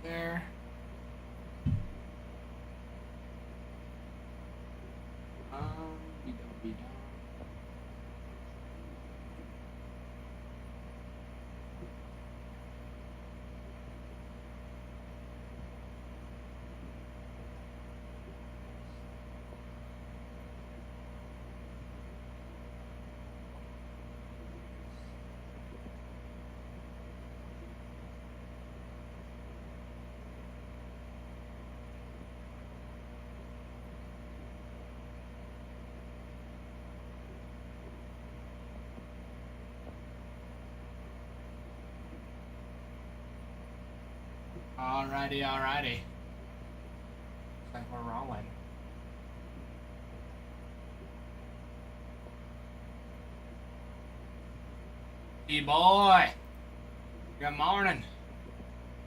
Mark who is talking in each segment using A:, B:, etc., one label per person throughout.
A: there. You don't be done. Alrighty, alrighty. Looks like we're rolling. T-Boy! Good morning.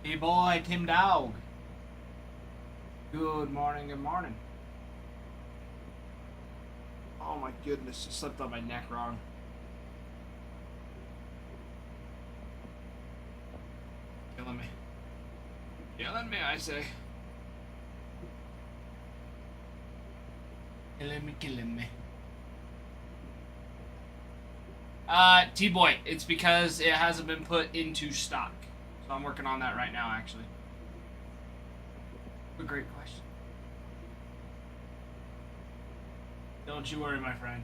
A: T-Boy, Tim Dog. Good morning, good morning. Oh my goodness, just slipped on my neck wrong. Killing me. Killing me, I say. Killing me. T-Boy, it's because it hasn't been put into stock. So I'm working on that right now, actually. A great question. Don't you worry, my friend.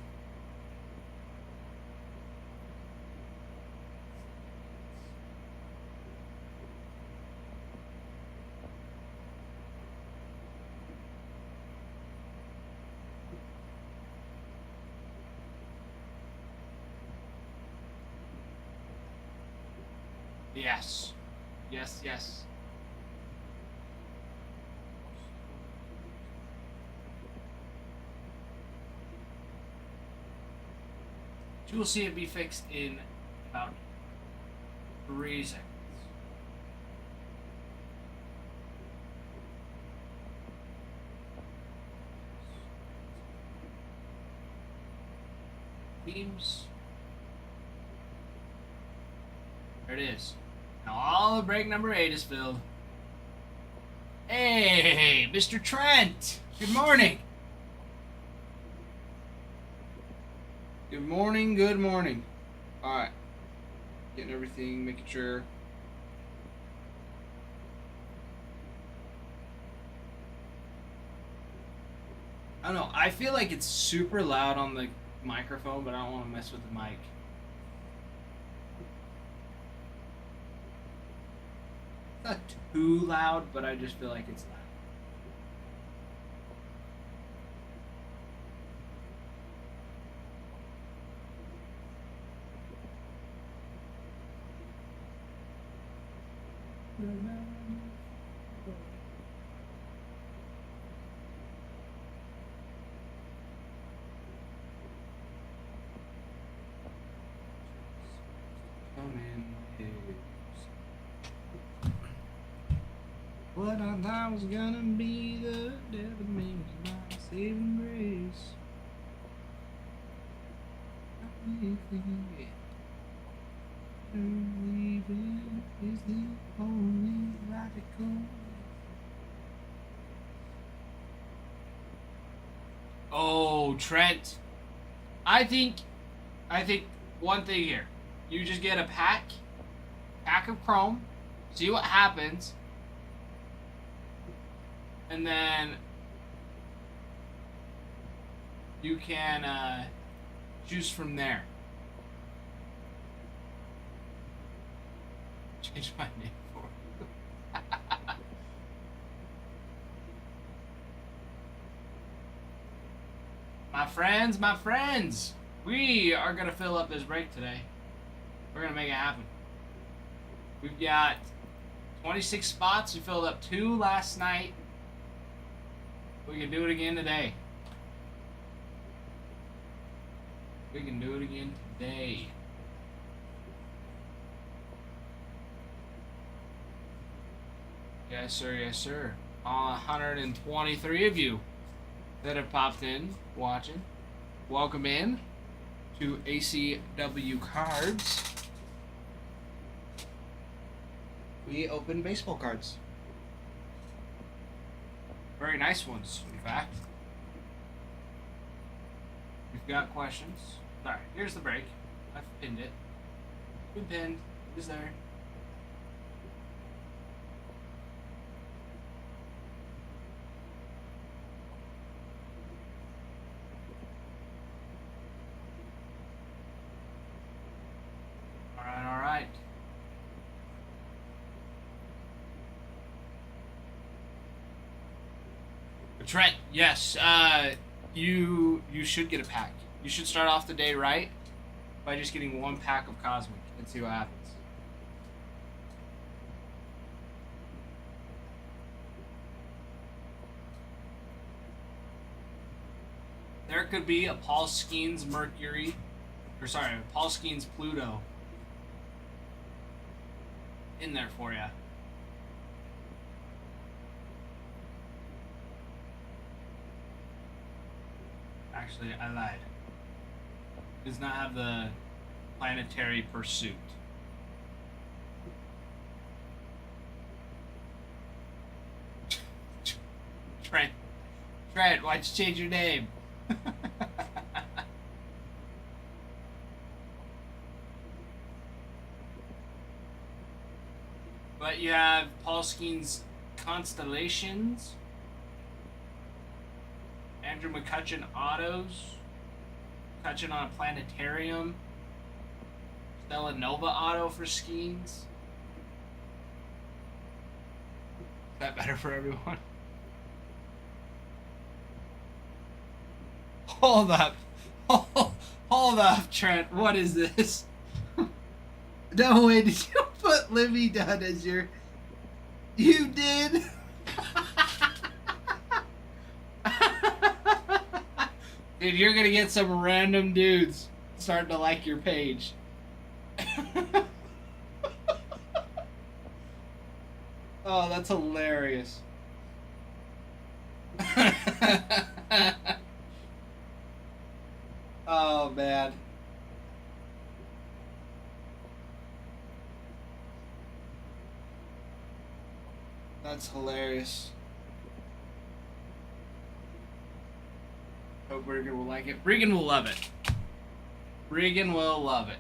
A: Yes. Yes, yes. You will see it be fixed in about 3 seconds. Teams. There it is. Now all of break number 8 is filled. Hey, Mr. Trent. Good morning. Good morning, good morning. Alright. Getting everything, making sure. I don't know. I feel like it's super loud on the microphone, but I don't want to mess with the mic. It's not too loud, but I just feel like it's loud. What I thought was gonna be the death of me was my saving grace. Believing is the only radical. Oh, Trent. I think one thing here. You just get a pack of chrome, see what happens, and then you can choose from there. Change my name for it. My friends, we are gonna fill up this break today. We're gonna make it happen. We've got 26 spots. We filled up 2 last night. We can do it again today. We can do it again today. Yes, sir. Yes, sir. 123 of you that have popped in, watching. Welcome in to ACW Cards. We open baseball cards. Very nice ones, in fact. We've got questions. Sorry, here's the break. I've pinned it. Been pinned. It is there. Alright. Trent, yes, you should get a pack. You should start off the day right by just getting one pack of Cosmic and see what happens. There could be a Paul Skeens Mercury, or sorry, Paul Skeens Pluto in there for you. Actually, I lied. It does not have the Planetary Pursuit. Trent, why'd you change your name? But you have Paul Skeen's Constellations, Andrew McCutcheon Autos, McCutcheon on a Planetarium, Stella Nova Auto for Skeens. Is that better for everyone? Hold up. Hold up, Trent. What is this? No way, did you put Livy Dunn as your... You did? Dude, you're gonna get some random dudes starting to like your page. Oh, that's hilarious. Oh, man. That's hilarious. Hope Regan will like it. Regan will love it. Regan will love it.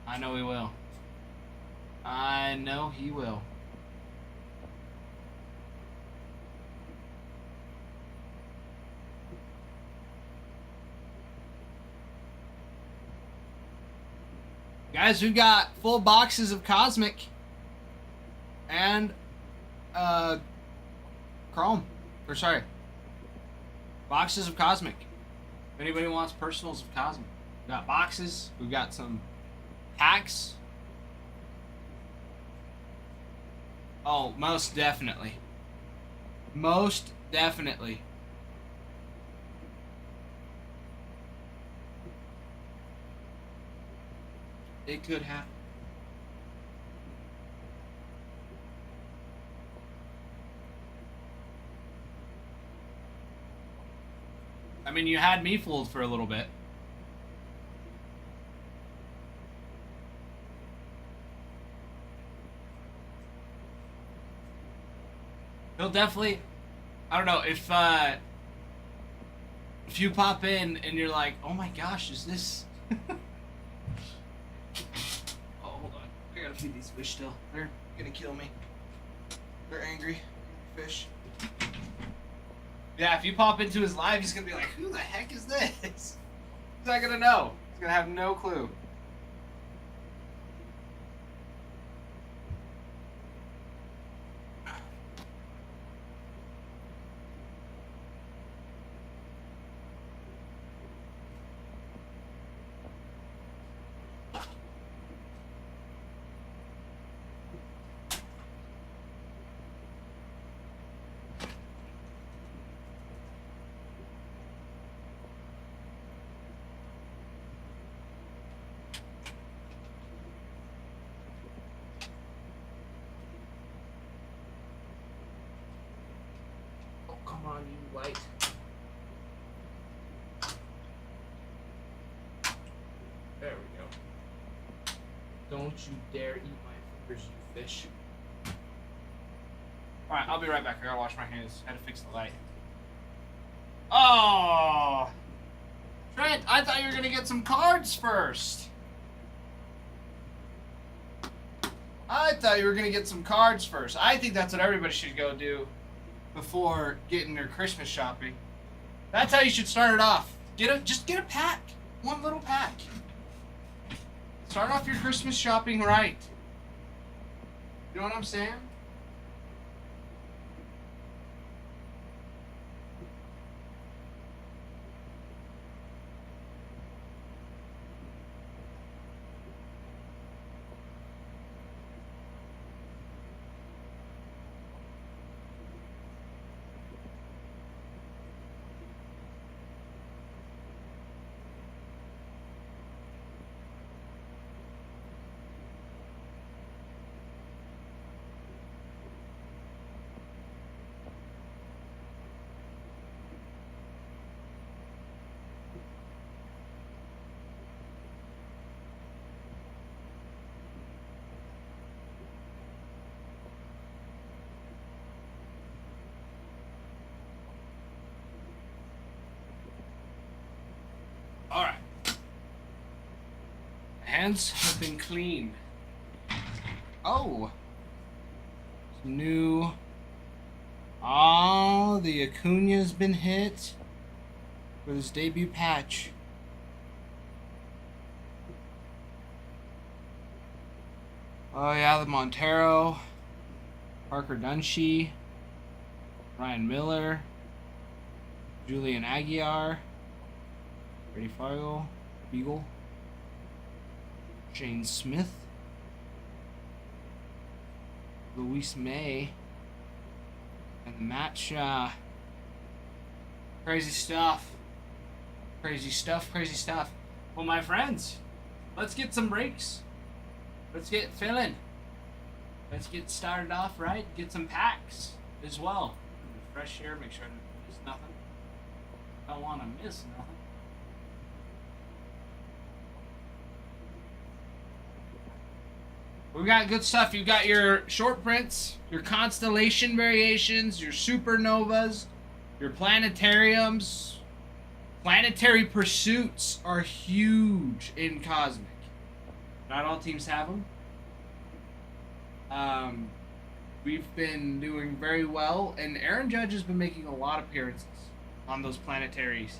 A: I know he will. I know he will. Guys, we've got full boxes of Cosmic and Chrome. Or sorry, boxes of Cosmic. If anybody wants personals of Cosmic, we've got boxes. We've got some packs. Oh, most definitely. Most definitely. It could happen. I mean, you had me fooled for a little bit. He'll definitely... I don't know, if you pop in and you're like, oh my gosh, is this... Oh, hold on. I gotta feed these fish still. They're gonna kill me. They're angry. Fish. Yeah, if you pop into his live, he's gonna be like, who the heck is this? He's not gonna know. He's gonna have no clue. Come on, you light. There we go. Don't you dare eat my fingers, you fish. Alright, I'll be right back. I gotta wash my hands. Had to fix the light. Oh! Trent, I thought you were gonna get some cards first. I thought you were gonna get some cards first. I think that's what everybody should go do before getting their Christmas shopping. That's how you should start it off. Just get a pack. One little pack. Start off your Christmas shopping right. You know what I'm saying? Alright. Hands have been cleaned. Oh. Some new. Oh, the Acuna's been hit with his debut patch. Oh yeah, the Montero, Parker Dunshee, Ryan Miller, Julian Aguiar, Freddie Fargo, Beagle, Shane Smith, Luis May, and the match. Crazy stuff. Crazy stuff, crazy stuff. Well, my friends, let's get some breaks. Let's get filling. Let's get started off right. Get some packs as well. Refresh here, make sure I don't miss nothing. Don't want to miss nothing. We got good stuff. You got your short prints, your constellation variations, your supernovas, your planetariums. Planetary pursuits are huge in Cosmic. Not all teams have them. We've been doing very well, and Aaron Judge has been making a lot of appearances on those planetaries.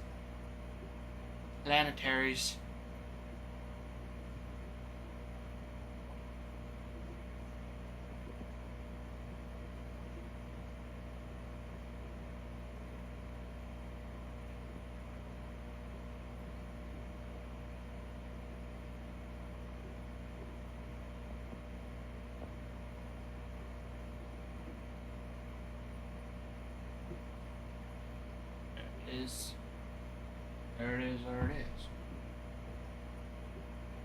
A: There it is.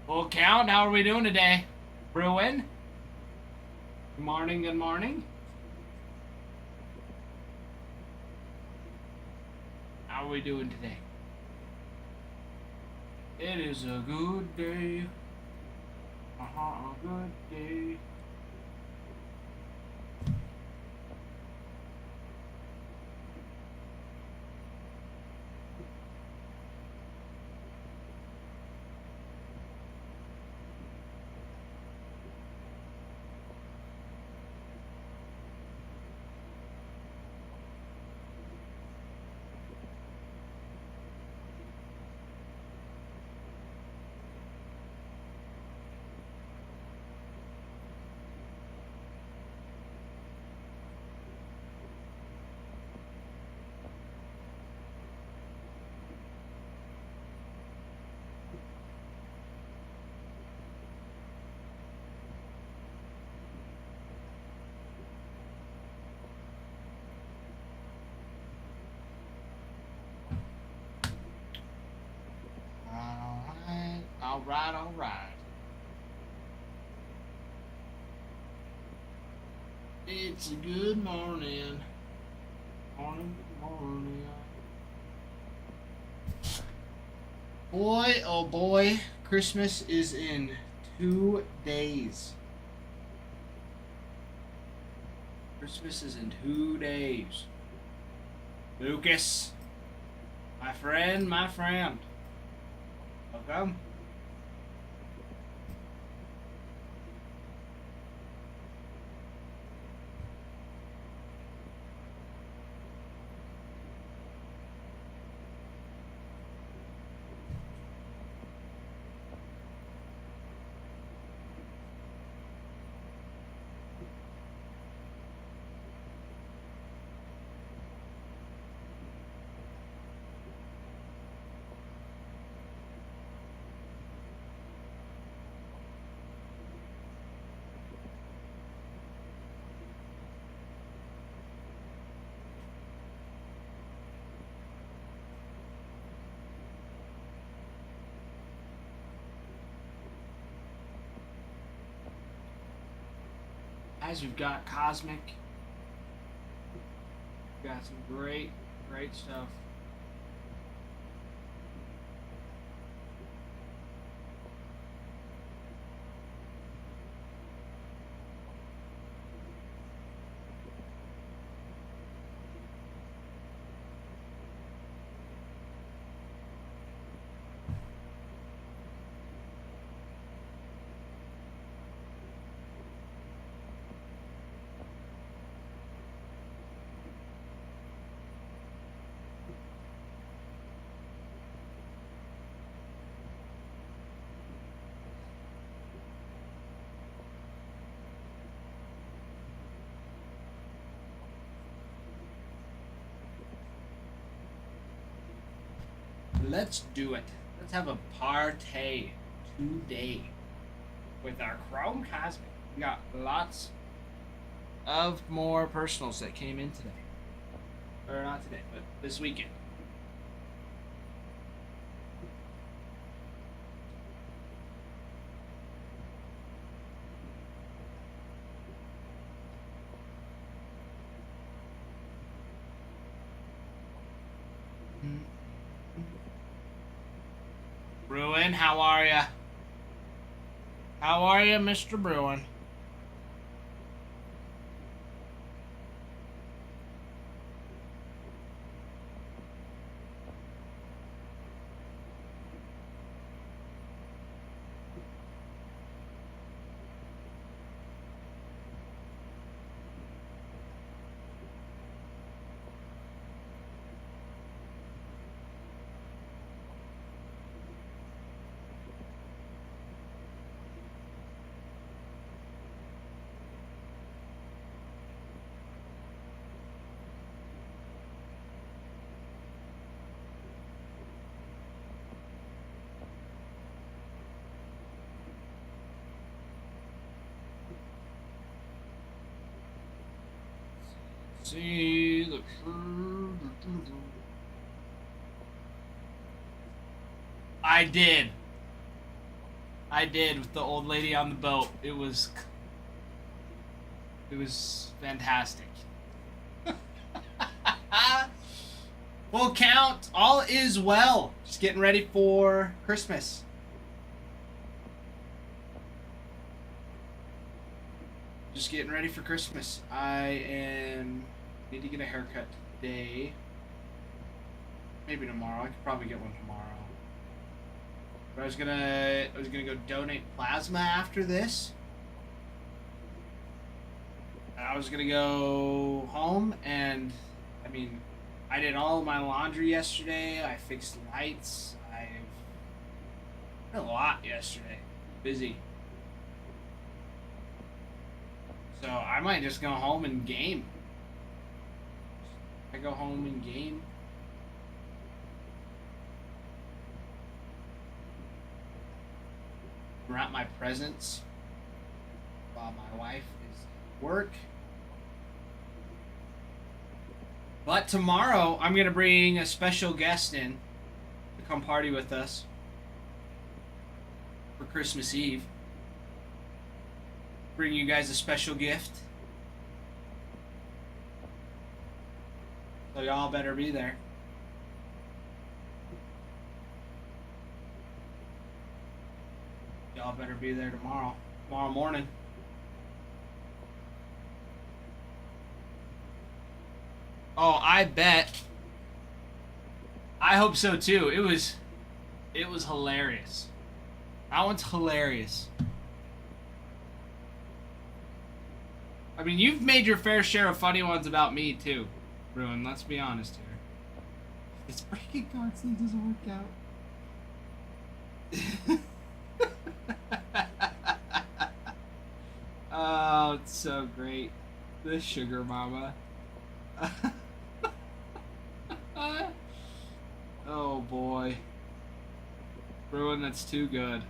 A: Full count. How are we doing today? Bruin? Good morning. How are we doing today? It is a good day. A good day. All right. It's a good morning. Morning. Boy, oh boy, Christmas is in 2 days. Christmas is in 2 days. Lucas, my friend, welcome. Guys, we've got Cosmic. We've got some great stuff. Let's do it. Let's have a party today with our Chrome Cosmic. We got lots of more personals that came in today. Or not today, but this weekend. Bruin, how are ya? How are you, Mr. Bruin? See the I did with the old lady on the boat. It was fantastic. Full count. All is well. Just getting ready for Christmas. Just getting ready for Christmas. Need to get a haircut today. Maybe tomorrow. I could probably get one tomorrow. But I was gonna go donate plasma after this. And I was gonna go home and I did all my laundry yesterday. I fixed lights. I did a lot yesterday. Busy. So I might just go home and game. I go home and game. Wrap my presents while my wife is at work. But tomorrow I'm gonna bring a special guest in to come party with us for Christmas Eve. Bring you guys a special gift. So y'all better be there. Y'all better be there tomorrow morning. Oh, I bet. I hope so too. It was hilarious. That one's hilarious. I mean, you've made your fair share of funny ones about me too, Bruin. Let's be honest here. This breaking constantly doesn't work out. Oh, it's so great. The sugar mama. Oh boy. Bruin, that's too good.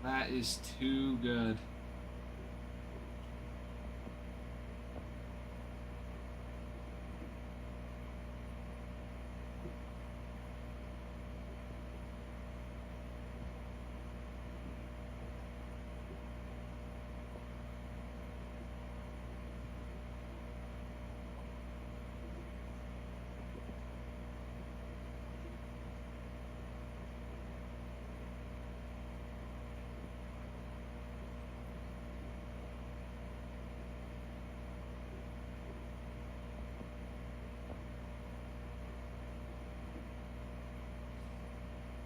A: That is too good.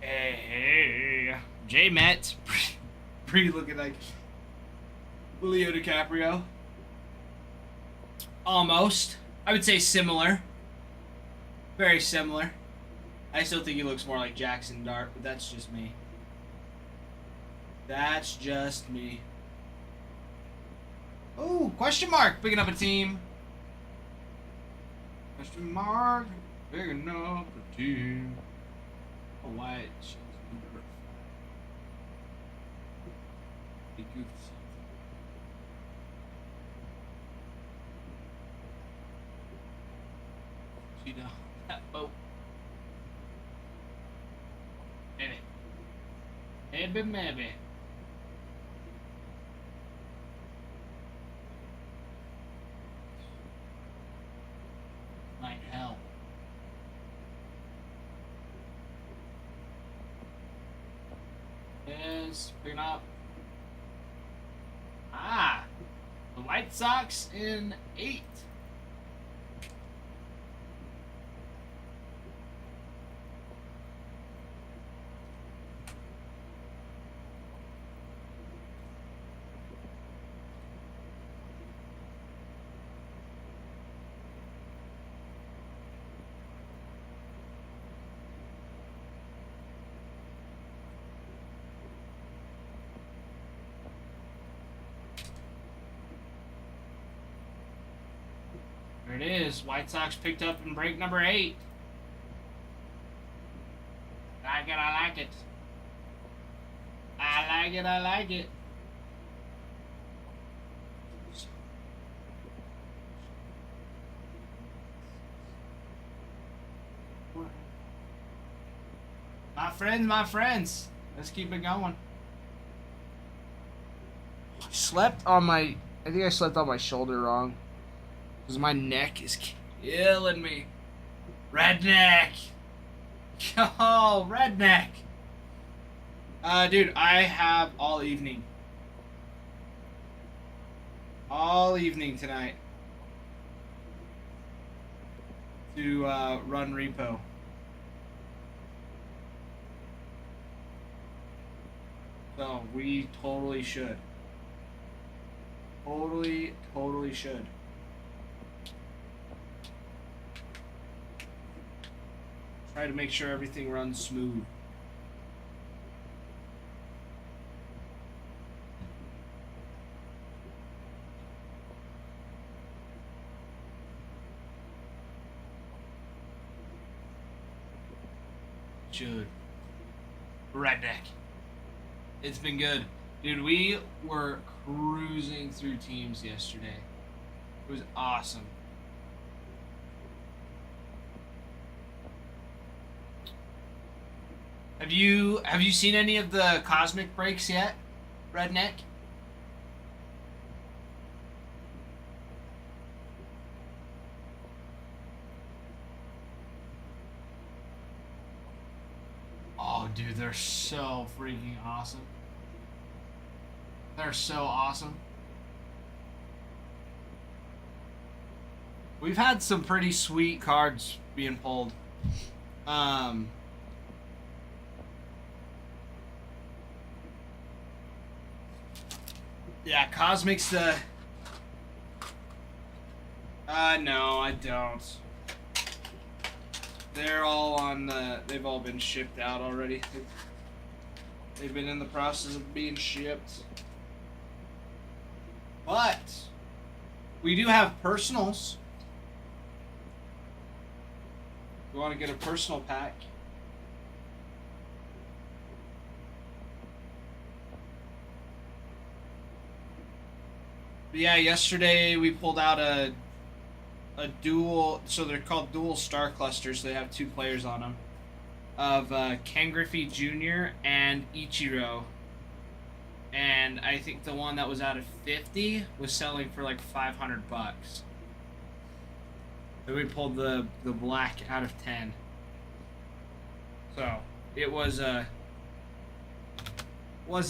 A: Hey, J Met, pretty looking like Leo DiCaprio. Almost, I would say similar, very similar. I still think he looks more like Jackson Dart, but that's just me. That's just me. Oh, question mark, picking up a team. Question mark, picking up a team. A white shit. He goofed something. You know, that boat. Maybe. Maybe. Like hell. Is picking up. Ah, the White Sox in 8. There it is. White Sox picked up in break number 8. I like it. I like it. My friends. Let's keep it going. I think I slept on my shoulder wrong. Because my neck is killing me. Redneck. Yo, redneck. Dude, I have all evening. All evening tonight. To run repo. So we totally should. Totally should. Try to make sure everything runs smooth. Should. Redneck. It's been good. Dude, we were cruising through teams yesterday. It was awesome. Have you seen any of the cosmic breaks yet, Redneck? Oh, dude, they're so freaking awesome. They're so awesome. We've had some pretty sweet cards being pulled. Yeah, Cosmic's the... no, I don't. They're all on the... They've all been shipped out already. They've been in the process of being shipped. But we do have personals. You want to get a personal pack? But yeah, yesterday we pulled out a dual, so they're called dual star clusters. They have 2 players on them, of Ken Griffey Jr. and Ichiro. And I think the one that was out of 50 was selling for like $500. Then we pulled the black out of 10. So it was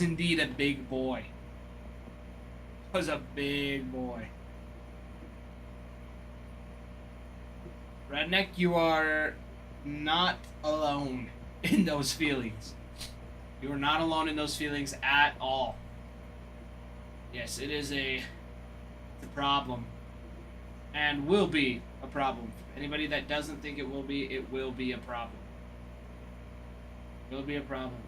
A: indeed a big boy. It was a big boy. Redneck, you are not alone in those feelings. You are not alone in those feelings at all. Yes, it is a problem. And will be a problem. Anybody that doesn't think it will be a problem. It will be a problem.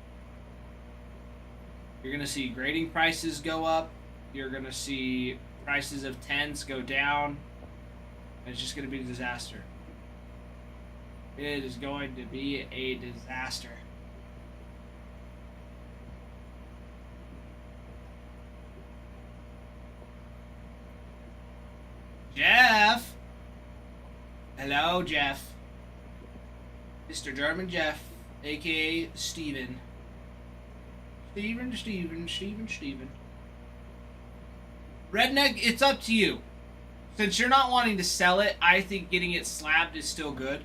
A: You're going to see grading prices go up. You're going to see prices of 10s go down. It's just going to be a disaster. It is going to be a disaster. Jeff! Hello, Jeff. Mr. German Jeff, a.k.a. Steven. Steven. Redneck, it's up to you. Since you're not wanting to sell it, I think getting it slabbed is still good.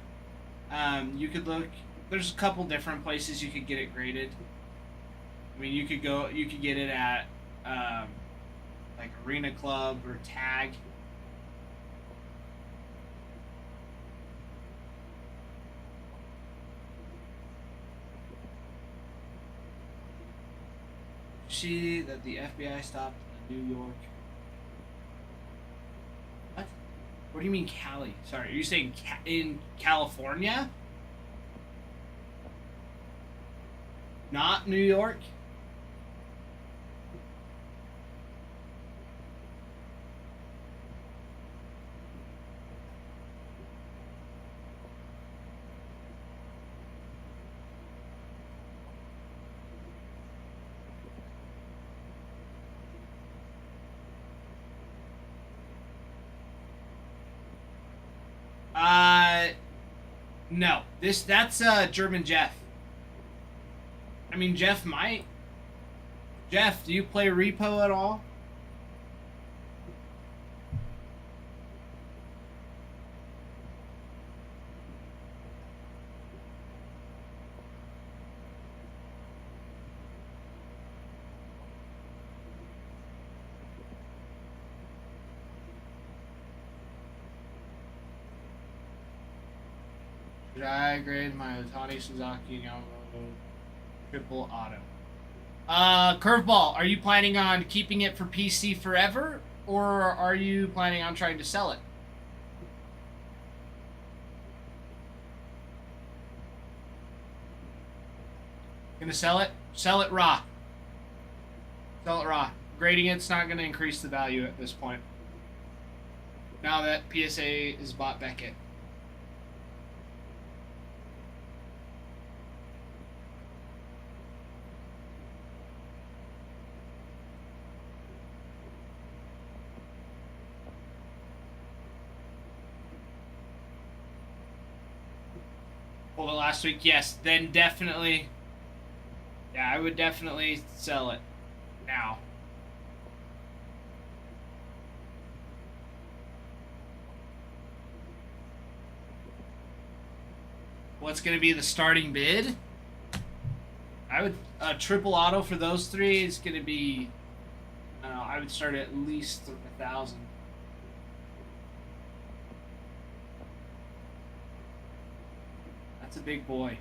A: You could look... There's a couple different places you could get it graded. I mean, you could get it at, like Arena Club or Tag. See that the FBI stopped in New York. What? What do you mean Cali? Sorry, are you saying in California? Not New York? No. That's German Jeff. I mean, Jeff might. Jeff, do you play Repo at all? Should I grade my Otani Suzuki Yamamoto triple auto? Curveball, are you planning on keeping it for PC forever, or are you planning on trying to sell it? Gonna sell it? Sell it raw. Sell it raw. Grading it's not gonna increase the value at this point. Now that PSA is bought back in. Pulled it last week, yes. Then definitely, yeah, I would definitely sell it now. What's going to be the starting bid? I would triple auto for those 3 is going to be I would start at least 1,000. That's a big boy.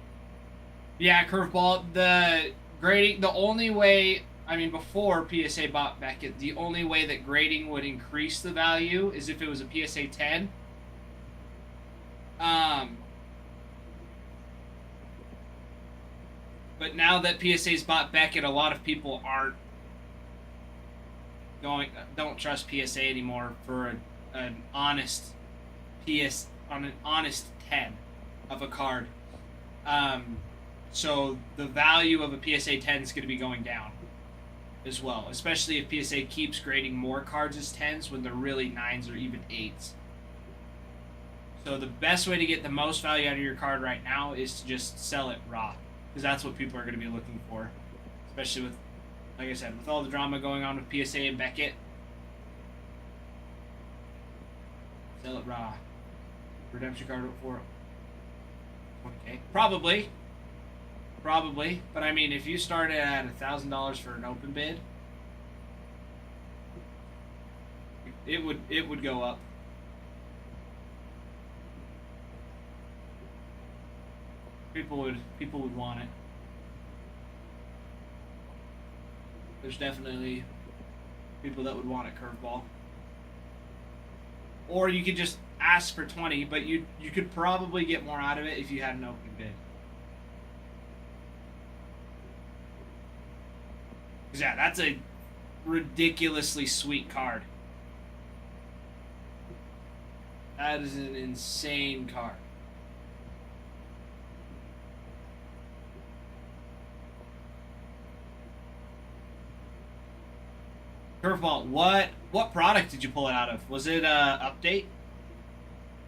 A: Yeah, curveball. The grading, the only way, I mean, before PSA bought Beckett, the only way that grading would increase the value is if it was a PSA 10. But now that PSA's bought Beckett, a lot of people don't trust PSA anymore for an honest on an honest 10 of a card. So the value of a PSA 10 is going to be going down as well, especially if PSA keeps grading more cards as 10s when they're really 9s or even 8s. So the best way to get the most value out of your card right now is to just sell it raw, because that's what people are going to be looking for, especially with, like I said, with all the drama going on with PSA and Beckett. Sell it raw. Redemption card for 20K. Probably, but I mean, if you started at $1,000 for an open bid, it would go up. People would want it. There's definitely people that would want a curveball. Or you could just ask for 20, but you could probably get more out of it if you had an open bid. Cause yeah, that's a ridiculously sweet card. That is an insane card. Curveball, what product did you pull it out of? Was it Update? I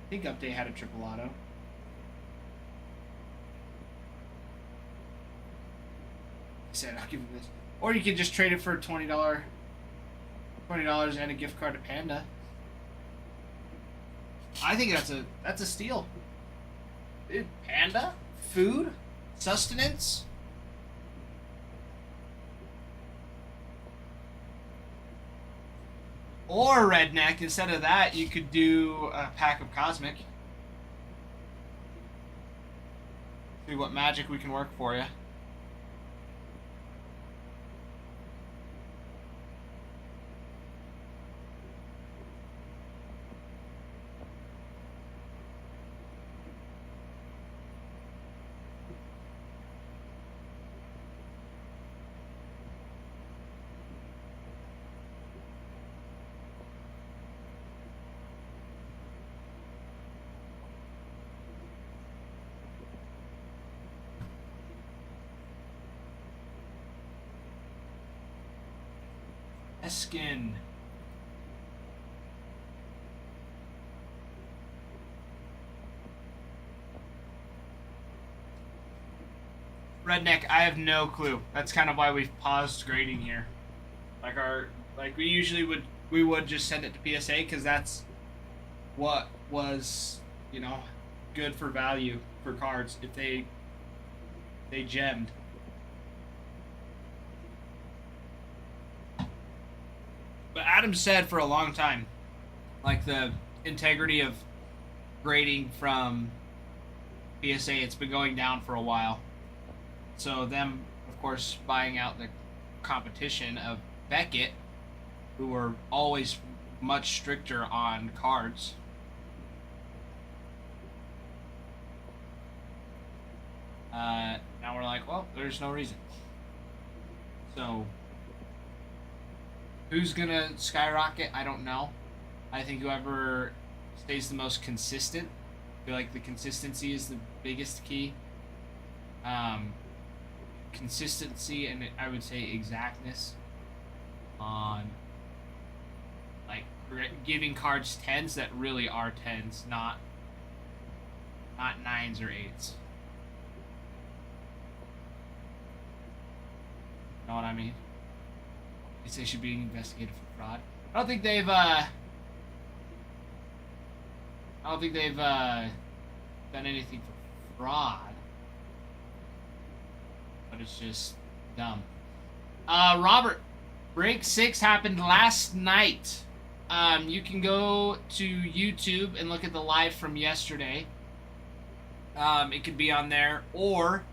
A: think Update had a triple auto. I said I'll give him this. Or you could just trade it for a $20 and a gift card to Panda. I think that's a steal. Dude, Panda? Food? Sustenance? Or Redneck, instead of that, you could do a pack of Cosmic. See what magic we can work for you. Skin. Redneck, I have no clue. That's kind of why we've paused grading here. Like we would just send it to PSA because that's what was, good for value for cards if they gemmed. But Adam said for a long time, like, the integrity of grading from PSA, it's been going down for a while. So them, of course, buying out the competition of Beckett, who were always much stricter on cards. Now we're like, well, there's no reason. So who's gonna skyrocket? I don't know. I think whoever stays the most consistent. I feel like the consistency is the biggest key. Consistency and I would say exactness on, like, giving cards 10s that really are 10s, not 9s or 8s. Know what I mean? They should be investigated for fraud. I don't think they've done anything for fraud, but it's just dumb. Robert, Break 6 happened last night. You can go to YouTube and look at the live from yesterday. It could be on there, or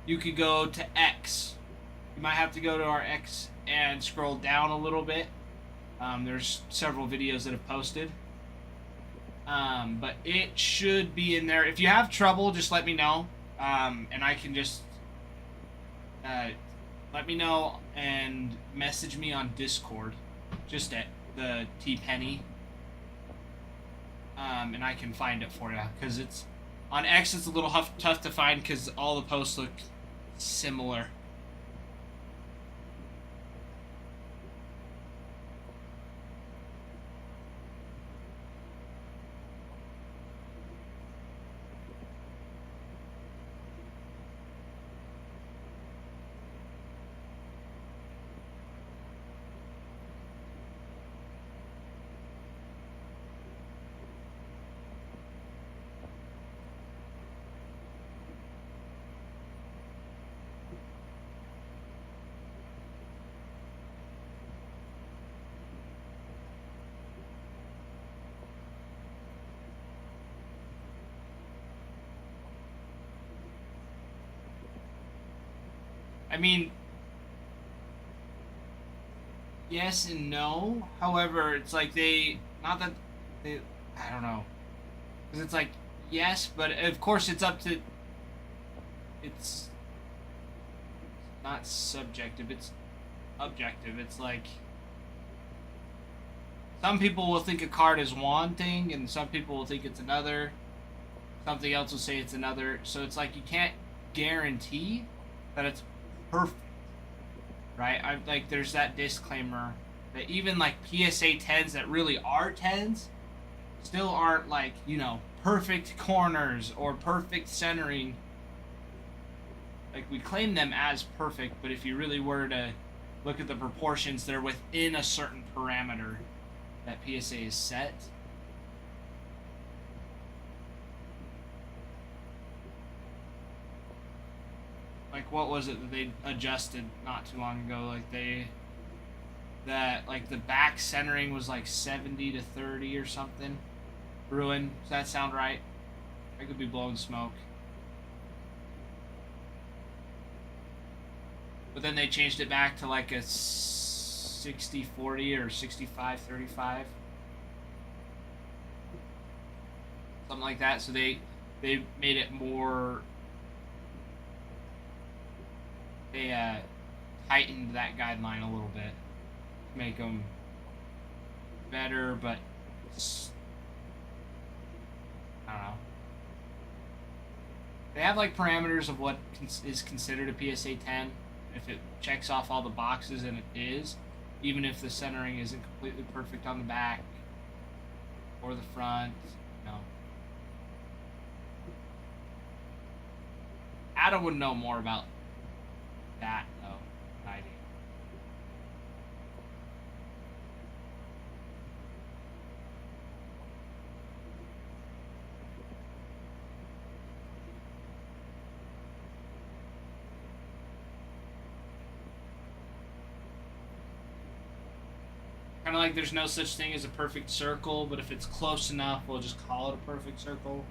A: you could go to X. You might have to go to our X and scroll down a little bit. There's several videos that have posted. But it should be in there. If you have trouble, just let me know. And I can just let me know and message me on Discord. Just at the T-Penny. And I can find it for you. Because it's on X, it's a little tough to find because all the posts look similar. I mean, yes and no. However, it's like not that they, I don't know. Because it's like, yes, but of course it's up to, it's not subjective, it's objective. It's like, some people will think a card is one thing, and some people will think it's another. Something else will say it's another. So it's like, you can't guarantee that it's perfect, right? Like, there's that disclaimer that even like PSA 10s that really are 10s still aren't like, perfect corners or perfect centering. Like, we claim them as perfect, but if you really were to look at the proportions, they're within a certain parameter that PSA is set. Like, what was it that they adjusted not too long ago? Like, like the back centering was like 70 to 30 or something. Bruin, does that sound right? I could be blowing smoke. But then they changed it back to like a 60-40 or 65-35. Something like that. So they made it more. They tightened that guideline a little bit to make them better, but I don't know. They have like parameters of what is considered a PSA 10. If it checks off all the boxes, and it is, even if the centering isn't completely perfect on the back or the front, Adam would know more about that, though, than I do. Kind of like there's no such thing as a perfect circle, but if it's close enough, we'll just call it a perfect circle.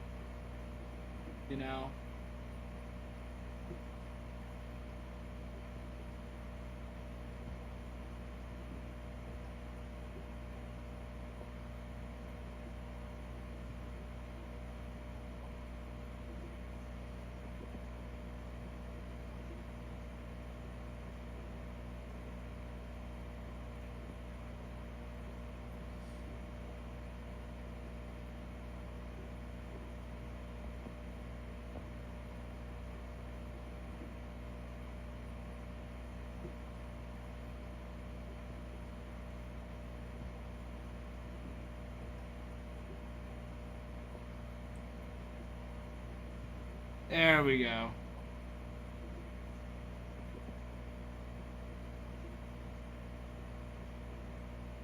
A: There we go.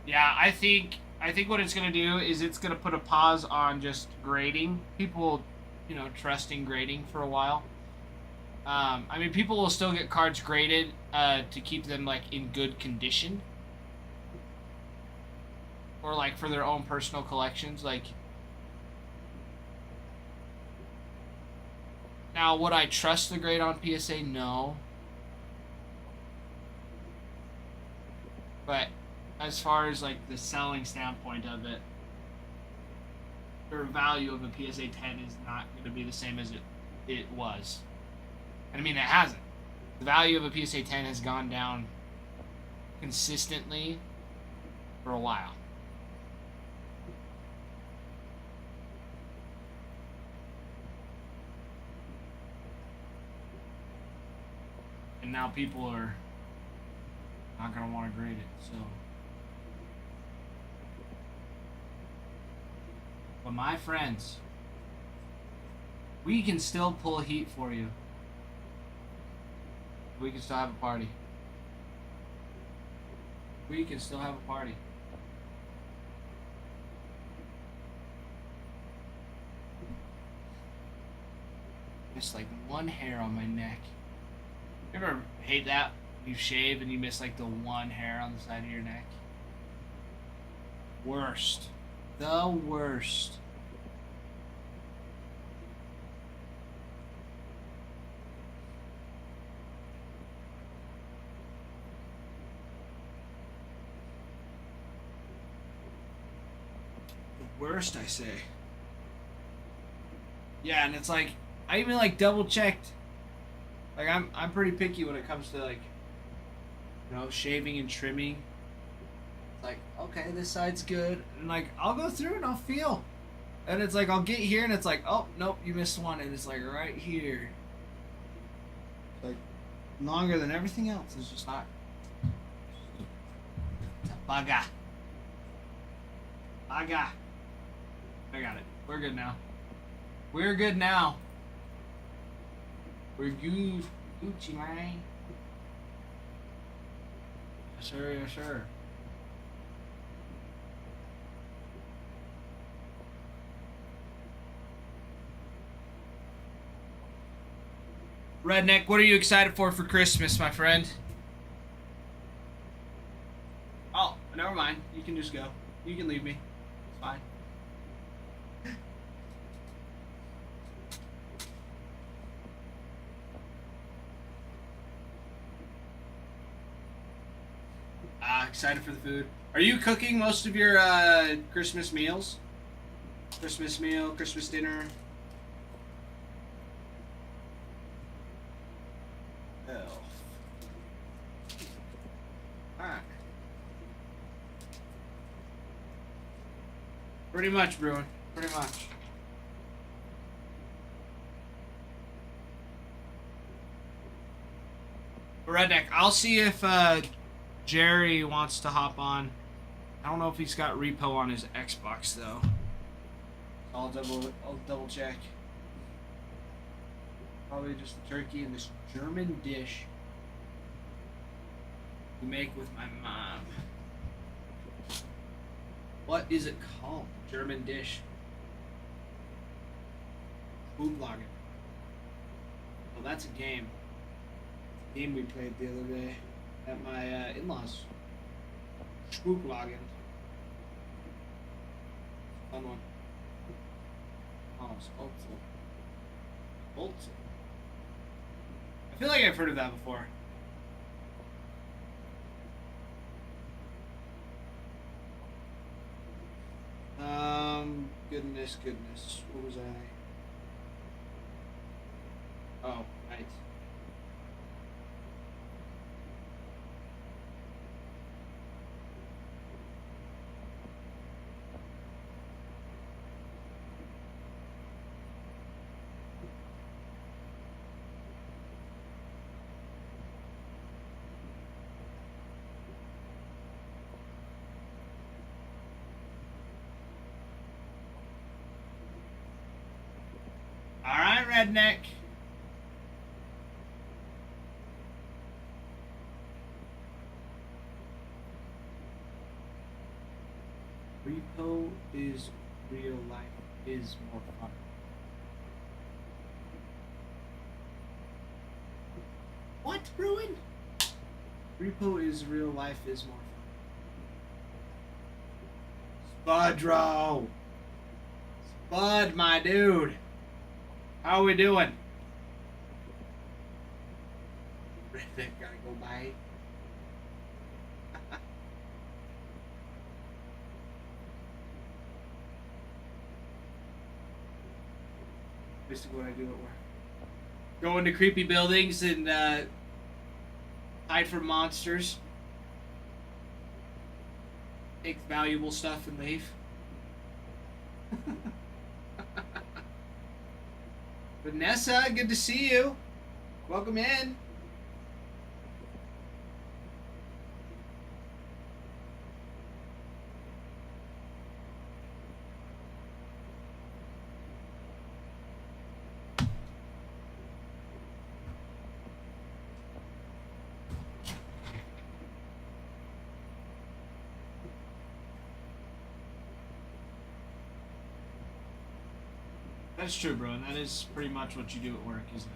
A: Yeah, I think what it's gonna do is it's gonna put a pause on just grading. People, trusting grading for a while. I mean, people will still get cards graded to keep them like in good condition, or like for their own personal collections. Like, now would I trust the grade on PSA? No. But as far as like the selling standpoint of it, the value of a PSA 10 is not going to be the same as it was. And I mean, it hasn't. The value of a PSA 10 has gone down consistently for a while. And now people are not going to want to grade it, so. But my friends, we can still pull heat for you. We can still have a party. We can still have a party. Just like one hair on my neck. You ever hate that? You shave and you miss like the one hair on the side of your neck? Worst. The worst. The worst, I say. Yeah, and it's like I even like double checked. Like I'm pretty picky when it comes to like, you know, shaving and trimming. It's like, okay, this side's good, and like I'll go through and I'll feel, and it's like I'll get here and it's like, oh nope, you missed one, and it's like right here. It's like longer than everything else. It's just not. It's a bugger. Bugger. I got it. We're good now. We're good now. We're good. Gucci, man. Yes, sir. Yes, sir. Redneck, what are you excited for Christmas, my friend? Oh, never mind. You can just go. You can leave me. It's fine. Excited for the food. Are you cooking most of your Christmas meals? Christmas meal, Christmas dinner? Oh. Alright. Pretty much, Bruin. Pretty much. Redneck, I'll see if Jerry wants to hop on. I don't know if he's got repo on his Xbox though. I'll double check. Probably just the turkey and this German dish we make with my mom. What is it called? German dish. Food blogging. Well, that's a game. Game we played the other day at my in-laws. Spooklogging. Fun one. Oh, Spolzel. Spolzel. I feel like I've heard of that before. Goodness. What was I? Oh, right. Alright, Redneck. Repo is real life is more fun. What, Bruin? Repo is real life is more Budro. Bud, my dude. How are we doing? Rick, gotta go by. Basically what I do at work. Go into creepy buildings and hide from monsters. Take valuable stuff and leave. Vanessa, good to see you. Welcome in. That's true, bro, and that is pretty much what you do at work, isn't it?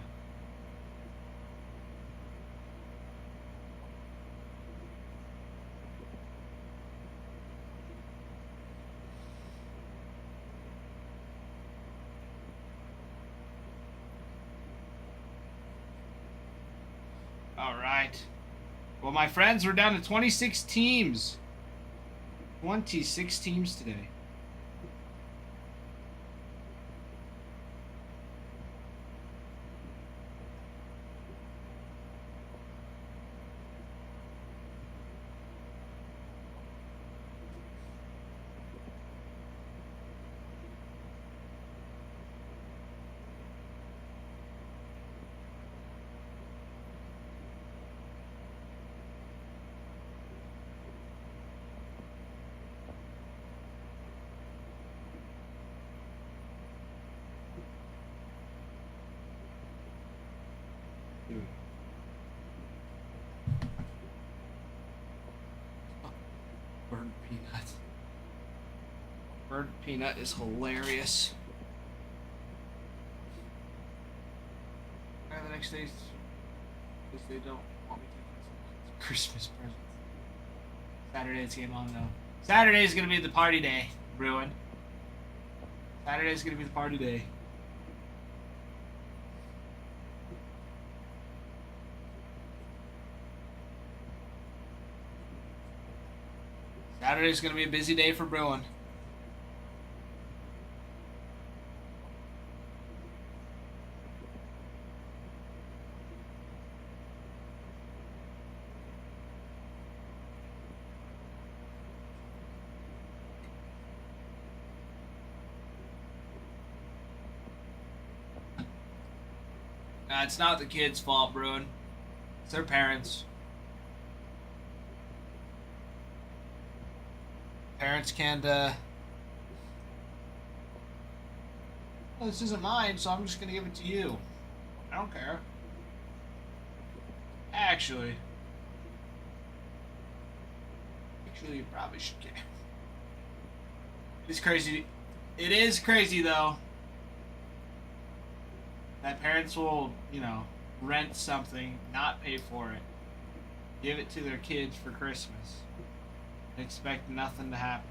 A: Alright. Well, my friends, we're down to 26 teams. 26 teams today. Burnt peanut. Burnt peanut is hilarious. And the next day, because they don't want me to Christmas presents. Saturday's game on though. Saturday's gonna be the party day, Bruin. Saturday's gonna be the party day. Saturday's gonna be a busy day for Bruin. Nah, it's not the kids' fault, Bruin. It's their parents. Parents can't, oh, this isn't mine, so I'm just gonna give it to you. I don't care. Actually, you probably should care. It's crazy. It is crazy, though, that parents will, you know, rent something, not pay for it, give it to their kids for Christmas, expect nothing to happen.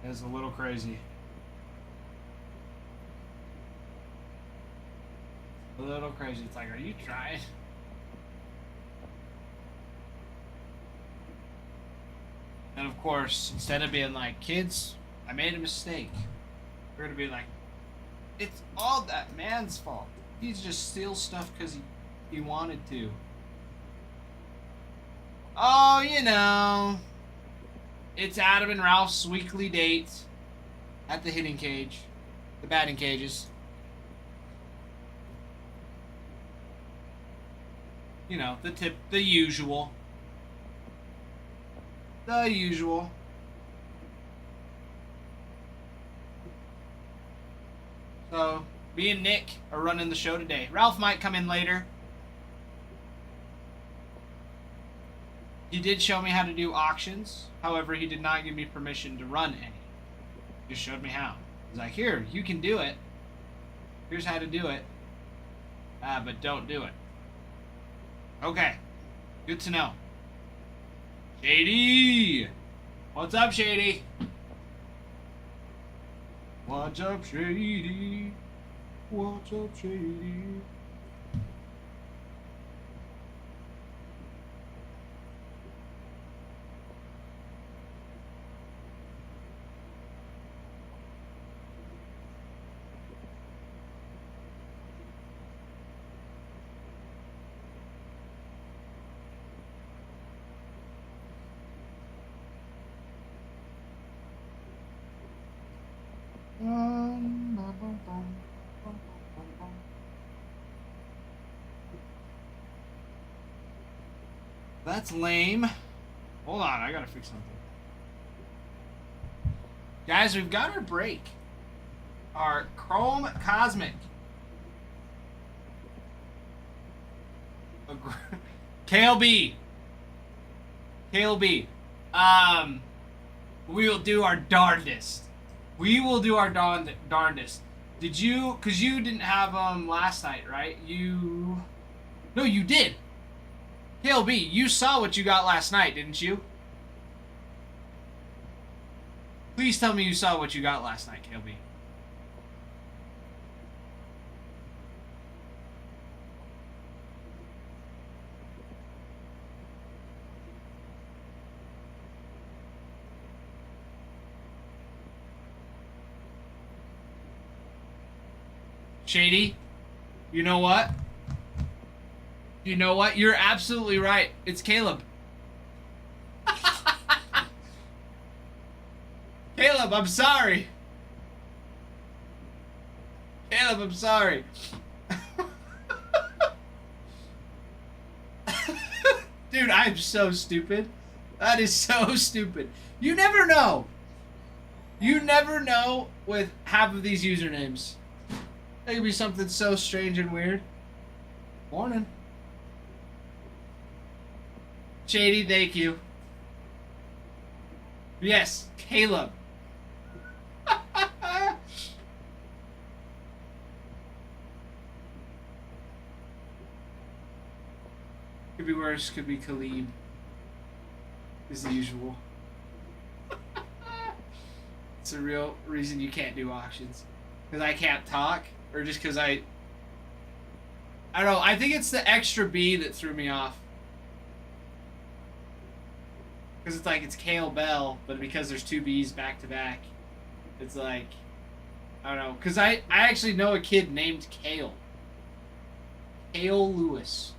A: It's a little crazy. A little crazy. It's like, are you trying? And of course, instead of being like, kids, I made a mistake, we're gonna be like, it's all that man's fault. He just steals stuff because he wanted to. Oh, you know, it's Adam and Ralph's weekly date at the hitting cage, the batting cages. You know, the usual. The usual. So, me and Nick are running the show today. Ralph might come in later. He did show me how to do auctions. However, he did not give me permission to run any. He just showed me how. He's like, here, you can do it. Here's how to do it. But don't do it. Okay. Good to know. Shady! What's up, Shady? What's up, Shady? What's up, Shady? That's lame. Hold on, I gotta fix something. Guys, we've got our break. Our Chrome Cosmic. KLB. KLB. We will do our darndest. We will do our darndest. Did you, cause you didn't have them last night, right? No, you did. KLB, you saw what you got last night, didn't you? Please tell me you saw what you got last night, KLB. Shady, you know what? You know what? You're absolutely right. It's Caleb. Caleb, I'm sorry. Caleb, I'm sorry. Dude, I'm so stupid. That is so stupid. You never know. You never know with half of these usernames. It could be something so strange and weird. Morning. Shady, thank you. Yes, Caleb. Could be worse, could be Khalid. As usual. It's a real reason you can't do auctions. Because I can't talk, or just because I don't know, I think it's the extra B that threw me off. Because it's like, it's Kale Bell, but because there's two B's back to back, it's like, I don't know. Because I actually know a kid named Kale. Kale Lewis.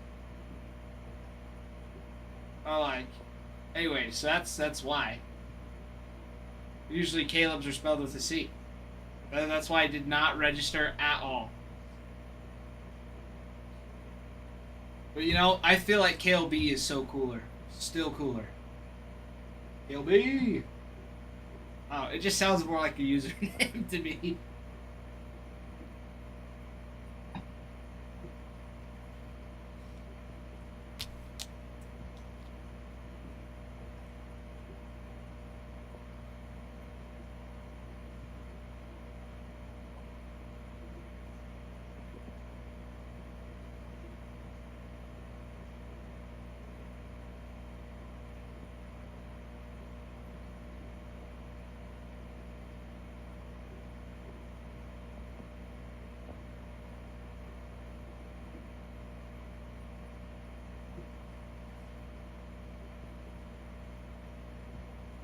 A: Oh, like, anyway, so that's why. Usually Caleb's are spelled with a C. That's why I did not register at all. But you know, I feel like Kale B is so cooler. Still cooler. Kale B! Oh, it just sounds more like a username to me.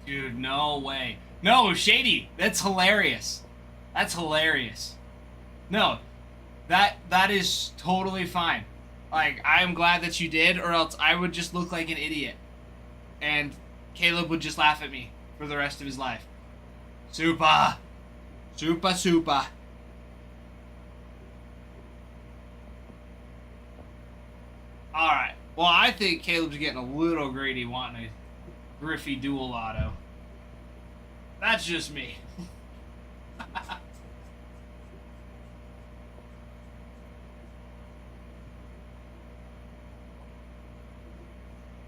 A: Dude, no way. No, Shady, that's hilarious. That's hilarious. No, that is totally fine. Like, I'm glad that you did, or else I would just look like an idiot. And Caleb would just laugh at me for the rest of his life. Super. Super, super. Alright. Well, I think Caleb's getting a little greedy wanting a Griffey dual auto. That's just me.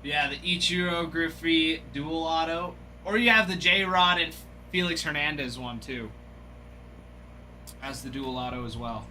A: Yeah, the Ichiro Griffey dual auto. Or you have the J-Rod and Felix Hernandez one, too. As the dual auto as well.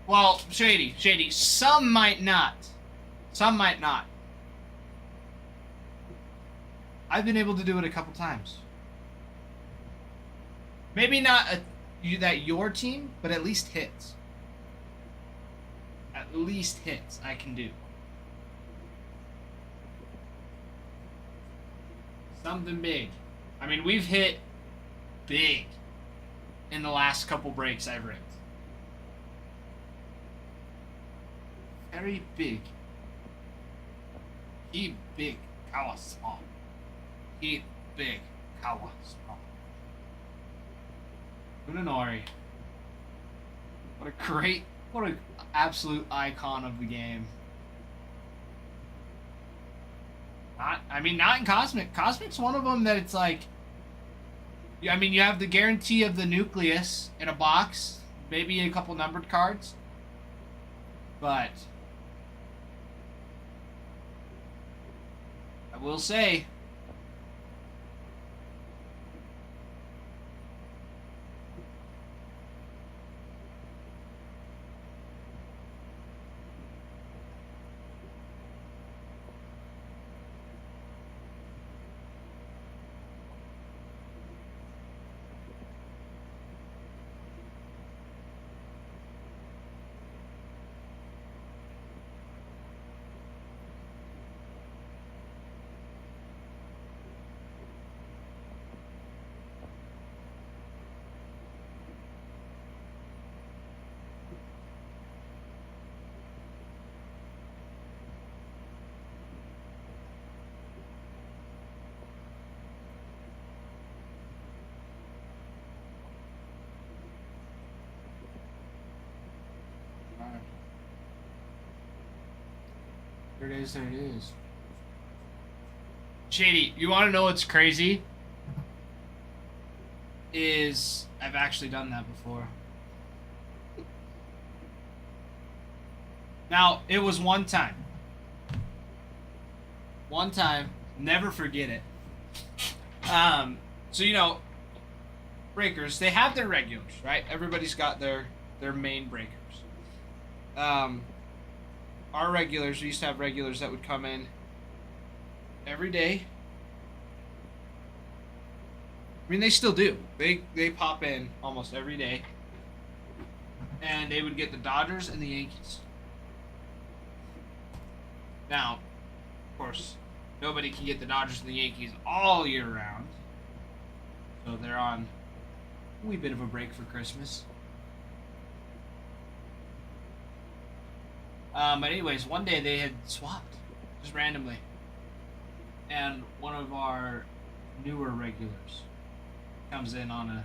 A: Well, Shady. Some might not. Some might not. I've been able to do it a couple times. Maybe not that your team, but at least hits. At least hits I can do. Something big. I mean, we've hit big in the last couple breaks I've ripped. Very big. He big, Kawa small. He big, Kawa small. Munenori. What an absolute icon of the game. Not in Cosmic. Cosmic's one of them that it's like, I mean, you have the guarantee of the nucleus in a box, maybe a couple numbered cards, but I will say, there it is. Shady, you want to know what's crazy? Is I've actually done that before. Now, it was one time. One time, never forget it. So breakers, they have their regulars, right? Everybody's got their main breakers. Our regulars, we used to have regulars that would come in every day. I mean, they still do. They pop in almost every day. And they would get the Dodgers and the Yankees. Now, of course, nobody can get the Dodgers and the Yankees all year round. So they're on a wee bit of a break for Christmas. But anyways, one day they had swapped, just randomly. And one of our newer regulars. Comes in on a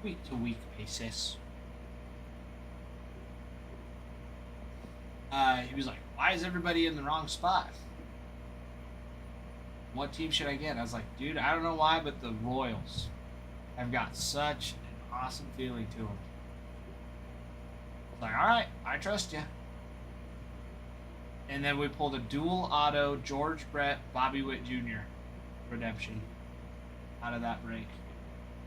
A: week-to-week basis. He was like, why is everybody in the wrong spot? What team should I get? I was like, dude, I don't know why, but the Royals have got such an awesome feeling to them. Like, alright, I trust you. And then we pulled a dual auto George Brett, Bobby Witt Jr. redemption out of that break.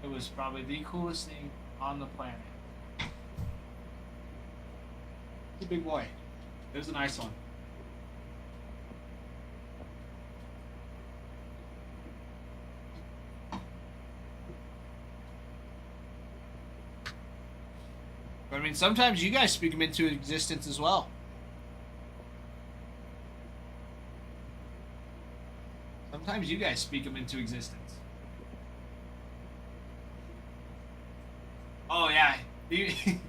A: It was probably the coolest thing on the planet. He's a big boy. It was a nice one. But I mean, sometimes you guys speak them into existence as well. Sometimes you guys speak them into existence. Oh yeah, he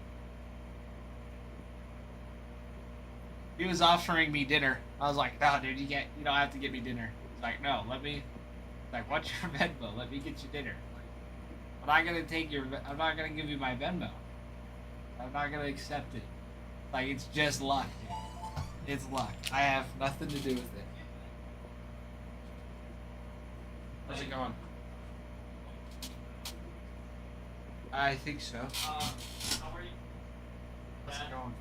A: was offering me dinner. I was like, no, dude, you don't have to get me dinner. He's like, no, like, what's your Venmo? Let me get you dinner. I'm not gonna give you my Venmo. I'm not gonna accept it. Like, it's just luck, dude. It's luck. I have nothing to do with it. How's it going? I think so.
B: How are you?
A: How's it going?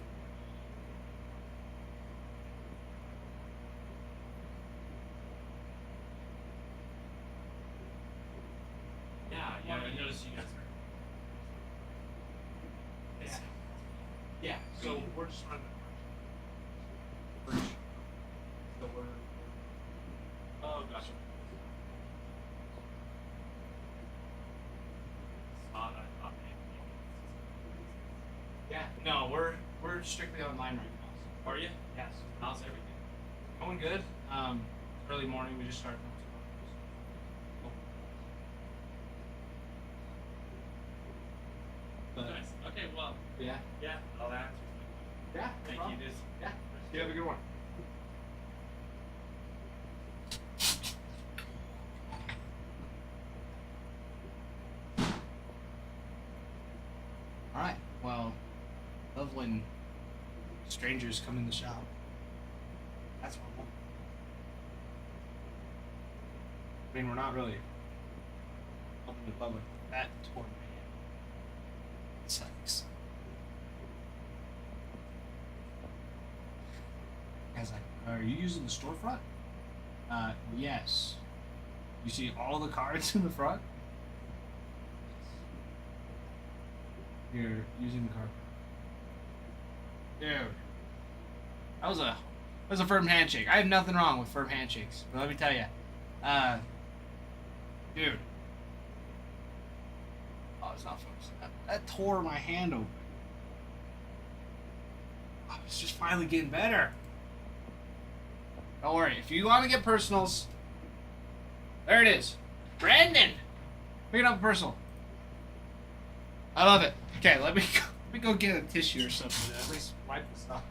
B: Yeah, I noticed you guys are.
A: Yeah.
B: So we're just running the bridge. So we're. Oh, gotcha.
A: Yeah. No, we're strictly online right now.
B: Are you?
A: Yes.
B: How's everything?
A: Going good. Early morning we just started. But,
B: Nice. Okay, well,
A: yeah.
B: yeah, I'll answer.
A: Yeah.
B: Thank you. This.
A: Yeah. You have a good one. All right. Well, love when strangers come in the shop. That's normal. I mean, we're not really open to the public. That toward me. Sucks. Guys, like, are you using the storefront? Yes. You see all the cards in the front? You're using the card. Dude. That was a firm handshake. I have nothing wrong with firm handshakes. But let me tell you. Dude. Oh, it's not focused. That tore my hand open. Oh, it's just finally getting better. Don't worry. If you want to get personals, there it is. Brandon! Pick it up personal. I love it. Okay, let me go get a tissue or something. At least wipe this off.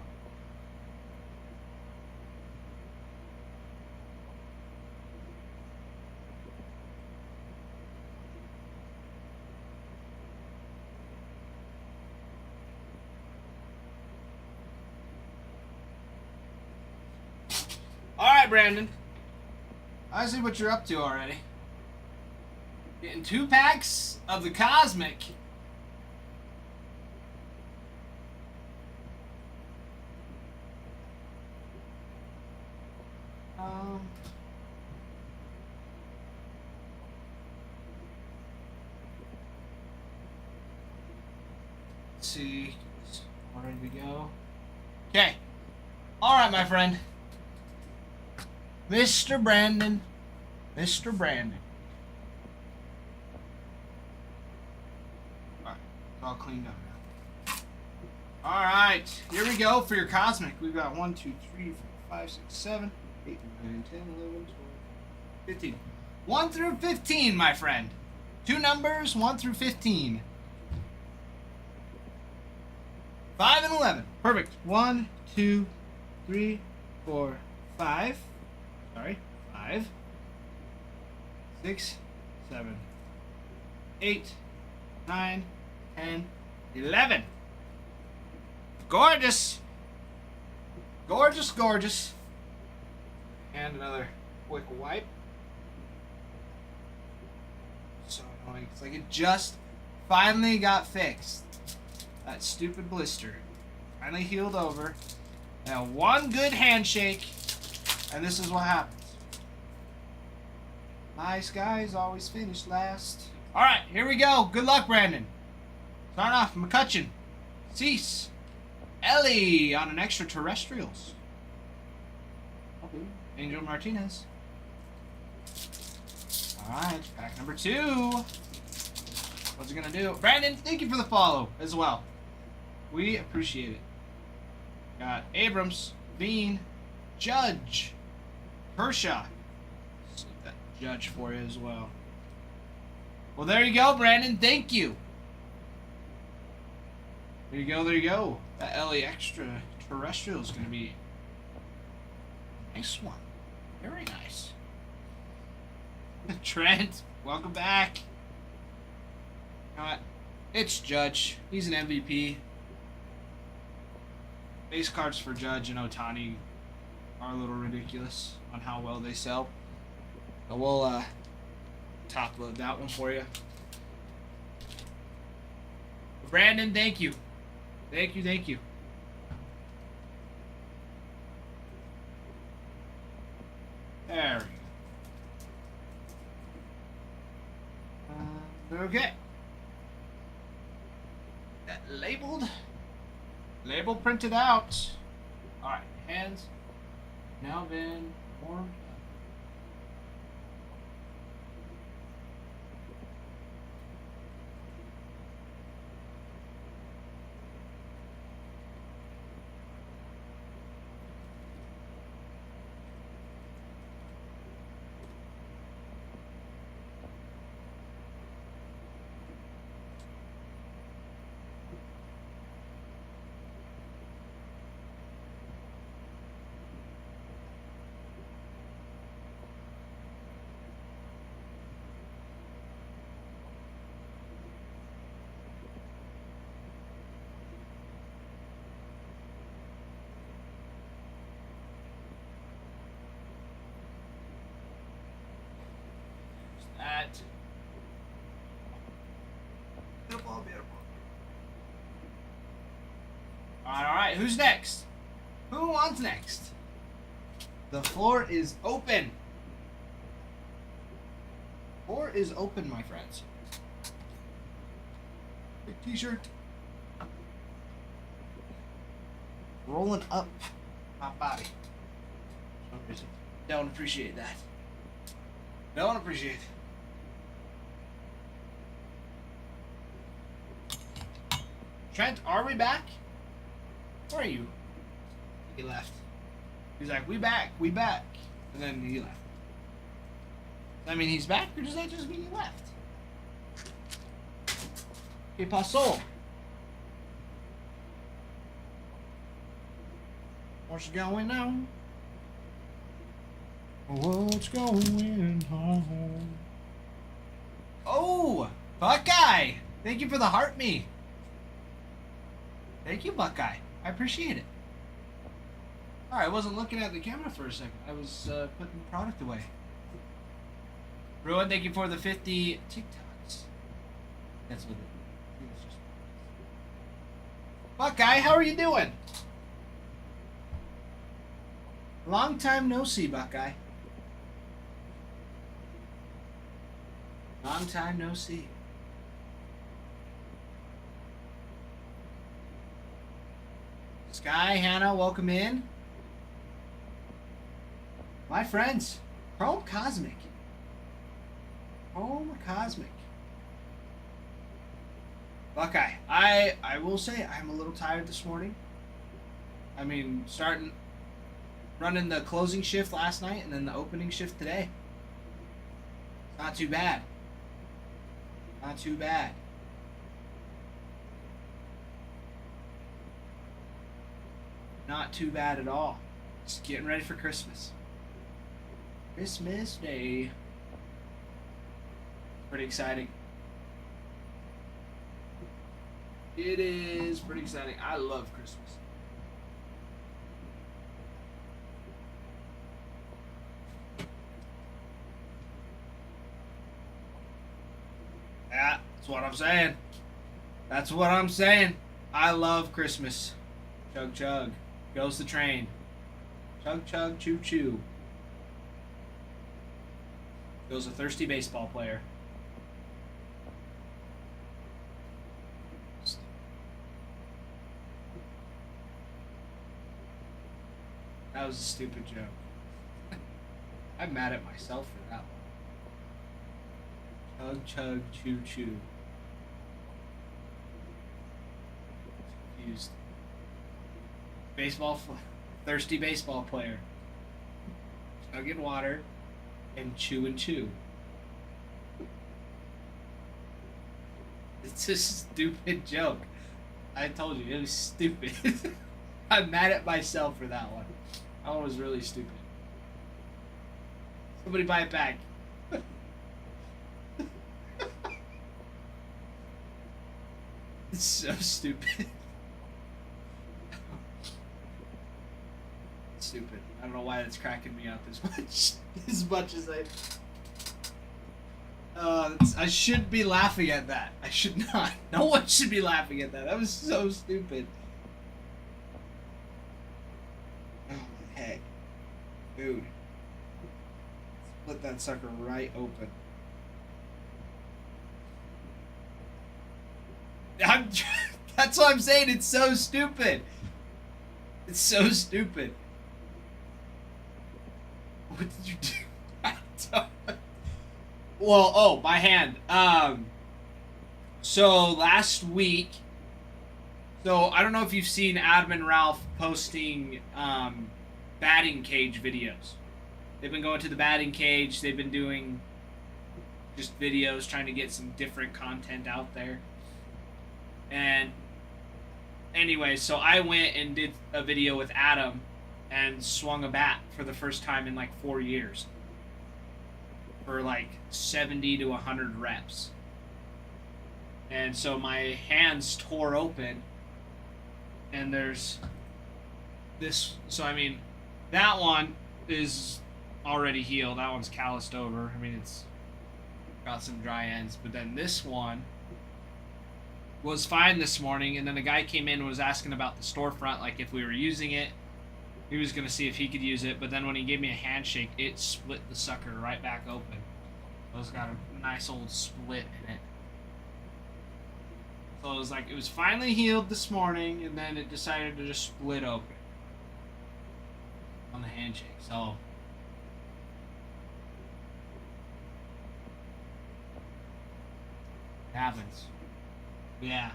A: Alright, Brandon. I see what you're up to already. Getting 2 packs of the Cosmic. Let's see. All ready to go. Okay. Alright, my friend. Mr. Brandon. Mr. Brandon. Alright, it's all cleaned up now. Alright, here we go for your Cosmic. We've got 1, 2, 3, 4, 5, 6, 7, 8, 9, 10, 11, 12, 15. 1 through 15, my friend. 2 numbers, 1 through 15. 5 and 11. Perfect. 1, 2, 3, 4, 5. Sorry. 5. 6, 7, 8, 9, 10, 11. Gorgeous. Gorgeous, gorgeous. And another quick wipe. So annoying. It's like it just finally got fixed. That stupid blister finally healed over. Now one good handshake, and this is what happens. Nice guys always finish last. Alright, here we go. Good luck, Brandon. Start off, McCutcheon. Cease. Ellie on an extraterrestrials. Angel Martinez. Alright, pack number 2. What's it gonna do? Brandon, thank you for the follow as well. We appreciate it. Got Abrams, Bean, Judge, Kershaw. Slip that Judge for you as well. Well, there you go, Brandon. Thank you. There you go, there you go. That LA extraterrestrial is going to be a nice one. Very nice. Trent, welcome back. You know what? It's Judge. He's an MVP. Base cards for Judge and Ohtani are a little ridiculous on how well they sell. But we'll top load that one for you. Brandon, thank you. Thank you, thank you. There we go. Okay. That labeled. Label printed out. Alright, hands now been warmed up. That. Beautiful, beautiful. Alright, who's next? Who wants next? The floor is open. Floor is open, my friends. Big t-shirt. Rolling up my body. For some reason. Don't appreciate that. Don't appreciate it. Trent, are we back? Where are you? He left. He's like, we back, we back. And then he left. I mean, he's back, or does that just mean he left? Que pasó? What's going on? What's going on? Oh, Buckeye! Thank you for the heart me. Thank you, Buckeye. I appreciate it. Alright, I wasn't looking at the camera for a second. I was putting the product away. Ruin, thank you for the 50 TikToks. That's what it was. Just... Buckeye, how are you doing? Long time no see, Buckeye. Long time no see. Sky, Hannah, welcome in. My friends, Chrome Cosmic. Chrome Cosmic. Buckeye, I will say I'm a little tired this morning. I mean, running the closing shift last night and then the opening shift today. Not too bad. Not too bad. Not too bad at all. Just getting ready for Christmas. Christmas Day. Pretty exciting. It is pretty exciting. I love Christmas. Yeah, that's what I'm saying. That's what I'm saying. I love Christmas. Chug chug. Goes the train. Chug chug choo choo. Goes a thirsty baseball player. That was a stupid joke. I'm mad at myself for that one. Chug chug choo choo. Confused. Thirsty baseball player. Chugging water and chew. It's a stupid joke. I told you, it was stupid. I'm mad at myself for that one. That one was really stupid. Somebody buy it back. It's so stupid. Stupid. I don't know why that's cracking me up as much as I should be laughing at that. I should not. No one should be laughing at that. That was so stupid. Oh my heck. Dude. Split that sucker right open. That's what I'm saying. It's so stupid. It's so stupid. What did you do? Well, oh, my hand. So last week, so I don't know if you've seen Adam and Ralph posting batting cage videos. They've been going to the batting cage. They've been doing just videos, trying to get some different content out there. And anyway, so I went and did a video with Adam and swung a bat for the first time in like 4 years. For like 70 to 100 reps. And so my hands tore open. And there's this, so I mean, that one is already healed. That one's calloused over. I mean, it's got some dry ends. But then this one was fine this morning. And then the guy came in and was asking about the storefront, like if we were using it. He was going to see if he could use it, but then when he gave me a handshake, it split the sucker right back open. So it's got a nice old split in it. So it was like, it was finally healed this morning, and then it decided to just split open on the handshake. So it happens. Yeah.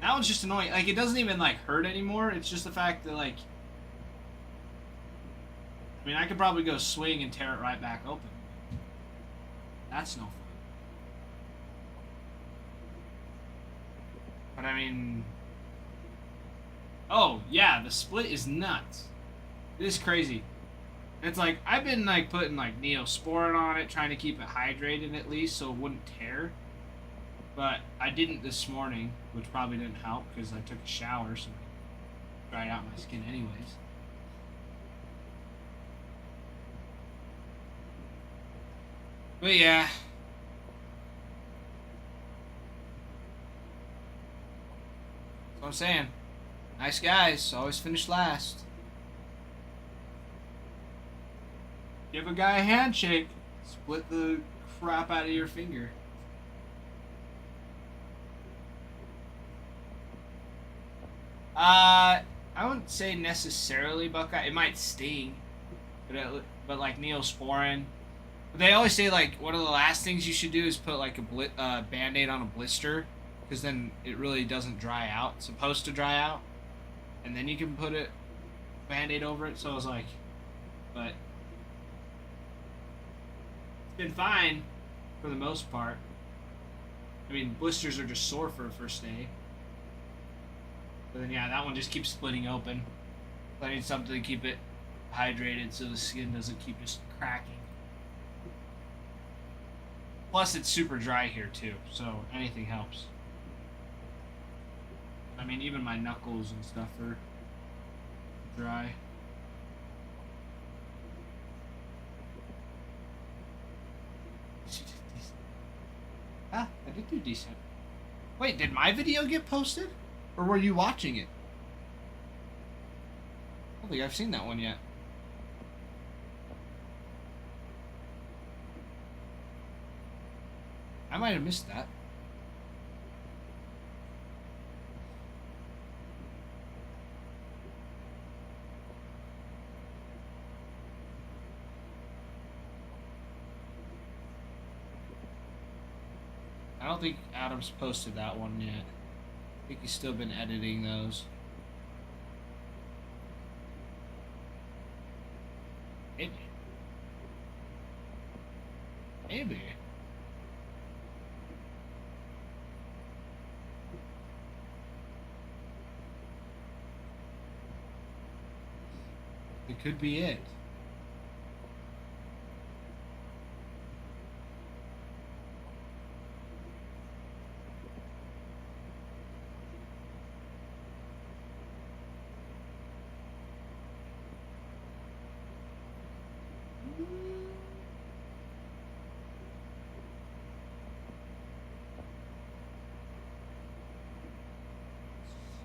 A: That one's just annoying. Like, it doesn't even, like, hurt anymore. It's just the fact that, like, I mean, I could probably go swing and tear it right back open. That's no fun. But I mean... Oh, yeah, the split is nuts. It is crazy. It's like, I've been like putting like Neosporin on it, trying to keep it hydrated at least so it wouldn't tear. But I didn't this morning, which probably didn't help because I took a shower, so I dried out my skin anyways. But yeah. That's what I'm saying. Nice guys, always finish last. Give a guy a handshake, split the crap out of your finger. I wouldn't say necessarily Buckeye. It might sting, but like Neosporin. They always say like one of the last things you should do is put like a Band-Aid on a blister, because then it really doesn't dry out. It's supposed to dry out, and then you can put a Band-Aid over it. So I was like, but it's been fine for the most part. I mean, blisters are just sore for a first day. But then yeah, that one just keeps splitting open. I need something to keep it hydrated so the skin doesn't keep just cracking. Plus, it's super dry here too, so anything helps. I mean, even my knuckles and stuff are dry. Ah, I did do decent. Wait, did my video get posted? Or were you watching it? I don't think I've seen that one yet. I might have missed that. I don't think Adam's posted that one yet. I think he's still been editing those. Maybe. Maybe. It could be it.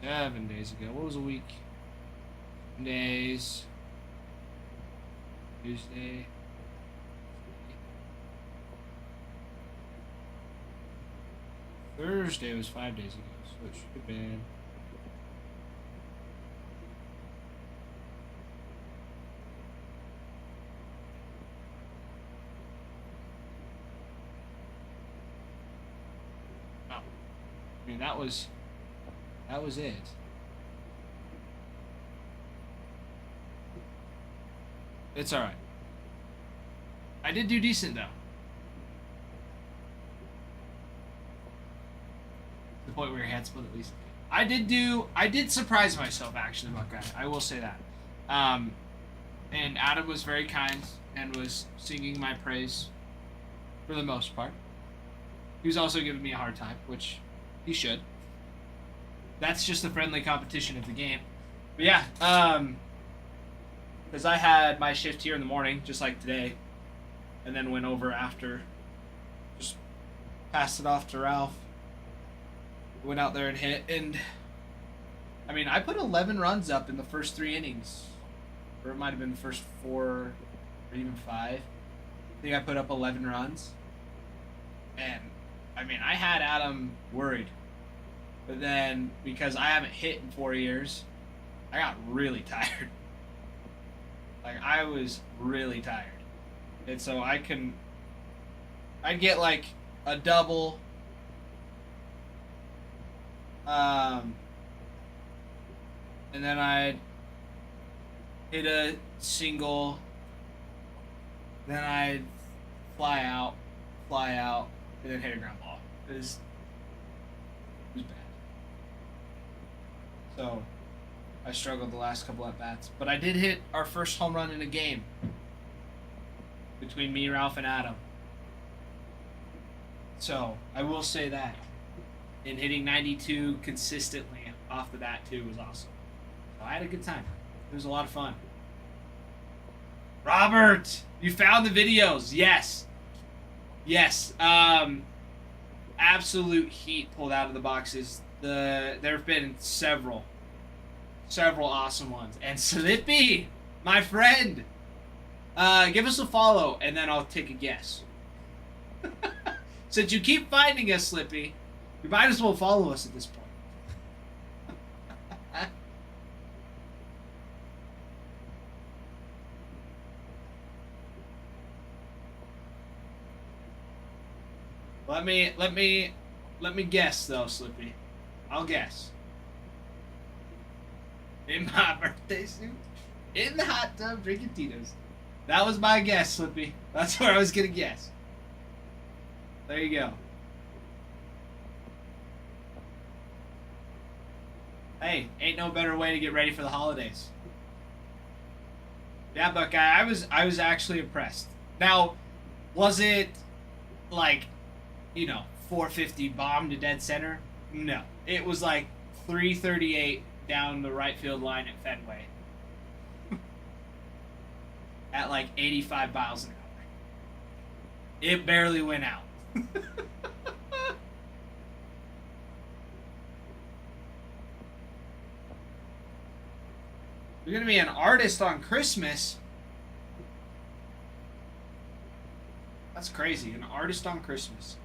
A: Seven days ago. What was a week? 7 days. Tuesday. Thursday was 5 days ago, so it should have been. Oh. I mean, that was it. It's alright. I did do decent, though. The point where your head split, at least. I did surprise myself, actually, Buckeye. I will say that. And Adam was very kind and was singing my praise for the most part. He was also giving me a hard time, which he should. That's just the friendly competition of the game. But yeah, because I had my shift here in the morning, just like today, and then went over after, just passed it off to Ralph, went out there and hit, and I mean, I put 11 runs up in the first 3 innings, or it might have been the first 4, or even 5. I think I put up 11 runs, and I mean, I had Adam worried. But then, because I haven't hit in 4 years, I got really tired. Like, I was really tired. And so I'd get like a double, and then I'd hit a single, then I'd fly out, and then hit a ground ball. It was bad. So, I struggled the last couple at bats. But I did hit our first home run in a game between me, Ralph, and Adam. So, I will say that. And hitting 92 consistently off the bat, too, was awesome. So, I had a good time. It was a lot of fun. Robert! You found the videos! Yes! Yes. Absolute heat pulled out of the boxes. There have been several awesome ones. And Slippy, my friend, give us a follow, and then I'll take a guess. Since you keep finding us, Slippy, you might as well follow us at this point. Let me guess though, Slippy. I'll guess. In my birthday suit, in the hot tub, drinking Tito's. That was my guess, Slippy. That's where I was gonna guess. There you go. Hey, ain't no better way to get ready for the holidays. Yeah, Buckeye, I was actually impressed. Now, was it like 450 bomb to dead center. No, it was like 338 down the right field line at Fenway at like 85 miles an hour. It barely went out. You're gonna be an artist on Christmas. That's crazy. An artist on Christmas.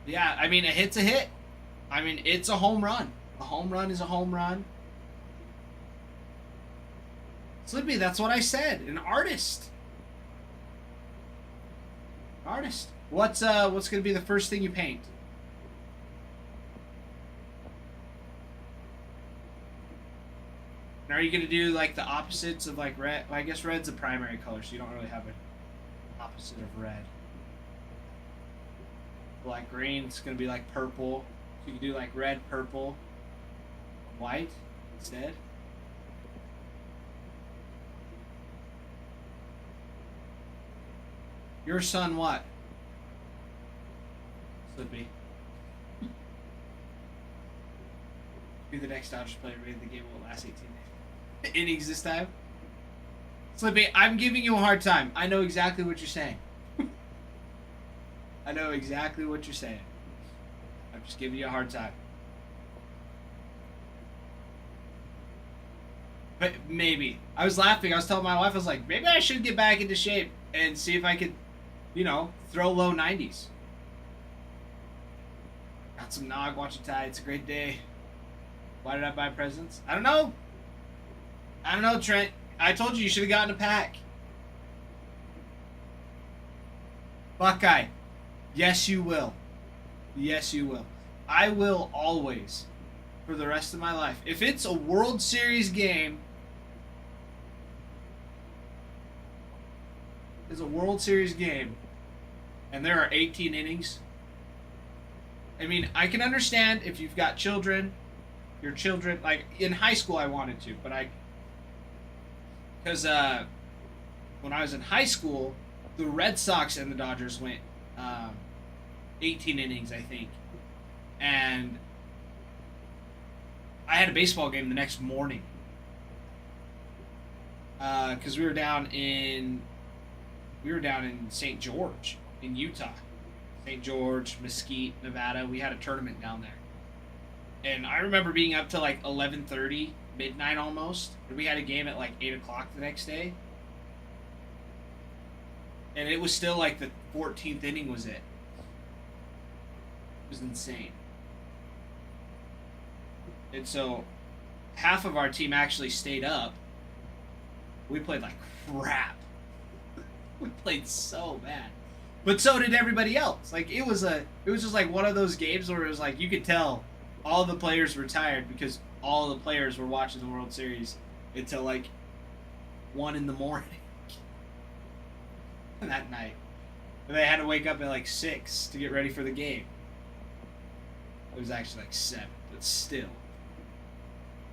A: Yeah, I mean, a hit's a hit. I mean, it's a home run. A home run is a home run. Slippy, that's what I said. An artist. Artist. What's gonna be the first thing you paint? And are you gonna do like the opposites of like red? Well, I guess red's a primary color, so you don't really have an opposite of red. Like green's gonna be like purple. So you can do like red, purple, white instead. Your son what? Slippy. Be the next Dodgers player rated the game will last 18 innings this time. Slippy, I'm giving you a hard time. I know exactly what you're saying. I know exactly what you're saying. I'm just giving you a hard time. But maybe. I was laughing. I was telling my wife, I was like, maybe I should get back into shape and see if I could, throw low 90s. Got some nog, watching Tide. It's a great day. Why did I buy presents? I don't know. Trent. I told you should have gotten a pack. Buckeye. Yes, you will. Yes, you will. I will always, for the rest of my life. If it's a World Series game, and there are 18 innings, I mean, I can understand if you've got children, your children, like in high school I wanted to, but because when I was in high school, the Red Sox and the Dodgers went 18 innings, I think. And I had a baseball game the next morning. Because we were down in St. George, in Utah. St. George, Mesquite, Nevada. We had a tournament down there. And I remember being up to like 11:30, midnight almost. And we had a game at like 8 o'clock the next day. And it was still like the 14th inning was it. It was insane. And so half of our team actually stayed up. We played like crap. We played so bad. But so did everybody else. Like it was just like one of those games where it was like you could tell all the players were tired because all the players were watching the World Series until like 1 in the morning that night. And they had to wake up at like 6 to get ready for the game. It was actually like 7, but still.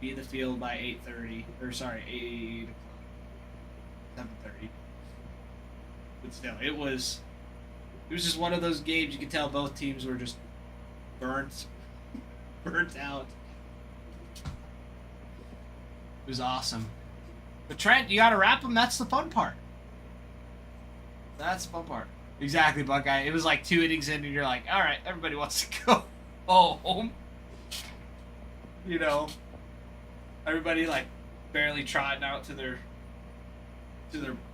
A: Be in the field by 8:30, or sorry, 8 o'clock, 7:30. But still, it was just one of those games you could tell both teams were just burnt out. It was awesome. But Trent, you gotta wrap them. That's the fun part. That's the fun part. Exactly, Buckeye. It was like 2 innings in, and you're like, all right, everybody wants to go home. Everybody like barely trotting out to their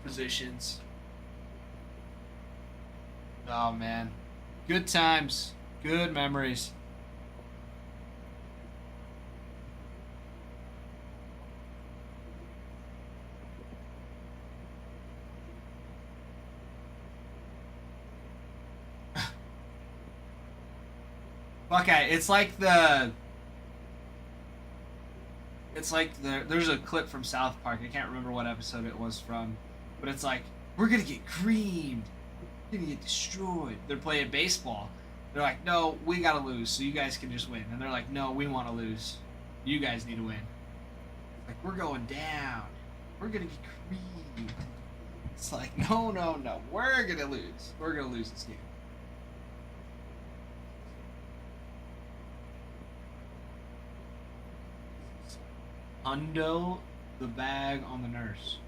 A: positions. Oh man, good times, good memories. Okay, there's a clip from South Park. I can't remember what episode it was from, but it's like, we're gonna get creamed. We're gonna get destroyed. They're playing baseball. They're like, no, we gotta lose, so you guys can just win. And they're like, no, we want to lose. You guys need to win. Like, we're going down. We're gonna get creamed. It's like, no, no, no. We're gonna lose. We're gonna lose this game. Hundo the bag on the nurse.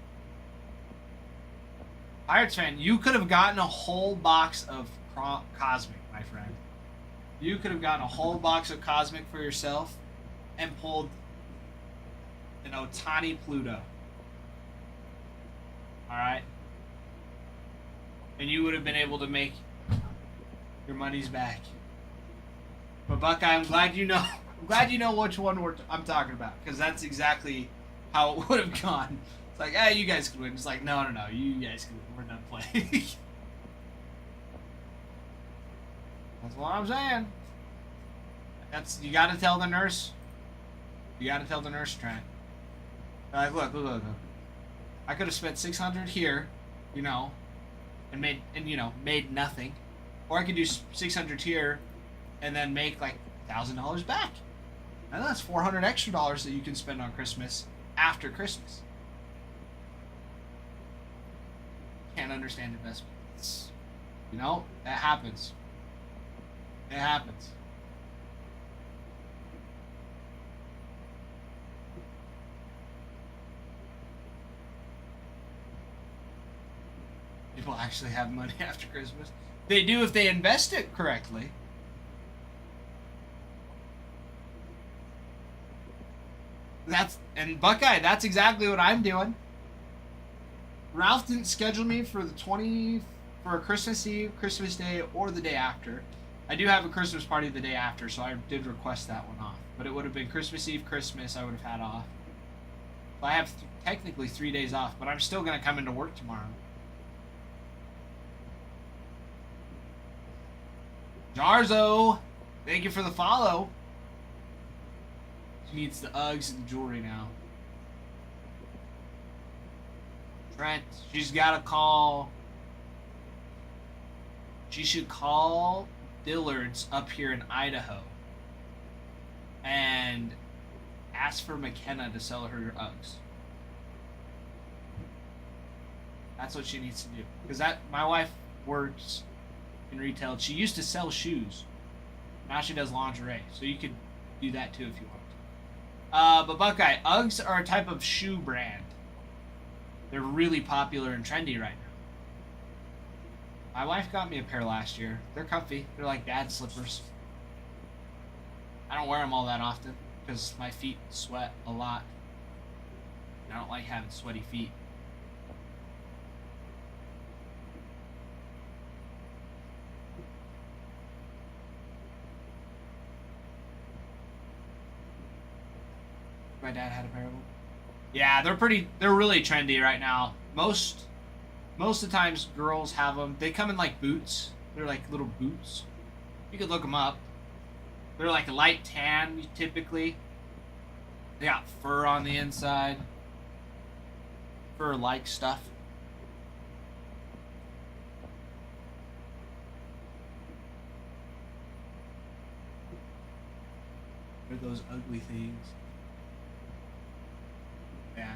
A: Pirates fan, you could have gotten a whole box of Cosmic, my friend. You could have gotten a whole box of Cosmic for yourself and pulled an Otani Pluto. Alright? And you would have been able to make your money's back. But Buckeye, I'm glad you know. I'm glad you know which one I'm talking about, because that's exactly how it would have gone. It's like, hey, you guys could win. It's like, no, no, no, you guys could win. We're done playing. That's what I'm saying. You got to tell the nurse. You got to tell the nurse, Trent. Like, look. I could have spent 600 here, you know, and made nothing, or I could do 600 here, and then make like $1,000 back. And that's $400 extra that you can spend on Christmas after Christmas. Can't understand investments. You know, that happens. It happens. People actually have money after Christmas. They do if they invest it correctly. And Buckeye, that's exactly what I'm doing. Ralph didn't schedule me for for Christmas Eve, Christmas Day, or the day after. I do have a Christmas party the day after, so I did request that one off. But it would have been Christmas Eve, Christmas, I would have had off. So I have technically 3 days off, but I'm still going to come into work tomorrow. Jarzo, thank you for the follow. She needs the Uggs and the jewelry now. Trent, she's got to call. She should call Dillard's up here in Idaho and ask for McKenna to sell her Uggs. That's what she needs to do. Because my wife works in retail. She used to sell shoes. Now she does lingerie. So you could do that too if you want. But Buckeye, Uggs are a type of shoe brand. They're really popular and trendy right now. My wife got me a pair last year. They're comfy. They're like dad slippers. I don't wear them all that often because my feet sweat a lot. I don't like having sweaty feet. My dad had a pair of them. Yeah, they're really trendy right now. Most of the times girls have them. They come in like boots. They're like little boots. You could look them up. They're like a light tan typically. They got fur on the inside. Fur-like stuff. They're those ugly things. Yeah.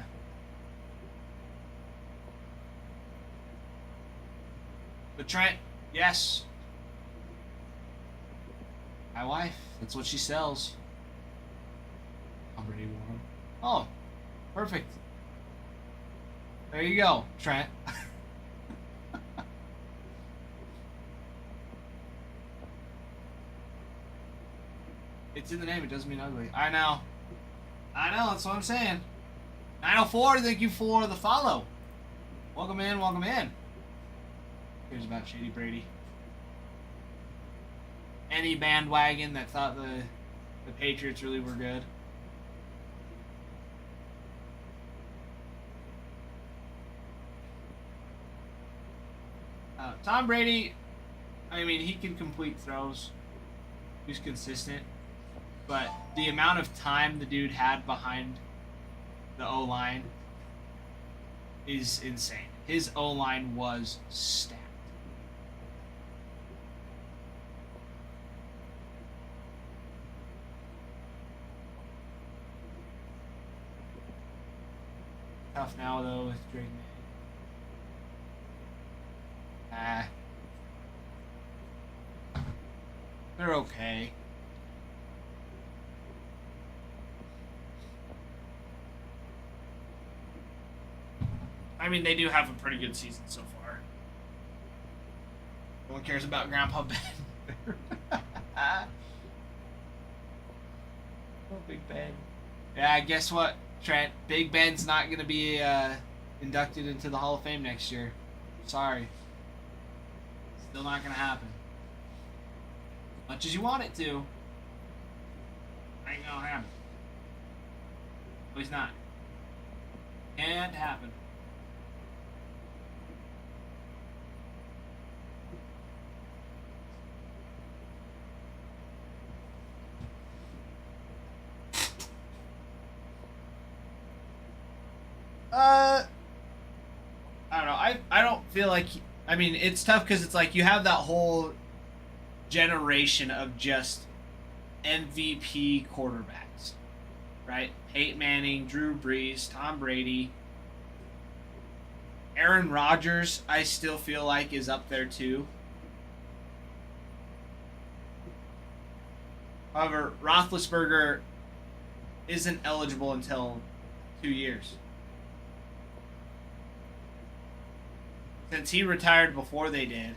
A: But Trent, yes. My wife, that's what she sells. I'm pretty warm. Oh, perfect. There you go, Trent. It's in the name, it doesn't mean ugly. I know, that's what I'm saying. 904, thank you for the follow. Welcome in, welcome in. Here's about Shady Brady. Any bandwagon that thought the Patriots really were good. Tom Brady, I mean, he can complete throws. He's consistent. But the amount of time the dude had behind the O-line is insane. His O-line was stacked. Tough now, though, with Drake May. They're okay.
C: I mean, they do have a pretty good season so far.
A: No one cares about Grandpa Ben. Oh, Big Ben. Yeah, guess what, Trent? Big Ben's not going to be inducted into the Hall of Fame next year. Sorry. Still not going to happen. Much as you want it to. Ain't going to happen. At least not. Can't happen. I don't know. I don't feel like. I mean, it's tough because it's like you have that whole generation of just MVP quarterbacks, right? Peyton Manning, Drew Brees, Tom Brady, Aaron Rodgers. I still feel like is up there too. However, Roethlisberger isn't eligible until 2 years. Since he retired before they did.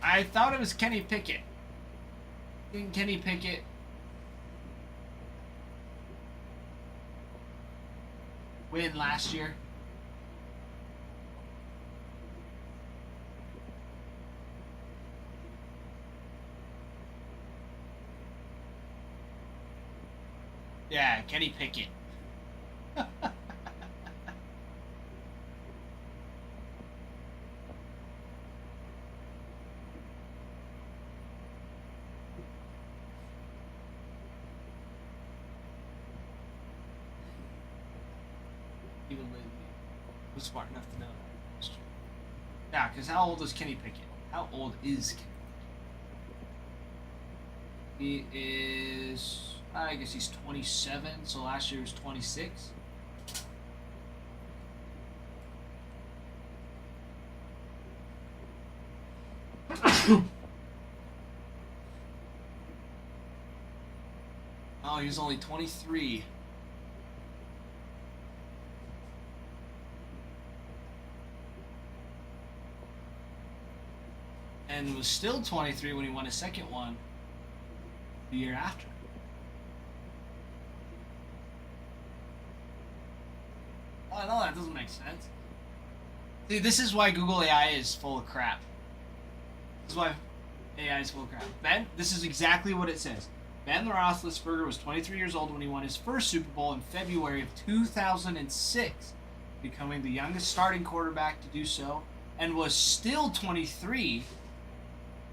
A: I thought it was Kenny Pickett. Didn't Kenny Pickett win last year? Yeah, Kenny Pickett. Even Lindsay was smart enough to know that. That's true. Yeah, because how old is Kenny Pickett? How old is Kenny Pickett? He is, I guess he's 27, so last year was 26. Oh, he was only 23. And was still 23 when he won his second one the year after. Oh, no, that doesn't make sense. See, this is why Google AI is full of crap. This is why AI is full of crap. Ben, this is exactly what it says. Ben Roethlisberger was 23 years old when he won his first Super Bowl in February of 2006, becoming the youngest starting quarterback to do so, and was still 23,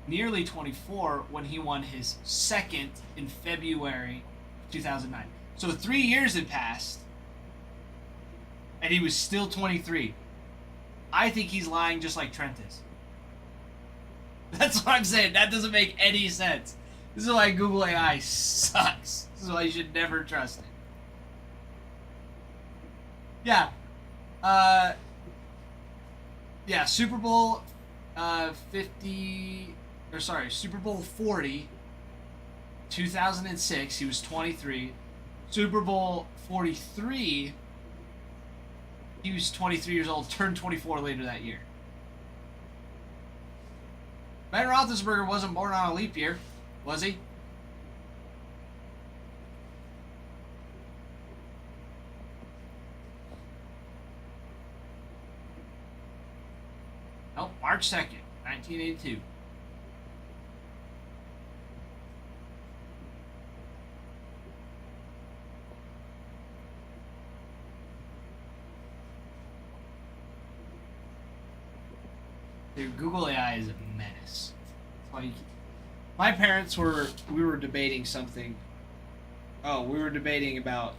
A: nearly 24, when he won his second in February 2009. So 3 years had passed, and he was still 23. I think he's lying just like Trent is. That's what I'm saying. That doesn't make any sense. This is why Google AI sucks. This is why you should never trust it. Yeah. Yeah, Super Bowl 50, or sorry, Super Bowl 40, 2006, he was 23. Super Bowl 43, he was 23 years old, turned 24 later that year. Ben Roethlisberger wasn't born on a leap year, was he? March 2nd, 1982. Dude, Google AI is a menace. It's like, my parents we were debating something. Oh, we were debating about.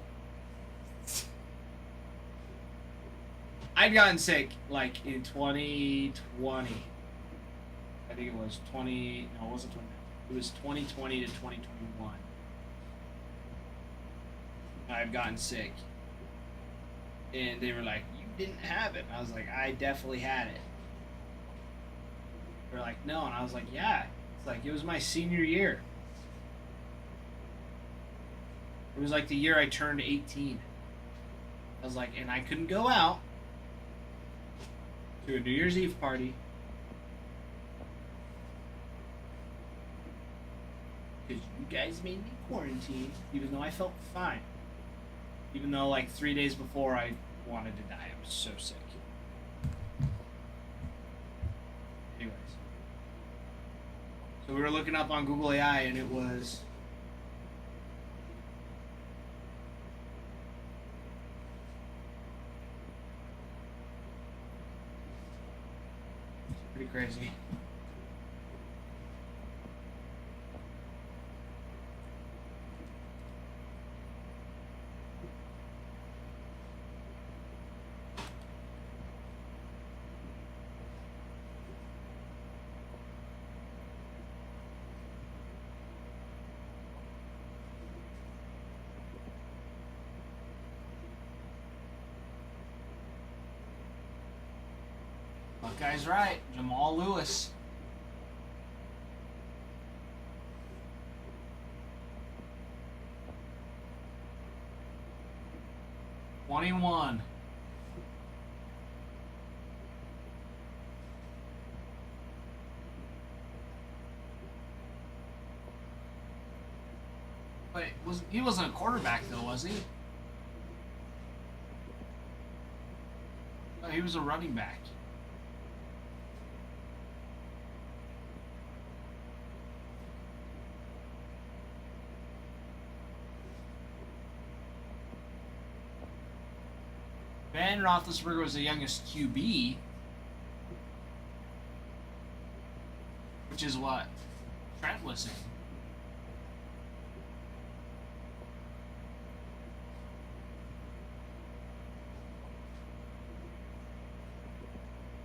A: I'd gotten sick like in 2020. I think it was 20. No, it wasn't 20. It was 2020 to 2021. I've gotten sick, and they were like, "You didn't have it." And I was like, "I definitely had it." They're like, "No," and I was like, "Yeah." It's like it was my senior year. It was like the year I turned 18. I was like, and I couldn't go out to a New Year's Eve party because you guys made me quarantine, even though I felt fine. Even though, like, 3 days before, I wanted to die. I was so sick. Anyways. So we were looking up on Google AI, and it was... pretty crazy. Buckeye's right. Jamal Lewis. '21. Wait, he wasn't a quarterback though, was he? No, he was a running back. Ben Roethlisberger was the youngest QB, which is what Trent was saying.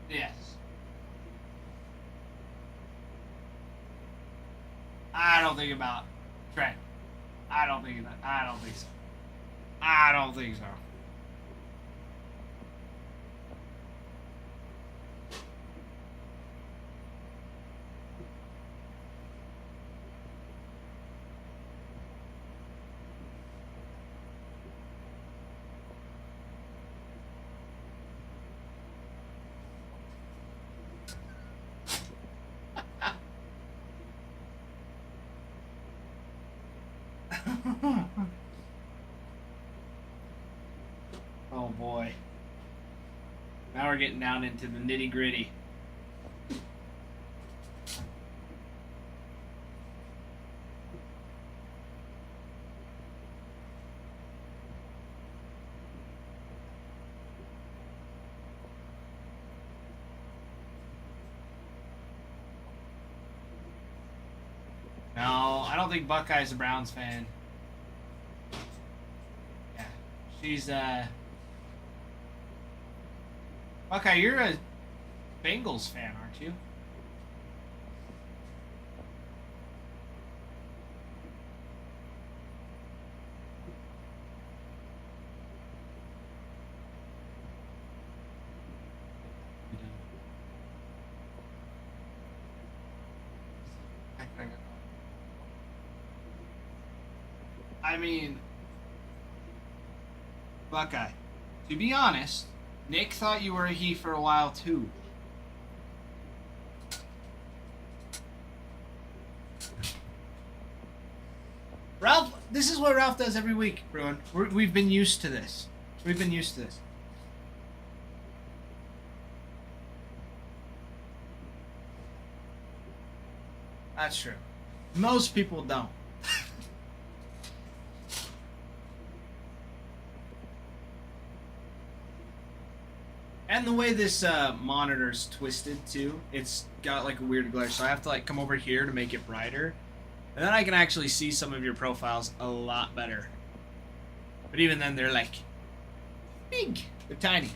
A: Yes. I don't think about Trent. I don't think so. I don't think so. Oh boy. Now we're getting down into the nitty gritty. No, I don't think Buckeye's a Browns fan. Yeah. She's Buckeye, you're a Bengals fan, aren't you? I mean, Buckeye, to be honest, Nick thought you were a he for a while too. Ralph, this is what Ralph does every week, everyone. We've been used to this. We've been used to this. That's true. Most people don't. And the way this monitor's twisted too, it's got like a weird glare, so I have to like come over here to make it brighter. And then I can actually see some of your profiles a lot better. But even then, they're like big. They're tiny.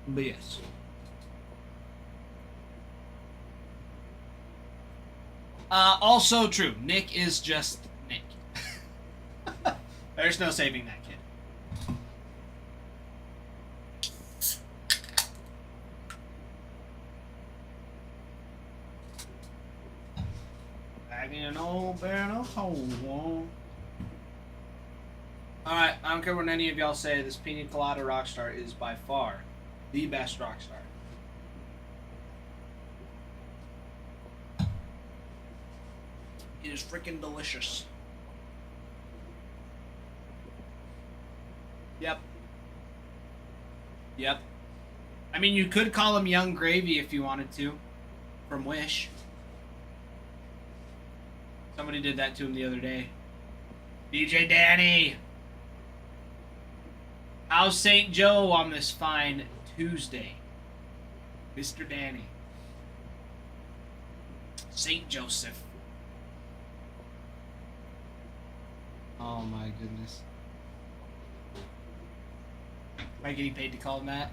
A: But yes. Also true. Nick is just Nick. There's no saving that kid. Back in an old barrel hole. Alright, I don't care what any of y'all say, this Pina Colada Rockstar is by far the best Rockstar. It is freaking delicious. Yep. Yep. I mean, you could call him Young Gravy if you wanted to. From Wish. Somebody did that to him the other day. DJ Danny! How's St. Joe on this fine Tuesday? Mr. Danny. St. Joseph. Oh my goodness. Am I getting paid to call him that?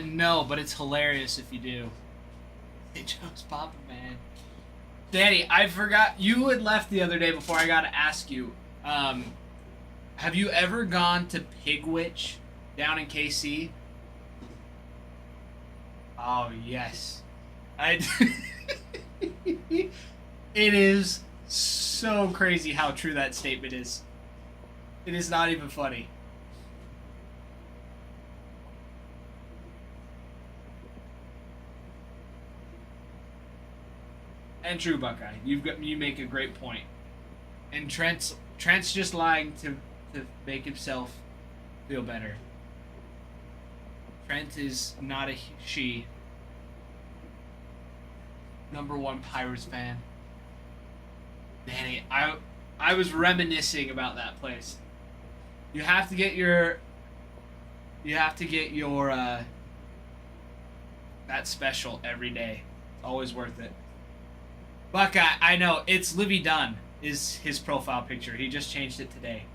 A: No, but it's hilarious if you do. St. Joe's Papa, man. Danny, I forgot, you had left the other day before I got to ask you. Have you ever gone to Pigwitch down in KC? Oh, yes. It is so crazy how true that statement is. It is not even funny. And true, Buckeye. You make a great point. And Trent's just lying to make himself feel better. Trent is not a she. #1 Pirates fan. Danny, I was reminiscing about that place. You have to get your that special every day. Always worth it. Buckeye, I know, it's Livy Dunn is his profile picture. He just changed it today.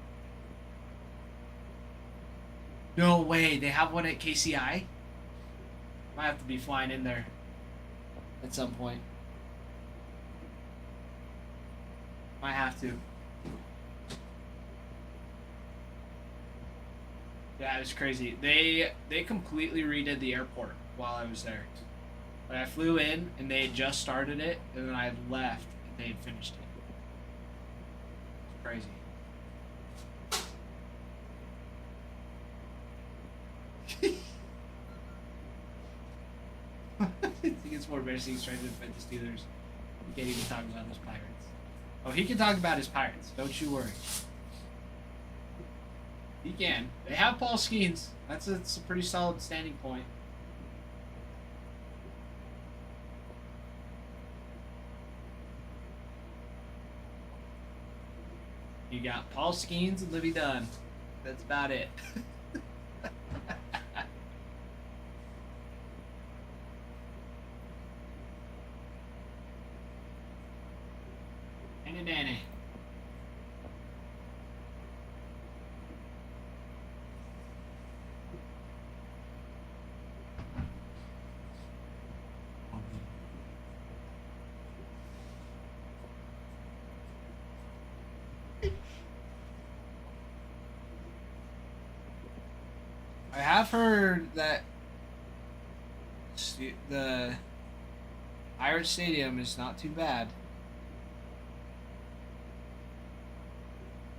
A: No way, they have one at KCI? Might have to be flying in there at some point. Might have to. Yeah, it's crazy. They completely redid the airport while I was there. Like, I flew in and they had just started it, and then I left and they had finished it. It's crazy. I think it's more embarrassing he's trying to defend the Steelers. He can't even talk about his Pirates. Oh, he can talk about his Pirates. Don't you worry. He can. They have Paul Skeens. That's a pretty solid standing point. You got Paul Skeens and Livy Dunn. That's about it. Danny Danny. I have heard that the Irish Stadium is not too bad.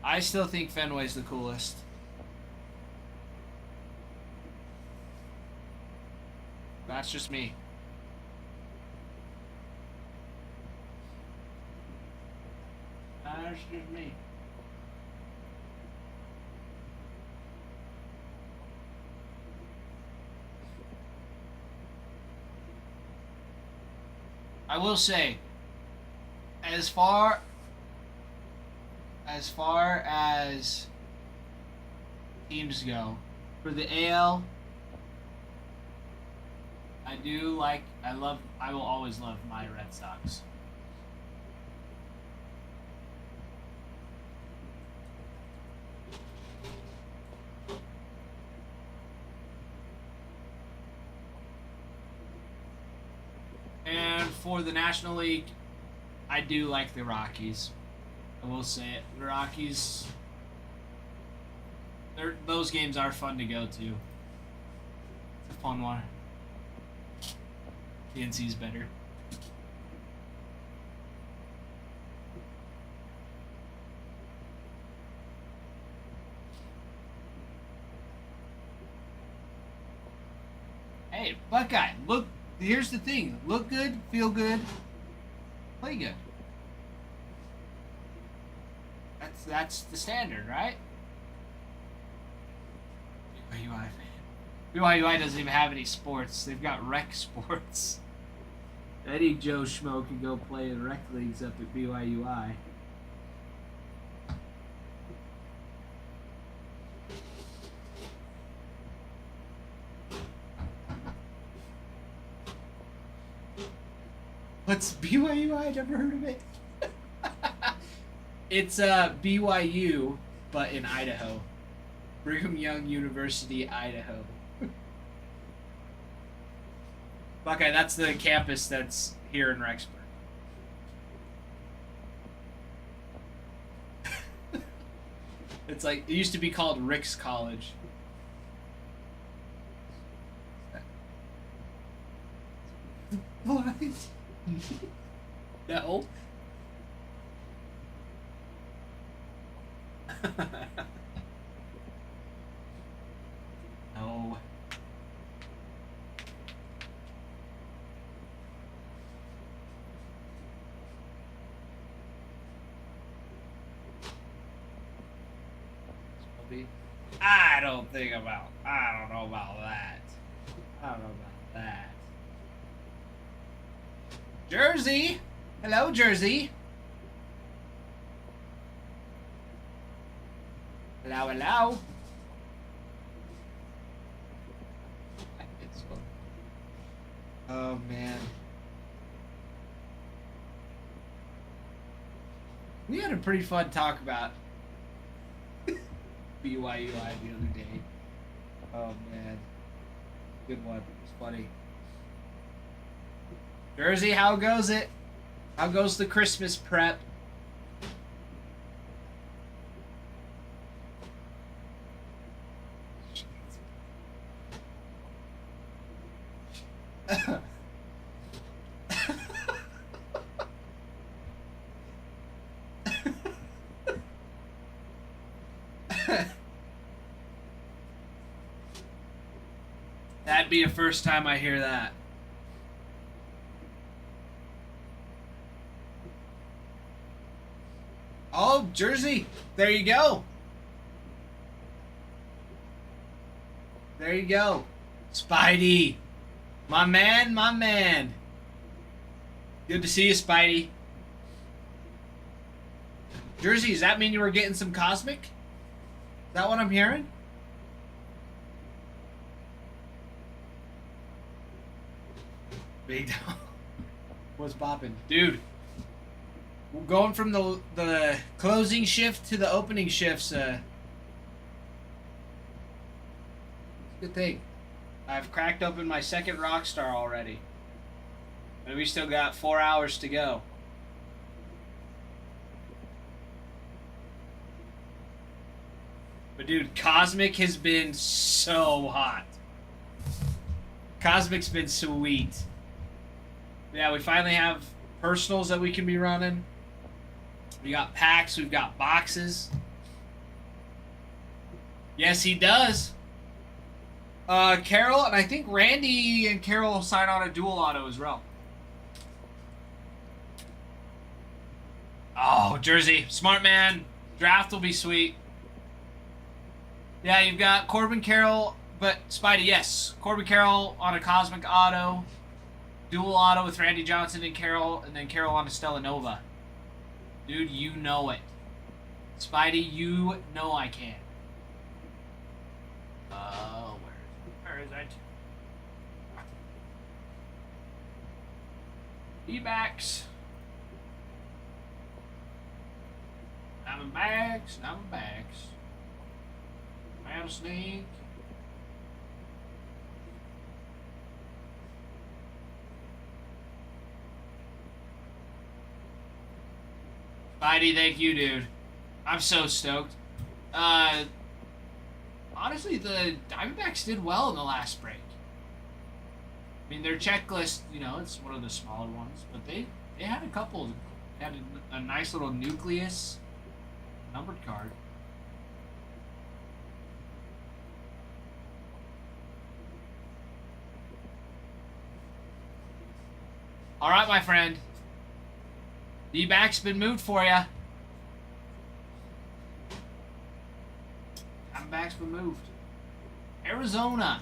A: I still think Fenway's the coolest. That's just me. That's just me. I will say, as far as teams go, for the AL, I will always love my Red Sox. And for the National League, I do like the Rockies. I will say it. The Rockies, those games are fun to go to. It's a fun one. PNC's better. Hey, Buckeye, look. Here's the thing: look good, feel good, play good. That's the standard, right? BYUI fan. BYUI doesn't even have any sports. They've got rec sports. Eddie Joe Schmo can go play in rec leagues up at BYUI. What's BYUI? I've never heard of it. It's BYU, but in Idaho. Brigham Young University, Idaho. Buckeye, that's the campus that's here in Rexburg. It's like, it used to be called Ricks College. What? No. No. I don't know about that. I don't know about that. Jersey! Hello, Jersey! Hello, hello! Oh, man. We had a pretty fun talk about BYUI the other day. Oh, man. Good one. It was funny. Jersey, how goes it? How goes the Christmas prep? That'd be the first time I hear that. Oh, Jersey. There you go. There you go. Spidey. My man, my man. Good to see you, Spidey. Jersey, does that mean you were getting some Cosmic? Is that what I'm hearing? Big dog. What's poppin'? Dude. Going from the closing shift to the opening shifts, good thing. I've cracked open my second Rockstar already. And we still got 4 hours to go. But dude, Cosmic has been so hot. Cosmic's been sweet. Yeah, we finally have personals that we can be running. We got packs, we've got boxes. Yes, he does. Carol, and I think Randy and Carol sign on a dual auto as well. Oh, Jersey. Smart man. Draft will be sweet. Yeah, you've got Corbin Carroll, but Spidey, yes. Corbin Carroll on a Cosmic Auto. Dual auto with Randy Johnson and then Carol on to Stella Nova. Dude, you know it. Spidey, you know I can. Where is it? D-backs. Diamondbacks. Rattlesnake. Spidey, thank you, dude. I'm so stoked. Honestly, the Diamondbacks did well in the last break. I mean, their checklist, you know, it's one of the smaller ones, but they had a couple. They had a nice little nucleus numbered card. All right, my friend. D-back's been moved for ya. Diamondback's been moved. Arizona.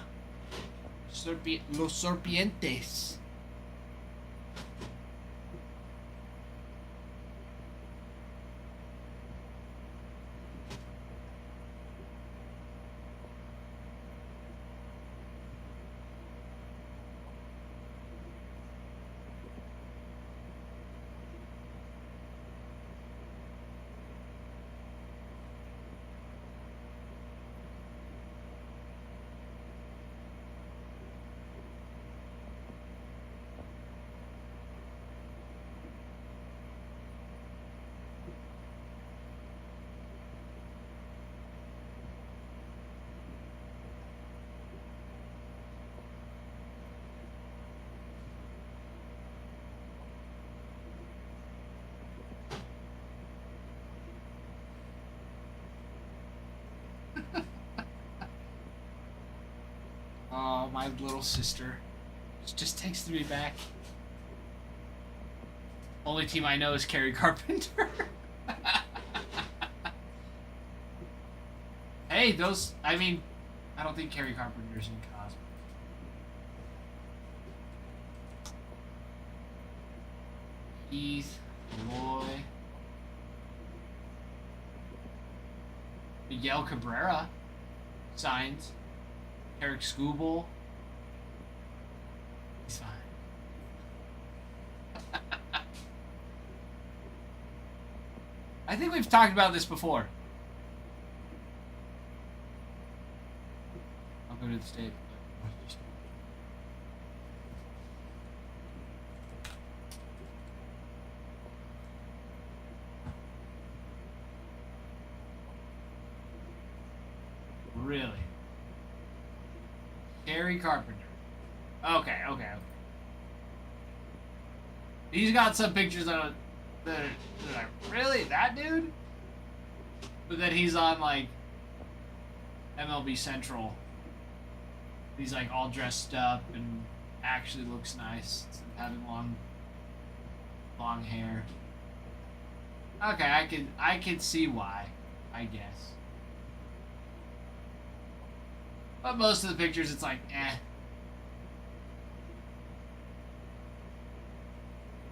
A: Los Serpientes. Oh, my little sister. Just texted me back. Only team I know is Kerry Carpenter. Hey, those... I mean, I don't think Kerry Carpenter's in Cosmos. Keith, Roy... Miguel Cabrera signed. Eric Scooble. He's fine. I think we've talked about this before. I'll go to the state. Really? Gary Carpenter. Okay. He's got some pictures that are like, really? That dude? But then he's on, like, MLB Central. He's, like, all dressed up and actually looks nice. Instead of having long hair. Okay, I can see why, I guess. But most of the pictures, it's like, eh.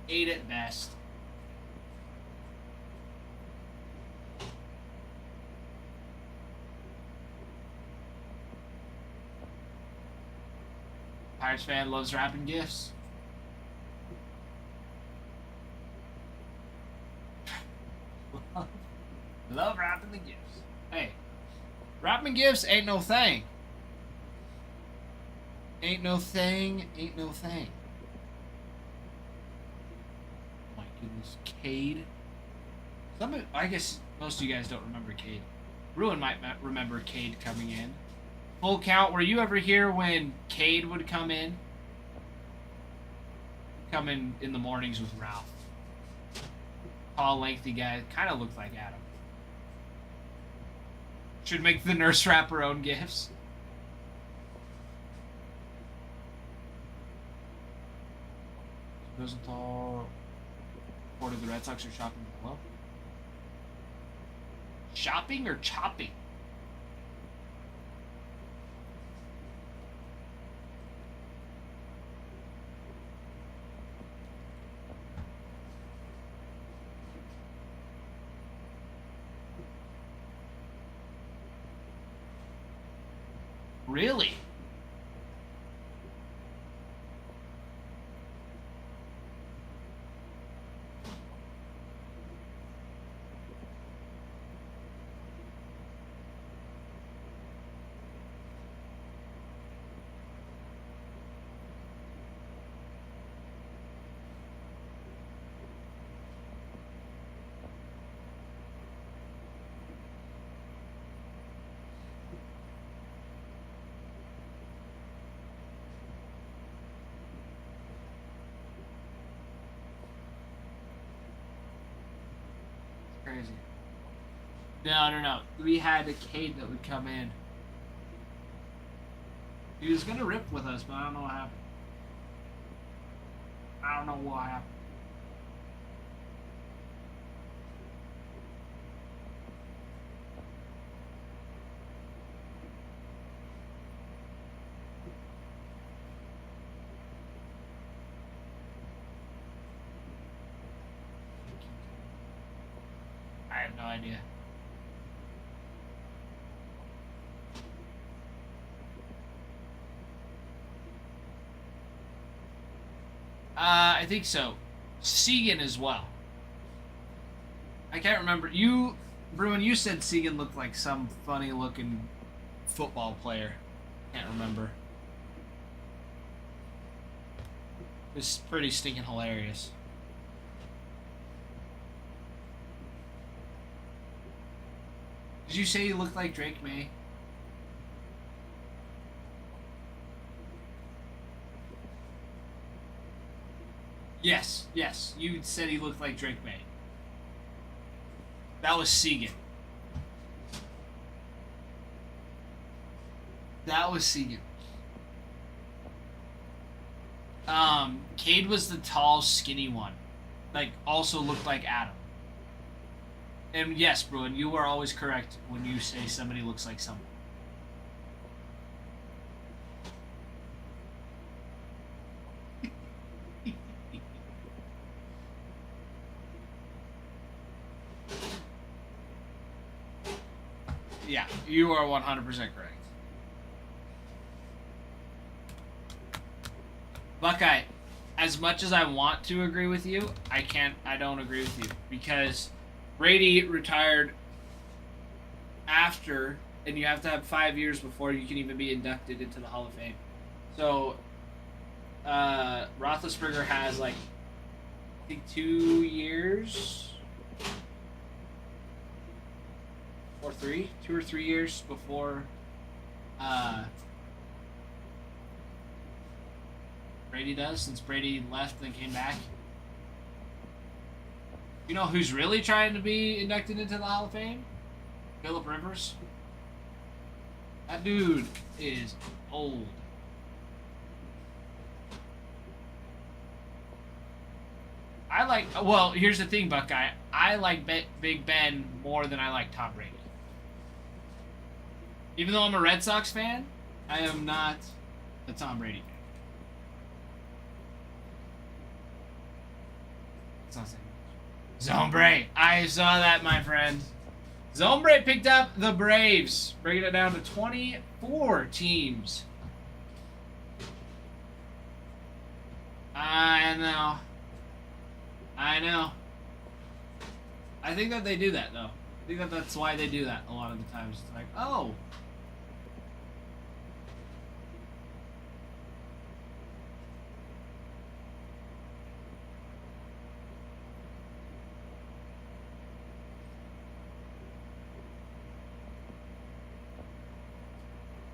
A: 8 at best. Pirates fan loves wrapping gifts. Love wrapping the gifts. Hey, wrapping gifts ain't no thing. Ain't no thing. My goodness, Cade. I guess most of you guys don't remember Cade. Ruin might remember Cade coming in. Full count. Were you ever here when Cade would come in? Come in the mornings with Ralph. Tall, lengthy guy. Kind of looked like Adam. Should make the nurse wrap her own gifts. Rosenthal reported the Red Sox are shopping below. Shopping or chopping? Really? Crazy. No. We had a Cade that would come in. He was gonna rip with us, but I don't know what happened. I don't know what happened. I have no idea. I think so. Segan as well. I can't remember. You, Bruin, you said Segan looked like some funny looking football player. Can't remember. It's pretty stinking hilarious. Did you say he looked like Drake May? Yes. You said he looked like Drake May. That was Segan. Cade was the tall, skinny one. Like, also looked like Adam. And yes, Bruin, you are always correct when you say somebody looks like someone. Yeah, you are 100% correct. Buckeye, as much as I want to agree with you, I don't agree with you. Because Brady retired after, and you have to have 5 years before you can even be inducted into the Hall of Fame. So, Roethlisberger has, like, I think 2 years... or 2 or 3 years before Brady does, since Brady left and came back. You know who's really trying to be inducted into the Hall of Fame? Phillip Rivers. That dude is old. Well, here's the thing, Buckeye. I like Big Ben more than I like Tom Brady. Even though I'm a Red Sox fan, I am not a Tom Brady fan. It's not saying much. Zombre! I saw that, my friend. Zombre picked up the Braves, bringing it down to 24 teams. I know. I think that they do that, though. I think that that's why they do that a lot of the times. It's like, oh.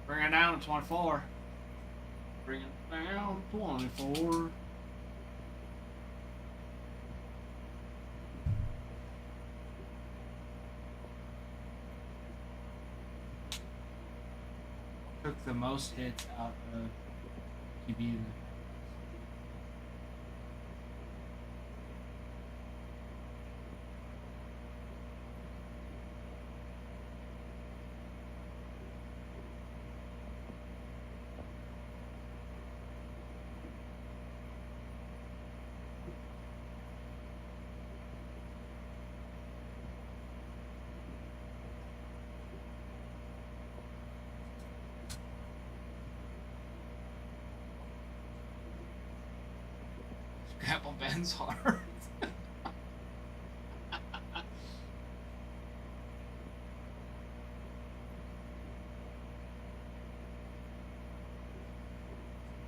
A: Bring it down to 24. Bring it down to 24. Took the most hits out of QB in the Grandpa Ben's heart.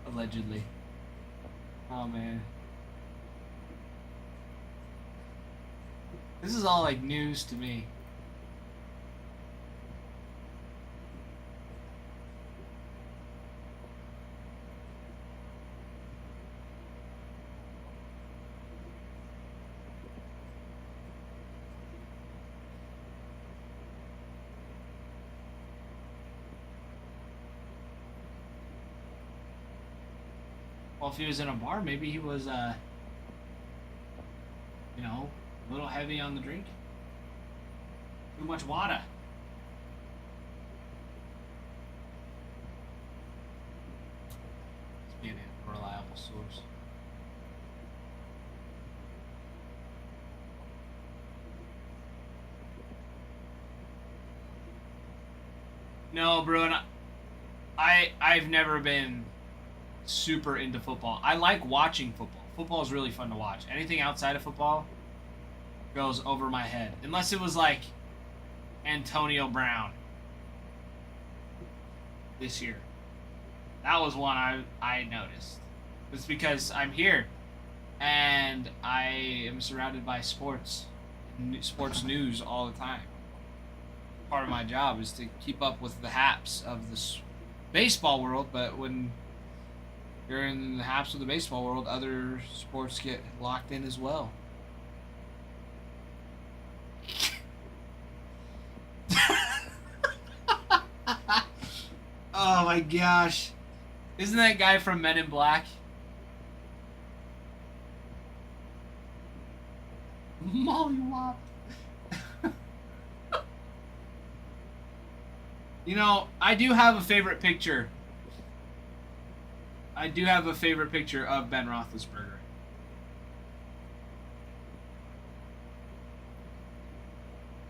A: Allegedly. Oh man. This is all like news to me. Well, if he was in a bar, maybe he was, you know, a little heavy on the drink. Too much water. It's being a reliable source. No, Bruin, I've never been super into football. I like watching football. Football is really fun to watch. Anything outside of football goes over my head. Unless it was like Antonio Brown this year. That was one I noticed. It's because I'm here and I am surrounded by sports news all the time. Part of my job is to keep up with the haps of this baseball world, but when you're in the haps of the baseball world, other sports get locked in as well. Oh my gosh. Isn't that guy from Men in Black? Mollywop. You know, I do have a favorite picture. I do have a favorite picture of Ben Roethlisberger.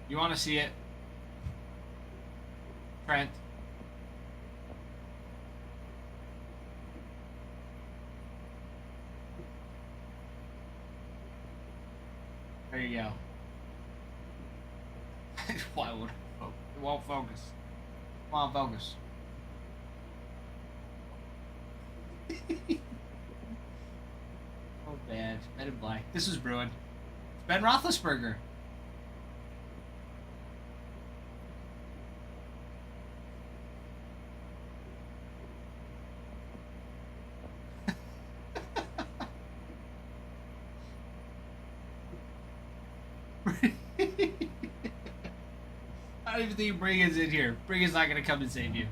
A: You want to see it? Trent? There you go. Why would it won't focus? Come on, focus. Oh, bad. Men in Black. This is Bruin. It's Ben Roethlisberger. I don't even think Brighams in here. Brighams not gonna come and save you.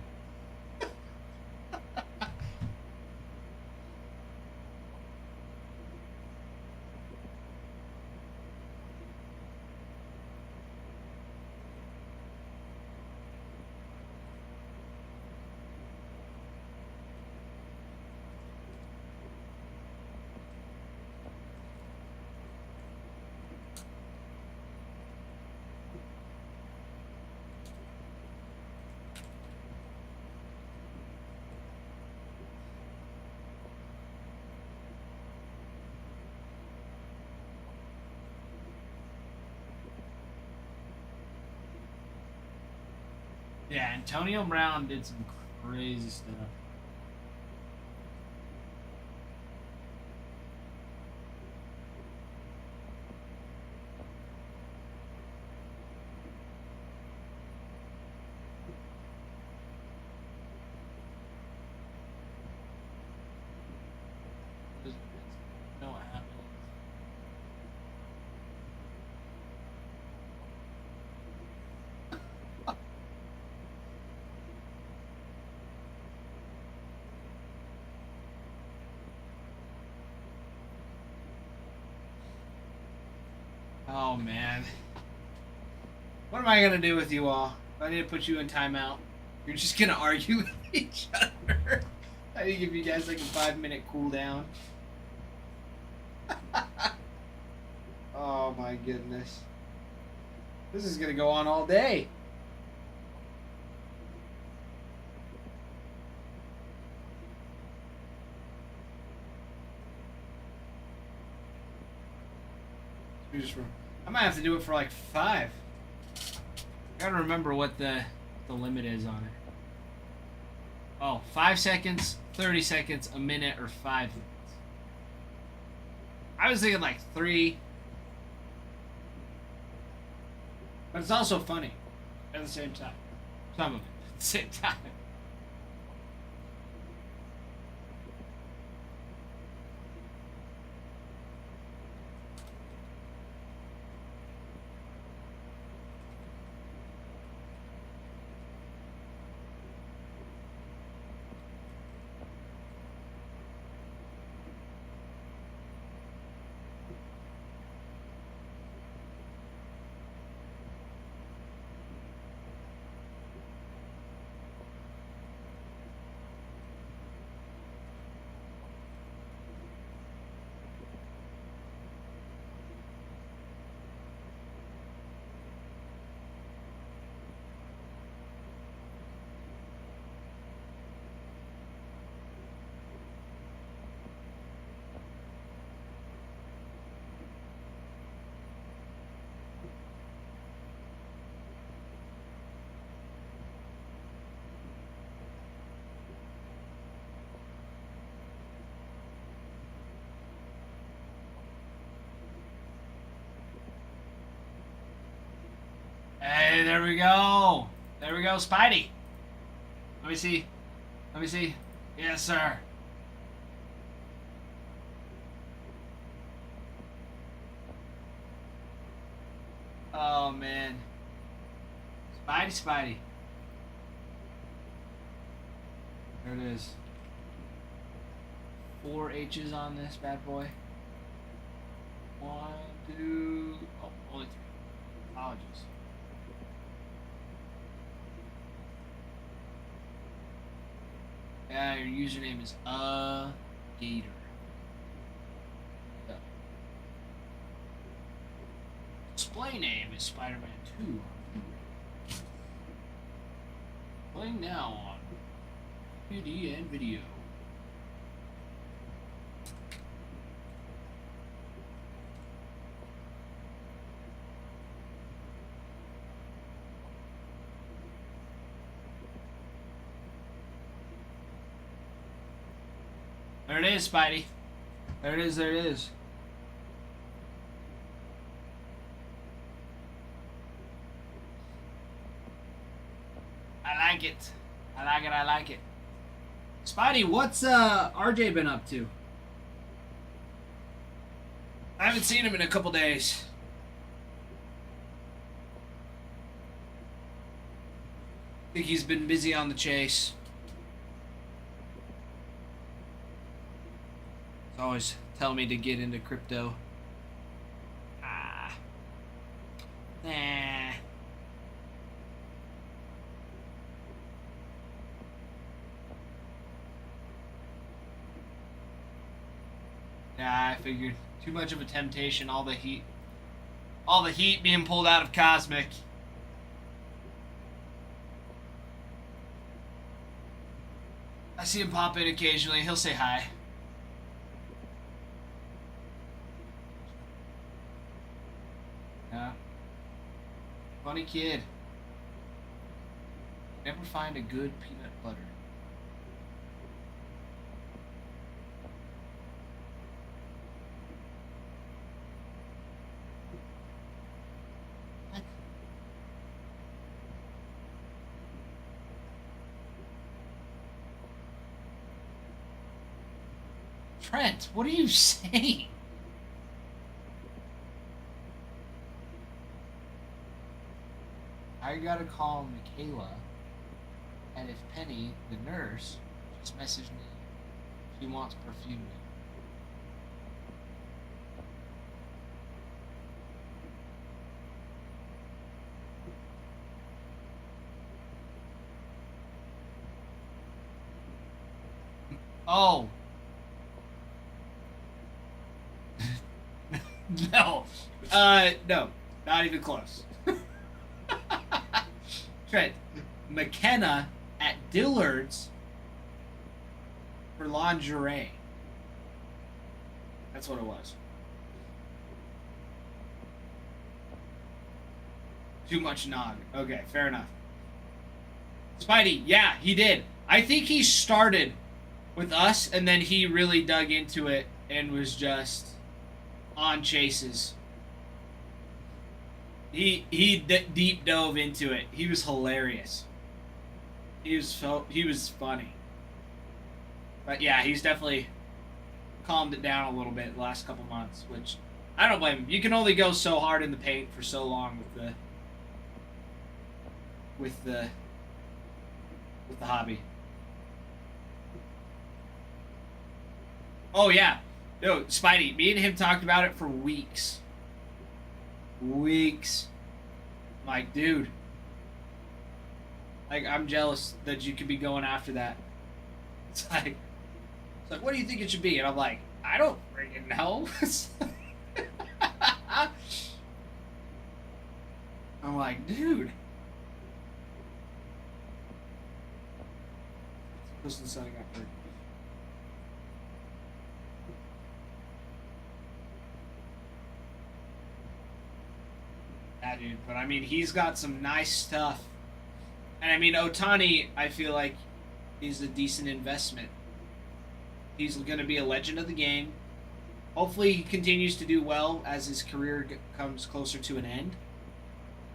A: Yeah, Antonio Brown did some crazy stuff. Just know what happened. Oh man. What am I gonna do with you all? I need to put you in timeout. You're just gonna argue with each other. I need to give you guys like a 5-minute cooldown. Oh my goodness. This is gonna go on all day. just for. I might have to do it for like 5. I gotta remember what the limit is on it. Oh, 5 seconds, 30 seconds, a minute, or 5 minutes. I was thinking like 3. But it's also funny at the same time. Some of it at the same time. Hey, there we go. There we go, Spidey. Let me see. Let me see. Yes, sir. Oh, man. Spidey. There it is. 4 H's on this bad boy. 1, 2... Oh, only 3. Apologies. Yeah, your username is Gator. Yeah. Display name is Spider-Man 2. Playing now on CD and video. There it is, Spidey. There it is, there it is. I like it. I like it. Spidey, what's RJ been up to? I haven't seen him in a couple days. I think he's been busy on the chase. He's always telling me to get into crypto. Nah. Yeah, I figured too much of a temptation. All the heat being pulled out of Cosmic. I see him pop in occasionally. He'll say hi. Yeah. Funny kid. Never find a good peanut butter. What? Trent, what are you saying? I gotta call Michaela, and if Penny, the nurse, just messaged me, she wants perfume. Oh. No. No. Not even close. Trent, McKenna at Dillard's for lingerie. That's what it was. Too much nog. Okay, fair enough. Spidey, yeah, he did. I think he started with us, and then he really dug into it and was just on chases. He deep dove into it. He was hilarious. He was funny. But yeah, he's definitely calmed it down a little bit the last couple months, which I don't blame him. You can only go so hard in the paint for so long with the hobby. Oh yeah. No, Spidey, me and him talked about it for weeks. Weeks. Like, dude. Like, I'm jealous that you could be going after that. It's like, what do you think it should be? And I'm like, I don't freaking know. I'm like, dude. Close to the sun, I got hurt. Yeah, dude. But I mean, he's got some nice stuff. And I mean, Otani, I feel like he's a decent investment. He's going to be a legend of the game. Hopefully, he continues to do well as his career comes closer to an end.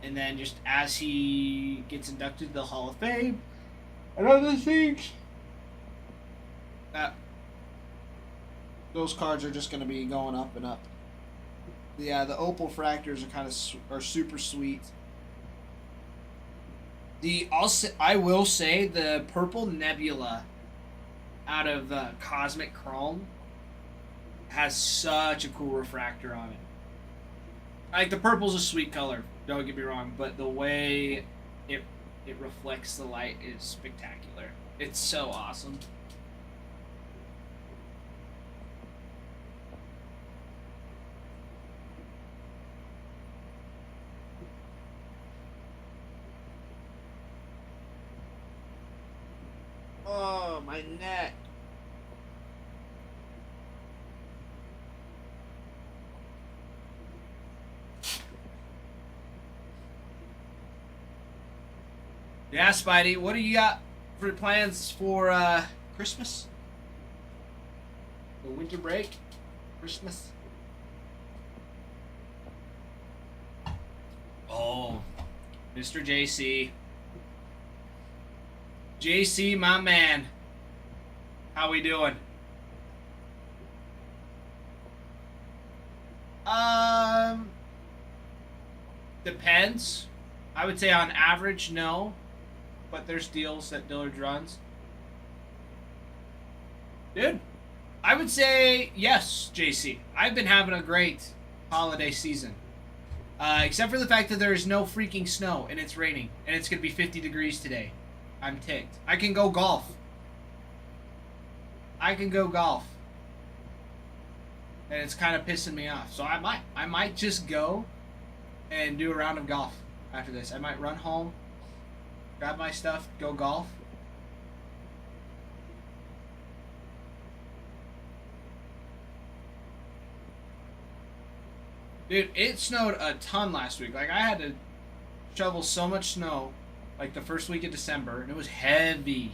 A: And then just as he gets inducted to the Hall of Fame and other things, those cards are just going to be going up and up. Yeah, the opal fractors are super sweet. I will say the purple nebula out of Cosmic Chrome has such a cool refractor on it. Like, the purple's a sweet color, don't get me wrong, but the way it reflects the light is spectacular. It's so awesome. Oh, my neck. Yeah, Spidey, what do you got for plans for Christmas? The winter break? Christmas? Oh, Mr. JC. JC, my man. How we doing? Depends. I would say on average, no. But there's deals that Dillard runs. Dude, I would say yes, JC. I've been having a great holiday season. Except for the fact that there is no freaking snow and it's raining. And it's going to be 50 degrees today. I'm ticked. I can go golf. And it's kind of pissing me off. So I might just go and do a round of golf after this. I might run home, grab my stuff, go golf. Dude, it snowed a ton last week. Like, I had to shovel so much snow, like, the first week of December, and it was heavy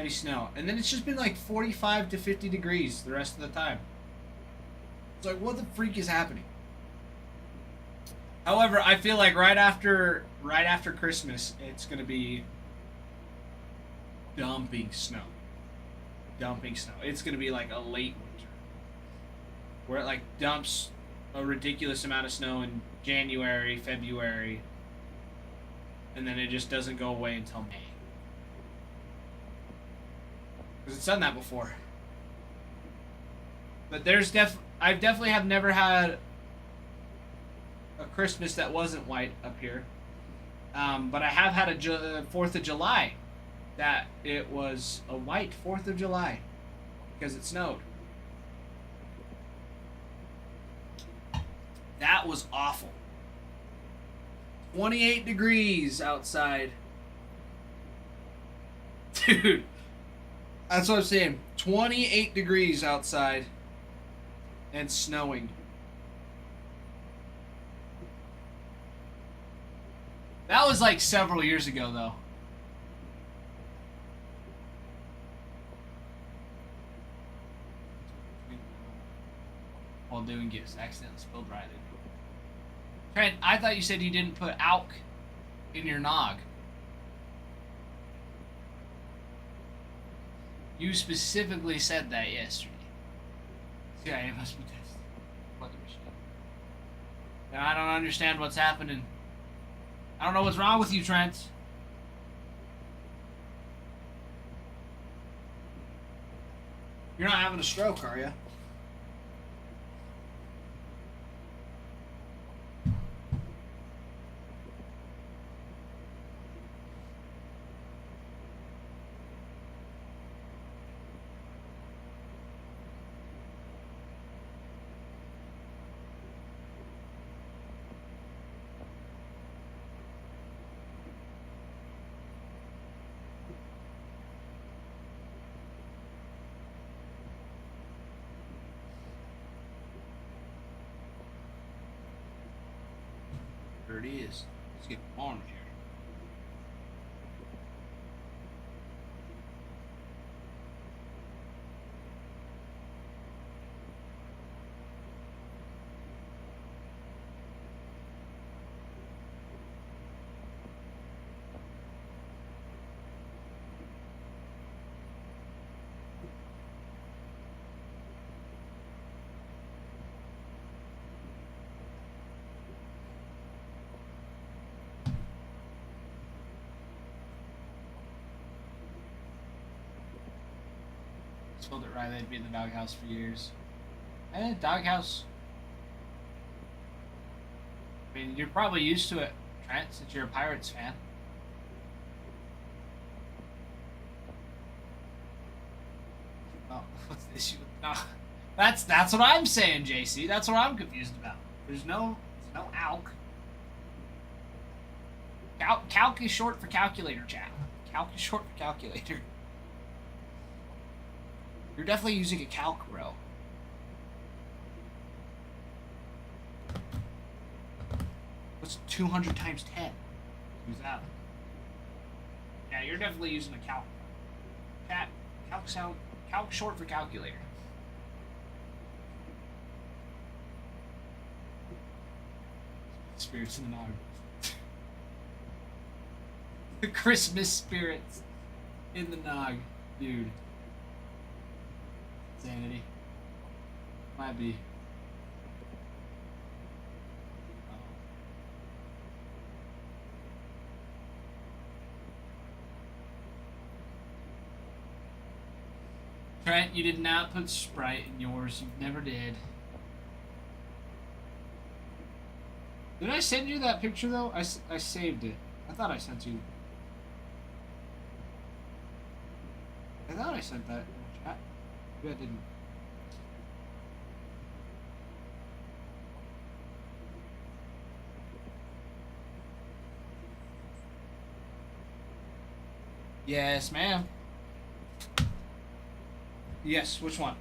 A: snow. And then it's just been, like, 45 to 50 degrees the rest of the time. It's like, what the freak is happening? However, I feel like right after Christmas, it's going to be dumping snow. It's going to be like a late winter, where it, like, dumps a ridiculous amount of snow in January, February, and then it just doesn't go away until May. Because it's done that before. But I definitely have never had a Christmas that wasn't white up here. But I have had a 4th of July that it was a white 4th of July because it snowed. That was awful. 28 degrees outside. Dude, that's what I'm saying. 28 degrees outside and snowing. That was like several years ago, though. While doing gifts, accidentally spilled right in. Trent, I thought you said you didn't put ALK in your nog. You specifically said that yesterday. CIA must be tested. What the machine? I don't understand what's happening. I don't know what's wrong with you, Trent. You're not having a stroke, are you? There it is. Let's get warm here. Spelled it right, they'd be in the doghouse for years. Doghouse. I mean, you're probably used to it, Trent, since you're a Pirates fan. Oh, what's the issue? No, that's what I'm saying, JC. That's what I'm confused about. There's no ALK. Calc is short for calculator, chat. Calc is short for calculator. You're definitely using a calc, bro. What's 200 times 10? Who's that? Yeah, you're definitely using a calc. Calc short for calculator. Spirits in the nog. The Christmas spirits in the nog, dude. Sanity. Might be. Trent, you did not put Sprite in yours. You never did. Did I send you that picture, though? I saved it. I thought I sent you. I thought I sent that in the chat. Maybe I didn't. Yes, ma'am. Yes, which one?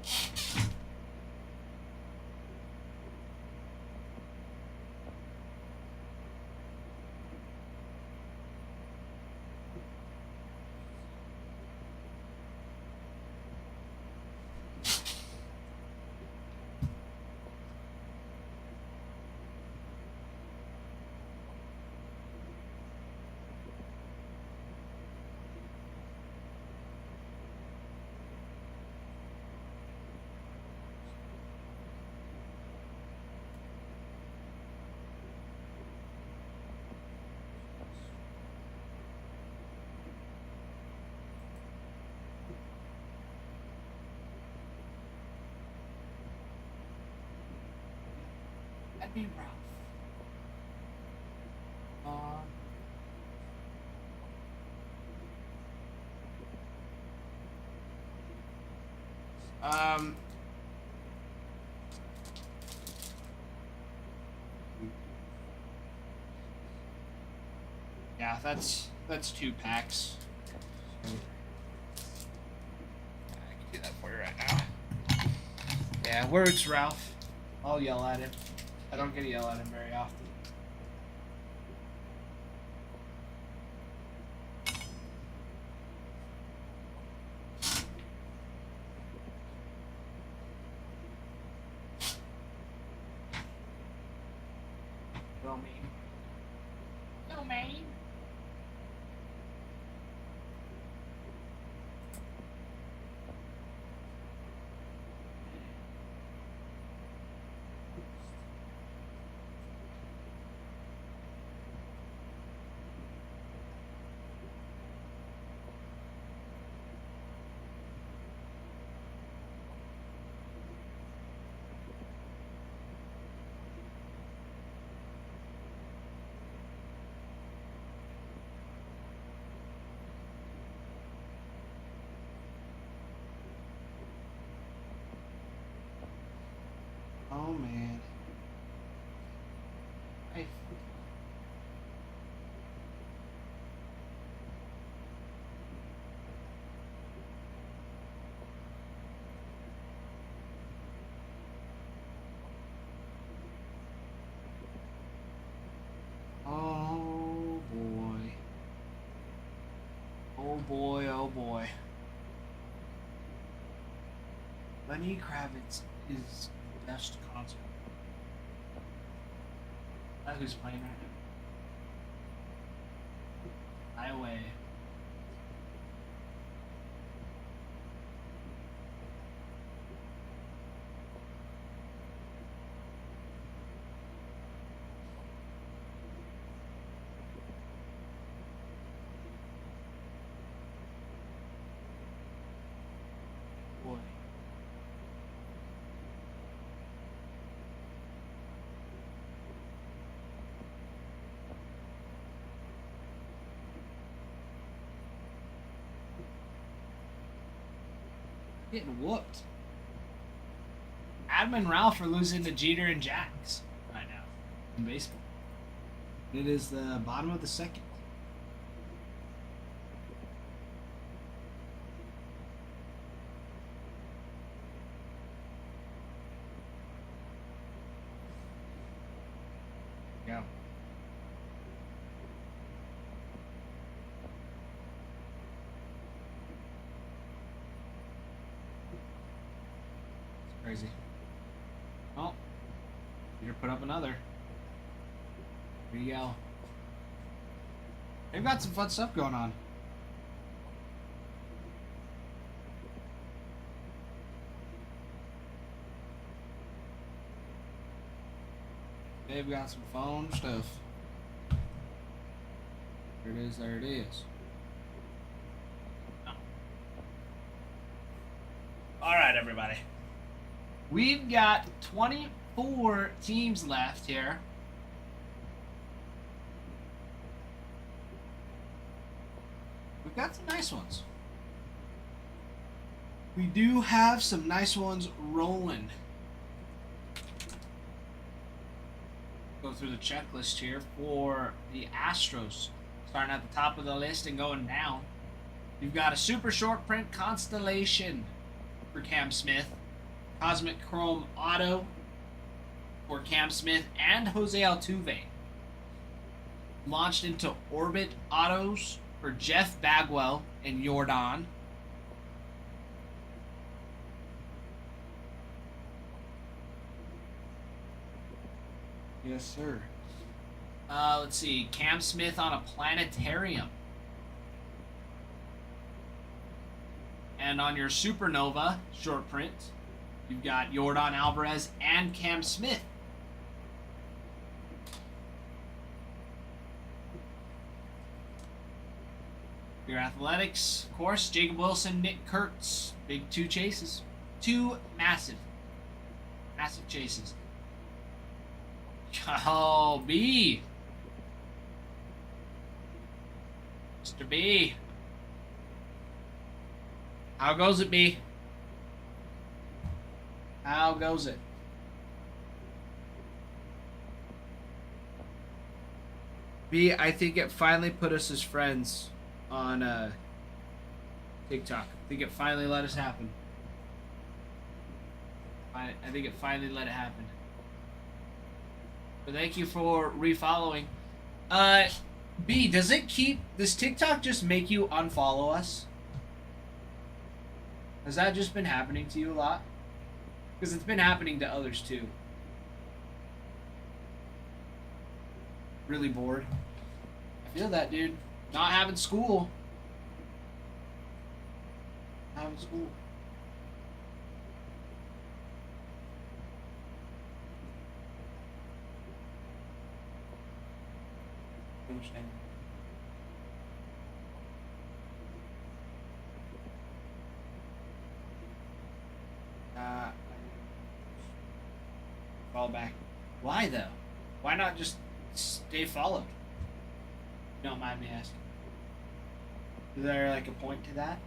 A: That'd be rough. Yeah, that's 2 packs. I can do that for you right now. Yeah, words, Ralph. I'll yell at him. I don't get to yell at him very often. Little mean. Little mean.
B: Oh man.
A: Hey.
B: Oh boy.
A: Oh boy, oh boy. Lenny Kravitz is the best concert. That's who's playing right now. Fly away. Boy. Getting whooped. Adam and Ralph are losing to Jeter and Jax right now in baseball.
B: It is the bottom of the second.
A: Yeah. It's crazy. Oh, Peter put up another. Here you go.
B: They've got some fun stuff going on. They've got some fun stuff. There it is, there it is.
A: All right, everybody. We've got 24 teams left here.
B: We've got some nice ones. We do have some nice ones rolling.
A: Go through the checklist here for the Astros. Starting at the top of the list and going down. You've got a super short print Constellation for Cam Smith. Cosmic Chrome Auto for Cam Smith and Jose Altuve. Launched into Orbit Autos for Jeff Bagwell and Jordan.
B: Yes, sir.
A: Let's see. Cam Smith on a planetarium. And on your Supernova short print, you've got Jordan Alvarez and Cam Smith. Your Athletics, of course, Jacob Wilson, Nick Kurtz. Big two chases. Two massive chases. Oh, B. Mr. B. How goes it, B? How goes it?
B: B, I think it finally put us as friends on TikTok.
A: I think it finally let us happen. I think it finally let it happen. But thank you for refollowing. B, does TikTok just make you unfollow us? Has that just been happening to you a lot? Because it's been happening to others too. really bored. I feel that, dude. Not having school. Not having school. Understand. Follow back. Why though? Why not just stay followed? You don't mind me asking. Is there like a point to that?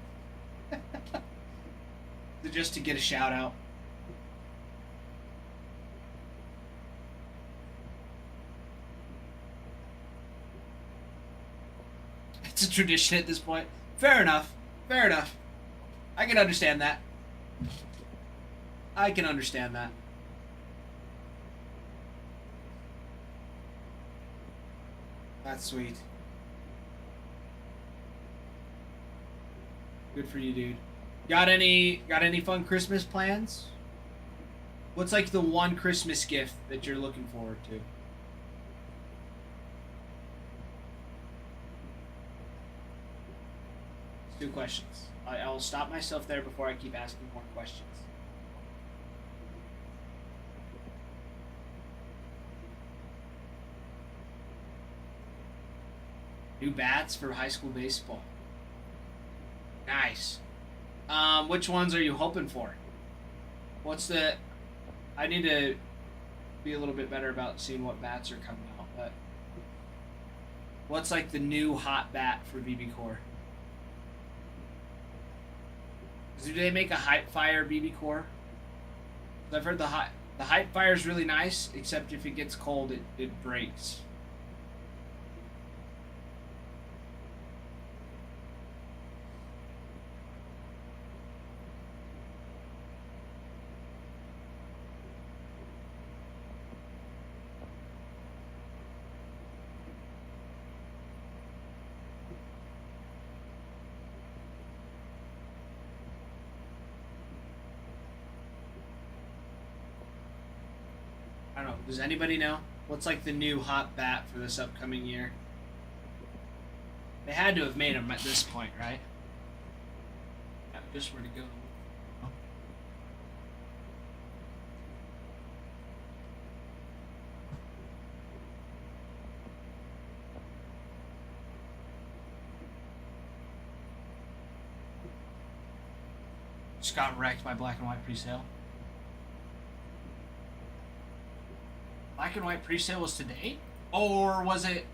A: Is it just to get a shout out? It's a tradition at this point. Fair enough. Fair enough. I can understand that. I can understand that. That's sweet. Good for you, dude. Got any fun Christmas plans? What's like the one Christmas gift that you're looking forward to? Two questions. I will stop myself there before I keep asking more questions. New bats for high school baseball. Nice. Which ones are you hoping for? What's the... I need to be a little bit better about seeing what bats are coming out, but... What's like the new hot bat for BB Core? Do they make a Hype Fire BB Core? I've heard the Hype Fire is really nice, except if it gets cold, it breaks. I don't know. Does anybody know? What's like the new hot bat for this upcoming year? They had to have made them at this point, right? Yeah, just where to go. Just got wrecked by black and white presale. Black and white presale was today? Or was it...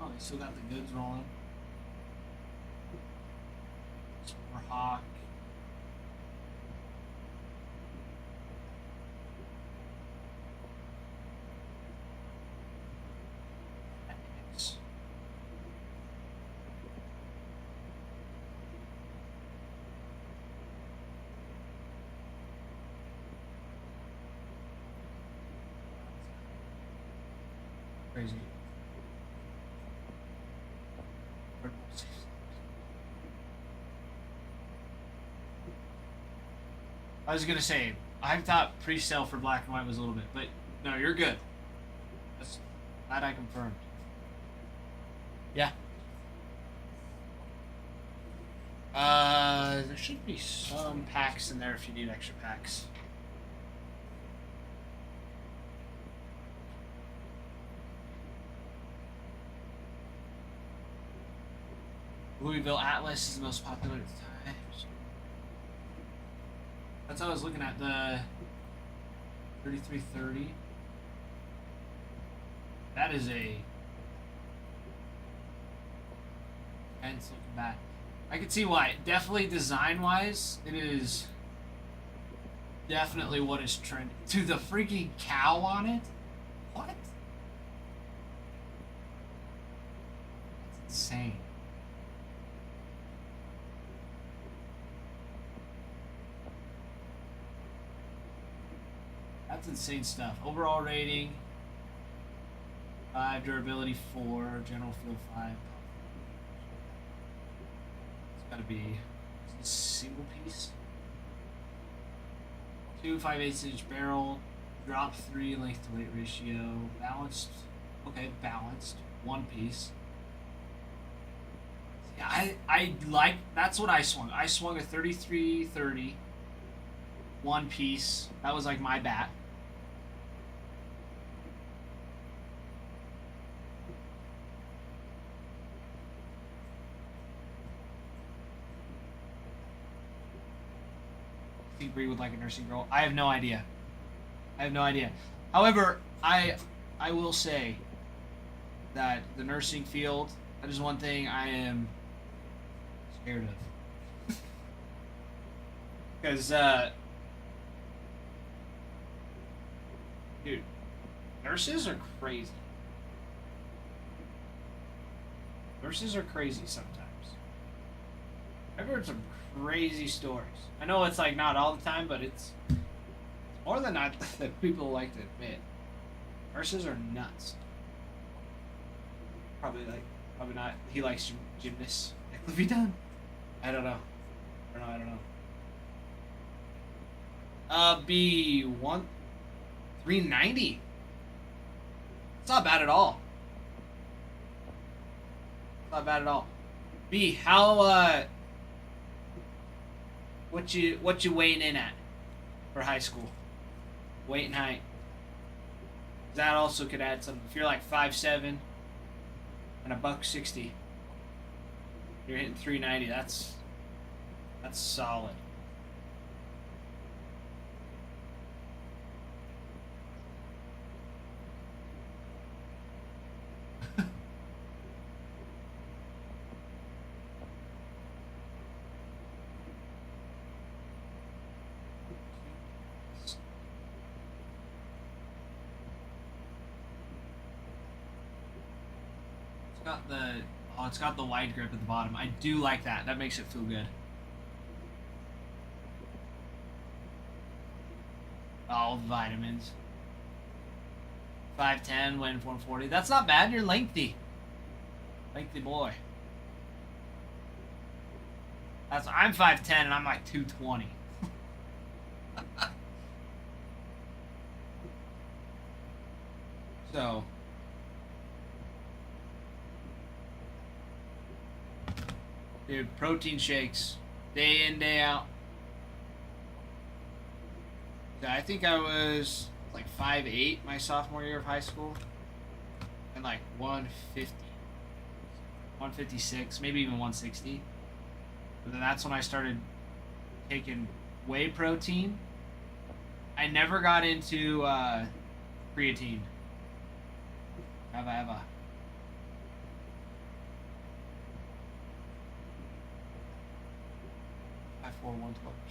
A: Oh, they still got the goods rolling. Some more Hawk. Crazy. I was gonna say, I thought pre-sale for black and white was a little bit, but no, you're good. That's glad I confirmed. Yeah. There should be some packs in there if you need extra packs. Louisville Atlas is the most popular at the time. That's how I was looking at the 3330. That is a intense looking bat. I can see why. Definitely design wise, it is definitely what is trending. To the freaking cow on it? What? That's insane. That's insane stuff. Overall rating 5, durability 4, general feel 5. It's gotta be a single piece. 2 5/8" barrel, drop 3 length to weight ratio, balanced. Okay, balanced. One piece. Yeah, I like. That's what I swung. I swung a 33-30. One piece. That was like my bat. I think Bree would like a nursing girl. I have no idea. I have no idea. However, I will say that the nursing field, that is one thing I am scared of. Because, dude, nurses are crazy. Nurses are crazy sometimes. I've heard some crazy stories. I know it's like not all the time, but it's more than not that people like to admit. Nurses are nuts. Probably not. He likes gymnasts. Like, what have you done? I don't know. B 390. It's not bad at all. Not bad at all. B, how what you weighing in at for high school? Weight and height. That also could add something. If you're like 5'7" and $160, you're hitting 390. That's solid. It's got the wide grip at the bottom. I do like that. That makes it feel good. All the vitamins. 5'10", weighing 440. That's not bad. You're lengthy. Lengthy boy. I'm 5'10" and I'm like 220. So. Dude, protein shakes, day in, day out. I think I was like 5'8" my sophomore year of high school. And like 150. 156, maybe even 160. But then that's when I started taking whey protein. I never got into creatine. Ever.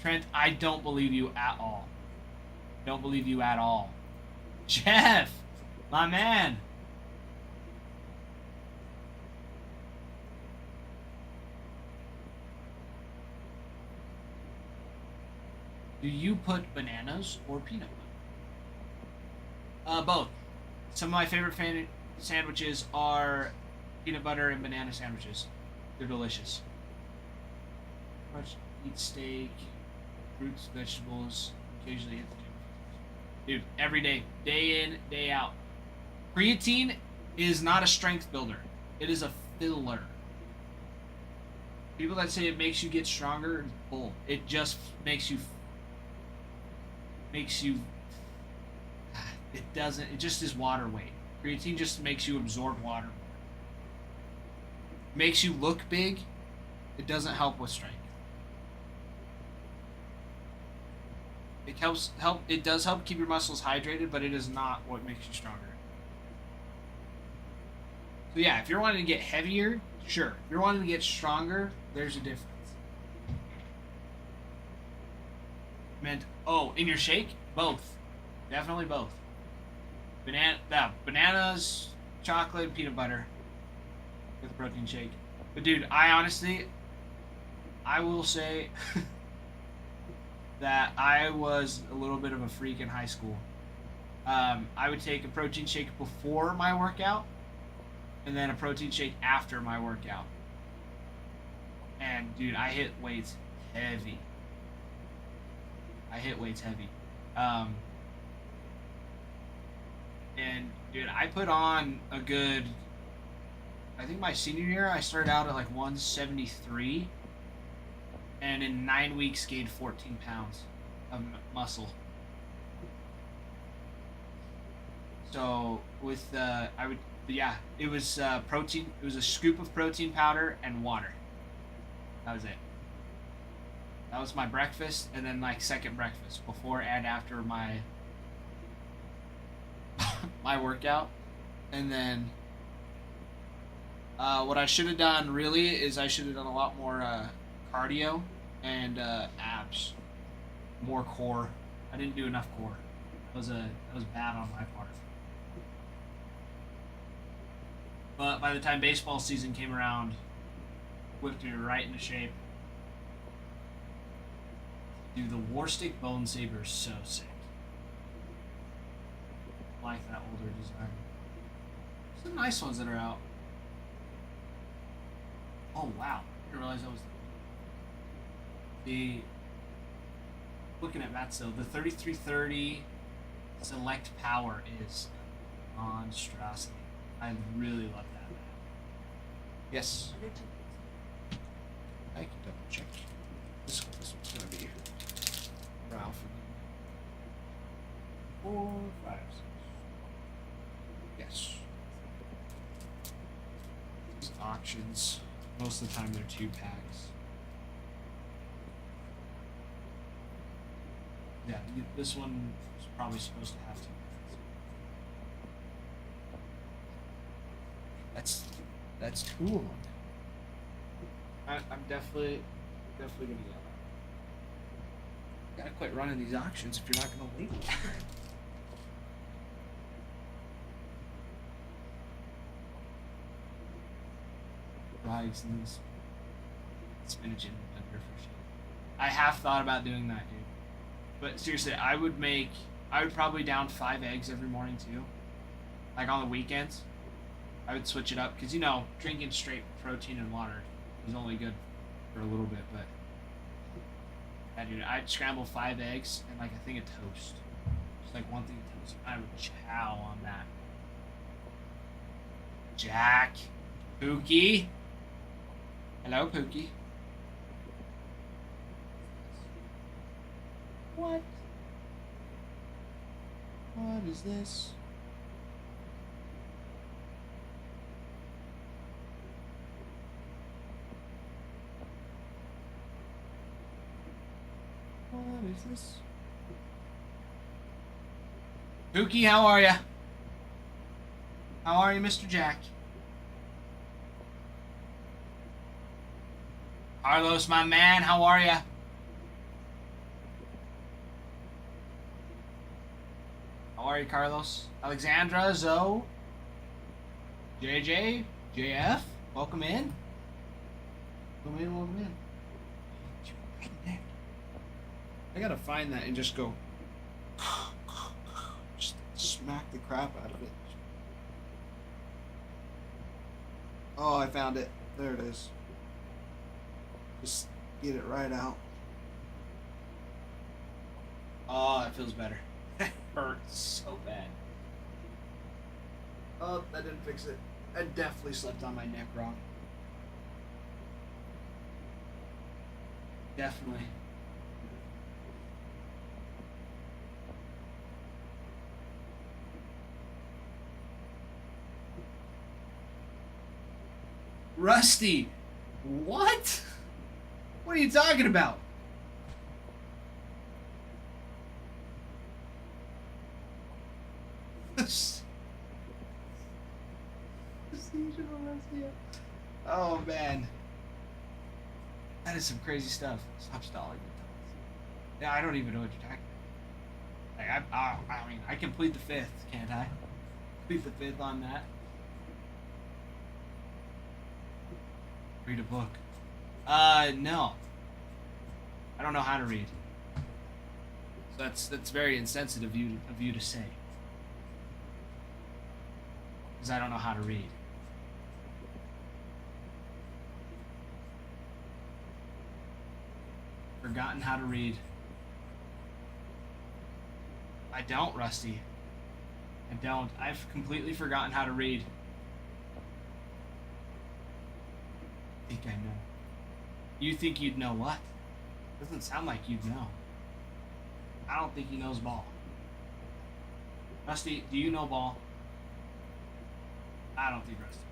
A: Trent, I don't believe you at all. Don't believe you at all. Jeff, my man. Do you put bananas or peanut butter? Both. Some of my favorite sandwiches are peanut butter and banana sandwiches. They're delicious. Eat steak, fruits, vegetables, occasionally hit the gym. Dude, every day, day in, day out. Creatine is not a strength builder. It is a filler. People that say it makes you get stronger, bull. It just makes you. It doesn't. It just is water weight. Creatine just makes you absorb water. Makes you look big. It doesn't help with strength. It does help keep your muscles hydrated, but it is not what makes you stronger. So yeah, if you're wanting to get heavier, sure. If you're wanting to get stronger, there's a difference. In your shake, both. Definitely both. Bananas, chocolate, peanut butter with a protein shake. But dude, I will say that I was a little bit of a freak in high school. I would take a protein shake before my workout, and then a protein shake after my workout. And dude, I hit weights heavy. And dude, I put on a good. I think my senior year, I started out at like 173, and in 9 weeks gained 14 pounds of muscle. So with it was protein. It was a scoop of protein powder and water. That was it. That was my breakfast, and then like second breakfast before and after my my workout, and then what I should have done really is I should have done a lot more cardio and abs, more core. I didn't do enough core. That was bad on my part. But by the time baseball season came around, whipped me right into shape. Dude, the Warstick Bone Saber is so sick. I like that older design. There's some nice ones that are out. Oh wow, I didn't realize that was the looking at that still. The 3330 Select Power is a monstrosity. I really love that. Yes. I can double check. This one's gonna be Ralph. 4, 5, 6. Yes. These auctions. Most of the time they're 2 packs. Yeah, this one is probably supposed to have 2 packs. That's 2 of them. I'm definitely gonna get that. Gotta quit running these auctions if you're not gonna leave them. Rice and this spinach and under for shit. I have thought about doing that, dude. But seriously, I would probably down 5 eggs every morning too. Like on the weekends, I would switch it up because drinking straight protein and water is only good for a little bit. But yeah, dude, I'd scramble 5 eggs and like a thing of toast, just like one thing of toast. I would chow on that. Jack, Pookie. Hello, Pookie. What? What is this? What is this? Pookie, how are ya? How are you, Mr. Jack? Carlos, my man, how are ya? How are you, Carlos? Alexandra, Zoe, JJ, JF, welcome in. Welcome in. I gotta find that and just go, just smack the crap out of it. Oh, I found it. There it is. Just get it right out. Oh, that feels better. That hurts so bad. Oh, that didn't fix it. I definitely slept on my neck wrong. Definitely. Rusty! What? What are you talking about? Oh man, that is some crazy stuff. Stop stalling. Yeah, I don't even know what you're talking about. Like I mean, I complete the 5th, can't I? Complete the 5th on that. Read a book. No. I don't know how to read. So that's very insensitive of you to say. because I don't know how to read. Forgotten how to read. I don't, Rusty. I don't. I've completely forgotten how to read. I think I know. You think you'd know what? Doesn't sound like you'd know. I don't think he knows ball. Rusty, do you know ball? I don't think Rusty knows.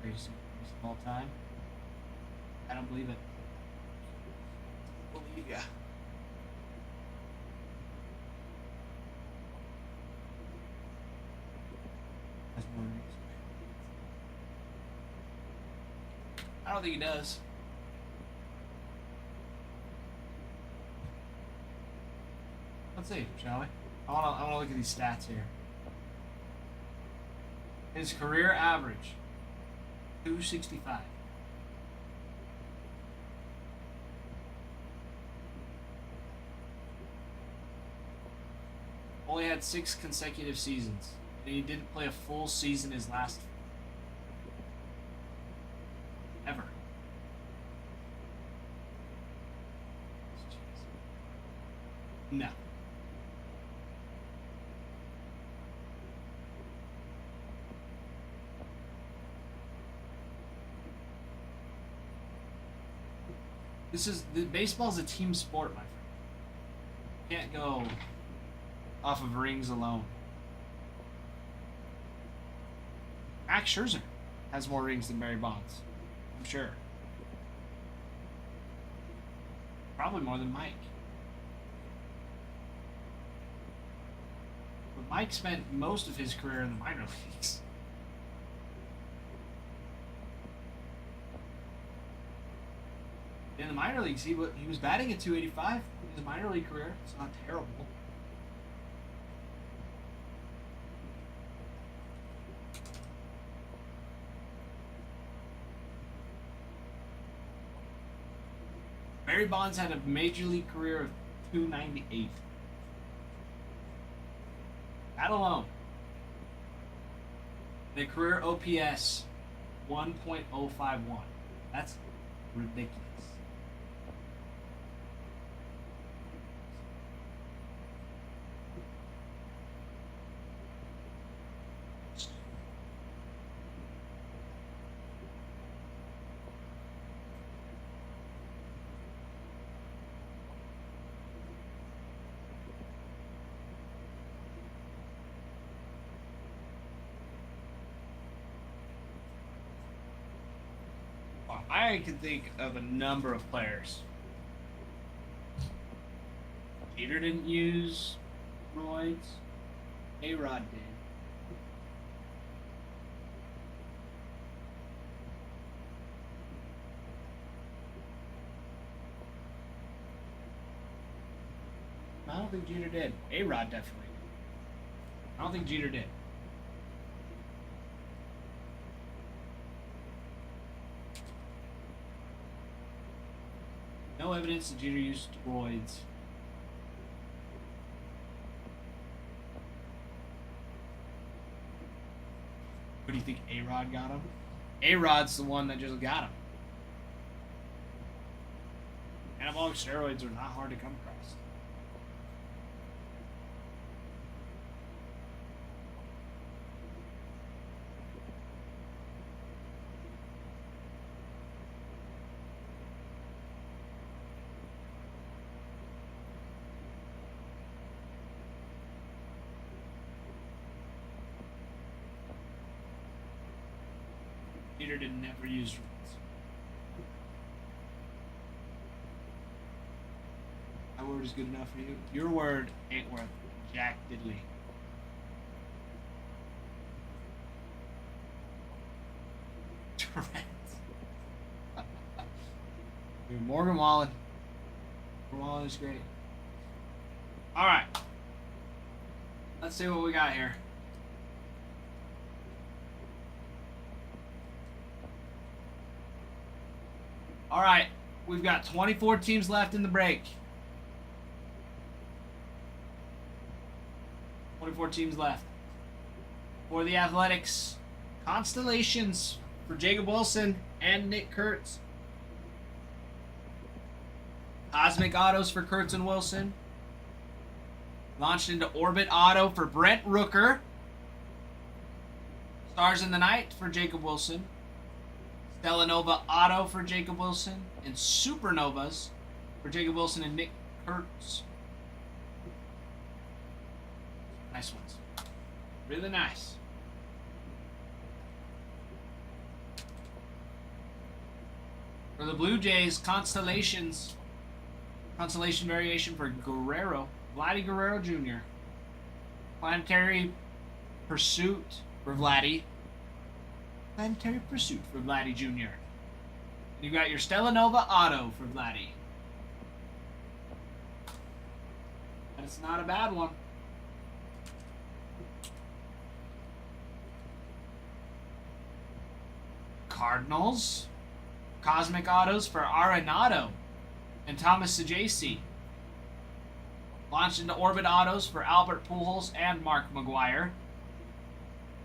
A: Greatest of all time? I don't believe it. Believe ya. Has more rings. I don't think he does. Let's see, shall we? I wanna look at these stats here. His career average, 265. Only had 6 consecutive seasons. And he didn't play a full season his last ever. No. Baseball's a team sport, my friend. You can't go off of rings alone. Max Scherzer has more rings than Barry Bonds. I'm sure. Probably more than Mike. But Mike spent most of his career in the minor leagues. In the minor leagues, he was batting at 285 in his minor league career. It's not terrible. Barry Bonds had a major league career of 298. That alone. The career OPS 1.051. That's ridiculous. I can think of a number of players. Jeter didn't use roids. A-Rod did. I don't think Jeter did. A-Rod definitely did. I don't think Jeter did. No evidence that Jeter used steroids. What do you think A-Rod got him? A-Rod's the one that just got him. Anabolic steroids are not hard to come across. Jeter did never use rules. My word is good enough for you. Your word ain't worth jack diddly. Trent. Dude, Morgan Wallen. Morgan Wallen is great. All right. Let's see what we got here. All right. We've got 24 teams left in the break. 24 teams left. For the Athletics, Constellations for Jacob Wilson and Nick Kurtz. Cosmic Autos for Kurtz and Wilson. Launched into Orbit Auto for Brent Rooker. Stars in the Night for Jacob Wilson. Stellanova Auto for Jacob Wilson. And Supernovas for Jacob Wilson and Nick Kurtz. Nice ones. Really nice. For the Blue Jays, Constellations. Constellation variation for Guerrero. Vladdy Guerrero Jr. Planetary Pursuit for Vladdy. Planetary Pursuit for Vladdy Jr. You got your Stellanova Auto for Vladdy. That's not a bad one. Cardinals. Cosmic Autos for Arenado and Thomas Sajaci. Launched into Orbit Autos for Albert Pujols and Mark McGuire.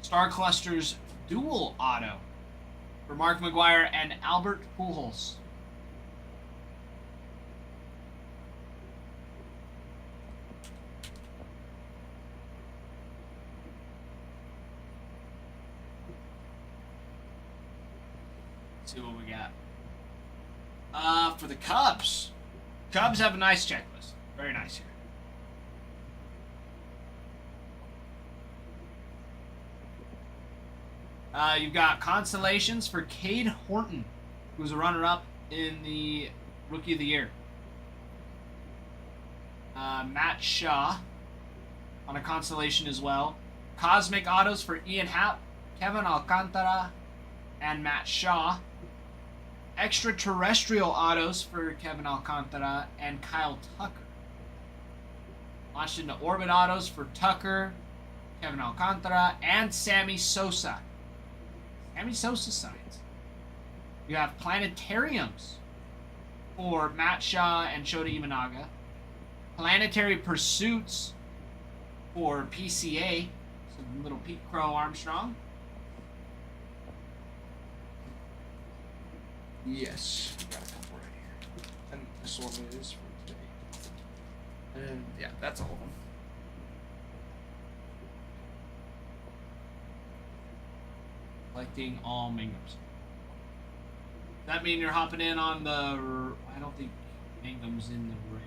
A: Star Clusters Dual Auto for Mark McGuire and Albert Pujols. Let's see what we got. For the Cubs. Cubs have a nice checklist. Very nice here. You've got Constellations for Cade Horton, who's a runner-up in the Rookie of the Year. Matt Shaw on a Constellation as well. Cosmic Autos for Ian Happ, Kevin Alcantara, and Matt Shaw. Extraterrestrial Autos for Kevin Alcantara and Kyle Tucker. Launched into Orbit Autos for Tucker, Kevin Alcantara, and Sammy Sosa. Sammy Sosa signs. You have Planetariums for Matt Shaw and Shota Imanaga. Planetary Pursuits for PCA. Some little Pete Crow Armstrong.
B: Yes, we got a couple right here. And this one is for today. And yeah, that's all of them.
A: Collecting all Mangums. Does that mean you're hopping in on the... I don't think Mangum's in the red.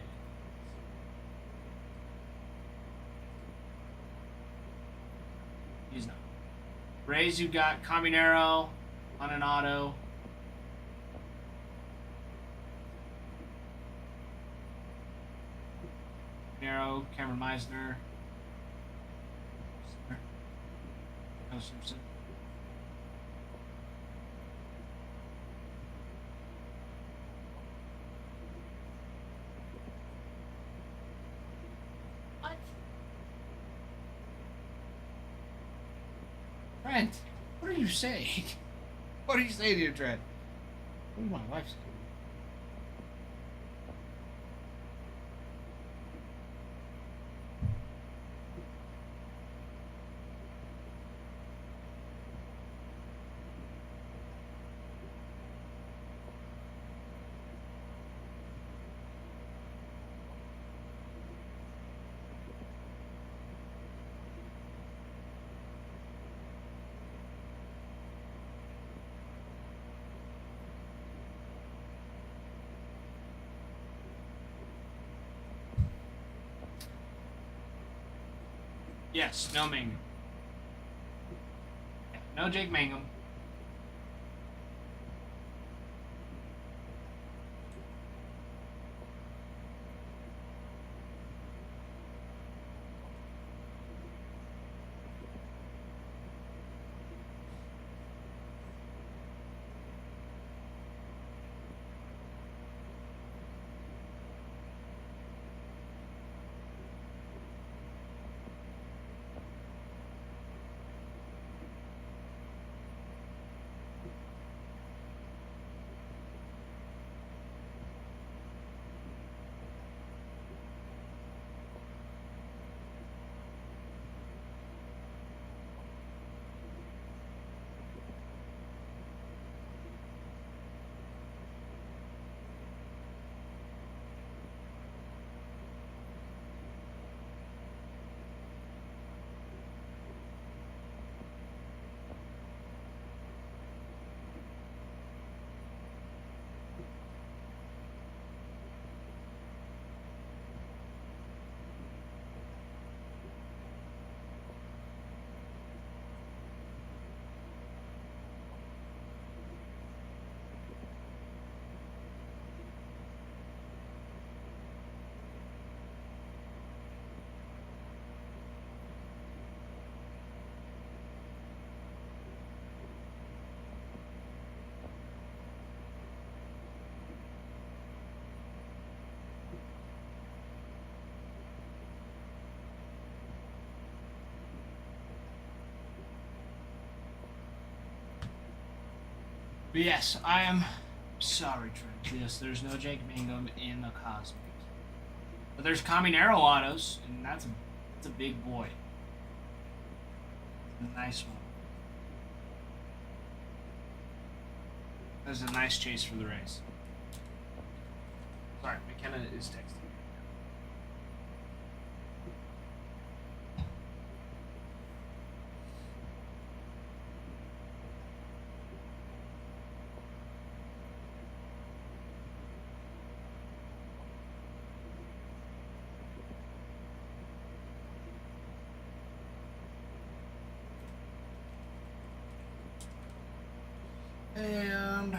A: He's not. Rays, you've got Caminero on an auto. Caminero, Cameron Meisner. No Simpson. Trent, what are you saying? What are you saying here, Trent? What did my wife say? Yes, no Mangum. No Jake Mangum. But yes, I am sorry, Trent. Yes, there's no Jake Mangum in the Cosmos. But there's Caminero autos, and that's a big boy. A nice one. That's a nice chase for the race. Sorry, McKenna is texting. And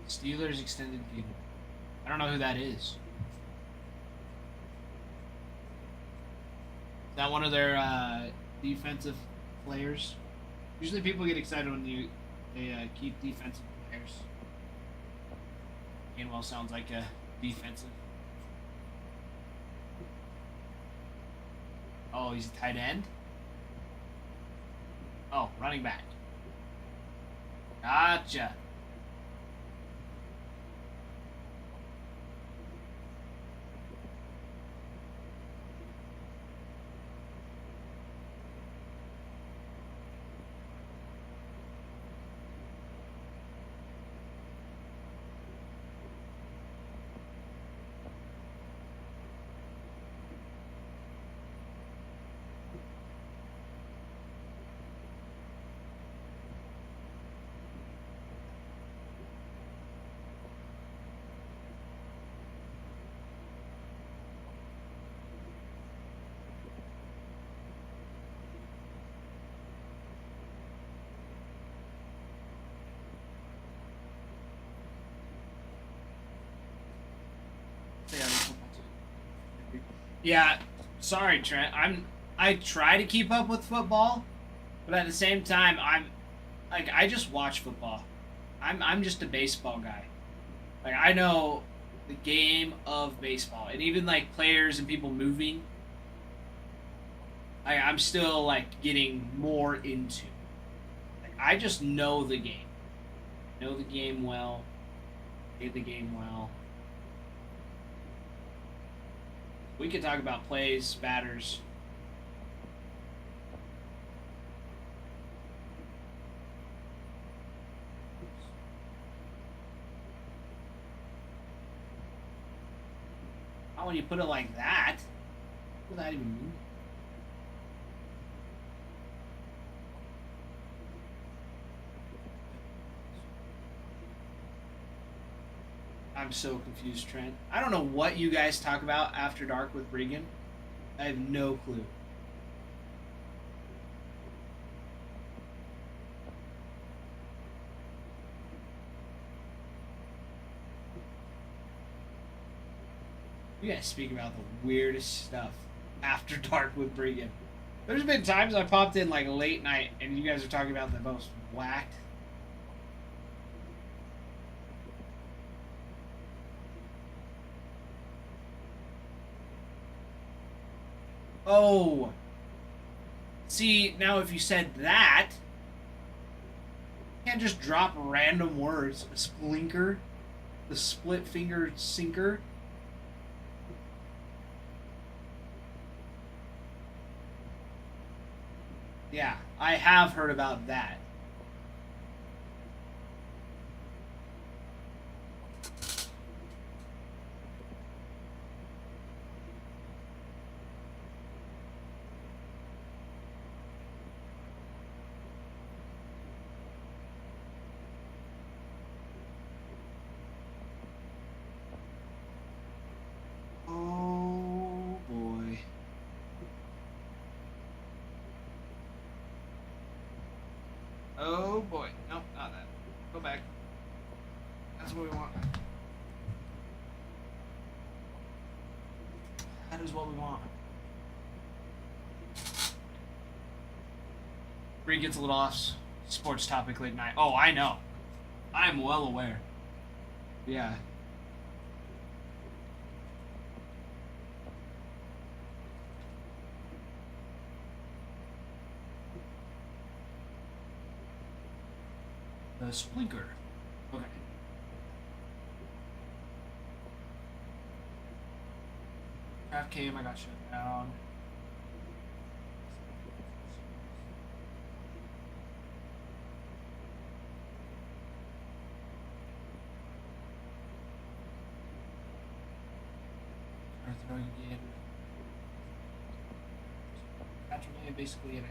A: Steelers extended people. I don't know who that is. Is that one of their defensive players? Usually people get excited when they keep defensive players. Gainwell sounds like a defensive. Oh, he's a tight end? Oh, running back. Gotcha. Yeah, sorry, Trent. I try to keep up with football, but at the same time, I just watch football. I'm just a baseball guy. Like I know the game of baseball, and even like players and people moving. I'm still like getting more into. Like I just know the game. Know the game well. Play the game well. We could talk about plays, batters. Not when you put it like that. What does that even mean? I'm so confused, Trent. I don't know what you guys talk about after dark with Regan. I have no clue. You guys speak about the weirdest stuff after dark with Regan. There's been times I popped in like late night and you guys are talking about the most whacked. Oh. See, now if you said that, you can't just drop random words. A splinker, the split finger sinker. Yeah, I have heard about that. Oh boy. Oh boy. Nope, not that. Go back. That's what we want. That is what we want. Bree gets a little off sports topic late night. Oh, I know. I'm well aware. Yeah. The Splinker. Okay. Craft came, I got shut down. Start throwing again. Patrolman basically an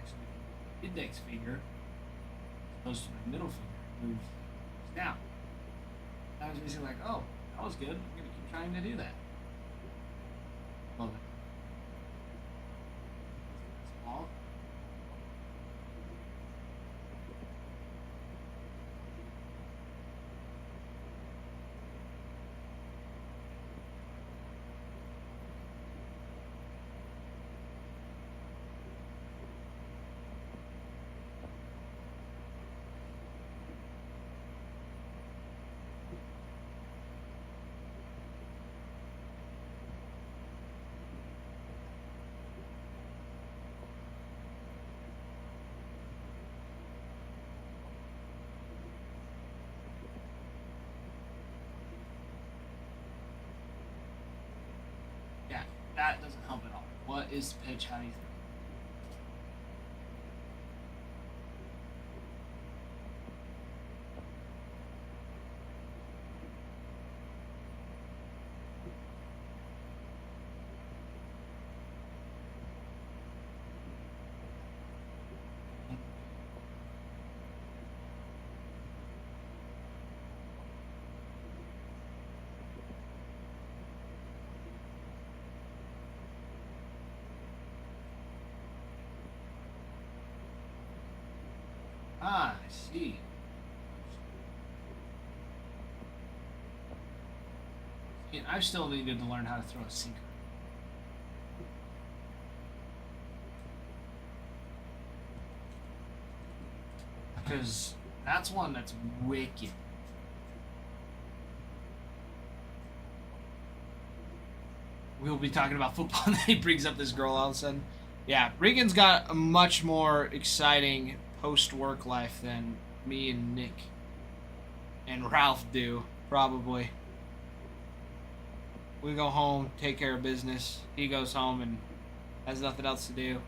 A: index finger, as opposed to my middle finger, moves down. I was basically like, oh, that was good. I'm gonna keep trying to do that. Love it. Small. Yeah, that doesn't help at all. What is the pitch? How do you think? Ah, I see. Yeah, I still needed to learn how to throw a sinker. Because that's one that's wicked. We'll be talking about football and then he brings up this girl all of a sudden. Yeah, Regan's got a much more exciting post-work life than me and Nick and Ralph do, probably. We go home, take care of business. He goes home and has nothing else to do.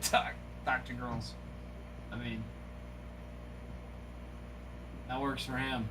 A: talk to girls. I mean, that works for him.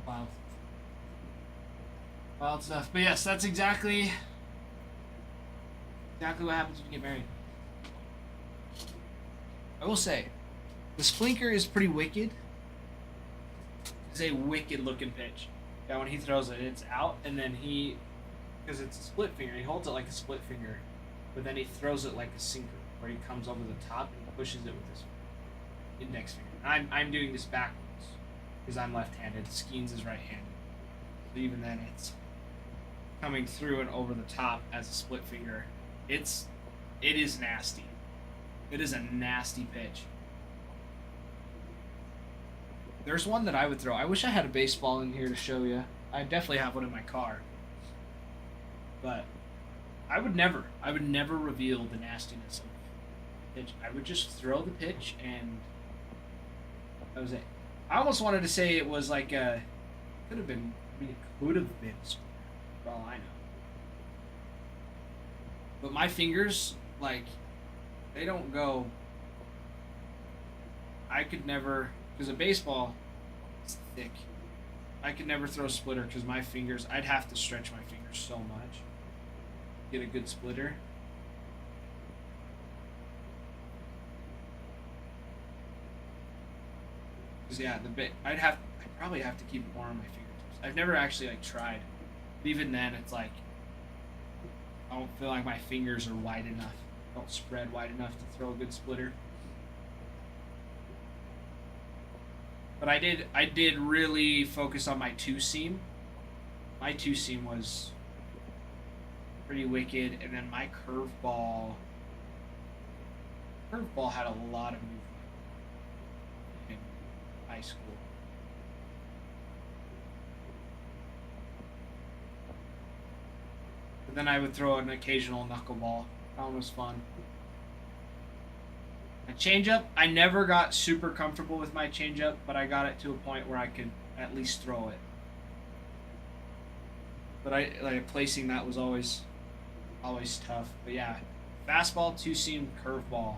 A: Wild. Wild stuff. But yes, that's exactly what happens when you get married. I will say, the Splinker is pretty wicked. It's a wicked looking pitch. Yeah, when he throws it, it's out, and then because it's a split finger, he holds it like a split finger, but then he throws it like a sinker, where he comes over the top and pushes it with his index finger. I'm doing this backwards because I'm left-handed. Skeens is right-handed. So even then, it's coming through and over the top as a split finger. It is nasty. It is a nasty pitch. There's one that I would throw. I wish I had a baseball in here to show you. I definitely have one in my car. But I would never reveal the nastiness of pitch. I would just throw the pitch, and that was it. I almost wanted to say it was like a, could have been, I mean, it could have been, for all I know. But my fingers, like, they don't go. I could never, because a baseball is thick. I could never throw a splitter because my fingers, I'd have to stretch my fingers so much. Get a good splitter. Because yeah, I'd probably have to keep it more on my fingertips. I've never actually like tried. But even then, it's like I don't feel like my fingers are wide enough. Don't spread wide enough to throw a good splitter. But I did really focus on my two seam. My two seam was pretty wicked, and then my curveball had a lot of movement in high school. But then I would throw an occasional knuckleball. That one was fun. A changeup, I never got super comfortable with my changeup, but I got it to a point where I could at least throw it. But placing that was always tough. But yeah, fastball, two seam, curveball.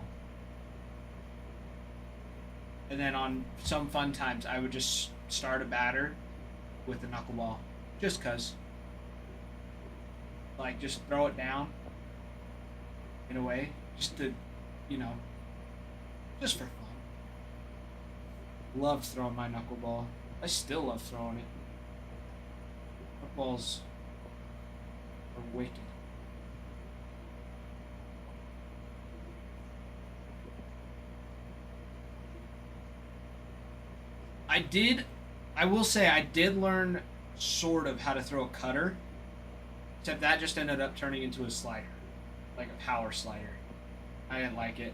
A: And then on some fun times, I would just start a batter with the knuckleball, just cause. Like just throw it down. In a way, just to, just for fun. Loved throwing my knuckleball. I still love throwing it. Knuckleballs are wicked. I will say I did learn sort of how to throw a cutter, except that just ended up turning into a slider, like a power slider. I didn't like it.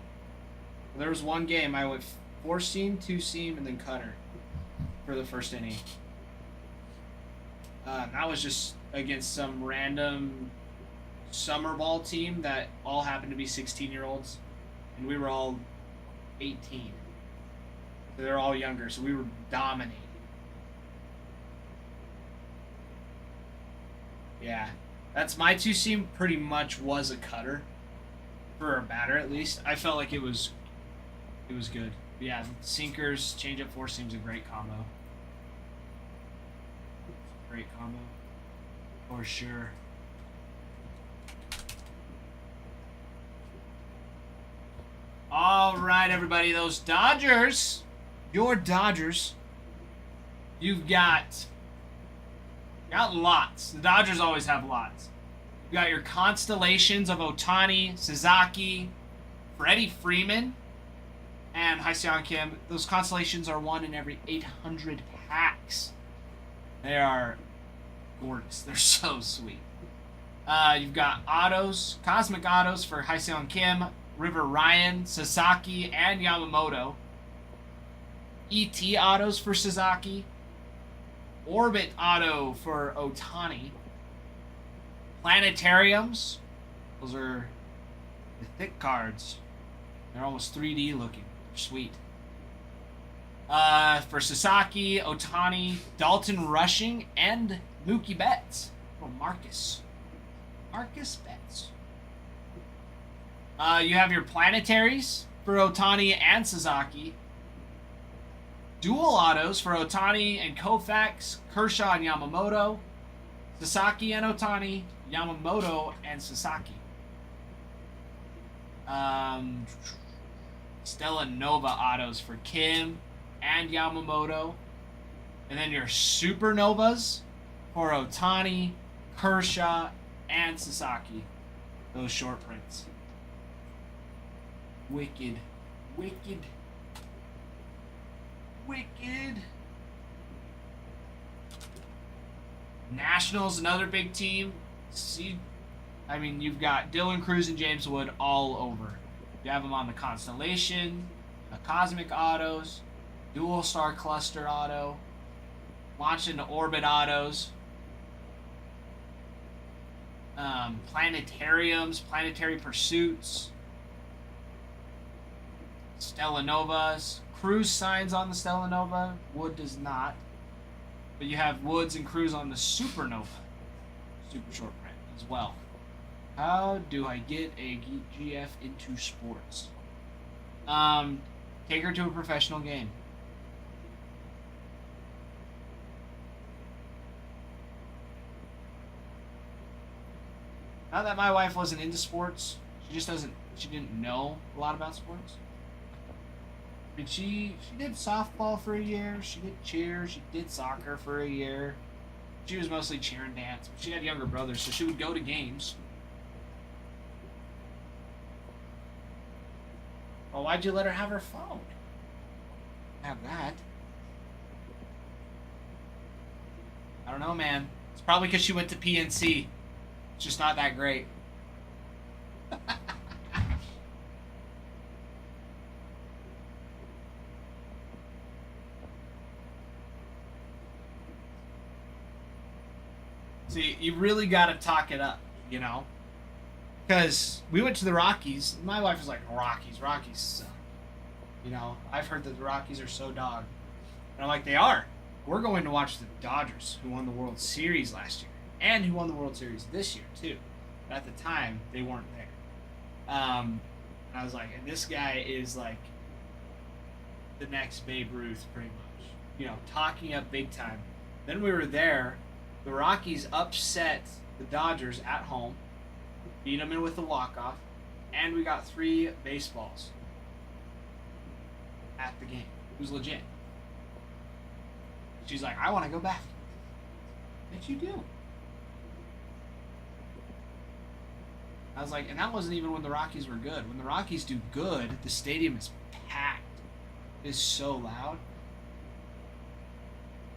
A: There was one game I went 4-seam, 2-seam, and then cutter for the first inning. That was just against some random summer ball team that all happened to be 16-year-olds, and we were all 18. They're all younger, so we were dominating. Yeah, that's my 2-seam. Pretty much was a cutter for a batter, at least. I felt like it was good. But yeah, sinkers, changeup, 4-seam's a great combo. Great combo, for sure. All right, everybody, those Dodgers, your Dodgers, you've got lots. The Dodgers always have lots. You got your constellations of Ohtani, Sasaki, Freddie Freeman, and Ha-Seong Kim. Those constellations are one in every 800 packs. They are gorgeous. They're so sweet. You've got autos, cosmic autos for Ha-Seong Kim, River Ryan, Sasaki, and Yamamoto. ET autos for Sasaki. Orbit auto for Ohtani. Planetariums. Those are the thick cards. They're almost 3D looking. They're sweet. For Sasaki, Ohtani, Dalton Rushing, and Mookie Betts. Oh, Marcus Betts. You have your planetaries for Ohtani and Sasaki. Dual autos for Ohtani and Koufax, Kershaw and Yamamoto. Sasaki and Ohtani, Yamamoto and Sasaki. Stella Nova autos for Kim and Yamamoto. And then your Supernovas for Ohtani, Kershaw, and Sasaki. Those short prints. Wicked. Nationals, another big team. You've got Dylan Cruz and James Wood all over. You have them on the Constellation, the Cosmic Autos, Dual Star Cluster Auto, launched into Orbit Autos. planetariums, planetary pursuits, Stella Novas, cruise signs on the Stella Nova. Wood does not. But you have woods and cruise on the Supernova. Super short print as well. How do I get a GF into sports? Take her to a professional game. Not that my wife wasn't into sports. She didn't know a lot about sports. I mean, she did softball for a year. She did cheer. She did soccer for a year. She was mostly cheer and dance. But she had younger brothers, so she would go to games. Well, why'd you let her have her phone? Have that. I don't know, man. It's probably because she went to PNC. It's just not that great. See, you really got to talk it up, you know? Because we went to the Rockies. My wife was like, Rockies suck. You know, I've heard that the Rockies are so dog. And I'm like, they are. We're going to watch the Dodgers, who won the World Series last year. And who won the World Series this year, too. But at the time, they weren't there. And I was like, and this guy is like the next Babe Ruth, pretty much. You know, talking up big time. Then we were there. The Rockies upset the Dodgers at home, beat them in with a walk-off, and we got 3 baseballs at the game. It was legit. She's like, I want to go back. Yes, you do. I was like, and that wasn't even when the Rockies were good. When the Rockies do good, the stadium is packed. It is so loud.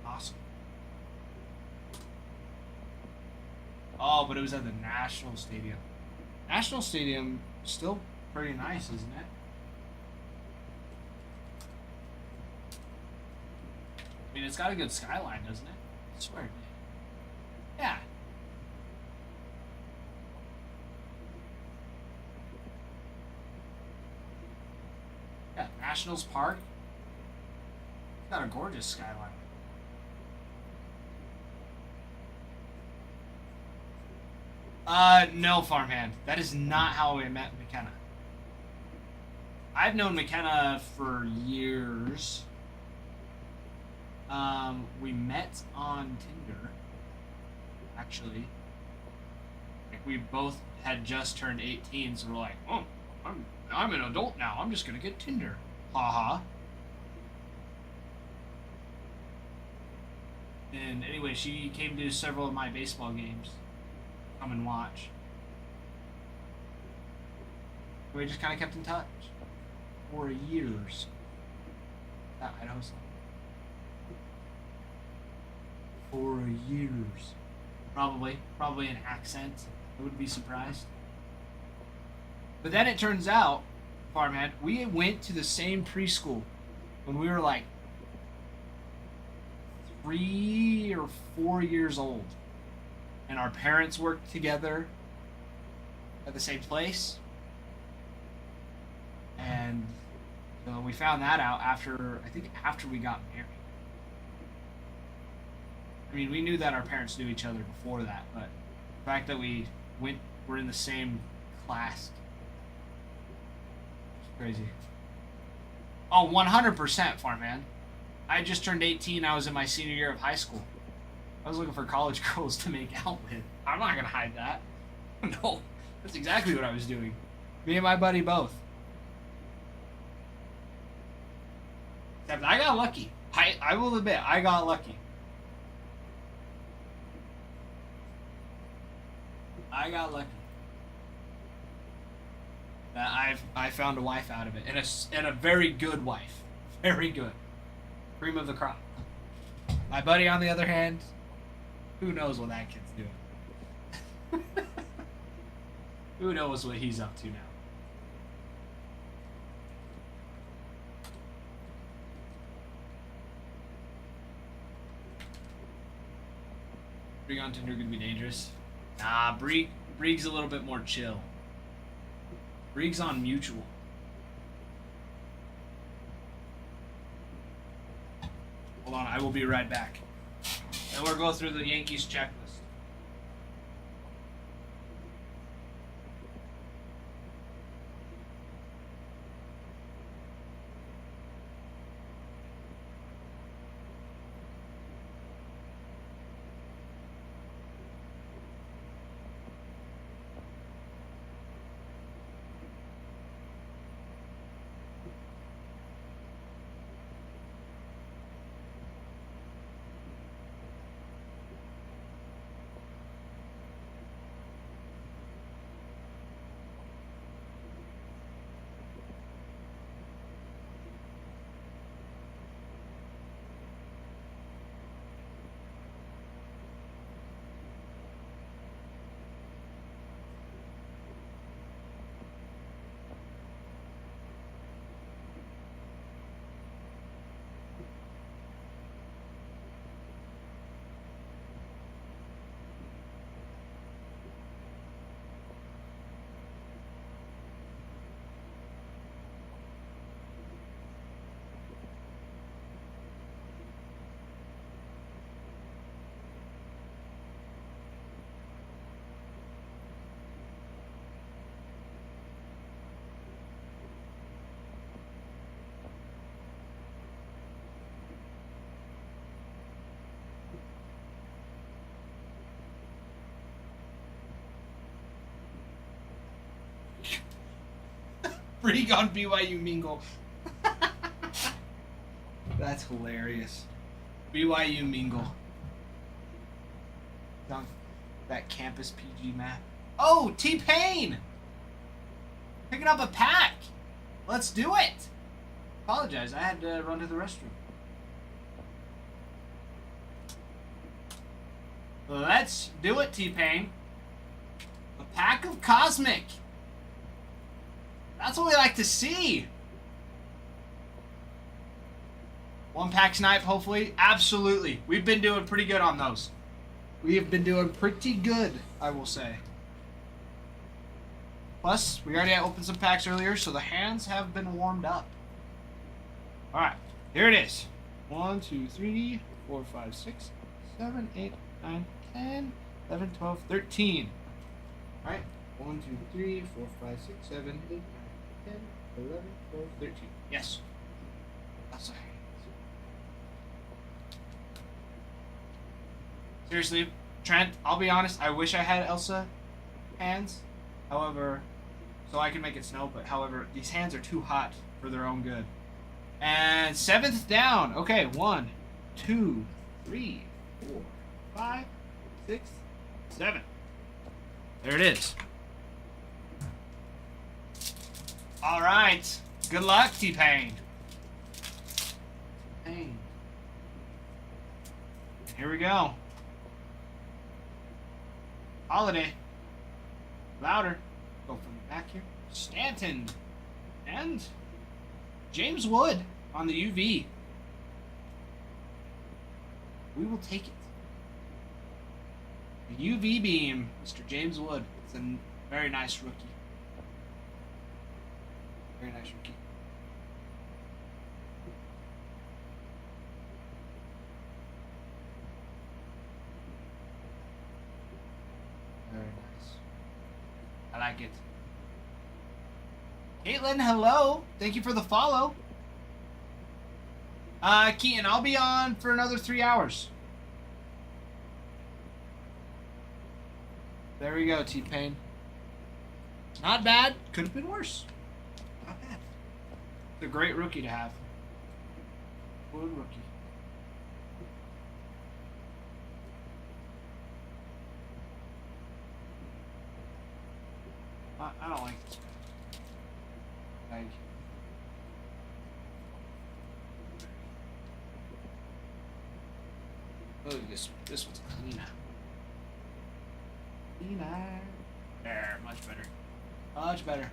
A: Awesome. Oh, but it was at the National Stadium. National Stadium, still pretty nice, isn't it? I mean, it's got a good skyline, doesn't it? I swear it did. Yeah. Yeah, Nationals Park. It's got a gorgeous skyline. No, Farmhand. That is not how we met McKenna. I've known McKenna for years. We met on Tinder, actually. Like, we both had just turned 18, so we're like, oh, I'm an adult now. I'm just gonna get Tinder. Haha. And anyway, she came to several of my baseball games. Come and watch. We just kind of kept in touch for years. That Idaho song. For years. Probably an accent. I wouldn't be surprised. But then it turns out, Farmhead, we went to the same preschool when we were like 3 or 4 years old. And our parents worked together at the same place. And so we found that out after we got married. I mean, we knew that our parents knew each other before that, but the fact that we're in the same class. It's crazy. Oh, 100%, Farmman. I just turned 18. I was in my senior year of high school. I was looking for college girls to make out with. I'm not gonna hide that. No, that's exactly what I was doing. Me and my buddy both. Except I got lucky. I will admit, I got lucky. I got lucky. That I found a wife out of it, and a very good wife, very good, cream of the crop. My buddy, on the other hand, who knows what that kid's doing? Who knows what he's up to now? Being on Tinder could be dangerous. Nah, Bree
C: Brieg's a little bit more chill. Brieg's on mutual. Hold on, I will be right back. And we'll go through the Yankees checklist. Brieg on BYU Mingle. That's hilarious. BYU Mingle. On that campus PG map. Oh, T-Pain! Picking up a pack. Let's do it. Apologize, I had to run to the restroom. Let's do it, T-Pain. A pack of Cosmic. That's what we like to see. One pack snipe, hopefully. Absolutely. We've been doing pretty good on those. We have been doing pretty good, I will say. Plus, we already opened some packs earlier, so the hands have been warmed up. Alright, here it is. 1, 2, 3, 4, 5, 6, 7, 8, 9, 10, 11, 12, 13. Alright. 1, 2, 3, 4, 5, 6, 7, 8, 9, 10, 11, 12, 13. Yes. That's right. Seriously, Trent, I'll be honest, I wish I had Elsa hands. However, so I can make it snow, but however, these hands are too hot for their own good. And 7th down. Okay, 1, 2, 3, 4, 5, 6, 7. There it is. All right. Good luck, T-Pain. T-Pain. Here we go. Holiday. Louder. Go from the back here. Stanton. And James Wood on the UV. We will take it. The UV beam, Mr. James Wood. It's a very nice rookie. Very nice rookie. Very nice. I like it. Caitlin, hello. Thank you for the follow. Keaton, I'll be on for another 3 hours. There we go, T-Pain. Not bad. Could have been worse. Not bad. It's a great rookie to have. Good rookie. I don't like this guy. Like, oh, this one's cleaner. Cleaner. There, much better. Much better.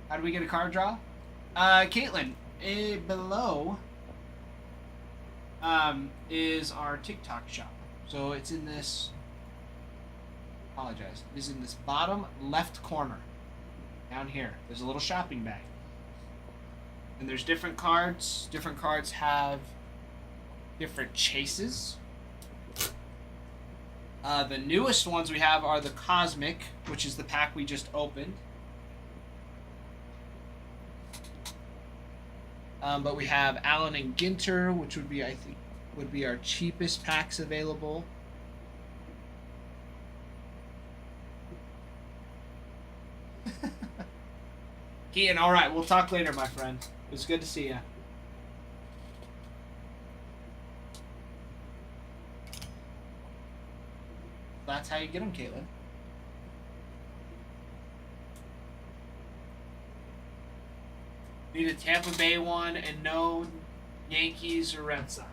C: How do we get a card draw? Caitlin, below is our TikTok shop. So it's in this apologize. It is in this bottom left corner. Down here. There's a little shopping bag. And there's different cards. Different cards have different chases. The newest ones we have are the Cosmic, which is the pack we just opened. But we have Allen and Ginter, which would be, I think, would be our cheapest packs available. Keaton, all right, we'll talk later, my friend. It was good to see you. That's how you get them, Caitlin. Need a Tampa Bay one and no Yankees or Red Sox.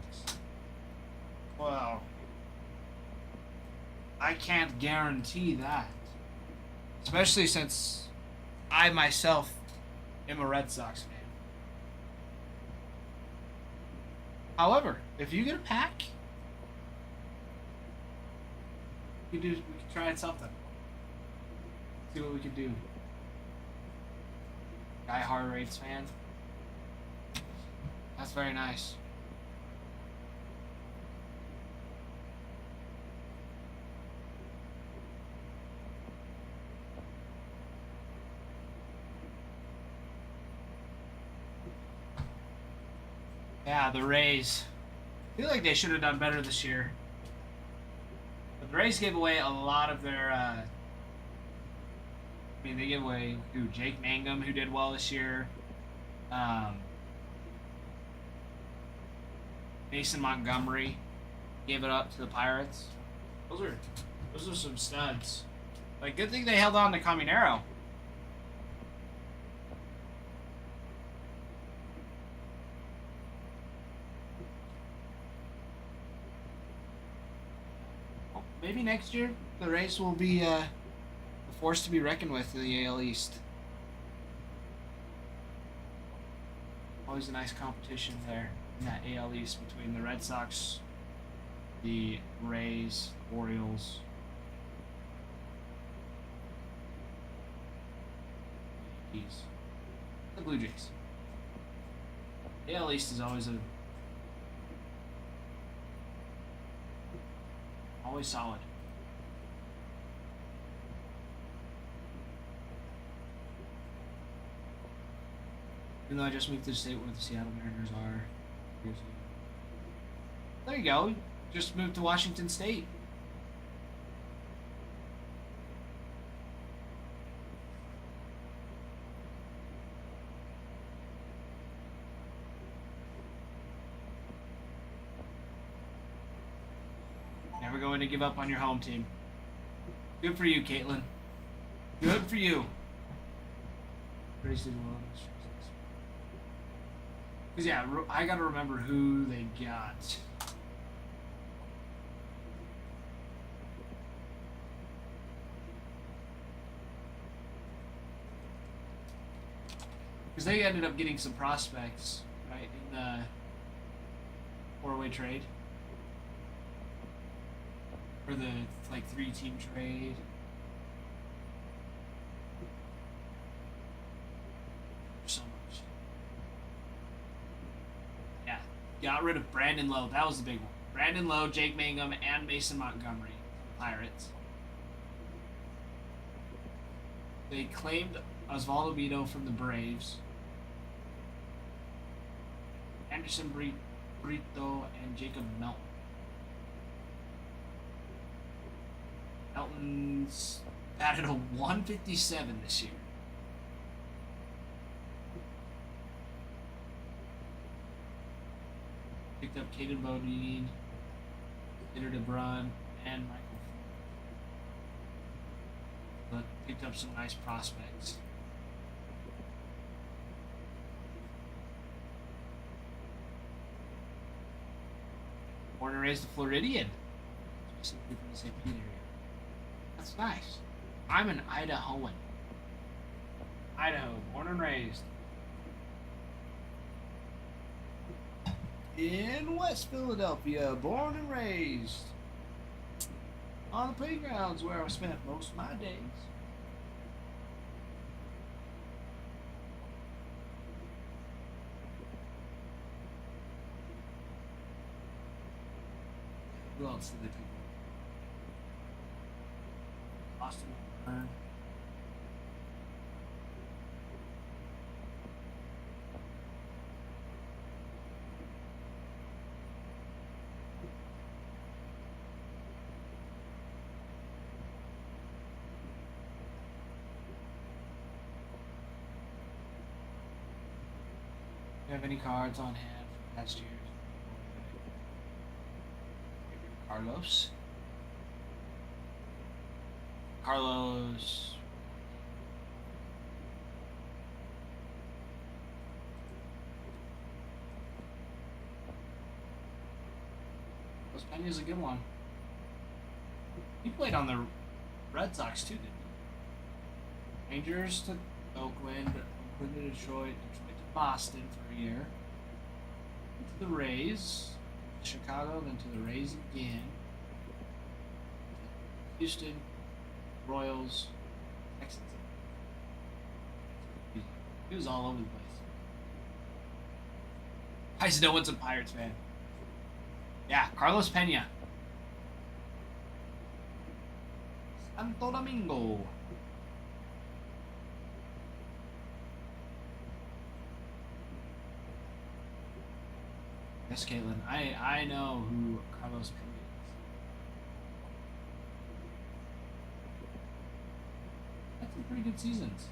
C: Well, I can't guarantee that. Especially since I myself am a Red Sox fan. However, if you get a pack, we could try something. See what we can do. Die Hard Wraiths fan. That's very nice. Yeah, the Rays. I feel like they should have done better this year. But the Rays gave away a lot of their I mean, they gave away Jake Mangum, who did well this year. Mason Montgomery gave it up to the Pirates. Those are some studs. Like, good thing they held on to Caminero. Well, maybe next year the Rays will be force to be reckoned with in the AL East. Always a nice competition there in that AL East between the Red Sox, the Rays, Orioles, Yankees, the Blue Jays. AL East is always solid. Even though I just moved to the state where the Seattle Mariners are. There you go. Just moved to Washington State. Never going to give up on your home team. Good for you, Caitlin. Good for you. Because yeah, I gotta remember who they got. Because they ended up getting some prospects, right, in the four-way trade. Or the, like, three-team trade. So much. Yeah. Got rid of Brandon Lowe. That was the big one. Brandon Lowe, Jake Mangum, and Mason Montgomery. Pirates. They claimed Osvaldo Bido from the Braves. Anderson Brito and Jacob Melton. Melton's batted a 157 this year. Picked up Caden Bodine, Peter DeBrun, and Michael Ford. But picked up some nice prospects. Born and raised a Floridian. Specifically from the St. Pete area. That's nice. I'm an Idahoan. Idaho, born and raised. In West Philadelphia, born and raised. on the playgrounds where I spent most of my days. Who else did they pick up? Austin O'Byrne. Do you have any cards on hand from past years? Carlos. Carlos. Carlos Pena's a good one. He played on the Red Sox too, didn't he? Rangers to Oakland, Oakland to Detroit, Detroit to Boston for a year. To the Rays, Chicago, then to the Rays again. Houston, Royals, Texans. He was all over the place. I just know one's a Pirates fan. Yeah, Carlos Pena. Santo Domingo. Yes, Caitlin. I know who Carlos Pena is. That's some pretty good seasons.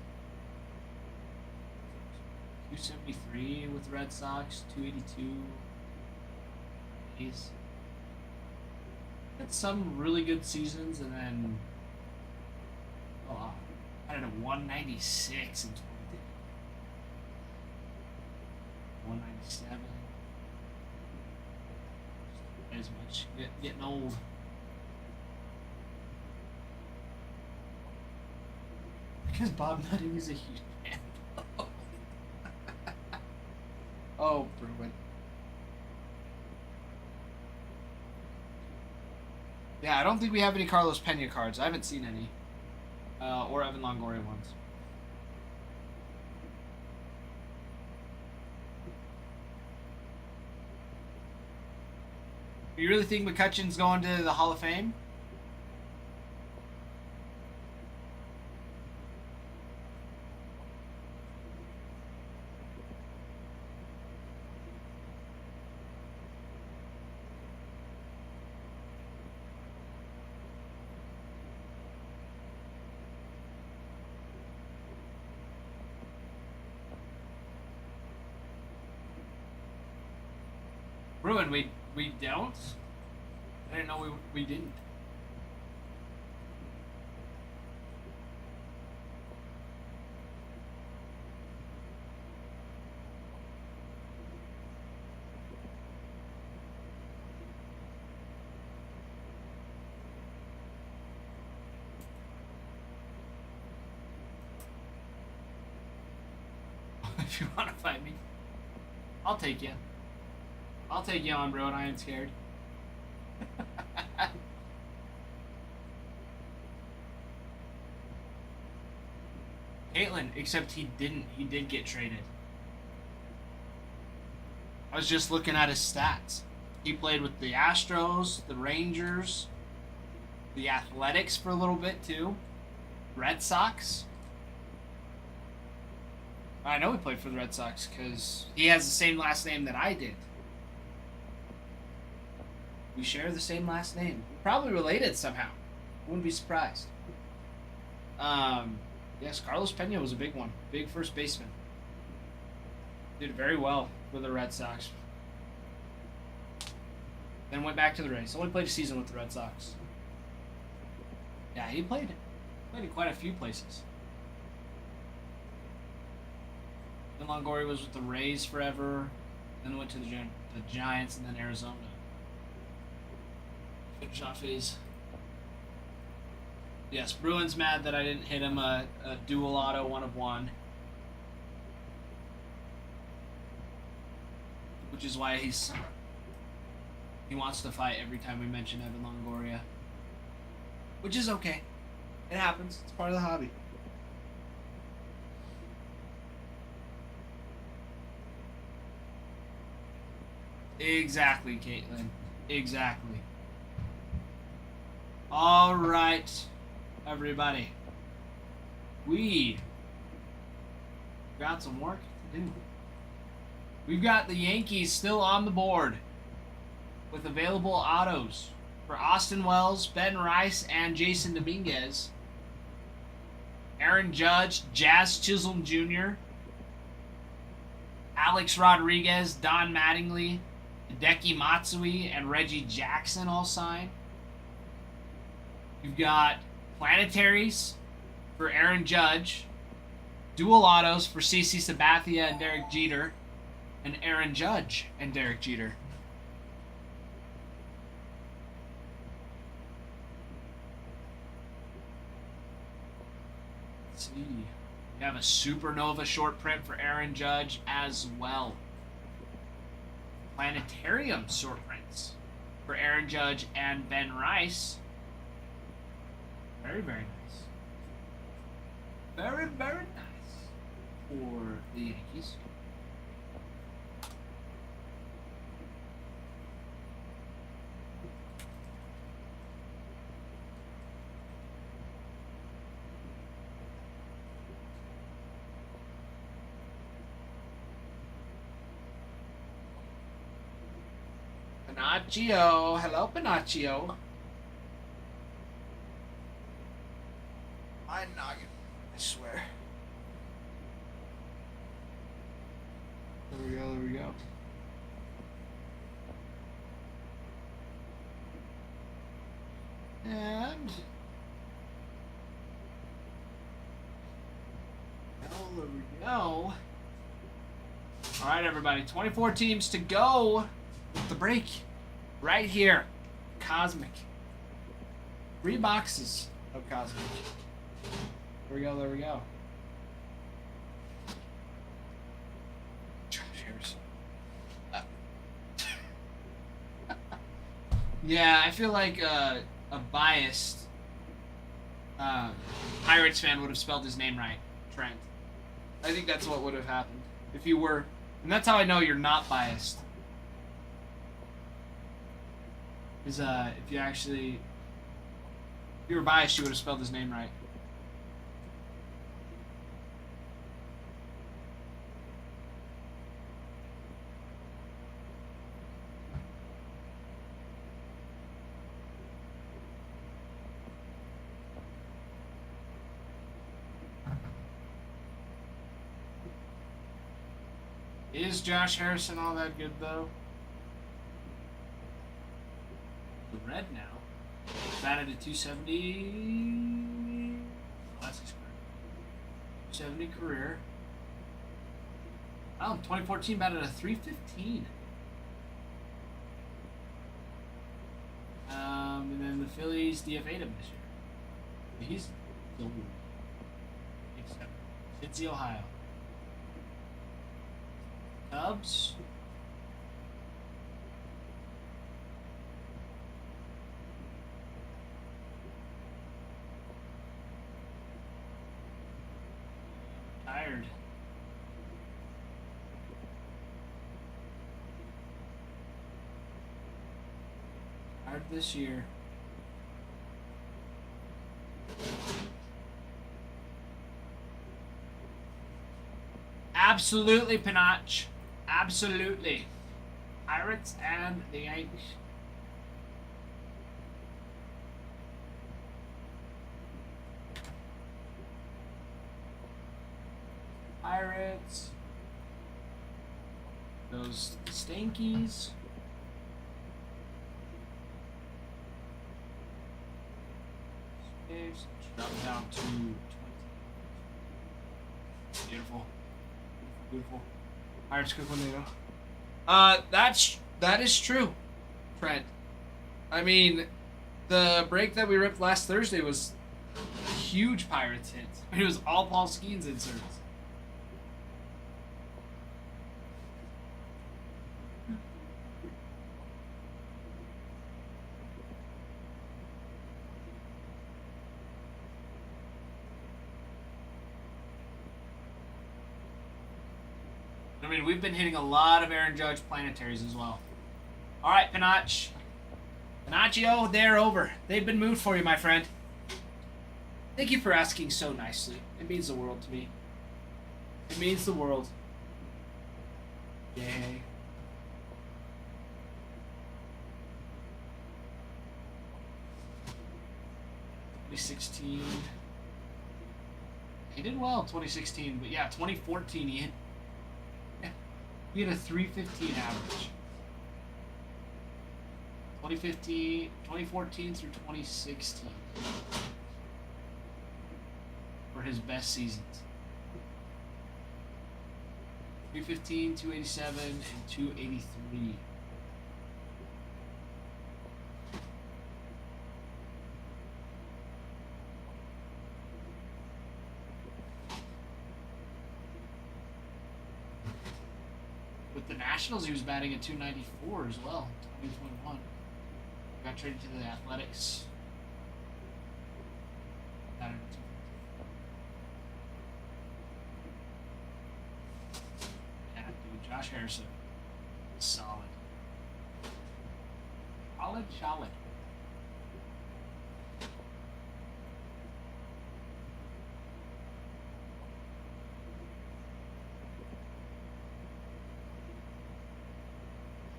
C: 273 with the Red Sox, 282. He's had some really good seasons, and then I don't know, 196 in 20. 197. As much. Getting old. Because Bob Nutting is a huge fan. Oh, Bruin. Yeah, I don't think we have any Carlos Pena cards. I haven't seen any. Or Evan Longoria ones. You really think McCutcheon's going to the Hall of Fame? Bruin, we don't? I didn't know we didn't. If you want to fight me, I'll take you. I'll take you on, bro, and I ain't scared. Caitlin, except he didn't. He did get traded. I was just looking at his stats. He played with the Astros, the Rangers, the Athletics for a little bit too, Red Sox. I know he played for the Red Sox because he has the same last name that I did. We share the same last name. Probably related somehow. Wouldn't be surprised. Yes, Carlos Pena was a big one. Big first baseman. Did very well with the Red Sox. Then went back to the Rays. Only played a season with the Red Sox. Yeah, he played in quite a few places. Then Longoria was with the Rays forever. Then went to the Giants and then Arizona. Finish off his. Yes, Bruin's mad that I didn't hit him a dual auto 1 of 1. Which is why he wants to fight every time we mention Evan Longoria. which is okay. It happens. It's part of the hobby. Exactly, Caitlin. Exactly. All right, everybody. We got some work to do. We've got the Yankees still on the board with available autos for Austin Wells, Ben Rice, and Jason Dominguez. Aaron Judge, Jazz Chisholm Jr., Alex Rodriguez, Don Mattingly, Hideki Matsui, and Reggie Jackson all signed. You've got Planetaries for Aaron Judge, dual autos for CC Sabathia and Derek Jeter, and Aaron Judge and Derek Jeter. Let's see. We have a Supernova short print for Aaron Judge as well. Planetarium short prints for Aaron Judge and Ben Rice. Very, very nice. Very, very nice for the Yankees. Pinocchio. Hello, Pinocchio. My noggin. I swear. There we go, there we go. And well, there we go. Alright, everybody. 24 teams to go. The break. Right here. Cosmic. 3 boxes of Cosmic. There we go, there we go. Josh Harrison. Yeah, I feel like a biased Pirates fan would have spelled his name right. Trent. I think that's what would have happened. If you were. And that's how I know you're not biased. Is if you were biased, you would have spelled his name right. Is Josh Harrison all that good though? The red now. Batted at 270. That's his career. 270 career. Oh, 2014 batted a 315. And then the Phillies DFA'd him this year. He's still except Cincy, Ohio. Cubs. Tired. Tired this year. Absolutely, Pinach. Absolutely. Pirates and the Yankees. Pirates. Those Stankies. Space. Drop down to 20. Beautiful. Beautiful. Pirates Coconino. That is true, Trent. I mean, the break that we ripped last Thursday was a huge Pirates hit. It was all Paul Skeens inserts.
A: mean, we've been hitting a lot of Aaron Judge planetaries as well. All right, Pinach. Pinocchio, they're over. They've been moved for you, my friend. Thank you for asking so nicely. It means the world to me. It means the world. Yay. ...2016... He did well in 2016, but yeah, 2014 he had a 315 average. 2014 through 2016 were his best seasons. 315, 287, and 283. With the Nationals, he was batting at 294 as well, 2021. Got traded to the Athletics. Batted at 250. Yeah, dude, Josh Harrison. Solid. Solid.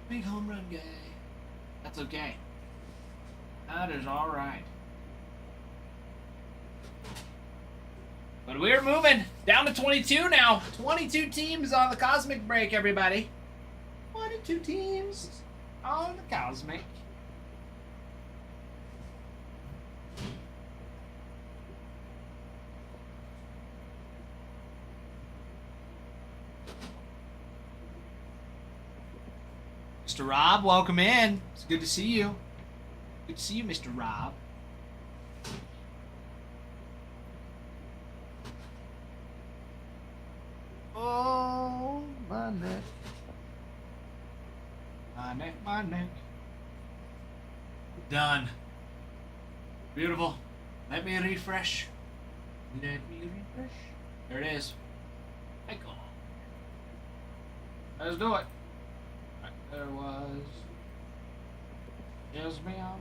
A: Big home run guy. That's okay. That is alright. But we're moving down to 22 now. 22 teams on the Cosmic break, everybody. 22 teams on the Cosmic. Mr. Rob, welcome in. It's good to see you. Good to see you, Mr. Rob. Oh, my neck. My neck. Done. Beautiful. Let me refresh. There it is. Michael. Let's do it. There was. Yes, ma'am.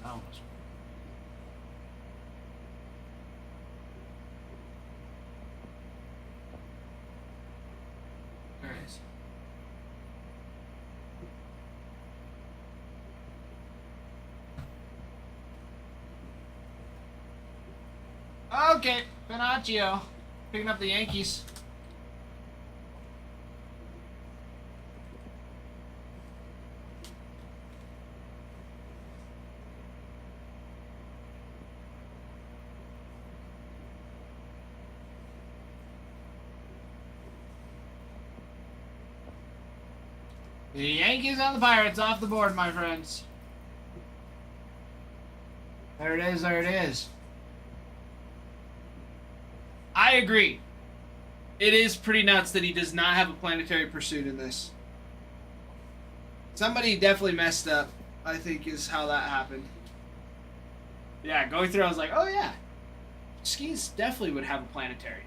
A: That was. There it is. Okay, Pinocchio. Picking up the Yankees. The Yankees on the Pirates off the board, my friends. There it is, there it is. I agree. It is pretty nuts that he does not have a planetary pursuit in this. Somebody definitely messed up, I think, is how that happened. Yeah, going through, I was like, oh yeah. Skeens definitely would have a planetary.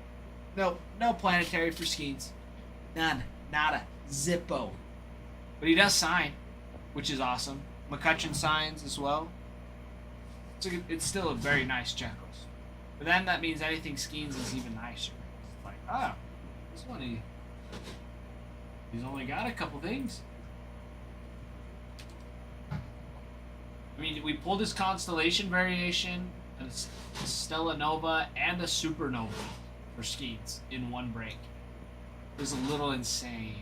A: Nope, no planetary for Skeens. None. Nada. Zippo. But he does sign, which is awesome. McCutcheon signs as well. It's still a very nice Checkos. But then that means anything Skeens is even nicer. It's like, oh, this one he's only got a couple things. I mean, we pulled his constellation variation, a Stella Nova, and a Supernova for Skeens in one break. It was a little insane.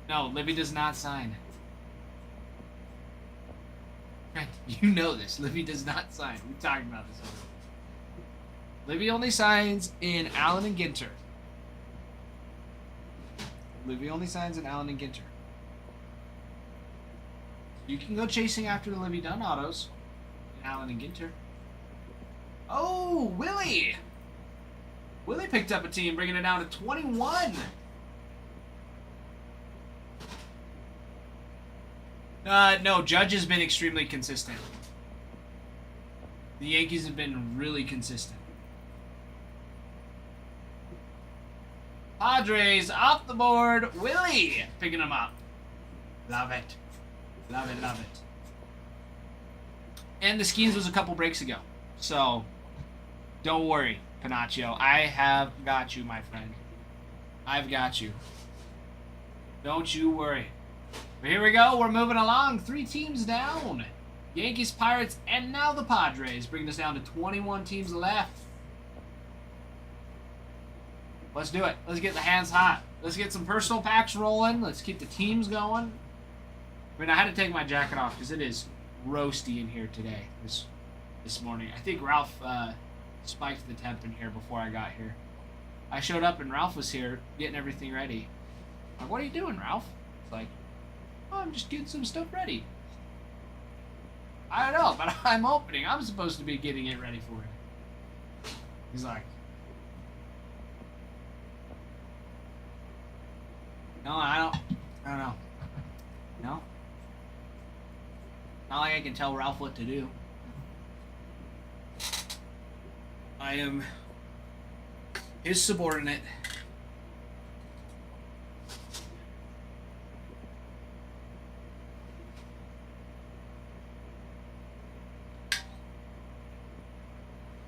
A: No, Livy does not sign. You know this. Livy does not sign. We've talked about this already. Livy only signs in Allen and Ginter. Livy only signs in Allen and Ginter. You can go chasing after the Livy Dunn autos in Allen and Ginter. Oh, Willie! Willie picked up a team, bringing it down to 21. No, Judge has been extremely consistent. The Yankees have been really consistent. Padres off the board. Willie picking them up. Love it. Love it, love it. And the Skeens was a couple breaks ago. So, don't worry, Panaccio. I have got you, my friend. I've got you. Don't you worry. But here we go. We're moving along. 3 teams down. Yankees, Pirates, and now the Padres. Bring us down to 21 teams left. Let's do it. Let's get the hands hot. Let's get some personal packs rolling. Let's keep the teams going. I mean, I had to take my jacket off because it is roasty in here today. This morning. I think Ralph spiked the temp in here before I got here. I showed up and Ralph was here getting everything ready. I'm like, what are you doing, Ralph? It's like, oh, I'm just getting some stuff ready. I don't know, but I'm opening. I'm supposed to be getting it ready for him. He's like, no, I don't know. No? Not like I can tell Ralph what to do. I am his subordinate.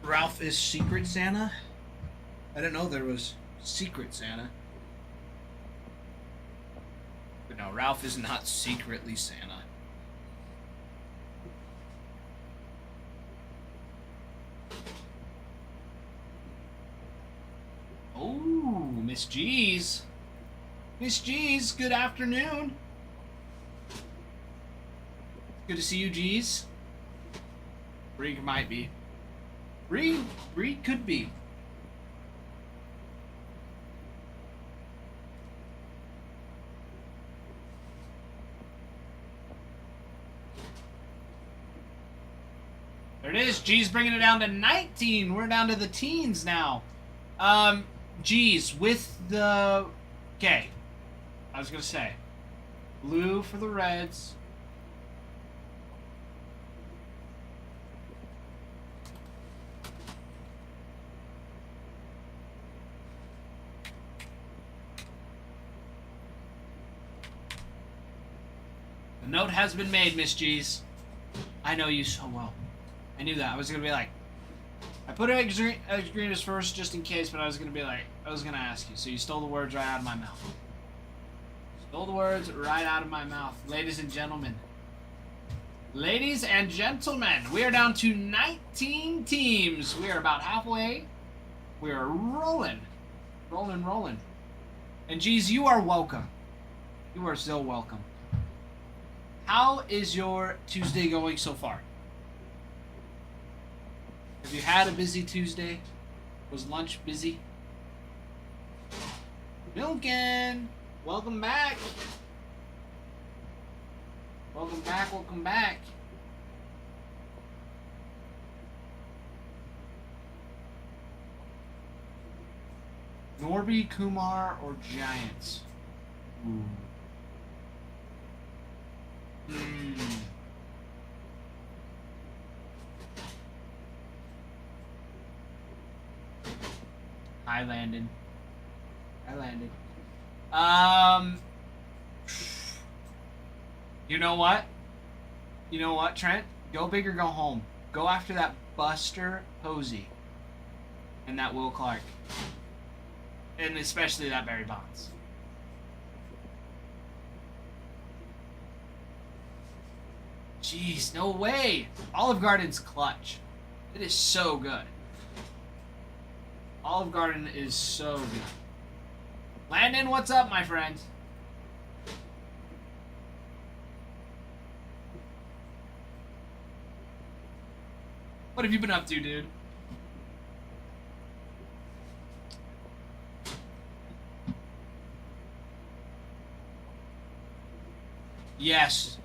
A: Ralph is Secret Santa? I didn't know there was Secret Santa. But no, Ralph is not secretly Santa. Oh, Miss G's. Miss G's, good afternoon. Good to see you, G's. Reed might be. Reed could be. There it is. G's bringing it down to 19. We're down to the teens now. G's with the... Okay. I was going to say. Blue for the Reds. The note has been made, Miss G's. I know you so well. I knew that. I was going to be like... I put Agrinas first just in case, but I was going to be like... I was going to ask you. So you stole the words right out of my mouth. Stole the words right out of my mouth. Ladies and gentlemen. Ladies and gentlemen. We are down to 19 teams. We are about halfway. We are rolling. Rolling. And geez, you are welcome. You are so welcome. How is your Tuesday going so far? Have you had a busy Tuesday? Was lunch busy? Milken! Welcome back! Welcome back. Norby, Kumar, or Giants? Ooh. I landed. You know what? Trent? Go big or go home. Go after that Buster Posey and that Will Clark. And especially that Barry Bonds. Jeez, no way. Olive Garden's clutch. It is so good. Olive Garden is so good. Landon, what's up, my friend? What have you been up to, dude? Yes.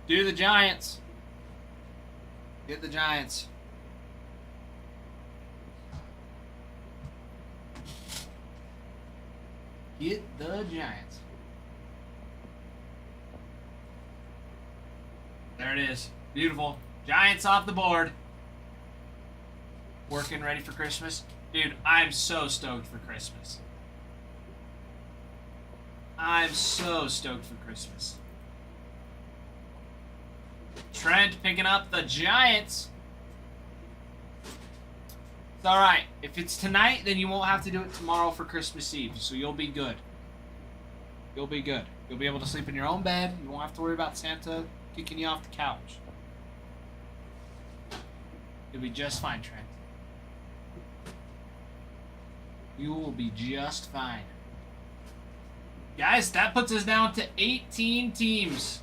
A: Do the Giants. Get the Giants. Get the Giants. There it is. Beautiful. Giants off the board. working ready for Christmas. Dude, I'm so stoked for Christmas. I'm so stoked for Christmas. Trent picking up the Giants. It's alright. If it's tonight, then you won't have to do it tomorrow for Christmas Eve, so you'll be good. You'll be good. You'll be able to sleep in your own bed. You won't have to worry about Santa kicking you off the couch. You'll be just fine, Trent. You will be just fine. Guys, that puts us down to 18 teams.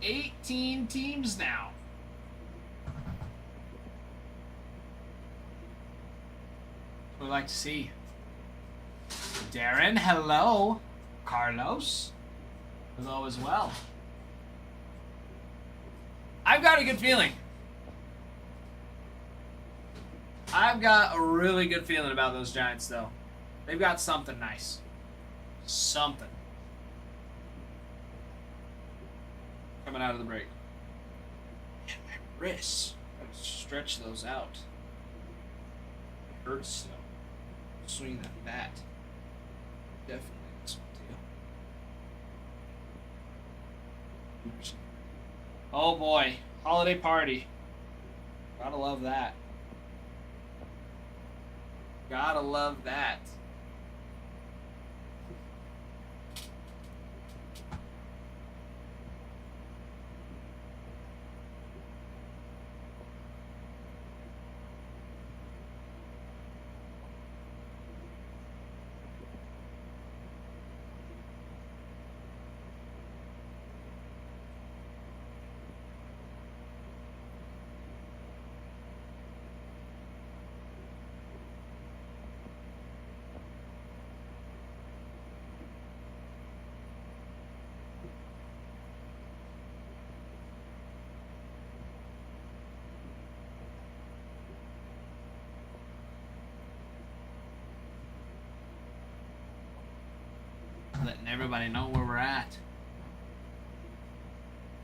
A: 18 teams now. We'd like to see. Darren, hello. Carlos, hello as well. I've got a good feeling. I've got a really good feeling about those Giants, though. They've got something nice. Something. Coming out of the break. Man, my wrists. Gotta stretch those out. It hurts still. Swing that bat. Definitely this one too. Oh boy. Holiday party. Gotta love that. Gotta love that. Letting everybody know where we're at.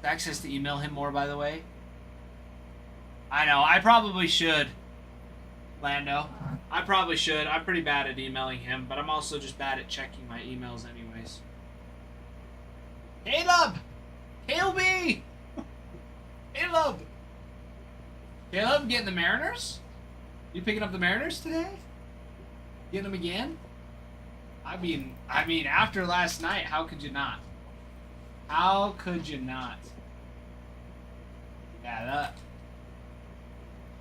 A: Access to email him more, by the way. I know, I probably should. Lando. I probably should. I'm pretty bad at emailing him, but I'm also just bad at checking my emails anyways. Caleb! Caleb! Caleb! Caleb, getting the Mariners? You picking up the Mariners today? Getting them again? I mean, after last night, how could you not? How could you not? Yeah,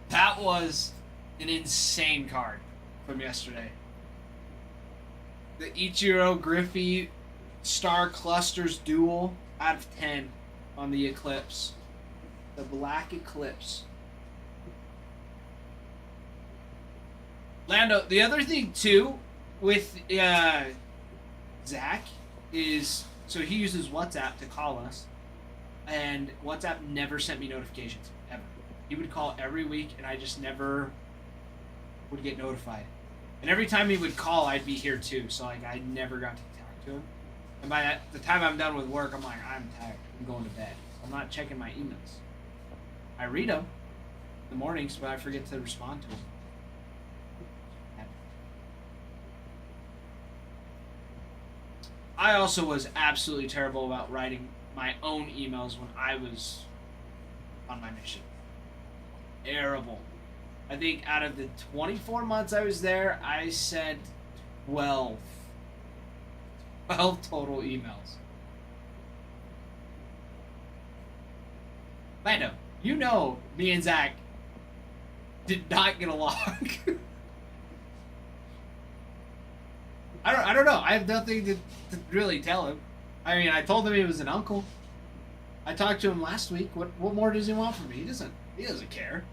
A: that was an insane card from yesterday. The Ichiro Griffey Star Clusters duel out of 10 on the Eclipse. The Black Eclipse. Lando, the other thing too with Zach is, so he uses WhatsApp to call us, and WhatsApp never sent me notifications, ever. He would call every week, and I just never would get notified. And every time he would call, I'd be here too, so like I never got to talk to him. And by the time I'm done with work, I'm like, I'm tired. I'm going to bed. I'm not checking my emails. I read them in the mornings, but I forget to respond to them. I also was absolutely terrible about writing my own emails when I was on my mission. Terrible. I think out of the 24 months I was there, I sent 12 total emails. Lando, you know me and Zach did not get along. I don't know. I have nothing to really tell him. I mean, I told him he was an uncle. I talked to him last week. What more does he want from me? He doesn't care.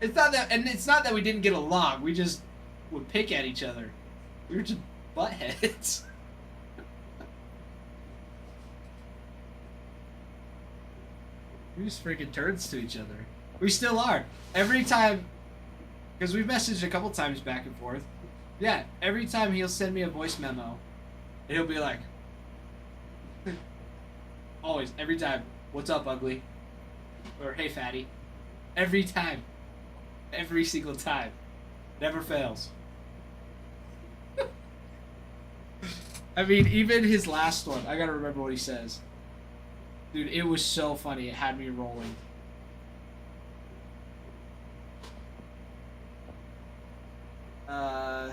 A: It's not that we didn't get along. We just would pick at each other. We were just buttheads. We just freaking turds to each other. We still are. Every time, because we've messaged a couple times back and forth. Yeah, every time he'll send me a voice memo, and he'll be like, Always, every time. What's up, ugly? Or hey, fatty. Every time. Every single time. Never fails. I mean, even his last one, I gotta remember what he says. Dude, it was so funny. It had me rolling. Yeah,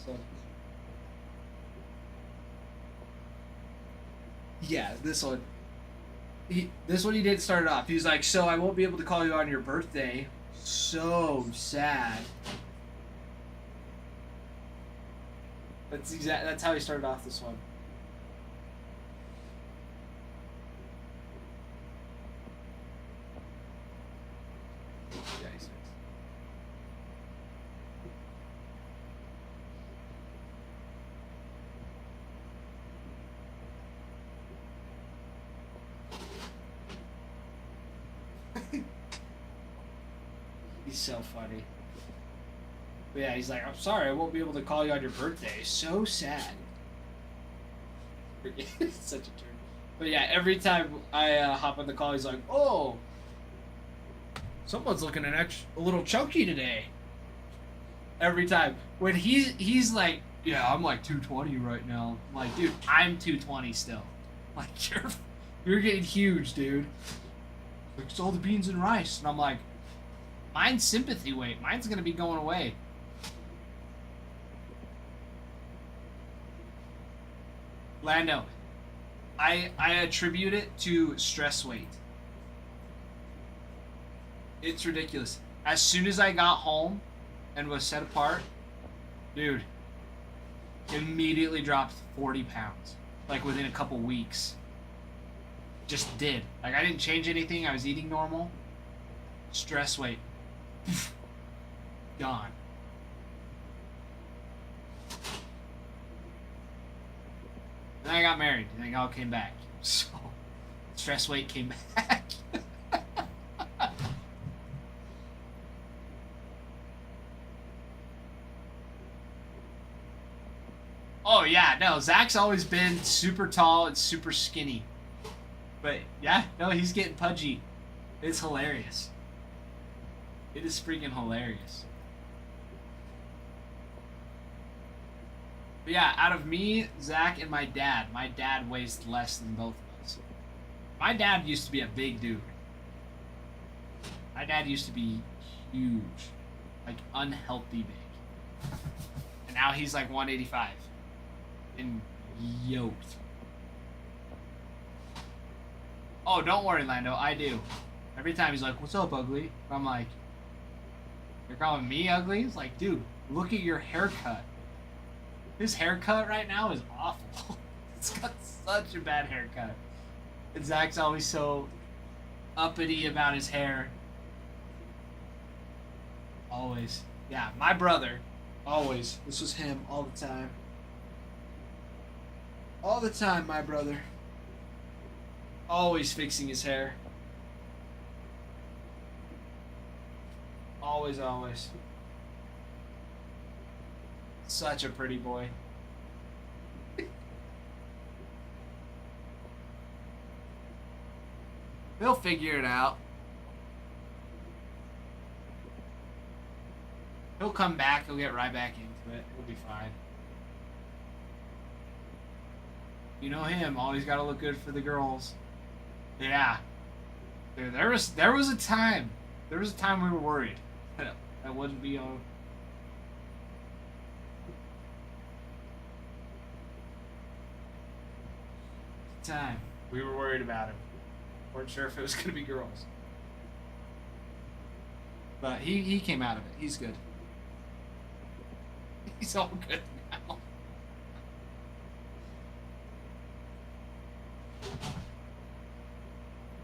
A: so. Yeah, this one. This one he didn't start it off. He's like, so I won't be able to call you on your birthday. So sad. That's how he started off this one. Yeah, he sucks. He's so funny. But yeah, he's like, I'm sorry, I won't be able to call you on your birthday. So sad. It's such a turn. But yeah, every time I hop on the call, he's like, oh, someone's looking a little chunky today. Every time. When he's like, yeah, I'm like 220 right now. I'm like, dude, I'm 220 still. Like, you're getting huge, dude. Like, it's all the beans and rice. And I'm like, mine's sympathy weight. Mine's gonna be going away. Lando, I attribute it to stress weight. It's ridiculous. As soon as I got home and was set apart, dude, immediately dropped 40 pounds. Like within a couple weeks. Just did. Like I didn't change anything. I was eating normal. Stress weight. Gone. Then I got married, and it all came back. So, stress weight came back. Oh yeah, no, Zach's always been super tall and super skinny. But yeah, no, he's getting pudgy. It's hilarious. It is freaking hilarious. But yeah, out of me, Zach, and my dad weighs less than both of us. My dad used to be a big dude. My dad used to be huge. Like, unhealthy big. And now he's like 185. And yoked. Oh, don't worry, Lando, I do. Every time he's like, what's up, ugly? I'm like, you're calling me ugly? It's like, dude, look at your haircut. His haircut right now is awful. It's got such a bad haircut. And Zach's always so uppity about his hair. Always. Yeah, my brother. Always. This was him all the time. All the time, my brother. Always fixing his hair. Always, always. Such a pretty boy. He'll figure it out. He'll come back. He'll get right back into it. He'll be fine. You know him. Always got to look good for the girls. Yeah. There was a time. There was a time we were worried that wouldn't be on. Time we were worried about him. Weren't sure if it was gonna be girls. But he came out of it. He's good. He's all good now.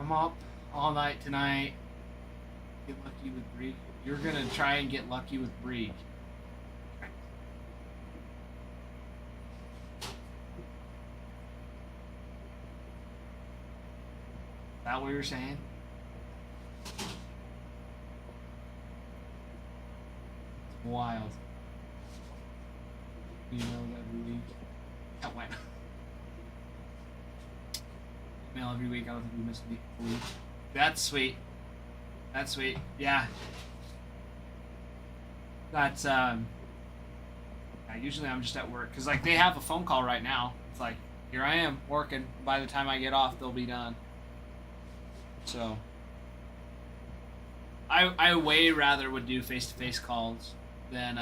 A: I'm up all night tonight. Get lucky with Breek. You're gonna try and get lucky with Breek. Is that what you were saying? It's wild. That went. Email every week. I don't think we missed a week. That's sweet. That's sweet. Yeah. That's yeah, usually I'm just at work because like they have a phone call right now. It's like here I am working. By the time I get off, they'll be done. So I way rather would do face-to-face calls than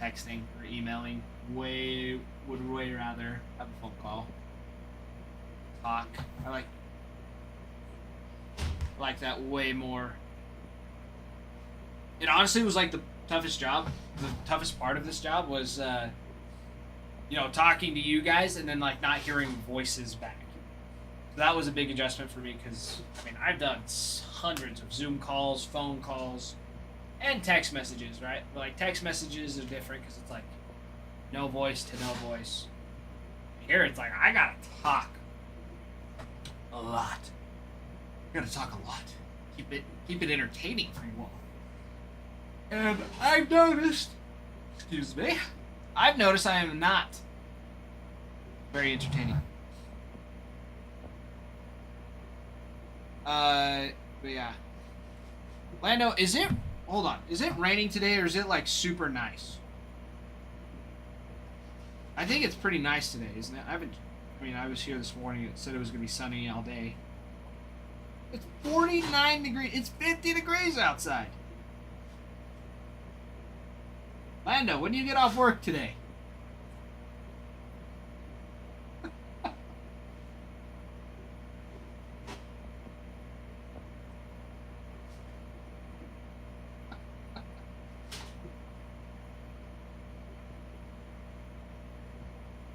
A: texting or emailing. Would way rather have a phone call. Talk. I like that way more. It honestly was like the toughest job. The toughest part of this job was, talking to you guys and then like not hearing voices back. So that was a big adjustment for me because I mean I've done hundreds of Zoom calls, phone calls, and text messages. Right, but like text messages are different because it's like no voice to no voice. Here it's like I gotta talk a lot. I gotta talk a lot. Keep it entertaining for you all. And I've noticed, I've noticed I am not very entertaining. But yeah. Lando, hold on, is it raining today or is it like super nice? I think it's pretty nice today, isn't it? I was here this morning, it said it was gonna be sunny all day. It's 49 degrees, it's 50 degrees outside. Lando, when do you get off work today?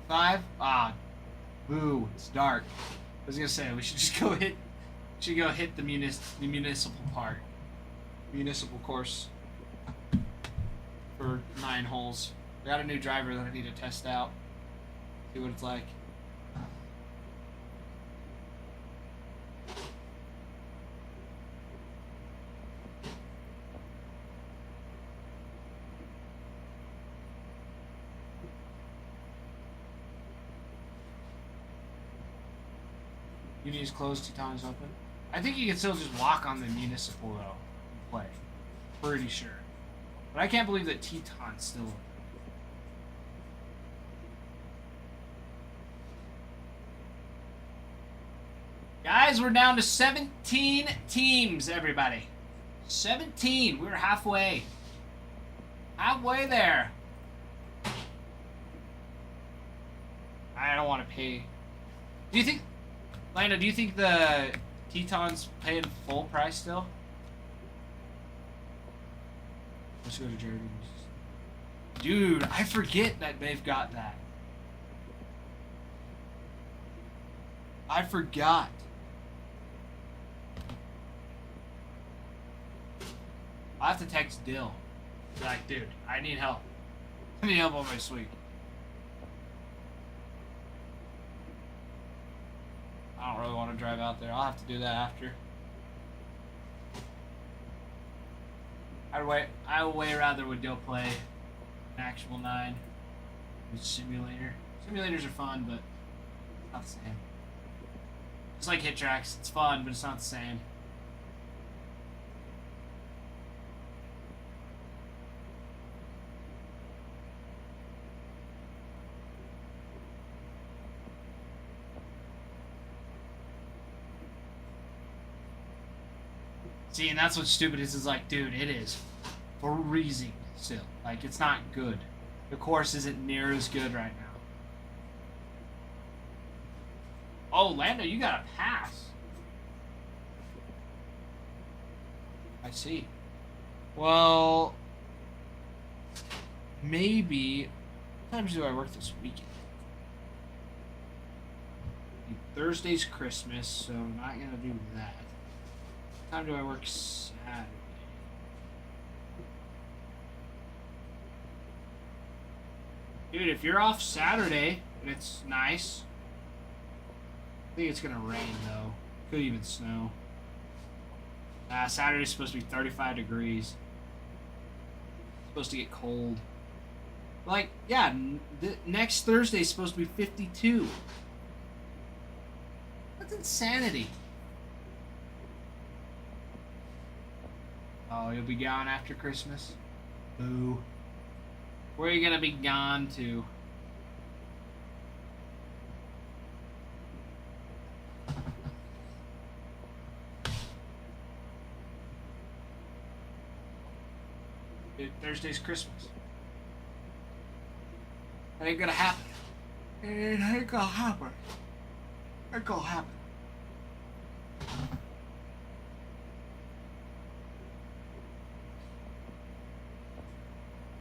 A: Five? Ah, boo! It's dark. I was gonna say we should just go hit. Should go hit the municipal part, municipal course. For 9 holes. I got a new driver that I need to test out. See what it's like. Uni's closed, Teton's open. I think you can still just walk on the municipal though and play. Pretty sure. But I can't believe that Teton's still open. Guys, we're down to 17 teams, everybody. 17. We're halfway. Halfway there. I don't want to pay. Do you think, Lando, do you think the Teton's paying full price still? Let's go to Jared. Dude, I forget that they've got that. I forgot. I'll have to text Dill. Be like, dude, I need help. I need help on my suite. I don't really want to drive out there. I'll have to do that after. I would way rather would go play an actual 9 with simulator. Simulators are fun, but it's not the same. It's like Hit Tracks. It's fun, but it's not the same. See, and that's what's stupid is like, dude, it is freezing still. Like, it's not good. The course isn't near as good right now. Oh, Lando, you got a pass. I see. Well, maybe. What times do I work this weekend? Thursday's Christmas, so I'm not gonna do that. What time do I work Saturday? Dude, if you're off Saturday and it's nice, I think it's gonna rain though. Could even snow. Saturday's supposed to be 35 degrees. It's supposed to get cold. Like, yeah, next Thursday is supposed to be 52. That's insanity. Oh, you'll be gone after Christmas? Boo. Where are you gonna be gone to? Thursday's Christmas. That ain't gonna happen. It ain't gonna happen. Ain't gonna happen.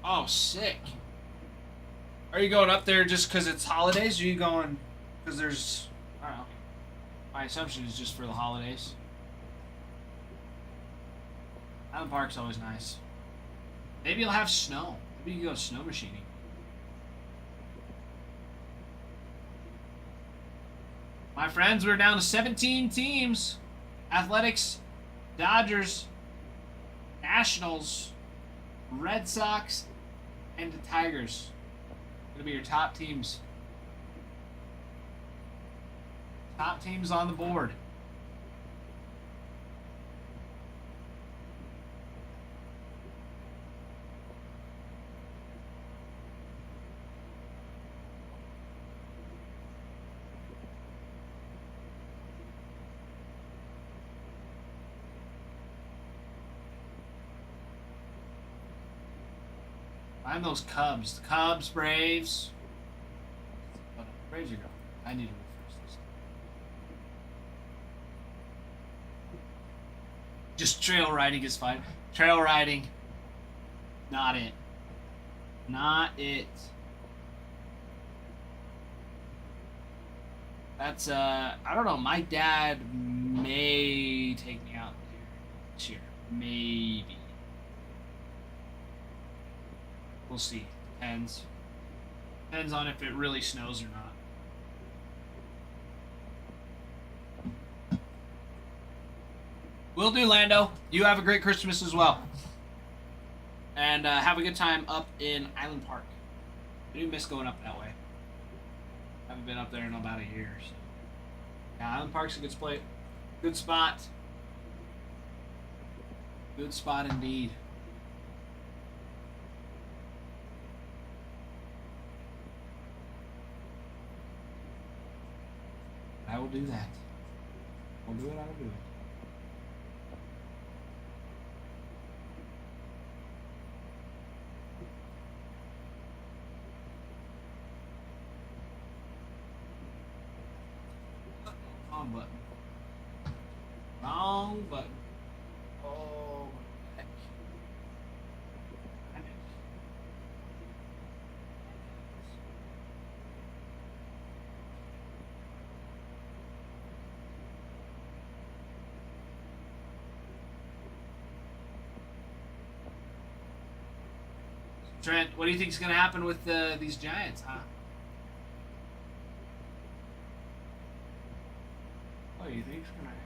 A: Oh, sick. Are you going up there just because it's holidays? Or are you going because there's... I don't know. My assumption is just for the holidays. Island Park's always nice. Maybe you'll have snow. Maybe you can go snow machining. My friends, we're down to 17 teams. Athletics, Dodgers, Nationals, Red Sox, and the Tigers. Gonna be your top teams. Top teams on the board. I'm those Cubs. The Cubs, Braves. Oh, no, Braves are going. I need to refresh this. Just trail riding is fine. Trail riding. Not it. Not it. That's, I don't know. My dad may take me out there this year. Maybe. We'll see. Depends. Depends on if it really snows or not. Will do, Lando. You have a great Christmas as well. And have a good time up in Island Park. I do miss going up that way. Haven't been up there in about a year. So. Yeah, Island Park's a good spot. Good spot. Good spot indeed. I will do that. I'll do it, I will do it. Wrong button. Wrong button. Oh, heck. Trent, what do you think is going to happen with these Giants, huh? What do you think is going to happen?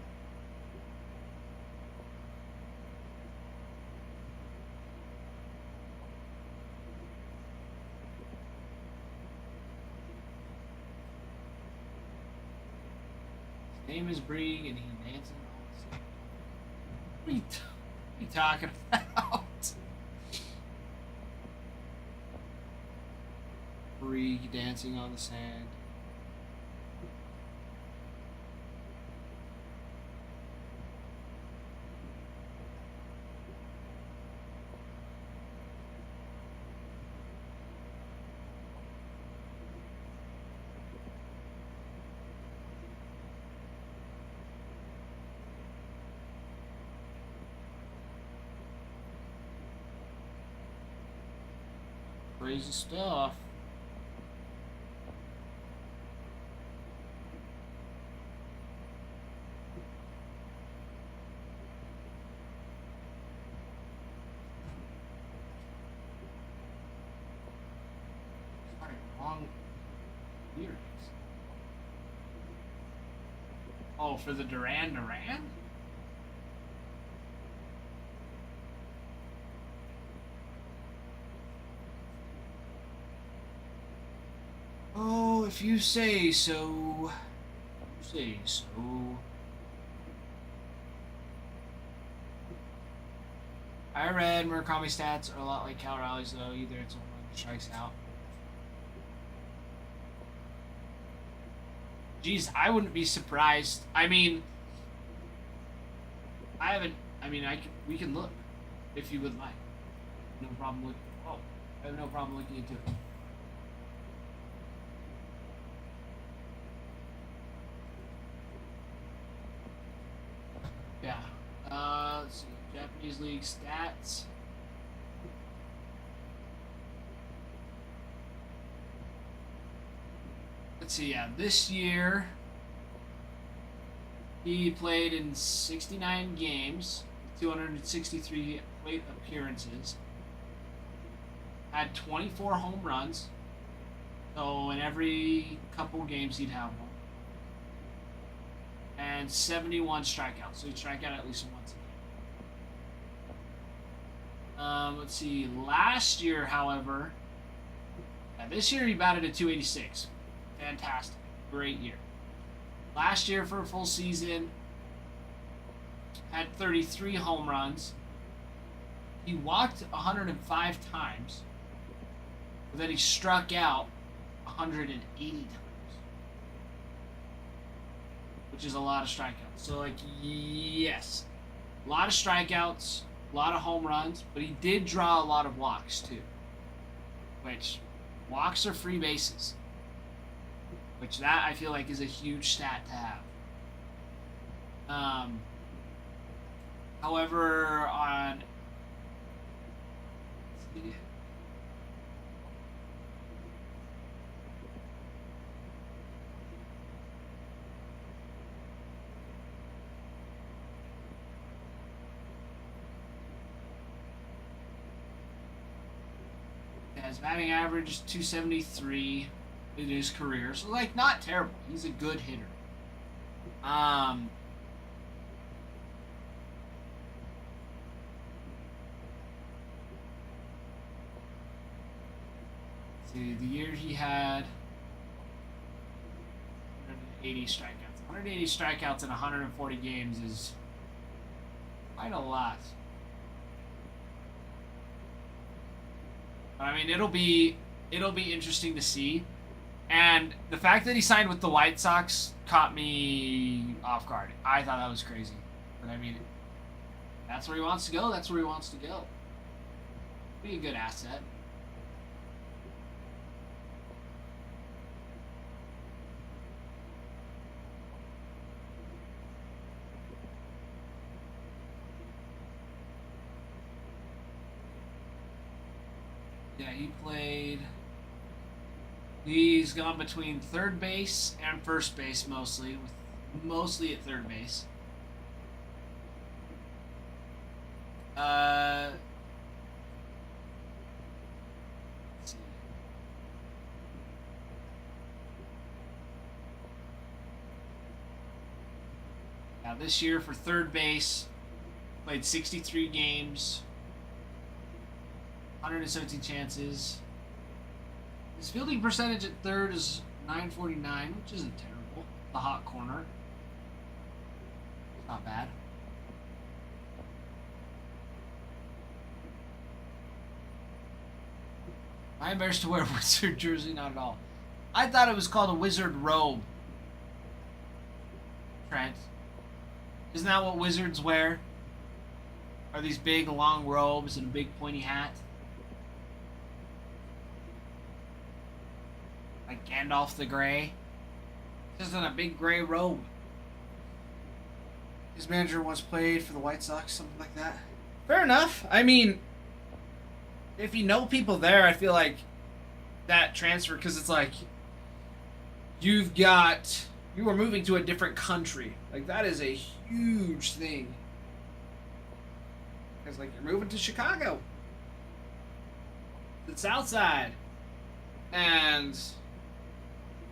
A: His name is Brig, and he dances on the sand. What are you talking about? Brig dancing on the sand. Crazy stuff. Sorry, wrong lyrics. Oh, for the Duran Duran? if you say so. If you say so. I read Murakami stats are a lot like Cal Raleigh's though. Either it's a home run or strikes out. Geez, I wouldn't be surprised. I mean, I haven't. I mean, we can look if you would like. No problem looking. Oh, I have no problem looking into it. Yeah. Let's see. Japanese League stats. Let's see. Yeah, this year he played in 69 games, 263 plate appearances. Had 24 home runs. So in every couple games he'd have one. And 71 strikeouts. So he'd strike out at least once a game. Let's see. Last year, however, this year he batted at 286. Fantastic. Great year. Last year for a full season, had 33 home runs. He walked 105 times. But then he struck out 180 times. Which is a lot of strikeouts. So, like, yes. A lot of strikeouts, a lot of home runs, but he did draw a lot of walks, too. Which, walks are free bases. Which, that, I feel like, is a huge stat to have. However, on... Let's see. His batting average 273 in his career, so like not terrible. He's a good hitter. See, the year he had 180 strikeouts. 180 strikeouts in 140 games is quite a lot. I mean, it'll be interesting to see, and the fact that he signed with the White Sox caught me off guard. I thought that was crazy, but I mean, that's where he wants to go. That's where he wants to go. Be a good asset. Yeah, he played. He's gone between third base and first base mostly, with mostly at third base. Let's see. Now this year for third base, played 63 games. 117 chances. His fielding percentage at third is 949, which isn't terrible. The hot corner. Not bad. Am I embarrassed to wear a Wizard jersey? Not at all. I thought it was called a Wizard robe. Trent. Isn't that what Wizards wear? Are these big long robes and a big pointy hat? Like Gandalf the Grey. Just in a big gray robe. His manager once played for the White Sox, something like that. Fair enough. I mean, if you know people there, I feel like that transfer, because it's like you are moving to a different country. Like, that is a huge thing. Because, like, you're moving to Chicago. The South Side. And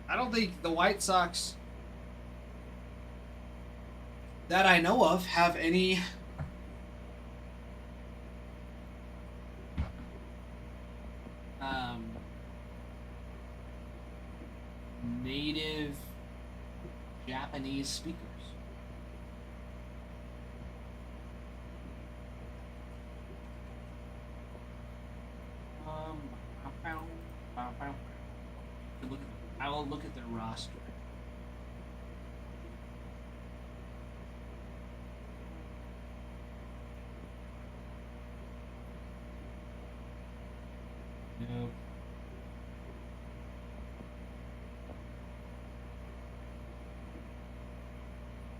A: I don't think the White Sox that I know of have any native Japanese speakers. I will look at their roster. Nope.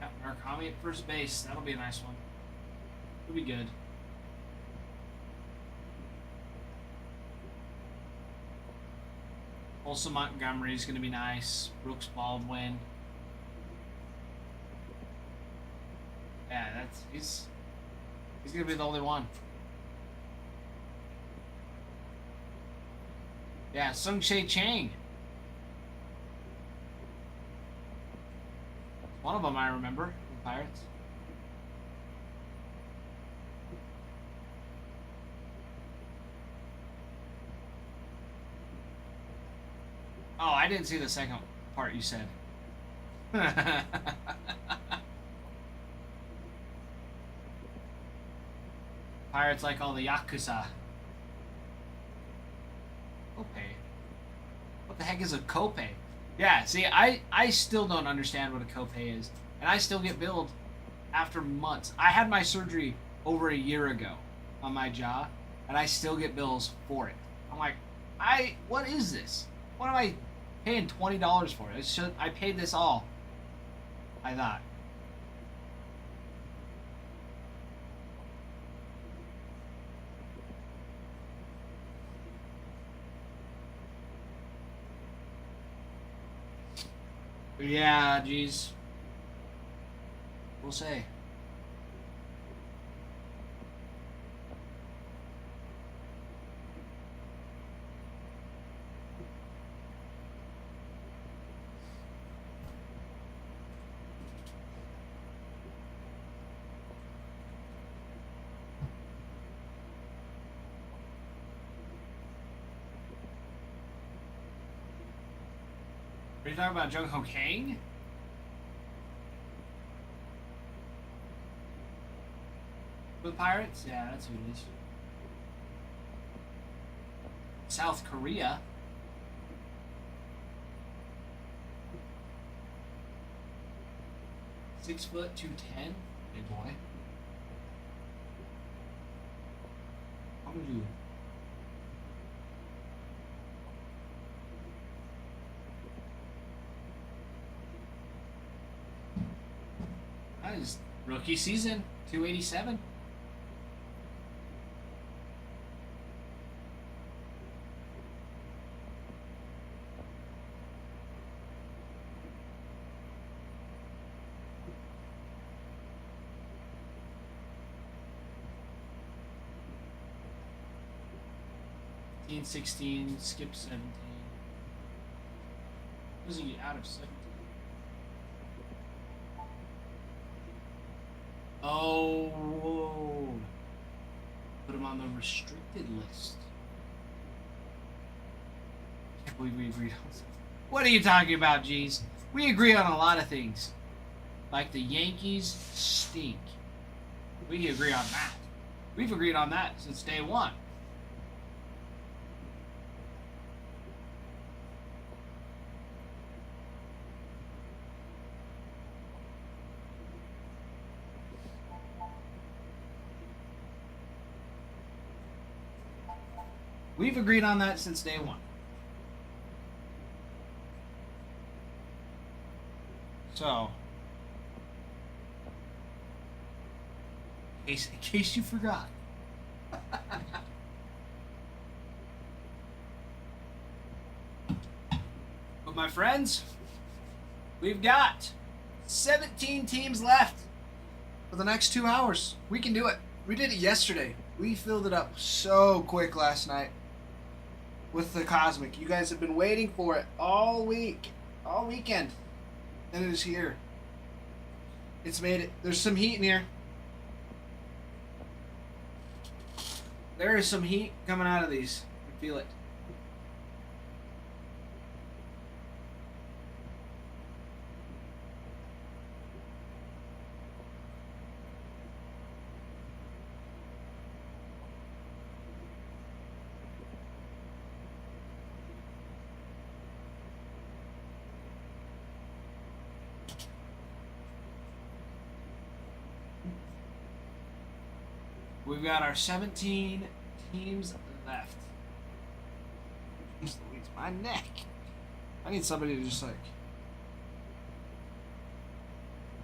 A: Yeah, Murakami at first base. That'll be a nice one. It'll be good. Also, Montgomery's going to be nice. Brooks Baldwin. Yeah, he's going to be the only one. Yeah, Sung Shae Chang. One of them I remember, the Pirates. Oh, I didn't see the second part you said. Pirates like all the Yakuza. Kopei. What the heck is a Kopei? Yeah, see, I still don't understand what a Kopei is. And I still get billed after months. I had my surgery over a year ago on my jaw, and I still get bills for it. I'm like, what is this? What am I paying $20 for? I paid this all, I thought. Yeah, geez. We'll say. Are you talking about Jung Ho Kang? For the Pirates? Yeah, that's who it is. South Korea. Six foot, 210. Big boy. How would you? That is rookie season, 287. Teen 16, skip 17. Was he out of 17? Oh, put him on the restricted list. Can't believe we agreed on something. What are you talking about, G's? We agree on a lot of things. Like the Yankees stink. We agree on that. We've agreed on that since day one. We've agreed on that since day one. So, in case you forgot. But my friends, we've got 17 teams left for the next 2 hours. We can do it. We did it yesterday. We filled it up so quick last night with the Cosmic. You guys have been waiting for it all week, all weekend. And it is here. It's made it. There's some heat in here. There is some heat coming out of these. I feel it. We've got our 17 teams left.
C: Jeez Louise, my neck. I need somebody to just like.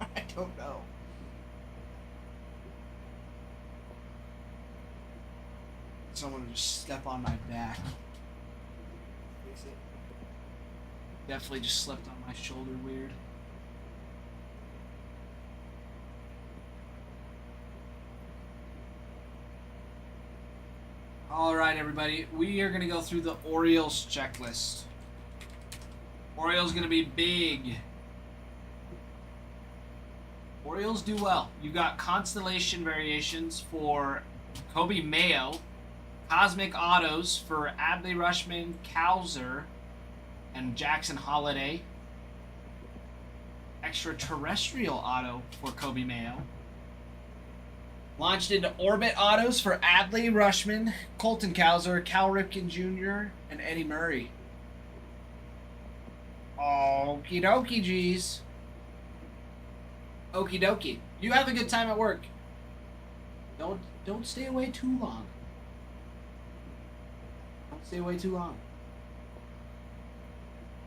C: I don't know. Someone to just step on my back. Fix it.
A: Definitely just slept on my shoulder weird. Alright, everybody. We are going to go through the Orioles checklist. Orioles going to be big. Orioles do well. You got constellation variations for Kobe Mayo, cosmic autos for Adley Rushman, Cowser, and Jackson Holiday. Extraterrestrial auto for Kobe Mayo. Launched into orbit autos for Adley Rushman, Colton Cowser, Cal Ripken Jr., and Eddie Murray. Okie dokie, geez. Okie dokie. You have a good time at work. Don't stay away too long. Don't stay away too long.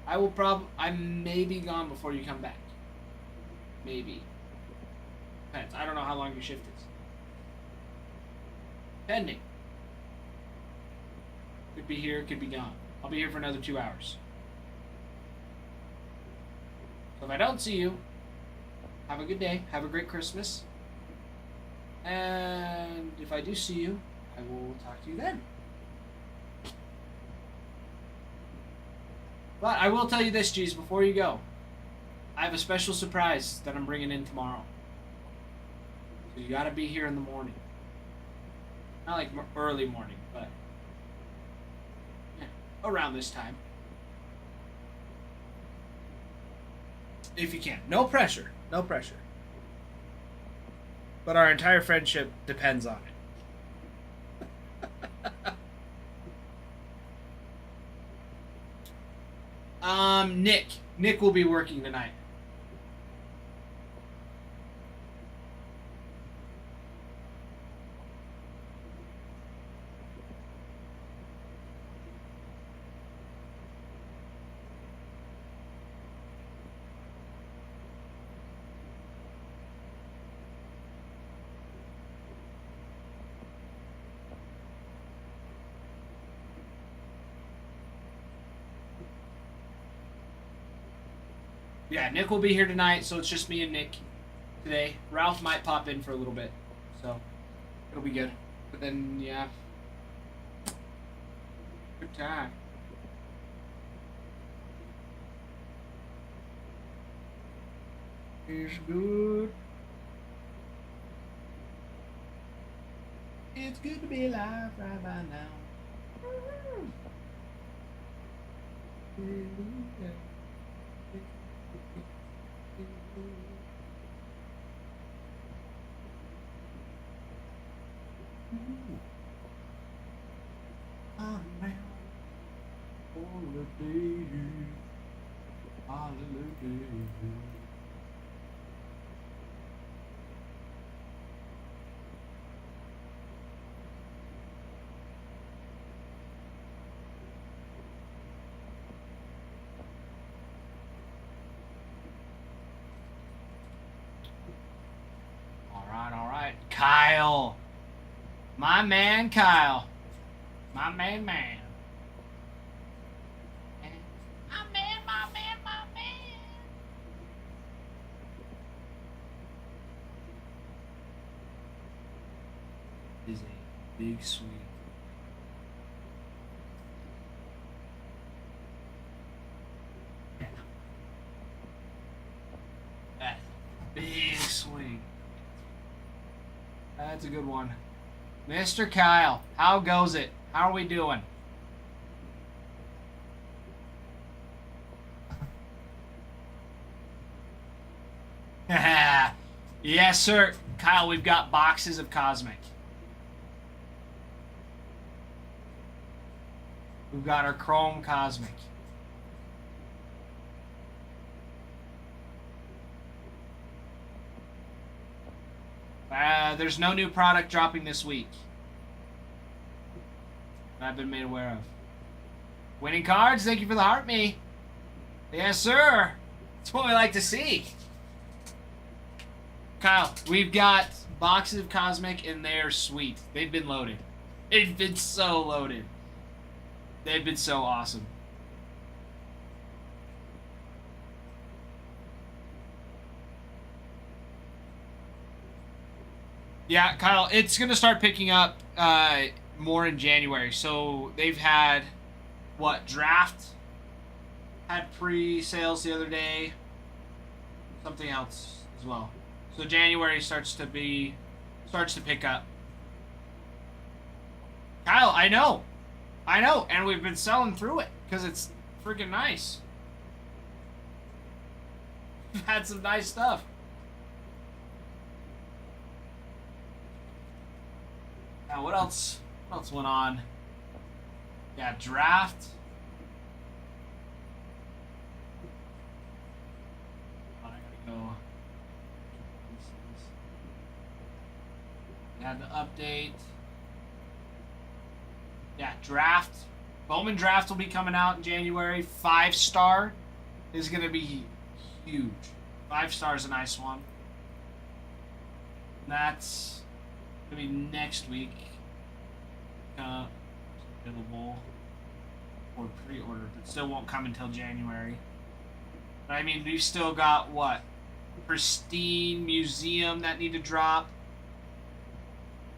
A: I may be gone before you come back. Maybe. Depends. I don't know how long your shift is. Pending. Could be here, could be gone. I'll be here for another 2 hours. So if I don't see you, have a good day. Have a great Christmas. And if I do see you, I will talk to you then. But I will tell you this, G's, before you go. I have a special surprise that I'm bringing in tomorrow. So you gotta be here in the morning. Not like early morning, but yeah, around this time. If you can. No pressure. No pressure. But our entire friendship depends on it. Nick. Nick will be working tonight. Yeah, Nick will be here tonight, so it's just me and Nick today. Ralph might pop in for a little bit, so it'll be good. But then, yeah, good time. It's good. It's good to be alive right by now. All right. Kyle. My man, Kyle. My man. My man. Is a big swing. That's a big swing. That's a good one. Mr. Kyle, how goes it? How are we doing? Yes, sir. Kyle, we've got boxes of Cosmic. We've got our Chrome Cosmic. There's no new product dropping this week. I've been made aware of. Winning cards, thank you for the heart me. Yes, sir. That's what we like to see. Kyle, we've got boxes of Cosmic and they're sweet. They've been loaded. They've been so loaded. They've been so awesome. Yeah, Kyle, it's going to start picking up more in January. So they've had, what, Draft had pre-sales the other day. Something else as well. So January starts to pick up. Kyle, I know, and we've been selling through it because it's freaking nice. We've had some nice stuff. Now, what else? What else went on? Yeah, Draft. I gotta go. Had the update. Yeah, Draft. Bowman Draft will be coming out in January. 5-star is going to be huge. 5-star is a nice one. That's going to be next week. Available or pre-order, but still won't come until January. But I mean, we've still got what? Pristine, Museum that need to drop.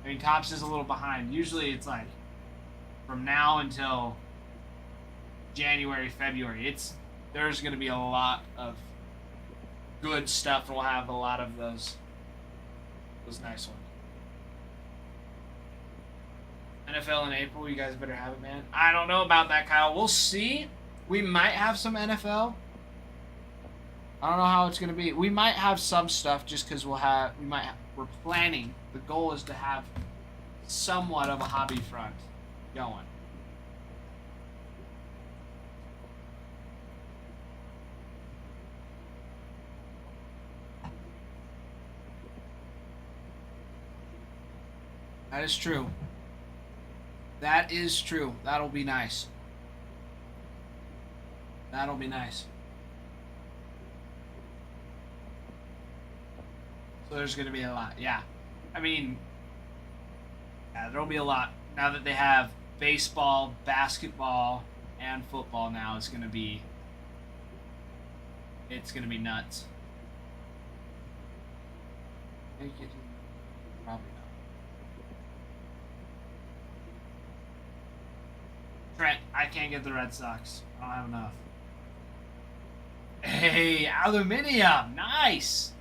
A: I mean, Topps is a little behind. Usually it's like from now until January, February. There's going to be a lot of good stuff. We'll have a lot of those nice ones. NFL in April, you guys better have it, man. I don't know about that, Kyle. We'll see. We might have some NFL. I don't know how it's going to be. We might have some stuff just because we're planning. The goal is to have somewhat of a hobby front going. That is true. That is true. That'll be nice. That'll be nice. So there's going to be a lot. Yeah. I mean, yeah, there'll be a lot. Now that they have baseball, basketball, and football now, it's going to be nuts. Probably not. Trent, I can't get the Red Sox. I don't have enough. Hey, aluminium. Nice.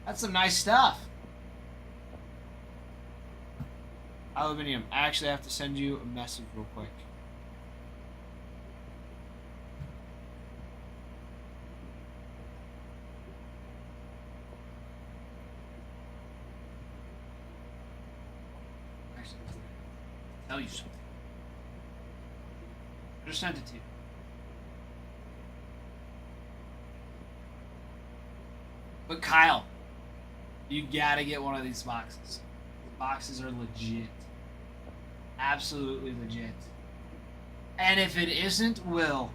A: That's some nice stuff. Aluminium. I actually have to send you a message real quick. Actually, I'll tell you something. I just sent it to you. But Kyle, you gotta get one of these boxes. The boxes are legit. Absolutely legit. And if it isn't Will,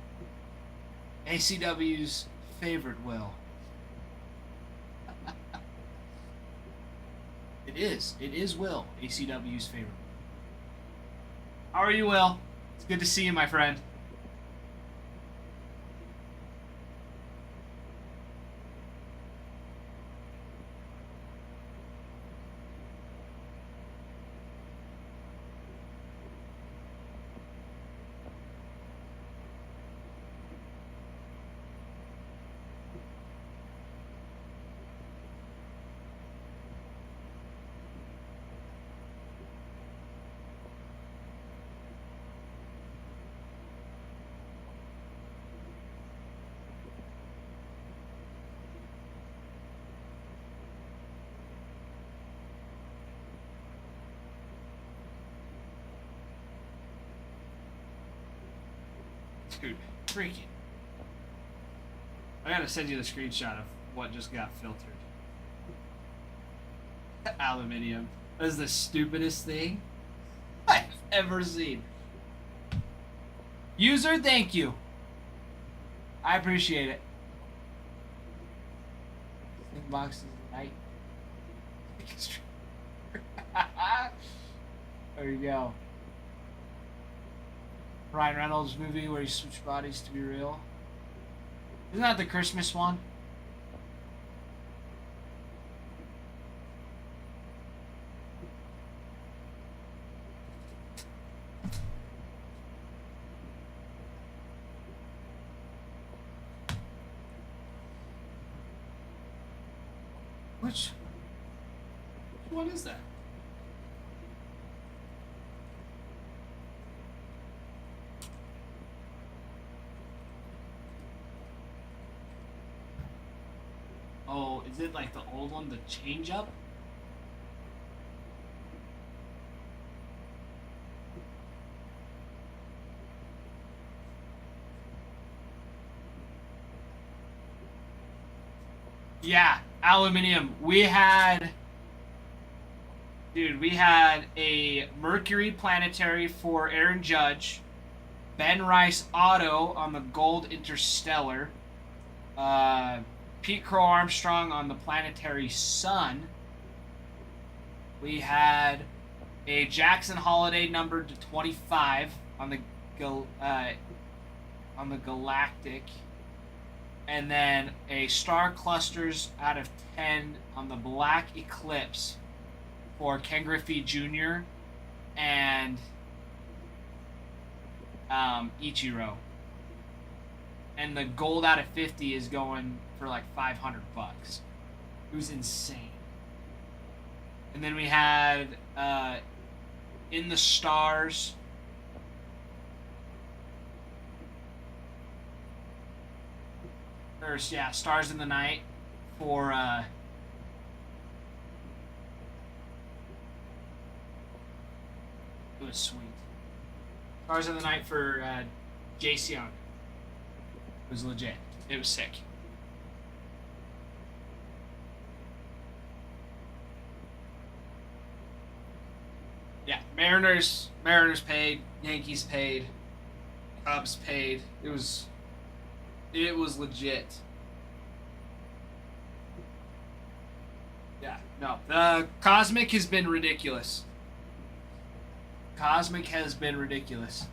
A: ACW's favorite Will. It is. It is Will, ACW's favorite. How are you, Will? It's good to see you, my friend. Dude, freaking. I gotta send you the screenshot of what just got filtered. Aluminium. That is the stupidest thing I've ever seen. User, thank you. I appreciate it. Think boxes night. There you go. Ryan Reynolds movie where he switched bodies to be real. Isn't that the Christmas one? Which one is that? Oh, is it like the old one, the change up? Yeah, aluminium. We had a Mercury Planetary for Aaron Judge, Ben Rice Auto on the Gold Interstellar, Pete Crow Armstrong on the Planetary Sun. We had a Jackson Holiday numbered to 25 on the Galactic, and then a Star Clusters out of 10 on the Black Eclipse for Ken Griffey Jr. and Ichiro. And the gold out of 50 is going for like $500. It was insane. And then we had In the Stars. Or yeah, Stars in the Night for it was sweet. Stars in the Night for Jace Young. It was legit. It was sick. Yeah, Mariners paid, Yankees paid, Cubs paid. It was legit. Yeah, no. The Cosmic has been ridiculous. Cosmic has been ridiculous.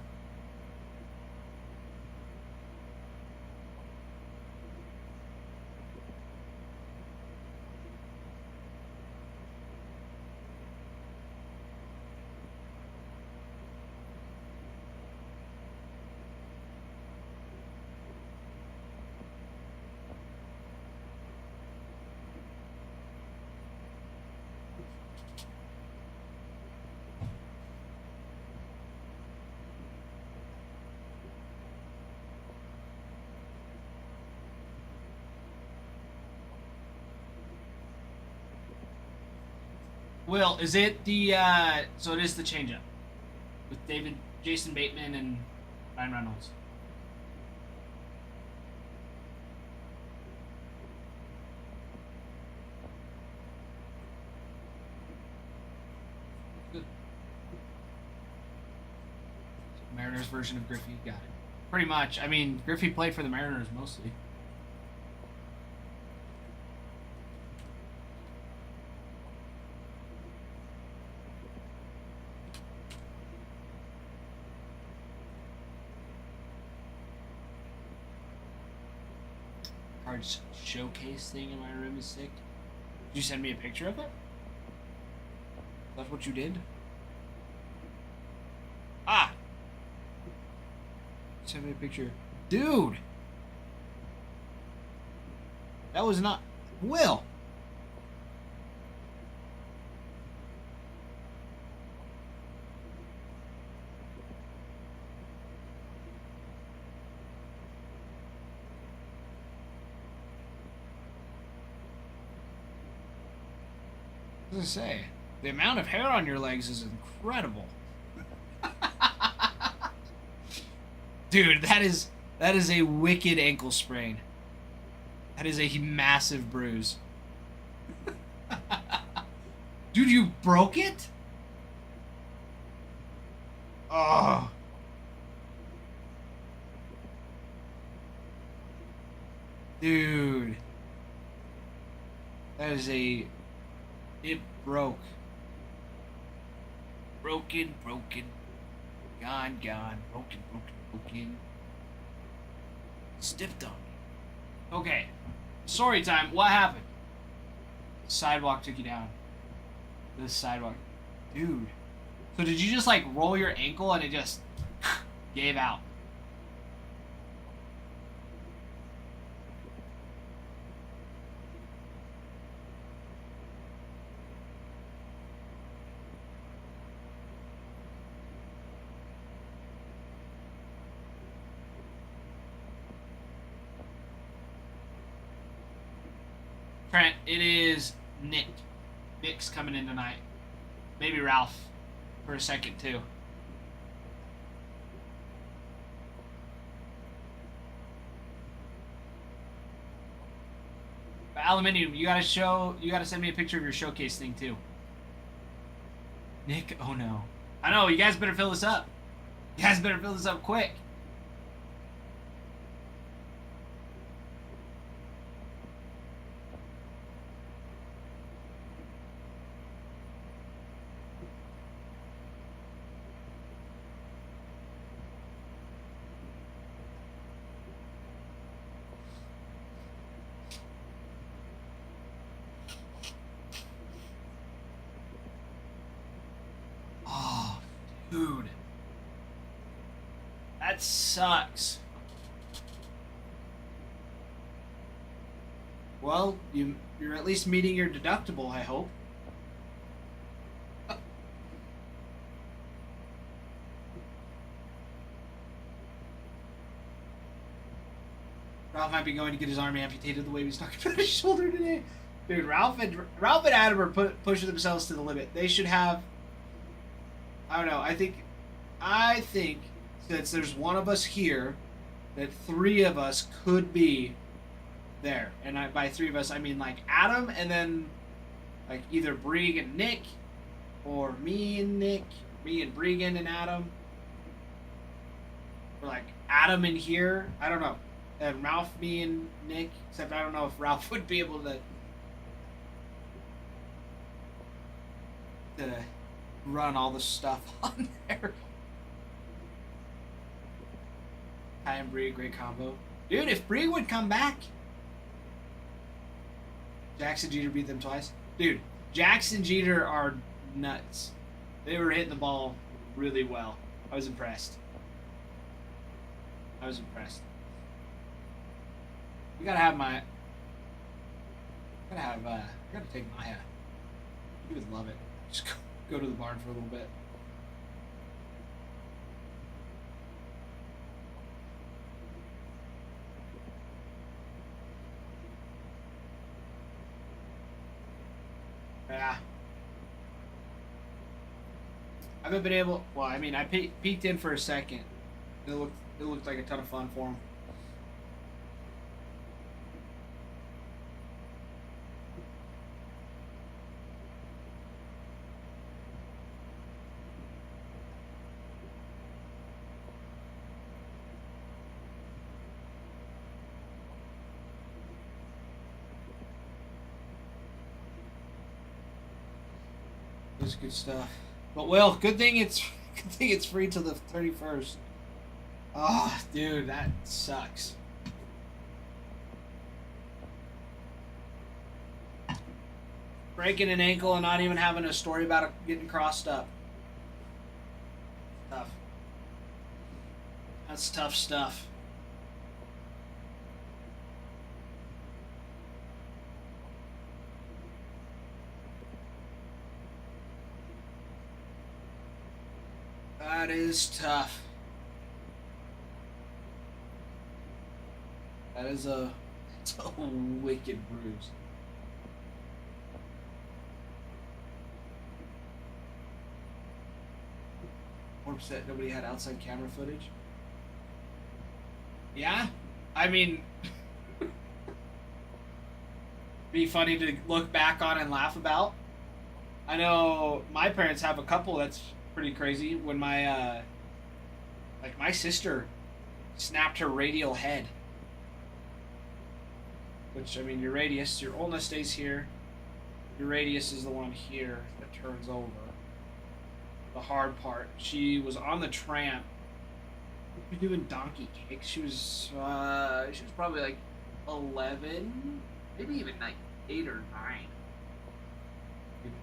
A: Will, is it the so it is the change-up with Jason Bateman and Ryan Reynolds? Good. Mariners version of Griffey, got it. Pretty much. I mean, Griffey played for the Mariners mostly. Cards showcase thing in my room is sick. Did you send me a picture of it? That's what you did? Ah! Send me a picture. Dude! That was not... Will! What was I say? The amount of hair on your legs is incredible. Dude, that is a wicked ankle sprain. That is a massive bruise.
C: Dude, you broke it? Oh. Dude. That is a... It broke. Broken. Gone. Broken. Stepped on me. Okay. Story time. What happened? Sidewalk took you down. This sidewalk. Dude. So did you just like roll your ankle and it just gave out? Trent, it is Nick. Nick's coming in tonight. Maybe Ralph for a second too. But Aluminium, you gotta send me a picture of your showcase thing too. Nick, oh no. I know, you guys better fill this up. You guys better fill this up quick. Dude. That sucks. Well, you're at least meeting your deductible, I hope. Ralph might be going to get his arm amputated the way he's talking about his shoulder today. Dude, Ralph and Adam are pushing themselves to the limit. They should have... I don't know. I think since there's one of us here, that three of us could be there. And by three of us, I mean like Adam, and then like either Brig and Nick, or me and Nick, me and Bregan and Adam, or like Adam in here. I don't know. And Ralph, me and Nick. Except I don't know if Ralph would be able to run all the stuff on there. Ty and Brig, great combo. Dude, if Brig would come back. Jackson Jeter beat them twice. Dude, Jackson Jeter are nuts. They were hitting the ball really well. I was impressed. We gotta have my... I gotta take Maya. He would love it. Just go to the barn for a little bit. Yeah. I haven't been able... Well, I mean, I peeked in for a second. It looked like a ton of fun for him. That's good stuff. But well, good thing it's free till the 31st. Oh, dude, that sucks. Breaking an ankle and not even having a story about it getting crossed up. Tough. That's tough stuff. That is tough. It's a wicked bruise. More upset nobody had outside camera footage. Yeah? I mean, be funny to look back on and laugh about. I know my parents have a couple that's pretty crazy. When my my sister snapped her radial head, which I mean your radius, your ulna stays here. Your radius is the one here that turns over. The hard part. She was on the tramp. Doing donkey kicks. She was probably like 11, maybe even like 8 or 9.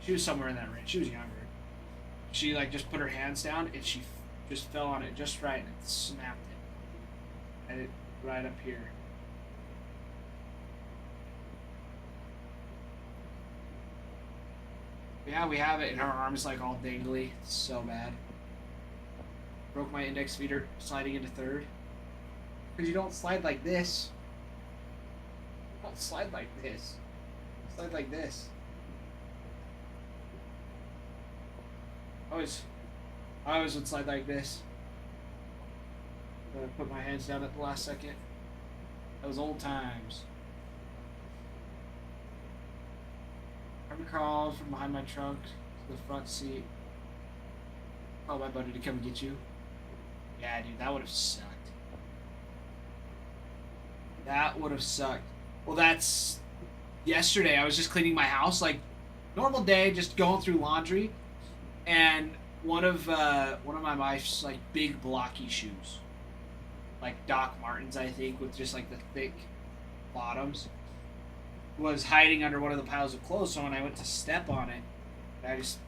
C: She was somewhere in that range. She was younger. She like just put her hands down and she just fell on it just right and it snapped it. And it right up here. Yeah, we have it, and her arm's like all dangly. It's so bad. Broke my index finger sliding into third. Because you don't slide like this. You don't slide like this. Slide like this. I always would slide like this. I put my hands down at the last second. Those old times. I crawled from behind my trunk to the front seat. Called my buddy to come get you. Yeah, dude, that would have sucked. That would have sucked. Well, that's yesterday. I was just cleaning my house, like normal day, just going through laundry, and one of my wife's like big blocky shoes, like Doc Martens, I think, with just like the thick bottoms, was hiding under one of the piles of clothes. So when I went to step on it, I just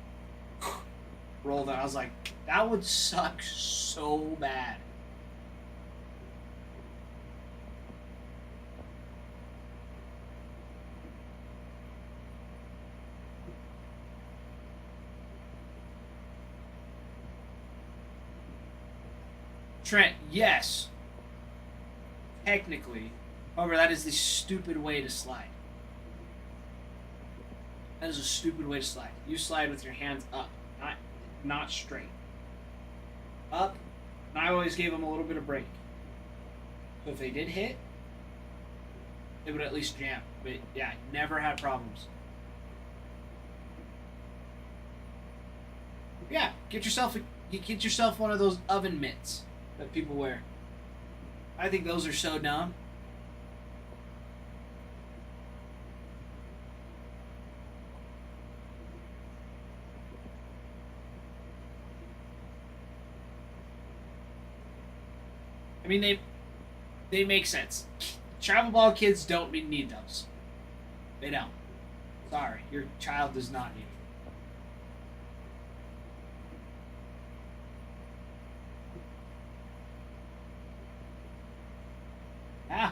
C: rolled it. I was like, that would suck so bad. Trent, yes. Technically. However, that is the stupid way to slide. That is a stupid way to slide. You slide with your hands up, not straight. Up, and I always gave them a little bit of break. So if they did hit, they would at least jam. But yeah, never had problems. Yeah, get yourself one of those oven mitts that people wear. I think those are so dumb. I mean, they make sense. Travel ball kids don't need those. They don't. Sorry, your child does not need it. Yeah.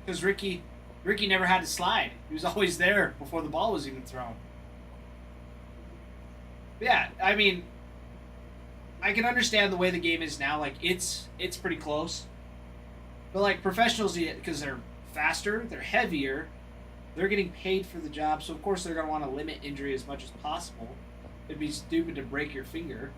C: Because Ricky never had to slide. He was always there before the ball was even thrown. Yeah, I mean, I can understand the way the game is now. Like, it's pretty close. But, like, professionals, because they're faster, they're heavier, they're getting paid for the job, so of course they're going to want to limit injury as much as possible. It'd be stupid to break your finger.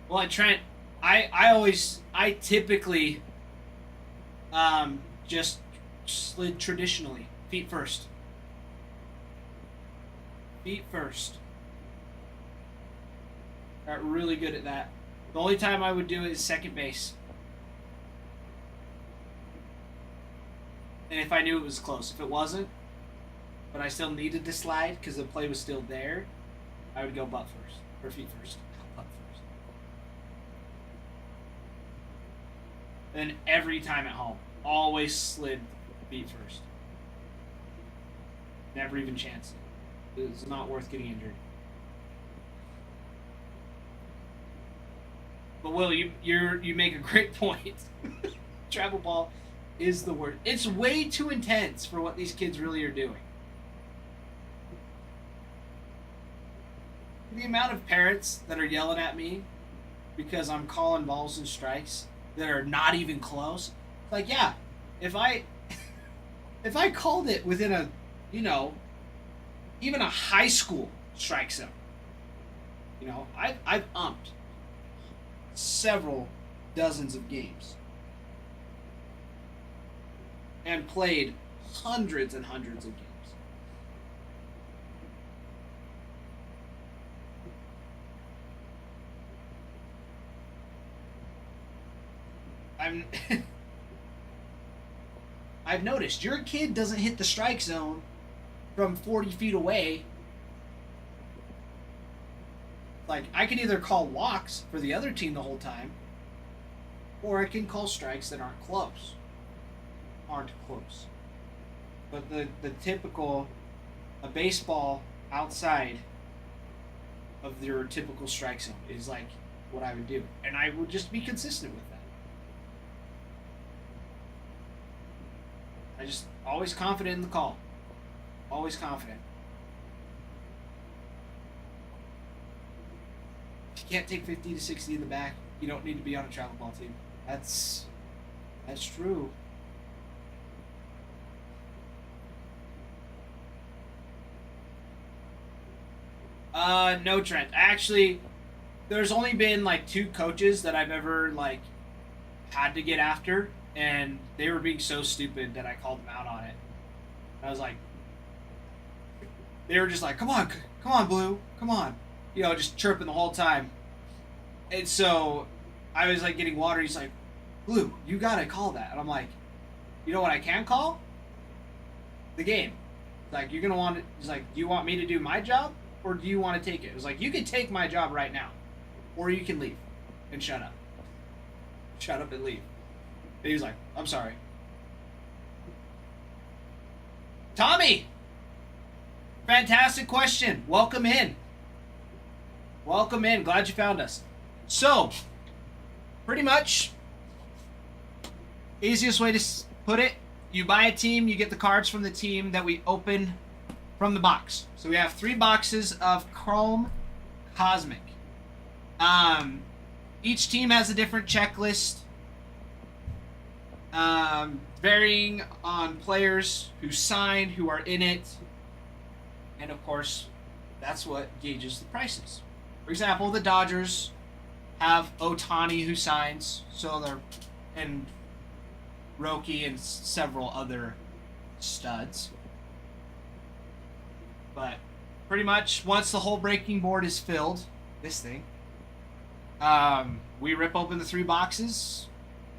C: Well, Trent, I typically just slid traditionally, feet first. Feet first. Got really good at that. The only time I would do it is second base. And if I knew it was close. If it wasn't, but I still needed to slide because the play was still there, I would go butt first, or feet first. Butt first. And then every time at home, always slid feet first. Never even chanced it. It's not worth getting injured. But Will, you make a great point. Travel ball is the word. It's way too intense for what these kids really are doing. The amount of parents that are yelling at me because I'm calling balls and strikes that are not even close. Like, yeah, if I called it within a, even a high school strike zone, You know, I've umped several dozens of games and played hundreds and hundreds of games. I'm I've noticed your kid doesn't hit the strike zone from 40 feet away. Like, I can either call walks for the other team the whole time, or I can call strikes that aren't close. But the typical, a baseball outside of your typical strike zone is like what I would do. And I would just be consistent with that. I just always confident in the call. Always confident. If you can't take 50 to 60 in the back, you don't need to be on a travel ball team. That's true. No, Trent. Actually, there's only been like 2 coaches that I've ever like had to get after, and they were being so stupid that I called them out on it. I was like, they were just like, come on, Blue, come on, you know, just chirping the whole time. And so I was like getting water. He's like, Blue, you gotta call that. And I'm like, you know what I can call? The game. Like, you're gonna want it. He's like, do you want me to do my job, or do you want to take it? It was like, you can take my job right now, or you can leave and shut up. Shut up and leave. And he was like, I'm sorry. Tommy! Fantastic question. Welcome in. Welcome in. Glad you found us. So, pretty much, easiest way to put it, you buy a team, you get the cards from the team that we open from the box. So we have 3 boxes of Chrome Cosmic. Each team has a different checklist, varying on players who signed, who are in it, and of course, that's what gauges the prices. For example, the Dodgers have Ohtani who signs, so they're, and Roki and several other studs. But pretty much once the whole breaking board is filled, this thing, we rip open the 3 boxes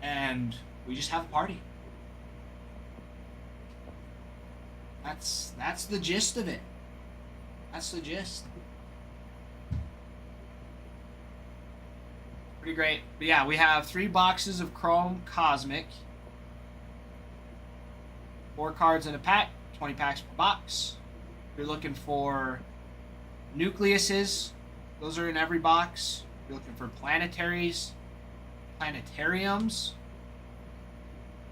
C: and we just have a party. That's the gist of it. That's the gist. Pretty great. But yeah, we have 3 boxes of Chrome Cosmic. 4 cards in a pack, 20 packs per box. If you're looking for nucleuses, those are in every box. If you're looking for planetaries, planetariums,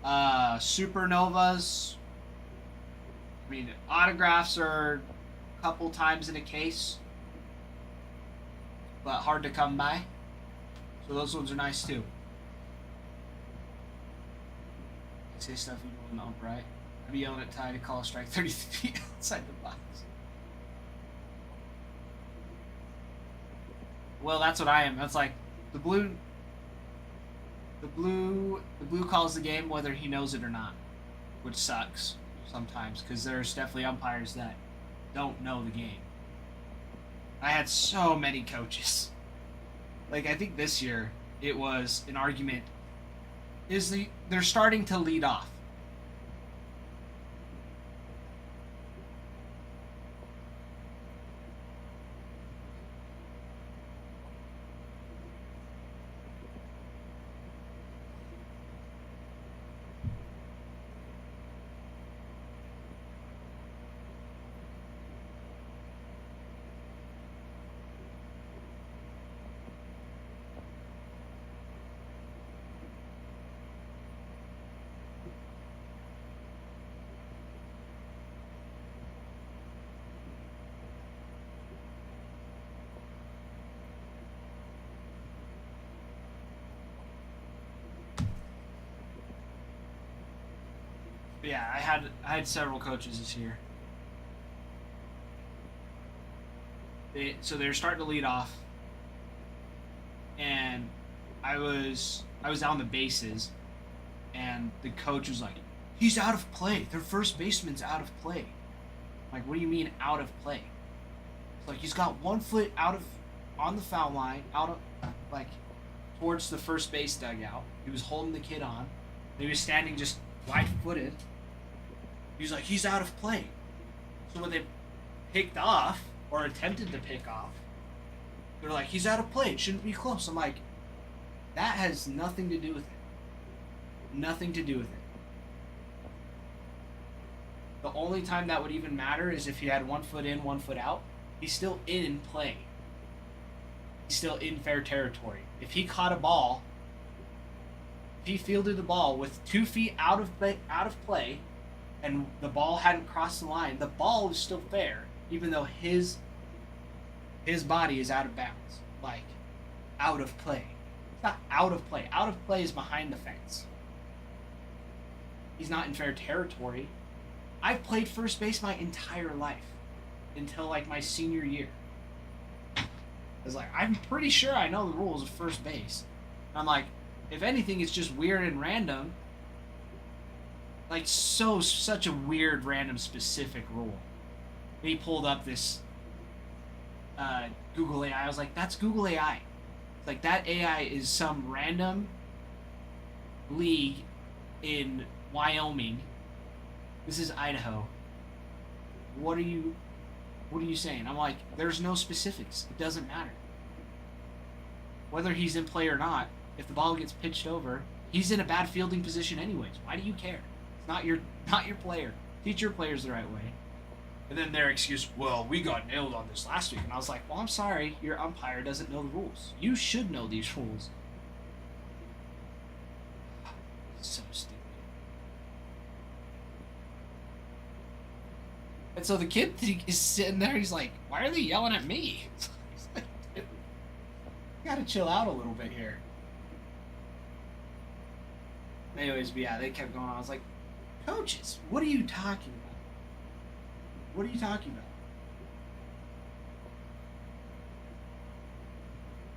C: supernovas. I mean, autographs are a couple times in a case, but hard to come by. So those ones are nice too. Say stuff you wouldn't ump, right? I'd be yelling at Ty to call a strike 30 feet outside the box. Well, that's what I am. That's like the blue calls the game whether he knows it or not, which sucks sometimes because there's definitely umpires that don't know the game. I had so many coaches. Like, I think this year it was an argument. They're starting to lead off. But yeah, I had several coaches this year. So they're starting to lead off, and I was on the bases, and the coach was like, "He's out of play. Their first baseman's out of play." I'm like, what do you mean out of play? It's like he's got 1 foot out of on the foul line, out of like towards the first base dugout. He was holding the kid on. And he was standing just wide footed. He was like, he's out of play. So when they picked off or attempted to pick off, they're like, he's out of play. It shouldn't be close. I'm like, that has nothing to do with it. Nothing to do with it. The only time that would even matter is if he had 1 foot in, 1 foot out. He's still in play. He's still in fair territory. If he caught a ball, if he fielded the ball with 2 feet out of play, and the ball hadn't crossed the line, the ball is still fair, even though his body is out of bounds, like out of play. It's not out of play. Out of play is behind the fence. He's not in fair territory. I've played first base my entire life until like my senior year. I was like, I'm pretty sure I know the rules of first base. And I'm like, if anything, it's just weird and random. Like such a weird, random, specific rule. And he pulled up this Google AI. I was like, that's Google AI. It's like that AI is some random league in Wyoming. This is Idaho. What are you saying? I'm like, there's no specifics. It doesn't matter. Whether he's in play or not, if the ball gets pitched over, he's in a bad fielding position anyways. Why do you care? It's not your player. Teach your players the right way. And then their excuse, well, we got nailed on this last week. And I was like, well, I'm sorry, your umpire doesn't know the rules. You should know these rules. So stupid. And so the kid is sitting there, he's like, why are they yelling at me? He's like, you gotta chill out a little bit here. Anyways, but yeah, they kept going on. I was like, coaches, what are you talking about? What are you talking about?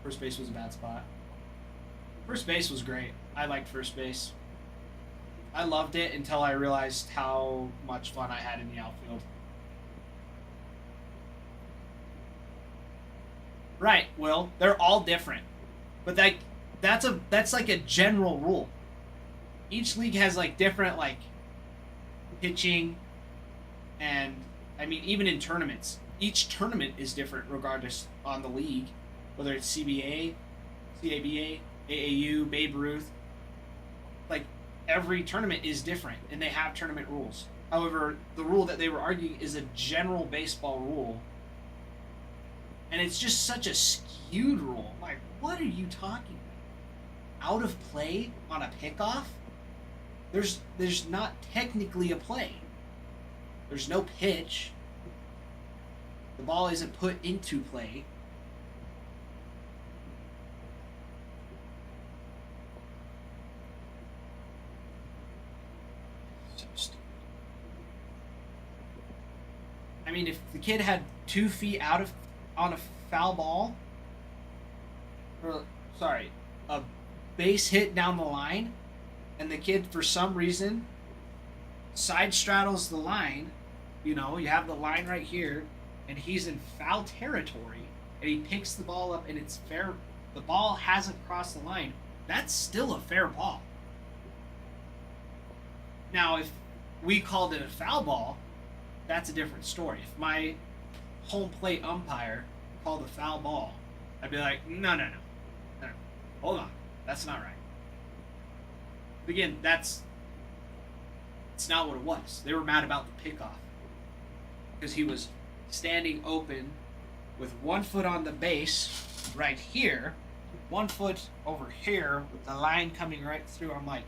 C: First base was a bad spot. First base was great. I liked first base. I loved it until I realized how much fun I had in the outfield. Right, Will. They're all different. But that's like a general rule. Each league has like different like pitching, and I mean even in tournaments, each tournament is different regardless on the league, whether it's CBA, CABA, AAU, Babe Ruth. Like every tournament is different and they have tournament rules. However, the rule that they were arguing is a general baseball rule. And it's just such a skewed rule. Like, what are you talking about? Out of play on a pickoff? There's not technically a play. There's no pitch. The ball isn't put into play. So stupid. I mean, if the kid had 2 feet out of on a foul ball, or sorry, a base hit down the line, and the kid for some reason side straddles the line, you have the line right here, and he's in foul territory, and he picks the ball up and it's fair, the ball hasn't crossed the line, that's still a fair ball. Now if we called it a foul ball, that's a different story. If my home plate umpire called a foul ball, I'd be like, no, hold on, that's not right. But again, it's not what it was. They were mad about the pickoff because he was standing open with 1 foot on the base right here, 1 foot over here with the line coming right through. I'm like,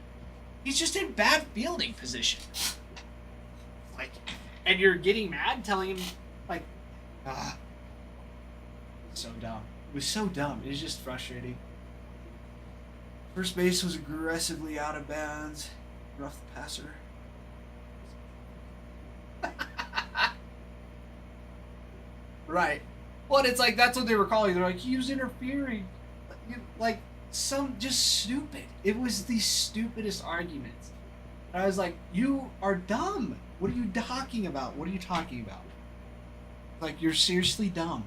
C: he's just in bad fielding position. Like, and you're getting mad telling him, like, so dumb. It was so dumb. It was just frustrating. First base was aggressively out of bounds. Rough the passer. Right. Well, it's like that's what they were calling. They're like, he was interfering. like some just stupid. It was the stupidest arguments. And I was like, you are dumb. What are you talking about? What are you talking about? Like, you're seriously dumb.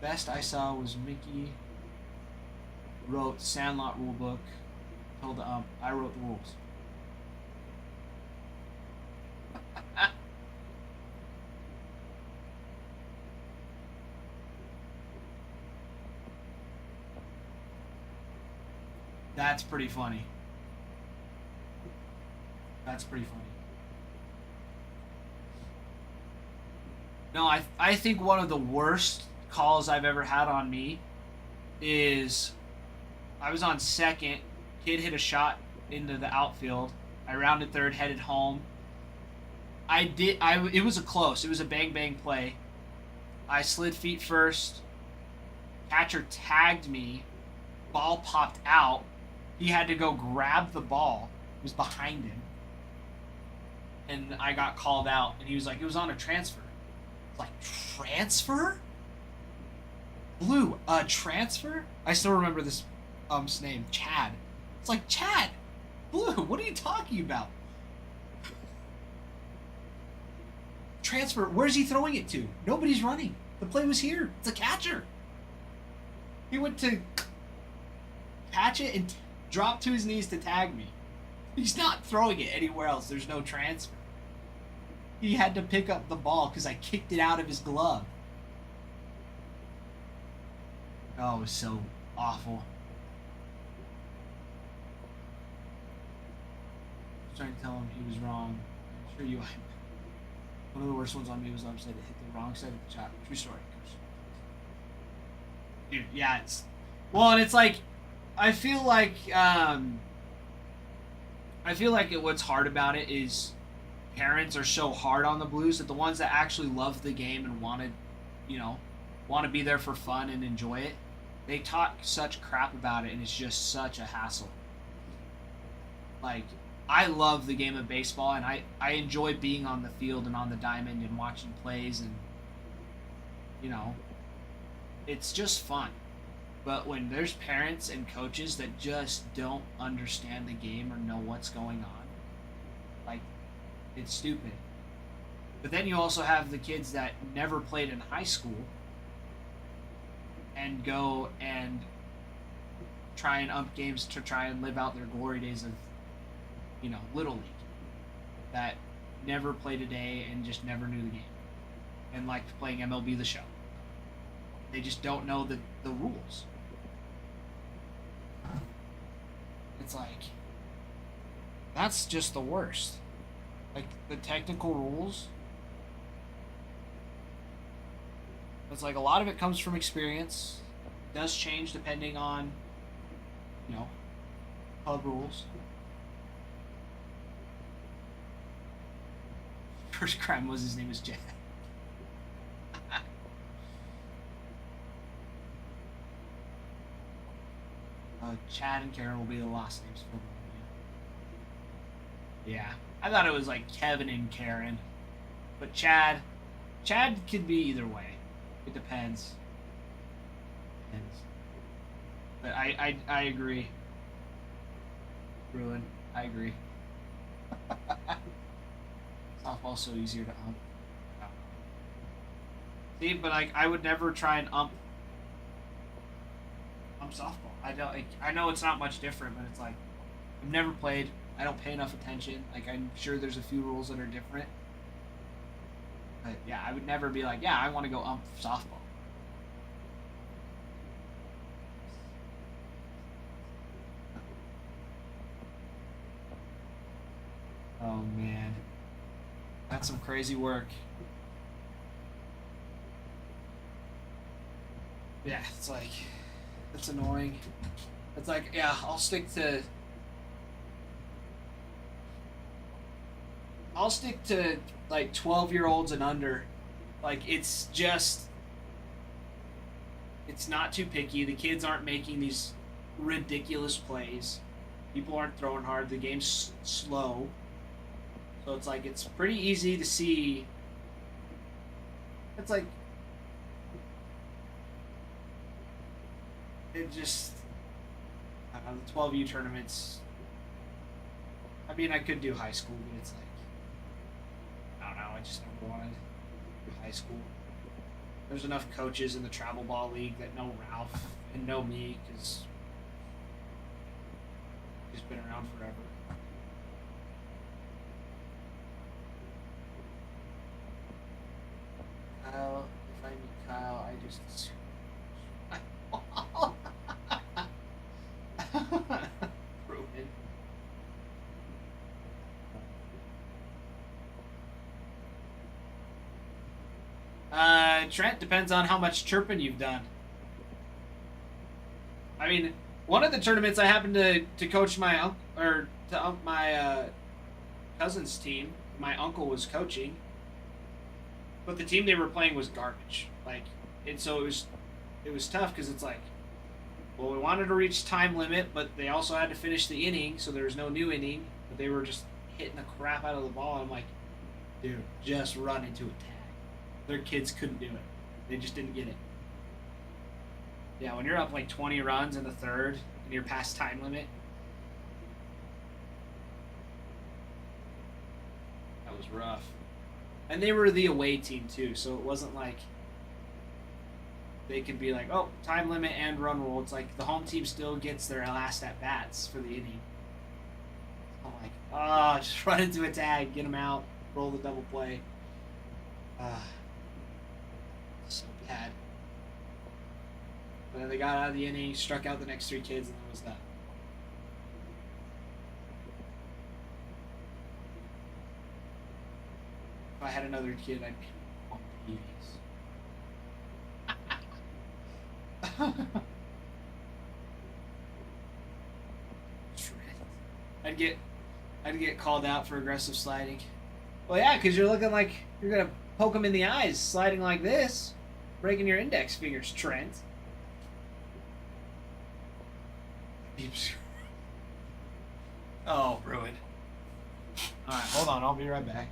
C: Best I saw was Mickey wrote Sandlot rulebook. Told the I wrote the rules. That's pretty funny. That's pretty funny. No, I think one of the worst calls I've ever had on me is I was on second, kid hit a shot into the outfield. I rounded third, headed home. It was a close. It was a bang bang play. I slid feet first. Catcher tagged me. Ball popped out. He had to go grab the ball. It was behind him. And I got called out, and he was like, it was on a transfer. It's like, transfer? Blue, transfer? I still remember this name, Chad. It's like, Chad, Blue, what are you talking about? Transfer, where's he throwing it to? Nobody's running. The play was here. It's a catcher. He went to catch it and drop to his knees to tag me. He's not throwing it anywhere else. There's no transfer. He had to pick up the ball because I kicked it out of his glove. Oh, it was so awful. I was trying to tell him he was wrong. I'm sure you. One of the worst ones on me was I said it hit the wrong side of the shot. True story. Dude, yeah, it's well, and it's like I feel like what's hard about it is parents are so hard on the Blues that the ones that actually love the game and want to be there for fun and enjoy it, they talk such crap about it, and it's just such a hassle. Like, I love the game of baseball, and I enjoy being on the field and on the diamond and watching plays, and it's just fun. But when there's parents and coaches that just don't understand the game or know what's going on, like, it's stupid. But then you also have the kids that never played in high school and go and try and ump games to try and live out their glory days of, Little League, that never played a day and just never knew the game and liked playing MLB The Show. They just don't know the rules. It's like, that's just the worst. Like, the technical rules, it's like a lot of it comes from experience. It does change depending on, club rules. First crime was his name was Chad. Chad and Karen will be the last names for them. Yeah, I thought it was like Kevin and Karen, but Chad could be either way. It depends. But I agree. Ruin. I agree. Softball's so easier to ump. See, but I would never try and ump softball. I know it's not much different, but it's like I've never played. I don't pay enough attention. Like, I'm sure there's a few rules that are different. But yeah, I would never be like, yeah, I want to go ump softball. Oh man, that's some crazy work. Yeah, it's like, it's annoying. It's like, yeah, I'll stick to like 12-year-olds and under. Like, it's not too picky. The kids aren't making these ridiculous plays. People aren't throwing hard. The game's slow. So it's like, it's pretty easy to see. It's like, it just the 12U tournaments. I mean, I could do high school, but it's like I don't know. I just never wanted high school. There's enough coaches in the travel ball league that know Ralph and know me because he's been around forever. Kyle, if I meet Kyle, I just assume. Ruin. Trent, depends on how much chirping you've done. I mean, one of the tournaments I happened to coach my cousin's team. My uncle was coaching, but the team they were playing was garbage. Like, and so it was tough because it's like, well, we wanted to reach time limit, but they also had to finish the inning, so there was no new inning. But they were just hitting the crap out of the ball. I'm like, dude, just run into a tag. Their kids couldn't do it. They just didn't get it. Yeah, when you're up like 20 runs in the third and you're past time limit, that was rough. And they were the away team too, so it wasn't like they could be like, oh, time limit and run rule. It's like the home team still gets their last at bats for the inning. I'm like, just run into a tag, get them out, roll the double play. So bad. But then they got out of the inning, struck out the next three kids, and it was done. If I had another kid, I'd be on TVs. I'd get called out for aggressive sliding. Well, yeah, because you're looking like you're gonna poke him in the eyes, sliding like this, breaking your index fingers, Trent. Oh, ruined. All right, hold on. I'll be right back.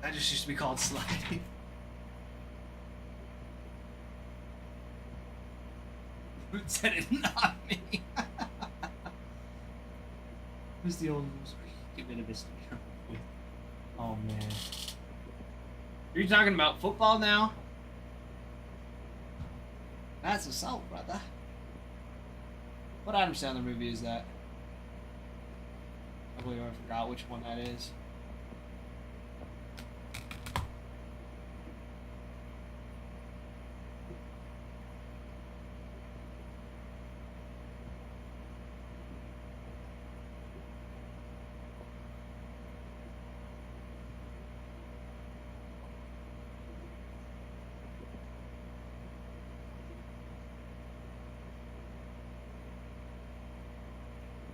C: That just used to be called sliding. Who said it? Not me. Who's the old give it a bit with? Oh man. Are you talking about football now? That's assault, brother. What Adam Sandler movie is that? I believe I forgot which one that is.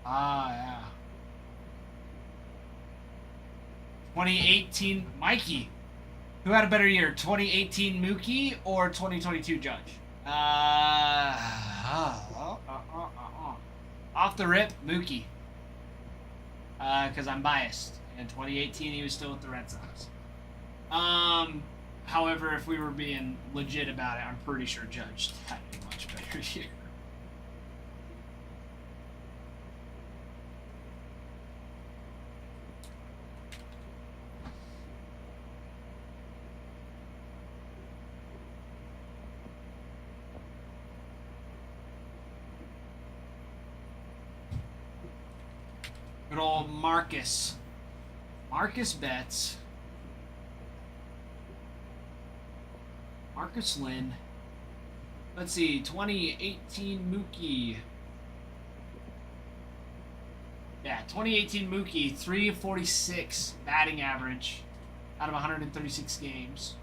A: Ah, yeah. 2018 Mikey. Who had a better year, 2018 Mookie or 2022 Judge? Off the rip, Mookie. Because I'm biased. In 2018, he was still with the Red Sox. However, if we were being legit about it, I'm pretty sure Judge had a much better year. Good old Marcus. Marcus Betts. Marcus Lynn. Let's see, 2018 Mookie. Yeah, 2018 Mookie, 346 batting average out of 136 games.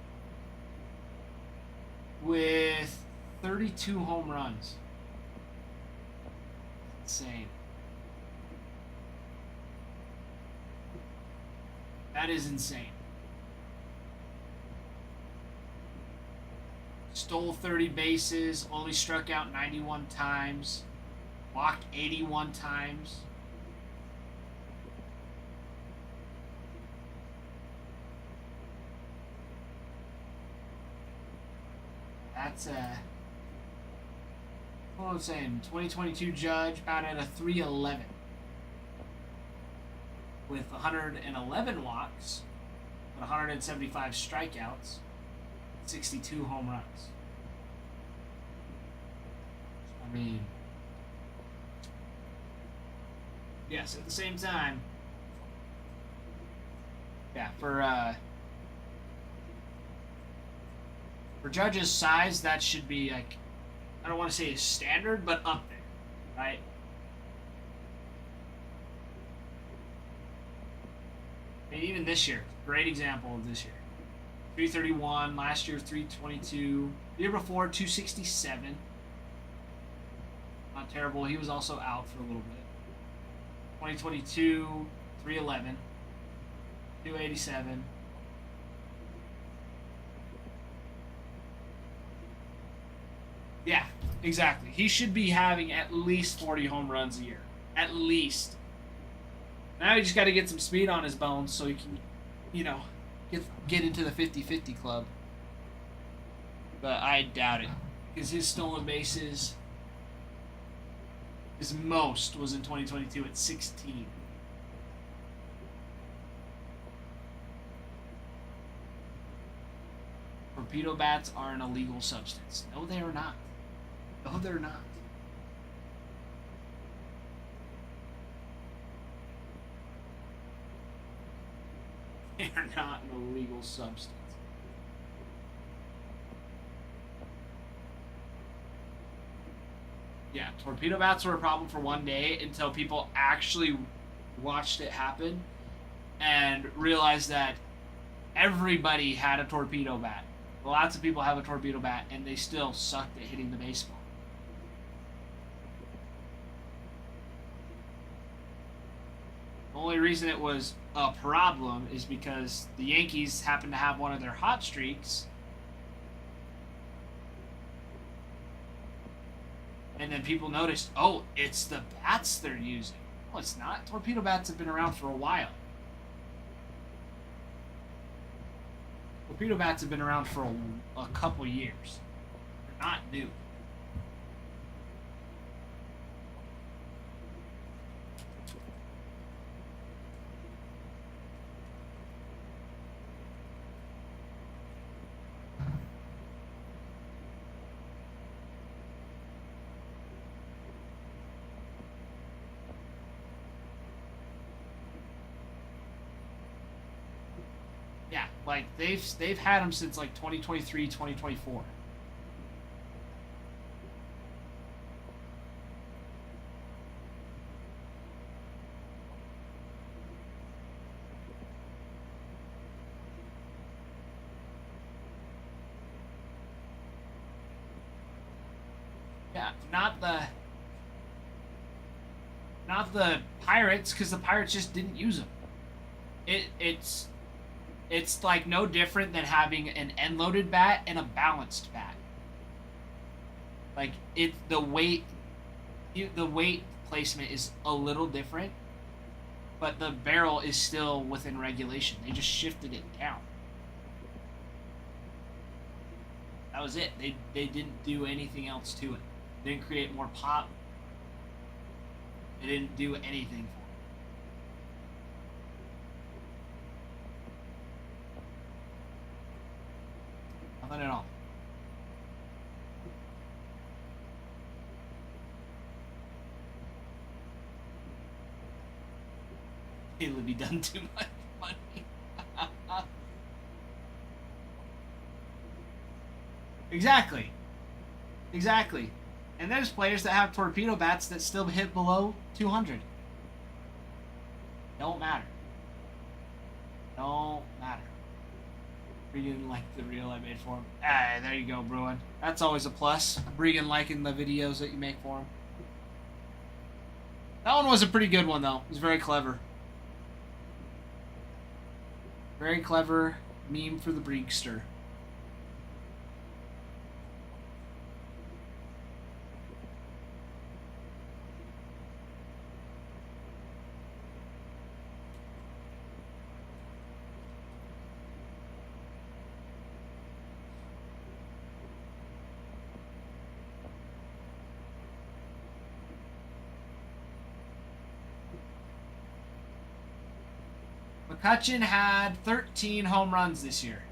A: With 32 home runs. Insane. That is insane. Stole 30 bases, only struck out 91 times, walked 81 times. That's what I'm saying. 2022 Judge about at a 311 with 111 walks, 175 strikeouts, 62 home runs. I mean, yes, at the same time, yeah, for Judge's size, that should be like, I don't want to say a standard, but up there, right? I mean, even this year, great example of this year. 331, last year 322, the year before 267. Not terrible. He was also out for a little bit. 2022, 311, 287. Yeah, exactly. He should be having at least 40 home runs a year. At least. Now he just got to get some speed on his bones so he can, get into the 50-50 club. But I doubt it. Because his stolen bases, his most was in 2022 at 16. Torpedo bats are an illegal substance. No, they are not. No, they're not. They are not an illegal substance. Yeah, torpedo bats were a problem for one day until people actually watched it happen and realized that everybody had a torpedo bat. Lots of people have a torpedo bat and they still sucked at hitting the baseball. The only reason it was a problem is because the Yankees happened to have one of their hot streaks. And then people noticed, oh, it's the bats they're using. No, it's not. Torpedo bats have been around for a while. Torpedo bats have been around for a couple years. They're not new. Yeah, like they've had them since like 2023, 2024. Yeah, not not the Pirates, because the Pirates just didn't use them. It's like no different than having an end-loaded bat and a balanced bat. Like the weight placement is a little different, but the barrel is still within regulation. They just shifted it down. That was it. They didn't do anything else to it. They didn't create more pop. They didn't do anything for it. Nothing at all. It'll be done too much money. Exactly. And there's players that have torpedo bats that still hit below 200. Don't matter. Bregan liked the reel I made for him. Ah, there you go, Bruin. That's always a plus. Bregan liking the videos that you make for him. That one was a pretty good one, though. It was very clever. Very clever meme for the Breegster. McCutchen had 13 home runs this year.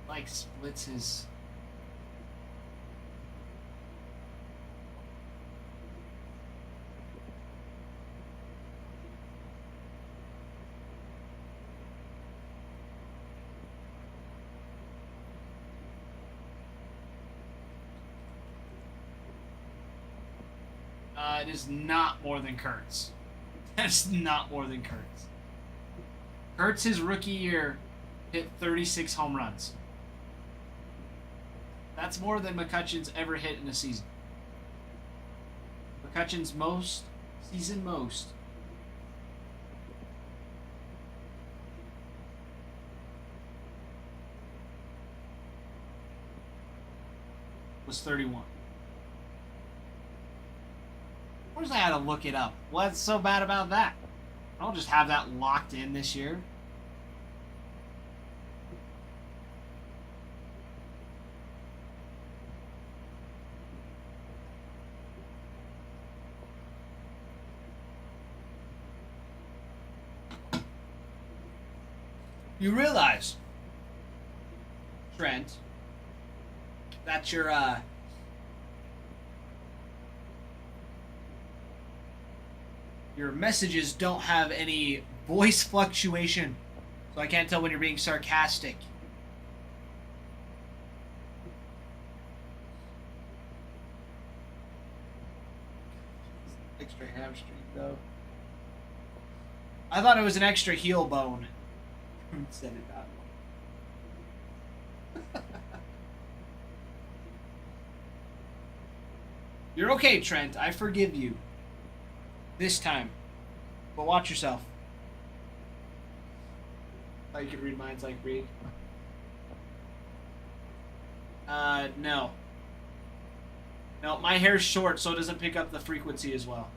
A: Like splits his. It is not more than Kurtz. That's not more than Kurtz. Kurtz, his rookie year, hit 36 home runs. That's more than McCutchen's ever hit in a season. McCutchen's season most. Was 31. Of course I had to look it up. What's so bad about that? I'll just have that locked in this year. You realize, Trent, that your messages don't have any voice fluctuation, so I can't tell when you're being sarcastic. Extra hamstring, though. I thought it was an extra heel bone. Said it that way. You're okay, Trent. I forgive you. This time. But watch yourself. Thought you could read minds like Reed. No. No, my hair's short, so it doesn't pick up the frequency as well.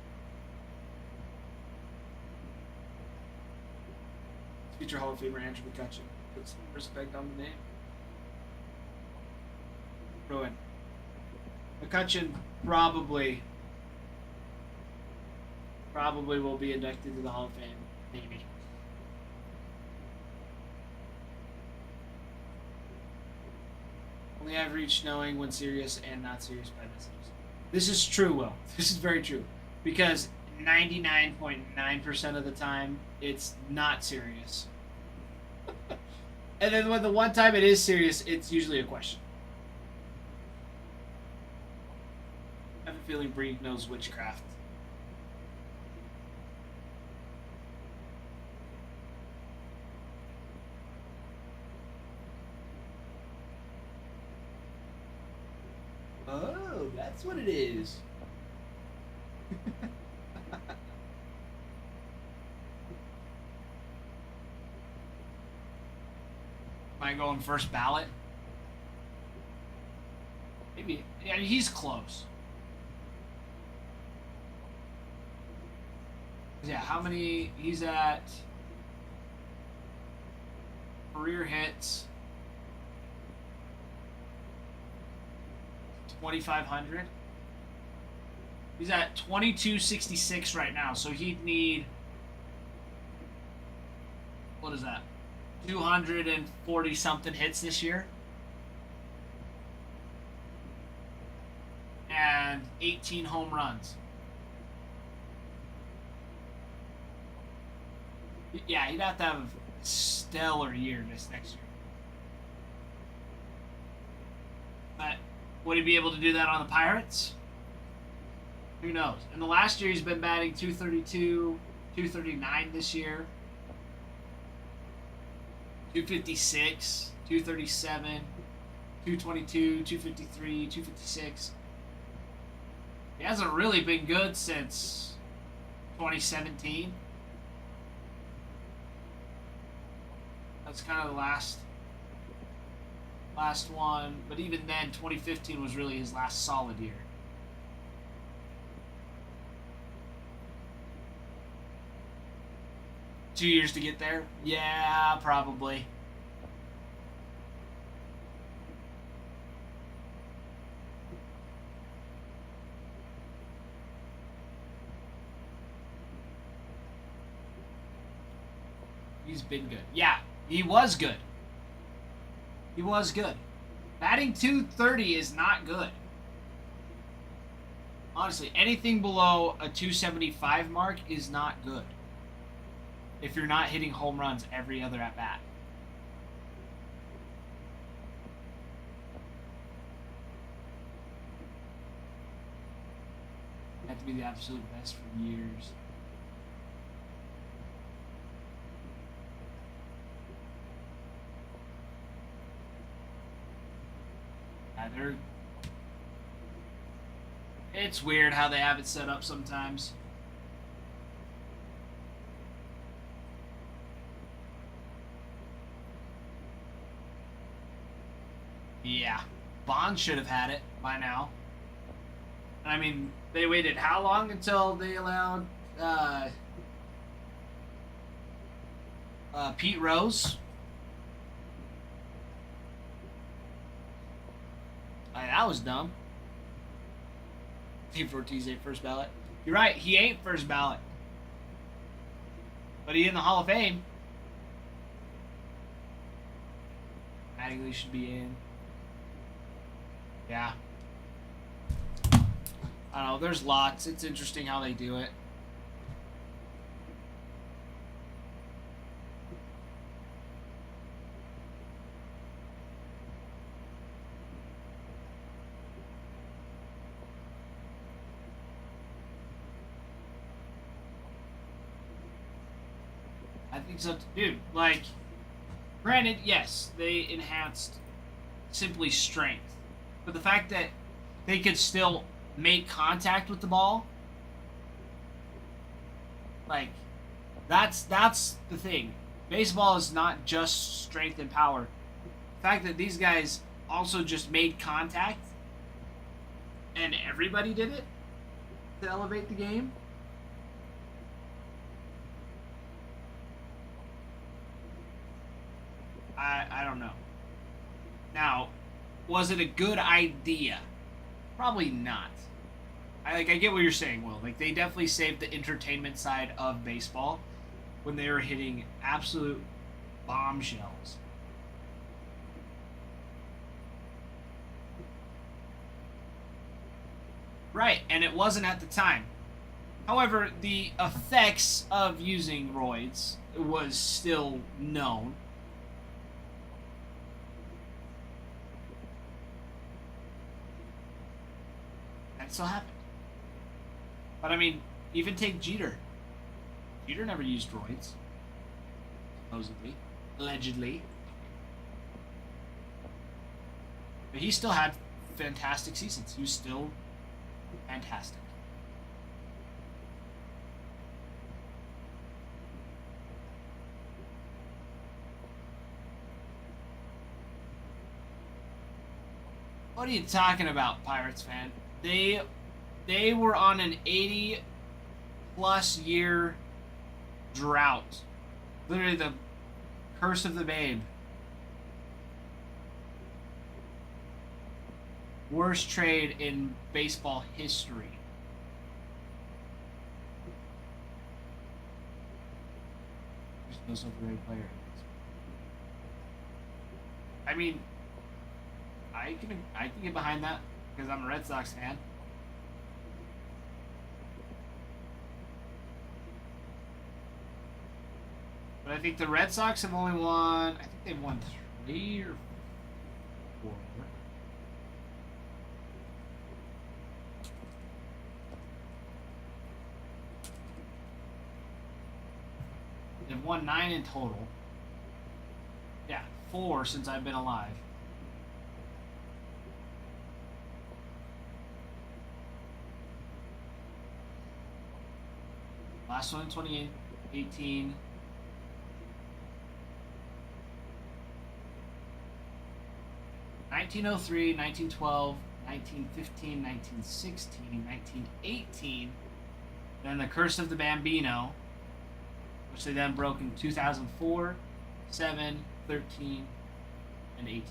A: Future Hall of Famer Andrew McCutchen. Put some respect on the name. Ruin. McCutchen probably will be inducted to the Hall of Fame. Maybe. Only I've reached knowing when serious and not serious by messages.
C: This is true, Will. This is very true. Because 99.9% of the time, it's not serious. And then when the one time it is serious, it's usually a question. I have a feeling Bree knows witchcraft. Oh, that's what it is. Am I going first ballot? Maybe. Yeah, he's close. Yeah, how many? He's at career hits 2,500. He's at 2266 right now, so he'd need, what is that? 240 something hits this year. And 18 home runs. Yeah, he'd have to have a stellar year this next year. But would he be able to do that on the Pirates? Who knows? In the last year, he's been batting 232, 239 this year. 256, 237, 222, 253, 256. He hasn't really been good since 2017. That's kind of the last one, but even then, 2015 was really his last solid year. Two years to get there? Yeah, probably. He's been good. Yeah, he was good. He was good. Batting 230 is not good. Honestly, anything below a 275 mark is not good. If you're not hitting home runs every other at bat. You have to be the absolute best for years. Yeah, it's weird how they have it set up sometimes. Yeah, Bond should have had it by now. I mean, they waited how long until they allowed Pete Rose? That was dumb. Steve Ortiz ain't first ballot. You're right, he ain't first ballot. But he in the Hall of Fame. Mattingly should be in. Yeah. I don't know, there's lots. It's interesting how they do it. I think so, dude. Like, granted, yes, they enhanced simply strength. But the fact that they could still make contact with the ball, like, that's the thing. Baseball is not just strength and power. The fact that these guys also just made contact and everybody did it to elevate the game. I don't know. Now, was it a good idea? Probably not. I get what you're saying, Will. Like, they definitely saved the entertainment side of baseball when they were hitting absolute bombshells. Right, and it wasn't at the time. However, the effects of using roids was still known. And it still happened. But I mean, even take Jeter. Jeter never used roids. Supposedly. Allegedly. But he still had fantastic seasons. He was still fantastic. What are you talking about, Pirates fan? They were on an 80-plus year drought. Literally the curse of the babe. Worst trade in baseball history. There's no great player. I mean, I can get behind that because I'm a Red Sox fan. But I think the Red Sox have only won. I think they've won 3 or 4. They've won 9 in total. Yeah, 4 since I've been alive. Last one in 2018. (1903, 1912, 1915, 1916, 1918). Then the Curse of the Bambino, which they then broke in 2004, 7, 13, and 18.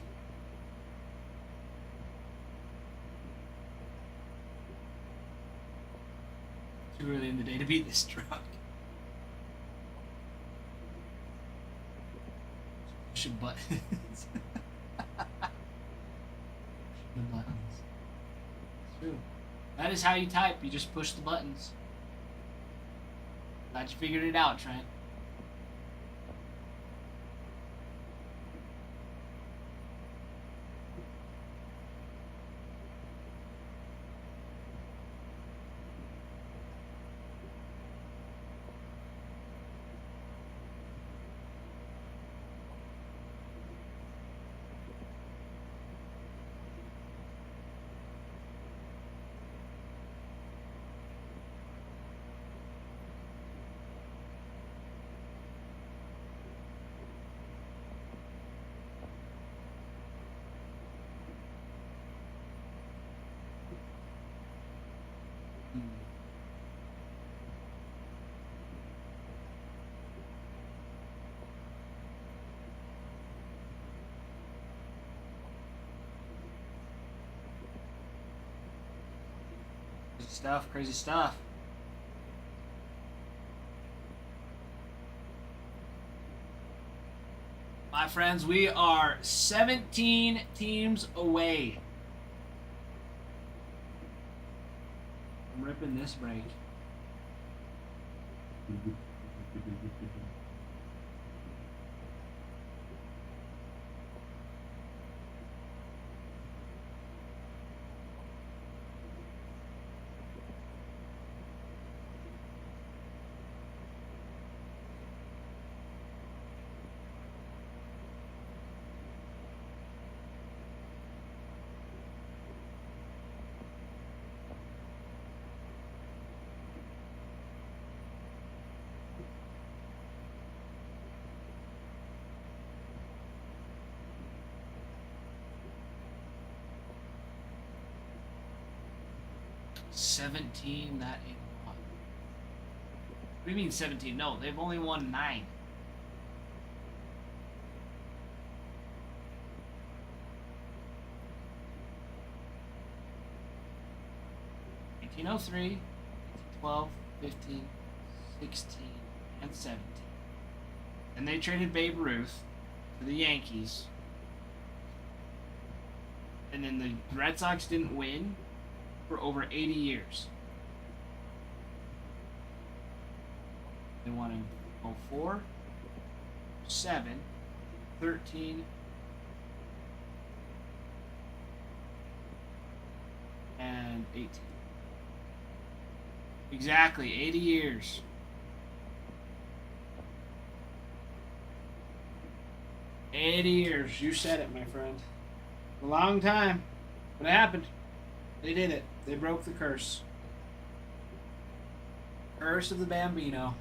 C: Too early in the day to be this drunk. Push your buttons. The buttons. It's true. That is how you type. You just push the buttons. Glad you figured it out, Trent. Crazy stuff, crazy stuff. My friends, we are 17 teams away. I'm ripping this break. $17, that ain't a lot. What do you mean 17? No, they've only won 9. (1803, 12, 15, 16, and 17). And they traded Babe Ruth to the Yankees. And then the Red Sox didn't win for over 80 years. They won in 04, 7, 13, and 18. Exactly, 80 years. You said it, my friend. A long time. But it happened. They did it. They broke the curse. Curse of the Bambino.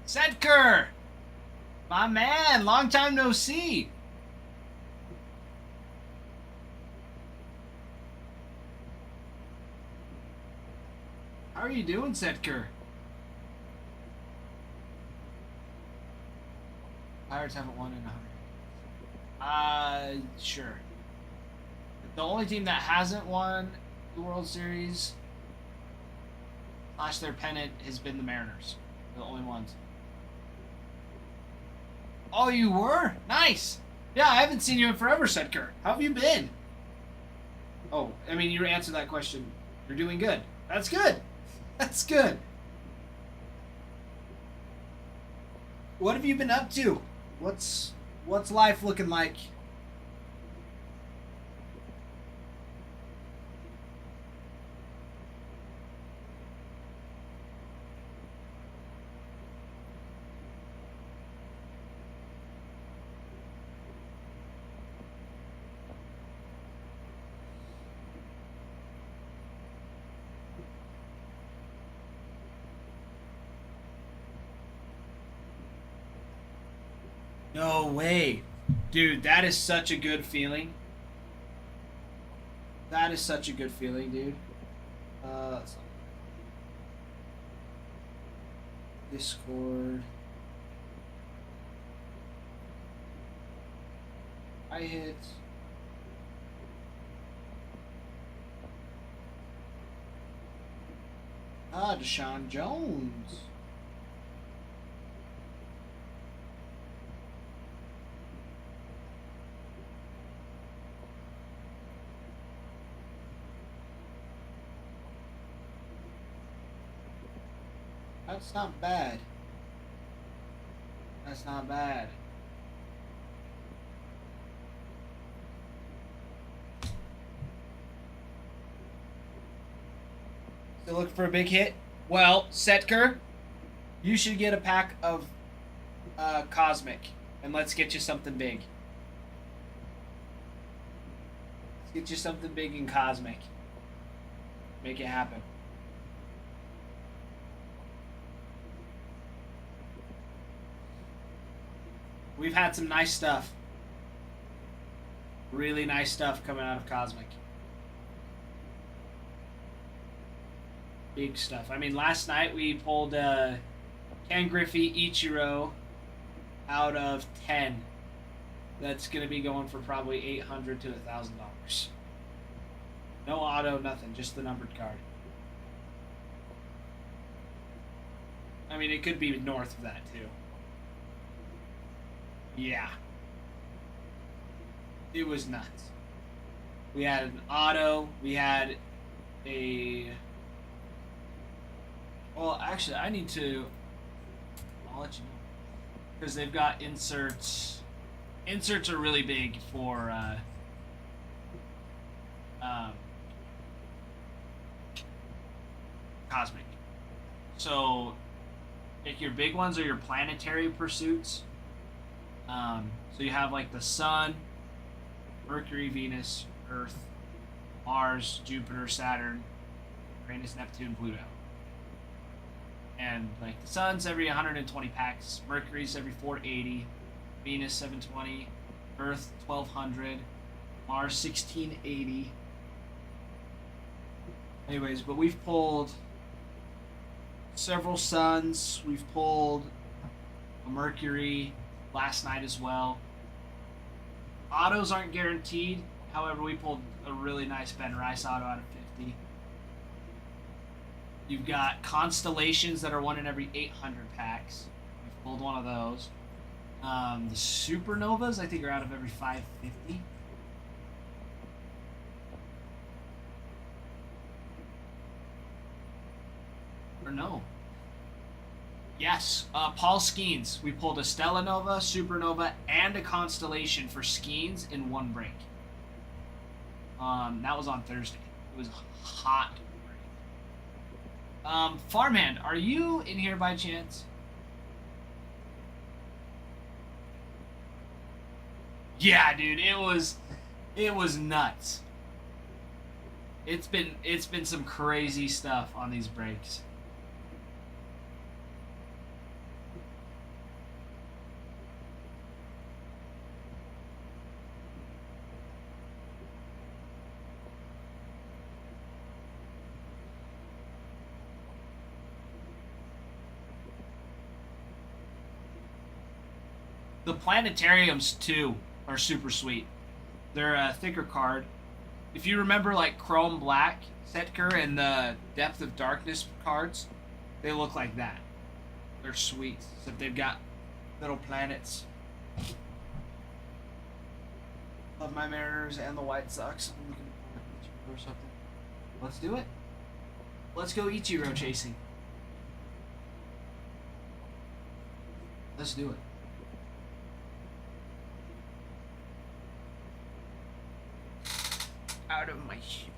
C: Sedker! My man, long time no see. How are you doing, Sedker? Pirates haven't won in 100. Sure. The only team that hasn't won the World Series / their pennant has been the Mariners. They're the only ones. Oh, you were? Nice. Yeah, I haven't seen you in forever, Sedker. How have you been? Oh, I mean, you answered that question. You're doing good. That's good. That's good. What have you been up to? What's life looking like? No way. Dude, that is such a good feeling. That is such a good feeling, dude. Discord. I hit. Deshaun Jones. That's not bad. That's not bad. Still looking for a big hit? Well, Setker, you should get a pack of Cosmic, and let's get you something big. Let's get you something big in Cosmic. Make it happen. We've had some nice stuff. Really nice stuff coming out of Cosmic. Big stuff. I mean, last night we pulled Ken Griffey Ichiro out of 10. That's going to be going for probably $800 to $1,000. No auto, nothing. Just the numbered card. I mean, it could be north of that, too. Yeah. It was nuts. We had an auto. We had a... Well, actually, I need to... I'll let you know. Because they've got inserts. Inserts are really big for... Cosmic. So, like your big ones are your planetary pursuits.
A: So you have like the Sun, Mercury, Venus, Earth, Mars, Jupiter, Saturn, Uranus, Neptune, Pluto. And like the Sun's every 120 packs, Mercury's every 480, Venus 720, Earth 1200, Mars 1680. Anyways, but we've pulled several suns. We've pulled a Mercury last night as well. Autos aren't guaranteed. However, we pulled a really nice Ben Rice auto out of 50. You've got constellations that are one in every 800 packs. We've pulled one of those. The supernovas, I think, are out of every 550. Or no. Yes, Paul Skeens. We pulled a Stella Nova, Supernova, and a Constellation for Skeens in one break. That was on Thursday. It was hot. Farmhand, are you in here by chance? Yeah, dude, it was nuts. It's been some crazy stuff on these breaks. The planetariums too are super sweet. They're a thicker card. If you remember like Chrome Black, Setker, and the Depth of Darkness cards, they look like that. They're sweet. Except they've got little planets. Love my Mariners and the White Sox. I'm looking for Ichiro or something. Let's do it. Let's go Ichiro chasing. Let's do it. Out of my shoe.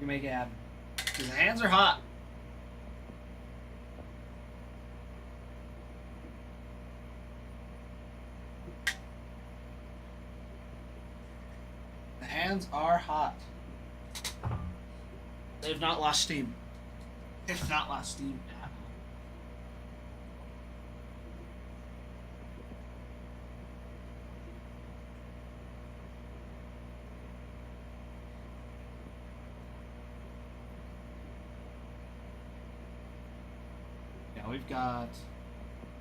A: You make it happen. Because the hands are hot. The hands are hot. They've not lost steam. They've not lost steam at all.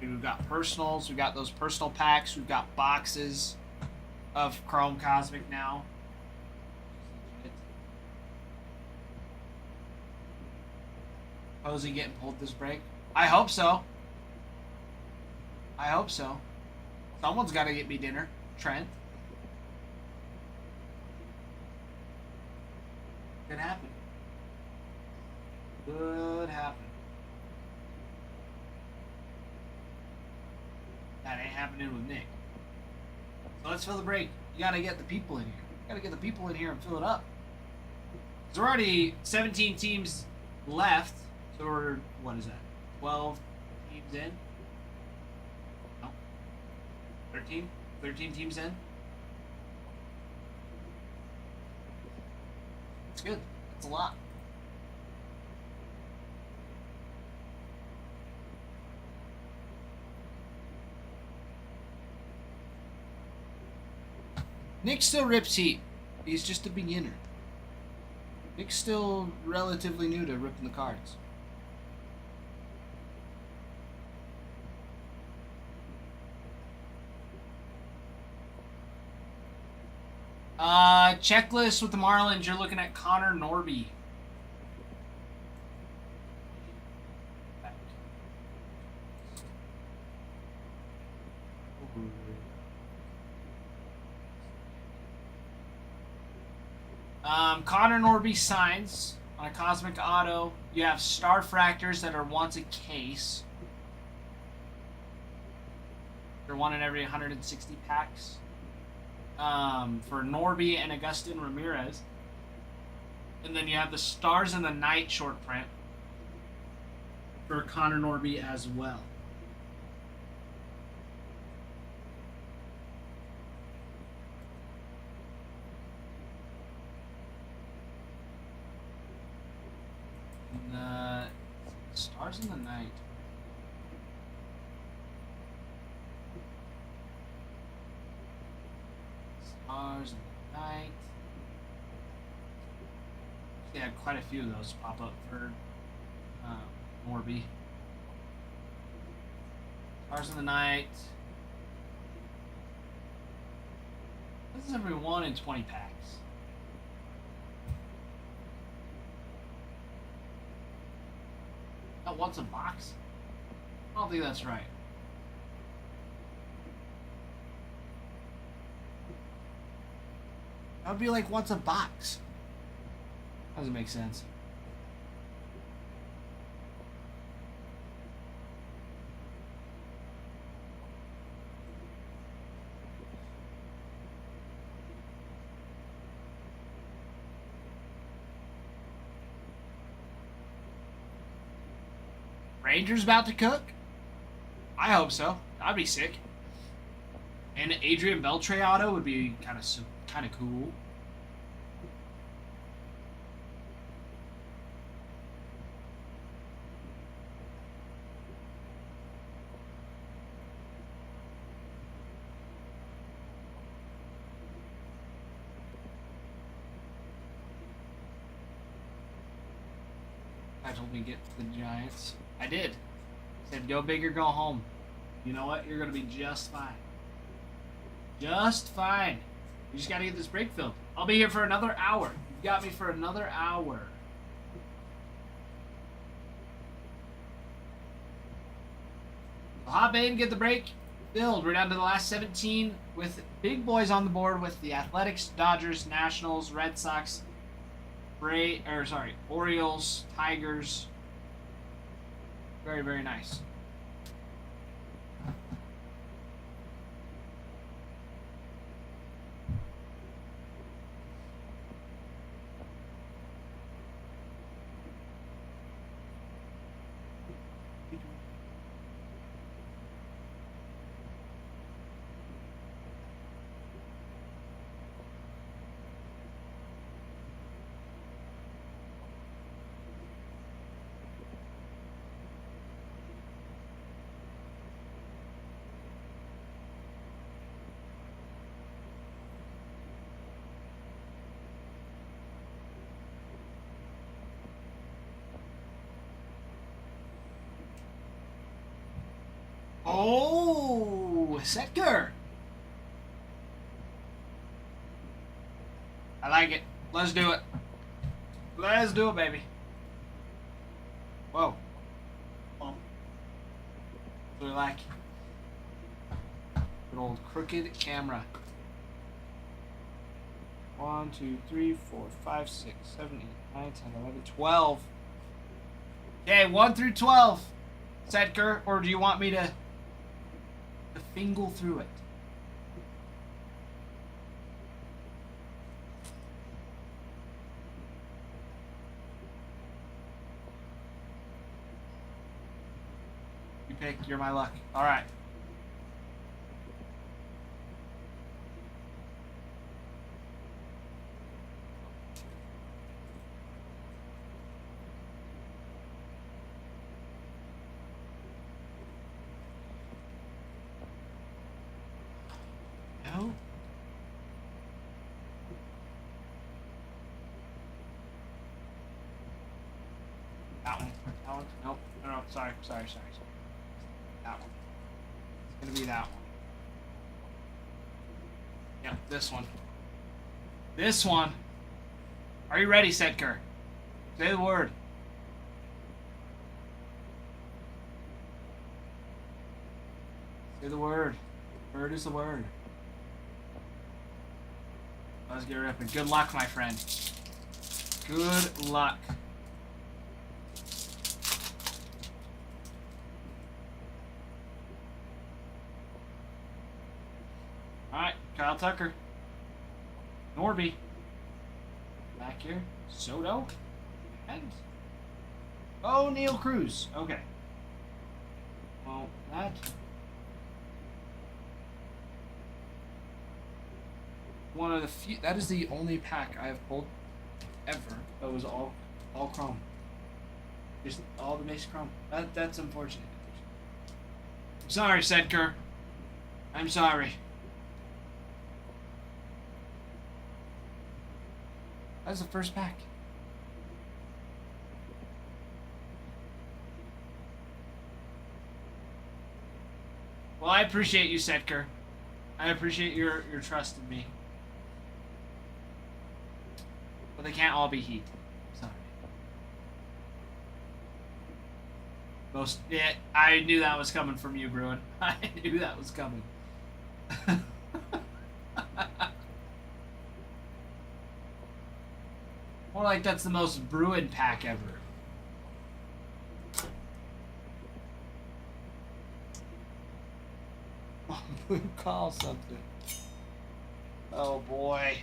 A: We've got personals, we've got those personal packs, we've got boxes of Chrome Cosmic now. Posey getting pulled this break? I hope so. I hope so. Someone's got to get me dinner. Trent. Could happen. Could happen. That ain't happening with Nick. So let's fill the break. You gotta get the people in here. You gotta get the people in here and fill it up. There's already 17 teams left. So we're, what is that? 12 teams in? No. 13? 13 teams in? That's good. That's a lot. Nick still rips heat. He's just a beginner. Nick's still relatively new to ripping the cards. Checklist with the Marlins, you're looking at Connor Norby. Connor Norby signs on a Cosmic Auto. You have Starfractors that are once a case. They're one in every 160 packs. For Norby and Agustin Ramirez. And then you have the Stars in the Night short print for Connor Norby as well. Stars in the night. Stars in the night. Yeah, quite a few of those pop up for Morby. Stars in the night. This is every 1 in 20 packs. That once a box? I don't think that's right. That would be like once a box. Doesn't make sense. Rangers about to cook? I hope so. I'd be sick. And Adrian Beltre auto would be kind of cool. I told me to get to the Giants. I did. Said go big or go home. You know what? You're gonna be just fine. Just fine. You just gotta get this break filled. I'll be here for another hour. You got me for another hour. Hop in, get the break filled. We're down to the last 17 with big boys on the board with the Athletics, Dodgers, Nationals, Red Sox, Orioles, Tigers. Very, very nice. Oh, Setker. I like it. Let's do it. Let's do it, baby. Whoa. What do we like? Good old crooked camera. 1, 2, 3, 4, 5, 6, 7, 8, 9, 10, 11, 12. Okay, 1 through 12. Setker, or do you want me to fingle through it? You pick, you're my luck. Alright. No. That one. That one. Nope. No. Sorry. That one. It's gonna be that one. Yep. This one. This one. Are you ready, Setker? Say the word. Say the word. Word is the word. Let's get ripping. Good luck, my friend. Good luck. Alright, Kyle Tucker. Norby. Back here. Soto. And Neil Cruz. Okay. Well, that... one of the few. That is the only pack I have pulled ever that was all chrome. Just all the mixed chrome. That's unfortunate. I'm sorry, Sedker. I'm sorry. That's the first pack. Well, I appreciate you, Sedker. I appreciate your trust in me. But they can't all be heat. Sorry. Yeah, I knew that was coming from you, Bruin. I knew that was coming. More like that's the most Bruin pack ever.
C: Call something. Oh boy.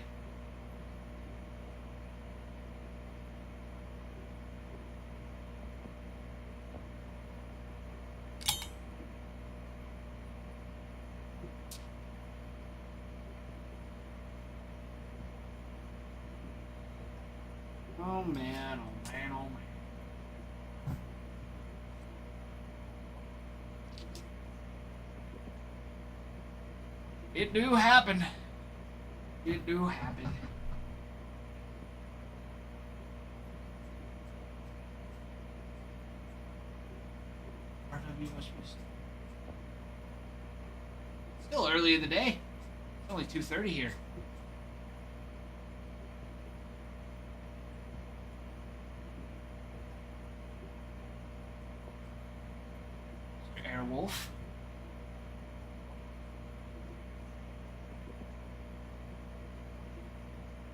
A: Oh man, oh man, oh man. It do happen. It do happen. RW must be still early in the day. It's only 2:30 here. Airwolf.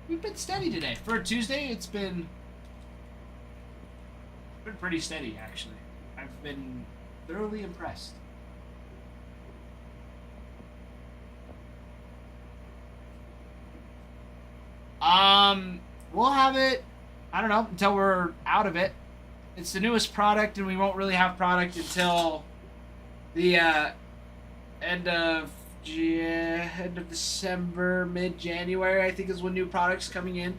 A: We've been steady today. For a Tuesday, it's been pretty steady, actually. I've been thoroughly impressed. We'll have it, I don't know, until we're out of it. It's the newest product, and we won't really have product until the end of December, mid-January, I think, is when new products coming in.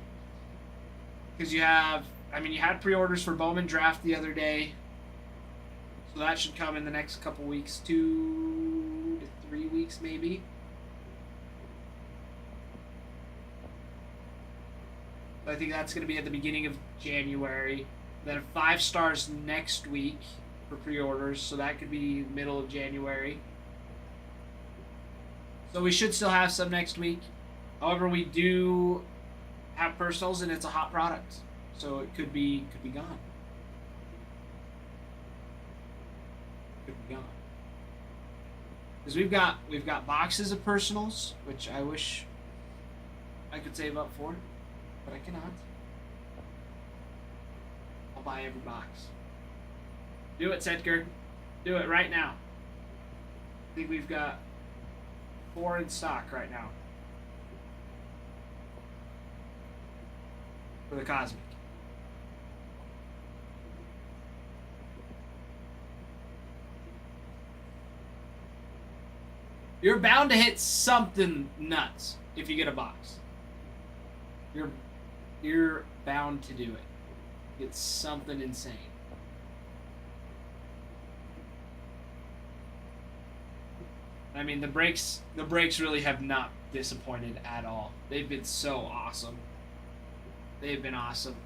A: Because you had pre-orders for Bowman Draft the other day, so that should come in the next couple weeks, 2 to 3 weeks maybe. I think that's going to be at the beginning of January. Then 5 stars next week for pre-orders, so that could be middle of January. So we should still have some next week. However, we do have personals, and it's a hot product, so it could be gone. Could be gone. Because we've got boxes of personals, which I wish I could save up for, but I cannot. I'll buy every box. Do it, Sedker. Do it right now. I think we've got 4 in stock right now for the Cosmic. You're bound to hit something nuts if you get a box. You're bound to do it. It's something insane. I mean, the breaks really have not disappointed at all. They've been so awesome. They've been awesome.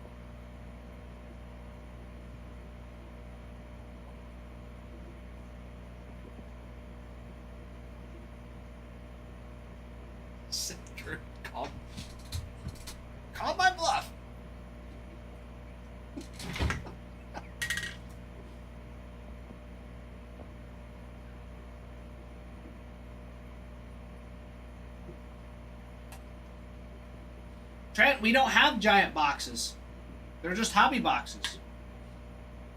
A: Call my bluff. Trent, we don't have giant boxes. They're just hobby boxes.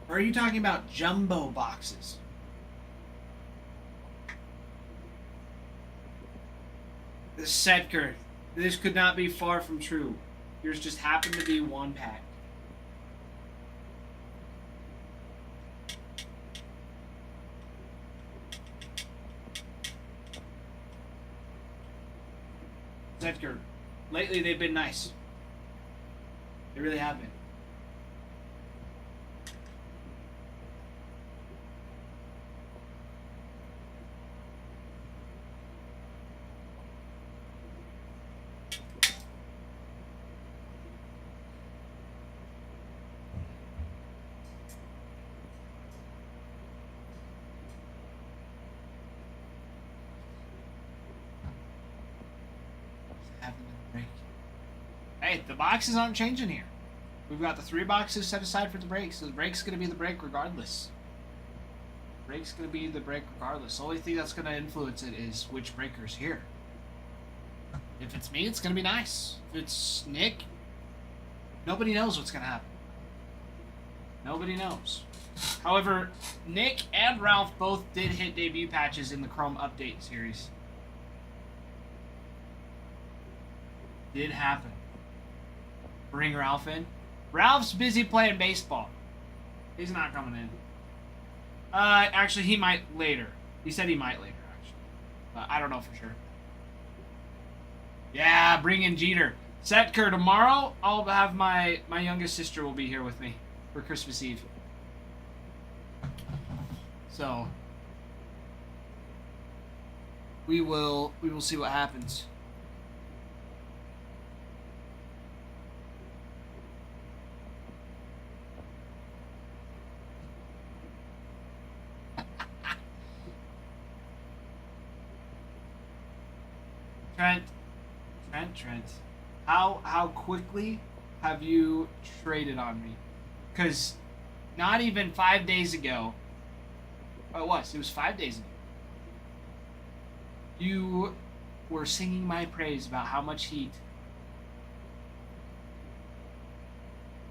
A: Or are you talking about jumbo boxes? The Sedker. This could not be far from true. Yours just happened to be 1 pack. Sedker. Lately, they've been nice. They really have been. have them in the break. Hey, the boxes aren't changing here. We've got the 3 boxes set aside for the break, so the break's going to be the break regardless. Break's going to be the break regardless. The only thing that's going to influence it is which breaker's here. If it's me, it's going to be nice. If it's Nick, nobody knows what's going to happen. Nobody knows. However, Nick and Ralph both did hit debut patches in the Chrome Update series. Did happen. Bring Ralph in. Ralph's busy playing baseball. He's not coming in. Actually, he might later. He said he might later, actually. But I don't know for sure. Yeah, bring in Jeter. Setker, tomorrow I'll have my youngest sister will be here with me for Christmas Eve. So we will see what happens. Trent. How quickly have you traded on me? Because not even 5 days ago. Oh, it was 5 days ago. You were singing my praise about how much heat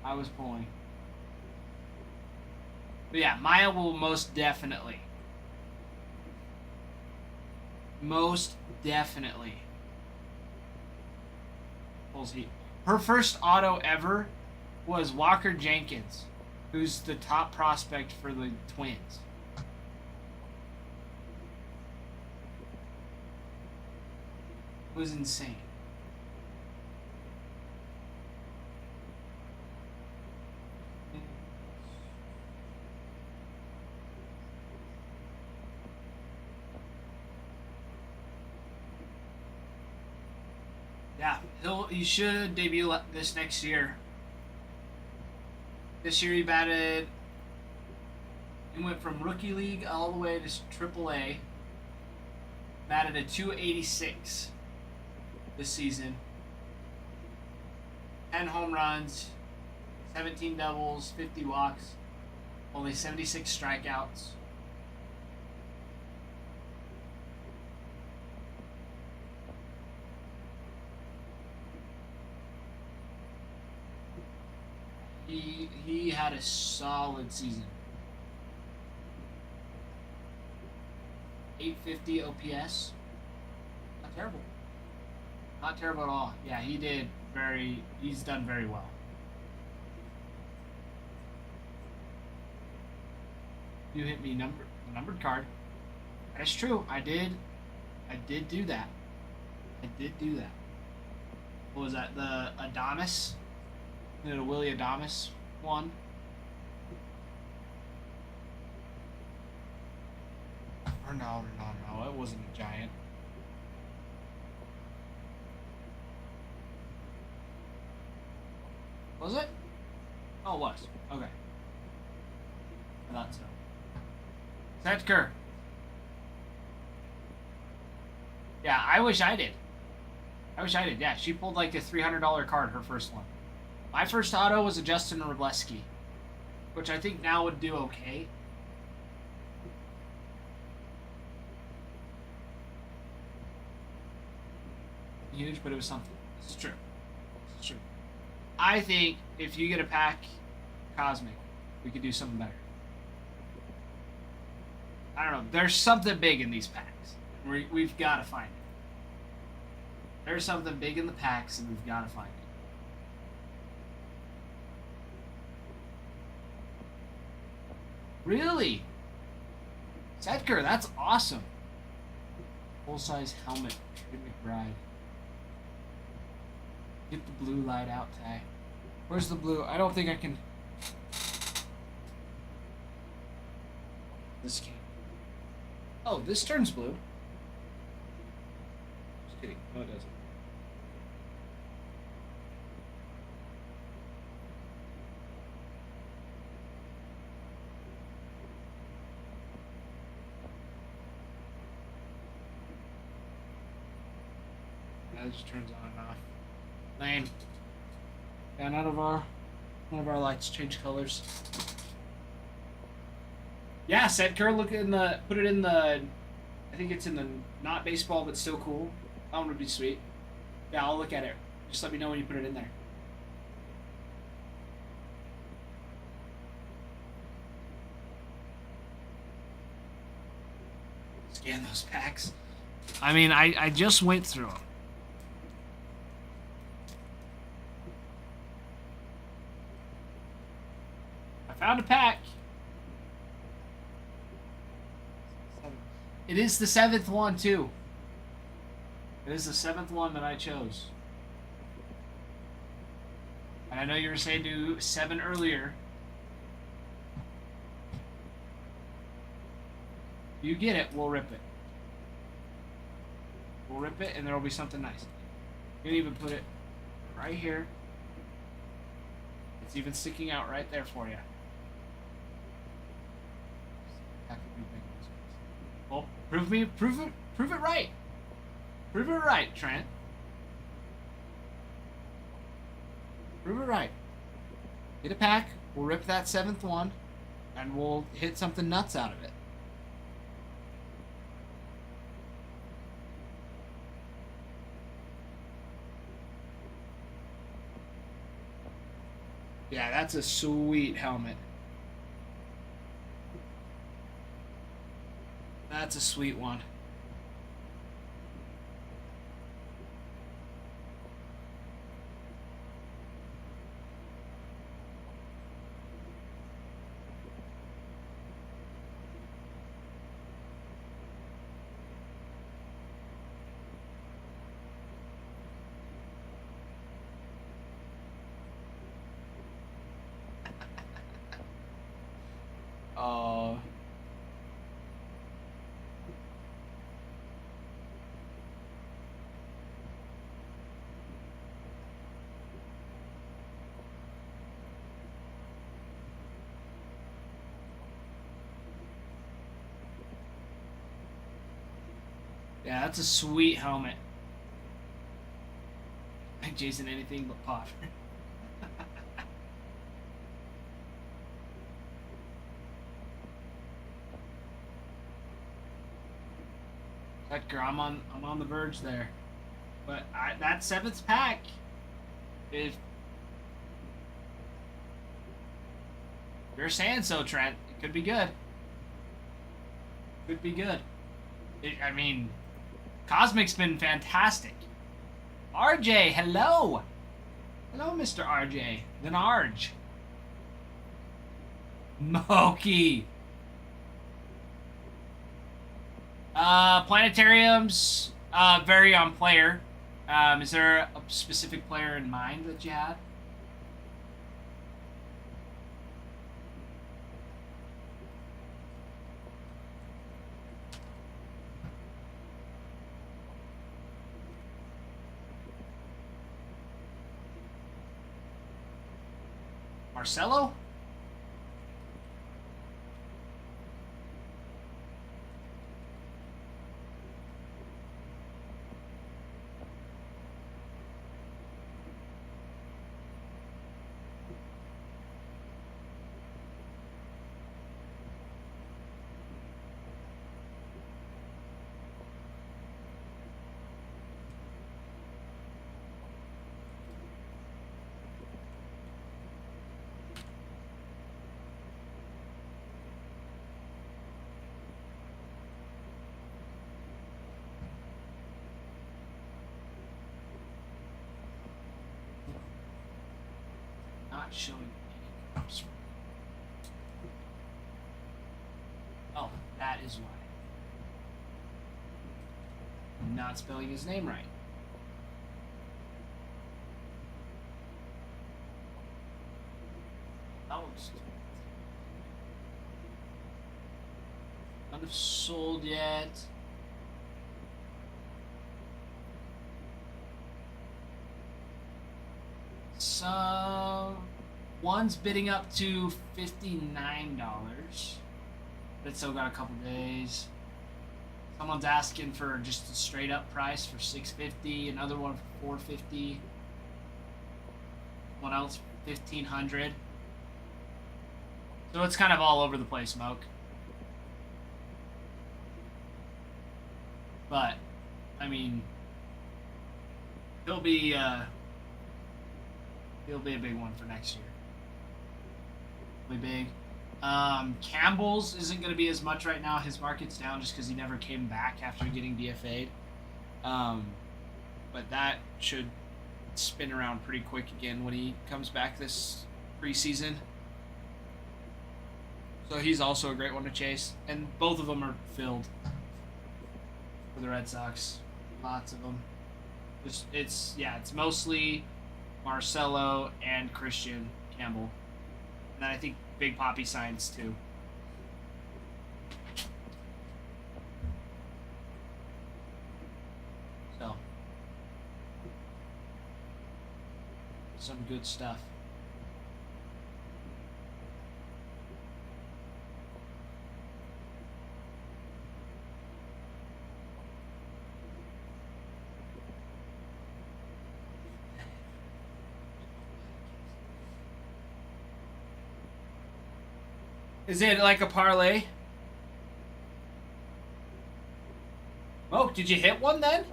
A: I was pulling. But yeah, Maya will most definitely pulls heat. Her first auto ever was Walker Jenkins, who's the top prospect for the Twins. It was insane. Yeah, he should debut this next year. This year he batted. He went from rookie league all the way to AAA. Batted a .286 this season. 10 home runs, 17 doubles, 50 walks, only 76 strikeouts. He had a solid season. 850 OPS. Not terrible. Not terrible at all. Yeah, he's done very well. You hit me numbered card. That's true. I did do that. What was that? The Adames? The Willie Adames one. Or no, it wasn't a giant. Was it? Oh, it was. Okay. I thought so. Setker. Yeah, I wish I did. Yeah, she pulled like a $300 card, her first one. My first auto was a Justin Robleski, which I think now would do okay. Huge, but it was something. It's true. I think if you get a pack Cosmic, we could do something better. I don't know. There's something big in these packs. We've got to find it. There's something big in the packs, and we've got to find it. Really? Setker, that's awesome. Full-size helmet. Trey McBride. Get the blue light out, Ty. Where's the blue? I don't think I can... This can't. Oh, this turns blue. Just kidding. No, it doesn't.
C: That just turns on and off. Lame. Yeah, none of our lights change colors. Yeah, Setker, put it in the, I think it's in the not baseball but still cool. That one would be sweet. Yeah, I'll look at it. Just let me know when you put it in there. Scan those packs. I mean, I just went through them. I found a pack. It is the 7th one, too. It is the 7th one that I chose. And I know you were saying do 7 earlier. You get it, we'll rip it. We'll rip it, and there will be something nice. You can even put it right here. It's even sticking out right there for you. Well, prove it right. Prove it right, Trent. Prove it right. Get a pack. We'll rip that 7th one, and we'll hit something nuts out of it. Yeah, that's a sweet helmet. That's a sweet one. Oh. Yeah, that's a sweet helmet. Like Jason, anything but pop. Edgar, I'm on the verge there, but that 7th pack, if you're saying so, Trent, it could be good. Could be good. I mean, Cosmic's been fantastic. RJ, hello. Hello, Mr. RJ. Lenarge. Moki. Planetariums, vary on player. Is there a specific player in mind that you had? Marcelo? Not showing any cups. Oh, that is why. I'm not spelling his name right. Oh, none have sold yet. So one's bidding up to $59. But it's still got a couple days.
A: Someone's asking for just a straight up price for $650. Another one for $450. One else 1,500. So it's kind of all over the place, Moke. But I mean, he'll be a big one for next year. Really big. Campbell's isn't going to be as much right now. His market's down just because he never came back after getting DFA'd. But that should spin around pretty quick again when he comes back this preseason. So he's also a great one to chase. And both of them are filled for the Red Sox. Lots of them. It's mostly Marcelo and Christian Campbell. And then I think Big Poppy signs too. So, some good stuff. Is it like a parlay? Oh, did you hit one then?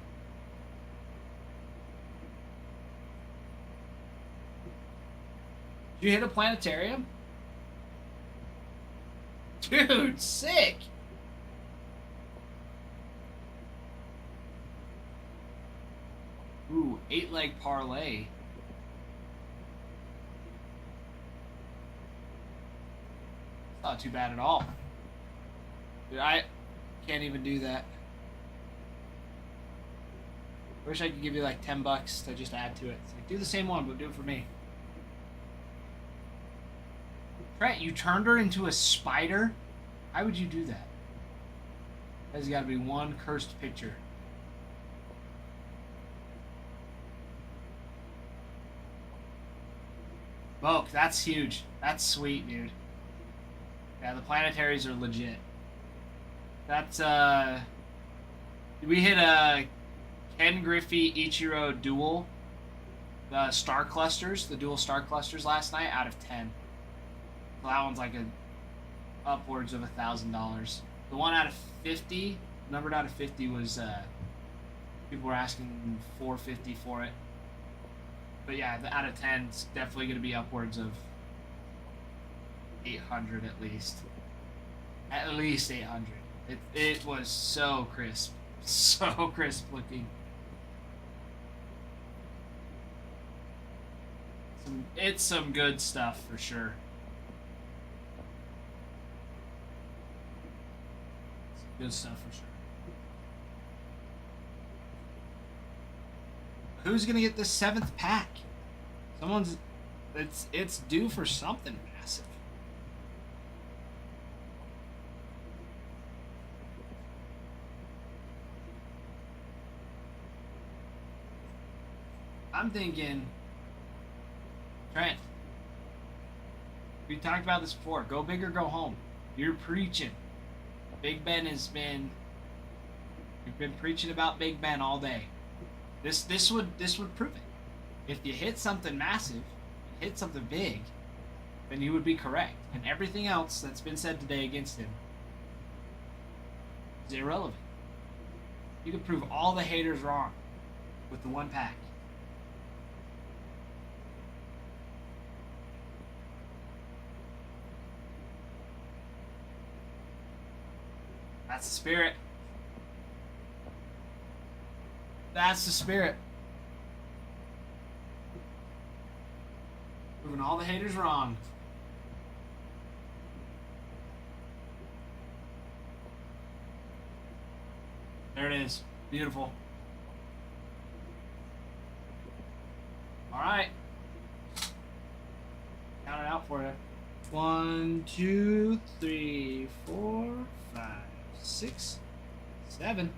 A: Did you hit a planetarium? Dude, sick! Ooh, 8-leg parlay. Not too bad at all. Dude, I can't even do that. I wish I could give you like $10 to just add to it. It's like, do the same one, but do it for me. Trent, you turned her into a spider? How would you do that? There's got to be one cursed picture. Moke, that's huge. That's sweet, dude. Yeah, the planetaries are legit. That's, we hit a Ken Griffey Ichiro duel, the star clusters, the dual star clusters last night out of 10. So that one's like upwards of $1,000. The one out of 50, numbered out of 50 was, people were asking $450 for it. But yeah, the out of 10 is definitely going to be upwards of 800 at least. At least 800. It was so crisp. So crisp looking. It's some good stuff for sure. Some good stuff for sure. Who's gonna get this 7th pack? It's due for something massive. I'm thinking, Trent, we talked about this before. Go big or go home. You're preaching. Big Ben you've been preaching about Big Ben all day. This would prove it. If you hit something massive, hit something big, then you would be correct. And everything else that's been said today against him is irrelevant. You can prove all the haters wrong with the one pack. That's the spirit. That's the spirit. Proving all the haters wrong. There it is. Beautiful. All right. Count it out for you. 1, 2, 3, 4, 5, 6, 7.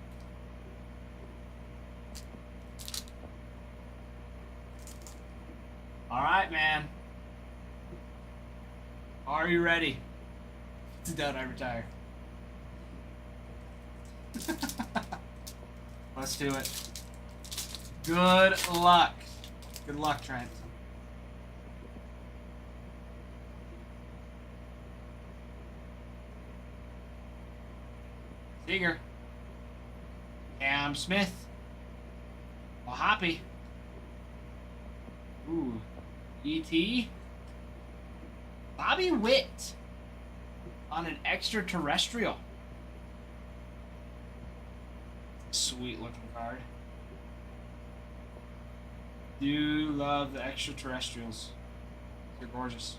A: All right, man. Are you ready? It's done. I retire. Let's do it. Good luck. Good luck, Trent. Seager. Cam Smith. Oh, Hoppy. Ooh. E.T. Bobby Witt on an extraterrestrial. Sweet looking card. Do love the extraterrestrials. They're gorgeous.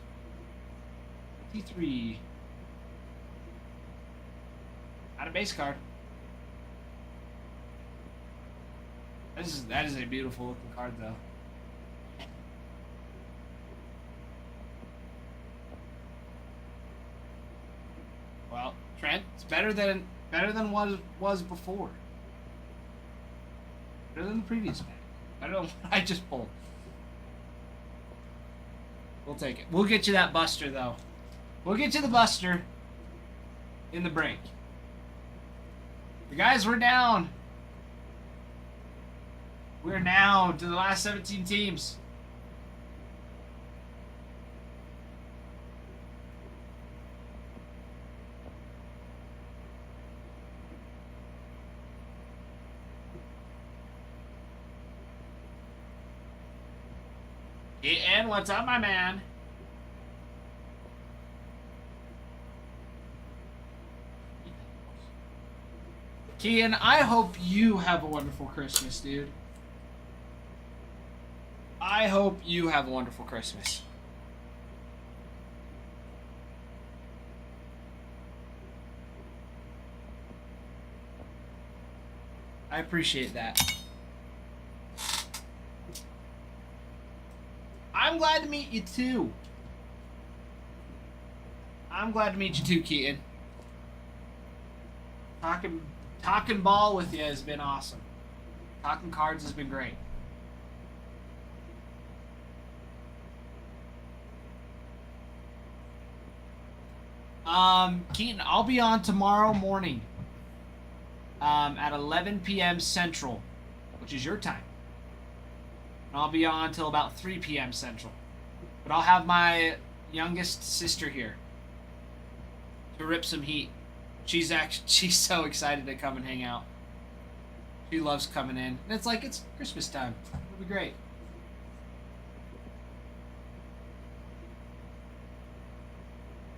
A: 53. Not a base card. That is a beautiful looking card though. Well, Trent, it's better than what it was before. Better than the previous pack. Better than what I just pulled. We'll take it. We'll get you that Buster though. We'll get you the Buster in the break. You guys, we're down. We're down to the last 17 teams. And what's up, my man? Kian, I hope you have a wonderful Christmas, dude. I hope you have a wonderful Christmas. I appreciate that. I'm glad to meet you too. I'm glad to meet you too, Keaton. Talking ball with you has been awesome. Talking cards has been great. Keaton, I'll be on tomorrow morning at 11 p.m. Central, which is your time. And I'll be on until about 3 p.m. Central. But I'll have my youngest sister here to rip some heat. She's so excited to come and hang out. She loves coming in. And it's like, it's Christmas time. It'll be great.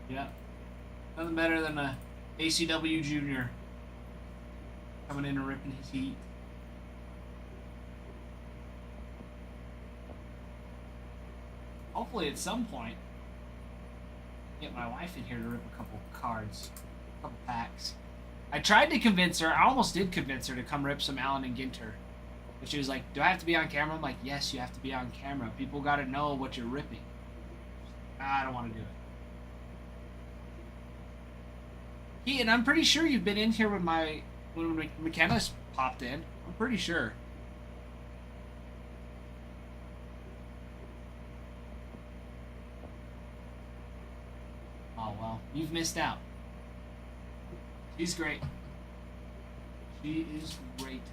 A: Yeah. Nothing better than a ACW junior coming in and ripping his heat. Hopefully at some point, get my wife in here to rip a couple cards, a couple packs. I tried to convince her, I almost did convince her to come rip some Allen and Ginter. But she was like, do I have to be on camera? I'm like, yes, you have to be on camera. People got to know what you're ripping. I don't want to do it. Keaton, I'm pretty sure you've been in here when McKenna's popped in. I'm pretty sure. Oh, well, you've missed out. She's great. She is great.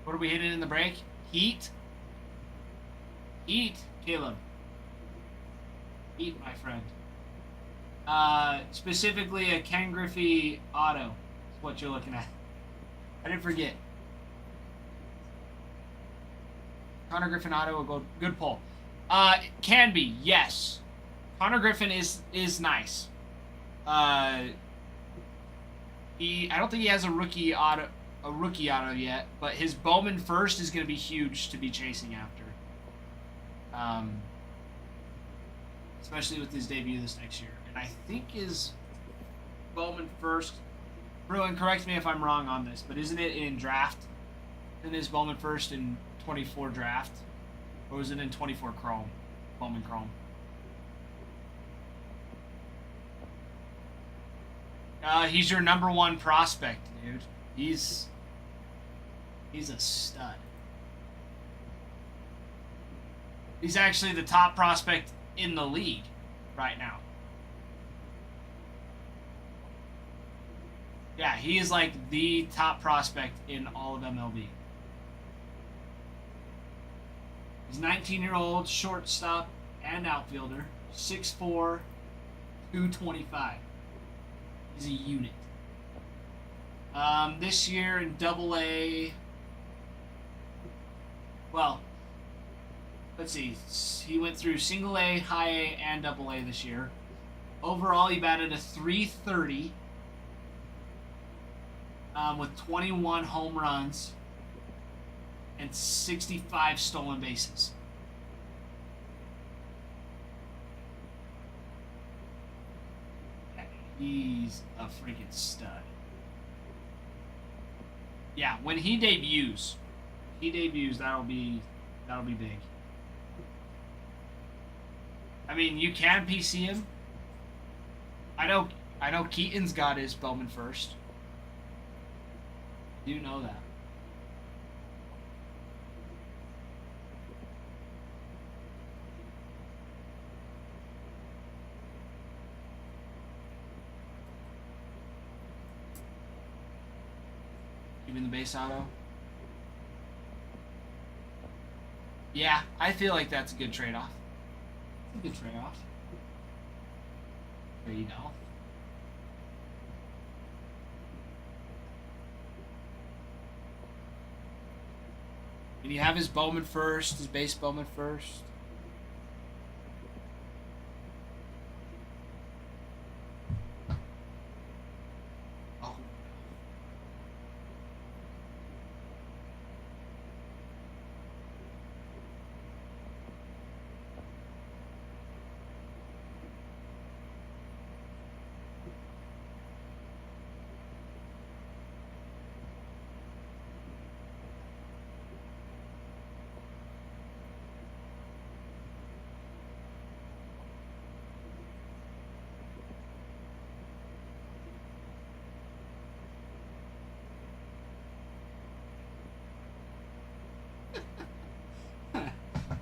A: What are we hitting in the break? Heat? Heat, Caleb. Heat, my friend. Specifically a Ken Griffey auto is what you're looking at. I didn't forget. Connor Griffin auto will go good pull. Can be, yes. Connor Griffin is nice. I don't think he has a rookie auto yet, but his Bowman first is going to be huge to be chasing after. Especially with his debut this next year. And I think his Bowman first, Bruin, correct me if I'm wrong on this, but isn't it in draft? Isn't his Bowman first in 24 draft? Or was it in 24 Chrome? Bowman Chrome. He's your number one prospect, dude. He's a stud. He's actually the top prospect in the league right now. Yeah, he is like the top prospect in all of MLB. He's 19-year-old shortstop and outfielder, 6'4", 225. He's a unit. This year in Double A, well, let's see. He went through Single A, High A, and Double A this year. Overall, he batted a .330 with 21 home runs and 65 stolen bases. He's a freaking stud. Yeah, when he debuts, that'll be big. I mean, you can PC him. I know Keaton's got his Bowman first. You know that. Even the base auto. Yeah, I feel like that's a good trade-off. It's a good trade-off. There you go. And you have his Bowman first, his base Bowman first. Oh.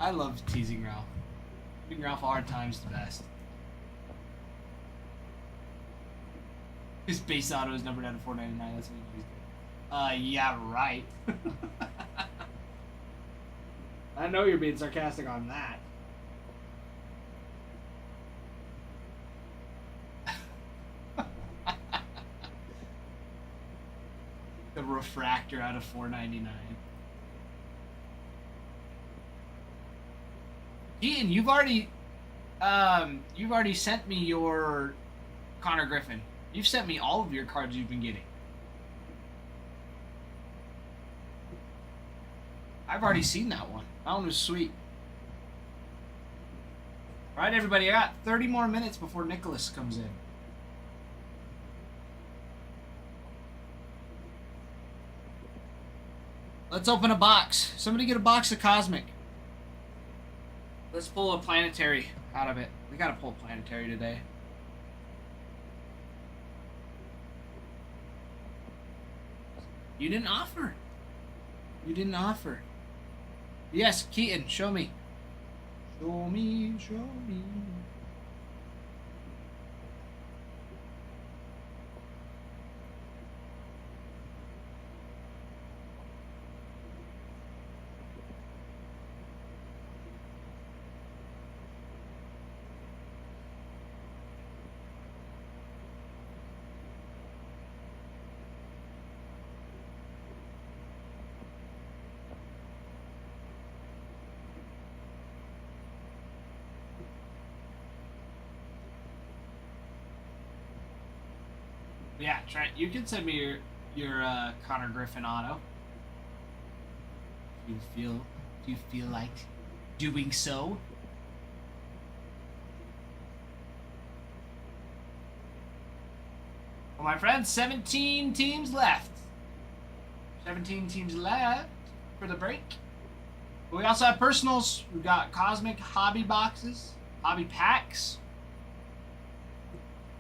A: I love teasing Ralph. Giving Ralph a hard time's the best. His base auto is numbered out of 499. That's what he's doing. Yeah, right. I know you're being sarcastic on that. The refractor out of 499. Ian, you've already sent me your Connor Griffin. You've sent me all of your cards you've been getting. I've already seen that one. That one was sweet. All right, everybody, I got 30 more minutes before Nicholas comes in. Let's open a box. Somebody get a box of Cosmic. Let's pull a planetary out of it. We gotta pull a planetary today. You didn't offer. You didn't offer. Yes, Keaton, show me. Show me, show me. Yeah, Trent, you can send me your Connor Griffin auto. If you feel like doing so. Well, my friends, 17 teams left. 17 teams left for the break. But we also have personals. We've got Cosmic Hobby boxes, Hobby packs.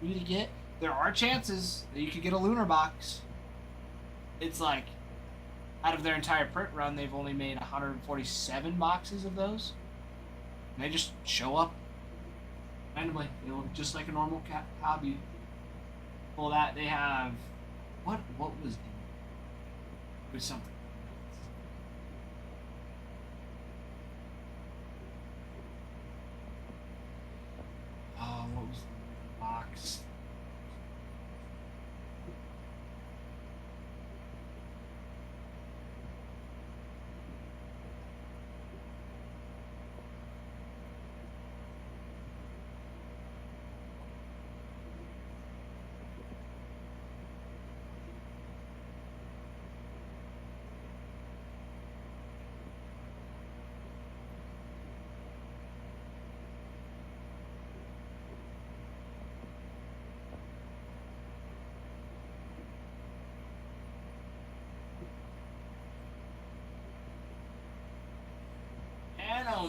A: For you to get. There are chances that you could get a Lunar box. It's like, out of their entire print run, they've only made 147 boxes of those. And they just show up randomly. They look just like a normal hobby. Pull that. They have What was in it? Was something. Oh, what was the box?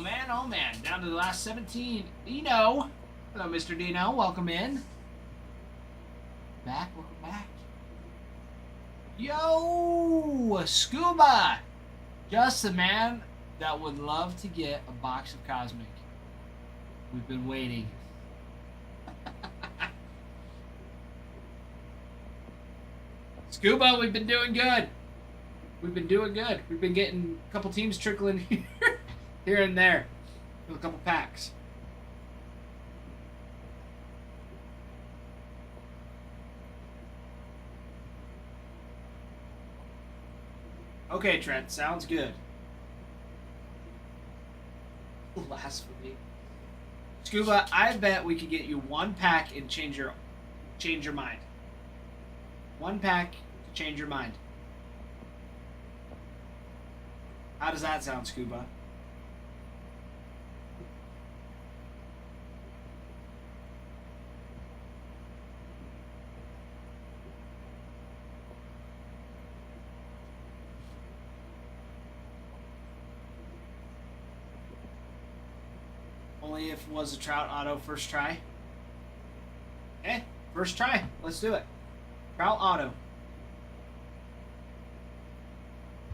A: Man, oh man. Down to the last 17. Dino. Hello, Mr. Dino. Welcome in. Welcome back. Yo! Scuba! Just the man that would love to get a box of Cosmic. We've been waiting. Scuba, we've been doing good. We've been doing good. We've been getting a couple teams trickling here and there with a couple packs. Okay, Trent, sounds good. Blasphemy. Scuba, I bet we could get you one pack and change your mind. One pack to change your mind. How does that sound, Scuba? Only if it was a Trout auto first try. Okay, first try. Let's do it. Trout auto.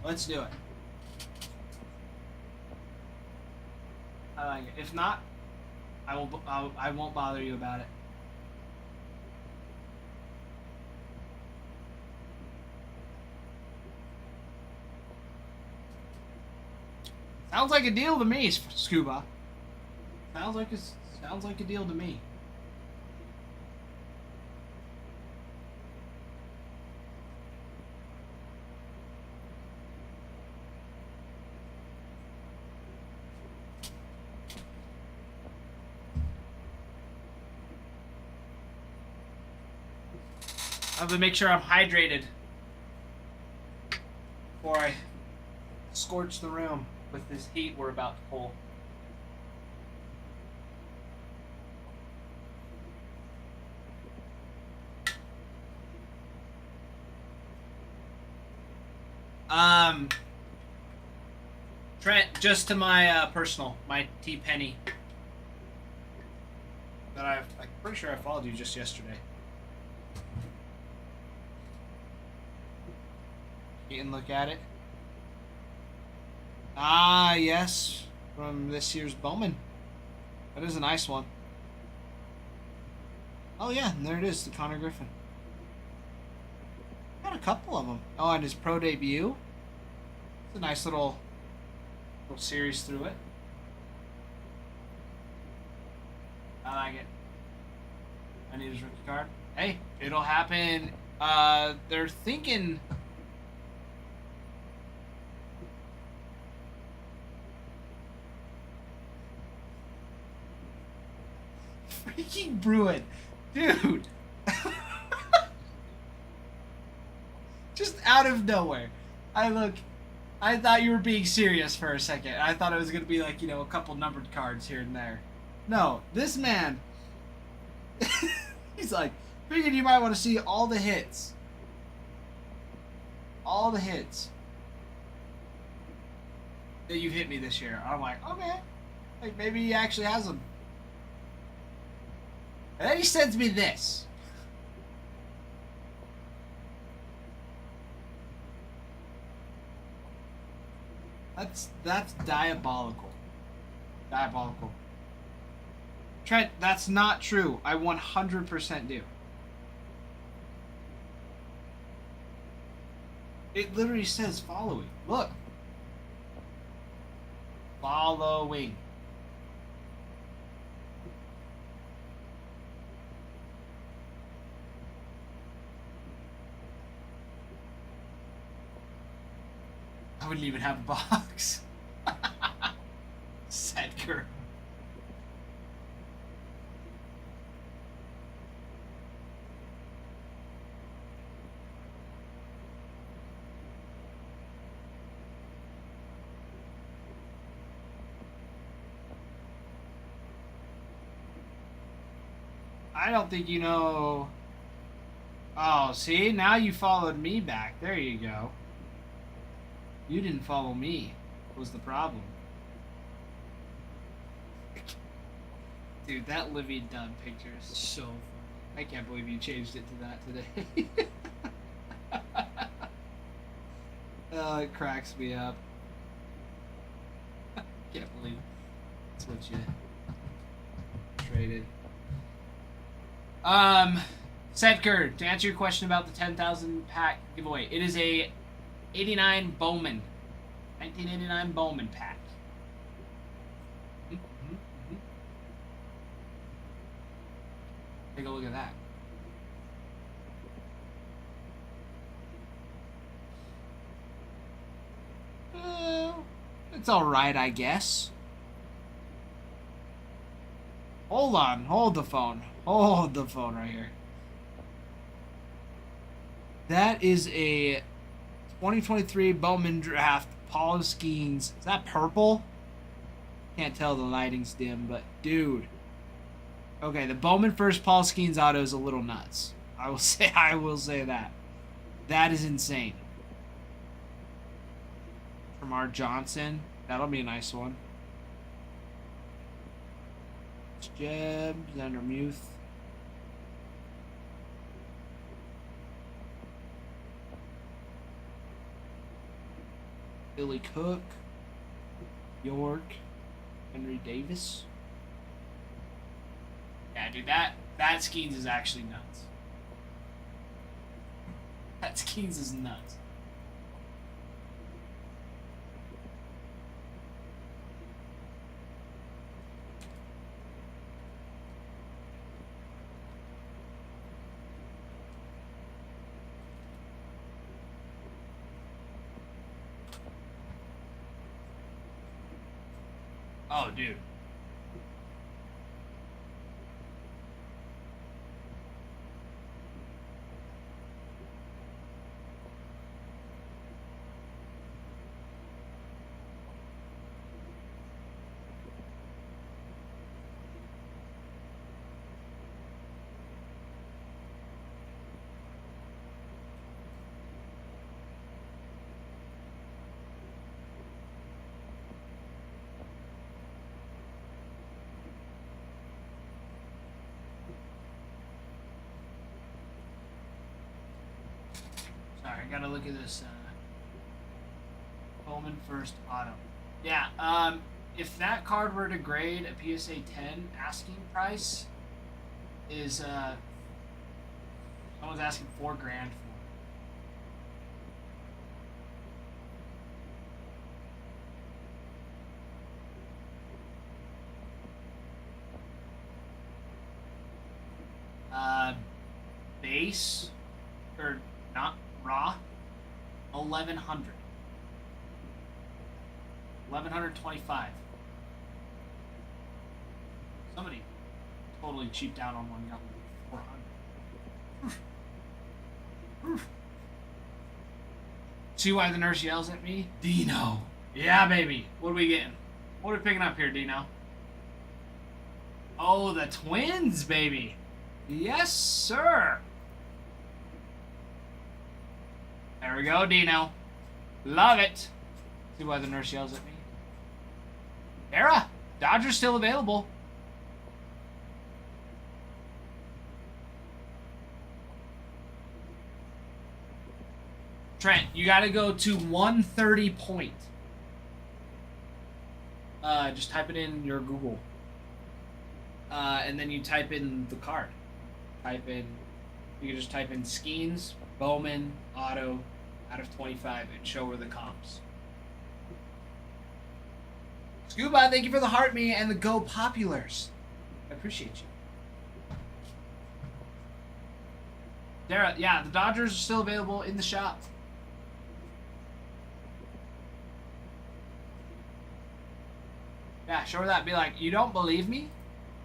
A: Let's do it. I like it. If not, I won't bother you about it. Sounds like a deal to me, Scuba. Sounds like a deal to me. I have to make sure I'm hydrated before I scorch the room with this heat we're about to pull. Trent, just to my personal, my T Penny. That I'm pretty sure I followed you just yesterday. You can look at it. Ah, yes, from this year's Bowman. That is a nice one. Oh yeah, and there it is, the Connor Griffin. Got a couple of them. Oh, and his pro debut. It's a nice little series through it. I like it. I need his rookie card. Hey, it'll happen. They're thinking. Freaking Bruin, dude. Just out of nowhere. I thought you were being serious for a second. I thought it was going to be like, a couple numbered cards here and there. No, this man, he's like, figured you might want to see all the hits. All the hits that you've hit me this year. I'm like, okay. Like, maybe he actually has them. And then he sends me this. That's diabolical. Diabolical. Trent, that's not true. I 100% do.
C: It literally says following. Look. Following. I wouldn't even have a box. Sedker. I don't think you know. Oh, see? Now you followed me back. There you go. You didn't follow me. Was the problem. Dude, that Livy Dunn picture is so funny. I can't believe you changed it to that today. Oh, it cracks me up. Can't believe that's what you traded. Sedker, to answer your question about the 10,000 pack giveaway, it is a 89 Bowman, 1989 Bowman pack. Take a look at that. It's alright, I guess. Hold on, hold the phone. Hold the phone right here. That is a 2023 Bowman Draft Paul Skeens. Is that purple? Can't tell, the lighting's dim, but dude. Okay, the Bowman first Paul Skeens auto is a little nuts. I will say that. That is insane. From our Johnson. That'll be a nice one. Jeb, Xander Muth. Billy Cook. York. Henry Davis. Yeah, dude, that Skeens is actually nuts. That Skeens is nuts. Oh, dude. Sorry, I gotta look at this. Bowman first auto. Yeah, if that card were to grade a PSA 10, asking price is, someone's asking $4,000 for it. Base, or not raw, 1,100. 1,125. Somebody totally cheaped out on one, got 400. See why the nurse yells at me? Dino. Yeah, baby. What are we getting? What are we picking up here, Dino? Oh, the Twins, baby. Yes, sir. There we go, Dino. Love it. See why the nurse yells at me? Era, Dodgers still available. Trent, you got to go to 130 point. Just type it in your Google. And then you type in the card. You can just type in Skeens, Bowman, Auto,
A: out of 25 and show her the comps. Scuba, thank you for the heart me and the go populars. I appreciate you. Dara, yeah, the Dodgers are still available in the shop. Yeah, show her that. Be like, you don't believe me?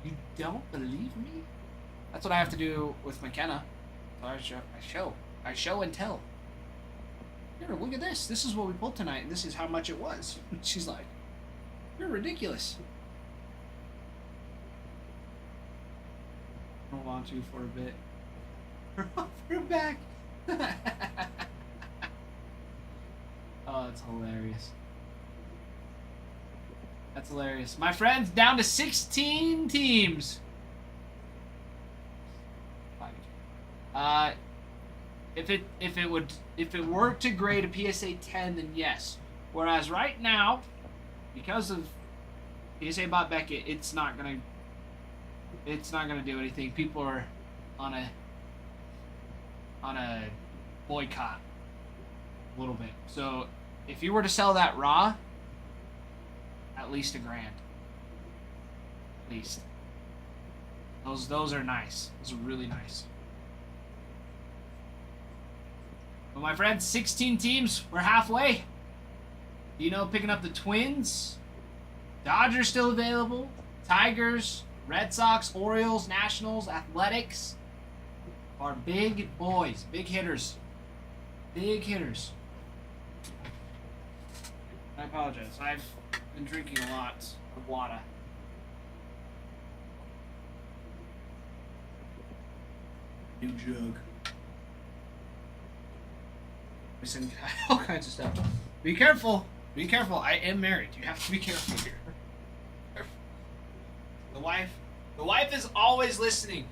A: You don't believe me? That's what I have to do with McKenna. So I show and tell. Here, look at this. This is what we pulled tonight, and this is how much it was. She's like, you're ridiculous. Hold on to for a bit. For back. Oh, that's hilarious. That's hilarious. My friends, down to 16 teams. If it were to grade a PSA 10, then yes. Whereas right now, because of PSA Bot Beckett, it's not gonna do anything. People are on a boycott a little bit. So if you were to sell that raw, at least $1,000. At least. Those are nice. Those are really nice. Well, my friends, 16 teams. We're halfway. You know, picking up the Twins. Dodgers still available. Tigers, Red Sox, Orioles, Nationals, Athletics. Are big boys. Big hitters. Big hitters. I apologize. I've been drinking a lot of water. New jug. Listen, all kinds of stuff. Be careful. Be careful. I am married. You have to be careful here. The wife is always listening.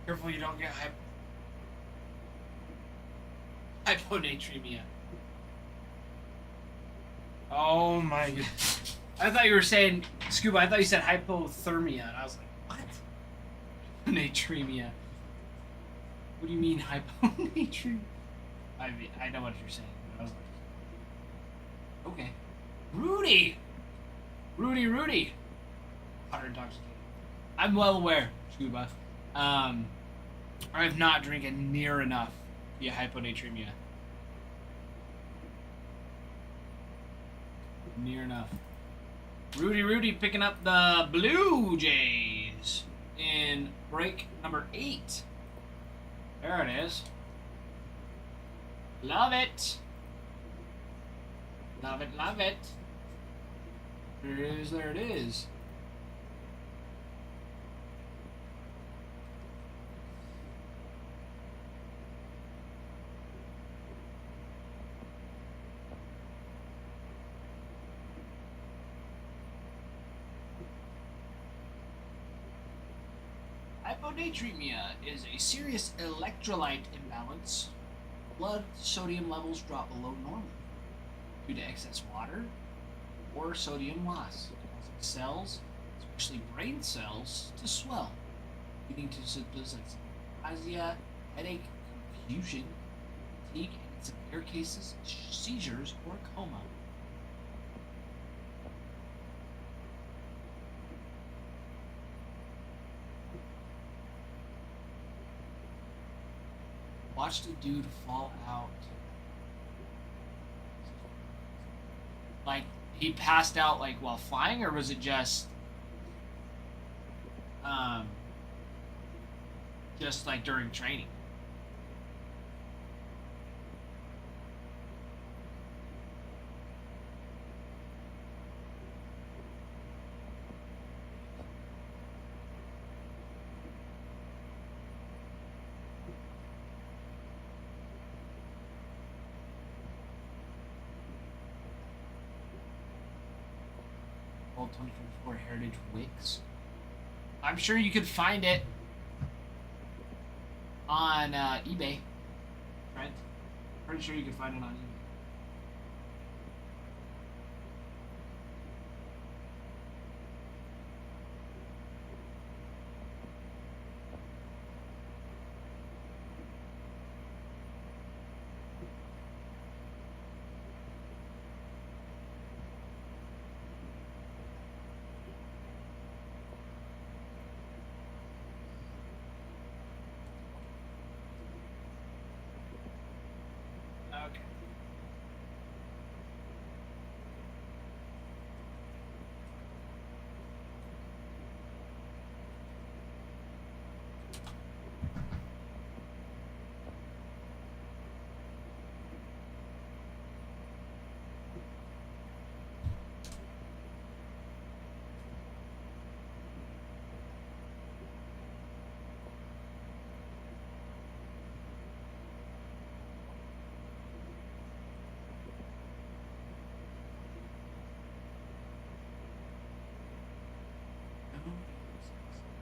A: Careful you don't get hyponatremia. Oh my god. I thought you were saying, Scuba, I thought you said hypothermia, and I was like, what? Natremia. What do you mean hyponatremia? I mean, I know what you're saying, but I was like, okay. Rudy! Rudy! Water intoxicated. I'm well aware, Scuba. I have not drinking near enough via hyponatremia. Near enough. Rudy picking up the Blue Jays in break number 8. There it is. Love it. Love it, love it. There it is. Hyponatremia is a serious electrolyte imbalance. Blood sodium levels drop below normal due to excess water or sodium loss, causing cells, especially brain cells, to swell, leading to symptoms like nausea, headache, confusion, fatigue, and in severe cases, seizures or coma. Watched a dude fall out. Like, he passed out, like, while flying, or was it just like during training? Old 2024 Heritage Wix. I'm sure you could find it on eBay. Trent, pretty sure you could find it on eBay. Okay.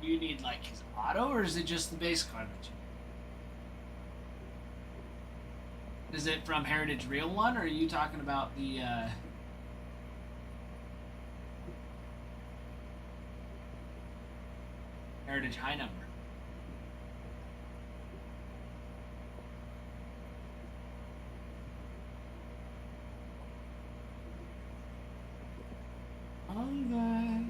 A: Do you need like his auto, or is it just the base card that you? Is it from Heritage Real One, or are you talking about the Heritage High Number? Alright.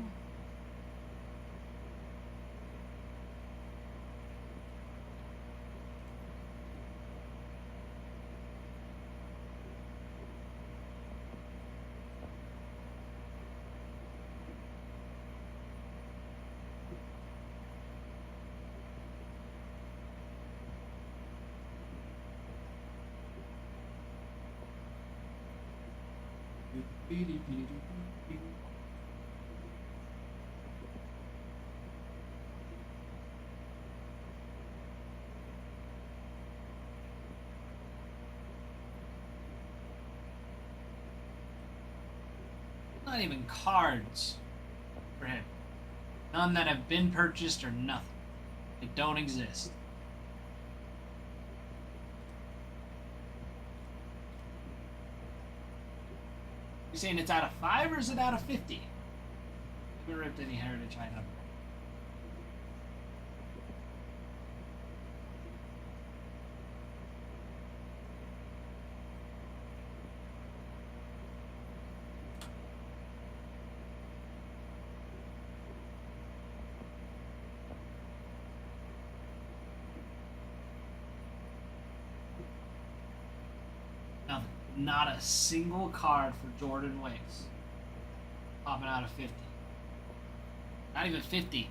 A: Not even cards for him. None that have been purchased or nothing. They don't exist. You saying it's out of 5 or is it out of 50? Haven't ripped any Heritage High Number. Nothing. Not a single card for Jordan Wicks. Popping out of 50. Not even 50.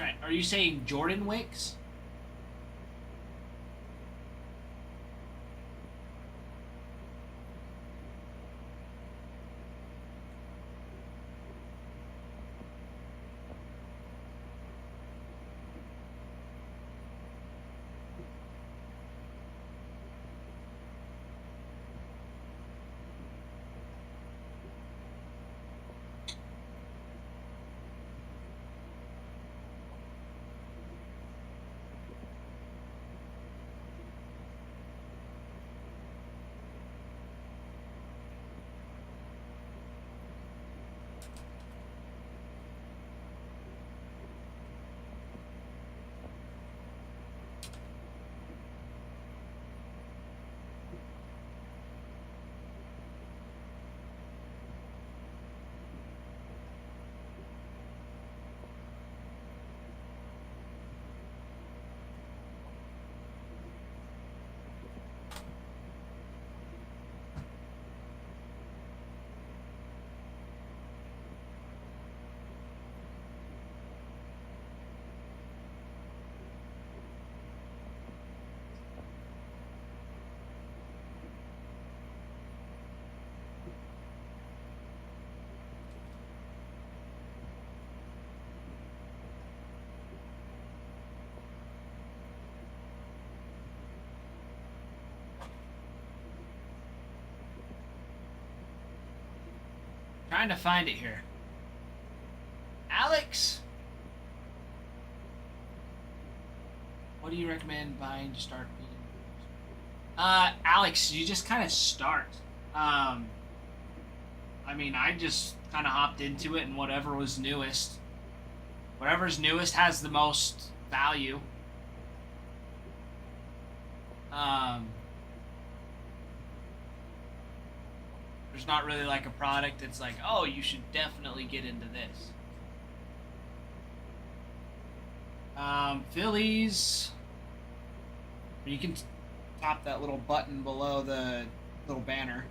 A: Trent, are you saying Jordan Wicks? Trying to find it here. Alex, what do you recommend buying to start being? Alex, you just kind of start. I mean, I just kind of hopped into it, and whatever was newest, whatever's newest has the most value. There's not really like a product that's like, oh, you should definitely get into this. Phillies. You can tap that little button below the little banner.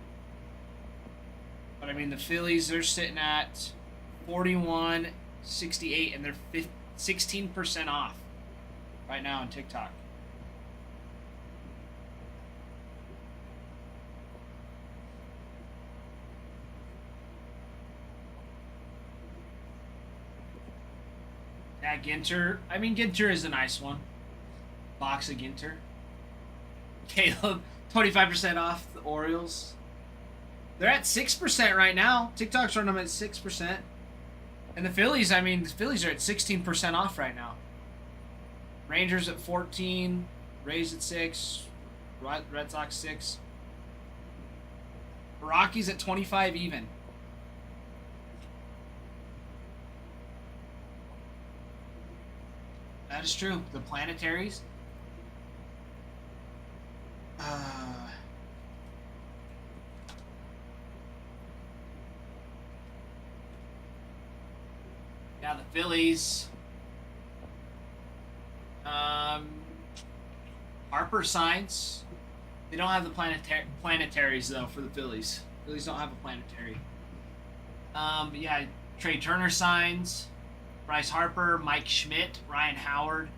A: But I mean, the Phillies, they're sitting at 41.68, and they're 16% off right now on TikTok. Yeah, Ginter. I mean, Ginter is a nice one. Box of Ginter. Caleb, 25% off the Orioles. They're at 6% right now. TikTok's running them at 6%. And the Phillies, I mean, the Phillies are at 16% off right now. Rangers at 14. Rays at 6. Red Sox 6. Rockies at 25 even. That is true. The planetaries. Yeah, the Phillies. Harper signs. They don't have the planetaries though for the Phillies. Phillies don't have a planetary. Yeah, Trey Turner signs. Bryce Harper, Mike Schmidt, Ryan Howard.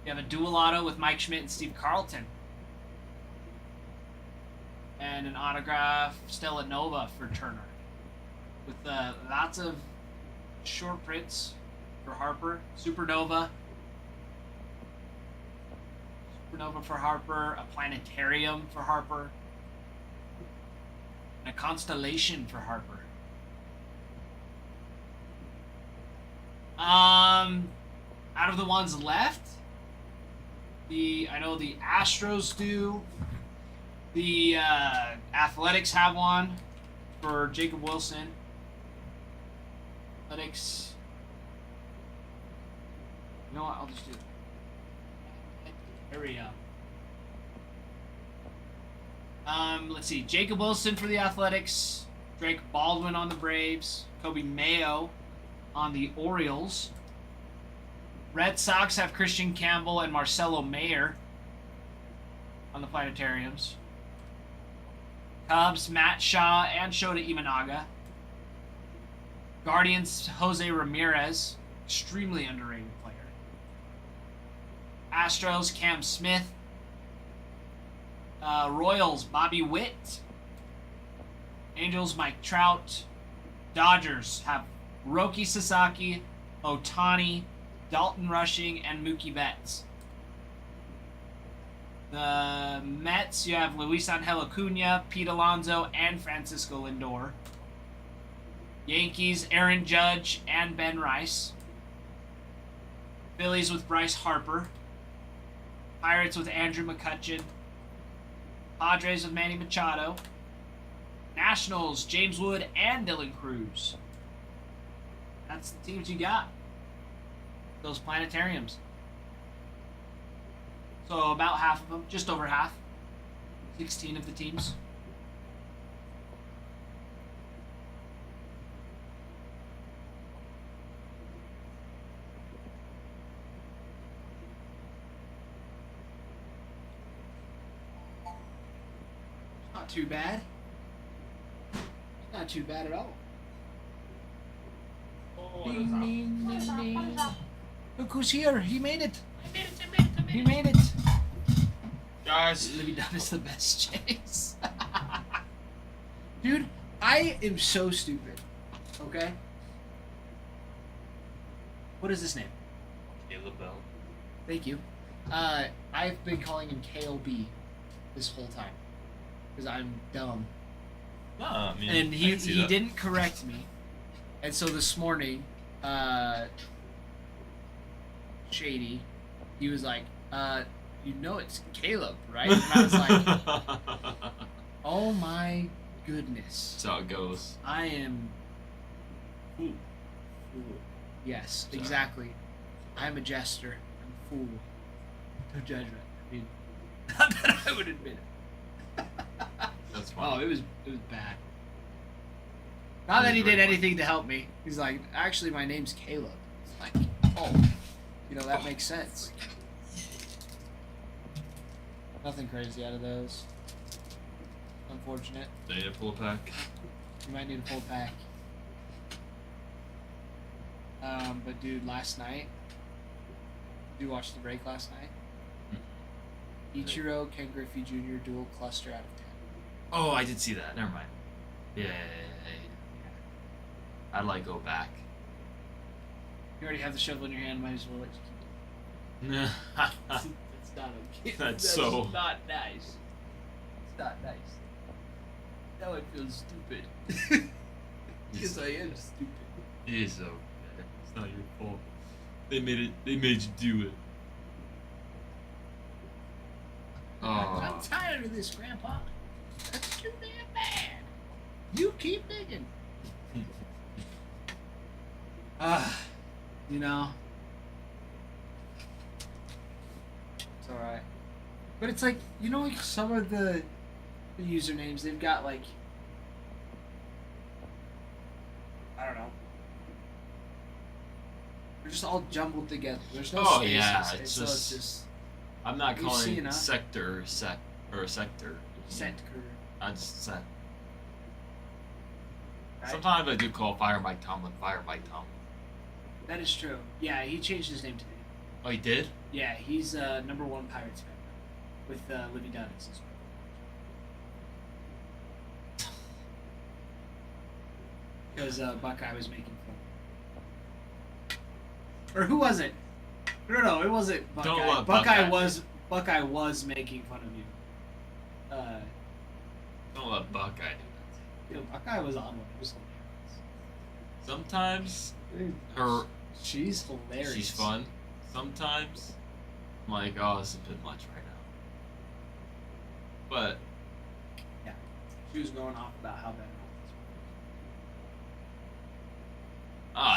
A: You have a dual auto with Mike Schmidt and Steve Carlton. And an autograph Stella Nova for Turner. With lots of short prints for Harper. Supernova. Supernova for Harper. A planetarium for Harper. And a constellation for Harper. Out of the ones left, I know the Astros do. The Athletics have one for Jacob Wilson. Athletics. You know what? I'll just do it. Area. Let's see. Jacob Wilson for the Athletics. Drake Baldwin on the Braves. Kobe Mayo on the Orioles. Red Sox have Christian Campbell and Marcelo Mayer on the planetariums. Cubs, Matt Shaw and Shota Imanaga. Guardians, Jose Ramirez. extremely underrated player. Astros, Cam Smith. Royals, Bobby Witt. Angels, Mike Trout. Dodgers have Roki Sasaki, Otani, Dalton Rushing, and Mookie Betts. The Mets, you have Luis Angel Acuna, Pete Alonso, and Francisco Lindor. Yankees, Aaron Judge and Ben Rice. Phillies with Bryce Harper. Pirates with Andrew McCutchen. Padres with Manny Machado. Nationals, James Wood and Dylan Cruz. That's the teams you got. Those planetariums. So about half of them, just over half. 16 of the teams. Not too bad. Not too bad at all.
B: Oh,
A: Ding, ding, ding, ding. Look who's here. He made it. He made it.
B: guys.
A: Livy Dunn is the best chase. Dude, I am so stupid. Okay? What is his name?
B: Caleb Bell.
A: Thank you. I've been calling him KLB this whole time. Because I'm dumb.
B: No, I mean,
A: And
B: I
A: he
B: can see that.
A: didn't correct me. And so this morning, Shady, he was like, you know it's Caleb, right? And I was like, oh my goodness.
B: That's how it goes.
A: I am fool. Yes,
B: Sorry.
A: exactly. I'm a jester. I'm a fool. No judgment. I mean, not that I would admit it.
B: That's
A: Oh,
B: fine.
A: it was bad. Not that he did anything to help me. He's like, actually, my name's Caleb. It's like, oh, you know that makes sense. Nothing crazy out of those. Unfortunate.
B: Do I need to pull a pack?
A: You might need a full pack. But dude, last night, did you watch the break last night? Ichiro, Ken Griffey Jr. dual cluster out of 10.
B: Oh, I did see that. Never mind. Yeah. I'd like go back.
A: You already have the shovel in your hand. Might as well let you keep it. It's not okay.
B: That's so-
A: not nice. It's not nice. Now I feel stupid. Because I am stupid.
B: It is so bad. It's not your fault. They made it. They made you do it.
A: I'm
B: Oh.
A: tired of this, Grandpa. That's too damn bad. You keep digging. You know. It's alright. But it's like, you know, like some of the usernames, they've got like, I don't know. They're just all jumbled together. There's no
B: Oh,
A: spaces.
B: yeah,
A: and
B: it's
A: so
B: just-
A: it's just
B: I'm not
A: You see
B: calling
A: enough.
B: sector or sector.
A: Setker.
B: I just set.
A: Right?
B: Sometimes I do call Fire Mike Tomlin.
A: That is true. Yeah, he changed his name today.
B: Oh, he did?
A: Yeah, he's number one Pirates fan now, with Livy Dunn as his because Buckeye was making fun. Or who was it? No, it wasn't Buckeye.
B: Don't let
A: Buckeye
B: Buckeye-
A: Buckeye was making fun of you.
B: Don't let Buckeye do
A: You know, Buckeye was on one. It was
B: that. Sometimes
A: hilarious.
B: her
A: She's hilarious.
B: she's fun. Sometimes I'm like, oh, this is a bit much right now. But
A: Yeah, she was going off about how bad.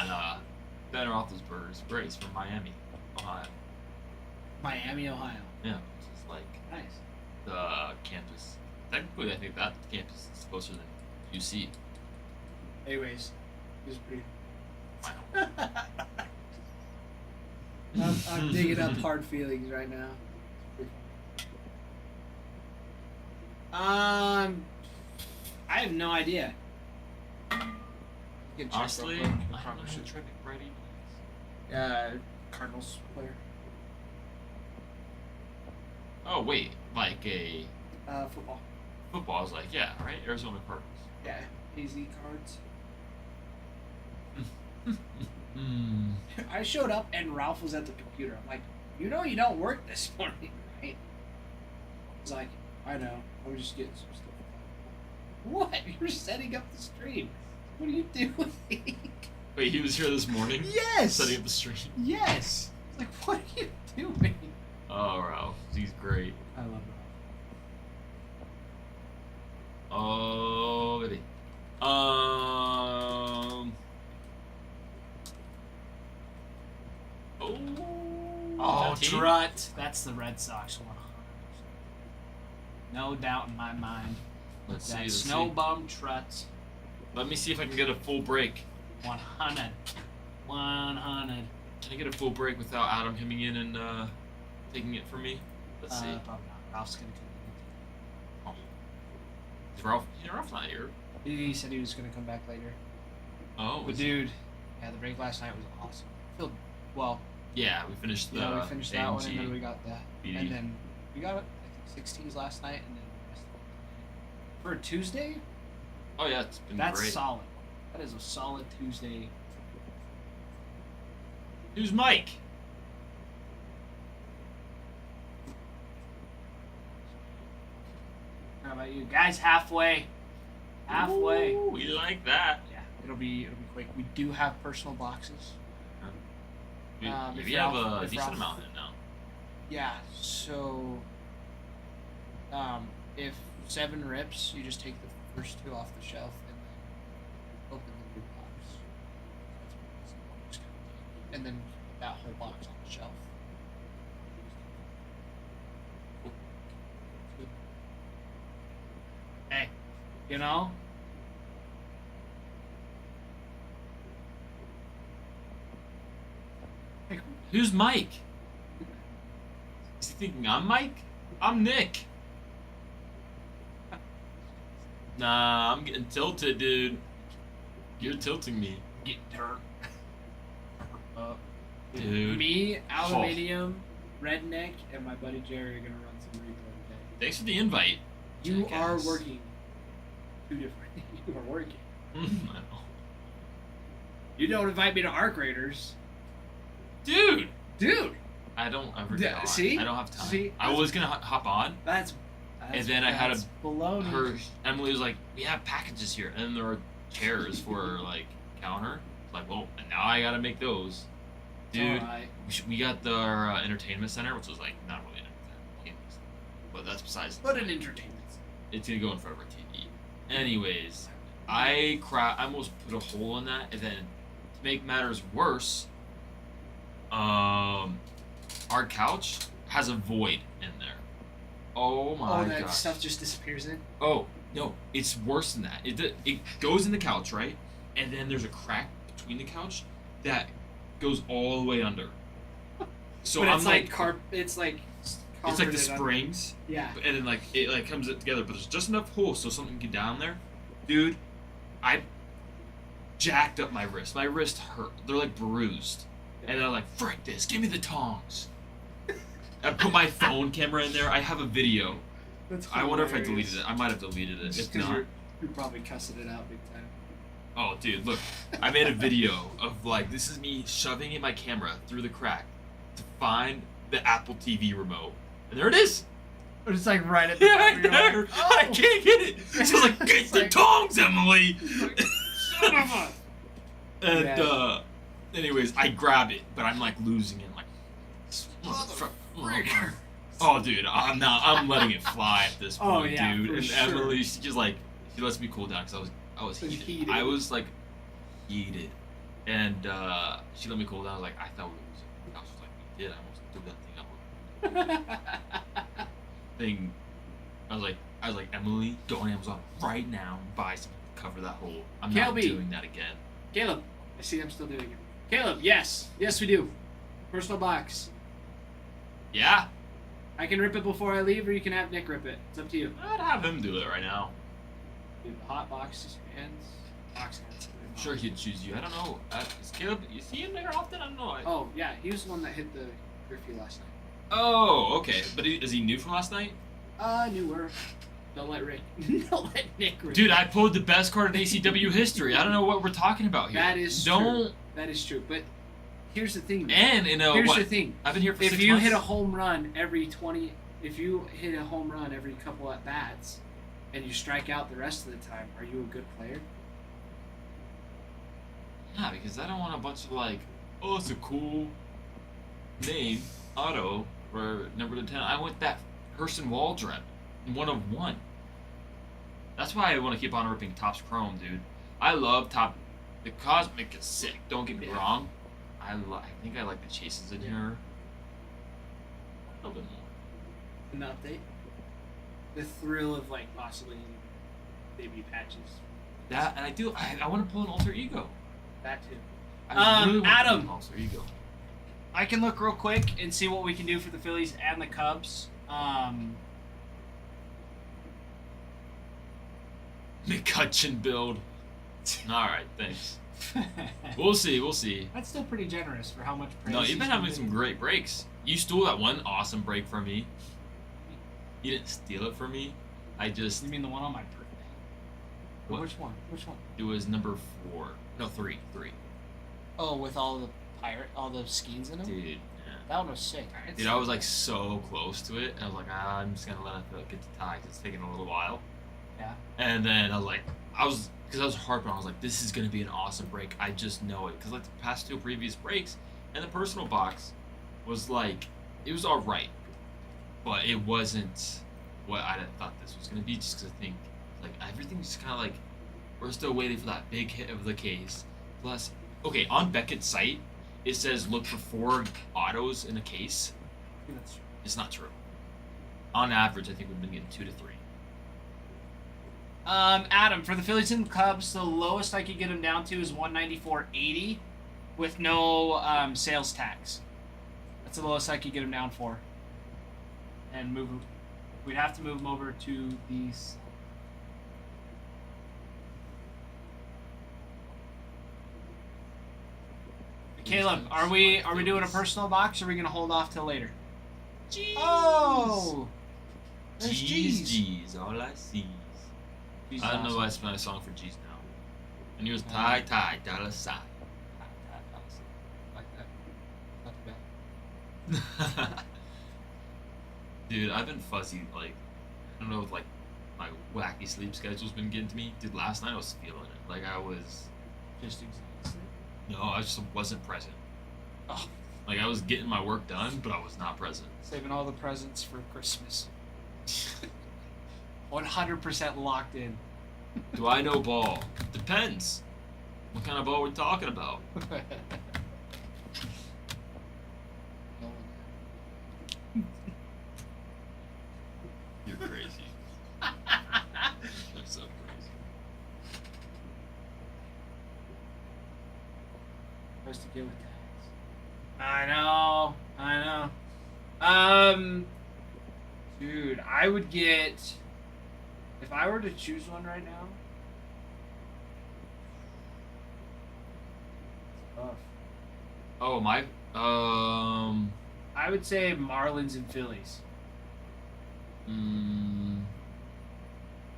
B: no, Ben Roethlisberger's great. He's from Miami, Ohio.
A: Miami, Ohio.
B: Yeah, which is like
A: Nice.
B: the campus. Technically, I think that campus is closer than UC.
A: Anyways, it was pretty.
B: Wow.
A: I'm digging up hard feelings right now. I have no idea. You can check
B: Honestly,
A: real quick.
B: I don't know who Trevor Brady is.
C: Cardinals player.
B: Oh wait, like a
C: Football.
B: football. I was like, yeah, right, Arizona Cardinals.
C: Yeah, AZ cards.
B: Hmm.
C: I showed up and Ralph was at the computer. I'm like, you know you don't work this morning, right? He's like, I know. I was just getting some stuff. What? You're setting up the stream. What are you doing?
B: Wait, he was here this morning.
C: Yes.
B: Setting up the stream.
C: Yes. It's like, what are you doing?
B: Oh, Ralph, he's great.
C: I love Ralph.
B: Oh, baby.
C: Oh,
B: that team?
C: Trut. That's the Red Sox 100%. No doubt in my mind.
B: Let's see.
C: That
B: Let's
C: snow
B: see.
C: bum Trut.
B: Let me see if I can get a full break.
C: 100. 100.
B: Can I get a full break without Adam coming in and taking it from me? Let's see.
C: Probably not. Ralph's gonna come
B: Is Ralph? Yeah, Ralph's not here.
C: in. He said he was gonna come back later.
B: Oh,
C: But
B: is he?
C: dude, yeah, the break last night was awesome. Feel well.
B: Yeah, we finished the.
C: Yeah, we finished that one, and
B: AMG.
C: then we got the,
B: BD.
C: and then we got I think 16s last night, and then for a Tuesday,
B: Oh yeah, it's been
C: that's
B: great.
C: solid. That is a solid Tuesday.
B: Who's Mike?
C: How about you guys? Halfway. Halfway.
B: Ooh, we like that.
C: Yeah, it'll be quick. We do have personal boxes.
B: We,
C: If
B: we have
C: Ralph-
B: a
C: if
B: decent
C: Ralph-
B: amount in now.
C: Yeah, so if 7 rips, you just take the first 2 off the shelf and then open the new box. That's what it's and then put that whole box on the shelf. Hey, you know?
B: Who's Mike? Is he thinking I'm Mike? I'm Nick. Nah, I'm getting tilted, dude. You're tilting me.
C: Get dirt.
B: Dude.
C: Me, Aluminium, Redneck, and my buddy Jerry are gonna run some replay today.
B: Thanks for the invite.
C: You
B: Jackass.
C: are working 2 different. You are working.
B: I know.
C: You don't invite me to Arc Raiders,
B: Dude!
C: dude.
B: I don't ever
C: Yeah,
B: get on.
C: see?
B: I don't have time.
C: See?
B: I was gonna hop on.
C: That's
B: And then I had
C: that's baloney.
B: Her Emily was like, "We have packages here," and then there were chairs for like counter. Like, well, and now I gotta make those, dude.
C: Alright.
B: We got the entertainment center, which was like not really an entertainment center, but that's besides. the
C: But an
B: point.
C: entertainment.
B: It's gonna go in Forever TV. Anyways, I almost put a hole in that, and then to make matters worse, our couch has a void in there. Oh my
C: that
B: god.
C: stuff just disappears in.
B: Oh no, it's worse than that. It goes in the couch, right, and then there's a crack between the couch that goes all the way under. So
C: but
B: I'm
C: it's
B: like,
C: it's like
B: it's like
C: carpeted
B: the springs,
C: Yeah.
B: and then like it like comes together, but there's just enough hole so something can get down there. Dude, I jacked up my wrist. My wrist hurt. They're like bruised, and I'm like, frick this, give me the tongs. I put my phone camera in there. I have a video.
C: That's
B: I wonder if I
C: hilarious.
B: deleted it. I might have deleted it.
C: Just
B: If
C: 'cause
B: not,
C: you're probably cussing it out big time.
B: oh, dude, look. I made a video of, like, this is me shoving in my camera through the crack to find the Apple TV remote. And there it is!
C: But it's like right at the
B: Right there! I
C: Oh.
B: can't get it! So I was like, get
C: It's
B: the
C: like-
B: tongs, Emily!
C: Son of a.
B: And,
C: Yeah.
B: anyways, I grab it, but I'm, like, losing it. Like,
C: Motherfricker.
B: oh, dude, I'm letting it fly at this point,
C: Oh, yeah,
B: dude.
C: for
B: And
C: sure.
B: Emily, she just, like, she lets me cool down because I was
C: Was
B: heated.
C: heated.
B: I was like heated, and she let me cool down. I was like, I thought we were. I was like, we did. I almost threw that thing up. Thing. I was like, Emily, go on Amazon right now and buy something to cover that hole. I'm not
C: Kelby.
B: doing that again.
C: Caleb, I see I'm still doing it. Caleb, yes, we do. Personal box.
B: Yeah,
C: I can rip it before I leave, or you can have Nick rip it. It's up to you.
B: I'd have him do it right now.
C: Dude, the hot box, just hands, box hands.
A: him.
B: I'm sure he'd choose you. I don't know. Is Caleb? You see him there often? I don't know.
A: Oh yeah, he was the one that hit the Griffey last night.
B: Oh, okay. But is he new from last night?
A: Newer. Don't let Rick. Don't let Nick.
B: Dude, I pulled the best card in ACW history. I don't know what we're talking about here.
A: That is
B: don't.
A: True. That is true. But here's the thing.
B: And
A: here's
B: what?
A: the thing.
B: I've been here for
A: If
B: 6
A: you
B: months.
A: hit a home run every 20, if you hit a home run every couple at bats, and you strike out the rest of the time, are you a good player?
B: Yeah, because I don't want a bunch of like, oh, it's a cool name, Otto, for number 10. I want that Person Waldrop, 1/1. That's why I want to keep on ripping Topps Chrome, dude. I love Top. The Cosmic is sick. Don't get me wrong. I think I like the chases in here a little bit more.
A: An update. The thrill of like possibly debut patches.
B: That and I do. I want to pull an alter ego.
A: That too.
B: I really want to
A: Adam.
B: pull an alter ego.
C: I can look real quick and see what we can do for the Phillies and the Cubs.
B: McCutcheon build. All right, thanks. We'll see. We'll see.
C: That's still pretty generous for how much praise.
B: No, you've
C: he's
B: been having
C: getting.
B: some great breaks. You stole that one awesome break from me. You didn't steal it from me. I just.
C: You mean the one on my birthday? Or
B: What?
C: Which one? Which one?
B: It was number 4. No, 3.
C: Oh, with all the skeins in them.
B: Dude. Yeah.
C: That one was sick.
B: Dude, I was like so close to it, and I was like, I'm just gonna let it get to tie 'cause it's taking a little while.
C: Yeah.
B: And then I was like, because I was harping, I was like, this is gonna be an awesome break. I just know it, because like the past 2 previous breaks, and the personal box was like, it was all right, but it wasn't what I thought this was gonna be. Just because I think like everything's just kind of like we're still waiting for that big hit of the case. Plus, okay, on Beckett's site, it says look for 4 autos in a case.
C: I think that's true.
B: It's not true. On average, I think we've been getting 2 to 3.
C: Adam, for the Phillies and Cubs, the lowest I could get him down to is 194.80 with no sales tax. That's the lowest I could get him down for. And move him. We'd have to move him over to these. Caleb, are we doing a personal box or are we gonna hold off till later?
B: Jeez.
C: Oh, there's
B: Jeez,
C: G's.
B: G's, all I see.
C: G's
B: I don't know
C: awesome.
B: why I spent a song for G's now. And he was tie, dollar sign.
C: Like that. Not too bad.
B: Dude, I've been fuzzy, like, I don't know if, like, my wacky sleep schedule's been getting to me. Dude, last night I was feeling it. Like, I was,
C: Just exhausted.
B: no, I just wasn't present.
C: Oh,
B: Like, I was getting my work done, but I was not present.
C: saving all the presents for Christmas. 100% locked in.
B: Do I know ball? Depends. What kind of ball we're talking about? You're crazy. You're so crazy.
C: Supposed to get with that. I know. Dude, I would get. If I were to choose one right now. It's tough.
B: Oh, my,
C: I would say Marlins and Phillies.
B: mm,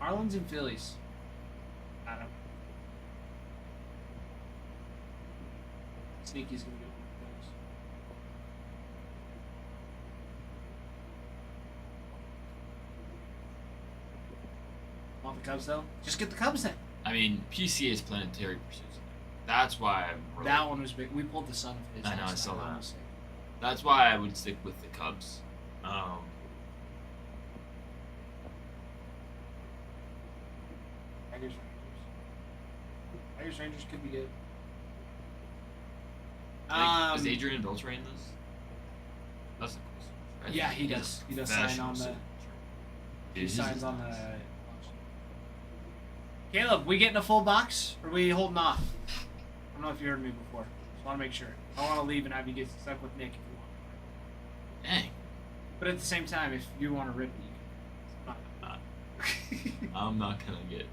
C: Marlins and Phillies. Adam. Sneaky's gonna go with those. Want the Cubs though? Just get the Cubs then.
B: I mean, PCA is planetary pursuits. That's why I'm really,
C: That one was big. We pulled the son of his.
B: I know, I
C: last
B: saw
C: night.
B: that.
C: was sick.
B: That's why I would stick with the Cubs.
C: Tigers Rangers. Tigers Rangers could be good.
B: Does Adrian Beltre in this? That's the cool stuff, right?
C: Yeah, he
B: He's a
C: does. He does sign
B: professional
C: on the.
B: signature.
C: He
B: Dude, his
C: signs
B: is
C: on
B: nice.
C: the. Caleb, we getting a full box? Or are we holding off? I don't know if you heard me before. Just want to make sure. I don't want to leave and have you get stuck with Nick if you want.
B: Dang.
C: But at the same time, if you want to rip me,
B: I'm not gonna get.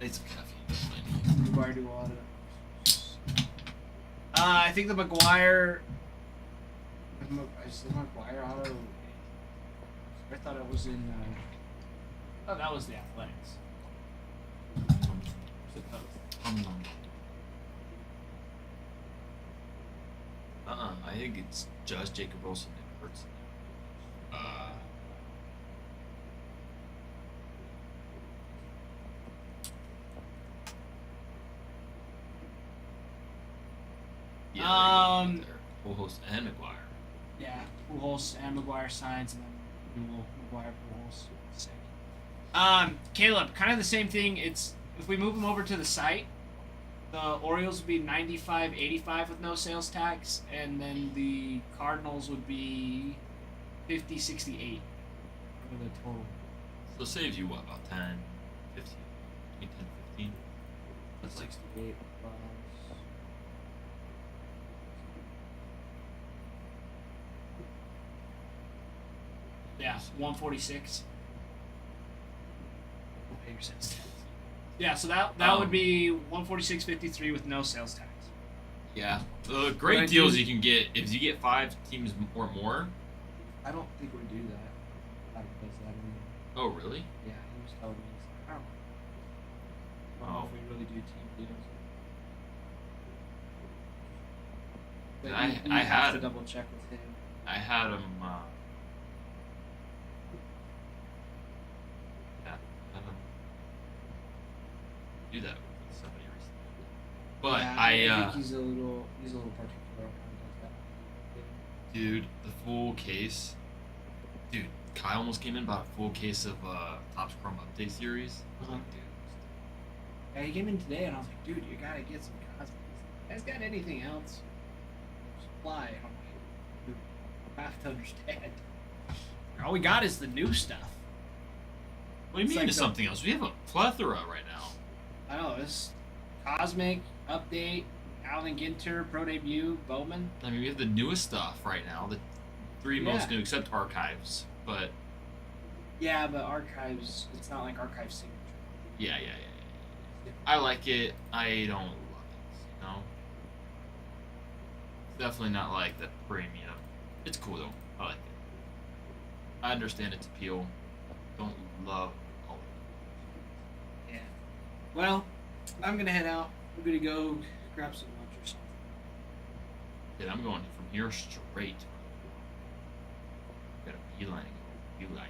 B: Need some caffeine.
C: McGuire do auto. I think the McGuire. Is the McGuire auto? I thought it was in.
A: Oh, that was the Athletics.
B: I think it's just Jacob Wilson that hurts. Pujols and McGuire.
A: Yeah, Pujols and McGuire signs, and then dual McGuire Pujols. Sick. Caleb, kind of the same thing. It's if we move them over to the site, the Orioles would be 95.85 with no sales tax, and then the Cardinals would be 50.68 for the total.
B: So it saves you what, about 10, 15, between 10 15? That's like
C: 68 plus.
A: Yeah, 146. We'll pay your sales tax. Yeah, so that would be 146.53 with no sales tax.
B: yeah. The
C: What I
B: great deals
C: do-
B: you can get if you get 5 teams or more.
C: I don't think we do that. I don't place that in.
B: Oh really?
C: Yeah, he was telling me. He's like, I don't know if we really do team deals. But
B: I
C: have
B: had
C: to
B: him.
C: double check with him.
B: I had him. Yeah, had him do that with somebody recently. But
C: Yeah, I think he's a little particular when he does that.
B: dude, the full case. Dude, Kyle almost came in bought a full case of Topps Chrome Update series. I was like, dude.
C: Yeah, he came in today and I was like, dude, you gotta get some cosmetics. You guys got anything else? Supply. I'm like, dude, you have to understand. All we got is the new stuff.
B: What do you
C: It's
B: mean
C: like
B: to
C: the-
B: something else? We have a plethora right now.
C: I know, this Cosmic, Update, Allen Ginter, Pro Debut, Bowman.
B: I mean, we have the newest stuff right now. The 3 most
C: Yeah.
B: new, except Archives. But
C: Yeah, but Archives, it's not like Archive Signature.
B: yeah. I like it. I don't love it. You know, it's definitely not like the premium. It's cool though. I like it. I understand its appeal. Don't love all of it.
C: Yeah. Well, I'm gonna head out. I'm gonna go grab some lunch or something.
B: Yeah, I'm going from here straight. Got a beeline. Beeline.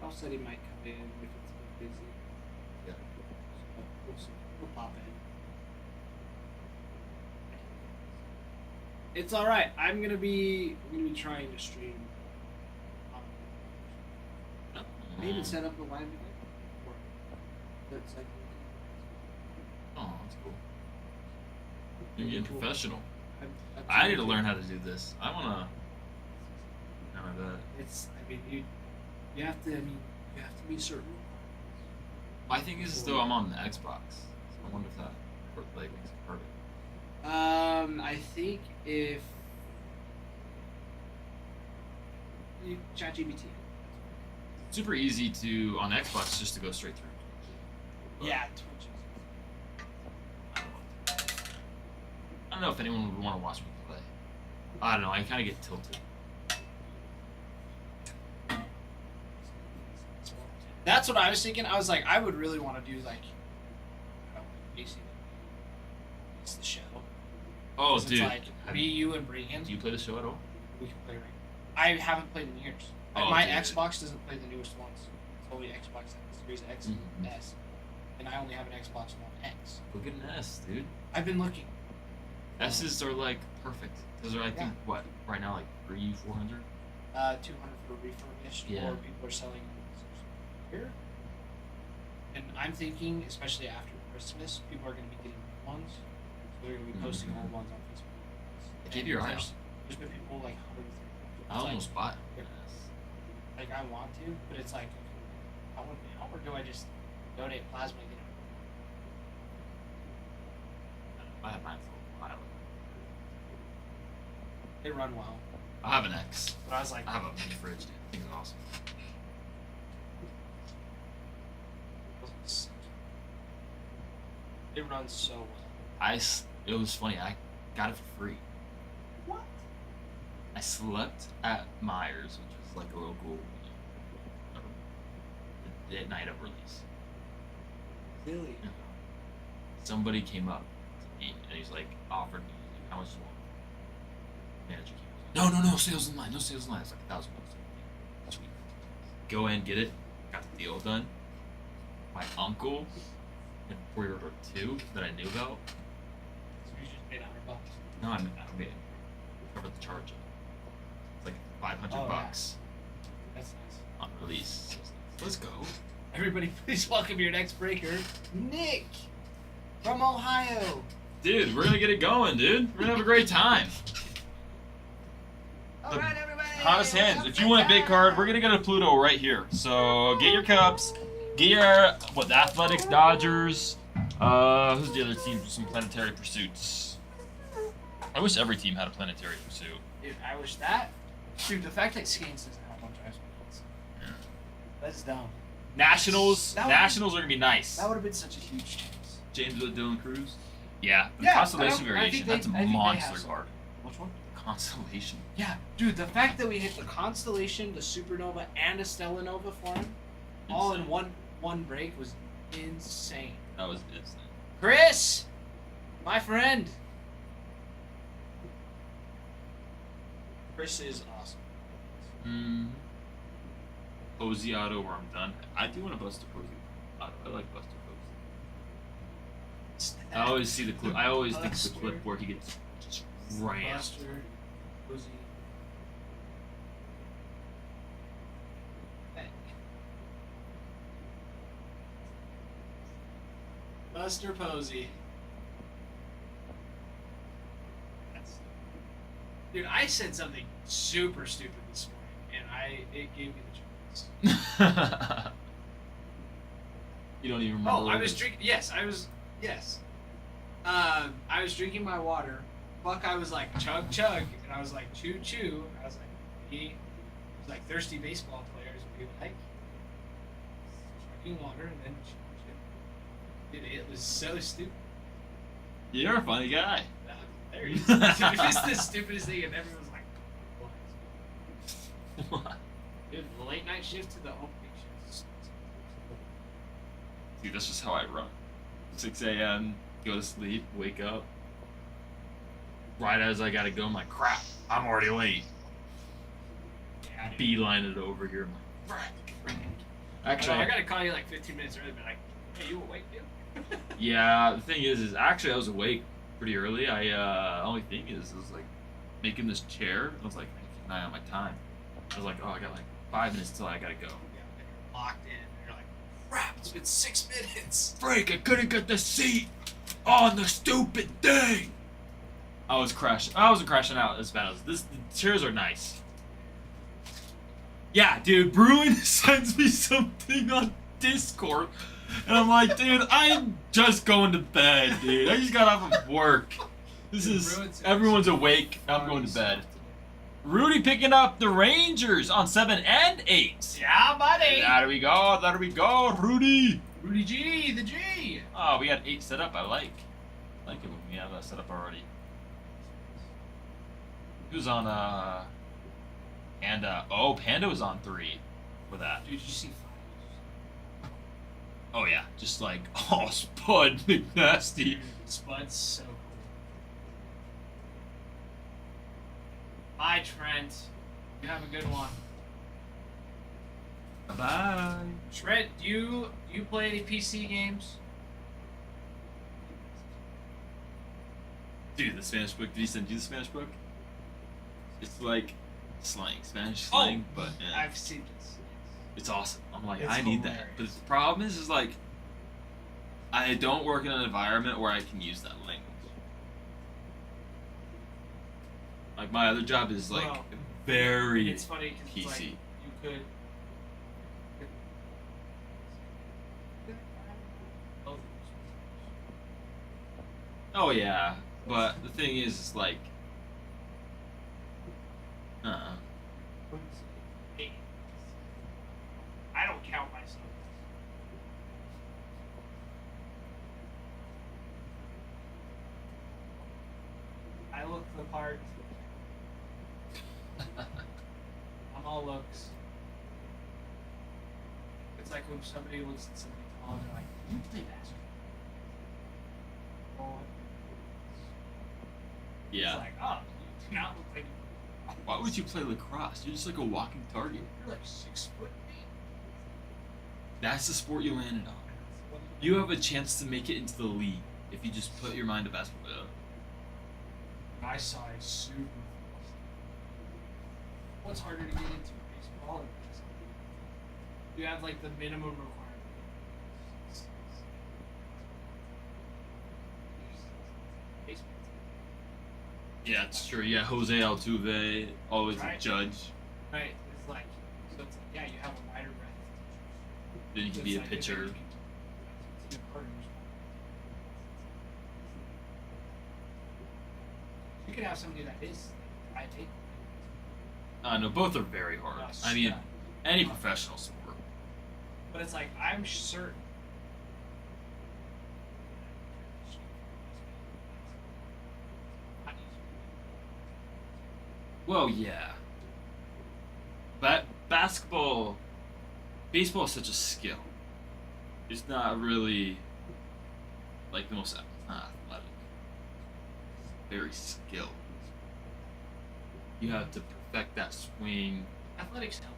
C: Paul said he might come in if it's a bit busy.
B: Yeah.
C: So we'll see. We'll pop in. It's all right. I'm gonna be trying to stream. I even set up the live event. That's like.
B: Oh, that's cool. You're getting
C: Cool.
B: professional.
C: I'm
B: I need to
C: trying
B: learn how to do this. I wanna. None of that.
C: It's. I mean, you have to. I mean, you have to be certain.
B: My thing is though I'm on the Xbox. So I wonder if that like makes it harder.
C: I think if you ChatGPT.
B: Super easy to on Xbox just to go straight through. But
C: Yeah, Twitch.
B: I don't know if anyone would want to watch me play. I don't know. I kind of get tilted.
C: That's what I was thinking. I was like, I would really want to do like, basically, it's the show.
B: Oh,
C: 'Cause
B: dude.
C: It's like me, you, and Regan.
B: Do you play the show at all?
C: We can play. I haven't played in years.
B: Oh,
C: My
B: dude.
C: Xbox doesn't play the newest ones. It's only Xbox Series X and
B: Mhm.
C: S, and I only have an Xbox One X.
B: Go get an S, dude.
C: I've been looking.
B: S's are like perfect. Those are I think
C: Yeah.
B: what right now like 300-400.
C: 200 for refurbished,
B: Yeah.
C: or people are selling here. And I'm thinking, especially after Christmas, people are going to be getting new ones. So they're going to be posting
B: Mhm.
C: old ones on Facebook.
B: Keep
C: And
B: your eye
C: there's been people like 130.
B: I almost bought an S.
C: Like I want to, but it's like, I want now, or do I just donate plasma and get it?
B: I have mine for a while.
C: They run well.
B: I have an X.
C: But I was like,
B: I have a mini fridge, dude. I think it's awesome.
C: It runs so well.
B: It was funny. I got it for free.
C: What?
B: I slept at Myers, which is like a local, the night of release.
C: Really?
B: Somebody came up to me and he's like offered me, he's like, how much do you want? Manager came up, no sales in line, no sales in line. It's like $1,000. Sweet. Go in, get it. Got the deal done. My uncle and pre-order 2 that I knew about.
C: So you just paid $100.
B: No, I mean, covered the charge. It's like $500
C: Oh, yeah.
B: bucks
C: That's nice.
B: on release. Let's go.
C: Everybody, please welcome your next breaker, Nick from Ohio.
B: Dude, we're gonna get it going, dude. We're gonna have a great time.
C: All right, everybody.
B: Hottest hands. If you want a big card, we're gonna get a Pluto right here. So get your Cubs, get your the Athletics, Dodgers. Who's the other team? Some Planetary Pursuits. I wish every team had a Planetary Pursuit.
C: Dude, I wish that. Dude, the fact that Skeens doesn't have one drives me nuts.
B: Yeah.
C: That's dumb.
B: Nationals.
C: That would-
B: Nationals are gonna be nice.
C: That would have been such a huge chance.
B: James with Dylan Cruz. Yeah, the
C: Yeah,
B: Constellation
C: I
B: Variation.
C: think
B: That's a
C: they have
B: monster
C: some.
B: card.
C: Which one?
B: Constellation.
C: Yeah, dude, the fact that we hit the Constellation, the Supernova, and a Stellanova for him, all in
B: Insane.
C: one break was insane.
B: That was insane.
C: Chris, my friend. Chris is awesome.
B: Mm. Posey auto where I'm done. I do want to Buster Posey auto. I like Buster Posey. I always see the clip. I always think of the clip where he gets just rammed.
C: Buster, Posey. Buster Posey. Dude, I said something super stupid this morning, and it gave me the chills.
B: You don't even remember.
C: Oh,
B: what
C: I
B: it
C: was
B: is.
C: drinking. Yes, I was. Yes. I was drinking my water. Buckeye was like chug chug, and I was like chew chew. I was like, he was like thirsty baseball players would be like drinking water and then chew chew. Dude, it was so stupid.
B: You're a funny guy.
C: There he is. Dude, it's the stupidest thing, and everyone's like, what? Dude, the late night shift to the opening shift.
B: Dude, that's just how I run. 6 a.m., go to sleep, wake up. Right as I gotta go, I'm like, crap, I'm already late.
C: Yeah, dude.
B: Beeline it over here. I'm like, frick. Actually,
C: I gotta call you like 15 minutes early, but like, hey, you awake, dude?
B: yeah, the thing is actually I was awake pretty early. Only thing is like making this chair. I was like, keep an eye on my time. I was like, oh, I got like 5 minutes till I gotta go.
C: Yeah, and you're locked in, and you're like, crap, it's been 6 minutes.
B: Freak, I couldn't get the seat on the stupid thing. I was crashing out as bad as this. The chairs are nice. Yeah, dude, Bruin sends me something on Discord, and I'm like, dude, I'm just going to bed, dude. I just got off of work. This
C: Dude,
B: is
C: Bruin's-
B: everyone's awake. I'm going to bed. Rudy picking up the Rangers on 7 and 8.
C: Yeah, buddy.
B: There we go. There we go, Rudy.
C: Rudy G, the G.
B: Oh, we got 8 set up. I like it when we have that set up already. Who's on Panda? Oh, Panda was on 3 for that.
C: Dude, did you see
B: Oh yeah, just like oh Spud McNasty.
C: Spud's so cool. Bye, Trent. You have a good one.
B: Bye.
C: Trent, do you play any PC games?
B: Dude, the Spanish book. Did he send you the Spanish book? It's like slang, Spanish slang, but yeah,
C: I've seen this.
B: it's awesome. I'm like,
C: It's
B: I need that.
C: hilarious.
B: But the problem is like, I don't work in an environment where I can use that language. Like my other job is like
C: Well,
B: very
C: It's funny because it's like
B: PC.
C: you could.
B: Oh yeah, but the thing is like,
C: I don't count myself.
A: the part. I'm all looks. It's like when somebody looks at somebody tall and they're like, "You play basketball?"
B: Yeah.
A: It's like, oh, you do not look like.
B: Why would you play lacrosse? You're just like a walking target.
A: You're like 6 foot 8.
B: That's the sport you landed on. You have a chance to make it into the league if you just put your mind to basketball.
A: I saw a super. What's harder to get into, baseball or basketball? You have like the minimum requirement. Baseball.
B: Yeah, it's true. Yeah, Jose Altuve, always a
A: Right.
B: judge.
A: Right. It's like, so it's like, yeah, you have a wider breadth.
B: Then you can be a pitcher.
A: You could have somebody that is 5'8".
B: No, both are very hard.
A: Yes,
B: I mean,
A: yeah.
B: any professional sport.
A: But it's like, I'm certain.
B: Well, yeah. But basketball, baseball is such a skill. It's not really like the most athletic. Very skilled. You have to perfect that swing.
A: Athletics helps.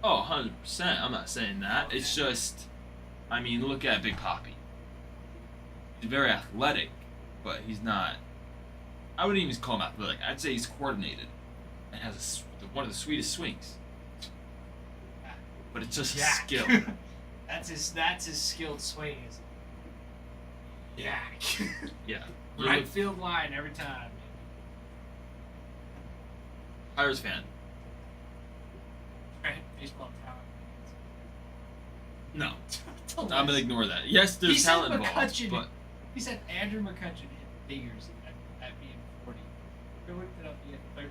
B: Oh, 100%. I'm not saying that. It's
A: Okay.
B: just, I mean, look at Big Poppy. He's very athletic, but he's not. I wouldn't even call him athletic. I'd say he's coordinated and has one of the sweetest swings. But it's just a
A: Yak.
B: skill.
A: That's his skilled swing. Is yak.
B: Yeah.
A: Right field line every time.
B: Pirates fan.
A: Right, baseball talent.
B: No.
A: Don't
B: I'm gonna
A: listen.
B: ignore that. Yes,
A: He
B: there's
A: said
B: talent involved,
A: McCutcheon.
B: but
A: He said Andrew McCutcheon hit figures at being 40. I looked it up. He had 13.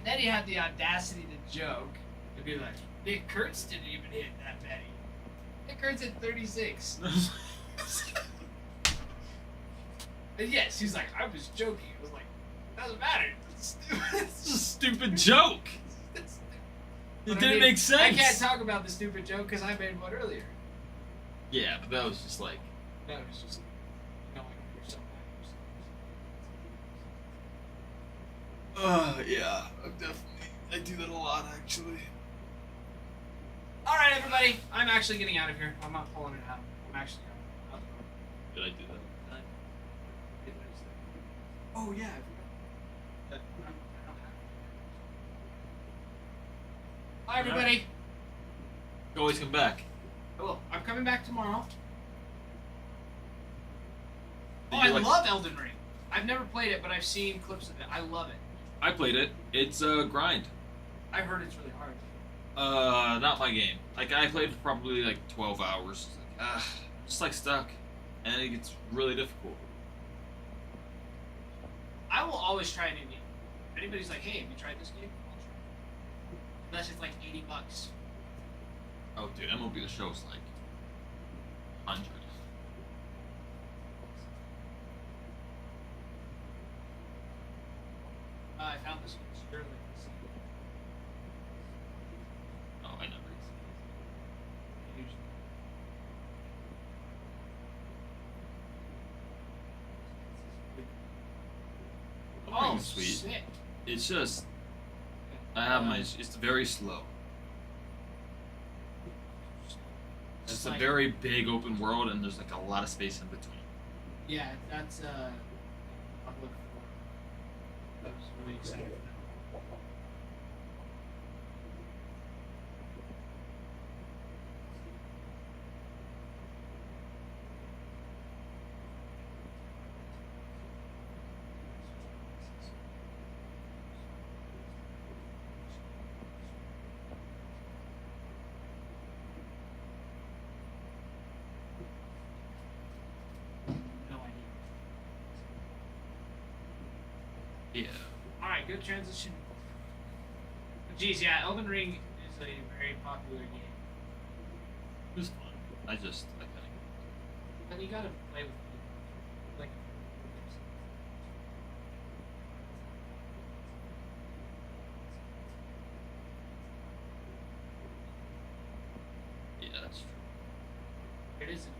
A: Then he had the audacity to joke and be like, Nick Kurtz didn't even hit that many. Nick Kurtz hit 36. And yes, he's like, I was joking. I was like, doesn't matter. It's stupid.
B: it's just a stupid joke.
A: It's stupid.
B: It
A: But I
B: didn't
A: mean,
B: make sense.
A: I can't talk about the stupid joke because I made one earlier.
B: Yeah, but that was just like,
A: No, it's just knowing yourself.
B: yeah, I'm definitely. I do that a lot, actually.
A: All right, everybody. I'm actually getting out of here. I'm not pulling it out. I'm actually going.
B: Did I do that?
A: Oh yeah, I forgot. Hi, everybody.
B: Always come back.
A: Hello. I'm coming back tomorrow.
B: Did
A: Oh,
B: you
A: I
B: like-
A: love Elden Ring. I've never played it, but I've seen clips of it. I love it.
B: I played it. It's a grind.
A: I heard it's really hard.
B: Not my game. Like I played for probably like 12 hours. Like, just like stuck, and it gets really difficult.
A: I will always try a new game. If anybody's like, "Hey, have you tried this game?" I'll try it. Unless it's like $80.
B: Oh, dude, MLB The Show's like 100.
A: I found this one. Sterling.
B: Oh, I never.
A: Oh,
B: Sweet.
A: sick.
B: It's just I have my. It's very slow. It's a
A: like-
B: very big open world, and there's like a lot of space in between.
A: Yeah, that's I'm looking for. I was really excited for that. No idea.
B: Yeah.
A: Alright, good transition. Geez, yeah, Elden Ring is a very popular game.
B: It was fun. I kind of.
A: But you gotta play with people. Like,
B: Yeah, that's true.
A: It isn't.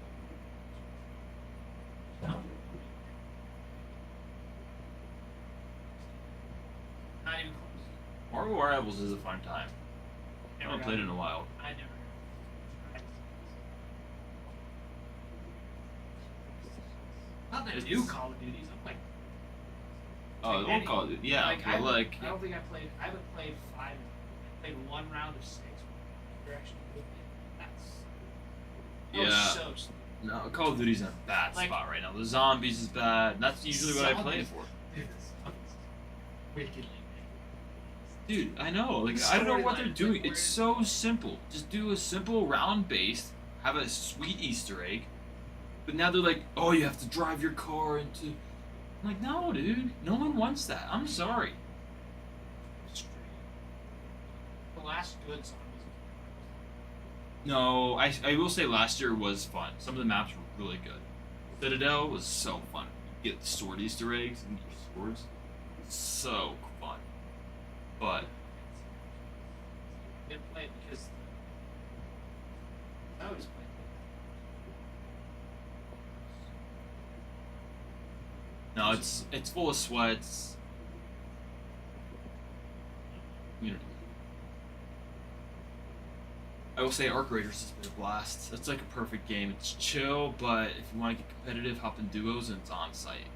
A: Not even close.
B: Marvel Rivals is a fun time. I haven't played it in a while.
A: I never. Not the new Call of Duties. I'm like.
B: Oh, the old Call of Duty. Yeah,
A: Like,
B: but like.
A: I don't think I played. I haven't played 5. I played one round of 6. You're actually good. That's.
B: Yeah.
A: So stupid.
B: No, Call of Duty's in a bad
A: Like-
B: spot right now. The zombies is bad. And that's usually what I play it
A: Zombies.
B: for.
A: Dude, this is wickedly.
B: Dude, I know. Like,
A: The
B: I don't know what
A: storyline,
B: they're
A: like,
B: doing.
A: where-
B: It's so simple. Just do a simple round base, have a sweet Easter egg. But now they're like, oh, you have to drive your car into. I'm like, no, dude. No one wants that. I'm sorry.
A: The last good zombies.
B: No, I will say last year was fun. Some of the maps were really good. Citadel was so fun. You get the sword Easter eggs and your swords. So fun. But
A: Didn't play it because I always play.
B: no, it's full of sweats. You know. I will say Arc Raiders has been a blast. It's like a perfect game. It's chill, but if you want to get competitive, hop in duos and it's on site.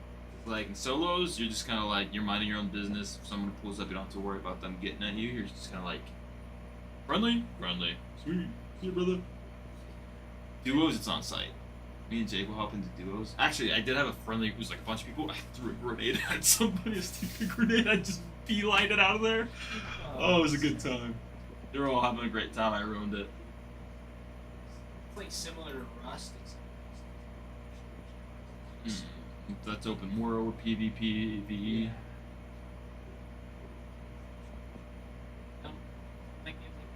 B: Like in solos, you're just kind of like you're minding your own business. If someone pulls up, you don't have to worry about them getting at you. You're just kind of like friendly, sweet, see you, brother. Duos, it's on site. Me and Jake will hop into duos. Actually, I did have a friendly who was like a bunch of people. I threw a grenade at somebody, a stupid grenade. I just beelined it out of there. Oh, it was a good time. They were all having a great time. I ruined it.
A: It's like similar to Rust.
B: That's open world, PvP, VE.
A: Yeah. Don't think it's like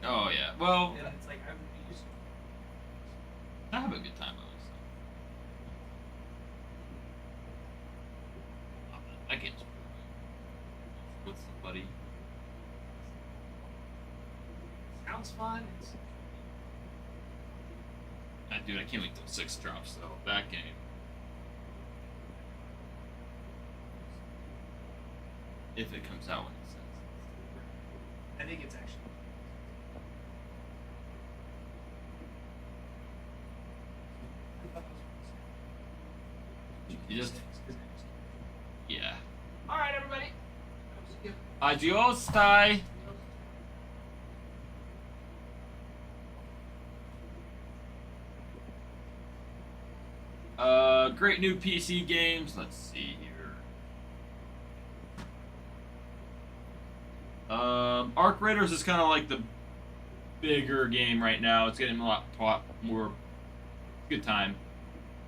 A: that.
B: Oh yeah. Well,
A: Yeah, it's like I would be used to.
B: I have a good time at least. That game's pretty good. With somebody.
A: Sounds fun. It's
B: Dude, I can't wait till 6 drops though. That game. If it comes out when it says.
A: I think it's actually.
B: You just. Yeah.
A: All right, everybody.
B: Adios, Ty. Great new PC games. Let's see here. Arc Raiders is kind of like the bigger game right now. It's getting a lot more good time.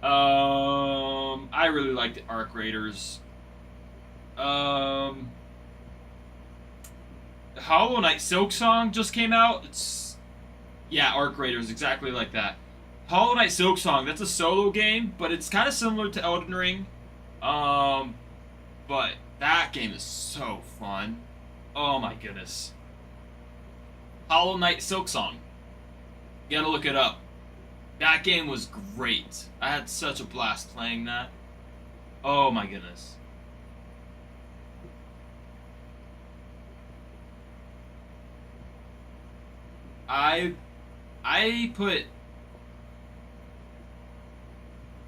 B: I really liked Arc Raiders. Hollow Knight Silksong just came out. It's Arc Raiders, exactly like that. Hollow Knight Silksong, that's a solo game, but it's kind of similar to Elden Ring. But that game is so fun. Oh my goodness. Hollow Knight Silksong. You gotta look it up. That game was great. I had such a blast playing that. Oh my goodness. I put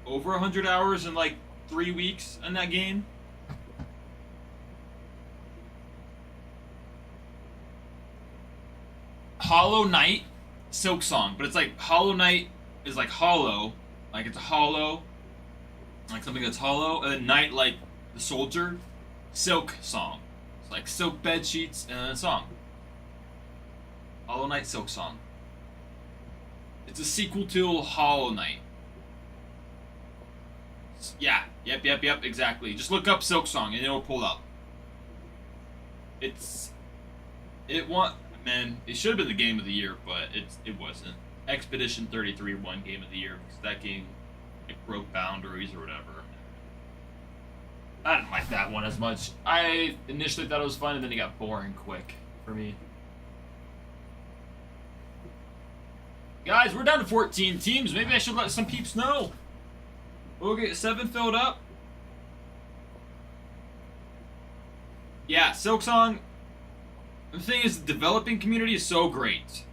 B: over 100 hours in like 3 weeks in that game. Hollow Knight Silksong, but it's like Hollow Knight is like hollow, like it's a hollow, like something that's hollow, and then Knight like the soldier, Silk Song. It's like silk bed sheets and then a song. Hollow Knight Silksong. It's a sequel to Hollow Knight. Yeah, yep, exactly. Just look up Silksong and it'll pull up. It should have been the game of the year, but it wasn't. Expedition 33 won game of the year because that game broke boundaries or whatever. I didn't like that one as much. I initially thought it was fun and then it got boring quick for me. Guys, we're down to 14 teams. Maybe I should let some peeps know. We'll get 7 filled up. Yeah, Silksong. The thing is, the developing community is so great.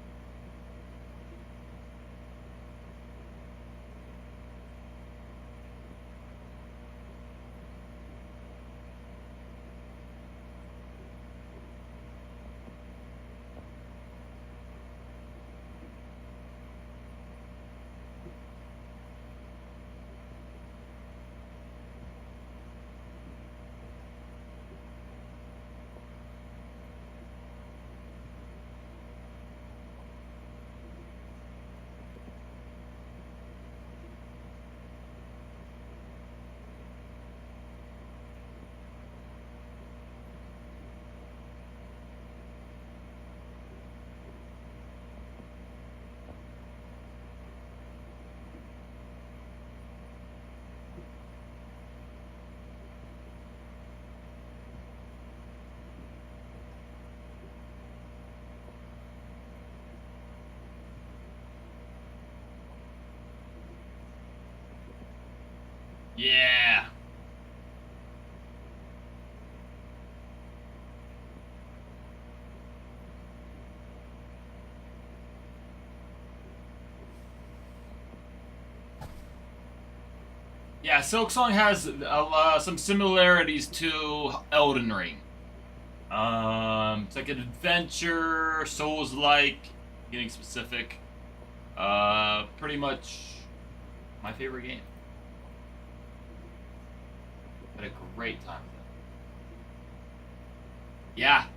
B: Yeah. Yeah, Silksong has some similarities to Elden Ring. It's like an adventure, Souls-like, getting specific. Pretty much my favorite game. Had a great time with it. Yeah.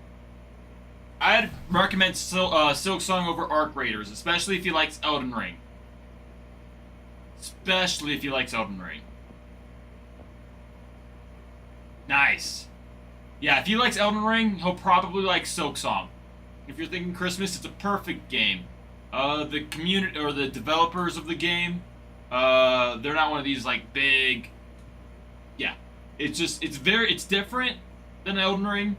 B: I'd recommend Silksong over Arc Raiders, especially if you like Elden Ring. Especially if you like Elden Ring. Nice. Yeah, if he likes Elden Ring, he'll probably like Silksong. If you're thinking Christmas, it's a perfect game. The community or the developers of the game, they're not one of these like big. Yeah, it's different than Elden Ring.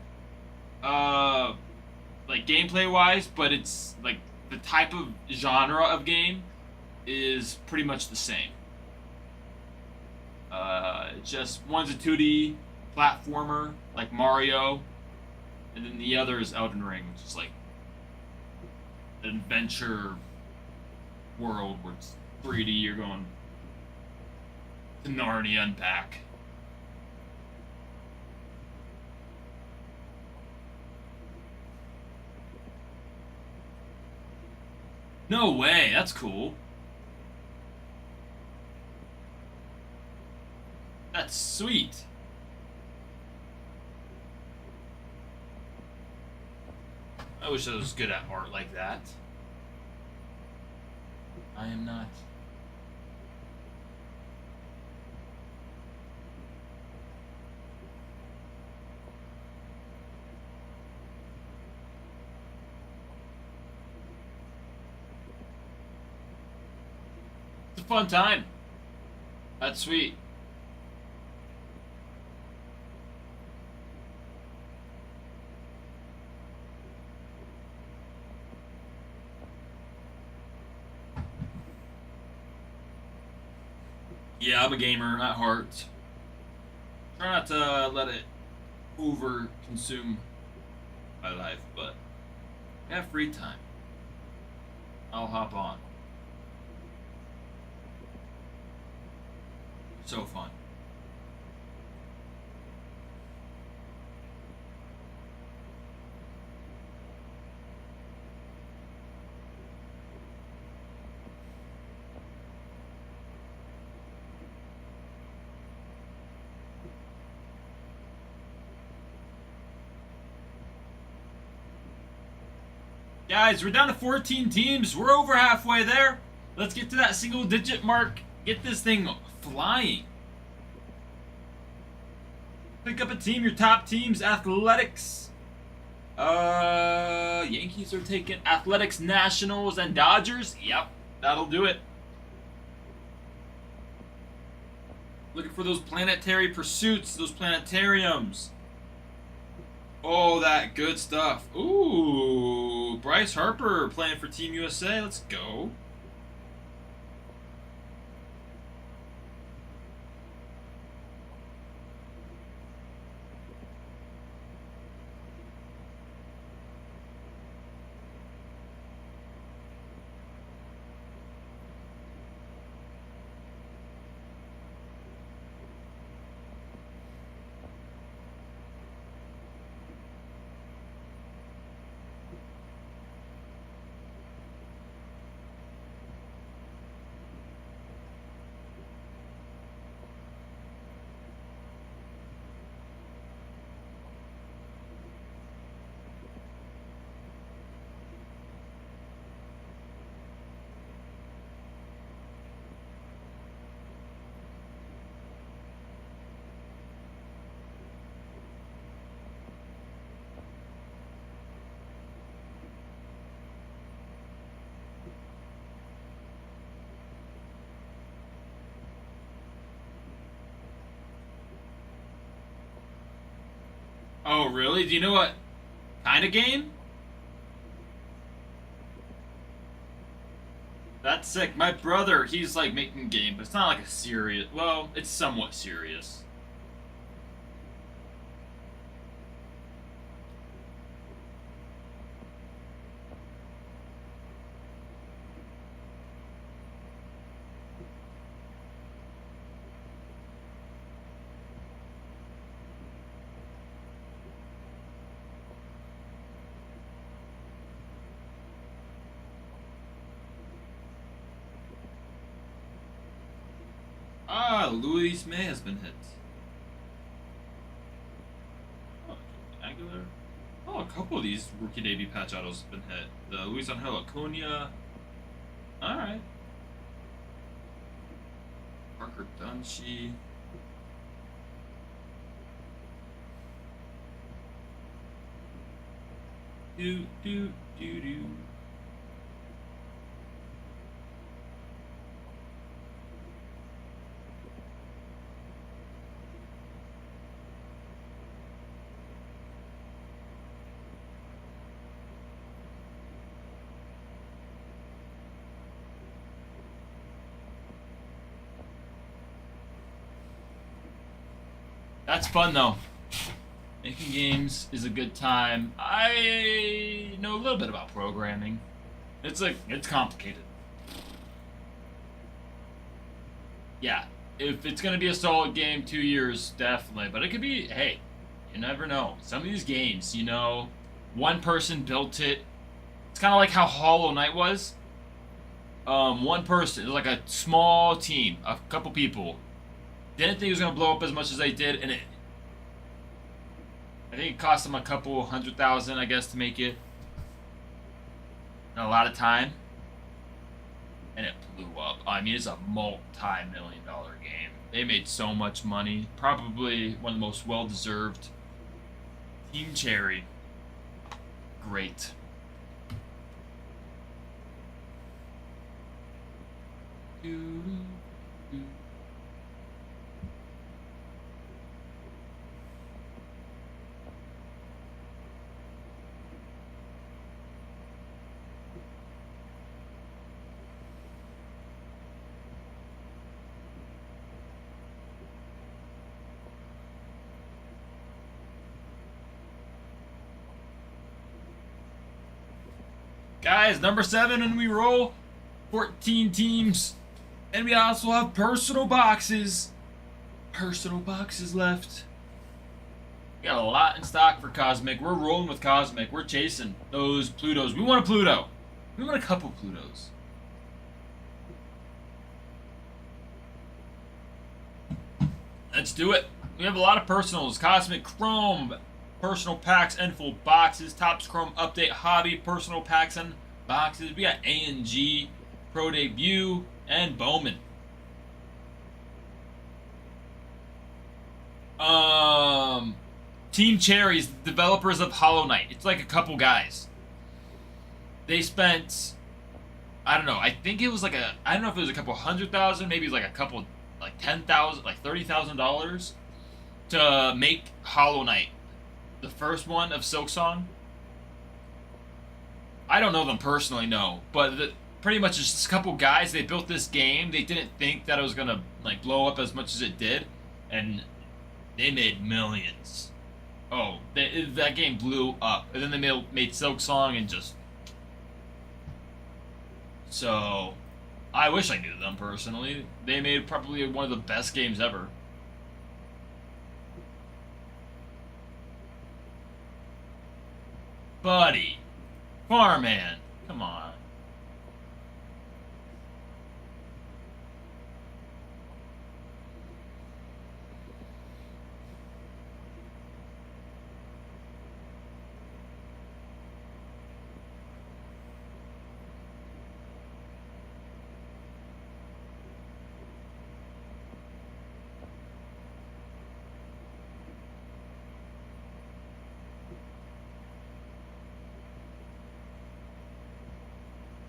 B: Like gameplay wise, but it's like the type of genre of game is pretty much the same. It's just one's a 2D platformer like Mario, and then the other is Elden Ring, which is like an adventure world where it's 3D. You're going to Narnia and back. No way, that's cool. That's sweet. I wish I was good at art like that. I am not. It's a fun time. That's sweet. Yeah, I'm a gamer at heart. Try not to let it over consume my life, but I have free time. I'll hop on. So fun. Guys, we're down to 14 teams. We're over halfway there. Let's get to that single digit mark. Get this thing flying. Pick up a team. Your top teams, Athletics. Yankees are taking Athletics, Nationals, and Dodgers. Yep, that'll do it. Looking for those planetary pursuits, those planetariums. Oh, that good stuff. Ooh, Bryce Harper playing for Team USA. Let's go. Oh, really? Do you know what kind of game? That's sick. My brother, he's like making a game, but it's not like a serious. Well, it's somewhat serious. Ah, Luis May has been hit. Oh, Aguilar. Oh, a couple of these rookie debut patch autos have been hit. The Luis Angel Acuna. Alright. Parker Dunshee. Do. That's fun though. Making games is a good time. I know a little bit about programming. It's complicated. Yeah, if it's gonna be a solid game, 2 years definitely. But it could be. Hey, you never know. Some of these games, one person built it. It's kind of like how Hollow Knight was. One person, it was like a small team, a couple people. Didn't think it was gonna blow up as much as they did, and I think it cost them a couple $100,000, I guess, to make it. And a lot of time, and it blew up. I mean, it's a multi-million-dollar game. They made so much money. Probably one of the most well-deserved. Team Cherry, great. Guys, number 7, and we roll 14 teams. And we also have personal boxes. Personal boxes left. We got a lot in stock for Cosmic. We're rolling with Cosmic. We're chasing those Plutos. We want a Pluto. We want a couple Plutos. Let's do it. We have a lot of personals. Cosmic Chrome, personal packs and full boxes. Topps Chrome Update Hobby, personal packs and boxes. We got A&G, Pro Debut, and Bowman. Team Cherries, developers of Hollow Knight. It's like a couple guys. They spent, I don't know, I think it was like I don't know if it was a couple $100,000, maybe it was like a couple, like $10,000, like $30,000 to make Hollow Knight. The first one of Silksong. I don't know them personally, no, but pretty much just a couple guys. They built this game. They didn't think that it was gonna like blow up as much as it did, and they made millions. Oh, that game blew up, and then they made Silksong and just. So, I wish I knew them personally. They made probably one of the best games ever. Buddy. Farman. Come on.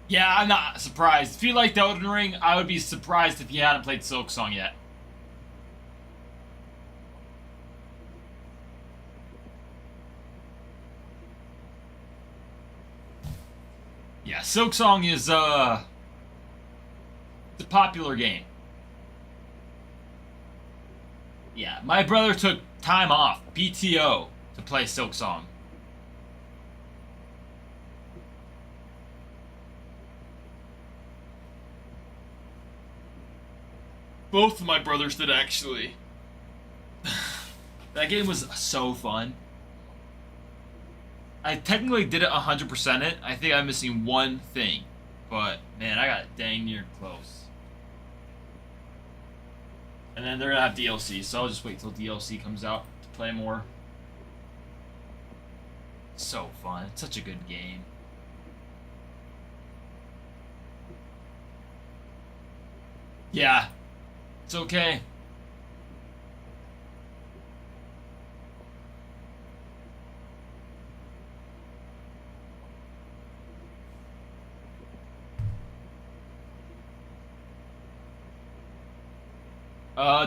B: Yeah, I'm not surprised. If you liked Elden Ring, I would be surprised if you hadn't played Silksong yet. Yeah, Silksong is it's a popular game. Yeah, my brother took time off, PTO, to play Silksong. Both of my brothers did, actually. That game was so fun. I technically did it 100% it. I think I'm missing one thing. But, man, I got dang near close. And then they're gonna have DLC, so I'll just wait till DLC comes out to play more. So fun. It's such a good game. Yeah. It's okay.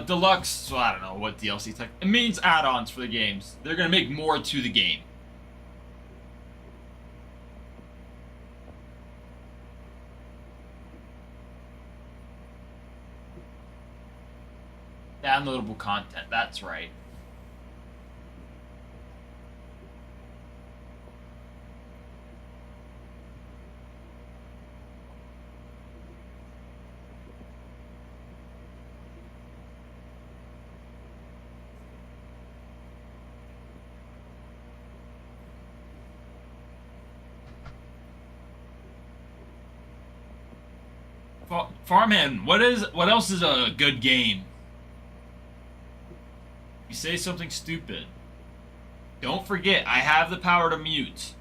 B: Deluxe, so I don't know what DLC tech. It means add-ons for the games. They're gonna make more to the game. Downloadable content, that's right. Farmhand, what else is a good game? You say something stupid. Don't forget, I have the power to mute.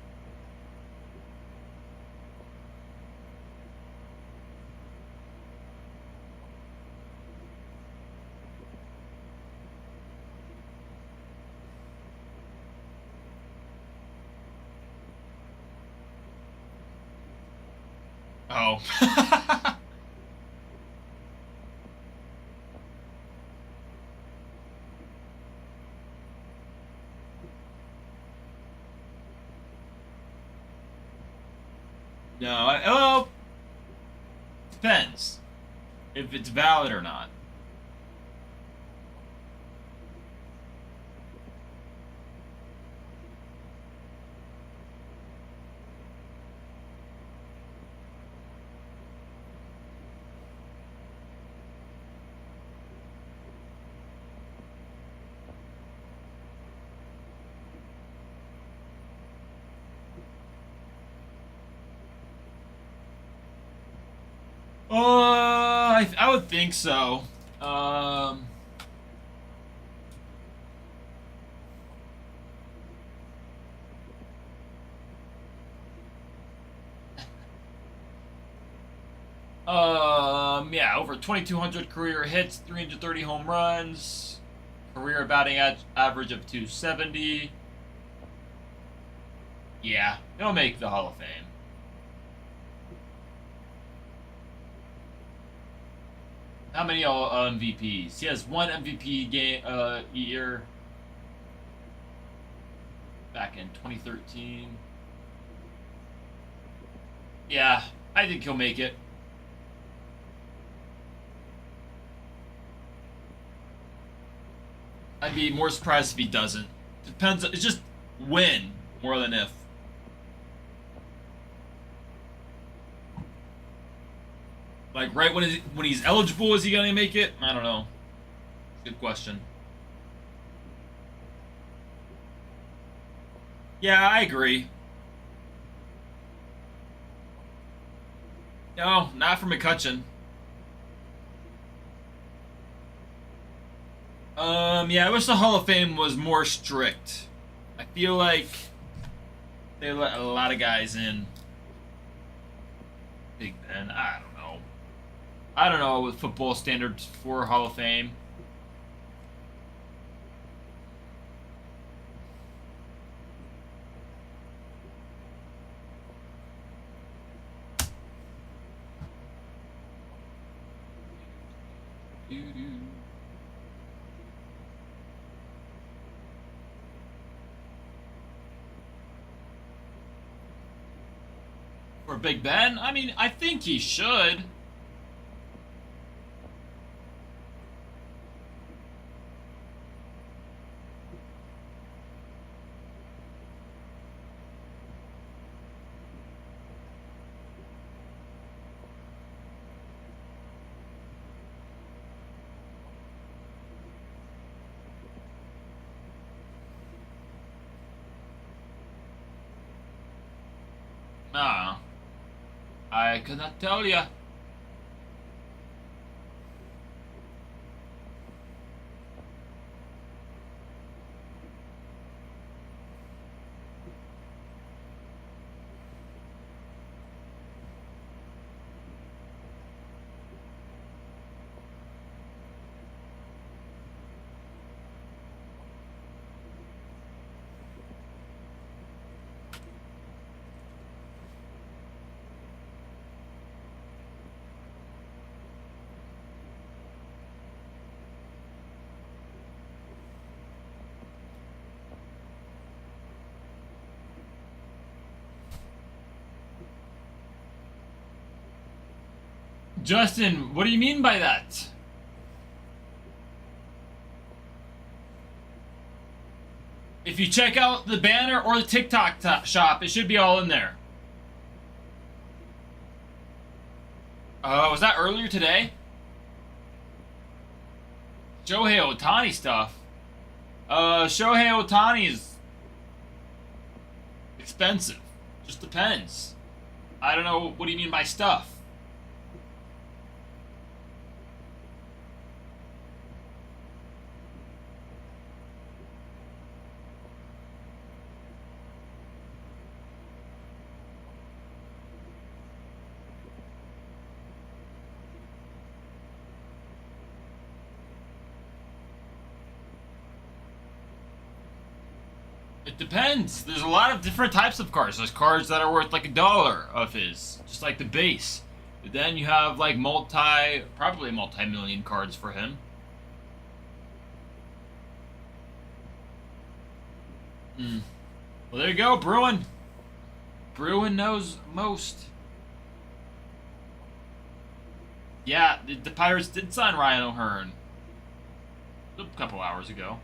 B: Oh. No, oh, depends if it's valid or not. I would think so. Yeah, over 2,200 career hits, 330 home runs, career batting average of 270. Yeah, he'll make the Hall of Fame. How many MVPs? He has one MVP game year back in 2013. Yeah, I think he'll make it. I'd be more surprised if he doesn't. Depends. It's just when more than if. Like right when he's eligible, is he gonna make it? I don't know. Good question. Yeah, I agree. No, not for McCutcheon. Yeah, I wish the Hall of Fame was more strict. I feel like they let a lot of guys in. Big Ben, I don't know. I don't know what football standards for Hall of Fame. For Big Ben? I mean, I think he should. Nah, I cannot tell ya. Justin, what do you mean by that? If you check out the banner or the TikTok shop, it should be all in there. Was that earlier today? Shohei Ohtani stuff. Shohei Ohtani is expensive. Just depends. I don't know, what do you mean by stuff? It depends. There's a lot of different types of cards. There's cards that are worth like $1 of his, just like the base. But then you have like probably multi-million cards for him. Well, there you go, Bruin. Bruin knows most. Yeah, the Pirates did sign Ryan O'Hearn a couple hours ago.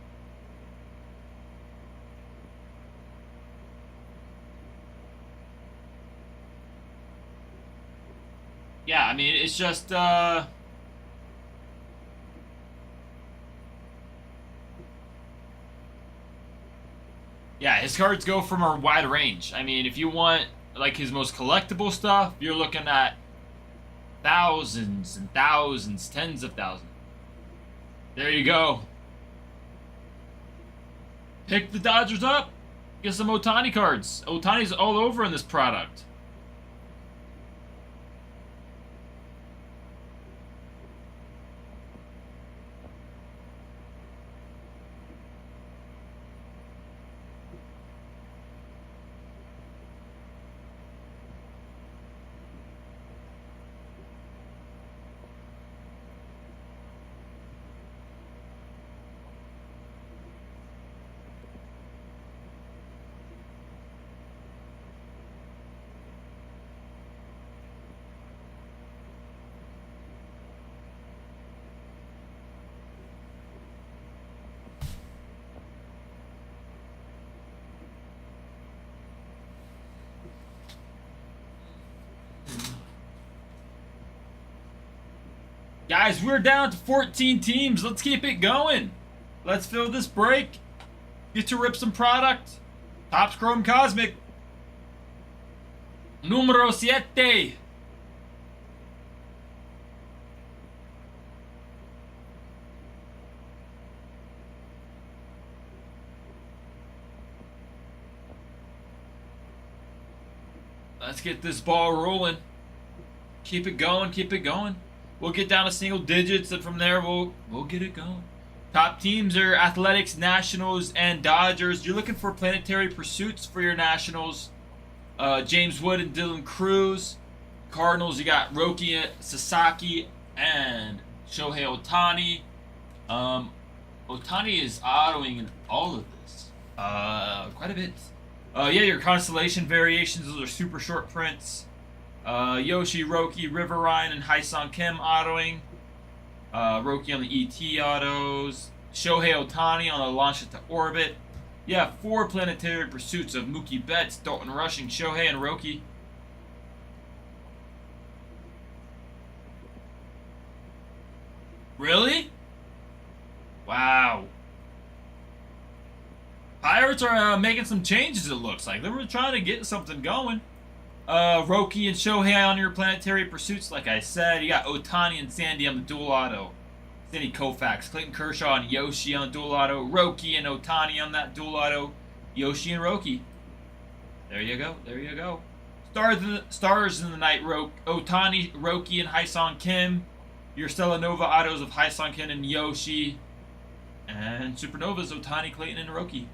B: Yeah, I mean, it's just, yeah, his cards go from a wide range. I mean, if you want, like, his most collectible stuff, you're looking at thousands and thousands, tens of thousands. There you go. Pick the Dodgers up. Get some Ohtani cards. Ohtani's all over in this product. Guys, we're down to 14 teams. Let's keep it going. Let's fill this break. Get to rip some product. Topps Chrome Cosmic. Numero 7. Let's get this ball rolling. Keep it going, keep it going. We'll get down to single digits, and from there we'll get it going. Top teams are Athletics, Nationals, and Dodgers. You're looking for planetary pursuits for your Nationals. James Wood and Dylan Cruz. Cardinals, you got Roki Sasaki and Shohei Ohtani. Ohtani is autoing in all of this. Quite a bit. Yeah, your constellation variations, those are super short prints. Yoshi, Roki, Riverine, and Haisong Kim autoing. Roki on the ET autos. Shohei Otani on the launch into orbit. Yeah, 4 planetary pursuits of Mookie Betts, Dalton Rushing, Shohei, and Roki. Really? Wow. Pirates are making some changes, it looks like. They were trying to get something going. Roki and Shohei on your planetary pursuits, like I said. You got Otani and Sandy on the dual auto. Sandy Koufax, Clayton Kershaw and Yoshi on the dual auto. Roki and Otani on that dual auto. Yoshi and Roki. There you go. There you go. Stars in the night. Otani, Roki, and Haisong Kim. Your Stellanova autos of Haisong Kim and Yoshi. And Supernovas, Otani, Clayton, and Roki.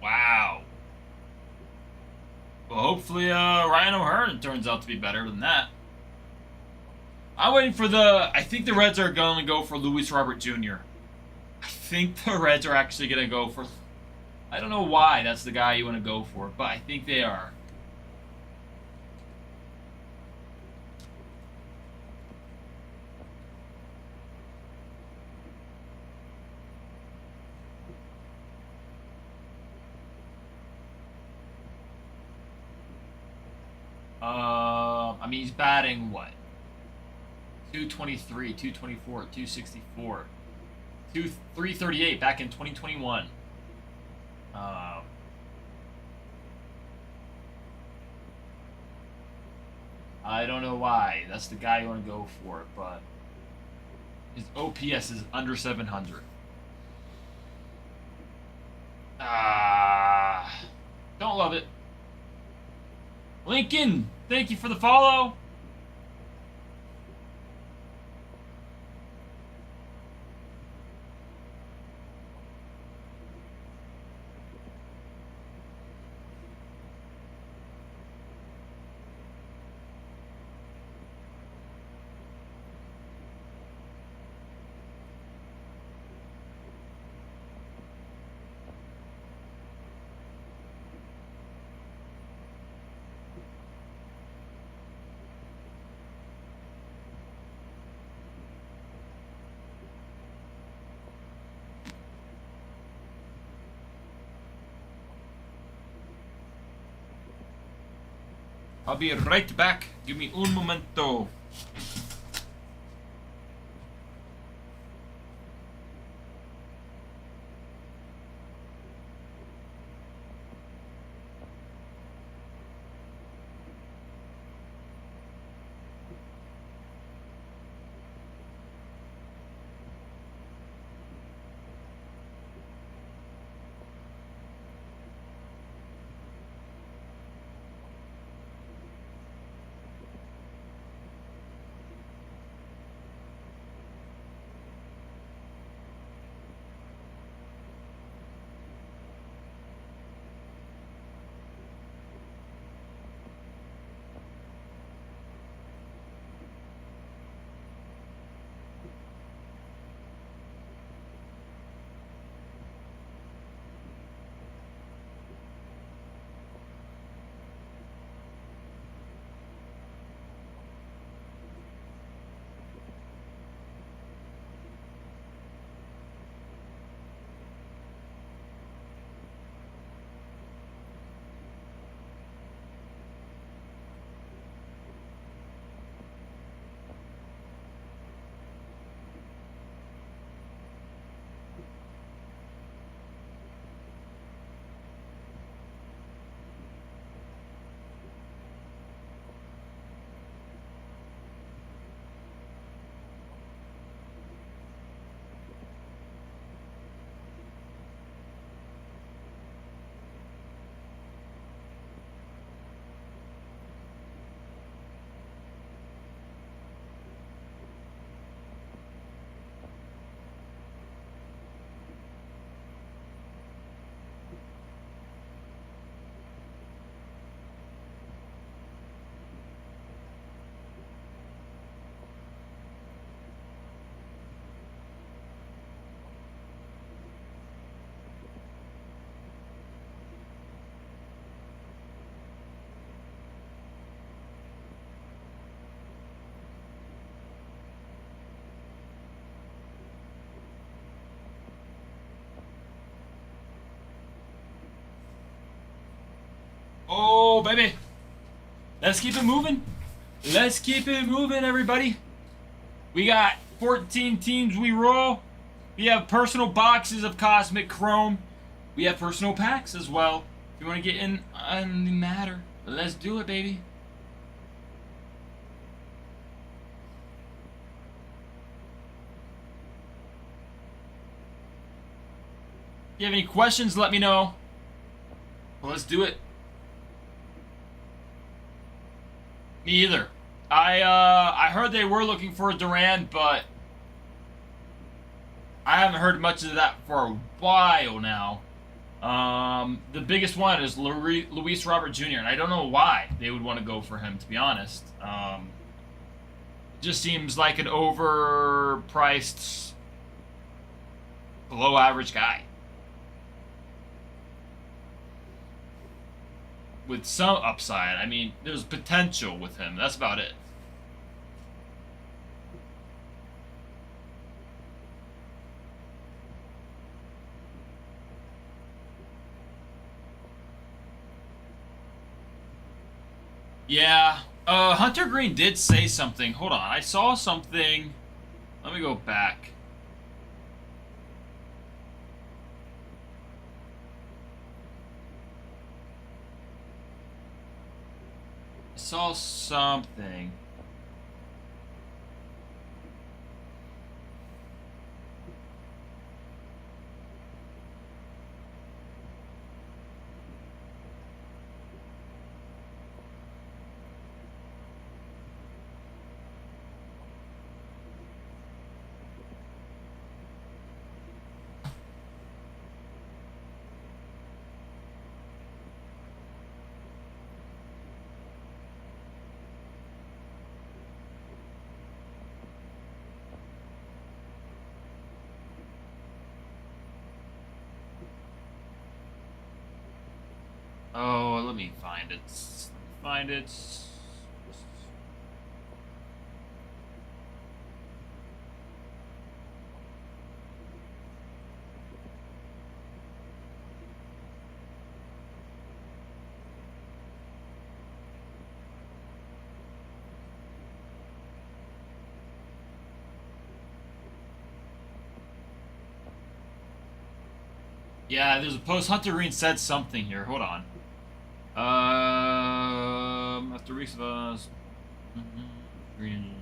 B: Wow. Well, hopefully, Ryan O'Hearn turns out to be better than that. I'm waiting for I think the Reds are going to go for Luis Robert Jr. I think the Reds are actually going to go for. I don't know why that's the guy you want to go for, but I think they are. I mean, he's batting what? 223, 224, 264, 338 back in 2021. I don't know why. That's the guy you want to go for, but his OPS is under 700. Don't love it. Lincoln, thank you for the follow. I'll be right back. Give me un momento. go, baby. Let's keep it moving. Let's keep it moving, everybody. We got 14 teams we roll. We have personal boxes of Cosmic Chrome. We have personal packs as well. If you want to get in on the matter, let's do it, baby. If you have any questions, let me know. Well, let's do it. Me either. I heard they were looking for a Durant, but I haven't heard much of that for a while now. The biggest one is Luis Robert Jr., and I don't know why they would want to go for him, to be honest. Just seems like an overpriced, below average guy. With some upside. I mean, there's potential with him. That's about it. Yeah. Hunter Green did say something. Hold on. I saw something. Let me go back. Saw something. Oh, let me find it. Find it. Yeah, there's a post. Hunter Green said something here. Hold on. After weeks of us. Green.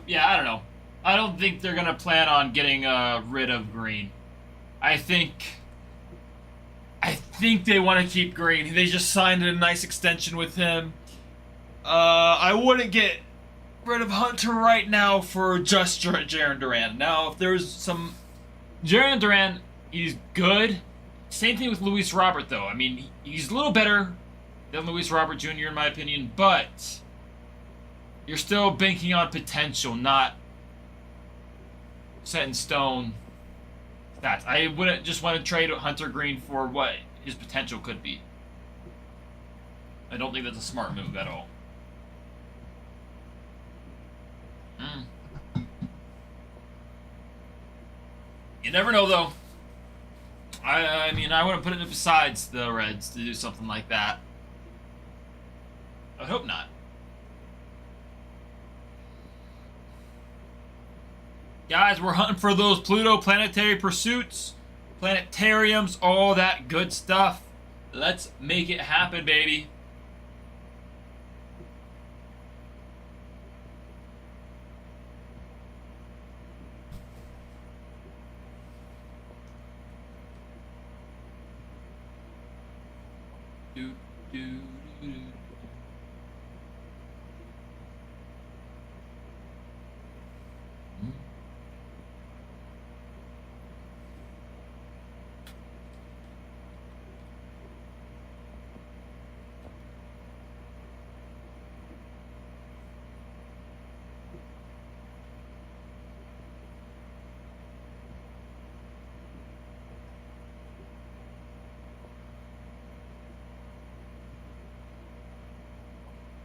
B: Yeah, I don't know. I don't think they're gonna plan on getting rid of Green. I think they want to keep Green. They just signed a nice extension with him. I wouldn't get rid of Hunter right now for just Jarren Duran. Now, if there's some Jarren Duran, he's good. Same thing with Luis Robert, though. I mean, he's a little better than Luis Robert Jr. in my opinion, but you're still banking on potential, not set in stone stats. I wouldn't just want to trade Hunter Green for what his potential could be. I don't think that's a smart move at all. You never know, though. I mean, I wouldn't put it besides the Reds to do something like that. I hope not. Guys, we're hunting for those Pluto planetary pursuits, planetariums, all that good stuff. Let's make it happen, baby. do, do, do. Hmm.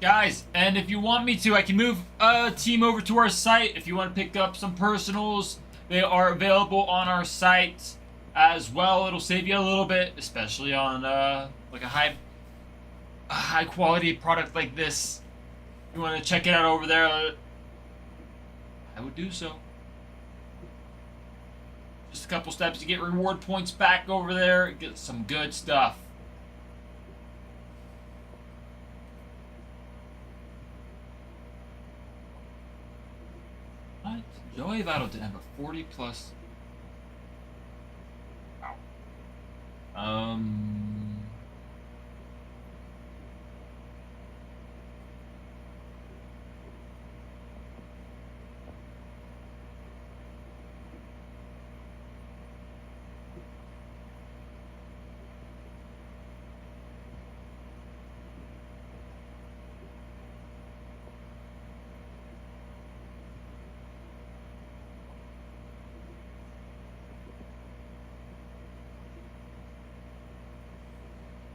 B: Guys, and if you want me to, I can move a team over to our site. If you want to pick up some personals, they are available on our site as well. It'll save you a little bit, especially on like a high quality product like this. If you want to check it out over there, I would do so. Just a couple steps to get reward points back over there. Get some good stuff. What? Joey Votto did have a 40 plus. Wow.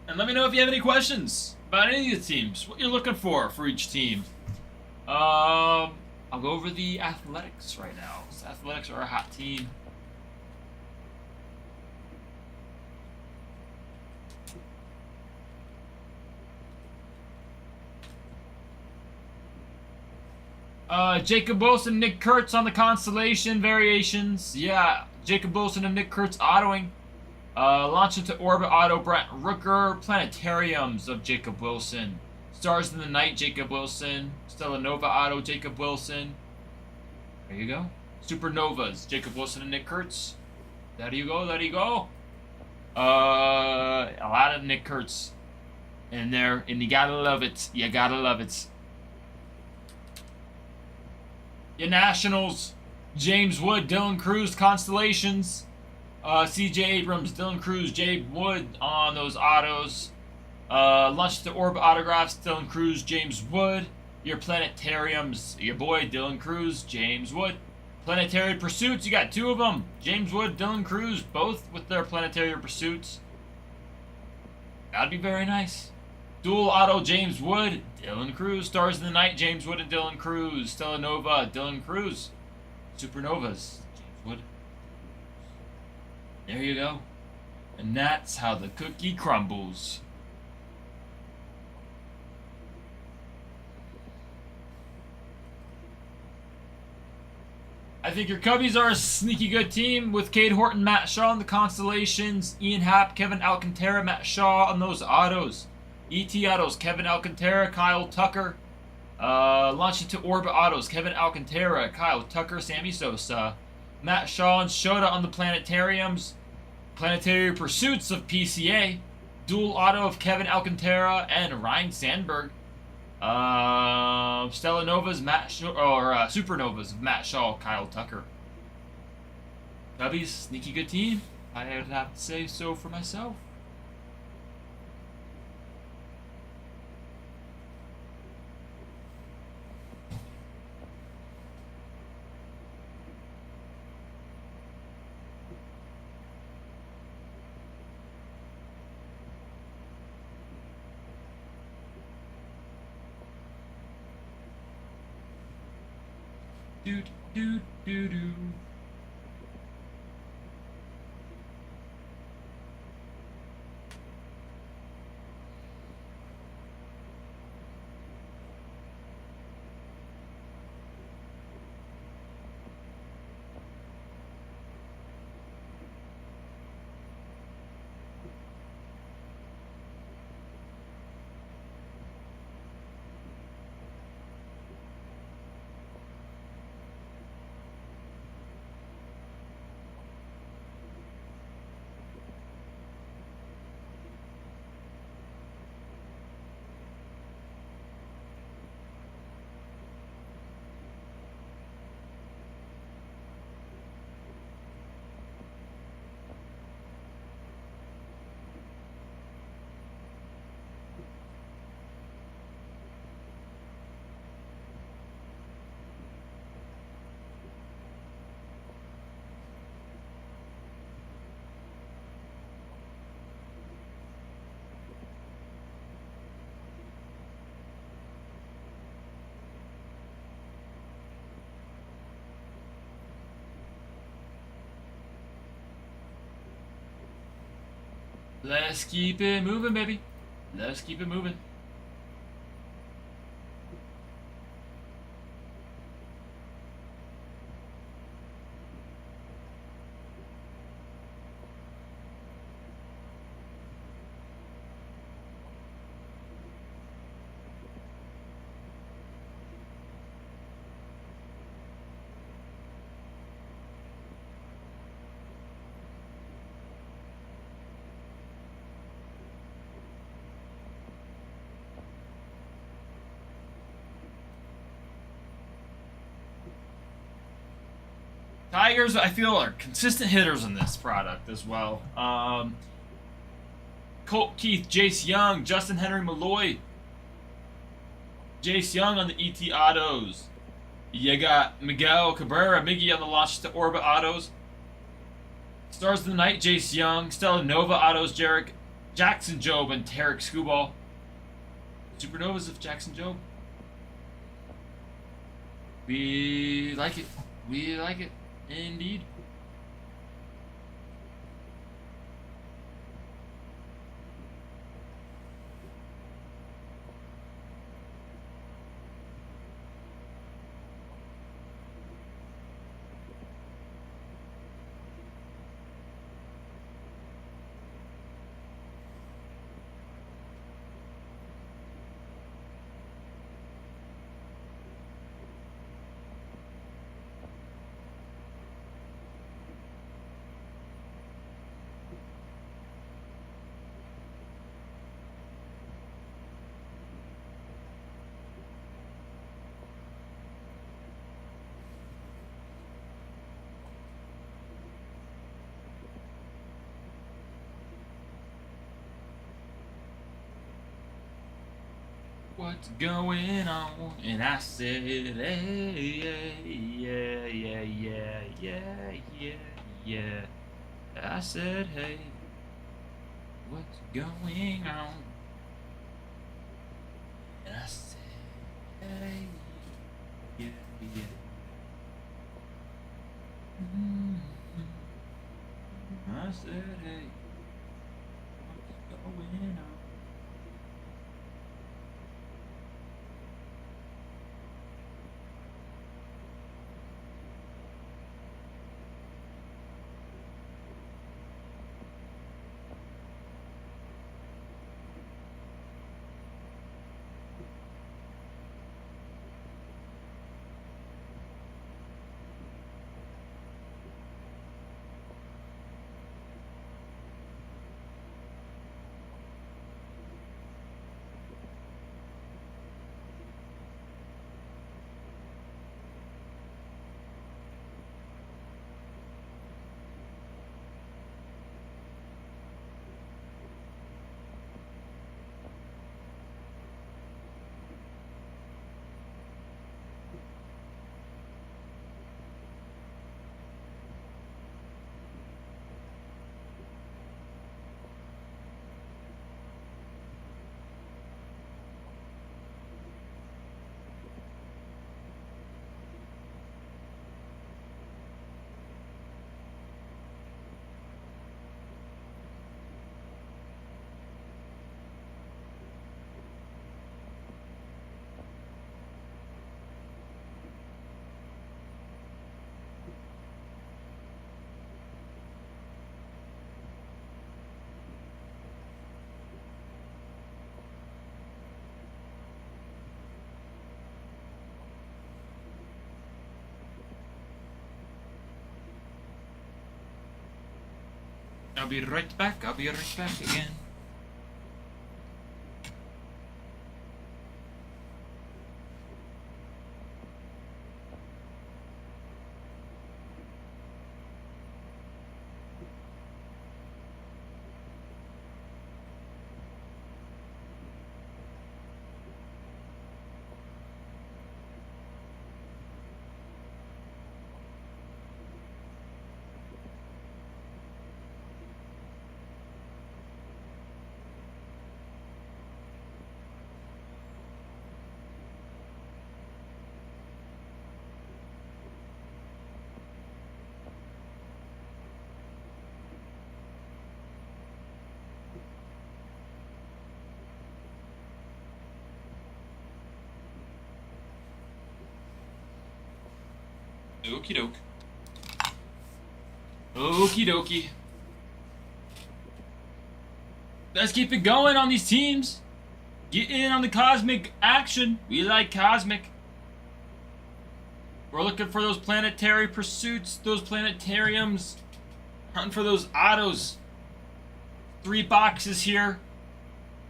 B: And let me know if you have any questions about any of the teams, what you're looking for each team. I'll go over the Athletics right now. So Athletics are a hot team. Jacob Wilson, Nick Kurtz on the constellation variations. Yeah, Jacob Wilson and Nick Kurtz autoing. Launch into orbit auto Brent Rooker. Planetariums of Jacob Wilson. Stars in the Night, Jacob Wilson. Stellanova auto, Jacob Wilson. There you go. Supernovas, Jacob Wilson and Nick Kurtz. There you go, there you go. A lot of Nick Kurtz in there, and you gotta love it. You gotta love it. Your Nationals, James Wood, Dylan Cruz, Constellations. CJ Abrams, Dylan Cruz, Jay Wood on those autos. Launch to Orb autographs, Dylan Cruz, James Wood. Your Planetariums, your boy Dylan Cruz, James Wood. Planetary Pursuits, you got two of them. James Wood, Dylan Cruz, both with their Planetary Pursuits. That'd be very nice. Dual auto, James Wood, Dylan Cruz. Stars in the Night, James Wood and Dylan Cruz. Stellanova, Dylan Cruz. Supernovas, James Wood. There you go. And that's how the cookie crumbles. I think your Cubbies are a sneaky good team with Cade Horton, Matt Shaw on the constellations, Ian Happ, Kevin Alcantara, Matt Shaw on those autos. ET autos, Kevin Alcantara, Kyle Tucker. Launch into Orbit autos, Kevin Alcantara, Kyle Tucker, Sammy Sosa. Matt Shaw and Shota on the Planetariums. Planetary Pursuits of PCA. Dual auto of Kevin Alcantara and Ryan Sandberg. Stellanovas, Supernovas of Matt Shaw, Kyle Tucker. Cubbies, sneaky good team. I would have to say so for myself. Do do do do. Let's keep it moving, baby. Let's keep it moving. Tigers, I feel, are consistent hitters in this product as well. Colt Keith, Jace Young, Justin Henry Malloy. Jace Young on the ET Autos. You got Miguel Cabrera, Miggy on the launch to Orbit Autos. Stars of the Night, Jace Young. Stella Nova Autos, Jarek. Jackson Job and Tarek Skubal. Supernovas of Jackson Job. We like it. We like it. Indeed. What's going on? And I said, hey, yeah, yeah, yeah, yeah, yeah, yeah. I said, hey, what's going on? And I said, hey, yeah, yeah. I said, hey, what's going on? I'll be right back. I'll be right back again. Okie doke. Okie dokie. Let's keep it going on these teams. Get in on the cosmic action. We like cosmic. We're looking for those planetary pursuits, those planetariums. Hunting for those autos. 3 boxes here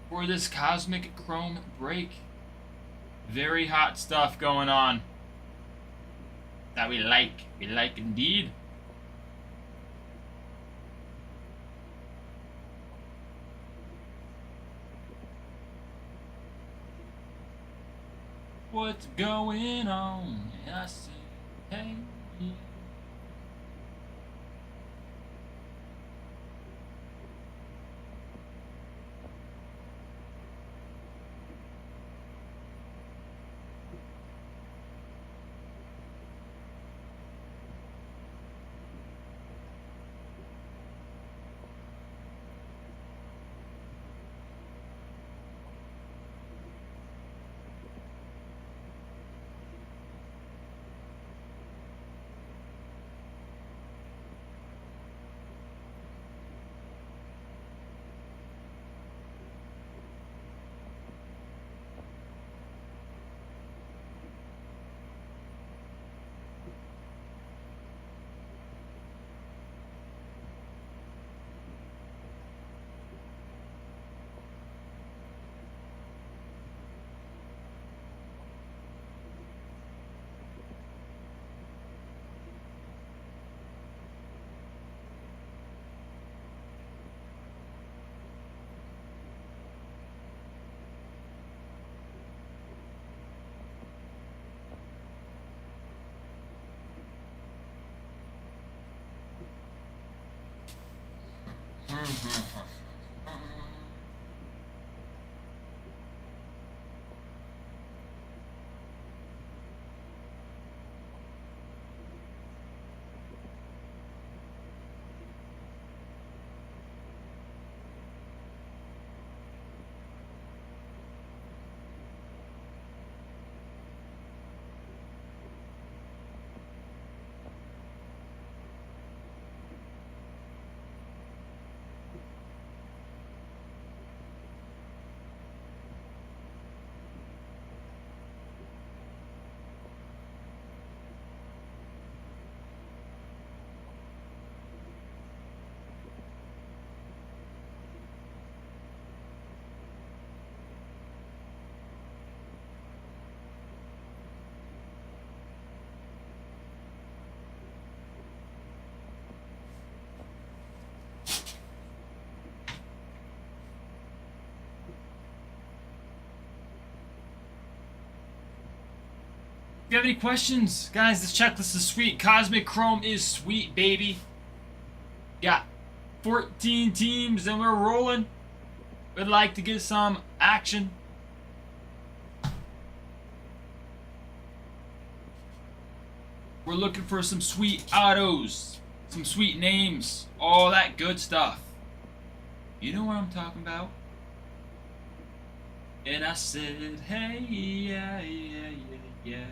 B: for this cosmic chrome break. Very hot stuff going on. That we like. We like indeed. What's going on? I say, hey. If you have any questions, guys, this checklist is sweet. Cosmic Chrome is sweet, baby. Got 14 teams and we're rolling. Would like to get some action. We're looking for some sweet autos, some sweet names, all that good stuff. You know what I'm talking about? And I said, hey, yeah, yeah, yeah, yeah.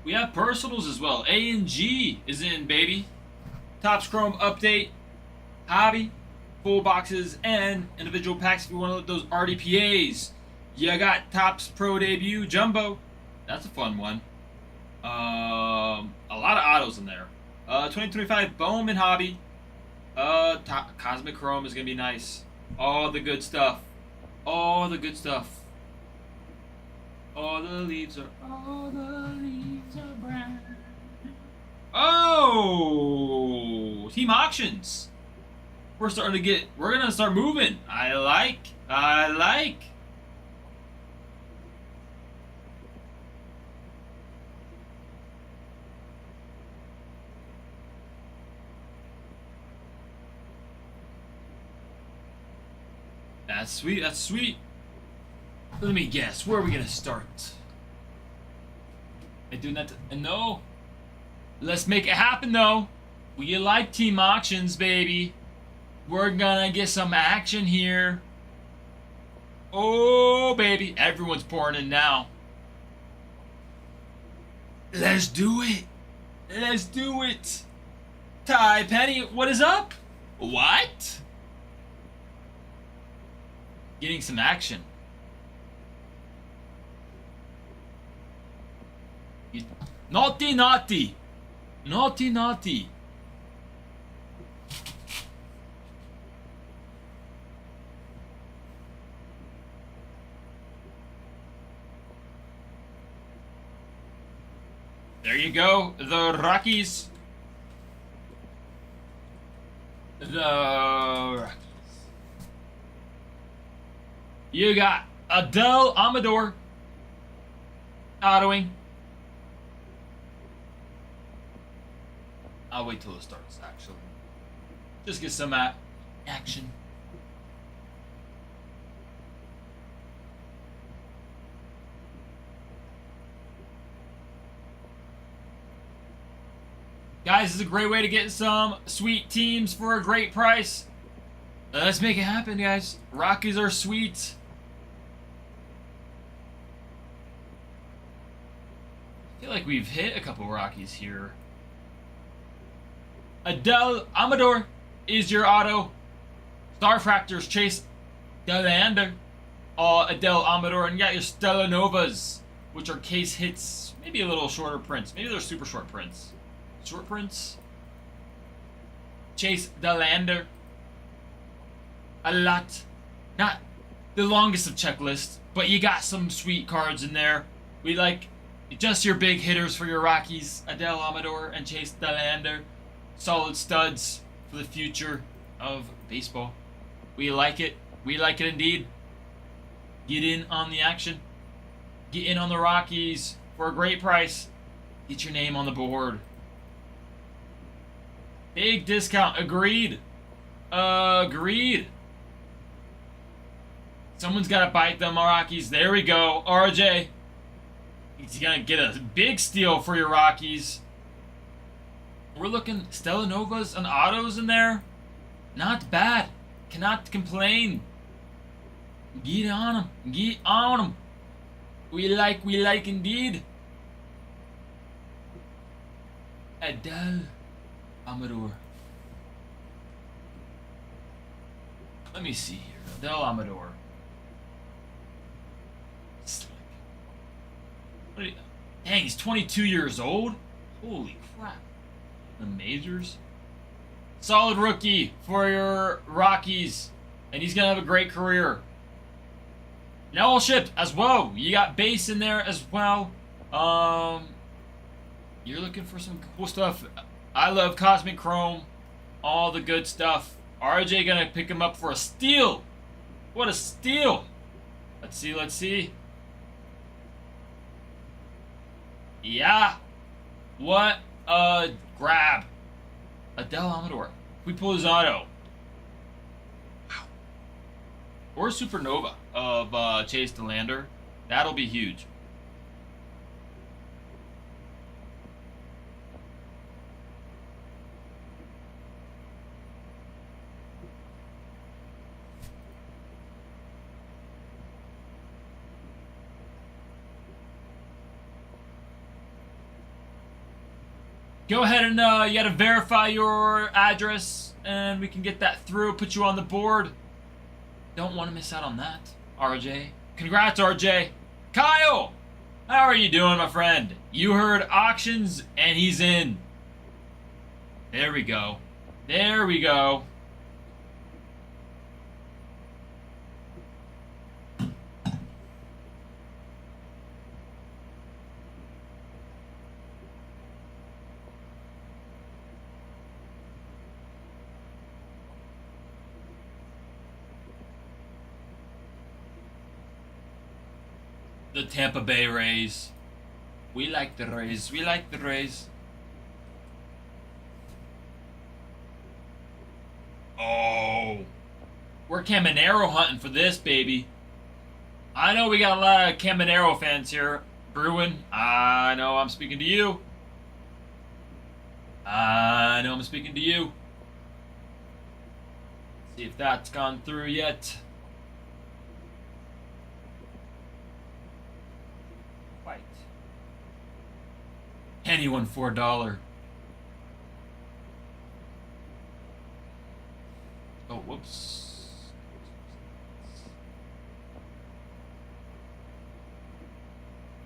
B: We have personals as well. A and G is in, baby. Topps Chrome update, hobby, full boxes, and individual packs if you want those RDPAs. You got Topps Pro Debut Jumbo. That's a fun one. A lot of autos in there. 2025 Bowman Hobby. Cosmic Chrome is going to be nice. All the good stuff. All the good stuff. All the leaves are brown. Oh, team auctions. We're gonna start moving. I like. That's sweet. That's sweet. Let me guess. Where are we gonna start? I do not. No. Let's make it happen though. We like team auctions, baby. We're gonna get some action here. Oh, baby. Everyone's pouring in now. Let's do it. Let's do it. Ty Penny, what is up? What? Getting some action. Naughty, naughty. Naughty, naughty. There you go, the Rockies. The Rockies. You got Adele Amador autoing. I'll wait till it starts, actually. Just get some action. Guys, this is a great way to get some sweet teams for a great price. Let's make it happen, guys. Rockies are sweet. I feel like we've hit a couple Rockies here. Adele Amador is your auto. Starfractors Chase Delander. Adele Amador. And you got your Stella Novas, which are case hits. Maybe a little shorter prints. Maybe they're super short prints. Short prints. Chase Delander. A lot. Not the longest of checklists, but you got some sweet cards in there. We like just your big hitters for your Rockies. Adele Amador and Chase Delander. Solid studs for the future of baseball. We like it. We like it indeed. Get in on the action. Get in on the Rockies for a great price. Get your name on the board. Big discount. Agreed. Agreed. Someone's got to bite them, Rockies. There we go. RJ. He's going to get a big steal for your Rockies. We're looking Stella Novas and autos in there. Not bad. Cannot complain. Get on them. Get on them. We like indeed. Adele Amador. Let me see here. Adele Amador. Slick. Dang, he's 22 years old? Holy crap. The majors? Solid rookie for your Rockies. And he's going to have a great career. Now all shipped as well. You got base in there as well. You're looking for some cool stuff. I love Cosmic Chrome. All the good stuff. RJ going to pick him up for a steal. What a steal. Let's see, let's see. Yeah. What a grab. Adele Amador. We pull his auto. Wow. Or Supernova of Chase Delander. That'll be huge. Go ahead and you gotta verify your address and we can get that through, put you on the board. Don't want to miss out on that, RJ. Congrats, RJ. Kyle, how are you doing, my friend? You heard auctions and he's in. There we go. There we go. The Tampa Bay Rays. We like the Rays. We like the Rays. Oh. We're Caminero hunting for this, baby. I know we got a lot of Caminero fans here. Bruin, I know I'm speaking to you. I know I'm speaking to you. See if that's gone through yet. Fight. Anyone for $1. Oh, whoops.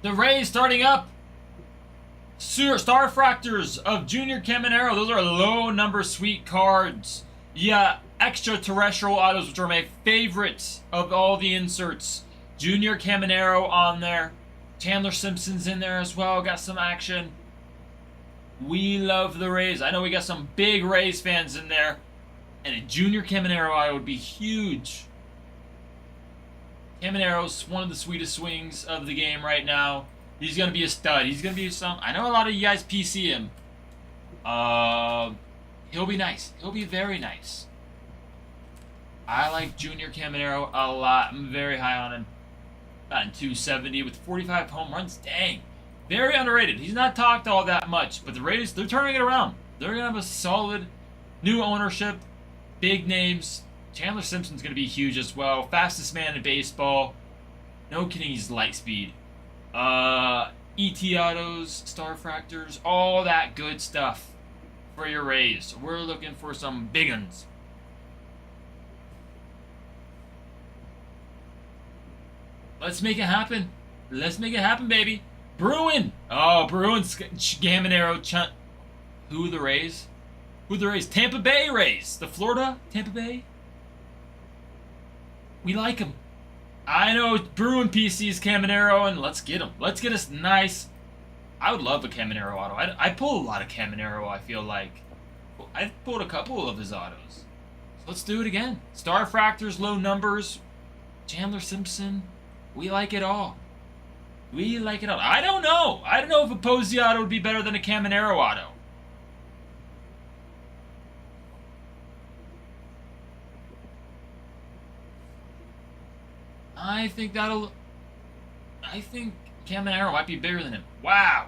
B: The Rays starting up. Star Fractors of Junior Caminero. Those are low number sweet cards. Yeah, extraterrestrial autos, which are my favorites of all the inserts. Junior Caminero on there. Chandler Simpson's in there as well. Got some action. We love the Rays. I know we got some big Rays fans in there. And a Junior Caminero auto would be huge. Caminero's one of the sweetest swings of the game right now. He's going to be a stud. He's going to be some... I know a lot of you guys PC him. He'll be nice. He'll be very nice. I like Junior Caminero a lot. I'm very high on him. Batting 270 with 45 home runs. Dang. Very underrated. He's not talked all that much. But the Rays, they're turning it around. They're going to have a solid new ownership. Big names. Chandler Simpson's going to be huge as well. Fastest man in baseball. No kidding, he's light speed. ET autos, Star Fractors, all that good stuff for your Rays. We're looking for some big uns. Let's make it happen. Let's make it happen, baby. Bruin. Oh, Bruin's Caminero. Who the Rays? Who the Rays? Tampa Bay Rays. The Florida Tampa Bay. We like him. I know Bruin PC's Caminero, and let's get him. Let's get us nice. I would love a Caminero auto. I pull a lot of Caminero, I feel like. I've pulled a couple of his autos. So let's do it again. Star Fractors, low numbers. Chandler Simpson. We like it all. We like it all. I don't know. I don't know if a Posey auto would be better than a Caminero auto. I think Caminero might be bigger than him. Wow.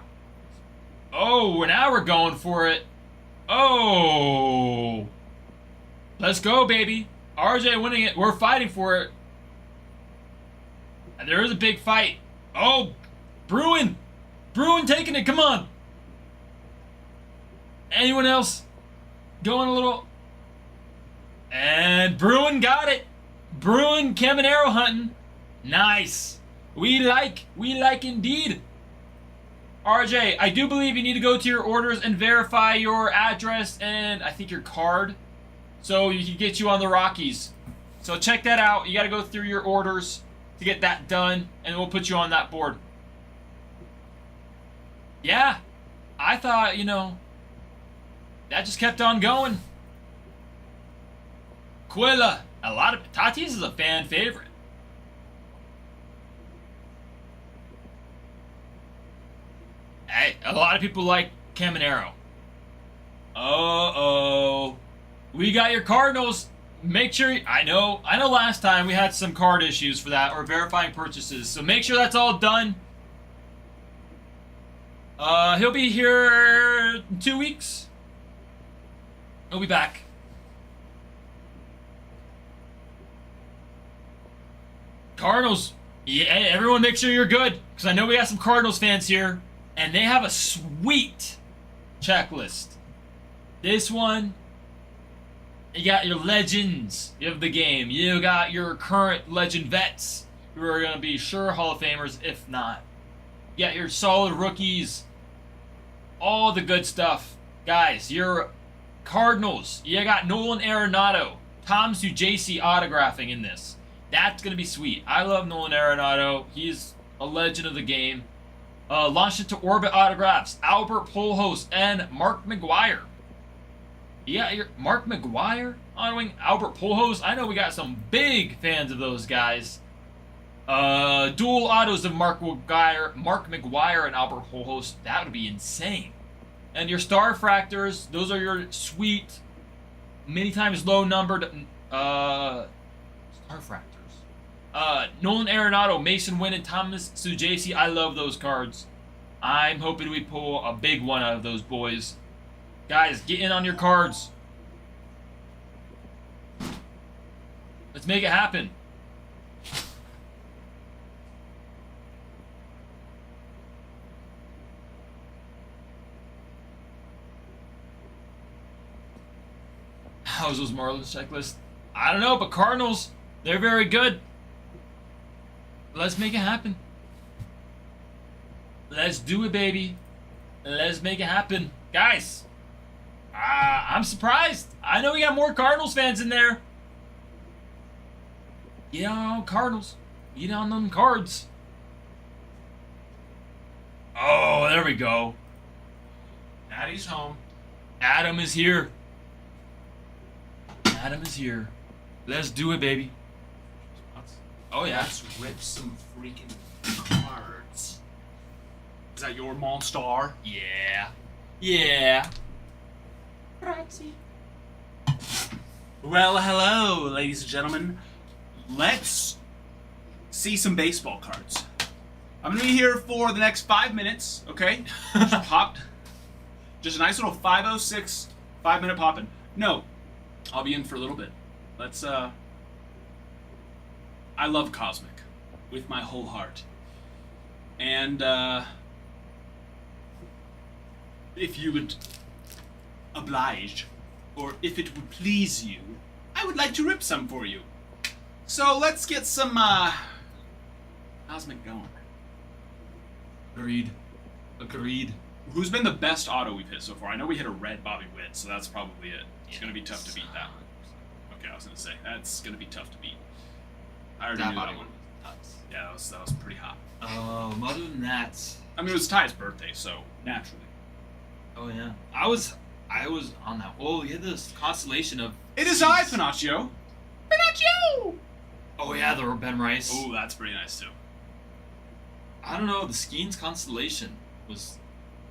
B: Oh, now we're going for it. Oh. Let's go, baby. RJ winning it. We're fighting for it. And there is a big fight. Oh, Bruin. Bruin taking it. Come on. Anyone else? Going a little. And Bruin got it. Bruin Caminero hunting. Nice. We like indeed. RJ, I do believe you need to go to your orders and verify your address and I think your card so you can get you on the Rockies. So check that out. You got to go through your orders to get that done and we'll put you on that board. Yeah. I thought, that just kept on going. Quilla. A lot of Tatis is a fan favorite. Hey, a lot of people like Caminero. Uh-oh. We got your Cardinals. Make sure I know last time we had some card issues for that or verifying purchases. So make sure that's all done. He'll be here in 2 weeks. He'll be back. Cardinals. Yeah, everyone make sure you're good. Because I know we got some Cardinals fans here. And they have a sweet checklist. This one, you got your legends of the game. You got your current legend vets who are going to be sure Hall of Famers, if not. You got your solid rookies. All the good stuff. Guys, your Cardinals. You got Nolan Arenado. Tom Sujaci autographing in this. That's going to be sweet. I love Nolan Arenado. He's a legend of the game. Launched into Orbit autographs. Albert Pujols and Mark McGwire. Yeah, Mark McGwire autoing Albert Pujols. I know we got some big fans of those guys. Dual autos of Mark McGwire and Albert Pujols. That would be insane. And your Star Fractors. Those are your sweet, many times low numbered refractors. Nolan Arenado, Mason Wynn, and Thomas Sujasi. I love those cards. I'm hoping we pull a big one out of those boys. Guys, get in on your cards. Let's make it happen. How's those Marlins checklist? I don't know, but Cardinals, they're very good. Let's make it happen. Let's do it, baby. Let's make it happen. Guys, I'm surprised. I know we got more Cardinals fans in there. Get on Cardinals. Get on them cards. Oh, there we go.
C: Daddy's home.
B: Adam is here. Adam is here. Let's do it, baby. Oh, yeah.
C: Let's rip some freaking cards. Is that your Monstar?
B: Yeah. Yeah.
C: Grazie. Well, hello, ladies and gentlemen. Let's see some baseball cards. I'm gonna be here for the next 5 minutes, okay? Just a nice little 5:06, 5-minute poppin'. No, I'll be in for a little bit. Let's, I love Cosmic with my whole heart. And, if you would oblige, or if it would please you, I would like to rip some for you. So let's get some, Cosmic going.
B: Agreed. Agreed.
C: Who's been the best auto we've hit so far? I know we hit a red Bobby Witt, so that's probably it. It's gonna be tough to beat that. Okay, I was gonna say, that's gonna be tough to beat. I already
B: That
C: knew
B: body
C: that
B: one
C: one.
B: was nuts.
C: Yeah, that was pretty hot.
B: Other than that,
C: I mean, it was Ty's birthday, so naturally.
B: oh yeah, I was on that. Oh, you had this constellation of.
C: It is I, Pinocchio! Pinocchio!
B: Oh yeah, the Ben Rice.
C: Oh, that's pretty nice too.
B: I don't know. The Skeens constellation was.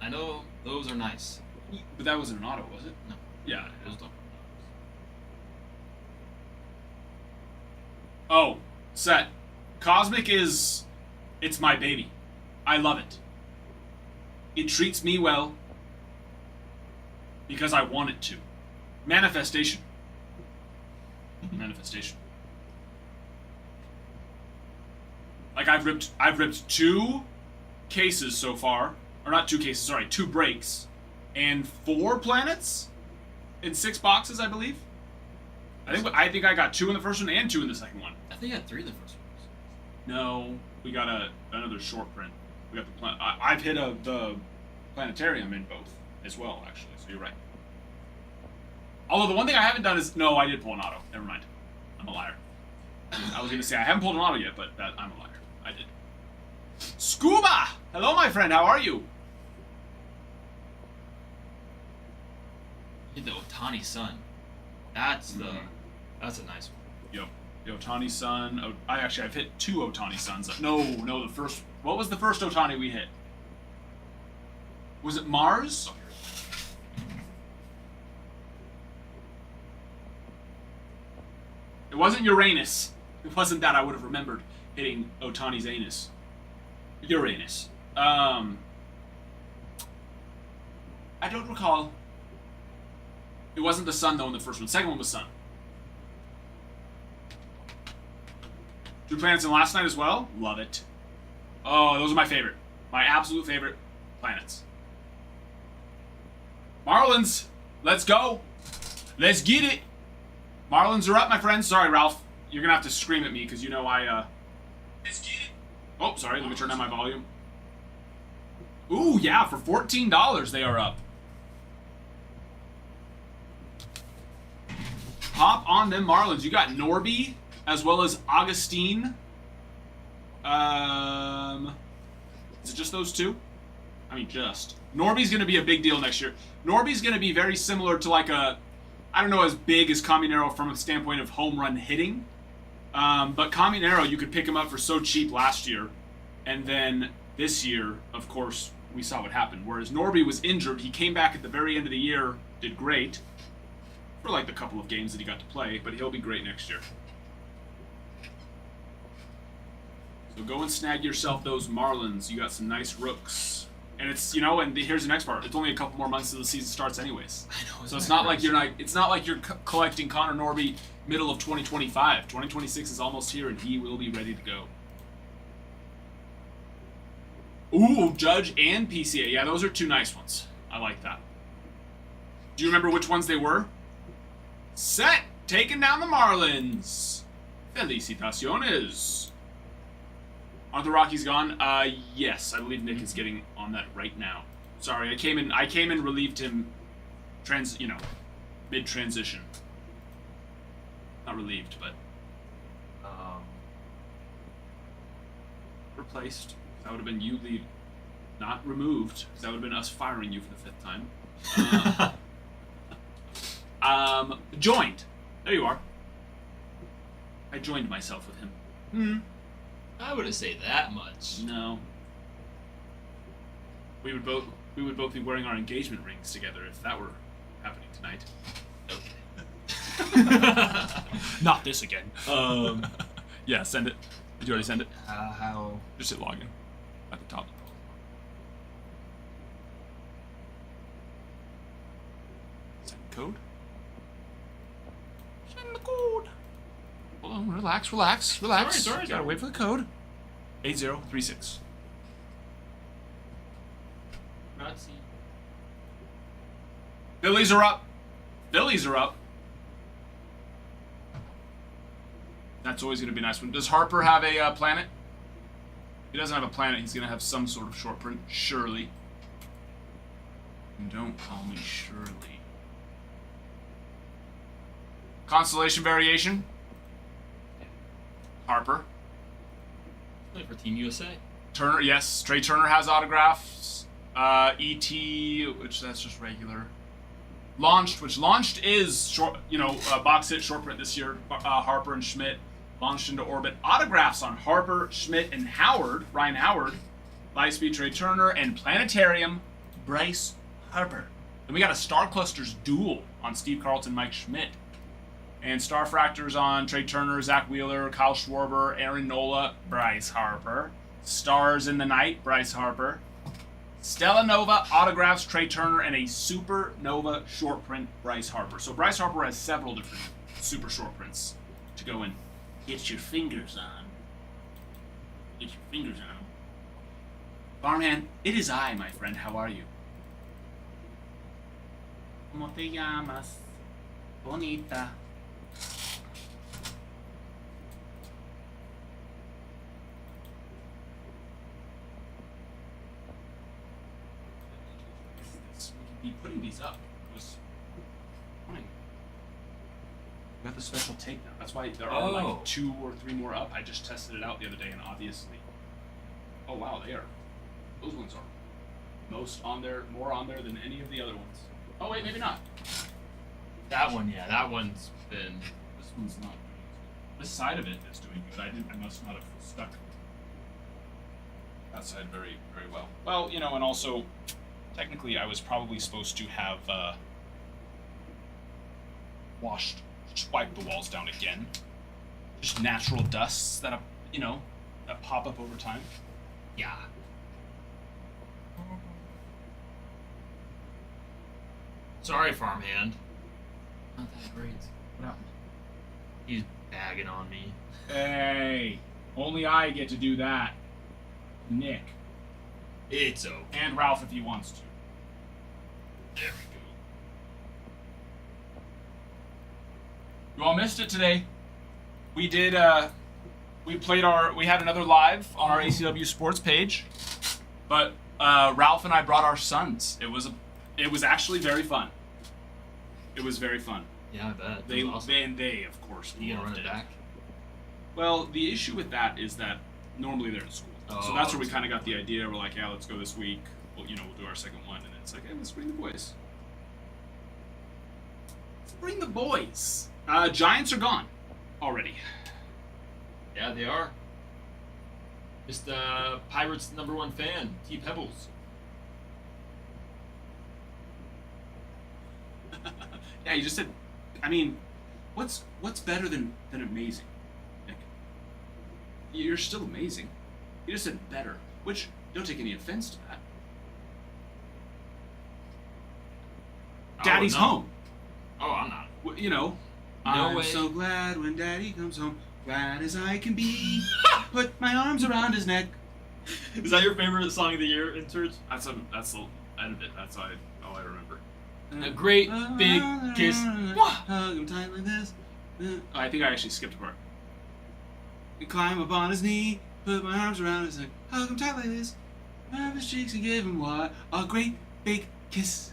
B: I know those are nice.
C: But that wasn't an auto, was it?
B: No.
C: Yeah.
B: It was dope.
C: Oh, set. Cosmic is... It's my baby. I love it. It treats me well. Because I want it to. Manifestation. Manifestation. Like, I've ripped 2 cases so far. Or not 2 cases, sorry, 2 breaks. And 4 planets? In 6 boxes, I believe. I think I got 2 in the first one and 2 in the second one.
B: I think I had 3 of the first ones.
C: No, we got another short print. We got the I've hit the planetarium in both as well, actually. So you're right. Although the one thing I haven't done is I did pull an auto. Never mind. I'm a liar. I was gonna say I haven't pulled an auto yet, but I'm a liar. I did. Scuba! Hello, my friend. How are you?
B: You hit the Otani Sun. That's a nice one.
C: Yo, the Otani Sun. I've hit 2 Otani Suns. No, the first. What was the first Otani we hit? Was it Mars? It wasn't Uranus. If it wasn't that, I would have remembered hitting Otani's anus. Uranus. I don't recall. It wasn't the sun, though, in the first one. Second one was sun. 2 planets in last night as well? Love it. Oh, those are my favorite. My absolute favorite planets. Marlins, let's go. Let's get it. Marlins are up, my friends. Sorry, Ralph. You're going to have to scream at me because you know Let's get it. Oh, sorry. Let me turn down my volume. Ooh, yeah. For $14, they are up. Hop on them Marlins. You got Norby as well as Augustine. Is it just those 2? I mean, just. Norby's going to be a big deal next year. Norby's going to be very similar to like I don't know as big as Caminero from a standpoint of home run hitting. But Caminero, you could pick him up for so cheap last year. And then this year, of course, we saw what happened. Whereas Norby was injured. He came back at the very end of the year, did great. For like the couple of games that he got to play. But he'll be great next year.
D: So go and snag yourself those Marlins. You got some nice rooks. And it's, you know, and here's the next part. It's only a couple more months till the season starts anyways.
B: I know.
D: So it's not like you're collecting Connor Norby middle of 2025. 2026 is almost here and he will be ready to go. Ooh, Judge and PCA. Yeah, those are two nice ones. I like that. Do you remember which ones they were? Set! Taking down the Marlins. Felicitaciones. Aren't the Rockies gone? Yes. I believe Nick is getting on that right now. Sorry, I came in, relieved him, mid-transition. Not relieved, but, replaced. That would have been you leave, not removed, because that would have been us firing you for the 5th time. Joined. There you are. I joined myself with him.
B: I wouldn't say that much.
D: No. We would both be wearing our engagement rings together if that were happening tonight.
B: Okay.
D: Not this again. Yeah, send it. Did you already send it?
B: How?
D: Just hit login at the top. Send code. Send the code. Hold on, relax.
B: Sorry.
D: Gotta wait for the code. 8036.
B: Not see.
D: Phillies are up. That's always going to be a nice one. Does Harper have a planet? If he doesn't have a planet, he's going to have some sort of short print. Surely. And don't call me Shirley. Constellation variation. Harper.
B: Play for Team USA.
D: Turner, yes. Trey Turner has autographs. E.T., which that's just regular. Launched is short, box hit short print this year. Harper and Schmidt launched into orbit. Autographs on Harper, Schmidt, and Ryan Howard. Lightspeed Trey Turner and Planetarium Bryce Harper. Then we got a Star Clusters duel on Steve Carlton, Mike Schmidt. And Star Fractors on Trey Turner, Zach Wheeler, Kyle Schwarber, Aaron Nola, Bryce Harper. Stars in the Night, Bryce Harper. Stella Nova, autographs, Trey Turner, and a Supernova short print, Bryce Harper. So Bryce Harper has several different super short prints to go and get your fingers on. Farmhand, it is I, my friend. How are you? ¿Cómo te llamas? Bonita. Be putting these up. It was fine. We got the special take now. That's why there are like 2 or 3 more up. I just tested it out the other day, and obviously, oh wow, they are. Those ones are more on there than any of the other ones. Oh wait, maybe not.
B: That one, yeah, that one's been.
D: This one's not. This side of it is doing good. I must not have stuck that side very, very well. Well, and also. Technically, I was probably supposed to have wiped the walls down again. Just natural dusts that that pop up over time.
B: Yeah. Sorry, Farmhand. Not that great.
D: What happened?
B: He's bagging on me.
D: Hey, only I get to do that. Nick.
B: It's okay.
D: And Ralph if he wants to.
B: There we go.
D: You all missed it today. We did, we had another live on our ACW Sports page, but Ralph and I brought our sons. It was actually very fun. It was very fun.
B: Yeah, I bet.
D: They
B: awesome.
D: they of course
B: You gonna
D: loved
B: run it back?
D: Well, the issue with that is that normally they're in school, so that's where we kind of got the idea. We're like, yeah, let's go this week. We'll do our second one, and then it's like, hey, let's bring the boys. Let's bring the boys. Giants are gone already.
B: Yeah, they are. Just Pirates' #1 fan, T. Pebbles.
D: Yeah, you just said. I mean, what's better than amazing? Nick? You're still amazing. He just said better, which don't take any offense to that. Daddy's
B: no.
D: home.
B: Oh, I'm not.
D: You know,
B: No
D: I'm
B: way.
D: so glad when Daddy comes home, glad as I can be. Put my arms around his neck.
B: Is that your favorite song of the year in church?
D: That's the end of it. That's all I remember.
B: A great big kiss.
D: Hug him tight like this. I think I actually skipped a part. Climb up on his knee, put my arms around his neck, hug him tight like this. Grab his cheeks and give him what? A great big kiss.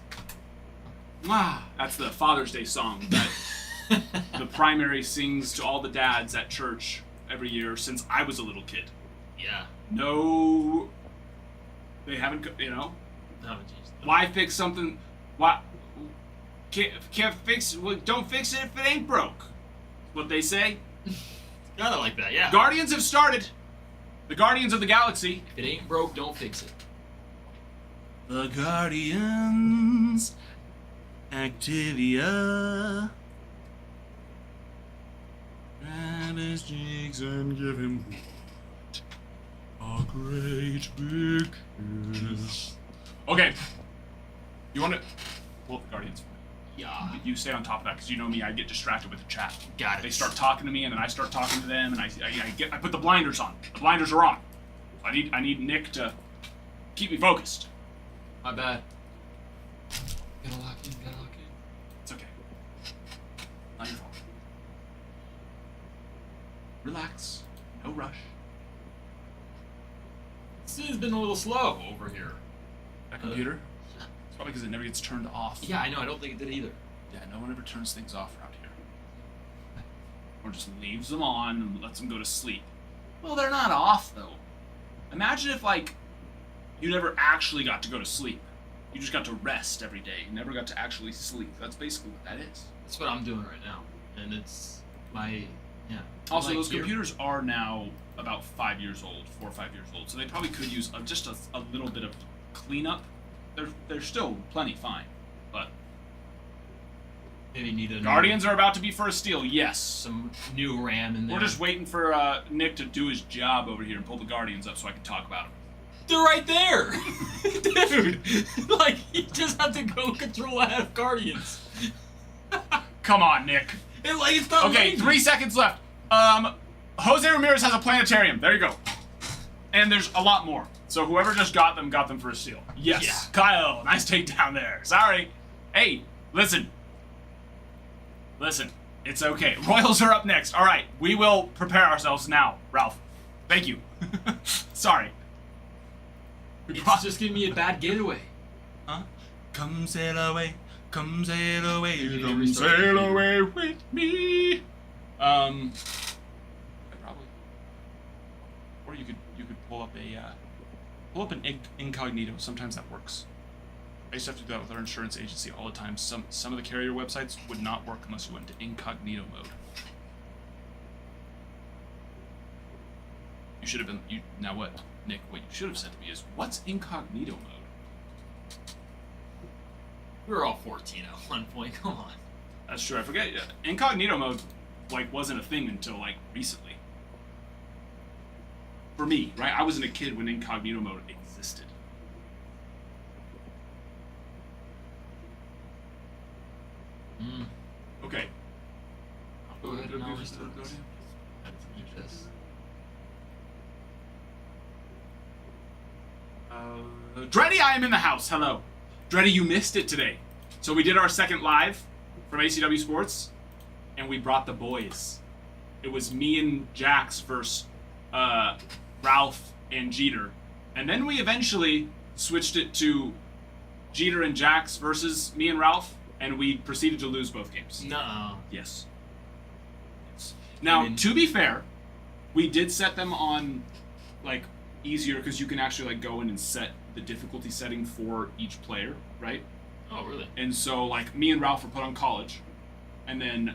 D: Mwah. That's the Father's Day song that the primary sings to all the dads at church every year since I was a little kid.
B: Yeah.
D: No, they haven't. You know,
B: No, jeez.
D: why fix something? Why can't fix? Well, don't fix it if it ain't broke. What they say.
B: Kinda like that, yeah.
D: Guardians have started. The Guardians of the Galaxy.
B: If it ain't broke, don't fix it.
D: The Guardians. Activia. Grab his cheeks and give him a great big kiss. Okay. You want to pull up the Guardians for me?
B: Yeah.
D: You stay on top of that because you know me. I get distracted with the chat.
B: Got it.
D: They start talking to me, and then I start talking to them, and I put the blinders on. The blinders are on. I need Nick to keep me focused.
B: My bad. Gotta lock in, gotta lock in.
D: It's okay. Not your fault. Relax. No rush.
B: This has been a little slow over here.
D: That computer? It's probably because it never gets turned off.
B: Yeah, I know, I don't think it did either.
D: Yeah, no one ever turns things off around here. Or just leaves them on and lets them go to sleep. Well, they're not off, though. Imagine if, like, you never actually got to go to sleep. You just got to rest every day. You never got to actually sleep. That's basically what that is.
B: That's what I'm doing right now. And it's yeah.
D: Also,
B: Like
D: those
B: here.
D: computers are now about 5 years old, 4 or 5 years old, so they probably could use just a little bit of cleanup. They're still plenty fine, but
B: Maybe need a
D: Guardians are about to be first steal. Yes,
B: some new RAM in there.
D: we're just waiting for Nick to do his job over here and pull the Guardians up so I can talk about them.
B: They're right there, dude. Like you just have to go control half Guardians.
D: Come on, Nick.
B: And like it's not
D: Okay,
B: lazy.
D: 3 seconds left. Jose Ramirez has a planetarium. There you go. And there's a lot more. So whoever just got them for a steal. Yes.
B: Yeah.
D: Kyle, nice takedown there. Sorry. Hey, listen. Listen. It's okay. Royals are up next. All right. We will prepare ourselves now, Ralph. Thank you. Sorry.
B: It's just giving me a bad getaway.
D: Huh? Come sail away. Come sail away.
B: You need to
D: Come
B: restart the
D: sail
B: computer.
D: away with me. I probably. Or you could pull up an incognito. Sometimes that works. I used to have to do that with our insurance agency all the time. Some of the carrier websites would not work unless you went into incognito mode. You should have been. Now what, Nick? What you should have said to me is, "What's incognito mode?"
B: We were all 14 at one point. Come on.
D: That's true. I forget. Incognito mode, wasn't a thing until recently. For me, right? I wasn't a kid when incognito mode existed. Okay.
B: Go ahead and I'll restart this. This.
D: Dreddy, I am in the house. Hello. Dreddy, you missed it today. So we did our second live from ACW Sports, and we brought the boys. It was me and Jax versus Ralph and Jeter. And then we eventually switched it to Jeter and Jax versus me and Ralph, and we proceeded to lose both games.
B: No.
D: Yes. Now,
B: I mean-
D: to be fair, we did set them on easier because you can actually go in and set the difficulty setting for each player, right?
B: Oh, really?
D: And so me and Ralph were put on college, and then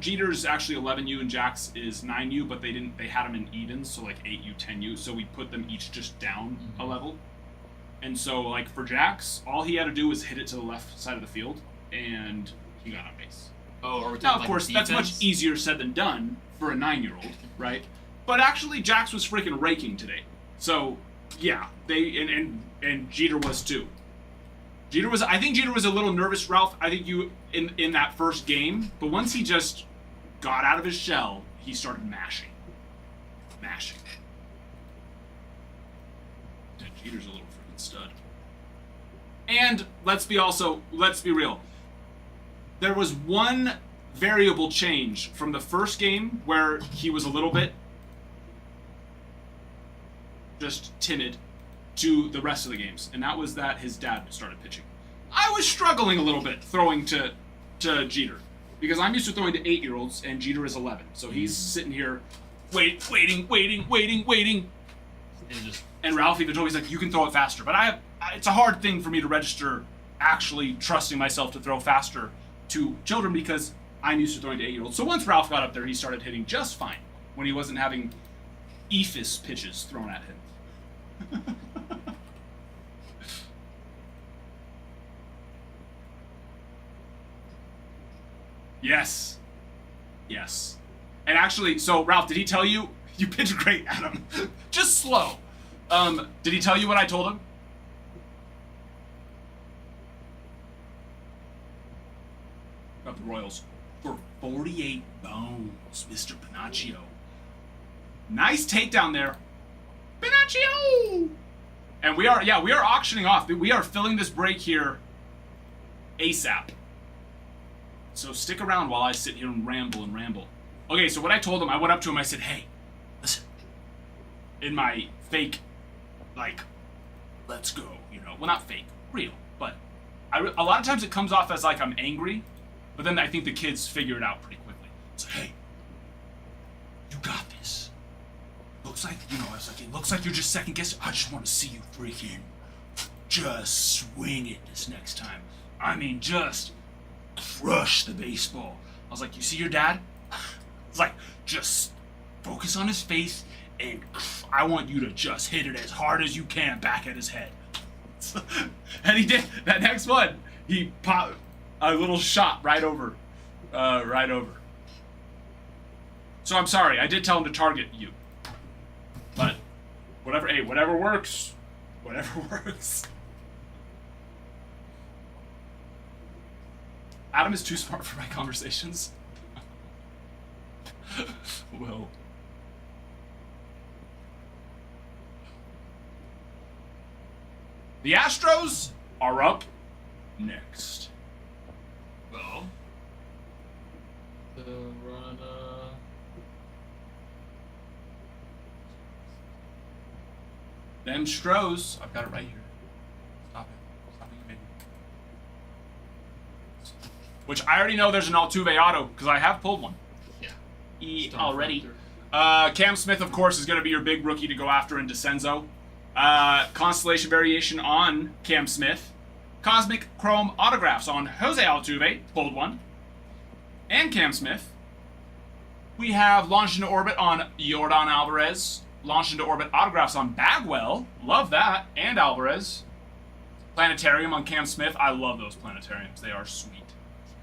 D: Jeter's actually 11U and Jax is 9U, but they had them in evens, so 8U, 10U. So we put them each just down a level. And so for Jax, all he had to do was hit it to the left side of the field, and he got on base.
B: Oh, are we
D: Now,
B: talking
D: of course, that's
B: defense?
D: much easier said than done for a 9-year-old, right? But actually, Jax was freaking raking today. So, yeah, and Jeter was too. I think Jeter was a little nervous, Ralph. I think you in that first game, but once he just got out of his shell, he started mashing. Yeah, Jeter's a little freaking stud. And let's be real. There was one variable change from the first game where he was a little bit just timid to the rest of the games, and that was that his dad started pitching. I was struggling a little bit throwing to Jeter because I'm used to throwing to 8-year-olds and Jeter is 11, so he's sitting here waiting, and Ralph even told me, he's like, you can throw it faster, but it's a hard thing for me to register actually trusting myself to throw faster to children because I'm used to throwing to 8-year-olds. So once Ralph got up there, he started hitting just fine when he wasn't having eephus pitches thrown at him. Yes. And actually, so Ralph, did he tell you pitched great, Adam? Just slow. Did he tell you what I told him? About the Royals. For 48 bones, Mr. Pinocchio. Nice takedown there. Pinocchio! And we are auctioning off. We are filling this break here ASAP. So stick around while I sit here and ramble. Okay, so what I told him, I went up to him, I said, hey, listen. In my fake, like, let's go, Well, not fake, real. But a lot of times it comes off as like I'm angry, but then I think the kids figure it out pretty quickly. So, hey, you got this. Looks like, it looks like you're just second guessing. I just want to see you freaking just swing it this next time. I mean, just crush the baseball. I was like, you see your dad? It's like, just focus on his face, and I want you to just hit it as hard as you can back at his head. And he did. That next one, he popped a little shot right over. So I'm sorry, I did tell him to target you. But whatever works. Adam is too smart for my conversations. Well. The Astros are up next.
B: Well, the run.
D: Them Stros. I've got it right here. Stop it, baby. Which I already know there's an Altuve auto because I have pulled one.
B: Yeah.
D: Already. Cam Smith, of course, is going to be your big rookie to go after in DeCenzo. Constellation variation on Cam Smith. Cosmic Chrome autographs on Jose Altuve, pulled one. And Cam Smith. We have launched into orbit on Yordan Alvarez. Launched into orbit autographs on Bagwell. Love that. And Alvarez. Planetarium on Cam Smith. I love those planetariums. They are sweet.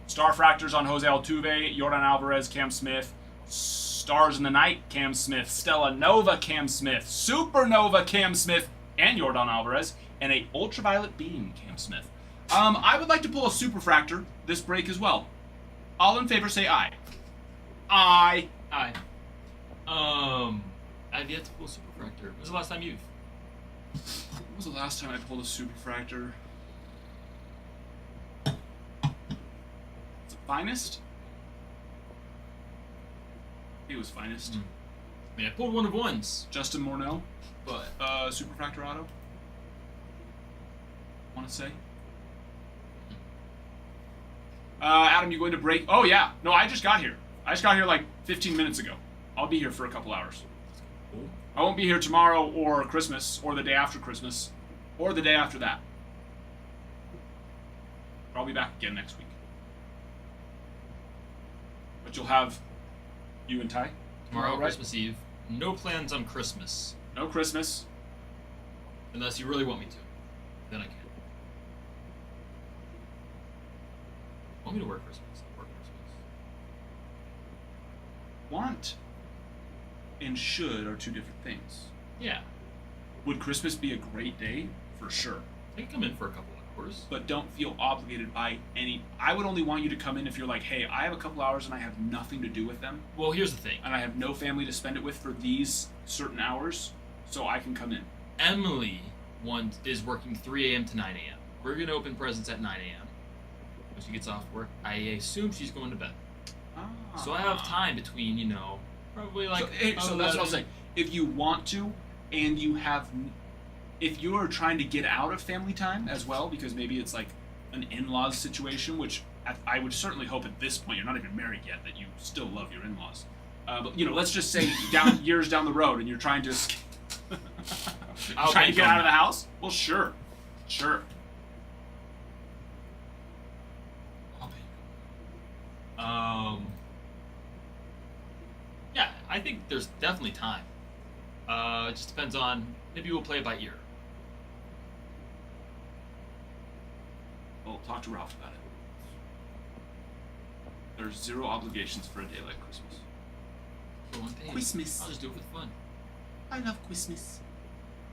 D: Star Fractors on Jose Altuve, Yordan Alvarez, Cam Smith. Stars in the Night, Cam Smith. Stella Nova, Cam Smith. Supernova, Cam Smith, and Yordan Alvarez. And a Ultraviolet Beam, Cam Smith. I would like to pull a Superfractor this break as well. All in favor say aye. Aye.
B: I've yet to pull Superfractor. When was the last time you've?
D: When was the last time I pulled a Superfractor? Is it Finest? He was Finest.
B: I mean, I pulled one of ones.
D: Justin Morneau.
B: But
D: Superfractor auto. Want to say? Adam, you going to break? Oh yeah. No, I just got here. I just got here like 15 minutes ago. I'll be here for a couple hours.
B: Cool.
D: I won't be here tomorrow or Christmas or the day after Christmas or the day after that. But I'll be back again next week. But you'll have you and Ty
B: Tomorrow,
D: right?
B: Christmas Eve. No plans on Christmas.
D: No Christmas.
B: Unless you really want me to. Then I can. Want me to work Christmas? I'll work Christmas.
D: Want. and should are two different things.
B: Yeah.
D: Would Christmas be a great day? For sure.
B: I can come in for a couple hours.
D: But don't feel obligated by any. I would only want you to come in if you're like, hey, I have a couple hours and I have nothing to do with them,
B: Well, here's the thing.
D: and I have no family to spend it with for these certain hours, so I can come in.
B: Emily is working 3 a.m. to 9 a.m. We're going to open presents at 9 a.m. When she gets off work, I assume she's going to bed. So I have time between, probably like.
D: So that's what I'm saying. If you want to, and you have, if you are trying to get out of family time as well, because maybe it's like an in-laws situation, which I would certainly hope at this point you're not even married yet that you still love your in-laws. But let's just say years down the road, and you're trying to trying to get out of the house. Well, sure.
B: Yeah, I think there's definitely time. It just depends on, maybe we'll play it by ear.
D: Well, talk to Ralph about it. There's zero obligations for a day like Christmas.
B: For one day.
D: Christmas.
B: I'll just do it for fun.
D: I love Christmas.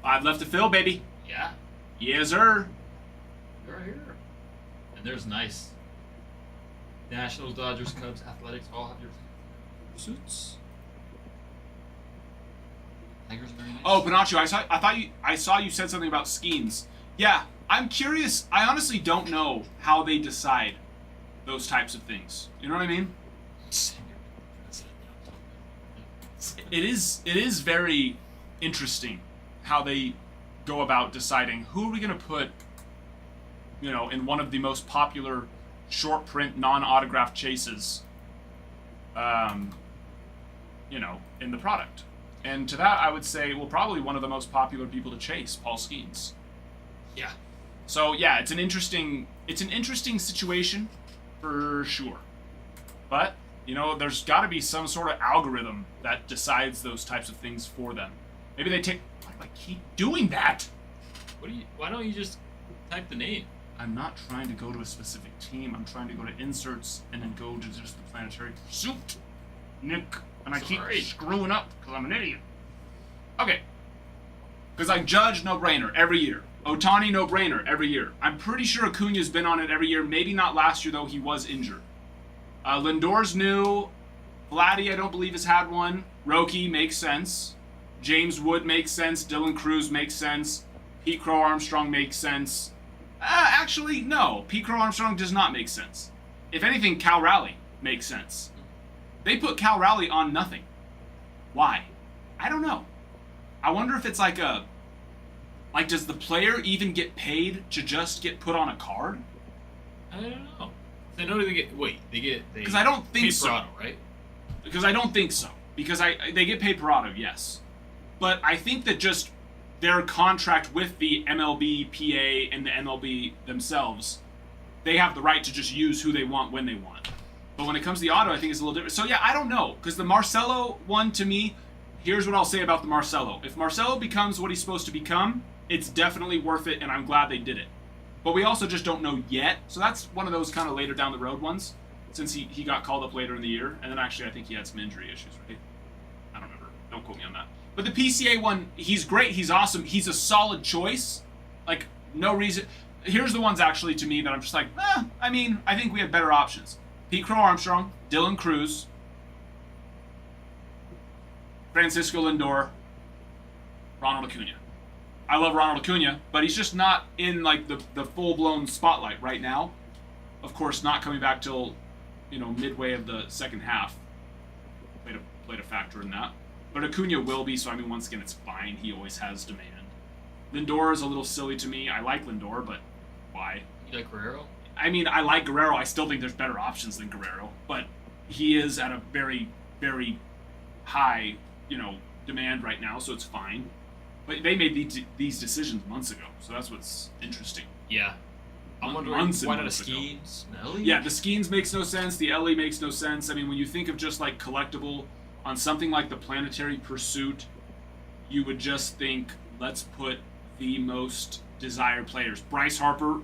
D: 5 left to fill, baby.
B: Yeah,
D: Yes, sir.
B: they're here. And there's nice. Nationals, Dodgers, Cubs, Athletics, all have your suits. Tigers are very nice.
D: Oh, Pinocho, I saw you said something about Skeens. Yeah, I'm curious. I honestly don't know how they decide those types of things. You know what I mean? It is very interesting how they go about deciding who are we going to put, in one of the most popular short print non-autograph chases, in the product. And to that, I would say, well, probably one of the most popular people to chase, Paul Skeens.
B: Yeah.
D: So yeah, it's an interesting situation, for sure. But there's got to be some sort of algorithm that decides those types of things for them. Maybe they take. I keep doing that.
B: Why don't you just type the name?
D: I'm not trying to go to a specific team. I'm trying to go to inserts and then go to just the planetary pursuit, Nick. And I keep screwing up because I'm an idiot. Okay. Because I judge no-brainer every year. Ohtani no-brainer every year. I'm pretty sure Acuna's been on it every year. Maybe not last year, though. He was injured. Lindor's new. Vladdy, I don't believe, has had one. Roki makes sense. James Wood makes sense. Dylan Cruz makes sense. Pete Crow Armstrong makes sense. Actually, no. Pete Crow Armstrong does not make sense. If anything, Cal Raleigh makes sense. They put Cal Raleigh on nothing. Why? I don't know. I wonder if it's does the player even get paid to just get put on a card?
B: I don't know. They don't even get. Wait, they get.
D: Because I don't think so.
B: Auto, right?
D: Because I don't think so. Because they get paid per auto, yes. But I think that just their contract with the MLB, PA, and the MLB themselves, they have the right to just use who they want when they want. But when it comes to the auto, I think it's a little different. So yeah, I don't know. Because the Marcelo one, to me, here's what I'll say about the Marcelo. If Marcelo becomes what he's supposed to become, it's definitely worth it, and I'm glad they did it. But we also just don't know yet. So that's one of those kind of later down the road ones, since he got called up later in the year. And then actually, I think he had some injury issues, right? I don't remember. Don't quote me on that. But the PCA one, he's great. He's awesome. He's a solid choice. Like, no reason. Here's the ones, actually, to me that I'm just like, I think we have better options. Pete Crow Armstrong, Dylan Cruz, Francisco Lindor, Ronald Acuna. I love Ronald Acuna, but he's just not in the full-blown spotlight right now. Of course, not coming back till midway of the second half. Played a factor in that. But Acuna will be, so once again, it's fine. He always has demand. Lindor is a little silly to me. I like Lindor, but why?
B: You like Guerrero?
D: I like Guerrero. I still think there's better options than Guerrero, but he is at a very, very high, demand right now, so it's fine. But they made these decisions months ago, so that's what's interesting.
B: Yeah. I'm wondering why not a Skeens?
D: Yeah, the Skeens makes no sense. The Ellie makes no sense. When you think of just collectible on something like the Planetary Pursuit, you would just think, let's put the most desired players. Bryce Harper,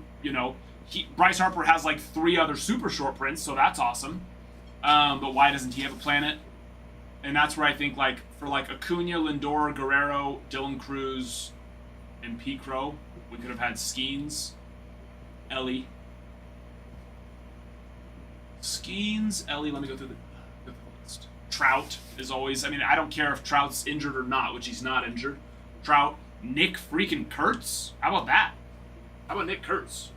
D: Bryce Harper has 3 other super short prints, so that's awesome. But why doesn't he have a planet? And that's where I think, like, for, like, Acuna, Lindor, Guerrero, Dylan Cruz, and Pete Crow, we could have had Skeens, Ellie. Skeens, Ellie, let me go through the list. Trout is always, I mean, I don't care if Trout's injured or not, which he's not injured. Trout, Nick freaking Kurtz. How about that? How about Nick Kurtz?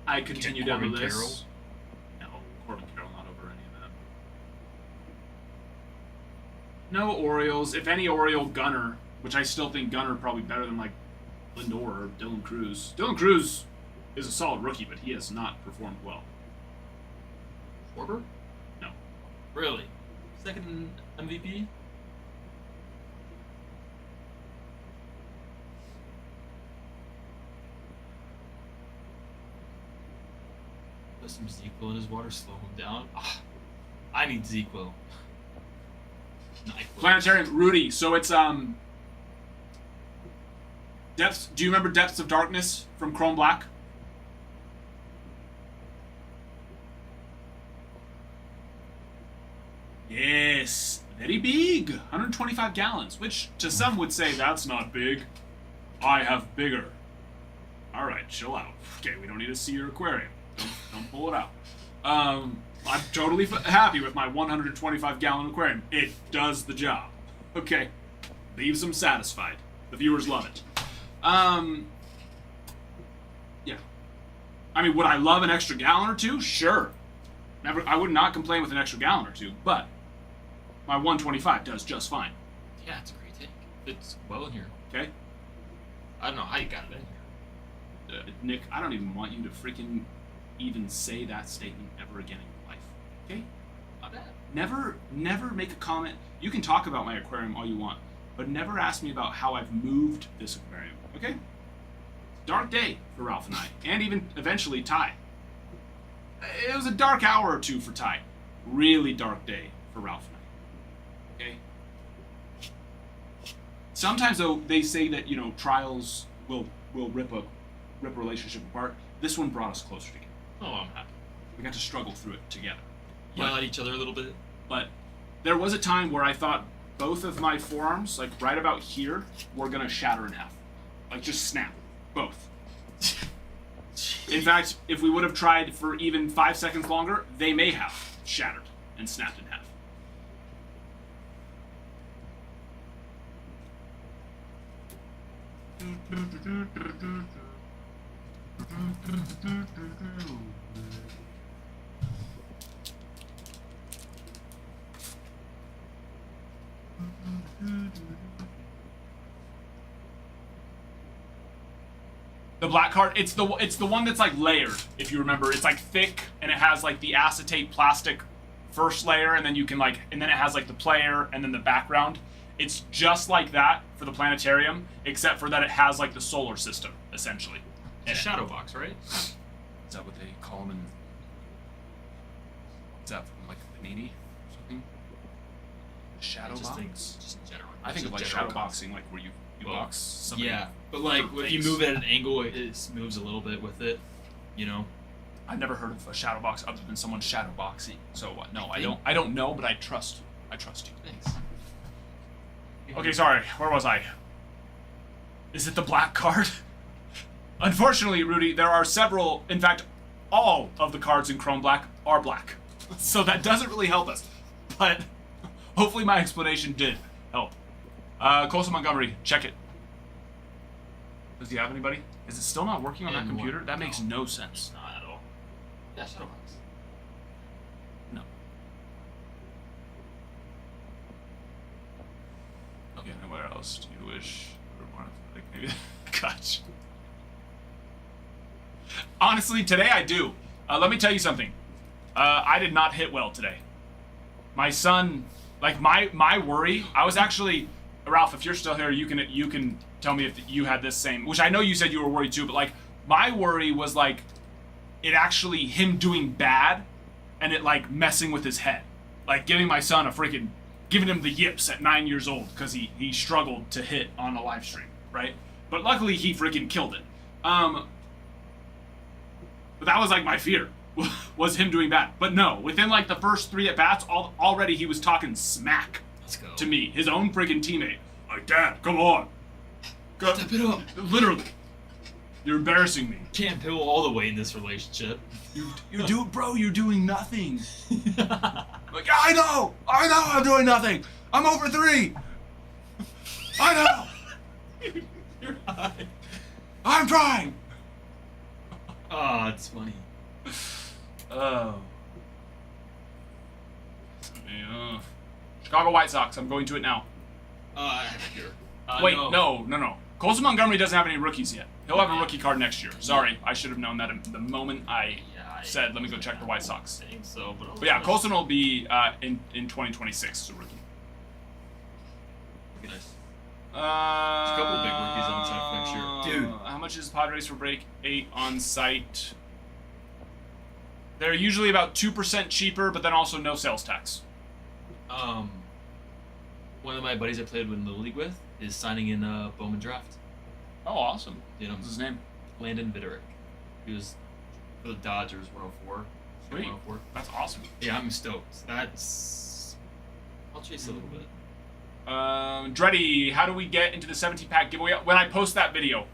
D: I continue down the
B: Corbin
D: list.
B: Carroll?
D: No, Corbin Carroll not over any of that. No Orioles. If any, Oriole Gunner, which I still think Gunner probably better than like Lindor or Dylan Cruz. Dylan Cruz is a solid rookie, but he has not performed well.
B: Schwarber?
D: No.
B: Really? Second MVP? Put some ZQL in his water, slow him down. Ah, I need ZQL. NyQuil.
D: Planetarium, Rudy. So it's Depths. Do you remember Depths of Darkness from Chrome Black? Yes, very big. 125 gallons, which to some would say that's not big. I have bigger. All right, chill out. Okay, we don't need to see your aquarium. Don't pull it out. I'm totally happy with my 125 gallon aquarium. It does the job. Okay, leaves them satisfied. The viewers love it. Yeah. I mean, would I love an extra gallon or two? Sure. Never. I would not complain with an extra gallon or two, but my 125 does just fine.
B: Yeah, it's a great tank. It's well in here.
D: Okay,
B: I don't know how you got it in here.
D: Nick, I don't even want you to freaking even say that statement ever again in your life. Okay?
B: Not bad.
D: Never make a comment. You can talk about my aquarium all you want, but never ask me about how I've moved this aquarium. Okay? Dark day for Ralph and I, and even eventually Ty. It was a dark hour or two for Ty. Really dark day for Ralph and I. Okay? Sometimes though they say that, you know, trials will rip a relationship apart. This one brought us closer together.
B: Oh, I'm happy.
D: We got to struggle through it together.
B: Yell at each other a little bit.
D: But there was a time where I thought both of my forearms, like right about here, were gonna shatter in half. Like just snap. Both. In fact, if we would have tried for even 5 seconds longer, they may have shattered and snapped in half. The black card, it's the one that's like layered, if you remember. It's like thick and it has like the acetate plastic first layer, and then you can like, and then it has like the player and then the background. It's just like that for the planetarium, except for that it has like the solar system, essentially.
B: It's a shadow box, right?
D: Is that what they call them in... Is that from like Panini or something? Shadow
B: Just
D: box?
B: just in general.
D: I think of like
B: Just
D: shadow
B: general
D: boxing, like where you
B: Well,
D: box somebody.
B: Yeah, but like
D: for
B: if you
D: things.
B: move it at an angle, it moves a little bit with it. You know.
D: I've never heard of a shadow box other than someone shadow boxing. So no, I
B: think-
D: don't know, but I trust you.
B: Thanks.
D: Okay, sorry. Where was I? Is it the black card? Unfortunately, Rudy, there are several. In fact, all of the cards in Chrome Black are black, so that doesn't really help us. But hopefully, my explanation did help. Colson Montgomery, check it. Does he have anybody? Is it still not working on that
B: And
D: computer?
B: one-
D: That makes no
B: It's
D: sense.
B: not at all. Yeah, shadow box.
D: No. Okay, and where else do you wish? Like maybe. Gosh. Honestly, today I do. Let me tell you something. I did not hit well today. My son, like my worry. I was actually, Ralph. If you're still here, you can tell me if you had this same. Which I know you said you were worried too, but like my worry was like, it actually him doing bad, and it like messing with his head, like giving my son giving him the yips at 9 years old because he struggled to hit on a live stream, right? But luckily he freaking killed it. But that was like my fear, was him doing bad. But no, within like the first 3 at bats, already he was talking smack
B: Let's go.
D: to me, his own freaking teammate. Like, Dad, come on. Go.
B: Step it up.
D: Literally. You're embarrassing me.
B: Can't pill all the way in this relationship.
D: You do, bro. You're doing nothing. Like, I know. I'm doing nothing. I'm over 3. I know.
B: You're high.
D: I'm trying.
B: Oh, it's funny.
D: Oh. Yeah. Chicago White Sox. I'm going to it now.
B: I have it here.
D: Wait, no. Colson Montgomery doesn't have any rookies yet. He'll have a rookie card next year. Sorry, I should have known that the moment I said, let me go check the White Sox.
B: I think so,
D: But yeah, Colson will be in 2026 as a rookie.
B: Be nice.
D: There's
B: a couple of big rookies on site for next year. Dude.
D: How much is Padres for break 8 on site? They're usually about 2% cheaper, but then also no sales tax.
B: One of my buddies I played in the league with is signing in Bowman draft.
D: Oh, awesome.
B: You know,
D: What's his name?
B: Landon Vitterick. He was for the Dodgers 104.
D: Sweet.
B: 104.
D: That's awesome.
B: Yeah, I'm stoked. I'll chase it a little bit.
D: Dreddy, how do we get into the 17-pack giveaway? When I post that video.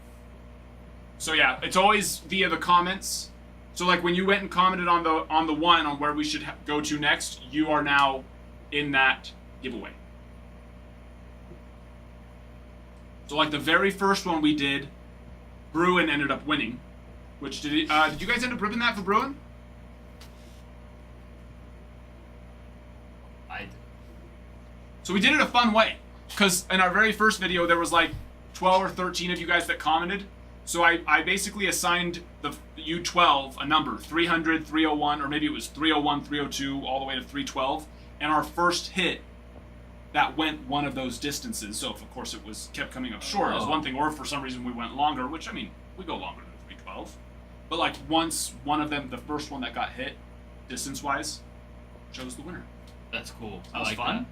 D: So yeah, it's always via the comments. So like when you went and commented on the one on where we should go to next, you are now in that giveaway. So like the very first one we did, Bruin ended up winning. Which did you guys end up ripping that for Bruin?
B: I did.
D: So we did it a fun way, because in our very first video there was like 12 or 13 of you guys that commented. So I basically assigned you 12 a number, 300, 301, or maybe it was 301, 302, all the way to 312. And our first hit, that went one of those distances. So if of course it kept coming up short, it was one thing, or if for some reason we went longer, which I mean, we go longer than 312. But like once one of them, the first one that got hit, distance-wise, chose the winner.
B: That's cool.
D: That was
B: like
D: fun.
B: that.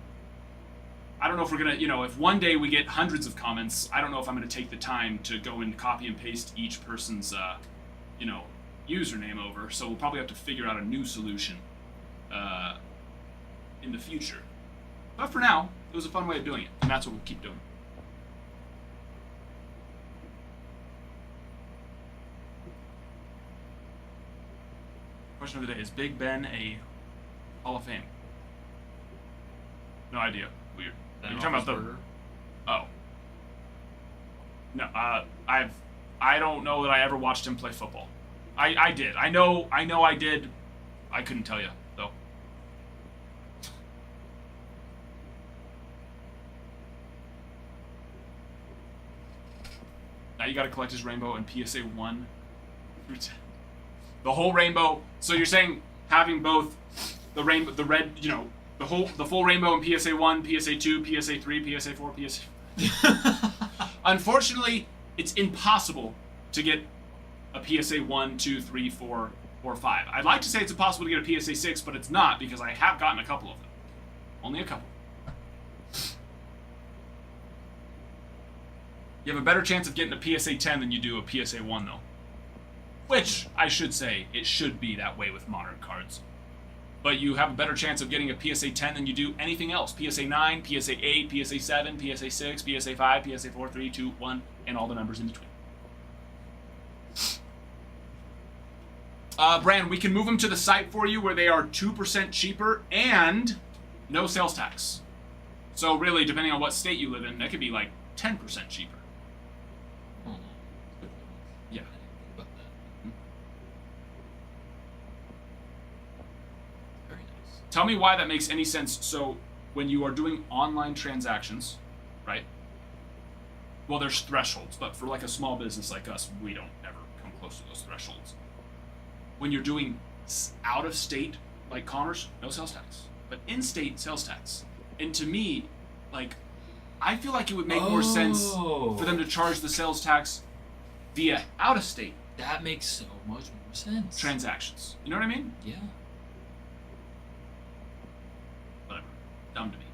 D: I don't know if we're gonna, if one day we get hundreds of comments, I don't know if I'm gonna take the time to go and copy and paste each person's, username over. So we'll probably have to figure out a new solution in the future. But for now, it was a fun way of doing it, and that's what we'll keep doing. Question of the day: is Big Ben a Hall of Fame? No idea. Weird. You're talking about the. Oh. No, I don't know that I ever watched him play football. I did. I know I did. I couldn't tell you though. Now you got to collect his rainbow in PSA 1 through 10. The whole rainbow. So you're saying having both the rainbow, the red, the full rainbow in PSA 1, PSA 2, PSA 3, PSA 4, PSA. Unfortunately, it's impossible to get a PSA 1, 2, 3, 4, or 5. I'd like to say it's impossible to get a PSA 6, but it's not, because I have gotten a couple of them. Only a couple. You have a better chance of getting a PSA 10 than you do a PSA 1, though. Which, I should say, it should be that way with modern cards. But you have a better chance of getting a PSA 10 than you do anything else. PSA 9, PSA 8, PSA 7, PSA 6, PSA 5, PSA 4, 3, 2, 1, and all the numbers in between. Brand, we can move them to the site for you where they are 2% cheaper and no sales tax. So really, depending on what state you live in, that could be like 10% cheaper. Yeah.
B: About that. Very nice.
D: Tell me why that makes any sense. So when you are doing online transactions, right? Well, there's thresholds, but for like a small business like us, we don't ever come close to those thresholds. When you're doing out-of-state, like commerce, no sales tax. But in-state, sales tax. And to me, like, I feel like it would make more sense for them to charge the sales tax via out-of-state
B: That makes so much more sense.
D: transactions. You know what I mean?
B: Yeah.
D: Whatever. Dumb to me.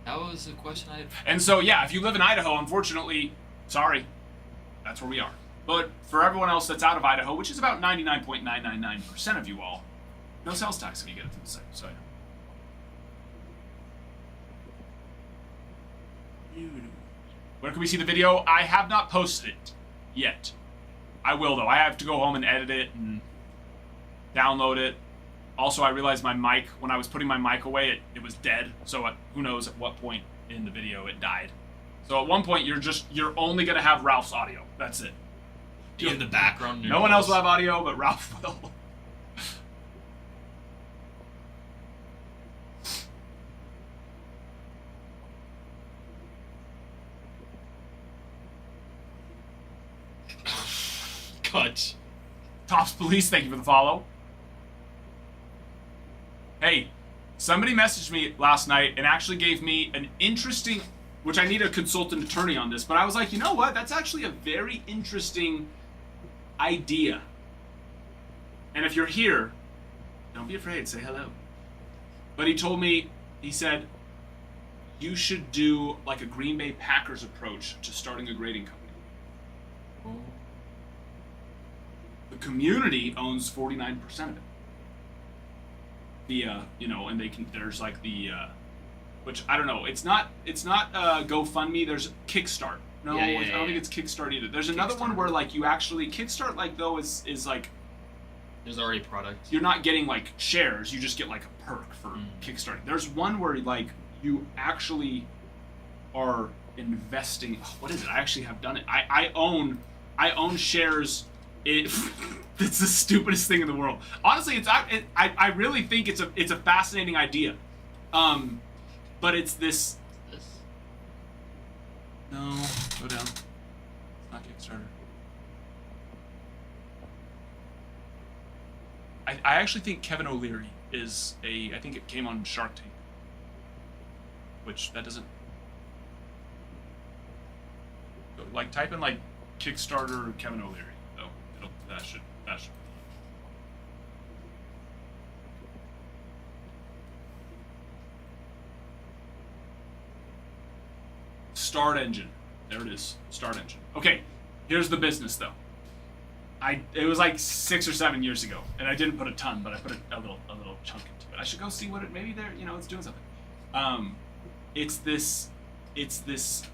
B: That was a question I had.
D: And so, yeah, if you live in Idaho, unfortunately, sorry, that's where we are. But for everyone else that's out of Idaho, which is about 99.999% of you all, no sales tax if you get it through the site. So, where can we see the video? I have not posted it yet. I will, though. I have to go home and edit it and download it. Also, I realized my mic, when I was putting my mic away, it was dead. So who knows at what point in the video it died. So at one point, you're only going to have Ralph's audio. That's it.
B: In the background.
D: No one else will have audio, but Ralph will.
B: Cut.
D: Tops Police, thank you for the follow. Hey, somebody messaged me last night and actually gave me an interesting, which I need a consultant attorney on this, but I was like, you know what? That's actually a very interesting idea. And if you're here, don't be afraid, say hello. But he told me, he said, you should do like a Green Bay Packers approach to starting a grading company. The community owns 49% of it. And they can. There's like the, which I don't know. It's not GoFundMe. There's Kickstart. No, I don't think it's Kickstart either. There's another one where like you actually Kickstart like though is like.
B: There's already product.
D: You're not getting like shares. You just get like a perk for Kickstarting. There's one where like you actually are investing. What is it? I actually have done it. I own shares. It's the stupidest thing in the world. Honestly, I really think it's a fascinating idea, but it's this. No, go down. It's not Kickstarter. I actually think Kevin O'Leary is a. I think it came on Shark Tank, which that doesn't. Like type in like Kickstarter Kevin O'Leary. That should. Start Engine. There it is. Start Engine. Okay, here's the business though. It was like 6 or 7 years ago, and I didn't put a ton, but I put a little chunk into it. I should go see what it. Maybe it's doing something. It's this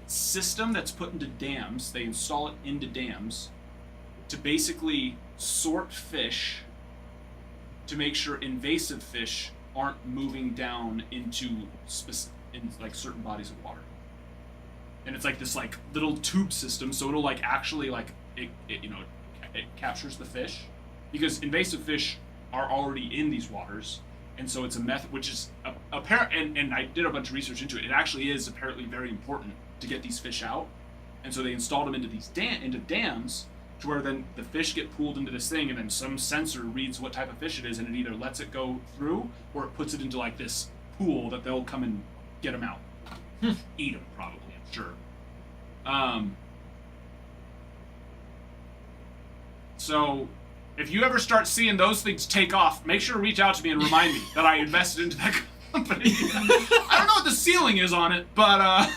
D: system that's put into dams. They install it into dams to basically sort fish to make sure invasive fish aren't moving down into like certain bodies of water. And it's like this like little tube system, so it'll like actually like it captures the fish because invasive fish are already in these waters, and so it's a method which is apparent. And I did a bunch of research into it. It actually is apparently very important to get these fish out, and so they installed them into these dams. To where then the fish get pulled into this thing, and then some sensor reads what type of fish it is, and it either lets it go through or it puts it into like this pool that they'll come and get them out, eat them probably, I'm sure. So if you ever start seeing those things take off, make sure to reach out to me and remind me that I invested into that company. I don't know what the ceiling is on it, but I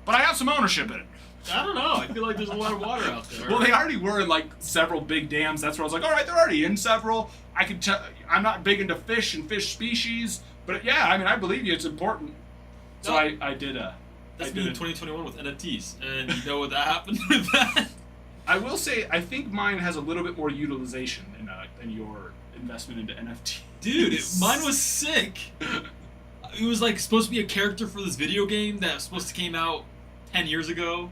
D: have some ownership in it.
B: I don't know. I feel like there's a lot of water out there.
D: Well, they already were in like several big dams. That's where I was like, all right, they're already in several. I can tell. I'm not big into fish and fish species, but yeah, I mean, I believe you. It's important. So
B: No.
D: I did.
B: That's me in 2021 with NFTs, and you know what that happened with that?
D: I will say, I think mine has a little bit more utilization than your investment into NFT.
B: Dude, mine was sick. It was like supposed to be a character for this video game that was supposed to came out 10 years ago.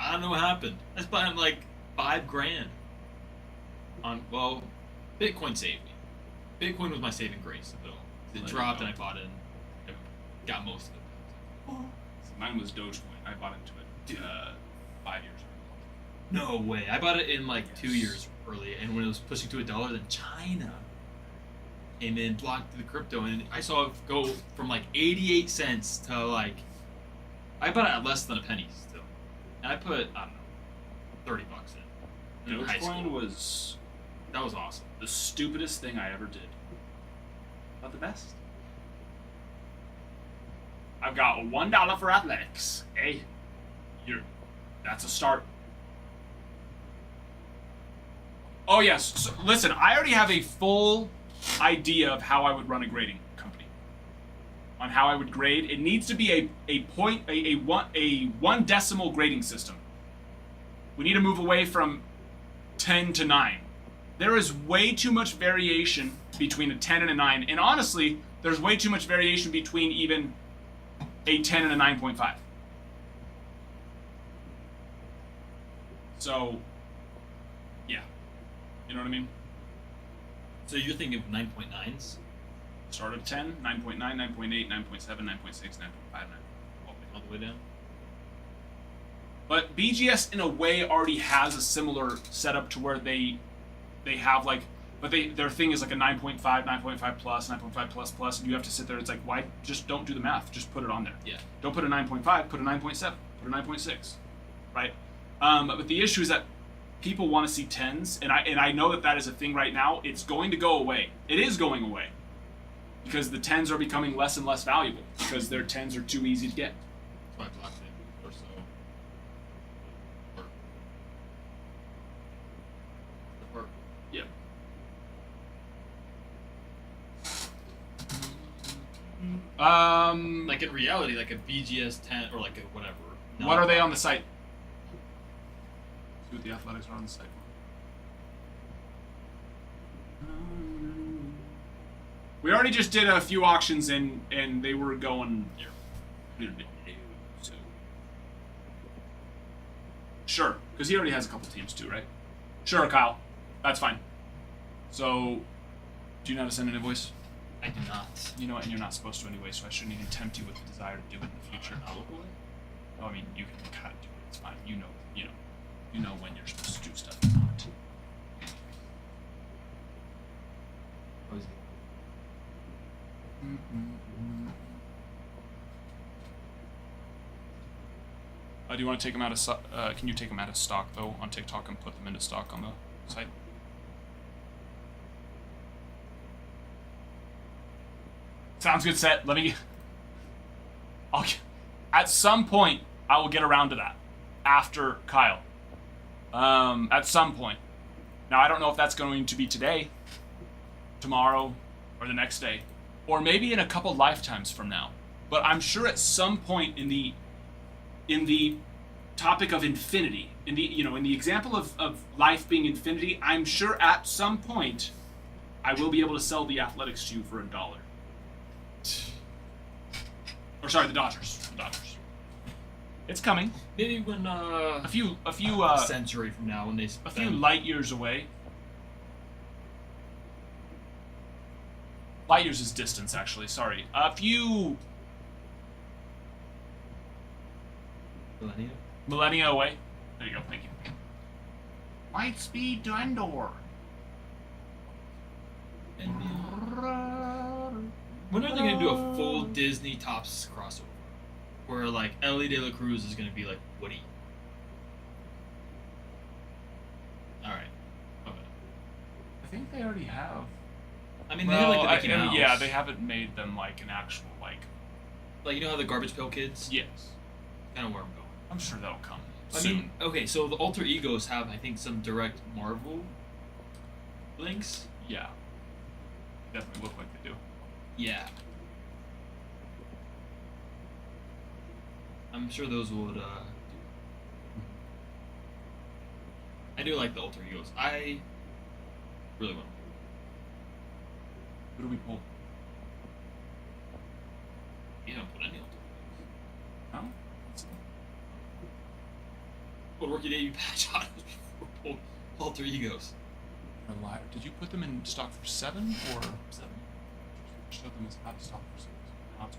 B: I don't know what happened. I spent like $5,000 on. Well, Bitcoin saved me. Bitcoin was my saving grace. Though it dropped and I bought it. And I got most of it.
D: So mine was Dogecoin. I bought into it 5 years ago.
B: No way. I bought it in like 2 years early, and when it was pushing to $1, then China came in, blocked the crypto, and I saw it go from like 88 cents to like. I bought it at less than a penny still. And I put, I don't know, $30 in high
D: Dogecoin
B: school.
D: that was
B: awesome.
D: the stupidest thing I ever did. But the best. I've got $1 for athletics. Hey, that's a start. Oh yes. So, listen, I already have a full idea of how I would run a grading company. On how I would grade, it needs to be a one decimal grading system. We need to move away from 10 to 9. There is way too much variation between a 10 and a 9, and honestly, there's way too much variation between even a 10 and a 9.5. So, yeah. You know what I mean?
B: So you're thinking of 9.9s?
D: Start at 10, 9.9, 9.8, 9.7, 9.6, 9.5, 9.9.
B: All the way down?
D: But BGS in a way already has a similar setup to where they have like, but their thing is like a 9.5, 9.5 plus, 9.5 plus plus, and you have to sit there. It's like, why just don't do the math? Just put it on there.
B: Yeah.
D: Don't put a 9.5, put a 9.7, put a 9.6, right? But the issue is that people want to see 10s, and I know that is a thing right now. It's going to go away. It is going away because the 10s are becoming less and less valuable because their 10s are too easy to get.
B: That's why Black Sabbath or so. Or
D: Yeah.
B: like in reality, like a BGS 10 or like a whatever.
D: What are they on the site? See what the athletics are on the site. We already just did a few auctions and they were going. So. Sure, because he already has a couple teams too, right? Sure, Kyle, that's fine. So, do you know how to send an invoice?
B: I do not.
D: You know what, and you're not supposed to anyway, so I shouldn't even tempt you with the desire to do it in the future. Oh, I mean, you can kind of do it. It's fine. You know when you're supposed to do stuff or not.
B: What is it?
D: Do you want to take them out of can you take them out of stock though on TikTok and put them into stock on the site? Sounds good, Set. At some point I will get around to that after Kyle. At some point. Now I don't know if that's going to be today, tomorrow, or the next day, or maybe in a couple lifetimes from now. But I'm sure at some point in the topic of infinity, in the example of life being infinity, I'm sure at some point I will be able to sell the Athletics to you for $1. Or sorry, the Dodgers. It's coming.
B: Maybe when
D: A few
B: century from now when they
D: a few light years away. Light years is distance, actually. Sorry. A few millennia away. There you go. Thank you. Light speed to Endor.
B: When are they gonna do a full Disney Tops crossover? Where like Ellie De La Cruz is gonna be like Woody. Alright. Okay.
D: I think they already have.
B: I mean they have like the Mickey Mouse.
D: Yeah, they haven't made them like an actual like.
B: Like you know how the Garbage Pail Kids?
D: Yes.
B: Kinda where I'm going.
D: I'm sure that'll come
B: I
D: soon.
B: mean, okay, so the alter egos have, I think, some direct Marvel links.
D: Yeah. Definitely look like they do.
B: Yeah. I'm sure those would, I do like the alter egos. I really want
D: Who do we pull?
B: You don't put any alter egos.
D: No?
B: What rookie day you patch on before pull alter egos?
D: Did you put them in stock for 7 or
B: 7.
D: show them as out of stock for 6? No, it's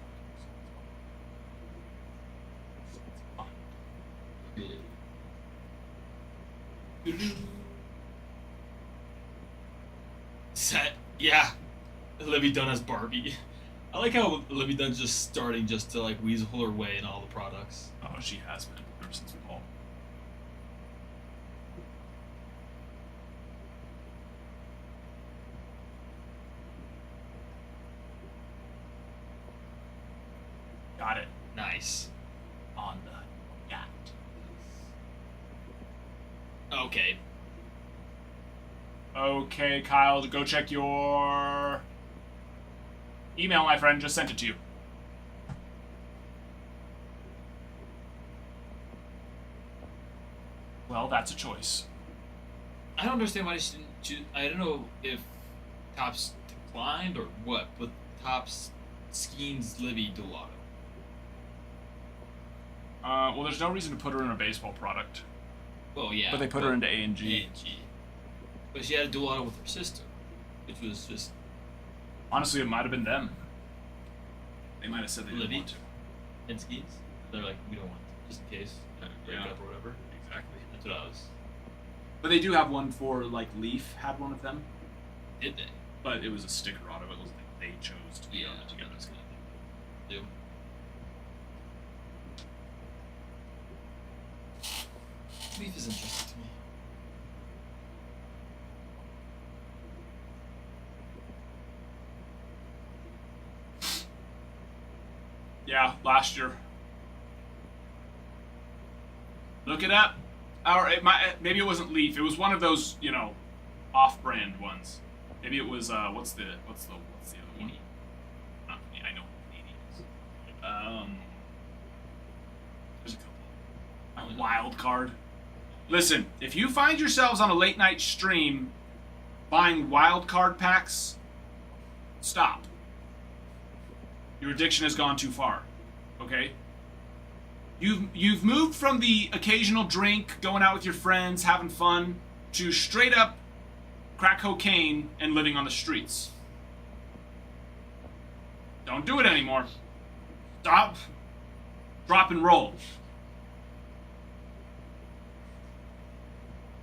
D: fine.
B: Set. Yeah. Libby Dunn as Barbie. I like how Libby Dunn's just starting just to like weasel her way in all the products.
D: Oh, she has been ever since Paul. Got it.
B: Nice.
D: On the yacht.
B: Okay.
D: Okay, Kyle, go check your email, my friend. Just sent it to you. Well, that's a choice.
B: I don't understand why she didn't choose. I don't know if Topps declined or what, but Topps Skeens Livy Dolato.
D: Well, there's no reason to put her in a baseball product.
B: Well, yeah.
D: But they put her into A and G.
B: A and G. But she had a Dolato with her sister, which was just
D: Honestly, it might have been them. They might have said they didn't
B: Livy
D: want to.
B: and Skeens. They're like, we don't want it, just in case. Break
D: Yeah.
B: up or whatever.
D: Exactly.
B: That's what I was.
D: But they do have one for, like, Leaf had one of them.
B: Did they?
D: But it was a sticker auto. It wasn't like they chose to be on it together.
B: That's kind of thing. Leaf is interesting to me.
D: Yeah, last year. Look it up. Or maybe it wasn't Leaf. It was one of those, you know, off-brand ones. Maybe it was what's the other one? Not me. I know what Canadian is. There's a couple. Wild card. Listen, if you find yourselves on a late night stream buying wild card packs, stop. Your addiction has gone too far. Okay? You've moved from the occasional drink, going out with your friends, having fun, to straight up crack cocaine and living on the streets. Don't do it anymore. Stop. Drop and roll.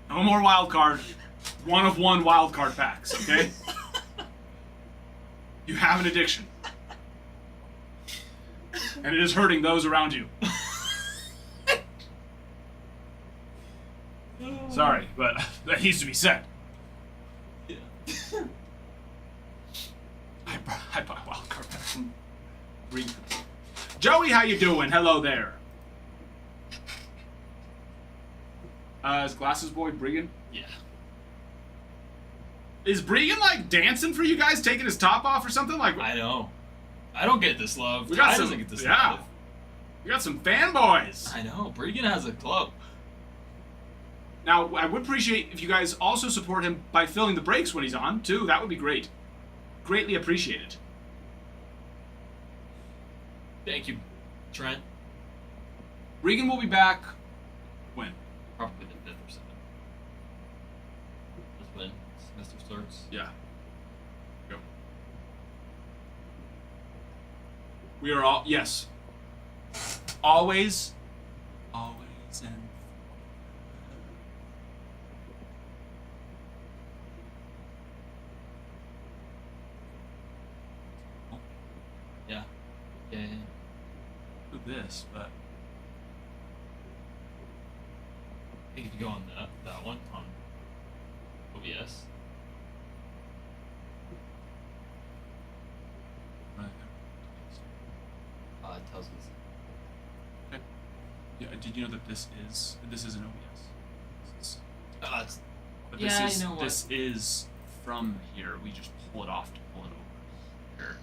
D: No more wild card. One of one wild card packs, okay? You have an addiction. And it is hurting those around you. Sorry, but that needs to be said.
B: Yeah.
D: I bought a wild card pack from Regan. Joey, how you doing? Hello there. Is Glasses Boy Bregan?
B: Yeah.
D: Is Bregan like dancing for you guys, taking his top off or something? Like
B: I know. I don't get this love.
D: we got
B: Ty
D: some.
B: doesn't get this
D: Yeah,
B: love.
D: we got some fanboys.
B: I know. Bregan has a club.
D: Now, I would appreciate if you guys also support him by filling the breaks when he's on too. That would be great. Greatly appreciated.
B: Thank you, Trent.
D: Regan will be back. When?
B: Probably the 5th or 7th. That's when semester starts.
D: Yeah. Go. We are all yes. Always and
B: Yeah. Yeah.
D: do this, but
B: I think if you go on that one on OBS. It tells me.
D: yeah. Did you know that this is an OBS? This is,
B: It's,
D: but
B: Yeah,
D: this is
B: you know what?
D: this is from here. We just pull it off to pull it over. Here.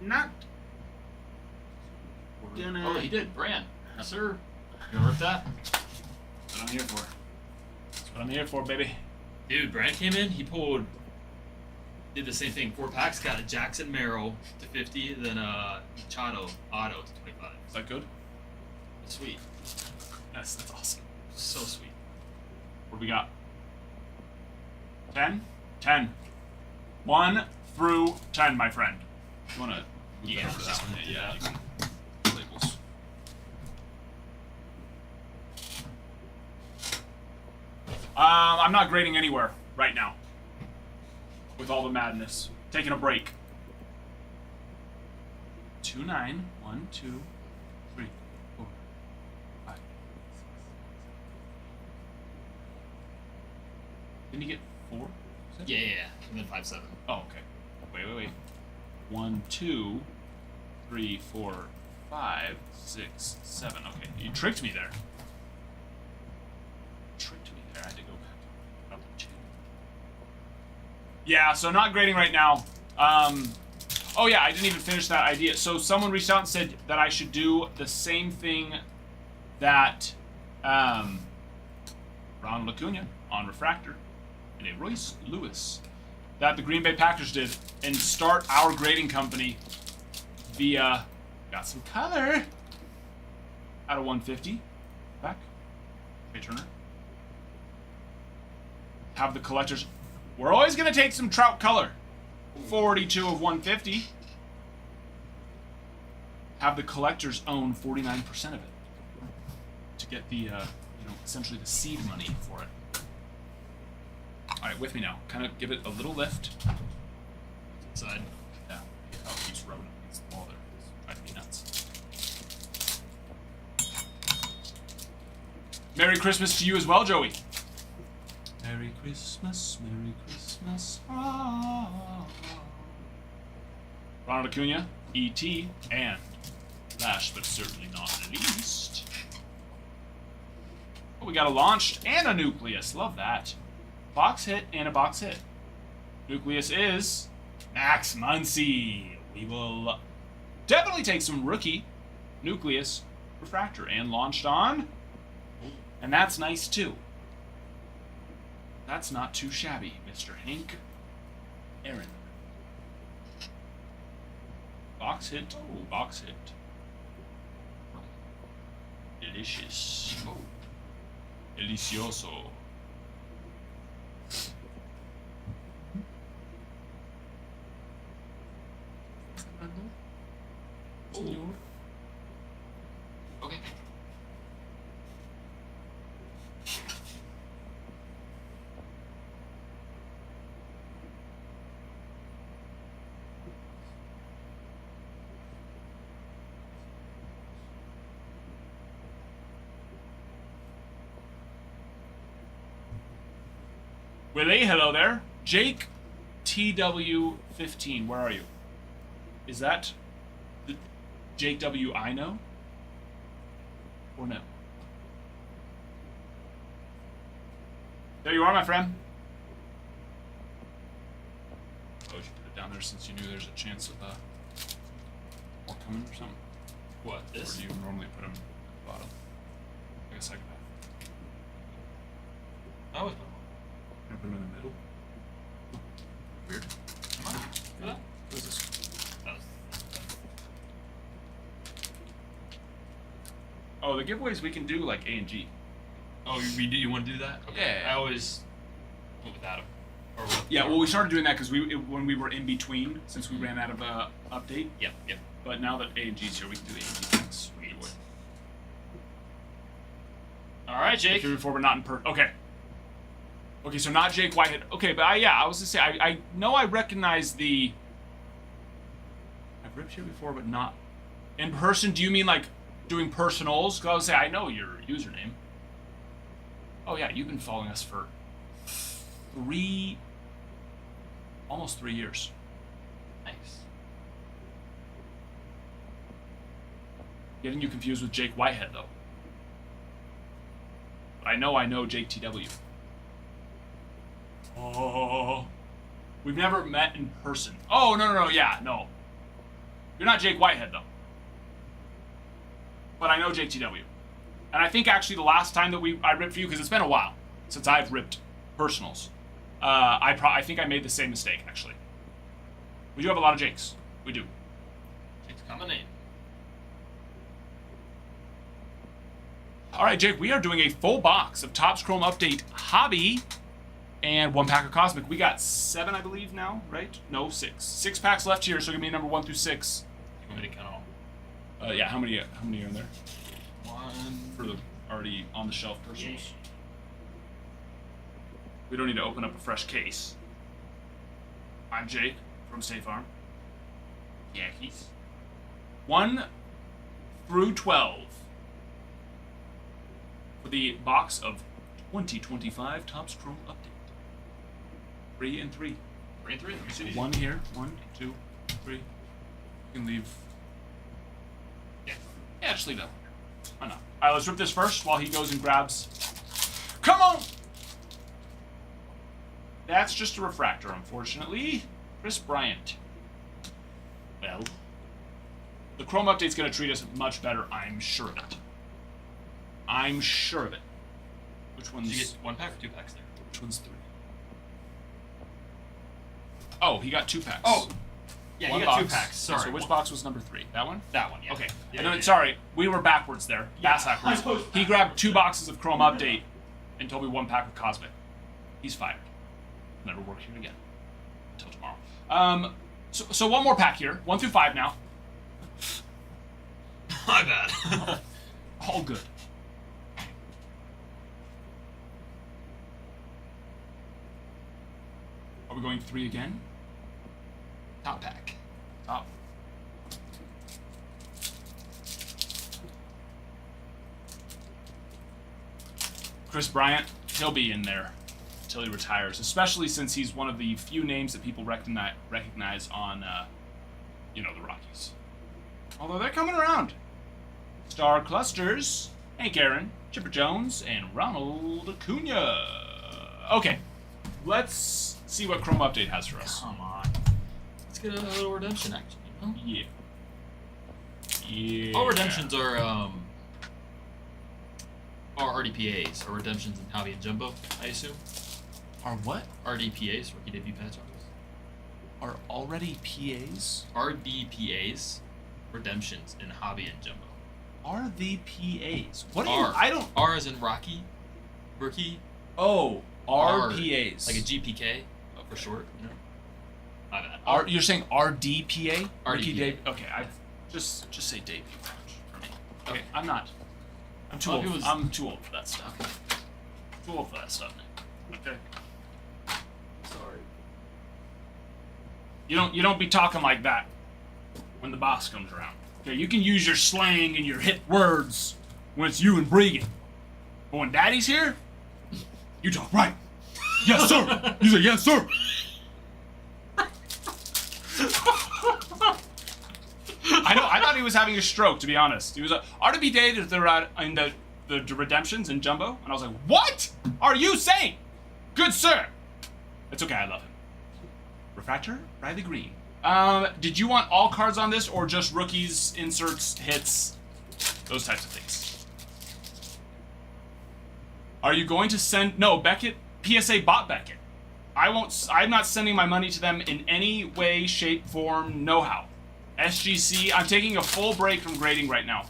D: Not gonna.
B: oh, he did. Brand. Yes, sir. You gonna rip that?
D: That's what I'm here for. That's what I'm here for, baby.
B: Dude, Brand came in. He did the same thing. 4 packs. Got a Jackson Merrill to 50, then a Machado Auto to 25.
D: Is that good?
B: Sweet.
D: That's awesome.
B: So sweet.
D: What do we got? 10? 10. 1 through 10, my friend. You wanna move
B: Yeah,
D: over to that one? Yeah, you can. Labels. I'm not grading anywhere right now. With all the madness. Taking a break. 2, 9. 1, 2, 3, 4, 5, 6, 7, Didn't he get 4?
B: Yeah. And then 5-7.
D: Oh, okay. Wait. 1, 2, 3, 4, 5, 6, 7. Okay, you tricked me there. I had to go back up to 2. Yeah, so not grading right now. Oh yeah, I didn't even finish that idea. So someone reached out and said that I should do the same thing that Ronald Acuna on Refractor and a Royce Lewis that the Green Bay Packers did and start our grading company via got some color out of 150 back. Trey Turner. Have the collectors. We're always gonna take some Trout color. 42 of 150. Have the collectors own 49% of it to get the essentially the seed money for it. All right, with me now. Kind of give it a little lift. Inside. Yeah. Oh, it keeps rubbing against the wall there. It's driving me nuts. Merry Christmas to you as well, Joey. Merry Christmas, Merry Christmas. Ronald Acuna, E.T., and last but certainly not least, we got a launched and a nucleus. Love that. Box hit and a box hit. Nucleus is Max Muncy. We will definitely take some rookie nucleus refractor and launched on. And that's nice too. That's not too shabby, Mr. Hank Aaron. Box hit. Oh, box hit. Delicious. Oh. Delicioso.
B: Oh. Okay.
D: Willie, hello there. Jake TW15, where are you? Is that the Jake W I know? Or no? There you are, my friend. Oh, you should put it down there since you knew there's a chance of more coming or something.
B: What, this?
D: Or do you normally put them at the bottom? Like a psychopath.
B: I was
D: Can I put them in the middle? Weird.
B: What?
D: What is this? Oh, the giveaways we can do like A and G.
B: Oh, you want to do that? Okay.
D: Yeah.
B: I always went with Adam. Or with,
D: Yeah, well, we started doing that because when we were in between, since we ran out of update.
B: Yep.
D: But now that A and G's here, we can do A and G things.
B: Sweet. All right, Jake.
D: Here before we're not in Okay. Okay, so not Jake Whitehead. Okay, but I was gonna say I know I recognize the. I've ripped here before, but not in person. Do you mean like doing personals? Because I would say I know your username. Oh yeah, you've been following us for almost 3 years.
B: Nice.
D: Getting you confused with Jake Whitehead though. But I know Jake TW. Oh, we've never met in person. Oh, no, yeah, no. You're not Jake Whitehead, though. But I know Jake TW. And I think, actually, the last time that I ripped for you, because it's been a while since I've ripped personals, I think I made the same mistake, actually. We do have a lot of Jakes. We do.
B: Jake's coming in.
D: All right, Jake, we are doing a full box of Topps Chrome Update Hobby and 1 pack of Cosmic. We got 7, I believe, now, right? No, 6. 6 packs left here, so give me number 1 through 6.
B: You want me to count all?
D: Yeah, how many are in there?
B: 1
D: For the already on the shelf personals.
B: Yeah.
D: We don't need to open up a fresh case. I'm Jake from State Farm. Yankees. 1 through 12 for the box of 2025 Topps Chrome Update. 3 and 3.
B: 3 and 3. Let me see.
D: One here. 1, 2, 3. You can leave. Yeah, just leave that one. Why not? Alright, let's rip this first while he goes and grabs. Come on! That's just a refractor, unfortunately. Chris Bryant. Well, the Chrome update's going to treat us much better, I'm sure of it. I'm sure of it. Which one's...
B: Did you get 1 pack or 2 packs there?
D: Which one's 3? Oh, he got 2 packs.
B: Oh! Yeah,
D: One
B: you got
D: box.
B: 2 packs. Sorry.
D: So which box was number 3? That one?
B: That one, yeah.
D: Okay.
B: Yeah,
D: No,
B: yeah.
D: sorry, we were backwards there.
B: Yeah,
D: Backwards.
B: I was
D: He grabbed 2 boxes of Chrome Update and told me 1 pack of Cosmic. He's fired. Never work here again. Until tomorrow. So one more pack here. 1 through 5 now.
B: My bad.
D: All good. Are we going 3 again?
B: Top pack.
D: Top. Chris Bryant, he'll be in there until he retires, especially since he's one of the few names that people recognize on, the Rockies. Although they're coming around. Star Clusters, Hank Aaron, Chipper Jones, and Ronald Acuna. Okay, let's see what Chrome Update has for us.
B: Come on. Let's get a little redemption action, you know?
D: Yeah. Yeah.
B: All redemptions are RDPAs, or redemptions in Hobby and Jumbo, I assume.
D: Are what?
B: RDPAs, rookie debut patch offers.
D: Are already PAs?
B: RDPAs, redemptions in Hobby and Jumbo.
D: Are the PAs? What do
B: R.
D: you? I don't.
B: R as in Rocky, rookie,
D: Oh,
B: R.
D: RPAs.
B: like a GPK for short, you know? My bad.
D: R. You're saying RDPA? Rookie
B: RDPA.
D: debut. Okay, I just say debut for me. Okay, I'm not. I'm too
B: Well,
D: old.
B: it was-
D: I'm too old for that stuff. Too old for that stuff, Nick. Okay.
B: Sorry.
D: You don't be talking like that when the boss comes around. Okay, you can use your slang and your hit words when it's you and Bregan. But when Daddy's here, you talk right. Yes, sir. You say yes, sir. I thought he was having a stroke, to be honest. He was like, RDB Day in the redemptions in Jumbo, and I was like, what are you saying? Good sir. It's okay, I love him. Refractor, Riley Green. Did you want all cards on this, or just rookies, inserts, hits, those types of things? Are you going to send? No, Beckett. PSA bought Beckett. I'm not sending my money to them in any way, shape, form, no how. SGC, I'm taking a full break from grading right now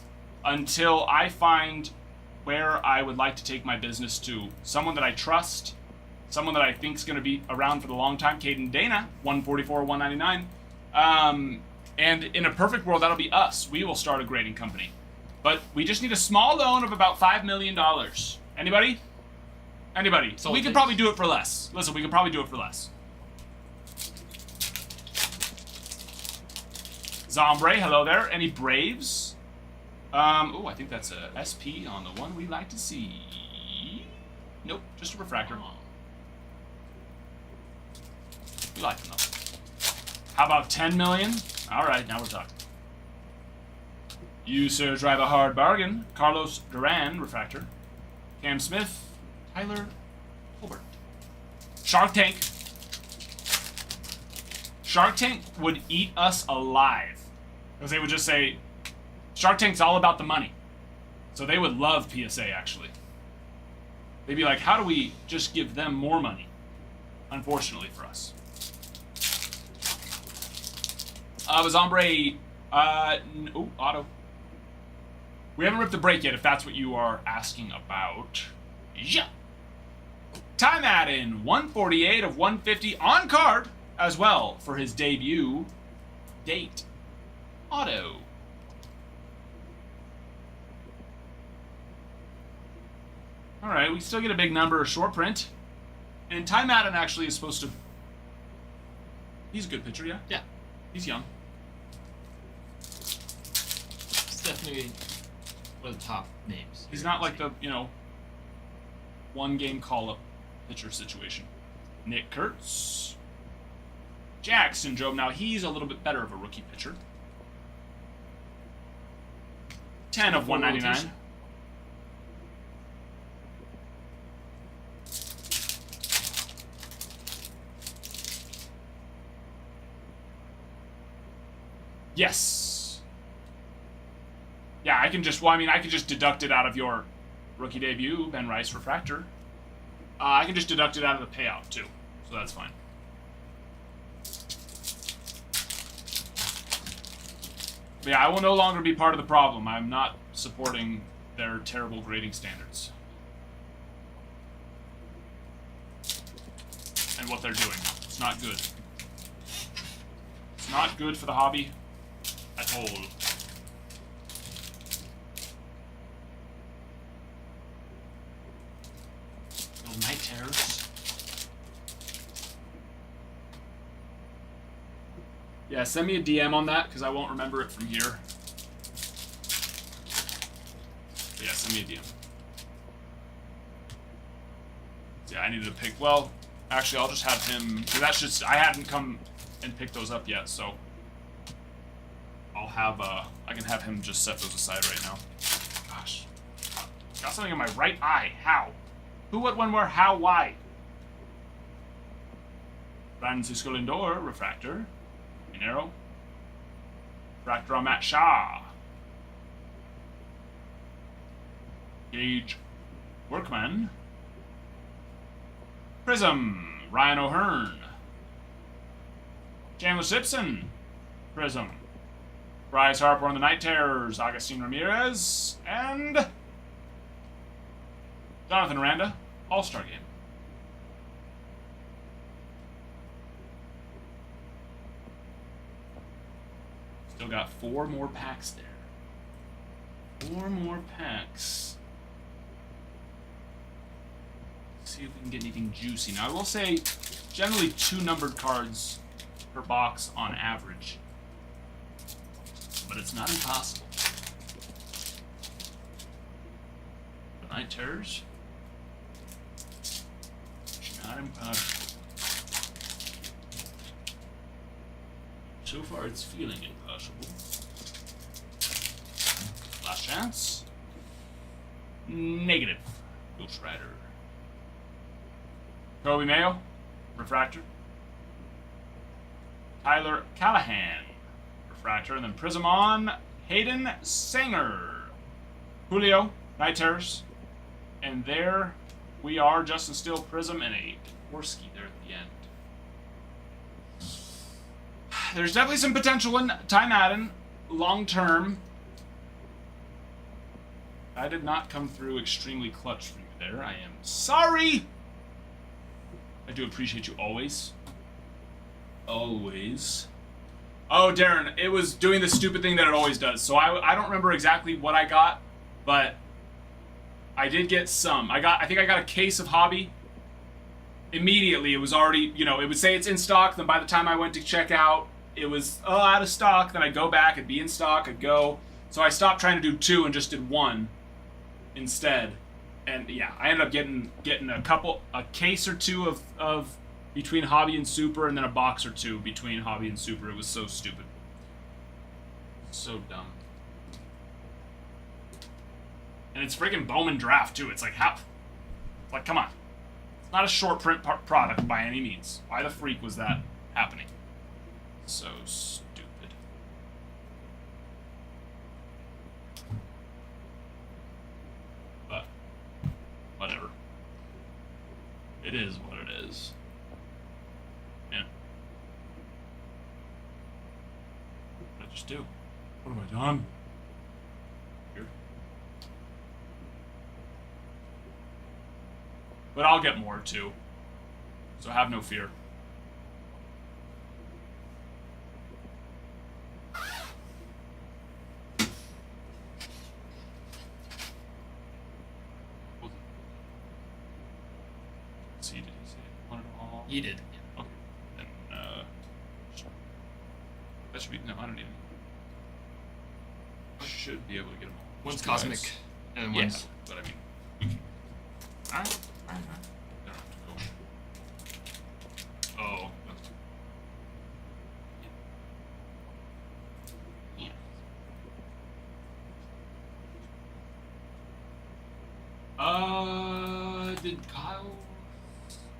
D: until I find where I would like to take my business to. Someone that I trust, someone that I think is going to be around for the long time. Caden Dana, 144, 199. And in a perfect world, that'll be us. We will start a grading company. But we just need a small loan of about $5 million. Anybody? Anybody?
B: So
D: we could probably do it for less. Listen, we could probably do it for less. Zombre, hello there. Any Braves? Oh, I think that's a SP on the one we like to see. Nope, just a refractor. We like them though. How about 10 million? All right, now we're talking. You, sir, drive a hard bargain. Carlos Duran, refractor. Cam Smith, Tyler Colbert. Shark Tank. Shark Tank would eat us alive. Because they would just say, Shark Tank's all about the money. So they would love PSA, actually. They'd be like, how do we just give them more money? Unfortunately for us. Was Ombre, auto. We haven't ripped the break yet, if that's what you are asking about. Yeah. Time add in 148 of 150 on card as well for his debut date. Auto. Alright, we still get a big number of short print. And Ty Madden actually is supposed to... He's a good pitcher, yeah?
B: Yeah.
D: He's young.
B: It's definitely one of the top names.
D: He's not like the, one game call-up pitcher situation. Nick Kurtz. Jackson Jobe. Now, he's a little bit better of a rookie pitcher. 10 of 199. Yes. Yeah, I can just, well, I mean, I can just deduct it out of your rookie debut, Ben Rice Refractor. I can just deduct it out of the payout, too. So that's fine. But yeah, I will no longer be part of the problem. I'm not supporting their terrible grading standards. And what they're doing. It's not good. It's not good for the hobby at all. Little night terrors. Yeah, send me a DM on that, because I won't remember it from here. But yeah, send me a DM. Yeah, I needed to pick, well, actually, I'll just have him, because that's just, I hadn't come and picked those up yet, so I'll have, I can have him just set those aside right now. Gosh. Got something in my right eye. How? Who, what, when, where, how, why? Francisco Lindor, Refractor. Minero. Refractor on Matt Shaw. Gage Workman. Prism, Ryan O'Hearn. Chandler Simpson, Prism. Bryce Harper on the Night Terrors, Agustin Ramirez, and Jonathan Aranda, All-Star Game. Still got 4 more packs there. 4 more packs. Let's see if we can get anything juicy. Now, I will say, generally 2 numbered cards per box on average. But it's not impossible. The Night Terrors. Not impossible. So far, it's feeling impossible. Last chance. Negative. Ghost Rider. Kobe Mayo. Refractor. Tyler Callahan. Refractor. And then Prism on Hayden Sanger. Julio. Night Terrors. And there we are. Justin Steele, Prism, and a Dvorsky there at the end. There's definitely some potential in Ty Madden, long term. I did not come through extremely clutch for you there. I am sorry. I do appreciate you always. Always. Oh, Darren, it was doing the stupid thing that it always does. So I don't remember exactly what I got, but I did get some. I think I got a case of Hobby. Immediately, it was already, you know, it would say it's in stock. Then by the time I went to check out, it was out of stock. Then I'd go back, it'd be in stock, I'd go. So I stopped trying to do 2 and just did 1 instead. And yeah, I ended up getting a case or 2 of between Hobby and Super, and then a box or 2 between Hobby and Super. It was so stupid. So dumb. And it's freaking Bowman Draft too. It's like, how? Like, come on. It's not a short print product by any means. Why the freak was that happening? So stupid. But whatever. It is what it is. Yeah. What did I just do? What have I done? Here. But I'll get more too. So have no fear. Did he say want it all?
B: You did.
D: Okay. Then, that should be, no, I don't need it. I should be able to get them all.
B: One's
D: Just
B: cosmic,
D: because-
B: and
D: Yeah,
B: one's
D: but I mean, we can. Alright. Don't have to go.
B: Did Kyle?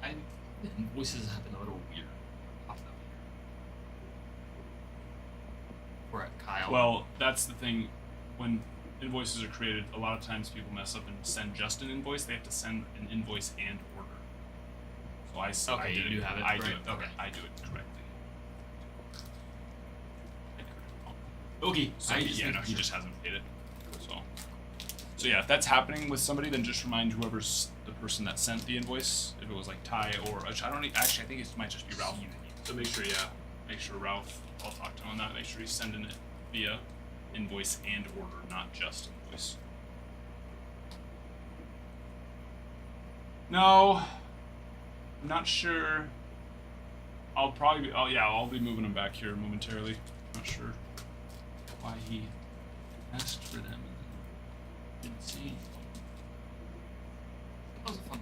B: The invoices have been a little weird. Popping up here. Or at Kyle.
D: Well, that's the thing. When invoices are created, a lot of times people mess up and send just an invoice. They have to send an invoice and order. So I
B: Okay,
D: did
B: you do have it,
D: I do
B: right?
D: it.
B: Okay.
D: I do it correctly.
B: Okay.
D: So
B: I just
D: yeah,
B: making
D: no, he
B: sure.
D: just hasn't paid it. So yeah, if that's happening with somebody, then just remind whoever's the person that sent the invoice. If it was like Ty or I don't actually, I think it might just be Ralph. So make sure Ralph. I'll talk to him on that. Make sure he's sending it via invoice and order, not just invoice. No, I'm not sure. I'll probably be. Oh yeah, I'll be moving him back here momentarily. Not sure why he asked for them. Didn't see.
B: That was a fun one.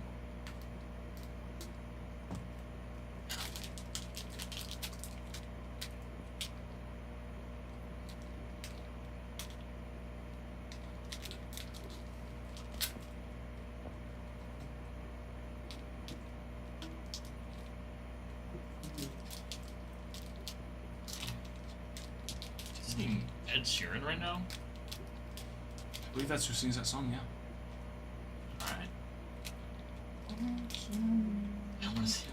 B: Seeing Ed Sheeran right now?
D: I believe that's who sings that song. Yeah.
B: Alright. I wanna see him.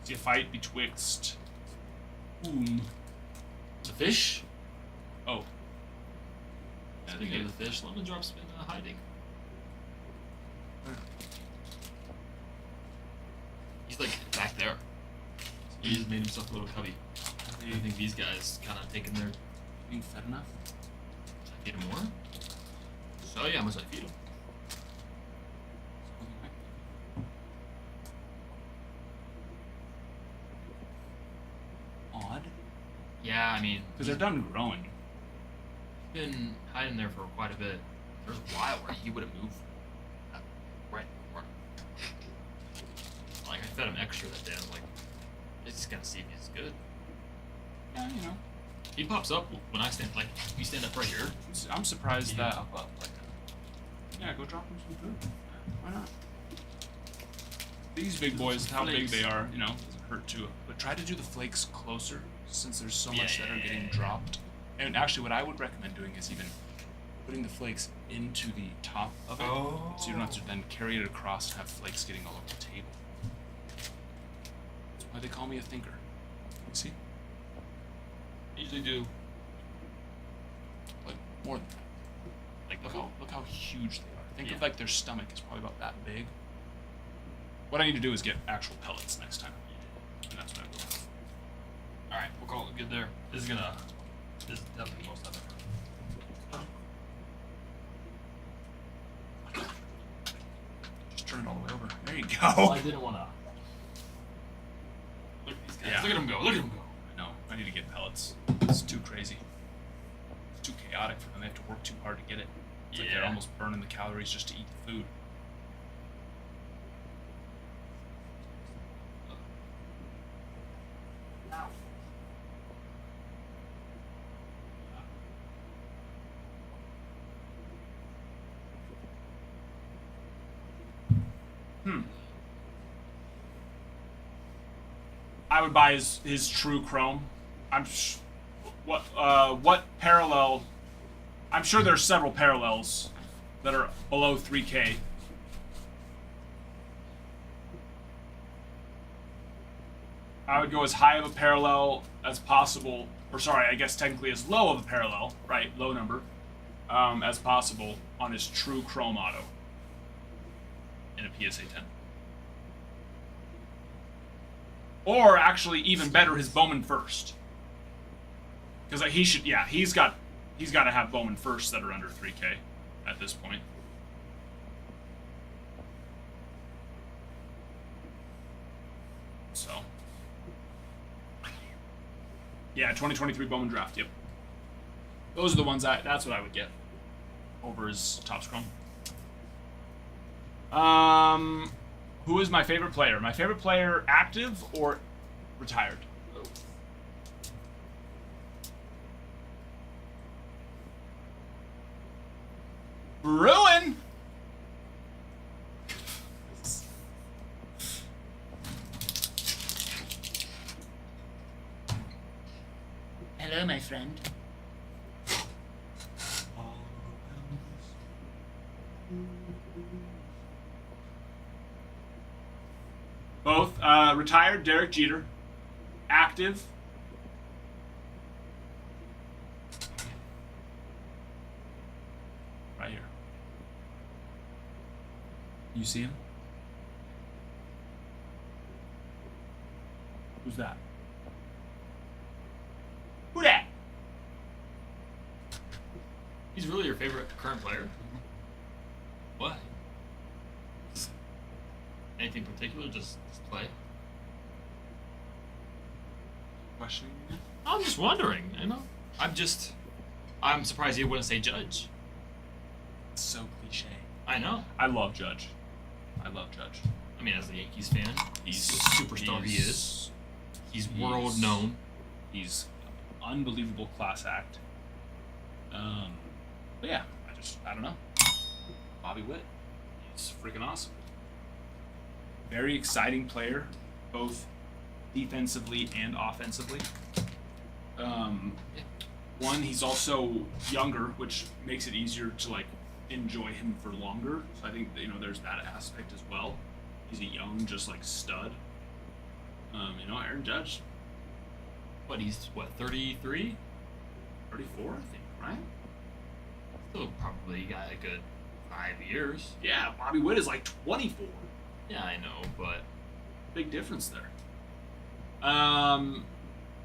D: See a fight betwixt whom?
B: The fish?
D: Oh,
B: Speaking of the fish, Lemon Drop's been hiding. He's like back there. He just made himself a little cubby. I think these guys kind of taking their.
D: being fed enough.
B: Should I feed him more? So yeah, must I feed him?
D: Odd,
B: Yeah, I mean,
D: because they're done growing.
B: he's been hiding there for quite a bit. There was a while where he would have moved right in the corner. Like I fed him extra that day. I was like, just gonna see if he's good.
D: Yeah, you know.
B: He pops up when I stand. Like we stand up right here.
D: I'm surprised
B: Yeah.
D: that. Yeah, go drop him some food. Why not? These big boys, how big
B: Flakes.
D: they are, you know, doesn't hurt to. But try to do the flakes closer, since there's so much that are getting
B: Yeah.
D: dropped. And actually, what I would recommend doing is even putting the flakes into the top of it, so you don't have to then carry it across and have flakes getting all over the table. That's why they call me a thinker. You see,
B: I usually do.
D: like more than that.
B: Like
D: Look how huge they are. Think
B: Yeah.
D: of like their stomach is probably about that big. What I need to do is get actual pellets next time. And that's what I will.
B: All right, we'll call it good there. This is definitely the most I've ever.
D: Just turn it all the way over. There you
B: Well,
D: go.
B: I didn't want to. Look at these guys.
D: Yeah.
B: Look at them go. Look at them go.
D: No, I need to get pellets. It's too crazy. It's too chaotic for them. They have to work too hard to get it. It's like they're
B: Yeah.
D: almost burning the calories just to eat the food. I would buy his true chrome. What parallel? I'm sure there's several parallels that are below 3K. I would go as high of a parallel as possible, or sorry, I guess technically as low of a parallel, right? Low number, as possible on his true chrome auto in a PSA 10. Or actually, even better, his Bowman first. Because he should, yeah, he's got to have Bowman first that are under 3K at this point. So, yeah, 2023 Bowman draft. Yep, those are the ones that's what I would get over his Topps Chrome. Who is my favorite player? My favorite player, active or retired? Bruin.
A: Hello, my friend.
D: Both retired Derek Jeter, active. Right here. You see him? Who's that? Who that?
B: He's really your favorite current player? What? Anything particular? Just play?
D: Questioning me?
B: I'm just wondering, you know? I'm surprised you wouldn't say Judge.
D: It's so cliche.
B: I know.
D: I love Judge. I love Judge.
B: I mean, as a Yankees fan,
D: He's
B: the superstar he is. He's world known.
D: He's unbelievable class act. But yeah, I don't know. Bobby Witt. He's freaking awesome. Very exciting player, both defensively and offensively. One, he's also younger, which makes it easier to like enjoy him for longer. So I think that, there's that aspect as well. He's a young, just like stud. Aaron Judge,
B: He's 33?
D: 34, I think, right?
B: Still probably got a good 5 years.
D: Yeah, Bobby Witt is like 24.
B: Yeah, I know, but
D: Big difference there. Like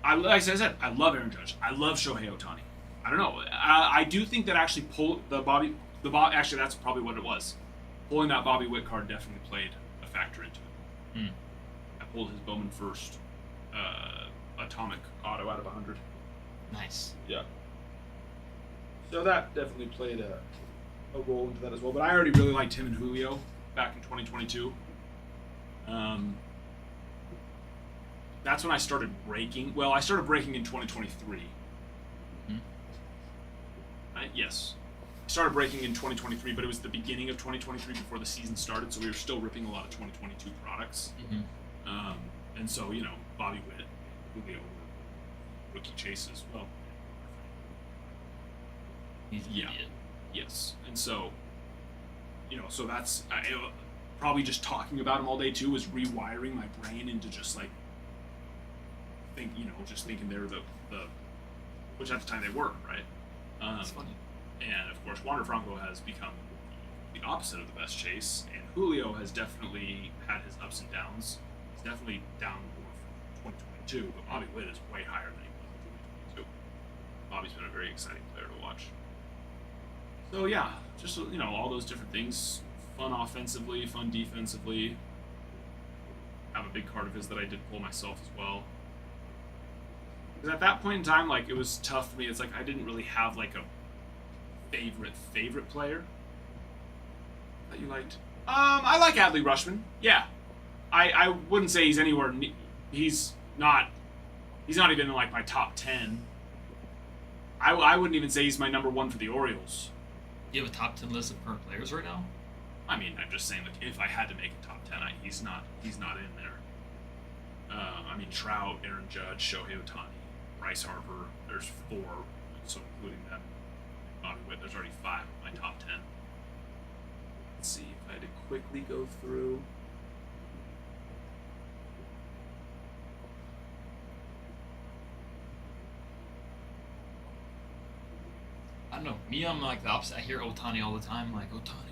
D: I said, I love Aaron Judge. I love Shohei Ohtani. I don't know. I do think that actually actually that's probably what it was. Pulling that Bobby Witt card definitely played a factor into it. I pulled his Bowman first atomic auto out of 100.
B: nice.
D: Yeah. So that definitely played a role into that as well. But I already really liked him and Julio back in 2022. That's when I started breaking. Well, I started breaking in 2023. Yes. I started breaking in 2023, but it was the beginning of 2023 before the season started, so we were still ripping a lot of 2022 products. And so, Bobby Witt, Julio, rookie chases. Well,
B: He's an
D: Yeah.
B: idiot.
D: yes. And so, so that's probably just talking about him all day too was rewiring my brain into just like just thinking they're the which at the time they were, right?
B: It's funny.
D: And of course, Wander Franco has become the opposite of the best chase, and Julio has definitely had his ups and downs. He's definitely down more from 2022, but Bobby Witt is way higher than he was in 2022. Bobby's been a very exciting player to watch. So yeah, just all those different things. Fun offensively, fun defensively. I have a big card of his that I did pull myself as well. Because at that point in time, like, it was tough for me. It's like I didn't really have like a favorite player that you liked. I like Adley Rutschman. Yeah, I wouldn't say he's anywhere. He's not even in like my top 10. I wouldn't even say he's my number 1 for the Orioles.
B: Do you have a top 10 list of current players right now?
D: I mean, I'm just saying, like, if I had to make a top 10, he's not in there. I mean, Trout, Aaron Judge, Shohei Ohtani, Bryce Harper. There's 4, so including them. Bobby Witt. There's already 5 of my top 10. Let's see if I had to quickly go through.
B: I don't know. Me, I'm like the opposite. I hear Ohtani all the time. Like, Ohtani.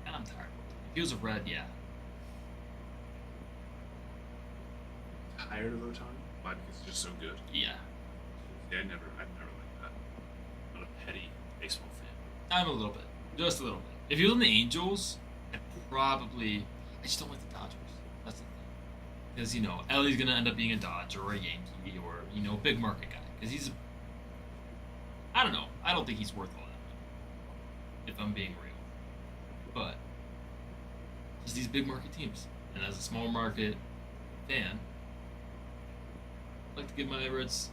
B: And I'm tired of Ohtani. If he was a Red, yeah.
D: Tired of Ohtani? Why? Because he's just so good.
B: Yeah.
D: Yeah, I've never liked that. I'm not a petty baseball fan.
B: I'm a little bit. Just a little bit. If he was on the Angels, I just don't like the Dodgers. That's the thing. Because, Ellie's going to end up being a Dodger or a Yankee or, a big market guy. Because he's I don't know. I don't think he's worth all that money, if I'm being real. But just these big market teams. And as a small market fan, I like to give my Reds.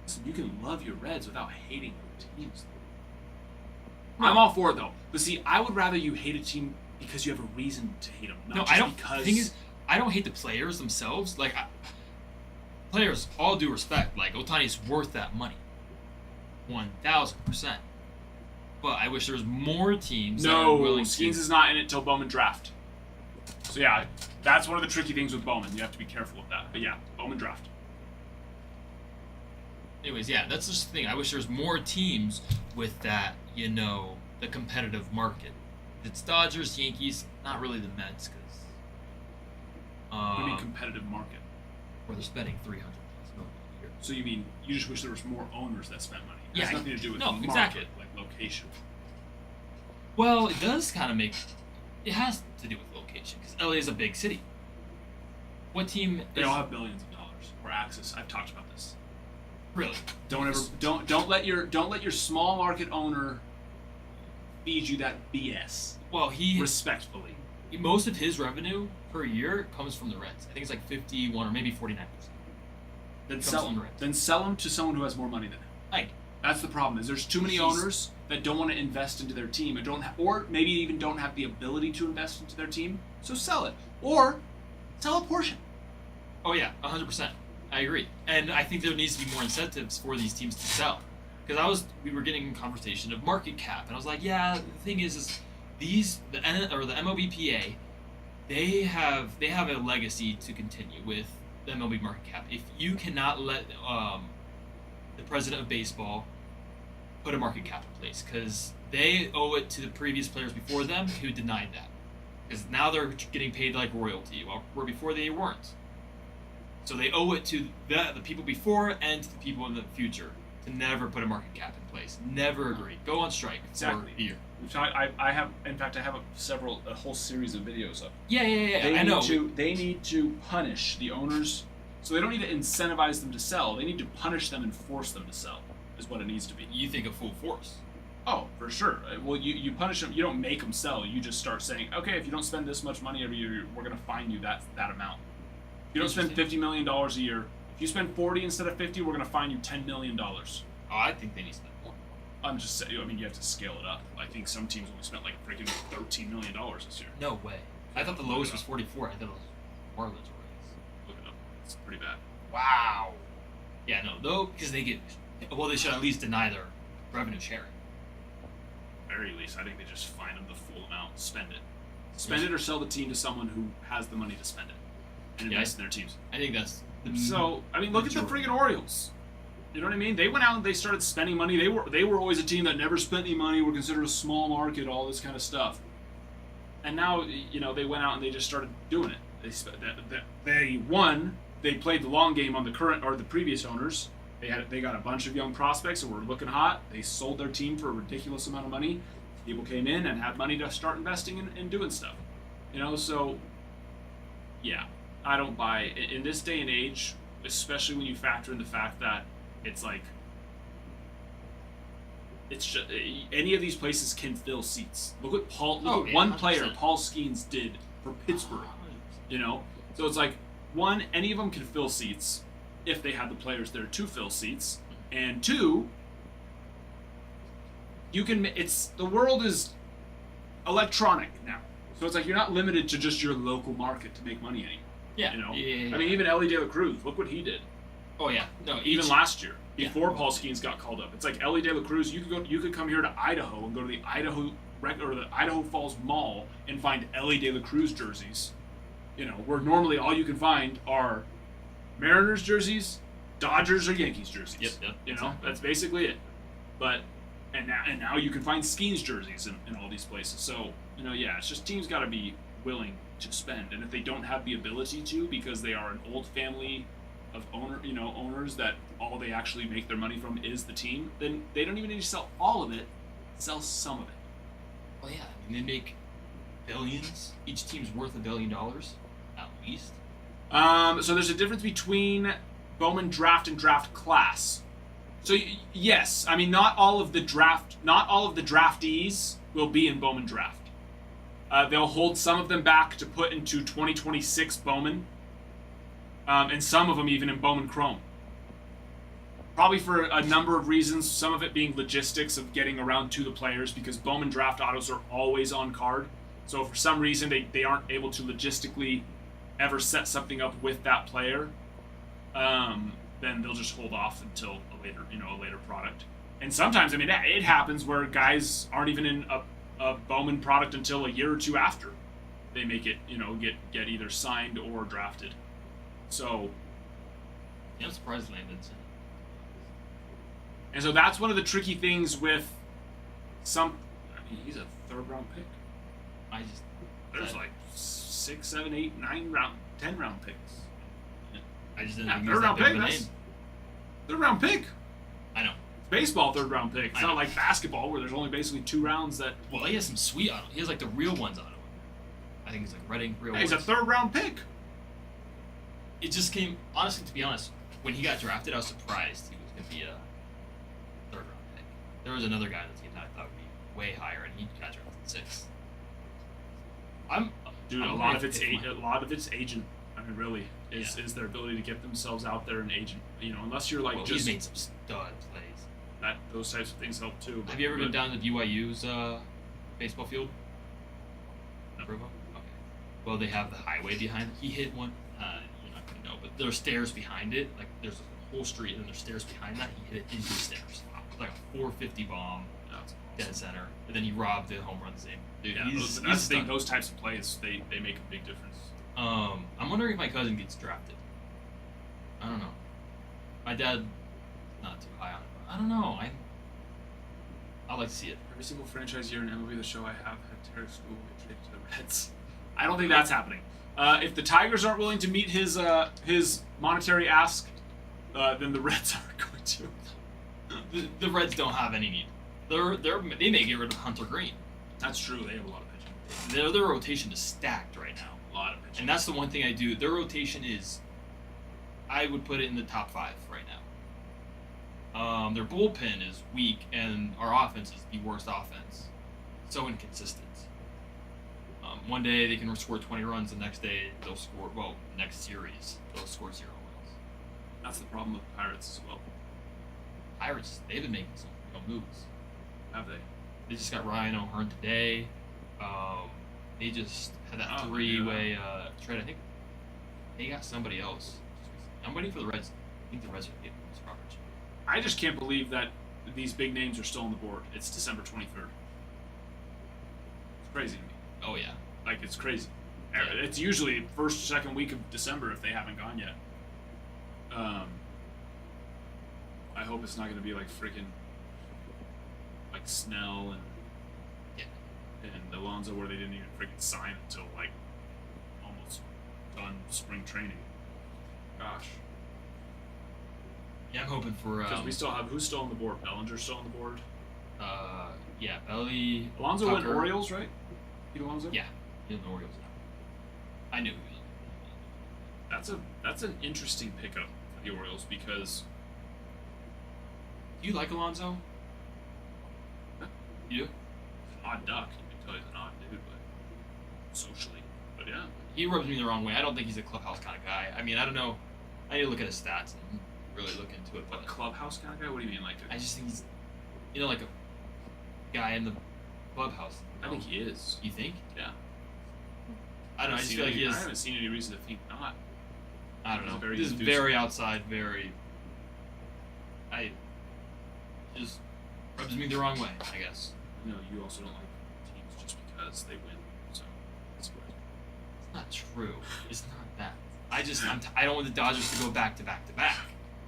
D: Listen, you can love your Reds without hating your teams. No. I'm all for it, though. But see, I would rather you hate a team because you have a reason to hate them. Not
B: No,
D: just
B: I don't.
D: Because...
B: The thing is, I don't hate the players themselves. Like, players, all due respect, like Otani's worth that money, 1,000%. But I wish there was more teams that are
D: No,
B: willing
D: Skeens
B: to.
D: is not in it till Bowman draft. So yeah, that's one of the tricky things with Bowman. You have to be careful with that. But yeah, Bowman draft.
B: Anyways, yeah, that's just the thing. I wish there was more teams with that, the competitive market. It's Dodgers, Yankees, not really the Mets, because
D: What do you mean competitive market?
B: where they're spending $300 million a year.
D: So you mean you just wish there was more owners that spent money? It
B: Yeah,
D: has nothing to do with
B: no,
D: market,
B: exactly.
D: like location.
B: Well, it does kind of it has to do with location, because LA is a big city. What team
D: They
B: is
D: all have billions of dollars or access. I've talked about this.
B: really?
D: Don't let your small market owner feed you that BS.
B: Well,
D: Respectfully.
B: most of his revenue per year comes from the Reds. I think it's like 51 or maybe 49%.
D: Then
B: Comes
D: sell
B: from the
D: them.
B: Reds.
D: Then sell them to someone who has more money than him.
B: Like,
D: That's the problem. Is there's too many
B: He's-
D: owners that don't want to invest into their team and or maybe even don't have the ability to invest into their team. So sell it or sell a portion.
B: oh yeah, 100%. I agree, and I think there needs to be more incentives for these teams to sell. Because we were getting a conversation of market cap, and I was like, yeah, the thing is the MLBPA, they have a legacy to continue with the MLB market cap. If you cannot let the president of baseball put a market cap in place, because they owe it to the previous players before them who denied that. Because now they're getting paid like royalty, where before they weren't. So they owe it to the people before and to the people in the future to never put a market cap in place. Never agree. Go on strike
D: Exactly.
B: for a year.
D: I have a whole series of videos of.
B: Yeah.
D: They
B: I know.
D: They need to punish the owners, so they don't need to incentivize them to sell. They need to punish them and force them to sell. Is what it needs to be.
B: You think of full force.
D: Oh, for sure. Well, you punish them. You don't make them sell. You just start saying, okay, if you don't spend this much money every year, we're going to fine you that amount. If you don't spend $50 million a year, if you spend 40 instead of 50, we're going to fine you $10 million.
B: Oh, I think they need to spend more.
D: I'm just saying. I mean, you have to scale it up. I think some teams only spent like freaking $13 million this year.
B: No way. I thought the lowest was 44. I thought it was Marlins or
D: Look it up. It's pretty bad.
B: Wow. Yeah, no, though, because they should at least deny their revenue sharing.
D: Very least, I think they just fine them the full amount, spend it. Spend it or sell the team to someone who has the money to spend it and
B: Yeah,
D: invest in their teams.
B: I think that's the
D: So, I mean, look at the
B: majority.
D: friggin' Orioles. You know what I mean? They went out and they started spending money. They were always a team that never spent any money, were considered a small market, all this kind of stuff. And now, they went out and they just started doing it. They played the long game on the current or the previous owners. They got a bunch of young prospects that were looking hot. They sold their team for a ridiculous amount of money. People came in and had money to start investing and doing stuff. So yeah, I don't buy in this day and age, especially when you factor in the fact that it's like it's just, any of these places can fill seats. Look what
B: Oh, yeah,
D: one player
B: 100%.
D: Paul Skeens did for Pittsburgh. So it's like one, any of them can fill seats if they have the players there to fill seats, and two, the world is electronic now, so it's like you're not limited to just your local market to make money anymore.
B: Yeah.
D: I mean, even Ellie De La Cruz, look what he did.
B: Oh yeah. No.
D: Even last year,
B: Yeah.
D: before Paul Skeens got called up, it's like Ellie De La Cruz. You could come here to Idaho and go to the Idaho Falls Mall and find Ellie De La Cruz jerseys. Where normally all you can find are Mariners jerseys, Dodgers or Yankees jerseys.
B: Yep.
D: Exactly. That's basically it. But and now you can find Skeens jerseys in all these places. So yeah, it's just teams got to be willing to spend, and if they don't have the ability to because they are an old family of owners that all they actually make their money from is the team, then they don't even need to sell all of it. Sell some of it.
B: Well, yeah. I mean, they make billions. Each team's worth $1 billion, at least.
D: So there's a difference between Bowman draft and draft class. So yes, I mean not all of the draftees will be in Bowman draft. They'll hold some of them back to put into 2026 Bowman, and some of them even in Bowman Chrome. Probably for a number of reasons, some of it being logistics of getting around to the players, because Bowman draft autos are always on card. So if for some reason they aren't able to logistically ever set something up with that player, then they'll just hold off until a later product. And sometimes, I mean, it happens where guys aren't even in a Bowman product until a year or two after they make it, get either signed or drafted. So,
B: Yeah, I'm surprised Landon's in it.
D: and so that's one of the tricky things with some. I mean, he's a 3rd round pick.
B: I just
D: There's like 6, 7, 8, 9 round, 10 round picks.
B: didn't
D: Yeah,
B: think he
D: 3rd
B: was that
D: round
B: big
D: pick.
B: of a
D: That's
B: name.
D: 3rd round pick.
B: I know.
D: Baseball 3rd round pick. It's
B: I
D: not
B: know.
D: like basketball where there's only basically 2 rounds that.
B: Well, he has some sweet auto. He has like the real ones auto. I think it's like Reading real
D: Hey, he's a
B: ones.
D: 3rd round pick.
B: It just came, honestly, to be honest, when he got drafted, I was surprised he was going to be a 3rd round pick. There was another guy on the team that I thought would be way higher, and he got drafted 6th.
D: Dude,
B: I'm
D: a
B: gonna
D: lot of it's
B: pick
D: agent. I mean, really, is
B: Yeah.
D: is their ability to get themselves out there and agent. Unless you're like
B: Well,
D: just
B: he's made some stud plays.
D: that, those types of things help too.
B: Have you ever
D: but-
B: been down to BYU's baseball field?
D: No.
B: Provo? Okay. Well, they have the highway behind. He hit one. You're not gonna know, but there's stairs behind it. Like there's a whole street, and then there's stairs behind that. He hit it into the stairs. Like a 450 bomb, dead center, and then he robbed the home run same. Dude,
D: Yeah,
B: he's
D: that's the thing.
B: stud.
D: Those types of plays, they make a big difference.
B: I'm wondering if my cousin gets drafted. I don't know. My dad, not too high on it. But I don't know. I'd like to see it.
D: Every single franchise year in MLB The Show, I have had Tarek School get traded to the Reds. I don't think that's happening. If the Tigers aren't willing to meet his monetary ask, then the Reds are going to.
B: The Reds don't have any need. They may get rid of Hunter Green.
D: That's true. They have a lot of pitching.
B: Their rotation is stacked right now.
D: A lot of pitching.
B: And that's the one thing I do. Their rotation is, I would put it in the top 5 right now. Their bullpen is weak, and our offense is the worst offense. So inconsistent. One day they can score 20 runs, the next day they'll score. Well, next series they'll score 0 runs.
D: That's the problem with the Pirates as well.
B: Pirates, they've been making some real moves.
D: Have they?
B: They just got Ryan O'Hearn today. They just had that
D: Oh,
B: three-way trade. I think they got somebody else. I'm waiting for the Reds. I think the Reds are getting Chris Roberts.
D: I just can't believe that these big names are still on the board. It's December 23rd. It's crazy to me.
B: Oh yeah.
D: Like, it's crazy.
B: Yeah.
D: It's usually first or second week of December if they haven't gone yet. I hope it's not going to be like freaking like Snell and Alonso where they didn't even freaking sign until like almost done spring training. Gosh.
B: Yeah, I'm hoping for.
D: Because we still have, who's still on the board? Bellinger's still on the board.
B: Yeah, Belly.
D: Alonso went
B: Tucker.
D: Orioles, right? Pete Alonso?
B: Yeah, he's in the Orioles now. I knew he was.
D: That's an interesting pickup for the Orioles because
B: Do you like Alonso? You do?
D: an odd duck. You can tell he's an odd dude, but socially. But yeah.
B: He rubs me the wrong way. I don't think he's a clubhouse kind of guy. I mean, I don't know. I need to look at his stats and really look into it.
D: But
B: But
D: clubhouse kind of guy? What do you mean? Like,
B: I just think he's, like a guy in the clubhouse.
D: I think he is.
B: You think?
D: Yeah.
B: I don't know. I just feel like he
D: I
B: is.
D: haven't seen any reason to think not.
B: I don't
D: he's
B: know.
D: very
B: This is
D: enthusiastic.
B: very outside. Very. I. Just rubs me the wrong way. I guess.
D: You know, you also don't like teams just because they win. So that's what.
B: It's not true. It's not that. I don't want the Dodgers to go back to back to back.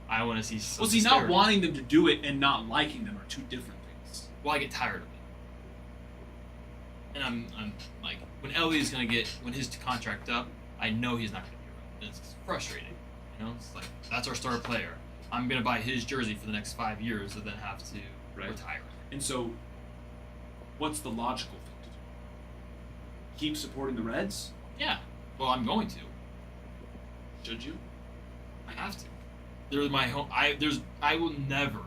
B: I want to see some.
D: Well, see, not
B: disparity.
D: wanting them to do it and not liking them are two different things.
B: Well, I get tired of it. And I'm like, when Elliott's gonna get, when his contract up, I know he's not gonna be around. And it's frustrating. You know, it's like, that's our star player. I'm gonna buy his jersey for the next 5 years and then have to
D: Right.
B: retire.
D: And so, what's the logical thing to do? Keep supporting the Reds?
B: Yeah. Well, I'm going to.
D: Should you?
B: I have to. They're my home. I will never.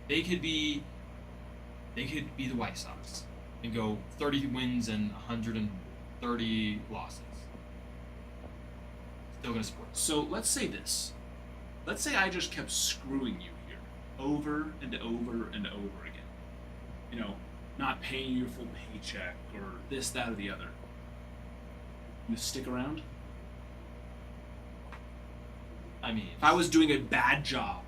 B: They could be the White Sox and go 30 wins and 130 losses. Still gonna support.
D: So let's say this. Let's say I just kept screwing you here over and over and over again. You know, not paying you your full paycheck or this, that, or the other. You stick around?
B: I mean,
D: if I was doing a bad job,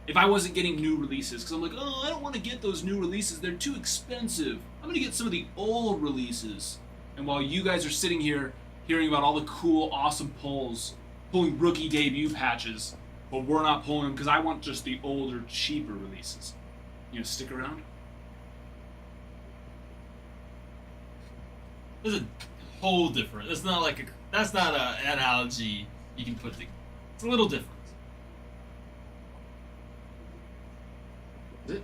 D: if I wasn't getting new releases, because I'm like, oh, I don't want to get those new releases. They're too expensive. I'm going to get some of the old releases. And while you guys are sitting here hearing about all the cool, awesome pulling rookie debut patches, but we're not pulling them because I want just the older, cheaper releases. You know, stick around.
B: there's a whole different. It's not like that's not an analogy you can put together. It's a little different.
D: Is it?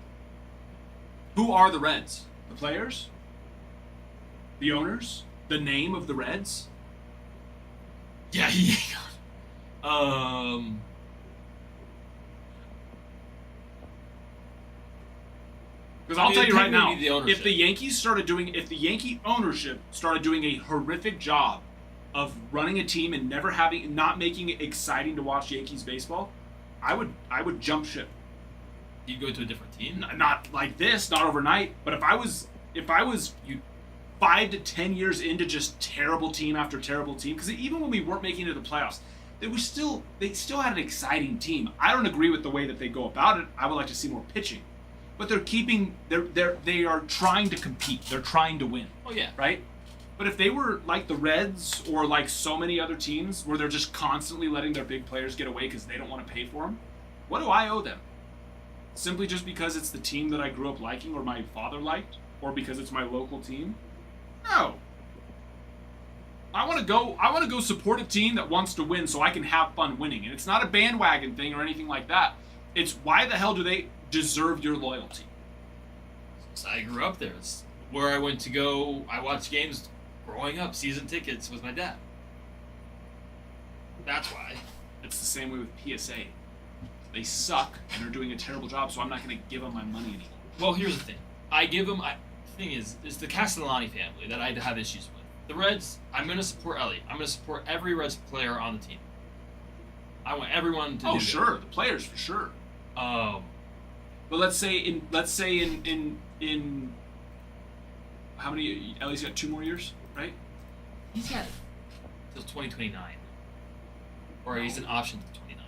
D: Who are the Reds? The players? The owners? The name of the Reds?
B: Yeah, yeah.
D: Because I'll
B: I mean,
D: tell you right now,
B: technically the ownership.
D: if the Yankee ownership started doing a horrific job of running a team and not making it exciting to watch Yankees baseball, I would jump ship.
B: You go to a different team.
D: Not like this, not overnight. But if I was 5 to 10 years into just terrible team after terrible team, because even when we weren't making it to the playoffs, they still had an exciting team. I don't agree with the way that they go about it. I would like to see more pitching, but they are trying to compete. They're trying to win.
B: Oh yeah.
D: Right? But if they were like the Reds or like so many other teams where they're just constantly letting their big players get away because they don't want to pay for them, what do I owe them? Simply just because it's the team that I grew up liking or my father liked, or because it's my local team? No. I want to go support a team that wants to win so I can have fun winning. And it's not a bandwagon thing or anything like that. It's why the hell do they deserve your loyalty?
B: So I grew up there. It's where I went to go. I watched games growing up, season tickets with my dad. That's why.
D: It's the same way with PSA. They suck and they're doing a terrible job, so I'm not going to give them my money anymore.
B: Well, here's the thing. The thing is, it's the Castellani family that I have issues with. The Reds, I'm going to support Ellie. I'm going to support every Reds player on the team. I want everyone to do
D: Oh,
B: that.
D: sure. The players, for sure.
B: Um,
D: But let's say in how many? Ellie's got 2 more years, right?
B: he's got till 2029. Or he's an option to 29.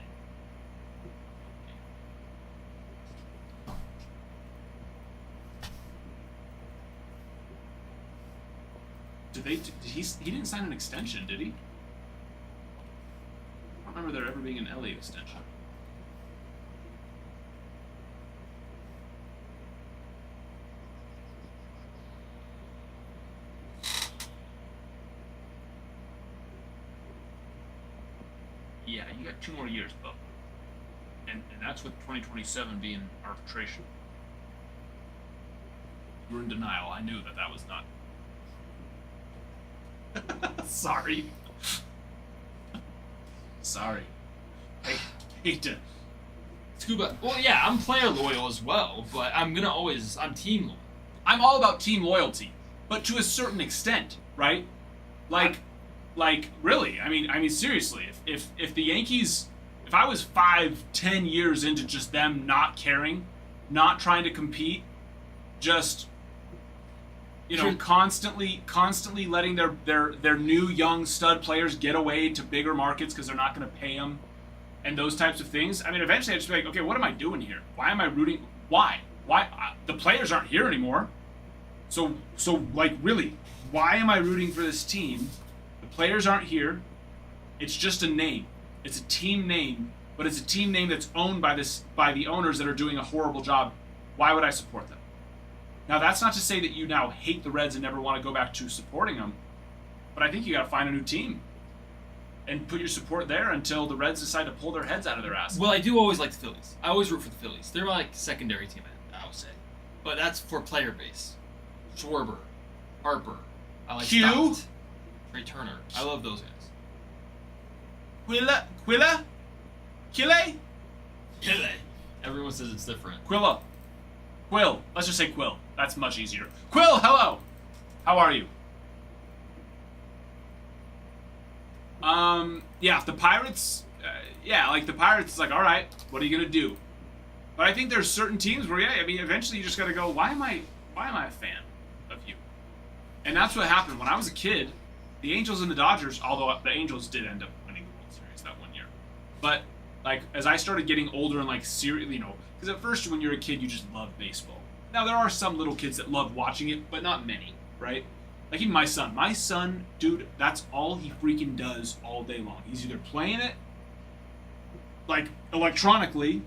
D: He didn't sign an extension, did he? I don't remember there ever being an Ellie extension. Yeah, you got 2 more years, Bub. And that's with 2027 being arbitration. You were in denial. I knew that was not. Sorry. Sorry. I hate to.
B: Scuba. Well, yeah, I'm player loyal as well, but I'm team loyal.
D: I'm all about team loyalty, but to a certain extent, right? Like really. I mean seriously. If the Yankees, if I was 5-10 years into just them not caring, not trying to compete, just
B: Sure.
D: constantly letting their new young stud players get away to bigger markets because they're not going to pay them, and those types of things. I mean, eventually I'd just be like, okay, what am I doing here? Why am I rooting? Why? The players aren't here anymore. So like really, why am I rooting for this team? The players aren't here. It's just a name. It's a team name, but it's a team name that's owned by the owners that are doing a horrible job. Why would I support them? Now, that's not to say that you now hate the Reds and never want to go back to supporting them, but I think you got to find a new team and put your support there until the Reds decide to pull their heads out of their asses.
B: Well, I do always like the Phillies. I always root for the Phillies. They're my like secondary team, I would say. But that's for player base. Schwarber, Harper, I like
D: Q?
B: Stott, Trey Turner. I love those guys.
D: Quilla?
B: Everyone says it's different.
D: Quilla. Quill. Let's just say Quill. That's much easier. Quill, hello! How are you? Yeah, if the Pirates... the Pirates is like, alright, what are you gonna do? But I think there's certain teams where, eventually you just gotta go, why am I a fan of you? And that's what happened. When I was a kid, the Angels and the Dodgers, although the Angels did end up winning the World Series that one year, but Like as I started getting older and like serious, you know, because at first when you're a kid you just love baseball. Now there are some little kids that love watching it, but not many, right? Like even my son. My son, dude, that's all he freaking does all day long. He's either playing it like electronically,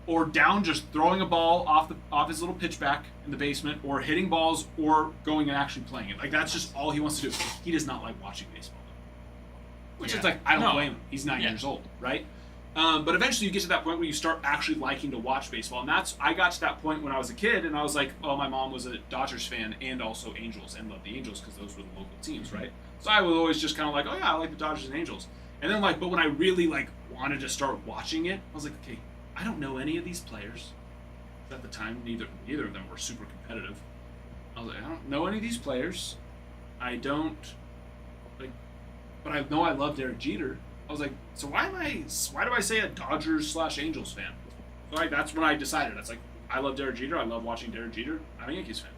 D: or down just throwing a ball off his little pitchback in the basement, or hitting balls, or going and actually playing it. Like that's just all he wants to do. He does not like watching baseball, which is like I don't blame him. He's 9 years old, right? But eventually you get to that point where you start actually liking to watch baseball, and I got to that point when I was a kid, and I was like, oh, my mom was a Dodgers fan and also Angels, and loved the Angels because those were the local teams, right? So I was always just kind of like, oh yeah, I like the Dodgers and Angels, and then like, but when I really like wanted to start watching it, I was like, okay, I don't know any of these players. At the time, neither of them were super competitive. I was like, I don't know any of these players. I don't like, but I know I love Derek Jeter. I was like, so why do I say a Dodgers/Angels fan? So like, that's when I decided. It's like, I love Derek Jeter. I love watching Derek Jeter. I'm a Yankees fan.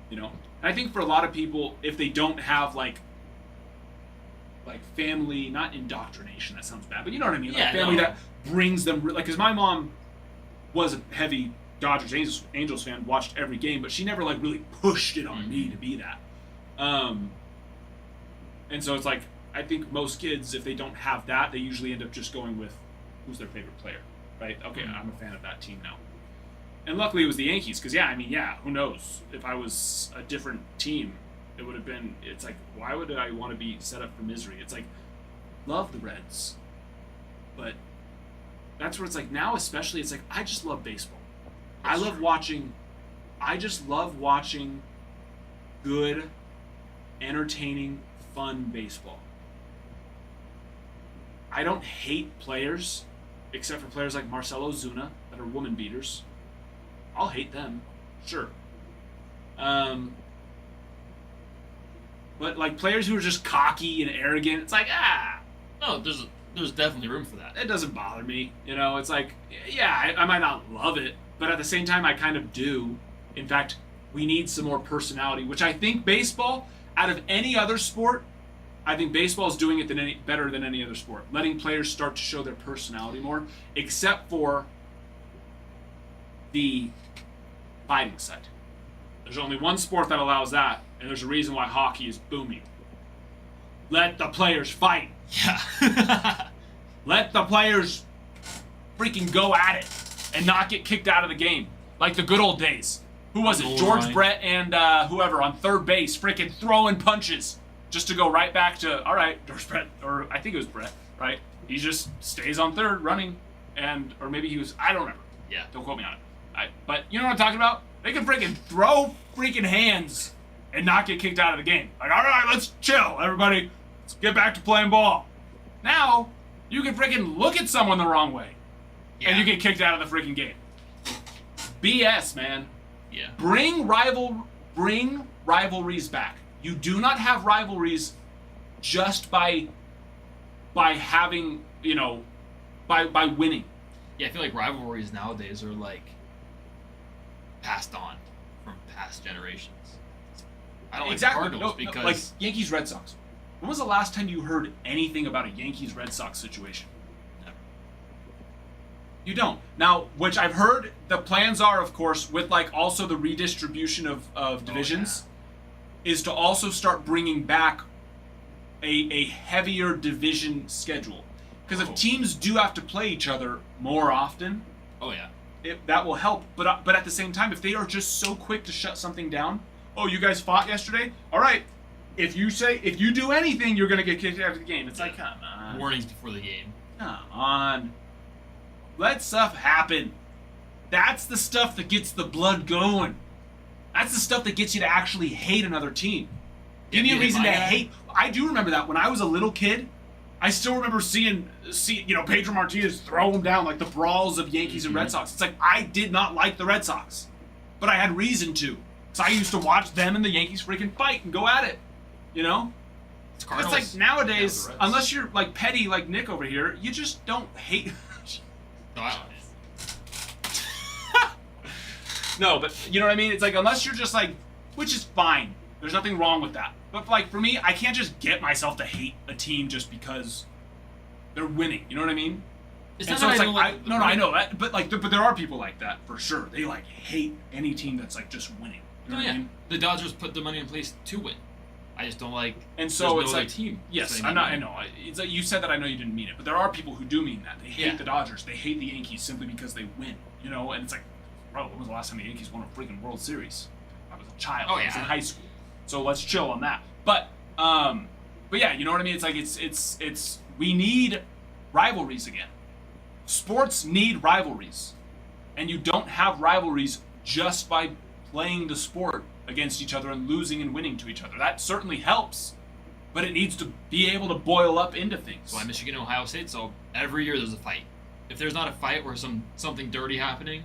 D: You know? And I think for a lot of people, if they don't have like family, not indoctrination, that sounds bad, but you know what I mean? Like family that brings them, like, because my mom was a heavy Dodgers Angels fan, watched every game, but she never like really pushed it on me to be that. And so it's like, I think most kids, if they don't have that, they usually end up just going with who's their favorite player, right? Okay, I'm a fan of that team now. And luckily it was the Yankees, because who knows? If I was a different team, it would have been, it's like, why would I want to be set up for misery? It's like, love the Reds. But that's where it's like, now especially, it's like, I just love baseball. I just love watching good, entertaining, fun baseball. I don't hate players, except for players like Marcell Ozuna that are woman beaters. I'll hate them, sure. But like players who are just cocky and arrogant, it's like,
B: No, there's definitely room for that.
D: it doesn't bother me. You know, it's like, yeah, I might not love it, but at the same time, I kind of do. In fact, we need some more personality, which I think baseball, out of any other sport, I think baseball is doing it better than any other sport. Letting players start to show their personality more, except for the fighting side. There's only one sport that allows that, and there's a reason why hockey is booming. Let the players fight.
B: Yeah.
D: Let the players freaking go at it and not get kicked out of the game. Like the good old days. Who was it? George Brett and whoever on third base freaking throwing punches just to go right back to, all right, George Brett, or I think it was Brett, right? He just stays on third running, or maybe he was, I don't remember.
B: Yeah.
D: Don't quote me on it. But you know what I'm talking about? They can freaking throw freaking hands and not get kicked out of the game. Like, all right, let's chill, everybody. Let's get back to playing ball. Now, you can freaking look at someone the wrong way, and you get kicked out of the freaking game. BS, man.
B: Yeah.
D: Bring rivalries back. You do not have rivalries just by having, by winning.
B: Yeah, I feel like rivalries nowadays are like passed on from past generations. I don't like Cardinals because
D: like Yankees Red Sox. When was the last time you heard anything about a Yankees Red Sox situation?
B: Never.
D: You don't. Now, which I've heard the plans are, of course, with like also the redistribution of divisions, is to also start bringing back a heavier division schedule. Because if teams do have to play each other more often, that will help. But at the same time, if they are just so quick to shut something down, oh, you guys fought yesterday? All right. If you do anything, you're gonna get kicked out of the game. It's like, come on.
B: Warnings before the game.
D: Come on. Let stuff happen. That's the stuff that gets the blood going. That's the stuff that gets you to actually hate another team. Give me a reason to hate. I do remember that when I was a little kid. I still remember seeing Pedro Martinez throw him down, like the brawls of Yankees and Red Sox. It's like, I did not like the Red Sox, but I had reason to. So I used to watch them and the Yankees freaking fight and go at it. You know? It's like nowadays, unless you're like petty like Nick over here, you just don't hate.
B: No, I don't.
D: No, but you know what I mean? It's like, unless you're just like, which is fine. There's nothing wrong with that. But like for me, I can't just get myself to hate a team just because they're winning. You know what I mean?
B: It's
D: And
B: not
D: so
B: that
D: it's
B: I
D: like,
B: don't like.
D: no, I know that, but like, but there are people like that for sure. They like hate any team that's like just winning. You know
B: Oh,
D: what I
B: yeah.
D: mean?
B: The Dodgers put the money in place to win. I just don't like.
D: And so
B: there's
D: it's
B: no
D: like,
B: other team.
D: yes,
B: saying
D: I'm
B: that
D: not. I
B: win.
D: know. It's like you said that. I know you didn't mean it, but there are people who do mean that. They hate
B: Yeah.
D: the Dodgers. They hate the Yankees simply because they win. You know, and it's like, bro, when was the last time the Yankees won a freaking World Series? I was a child.
B: Oh,
D: I was
B: yeah.
D: in high school. So let's chill on that. But yeah, you know what I mean? It's like it's we need rivalries again. Sports need rivalries, and you don't have rivalries just by playing the sport against each other and losing and winning to each other. That certainly helps, but it needs to be able to boil up into things.
B: That's why Michigan and Ohio State. So every year there's a fight. If there's not a fight or something dirty happening,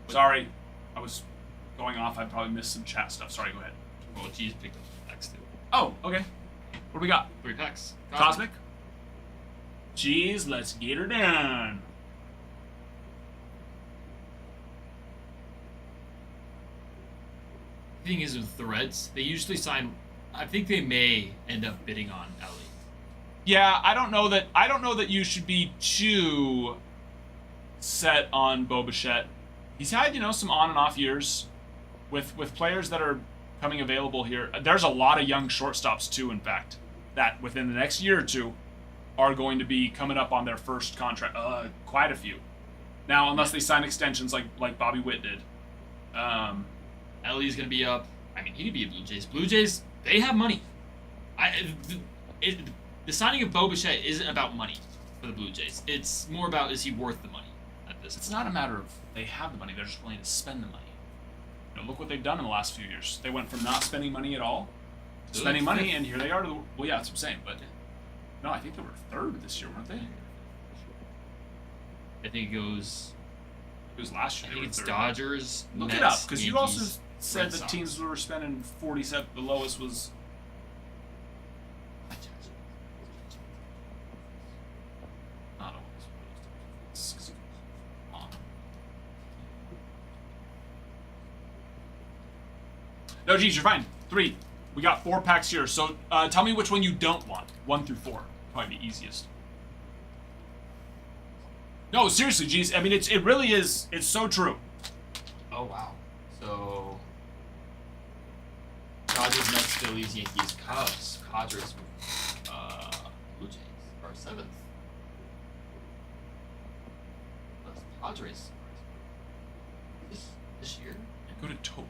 D: Sorry, I was going off. I probably missed some chat stuff. Sorry, go ahead.
B: well, geez, picked up the next two.
D: Oh, okay. What do we got?
B: 3 packs.
D: Cosmic? Jeez, let's get her done.
B: The thing is with the Reds, they usually sign. I think they may end up bidding on Ellie.
D: Yeah, I don't know that you should be too set on Bo Bichette. He's had, some on and off years with players that are coming available here. There's a lot of young shortstops too, in fact, that within the next year or two are going to be coming up on their first contract. Quite a few. Now, unless they sign extensions like Bobby Witt did.
B: Ellie's gonna be up. I mean, he could be a Blue Jays. Blue Jays, they have money. The signing of Bo Bichette isn't about money for the Blue Jays. It's more about, is he worth the money at this
D: It's not a matter of they have the money; they're just willing to spend the money. Look what they've done in the last few years. They went from not spending money at all to spending money, and here they are. Well, yeah, that's what I'm saying. But no, I think they were third this year, weren't they?
B: I think it goes.
D: It was last
B: I
D: year.
B: think
D: They
B: it's
D: were third.
B: Dodgers.
D: Look
B: Mets,
D: it up, because you also
B: Yankees,
D: said
B: Red
D: that
B: Sox.
D: teams were spending 47. The lowest was. Not always. No, geez, you're fine. 3. We got 4 packs here. So tell me which one you don't want. 1 through 4. Probably the easiest. No, seriously, geez. I mean, it really is. It's so true.
B: Oh wow. So Dodgers, Mets, Phillies, Yankees, Cubs, Padres, Blue Jays are 7th. That's Padres. This year?
D: Go to total.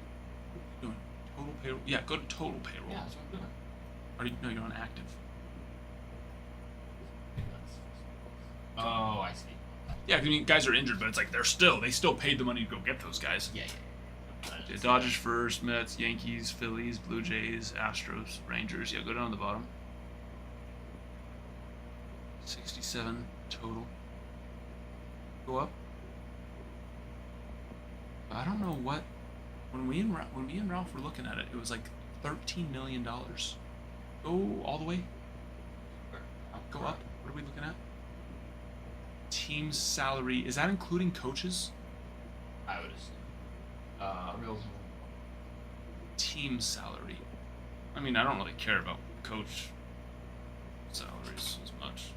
D: Doing total payroll. Yeah, go to total payroll.
B: Yeah, that's what I'm doing.
D: No, you're on active.
B: Oh, I see.
D: Yeah, I mean, guys are injured, but it's like they still paid the money to go get those guys.
B: Yeah.
D: Yeah, Dodgers first, Mets, Yankees, Phillies, Blue Jays, Astros, Rangers. Yeah, go down to the bottom. 67 total. Go up. I don't know what. When me and Ralph were looking at it, it was like $13 million. Go all the way. Go up. What are we looking at? Team salary. Is that including coaches?
B: I would assume. Real.
D: Team salary. I mean, I don't really care about coach salaries as much.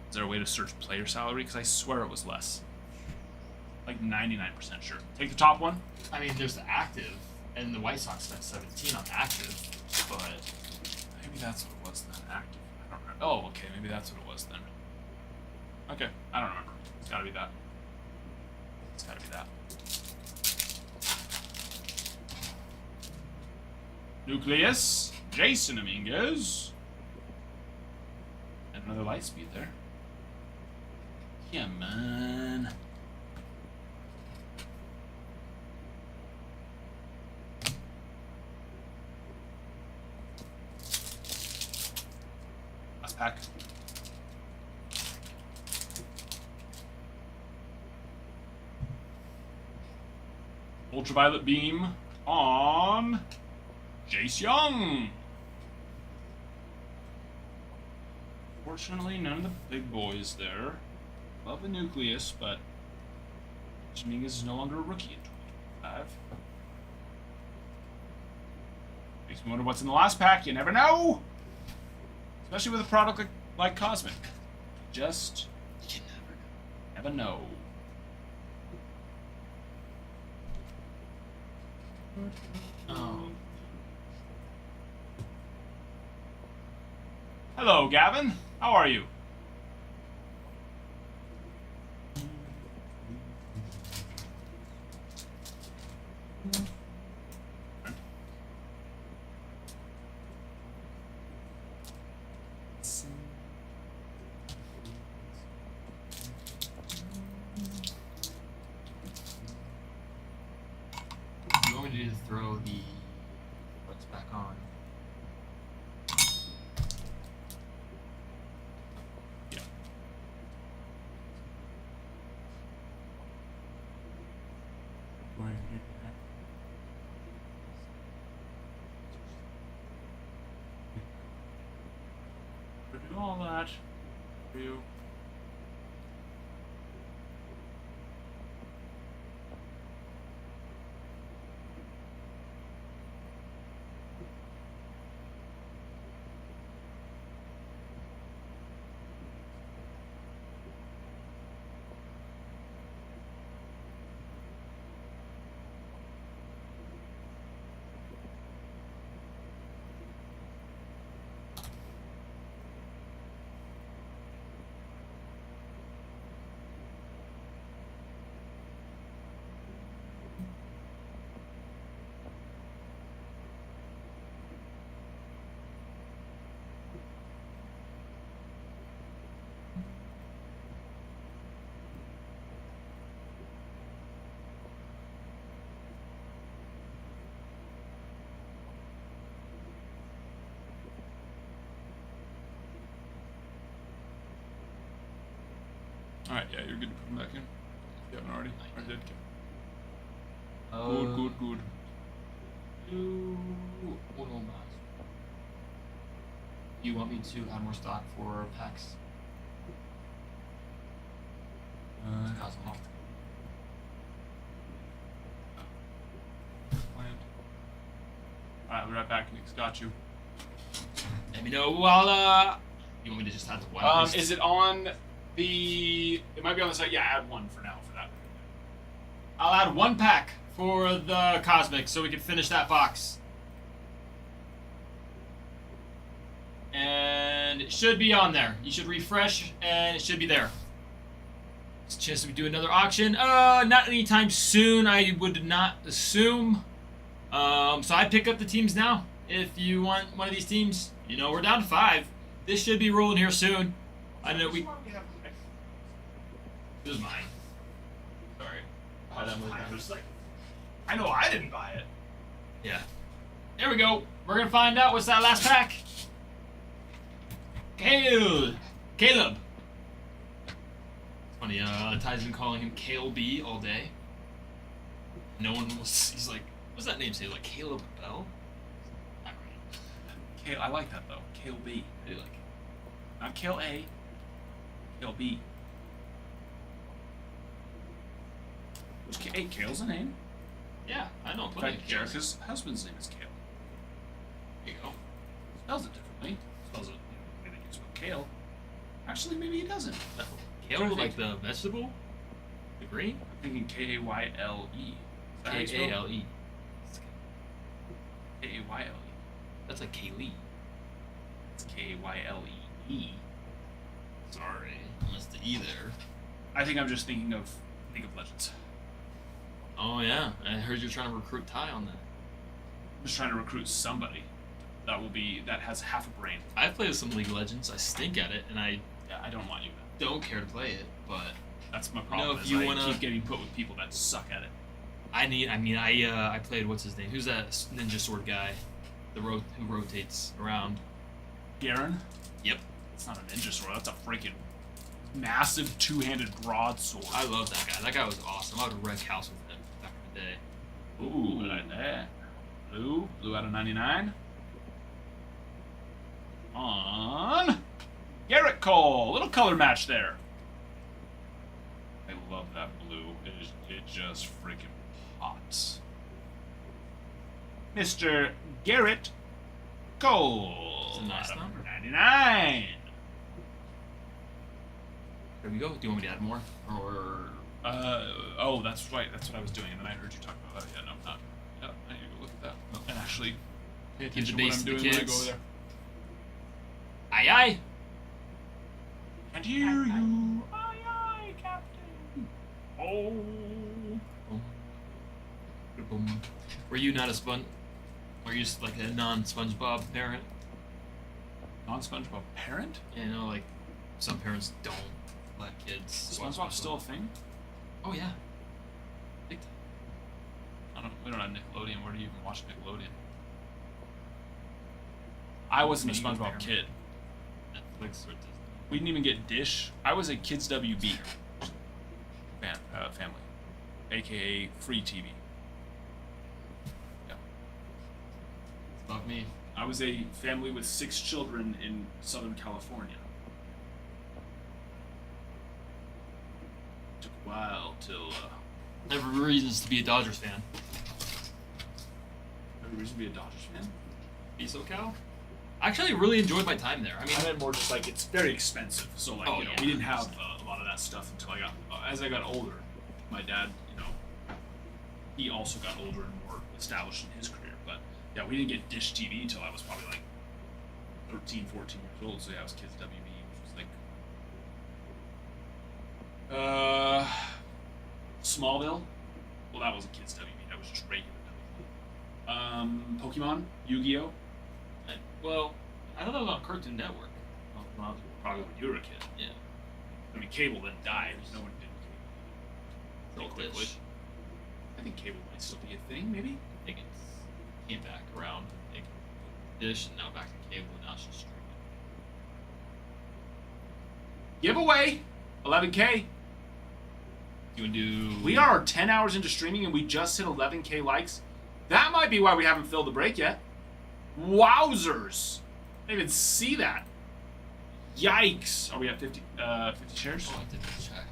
D: Is there a way to search player salary? Because I swear it was less. Like 99% sure. Take the top one.
B: I mean, there's the active, and the White Sox spent 17 on the active, but
D: Maybe that's what it was then. Active. I don't remember. Oh, okay. Maybe that's what it was then. Okay. I don't remember. It's gotta be that. It's gotta be that. Nucleus. Jason Dominguez. And another light speed there. Come on. Last pack. Ultraviolet beam on Jace Young. Fortunately, none of the big boys there. Love the nucleus, but Dominguez is no longer a rookie in 2025. Makes me wonder what's in the last pack. You never know. Especially with a product like Cosmic. Just
B: You never know.
D: never know.
B: Oh.
D: Hello, Gavin. How are you?
B: You want me to throw the what's back on?
D: Yeah. Do all that for you. Alright, yeah, you're good to put them back in. You haven't already. I did. Good, good, good.
B: Uno más. You want me to add more stock for packs? Cosmic.
D: Alright, we'll be right back. Nick's got you.
B: Let me know while you want me to just add one? at least?
D: Is it on the... It might be on the site. Yeah, add one for now for that.
B: I'll add one pack for the Cosmic so we can finish that box. And it should be on there. You should refresh and it should be there. It's just we do another auction. Not anytime soon, I would not assume. So I pick up the teams now. If you want one of these teams, you know, we're down to 5. This should be rolling here soon. I know we... This is mine. Sorry.
D: I know I didn't buy it.
B: Yeah. There we go. We're gonna find out what's that last pack. Caleb. It's funny, Ty's been calling him Kale B all day. No one was, he's like, what's that name say? Like Caleb Bell? Not right.
D: Kale, I like that though. Kale B.
B: I do like it.
D: Not Kale A. Kale B. Hey, Kale's a name.
B: Yeah, I know
D: In
B: plenty
D: fact,
B: of Kales.
D: Jerica's husband's name is Kale.
B: There you go.
D: Spells it differently. Spells it the way that you spell Kale. Actually, maybe he doesn't.
B: No.
D: What do
B: Kale,
D: you
B: like
D: think?
B: the vegetable? The green?
D: I'm thinking Kayle.
B: K-A-L-E.
D: Kayle.
B: That's like Kaylee.
D: It's Kyle.
B: Sorry. I missed the E there.
D: I think I'm just thinking of League of Legends.
B: Oh yeah, I heard you're trying to recruit Ty on that.
D: I'm just trying to recruit somebody that has half a brain.
B: I've played some League of Legends. I stink at it, and I
D: Yeah, I don't want you to.
B: don't care to play it. But
D: That's my problem.
B: if
D: is
B: you
D: I
B: wanna-
D: keep getting put with people that suck at it.
B: I played, what's his name? Who's that ninja sword guy? Who rotates around?
D: Garen?
B: Yep.
D: It's not a ninja sword. That's a freaking massive two-handed broadsword.
B: I love that guy. That guy was awesome. I would wreck house with him back in the day.
D: Ooh, like that. Blue out of 99. On Garrett Cole. Little color match there. I love that blue. It just freaking pops. Mr. Garrett Cole.
B: It's a nice
D: out of
B: number.
D: 99.
B: There we go. Do you want me to add more? Or
D: Oh, that's right. That's what I was doing, and then I heard you talk about that. Yeah, no, not. Yeah, I need to go look at that. No, and actually pay
B: Give the
D: attention to what
B: base
D: I'm
B: to the
D: doing when I go
B: kids.
D: over there.
B: aye aye.
D: And hear you, aye aye, Captain. Oh.
B: Boom. Boom. Were you not a Were you just like a non-SpongeBob parent?
D: Non-SpongeBob parent?
B: You know, like some parents don't let kids. watch
D: SpongeBob's still a thing?
B: Oh yeah. Big time.
D: We don't have Nickelodeon. Where do you even watch Nickelodeon? I wasn't a
B: Maybe
D: SpongeBob
B: parent.
D: kid.
B: Netflix or Disney.
D: We didn't even get Dish. I was a Kids WB family, aka free TV. Yeah.
B: Above me.
D: I was a family with 6 children in Southern California. Took a while till
B: Never reasons to be a Dodgers fan.
D: every reason to be a Dodgers fan.
B: Be SoCal. I actually really enjoyed my time there. I mean,
D: I meant more just like it's very expensive, so like
B: Oh,
D: you know,
B: yeah.
D: we didn't have a lot of that stuff until I got as I got older. My dad, you know, he also got older and more established in his career. But yeah, we didn't get Dish TV until I was probably like 13, 14 years old. So yeah, I was Kids WB, which was like Smallville. Well, that wasn't Kids WB. That was just regular WB. Pokemon, Yu-Gi-Oh.
B: well, I thought that was on Cartoon Network. When I was
D: Probably when you were a kid.
B: yeah.
D: I mean, cable then died. No one did cable.
B: Still
D: Pretty quickly.
B: Dish.
D: I think cable might still be a thing, maybe.
B: I think it came back around. Like, Dish and now back to cable and now it's just streaming.
D: Giveaway, 11K.
B: You would do.
D: We are 10 hours into streaming and we just hit 11K likes. That might be why we haven't filled the break yet. Wowzers! I didn't even see that. Yikes! Are we at 50 shares?
B: Oh, I didn't check.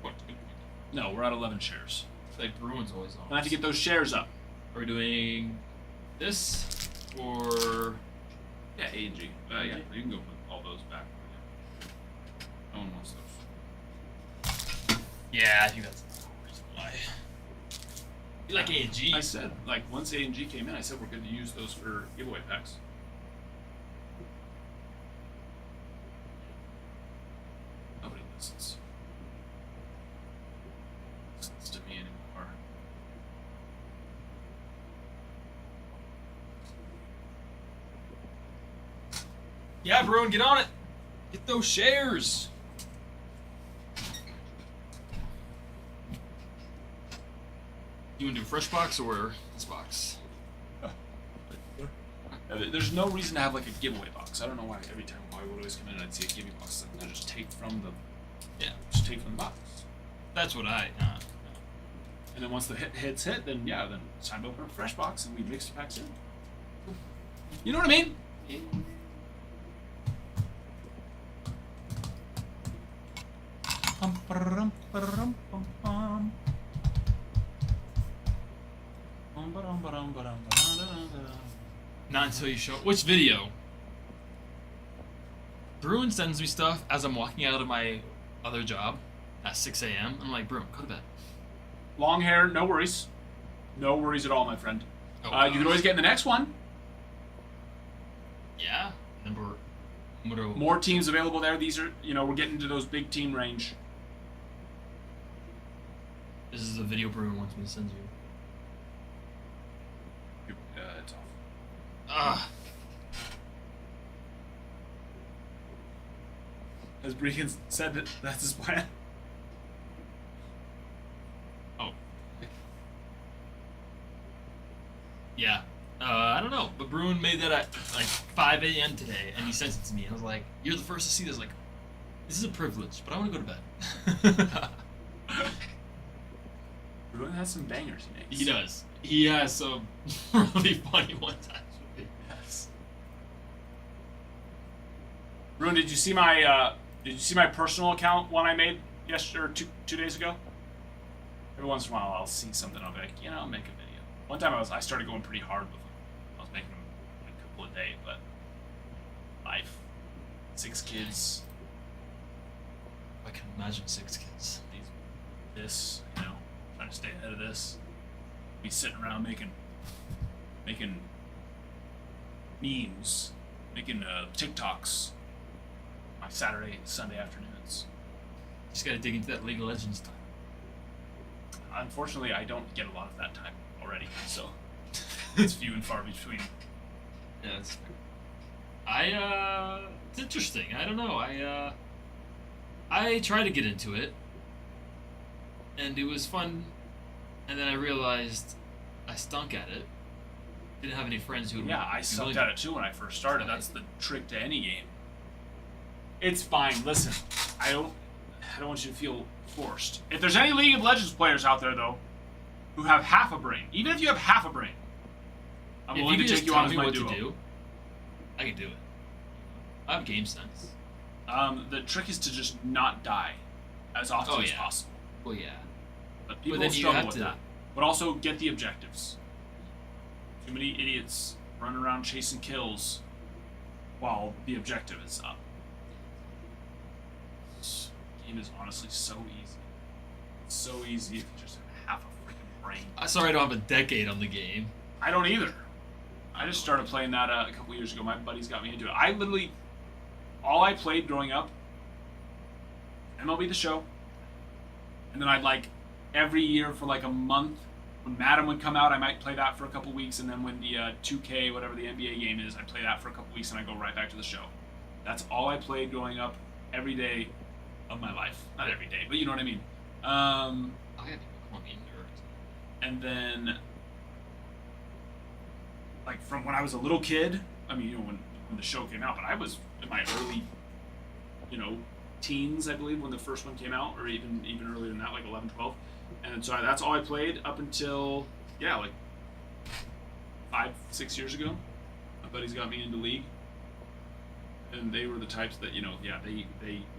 B: What?
D: No, we're at 11 shares.
B: Like Bruins always on.
D: I have to get those shares up.
B: Are we doing this or?
D: Yeah, A and G. Yeah, you can go put all those back. No one wants those.
B: Yeah, I think that's the reason why. You like A and G?
D: I said, like, once A and G came in, I said we're going to use those for giveaway packs. Nobody listens. Listens to me anymore.
B: Yeah, Bruin, get on it. Get those shares. You want to do fresh box or this box?
D: There's no reason to have like a giveaway box. I don't know why. Every time I would always come in and I'd see a giveaway box, I just take from the just take from the box.
B: That's what I.
D: And then once the hits hit, then yeah, then it's time to open up a fresh box and we mix the packs in. You know what I mean?
B: Not until you show. Which video? Bruin sends me stuff as I'm walking out of my other job at 6 a.m. I'm like, Bruin, go to bed.
D: Long hair, no worries. No worries at all, my friend.
B: Oh,
D: You can always get in the next one.
B: Yeah. Number.
D: More teams available there. These are, you know, we're getting into those big team range.
B: This is the video Bruin wants me to send you.
D: It's off.
B: Ah.
D: As Regan said, that's his plan.
B: Oh. Yeah. I don't know, but Bruin made that at like 5 a.m. today, and he sent it to me. I was like, "You're the first to see this." Like, this is a privilege, but I want to go to bed.
D: Bruin has some bangers he makes.
B: He does. He has some really funny ones, actually.
D: Yes. Bruin, did you see my personal account one I made yesterday or two days ago? Every once in a while, I'll see something. I'll be like, I'll make a video. One time I started going pretty hard with them. I was making them a couple a day, but life, 6 kids,
B: Imagine 6 kids.
D: This, you know, trying to stay ahead of this. Be sitting around making memes, making TikToks. My Saturday, Sunday afternoons.
B: Just gotta dig into that League of Legends time.
D: Unfortunately, I don't get a lot of that time already, so it's few and far between.
B: Yeah, that's fair. It's interesting. I don't know. I tried to get into it, and it was fun, and then I realized I stunk at it. Didn't have any friends who would.
D: Yeah, I
B: be
D: sucked
B: willing
D: at
B: to-
D: it too when I first started. That's the trick to any game. It's fine. Listen, I don't want you to feel forced. If there's any League of Legends players out there though, who have half a brain, even if you have half a brain, I'm
B: If
D: willing
B: you
D: to
B: could
D: take
B: just
D: you
B: tell
D: on as
B: me
D: my
B: what
D: duo.
B: to do, I can do it. I have game sense.
D: The trick is to just not die as often
B: Oh,
D: as
B: yeah.
D: possible.
B: Well, yeah.
D: But people
B: then you
D: struggle
B: have
D: with
B: to-
D: that. But also get the objectives. Too many idiots running around chasing kills while the objective is up. This game is honestly so easy. It's so easy if you just have half a freaking brain.
B: I'm sorry I don't have a decade on the game.
D: I don't either. I just started playing that a couple years ago. My buddies got me into it. I literally, all I played growing up, MLB The Show, and then I'd like every year for like a month. When Madden would come out, I might play that for a couple weeks, and then when the 2K, whatever the NBA game is, I play that for a couple weeks, and I go right back to the show. That's all I played growing up, every day of my life. Not every day, but you know what I mean.
B: I got people calling me nerd.
D: And then, like from when I was a little kid, I mean, you know, when the show came out, but I was in my early, you know, teens, I believe, when the first one came out, or even earlier than that, like 11, 12. And so that's all I played up until, yeah, like 5, 6 years ago. My buddies got me into League. And they were the types that, you know, yeah, they you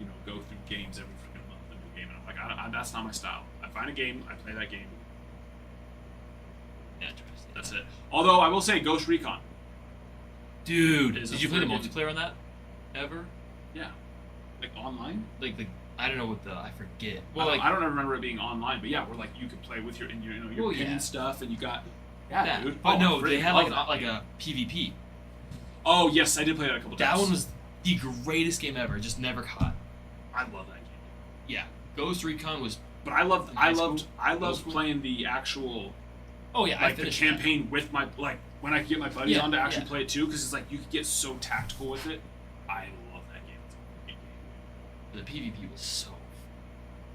D: know, go through games every freaking month, a new game. And I'm like, that's not my style. I find a game, I play that game.
B: Interesting.
D: That's it. Although, I will say Ghost Recon.
B: Dude,
D: Is
B: did
D: a
B: you play the
D: friggin-
B: multiplayer on that? Ever?
D: Yeah. Like online?
B: Like the I don't know what the I forget.
D: Well,
B: Well, like
D: I don't remember it being online, but yeah, where like you could play with your, and your, you know, your
B: Well,
D: pin
B: yeah.
D: and stuff, and you got, yeah,
B: that.
D: dude.
B: But
D: Oh,
B: no,
D: I
B: they
D: freaking
B: had
D: love
B: like
D: that.
B: a PvP.
D: Oh yes, I did play that a couple
B: That
D: times.
B: one was the greatest game ever. Just never caught.
D: I love that game.
B: Yeah, Ghost Recon was.
D: But I loved,
B: In high
D: I
B: school?
D: loved
B: Middle school?
D: playing the actual,
B: Oh yeah, I
D: like the
B: finished
D: campaign with my, like when I could get my buddies
B: Yeah,
D: on to actually
B: yeah.
D: play it too, because it's like you could get so tactical with it. I love that game. It's a great game.
B: that. The PvP was so.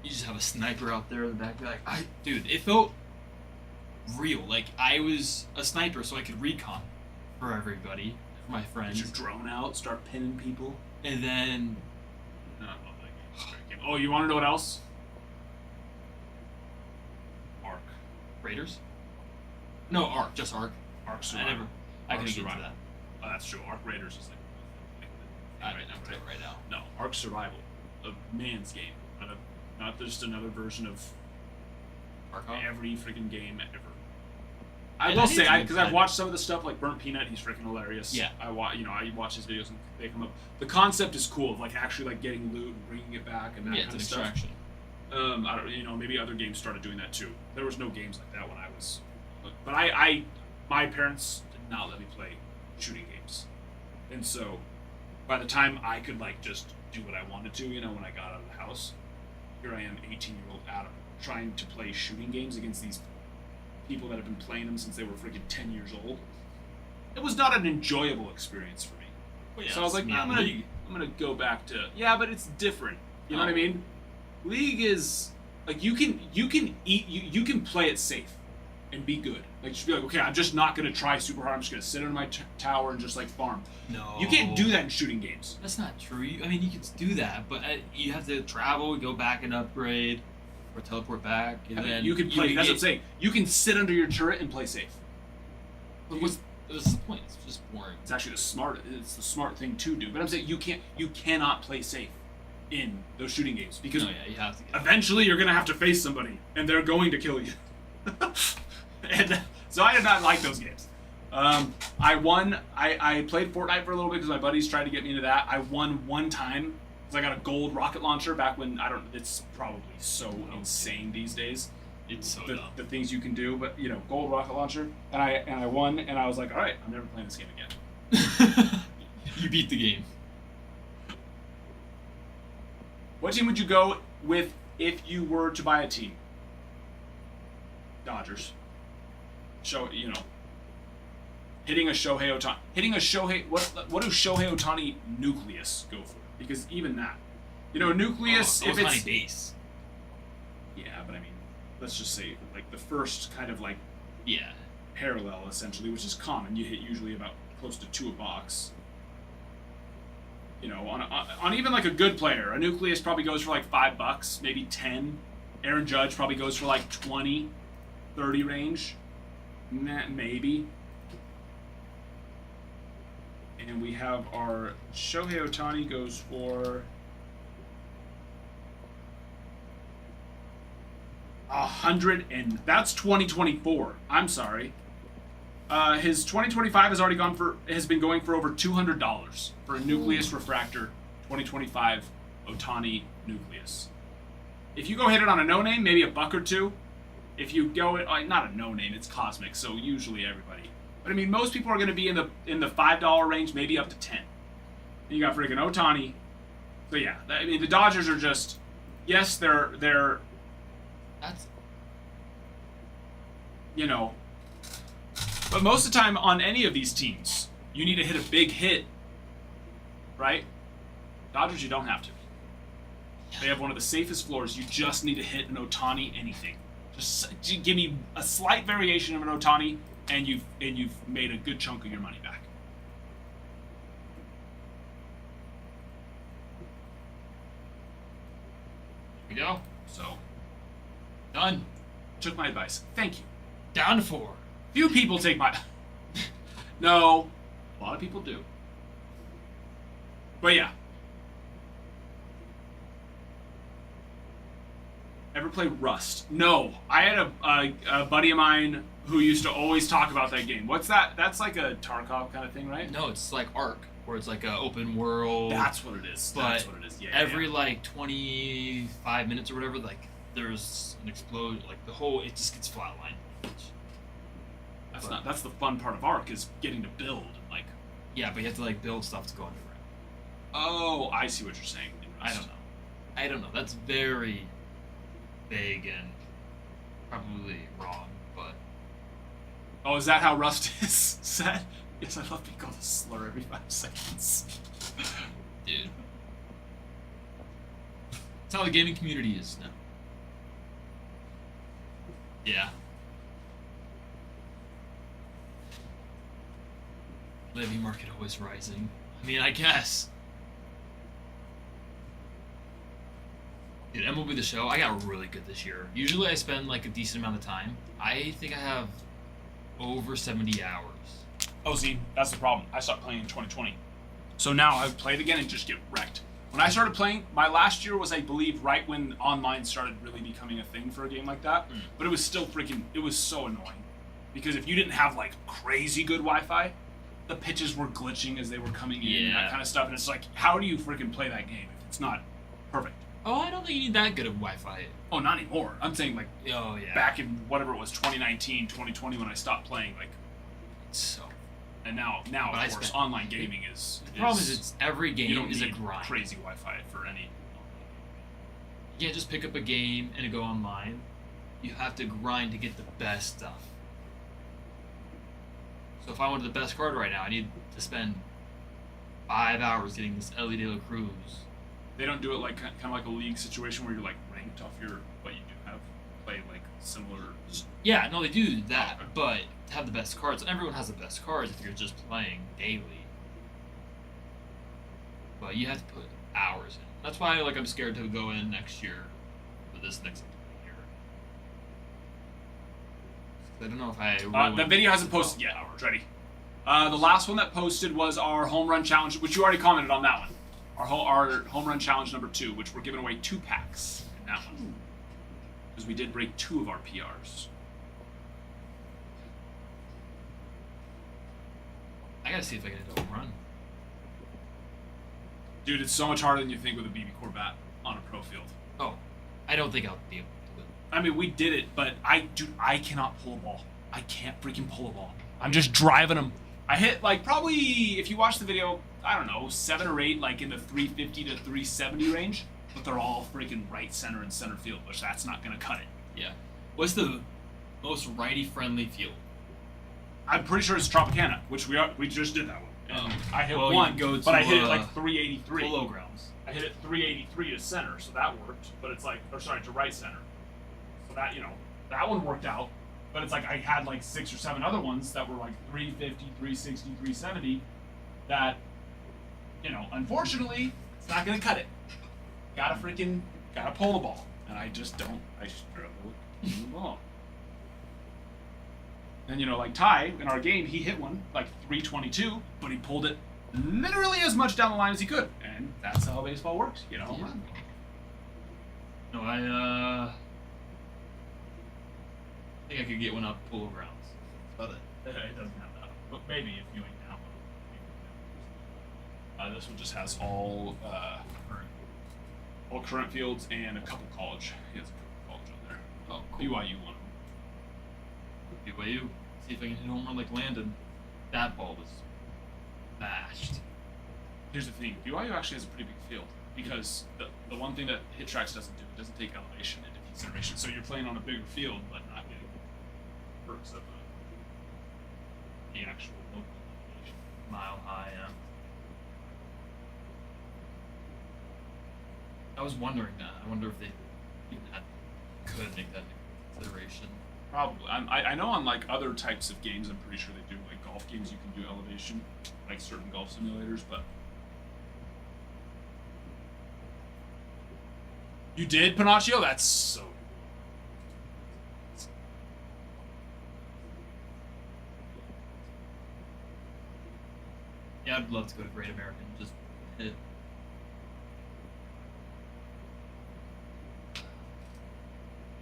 B: You just have a sniper out there in the back. You're like, dude, it felt real. Like I was a sniper, so I could recon for everybody, for my
D: Get
B: friends,
D: your drone out, start pinning people.
B: and then
D: No, I love that game. It's a great game. Oh, you want to know what else? Ark.
B: Raiders. No, Ark, just Ark.
D: Ark
B: I
D: Survival.
B: never. I
D: Ark
B: couldn't get into
D: Survival.
B: that.
D: Oh, that's true. Ark Raiders is like
B: I
D: right
B: don't
D: now,
B: know
D: right?
B: right now.
D: No, Ark Survival, a man's game, not just another version of
B: Arkham.
D: every freaking game ever. I
B: Yeah,
D: will
B: that
D: say,
B: is a
D: because
B: good
D: I've watched some of the stuff like Burnt Peanut. He's freaking hilarious.
B: Yeah.
D: I watch his videos and they come up. The concept is cool, of like actually like getting loot and bringing it back and that
B: Yeah,
D: kind
B: it's
D: of
B: an
D: stuff.
B: extraction.
D: I don't, you know, maybe other games started doing that too. There was no games like that when I was, but my parents did not let me play shooting games, and so by the time I could like just do what I wanted to, you know, when I got out of the house, here I am, 18-year-old Adam, trying to play shooting games against these people that have been playing them since they were freaking 10 years old. It was not an enjoyable experience for me.
B: Well, yeah,
D: So I was
B: it's
D: like,
B: me
D: nah,
B: on
D: I'm
B: League.
D: gonna go back to, yeah, but it's different. You know what I
B: Oh.
D: mean? League is like you can play it safe and be good. Like just be like, okay, I'm just not gonna try super hard. I'm just gonna sit under my tower and just like farm.
B: No.
D: You can't do that in shooting games.
B: That's not true. I mean, you can do that, but you have to travel, go back and upgrade, or teleport back, and
D: I mean,
B: then
D: you can play. That's what I'm
B: get-
D: saying. You can sit under your turret and play safe.
B: What's the point? It's just boring.
D: It's actually It's the smart thing to do. But I'm saying you cannot play safe in those shooting games because
B: No, yeah, you have to get.
D: eventually you're gonna have to face somebody and they're going to kill you. And so I did not like those games. I won. I played Fortnite for a little bit because my buddies tried to get me into that. I won one time Because I got a gold rocket launcher back when it's probably so insane these days.
B: It's so
D: The,
B: dumb.
D: the things you can do, but gold rocket launcher, and I won, and I was like, all right, I'm never playing this game again.
B: You beat the game.
D: What team would you go with if you were to buy a team? Dodgers. Hitting a Shohei Ohtani. What do Shohei Ohtani nucleus go for? Because even that, nucleus, if it's
B: base.
D: yeah, but I mean, let's just say like the first kind of like
B: Yeah.
D: parallel essentially, which is common. You hit usually about close to 2 a box. On even like a good player, a nucleus probably goes for like $5, maybe 10. Aaron Judge probably goes for like 20, 30 range, maybe. And we have our Shohei Ohtani goes for 100, and that's 2024. I'm sorry. His 2025 has been going for over $200 for a nucleus refractor 2025 Ohtani nucleus. If you go hit it on a no name, maybe $1 or $2. If you go not a no name, it's cosmic, so usually everybody. But I mean, most people are going to be in the $5 range, maybe up to 10. And you got freaking Ohtani. So yeah, I mean the Dodgers are just, yes, they're
B: That's
D: but most of the time on any of these teams, you need to hit a big hit, right? Dodgers, you don't have to. They have one of the safest floors. You just need to hit an Ohtani anything. Just give me a slight variation of an Ohtani, and you've made a good chunk of your money back.
B: Here we go.
D: So,
B: Done.
D: took my advice. Thank you.
B: Down to 4.
D: Few people take my. No, a lot of people do. But yeah. Ever play Rust? No. I had a buddy of mine who used to always talk about that game. What's that? That's like a Tarkov kind of thing, right?
B: No, it's like Ark, where it's like an open world.
D: That's what it is.
B: But
D: That's what it is. Yeah.
B: every
D: yeah.
B: like 25 minutes or whatever, like there's an explosion. Like it just gets flatlined.
D: That's the fun part of Ark is getting to build. Like.
B: Yeah, but you have to like build stuff to go underground.
D: Oh, I see what you're saying.
B: I don't know. That's very vague and probably wrong, but
D: Oh, is that how Rust is set? Yes, I love being called a slur every 5 seconds.
B: dude, that's how the gaming community is now. Yeah. Living market always rising. I mean, I guess. Dude, MLB The Show, I got really good this year. Usually I spend like a decent amount of time. I think I have over 70 hours.
D: Oh, see, that's the problem. I stopped playing in 2020. So now I've played again and just get wrecked. When I started playing, my last year was, I believe, right when online started really becoming a thing for a game like that. But it was still it was so annoying. Because if you didn't have, like, crazy good Wi-Fi, the pitches were glitching as they were coming in and that
B: Yeah.
D: kind of stuff. And it's like, how do you freaking play that game if it's not perfect?
B: Oh, I don't think you need that good of Wi-Fi.
D: Oh, not anymore. I'm saying, like,
B: Oh, yeah.
D: back in whatever it was, 2019, 2020, when I stopped playing, like,
B: So.
D: and now
B: But I
D: of course,
B: spent-
D: online gaming is.
B: The problem is it's every
D: you
B: game
D: don't
B: is a
D: need
B: grind.
D: crazy Wi-Fi for any.
B: You can't just pick up a game and go online. You have to grind to get the best stuff. So if I wanted the best card right now, I need to spend 5 hours getting this Ellie De La Cruz.
D: They don't do it like kind of like a league situation where you're like ranked off your what you do have, play like similar.
B: Yeah, no, they do that,
D: Okay.
B: but to have the best cards, and everyone has the best cards if you're just playing daily. But you have to put hours in. That's why I'm scared to go in next year for this next year. I don't know if I. Really
D: The
B: wanna
D: video hasn't
B: spend
D: posted yet.
B: 12 hours.
D: Ready? The last one that posted was our home run challenge, which you already commented on that one. Our home run challenge number 2, which we're giving away 2 packs in that one, because we did break 2 of our PRs.
B: I gotta see if I can hit a home run.
D: Dude, it's so much harder than you think with a BB Corvette on a pro field.
B: Oh, I don't think I'll be able to do it.
D: I mean, we did it, but I cannot pull a ball. I can't freaking pull a ball. I'm just driving them. I hit like probably, if you watch the video, I don't know, 7 or 8, like in the 350 to 370 range, but they're all freaking right center and center field, which that's not gonna cut it.
B: Yeah. What's the most righty-friendly field?
D: I'm pretty sure it's Tropicana, which we just did that one. And I hit
B: well,
D: one,
B: you go
D: but I
B: to,
D: hit it like 383.
B: Polo grounds.
D: I hit it 383 to center, so that worked. But it's like, or sorry, to right center. So that, you know, that one worked out. But it's like I had like 6 or 7 other ones that were like 350, 360, 370 that, you know, unfortunately, it's not going to cut it. Gotta pull the ball. And I just don't. I struggle with pulling the ball. And, you know, like Ty, in our game, he hit one like 322, but he pulled it literally as much down the line as he could. And that's how baseball works, you know?
B: Yeah. No, I think I could get one up Polo grounds. That's about it.
D: It doesn't have that. But maybe if you ain't down one. This one just has all current fields and a couple college. He has a couple college on there.
B: Oh, cool.
D: BYU one of them.
B: BYU. See if I can hit a home run like Landon. That ball was bashed.
D: Here's the thing. BYU actually has a pretty big field because the one thing that HitTrax doesn't do, it doesn't take elevation into consideration. So you're playing on a bigger field, but not getting perks of the actual local elevation.
B: Mile high, yeah. I was wondering that. I wonder if they even could make that into consideration.
D: Probably. I know on like other types of games, I'm pretty sure they do. Like golf games, you can do elevation, like certain golf simulators. But you did, Panaccio? That's so.
B: Yeah, I'd love to go to Great American. Just hit.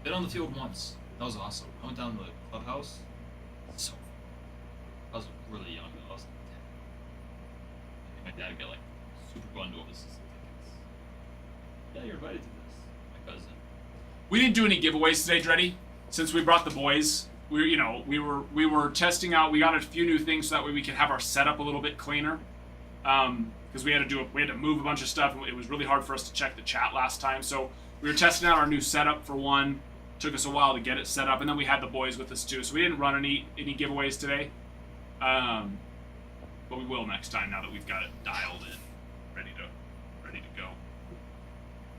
B: Been on the field once. That was awesome. I went down to the clubhouse. So fun. I was really young. I was like 10. My dad got like super bundle of his tickets. Yeah, you're invited to this. My cousin.
D: We didn't do any giveaways today, Dreddy. Since we brought the boys, we were testing out. We got a few new things so that way we could have our setup a little bit cleaner. Because we had to move a bunch of stuff. It was really hard for us to check the chat last time. So we were testing out our new setup for one. Took us a while to get it set up, and then we had the boys with us too. So we didn't run any giveaways today. But we will next time now that we've got it dialed in, ready to go.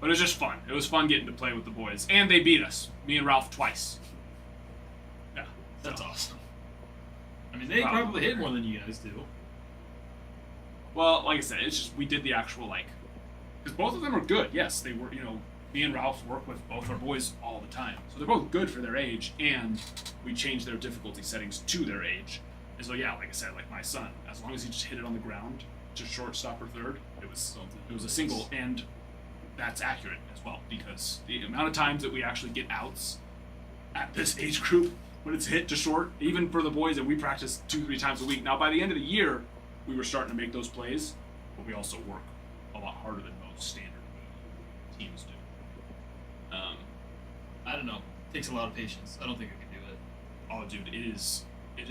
D: But it was just fun. It was fun getting to play with the boys, and they beat us, me and Ralph, twice. Yeah,
B: That's awesome. I mean, they probably hit more than you guys do.
D: Well, like I said, it's just we did the actual because both of them are good. Yes, they were. You know, me and Ralph work with both our boys all the time, so they're both good for their age, and we changed their difficulty settings to their age. And so yeah, like I said, like my son, as long as he just hit it on the ground, just shortstop or third, it was a single, and that's accurate as well because the amount of times that we actually get outs at this age group when it's hit to short, even for the boys that we practice 2-3 times a week. Now by the end of the year, we were starting to make those plays, but we also work a lot harder than most standard teams do.
B: I don't know. It takes a lot of patience. I don't think I can do it.
D: Oh, dude, it is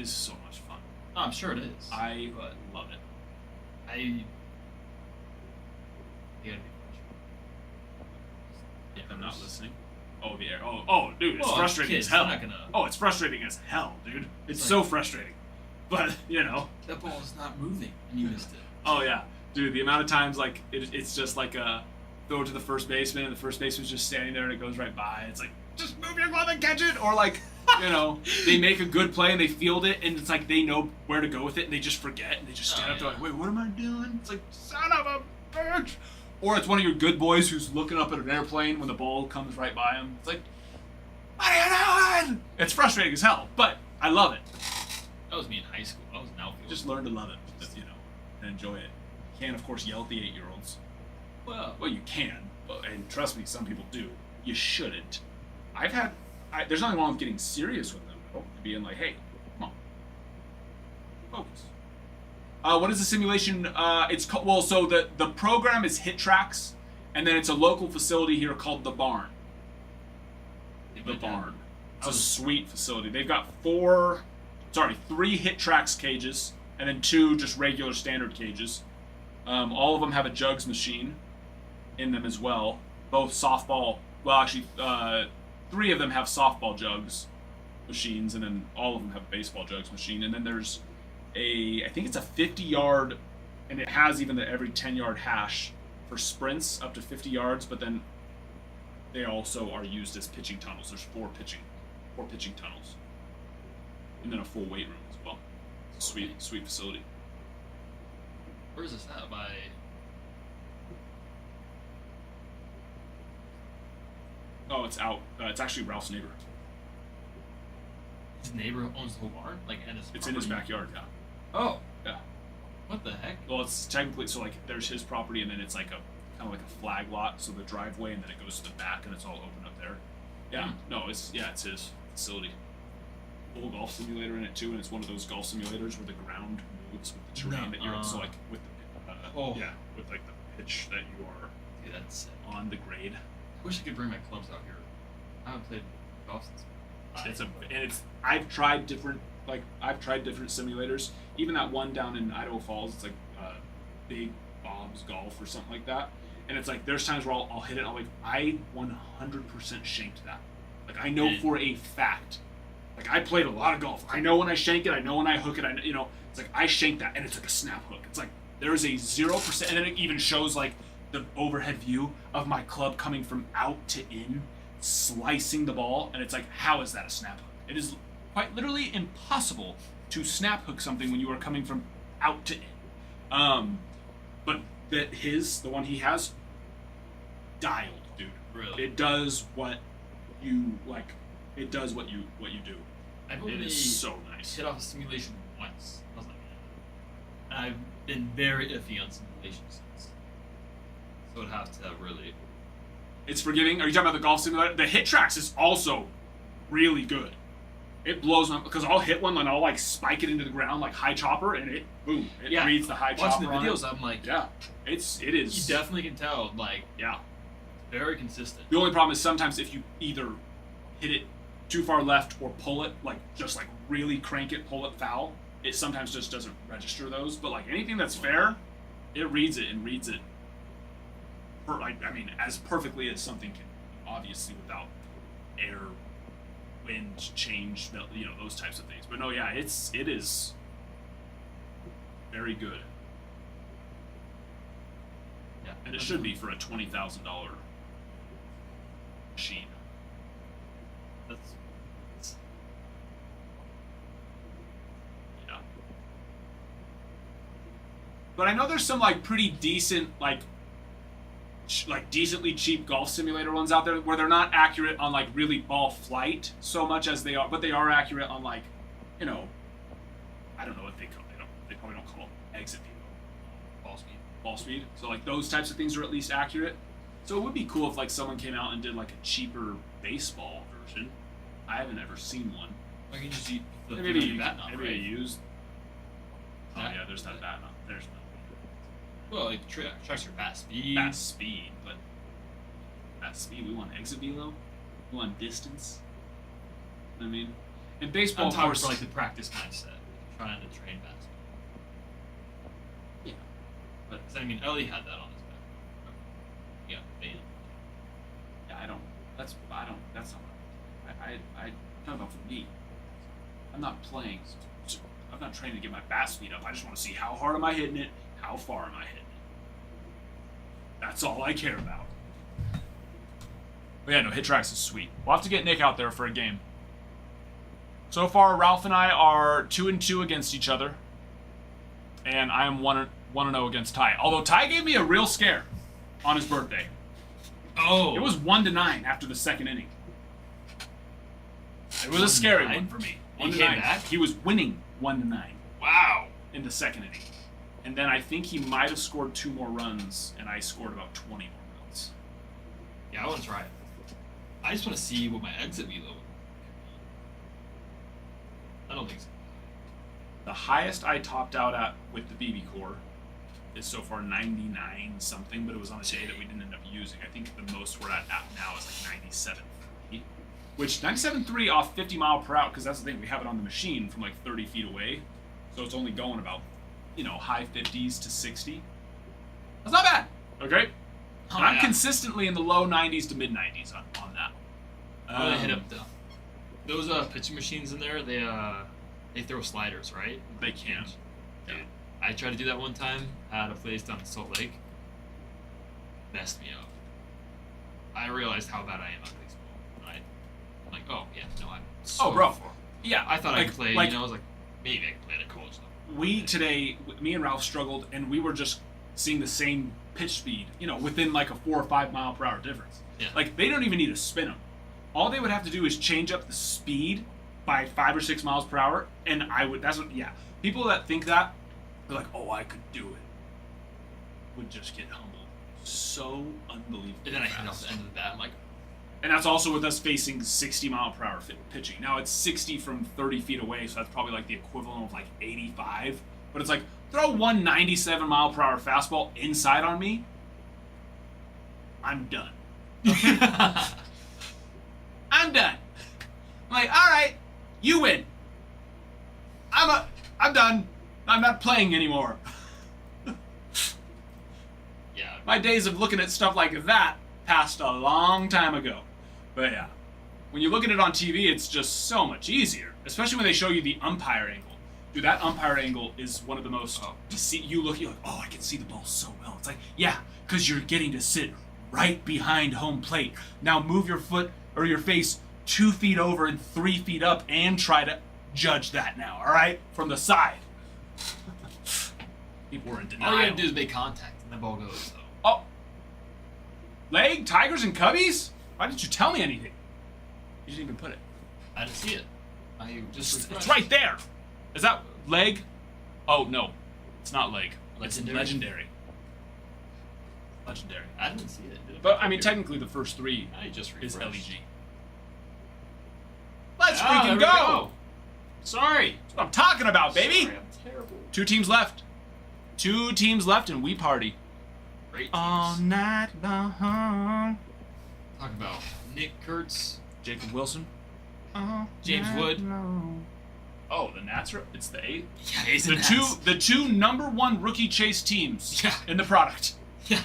D: so much fun.
B: Oh, I'm sure it is.
D: I
B: but
D: love it.
B: you gotta be
D: Yeah, I'm not listening. Oh, the air. Oh, dude, it's
B: Well,
D: frustrating
B: kids,
D: as hell.
B: they're not gonna-
D: Oh, it's frustrating as hell, dude. It's
B: It's
D: so
B: like-
D: frustrating. But you know.
B: that ball is not moving, and you missed it.
D: Oh yeah, dude. The amount of times it's just like a throw it to the first baseman, and the first baseman's just standing there, and it goes right by. It's like just move your glove and catch it, or like you know they make a good play and they field it, and it's like they know where to go with it, and they just forget, and they just stand up. They're like, wait, what am I doing? It's like son of a bitch. Or it's one of your good boys who's looking up at an airplane when the ball comes right by him. It's like, what are you doing? It's frustrating as hell, but I love it.
B: That was me in high school. I was an outfielder.
D: Just learn to love it, you know, and enjoy it. You can't, of course, yell at the 8-year-olds. Well, you can, and trust me, some people do. You shouldn't. There's nothing wrong with getting serious with them, though, and being like, hey, come on, focus. What is the simulation? It's called, well, so the program is Hit Tracks, and then it's a local facility here called the Barn. The Barn. It's a sweet facility. They've got 3 Hit Tracks cages, and then 2 just regular standard cages. All of them have a jugs machine in them as well. Both softball. Well, actually, 3 of them have softball jugs machines, and then all of them have a baseball jugs machine. And then there's I think it's a 50-yard, and it has even the every 10-yard hash for sprints up to 50 yards. But then they also are used as pitching tunnels. There's 4 pitching tunnels, and then a full weight room as well. It's a sweet facility.
B: Where is this at? By
D: Oh, it's out. It's actually Ralph's neighbor.
B: his neighbor owns the whole barn, like, and his.
D: It's in his
B: property?
D: backyard. Yeah.
B: Oh,
D: Yeah.
B: what the heck?
D: Well, it's technically so like there's his property, and then it's like a kind of like a flag lot, so the driveway, and then it goes to the back, and it's all open up there. Yeah. No, it's his facility. Full golf simulator in it too, and it's one of those golf simulators where the ground moves with the terrain that you're in. So like with the with like the pitch that you are
B: Dude, that's sick.
D: on the grade.
B: I wish I could bring my clubs out here. I haven't played golf since.
D: I've tried different simulators. Even that one down in Idaho Falls, it's like Big Bob's Golf or something like that. And it's like there's times where I'll hit it and I'm like, I 100% shanked that. Like I know for a fact. Like I played a lot of golf. I know when I shank it, I know when I hook it, it's like I shanked that and it's like a snap hook. It's like there's a 0%, and then it even shows like the overhead view of my club coming from out to in, slicing the ball, and it's like, how is that a snap hook? It is quite literally impossible to snap hook something when you are coming from out to in. But the one he has, dialed, dude.
B: Really?
D: It does what you like. It does what you do.
B: I've
D: It
B: only
D: is so nice.
B: hit off a simulation once. I was like, and I've been very iffy on simulations since. So it'd have to really.
D: It's forgiving. Are you talking about the golf simulator? The Hit Tracks is also really good. It blows my because I'll hit one and I'll like spike it into the ground like high chopper, and it reads the high chopper.
B: Watching the
D: on
B: videos,
D: it.
B: I'm like,
D: Yeah, it is.
B: You definitely can tell, like,
D: Yeah.
B: very consistent.
D: The only problem is sometimes if you either hit it too far left or pull it, like just like really crank it, pull it foul, it sometimes just doesn't register those. But like anything that's fair, it reads it and reads it. As perfectly as something can, obviously without air, wind change, those types of things. But no, yeah, it is very good,
B: Yeah,
D: and it should be for a $20,000 machine.
B: That's
D: Yeah. But I know there's some like pretty decent like decently cheap golf simulator ones out there where they're not accurate on like really ball flight so much as they are, but they are accurate on like, I don't know what they call it. They probably don't call it exit velo. Ball speed. So like those types of things are at least accurate. So it would be cool if like someone came out and did like a cheaper baseball version. I haven't ever seen one.
B: I can just use the
D: Maybe
B: bat knob,
D: maybe
B: right?
D: I used. Oh
B: Yeah.
D: yeah, there's that bat knob. There's no
B: Well, it tracks your bat speed.
D: bat speed, but bat speed. We want exit velo. We want distance. I mean, in baseball,
B: I'm
D: of
B: talking
D: course,
B: for like the practice mindset, trying to train bat speed.
D: yeah. But
B: 'Cause, I mean, Ellie had that on his back. Yeah, banned.
D: yeah, I don't. That's not. I'm talking about for me. I'm not playing. I'm not trying to get my bat speed up. I just want to see how hard am I hitting it. How far am I hitting it? That's all I care about. But yeah, no, Hit Tracks is sweet. We'll have to get Nick out there for a game. So far, Ralph and I are 2-2 against each other, and I am 1-0 against Ty. Although Ty gave me a real scare on his birthday.
B: Oh,
D: It was 1-9 after the second inning. It was a scary
B: 1-9?
D: one for me.
B: He
D: 1-9.
B: came back?
D: He was winning 1-9
B: wow.
D: in the second inning. And then I think he might have scored 2 more runs, and I scored about 20 more runs.
B: Yeah, I want to try it. I just want to see what my exit velo would be. I don't think so.
D: The highest I topped out at with the BB core is so far 99 something, but it was on a day that we didn't end up using. I think the most we're at now is like 97.3, which 97.3 off 50 mile per hour, because that's the thing, we have it on the machine from like 30 feet away, so it's only going about, high 50s to 60. That's not bad. Okay.
B: Oh,
D: And I'm
B: yeah.
D: consistently in the low 90s to mid 90s on that.
B: I'm gonna hit up those pitching machines in there. They throw sliders, right?
D: They can.
B: Dude, I tried to do that one time at a place down in Salt Lake. Messed me up. I realized how bad I am at baseball. I'm like, oh yeah, no, I'm. So
D: Oh, bro.
B: far.
D: Yeah.
B: I thought I
D: like-
B: could play.
D: like-
B: I was like, maybe I could play at a college level.
D: Me and Ralph struggled, and we were just seeing the same pitch speed, within like a 4 or 5 mile per hour difference.
B: Yeah.
D: Like, they don't even need to spin them. All they would have to do is change up the speed by 5 or 6 miles per hour, and people that think that, they're like, oh, I could do it, would just get humbled so unbelievably
B: And then I hit off
D: fast.
B: the end of the bat. I'm like,
D: And that's also with us facing 60 mile per hour pitching. Now it's 60 from 30 feet away, so that's probably like the equivalent of like 85. But it's like, throw 197 mile per hour fastball inside on me, I'm done. I'm done. I'm like, all right, you win. I'm done. I'm not playing anymore.
B: yeah.
D: My days of looking at stuff like that passed a long time ago. But yeah, when you look at it on TV, it's just so much easier, especially when they show you the umpire angle. Dude, that umpire angle is one of the most. You're like, oh, I can see the ball so well. It's like, yeah, because you're getting to sit right behind home plate. Now move your foot or your face 2 feet over and 3 feet up and try to judge that now, all right? From the side. People were in denial.
B: All you gotta do is make contact, and the ball goes. So.
D: Oh. Leg, Tigers, and Cubbies? Why didn't you tell me anything? You didn't even put it.
B: I didn't see it. I just
D: It's
B: refreshed.
D: right there. Is that leg? Oh, no. It's not leg. It's
B: Legendary?
D: legendary. Legendary.
B: I didn't see it. Did it
D: But, I mean,
B: appear?
D: technically the first 3
B: I just
D: is
B: refreshed.
D: LEG. Let's
B: Ah, there
D: freaking
B: we
D: go!
B: Sorry.
D: That's what I'm talking about, baby!
B: Sorry, I'm terrible.
D: 2 teams left. 2 teams left, and we party.
B: Great.
D: All
B: teams.
D: night long.
B: Talk about Nick Kurtz,
D: Jacob Wilson.
B: James Wood.
D: Oh, the Nats are. It's the 8.
B: Yeah, he's
D: The two #1 rookie chase teams
B: Yeah.
D: in the product.
B: Yeah.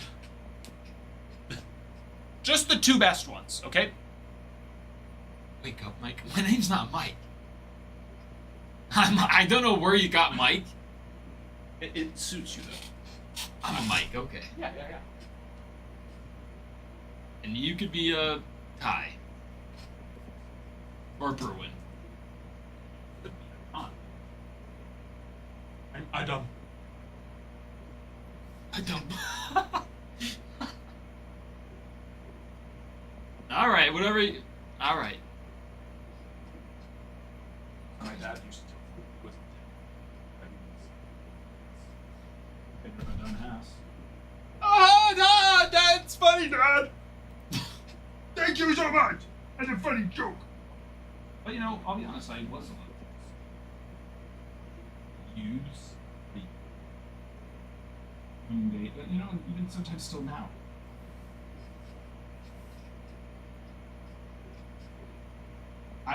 D: Just the 2 best ones, okay?
B: Wake up, Mike. My name's not Mike. I don't know where you got Mike.
D: It suits you though.
B: I'm a Mike. Okay.
D: Yeah.
B: And you could be a Ty. Or Bruin.
D: On. I done.
B: I don't. All right, whatever. All right.
D: My dad used to with a done house. Oh, that's funny, Dad. Thank you so much. That's a funny joke. But I'll be honest, I was a little use the but even sometimes still now.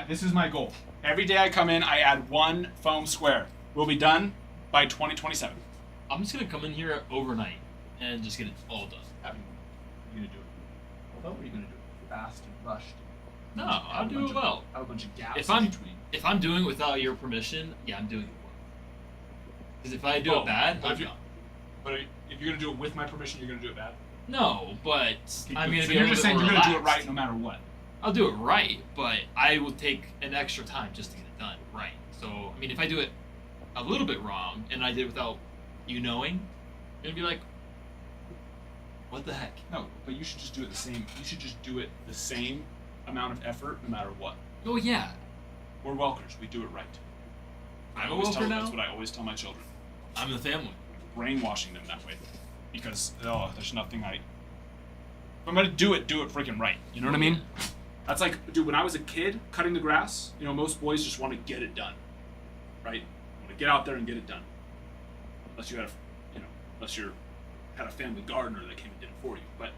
D: This is my goal. Every day I come in, I add 1 foam square. We'll be done by 2027.
B: I'm just gonna come in here overnight and just get it all done.
D: You're gonna do it. Although, are you gonna do it fast and rushed?
B: No, I'll do it well.
D: Have a bunch of gaps
B: If
D: in
B: I'm
D: between.
B: if I'm doing it without your permission, yeah, I'm doing it well. Because if I do
D: Oh,
B: it bad,
D: but
B: I'm
D: if you-
B: done.
D: But if you're gonna do it with my permission, you're gonna do it bad.
B: No, but I'm gonna
D: so
B: be
D: you're
B: a
D: just
B: little
D: saying
B: bit
D: you're
B: more
D: gonna do it
B: relaxed.
D: right no matter what.
B: I'll do it right, but I will take an extra time just to get it done right. So, I mean, if I do it a little bit wrong and I did it without you knowing, you're gonna be like, what the heck?
D: No, but you should just do it the same. You should just do it the same amount of effort no matter what.
B: Oh, yeah.
D: We're Welkers. We do it right.
B: I'm a
D: always
B: Welker
D: tell,
B: now.
D: That's what I always tell my children.
B: I'm the family.
D: Brainwashing them that way, because there's nothing I. If I'm gonna do it freaking right. You know what I mean? That's like, dude, when I was a kid cutting the grass, most boys just want to get it done, right? I'm gonna get out there and get it done. Unless you had, unless you had a family gardener that came and did it for you. But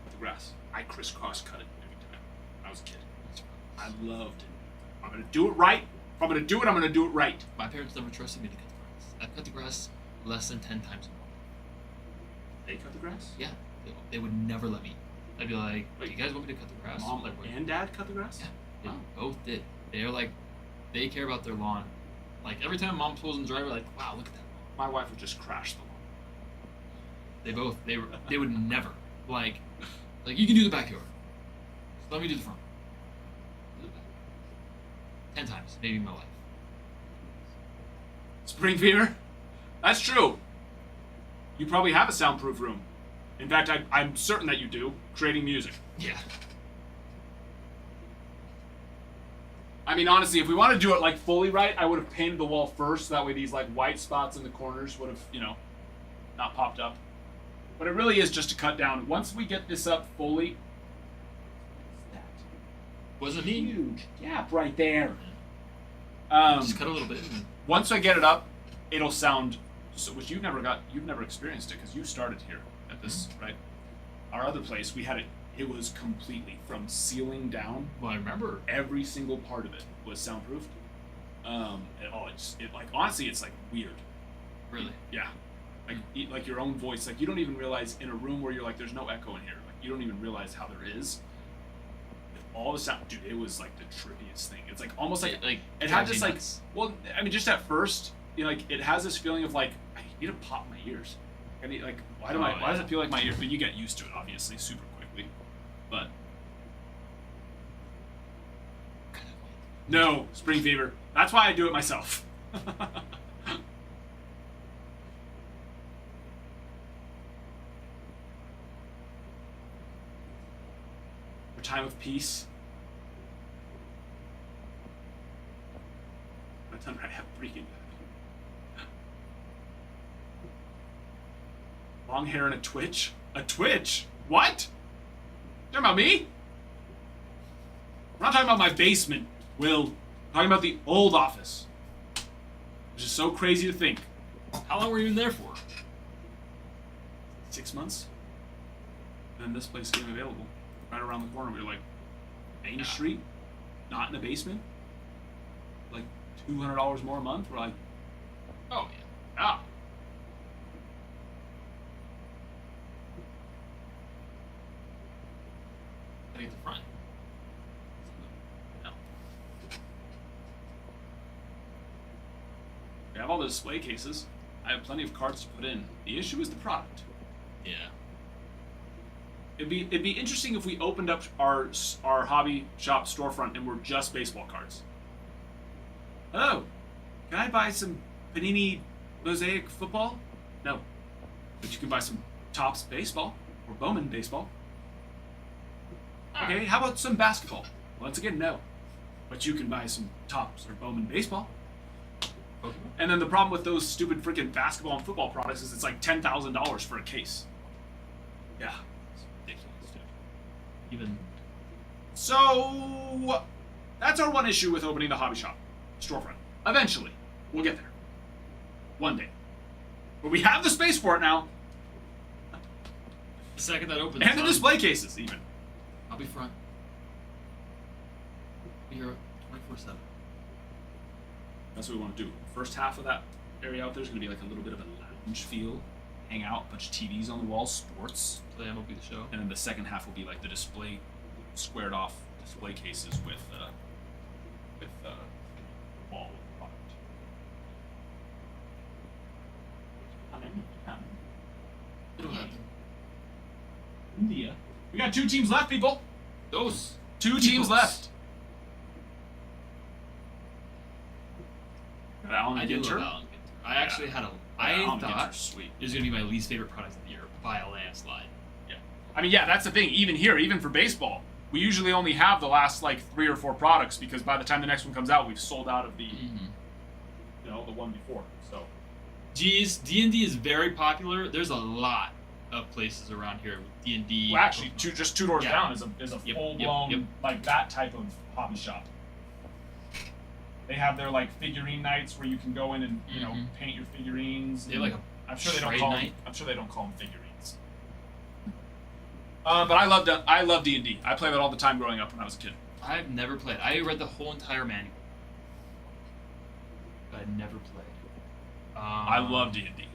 D: the grass, I crisscross cut it every time when I was a kid. I loved it. I'm gonna do it right. If I'm gonna do it, I'm gonna do it right.
B: My parents never trusted me to cut the grass. I've cut the grass less than 10 times a month.
D: They cut the grass.
B: Yeah, they would never let me. I'd be like, "Do you guys want me to cut the grass?"
D: Mom
B: Like, what?
D: and dad cut the grass.
B: Yeah, they
D: Wow.
B: both did. They're like, they care about their lawn. Like every time mom pulls in the driveway, like, "Wow, look at that lawn."
D: My wife would just crash the lawn.
B: They would never like you can do the backyard. Just let me do the front. Do the back. 10 times, maybe in my life.
D: Spring fever? That's true. You probably have a soundproof room. In fact, I'm certain that you do, creating music.
B: Yeah.
D: I mean, honestly, if we want to do it like fully right, I would have painted the wall first. That way, these like white spots in the corners would have, not popped up. But it really is just to cut down. Once we get this up fully, that
B: Was it me?
D: huge gap right there.
B: Just cut a little bit. And
D: Once I get it up, it'll sound. So, which you've never experienced it because you started here at this, right? Our other place, we had it. It was completely from ceiling down.
B: well, I remember.
D: Every single part of it was soundproofed. Honestly, it's like weird.
B: Really.
D: Yeah, like your own voice. Like you don't even realize in a room where you're like, there's no echo in here. Like you don't even realize how there is. With all the sound, dude, it was like the trippiest thing. It's like almost like it had this like. Well, I mean, just at first, it has this feeling of like I need to pop my ears. I need like why does it feel like my ears? But you get used to it, obviously, super quickly. But no, spring fever. That's why I do it myself. For time of peace. By the time I have freaking long hair and a twitch. A twitch? What? Talking about me? We're not talking about my basement, Will. We're talking about the old office. Which is so crazy to think.
B: How long were you in there for?
D: 6 months? And then this place came available. Right around the corner. We were like, Main Street? Not in a basement? Like $200 more a month? We're like,
B: Oh yeah.
D: ah.
B: I think the front. No.
D: We have all the display cases. I have plenty of cards to put in. The issue is the product.
B: Yeah.
D: It'd be interesting if we opened up our hobby shop storefront and were just baseball cards. Hello, can I buy some Panini Mosaic football? No, but you can buy some Topps baseball or Bowman baseball. Okay, how about some basketball? Once again, no, but you can buy some Topps or Bowman baseball.
B: Pokemon?
D: And then the problem with those stupid freaking basketball and football products is it's like $10,000 for a case. Yeah.
B: Ridiculous, dude. Even.
D: So that's our one issue with opening the hobby shop storefront. Eventually, we'll get there. One day. But we have the space for it now,
B: The second that opens.
D: and the display cases even.
B: I'll be front. Be here 24/7.
D: That's what we want to do. First half of that area out there is going to be like a little bit of a lounge feel, hang out, bunch of TVs on the wall, sports,
B: Play MLB the show.
D: and then the second half will be like the display, squared off display cases with wall product.
B: It'll happen.
D: India. We got 2 teams left, people.
B: Those
D: 2 teams
B: peoples.
D: left. Got Alan
B: I do
D: Ginter.
B: love Alan Ginter. I actually had a. I
D: Alan
B: thought
D: Ginter's sweet.
B: it was gonna be my least favorite product of the year by a landslide.
D: Yeah. I mean, yeah, that's the thing. Even here, even for baseball, we usually only have the last like 3 or 4 products because by the time the next one comes out, we've sold out of the, the one before. So.
B: Geez, D&D is very popular. There's a lot of places around here with D&D.
D: Well, actually, just 2 doors
B: Yeah.
D: down is a
B: Yep,
D: full blown
B: yep.
D: like that type of hobby shop. They have their like figurine nights where you can go in and
B: Mhm.
D: paint your figurines.
B: They have, like, a
D: I'm sure they don't
B: trade
D: call
B: night?
D: them. I'm sure they don't call them figurines. But I love D&D. I played that all the time growing up when I was a kid.
B: I've never played. I read the whole entire manual. But I never played.
D: I love D&D.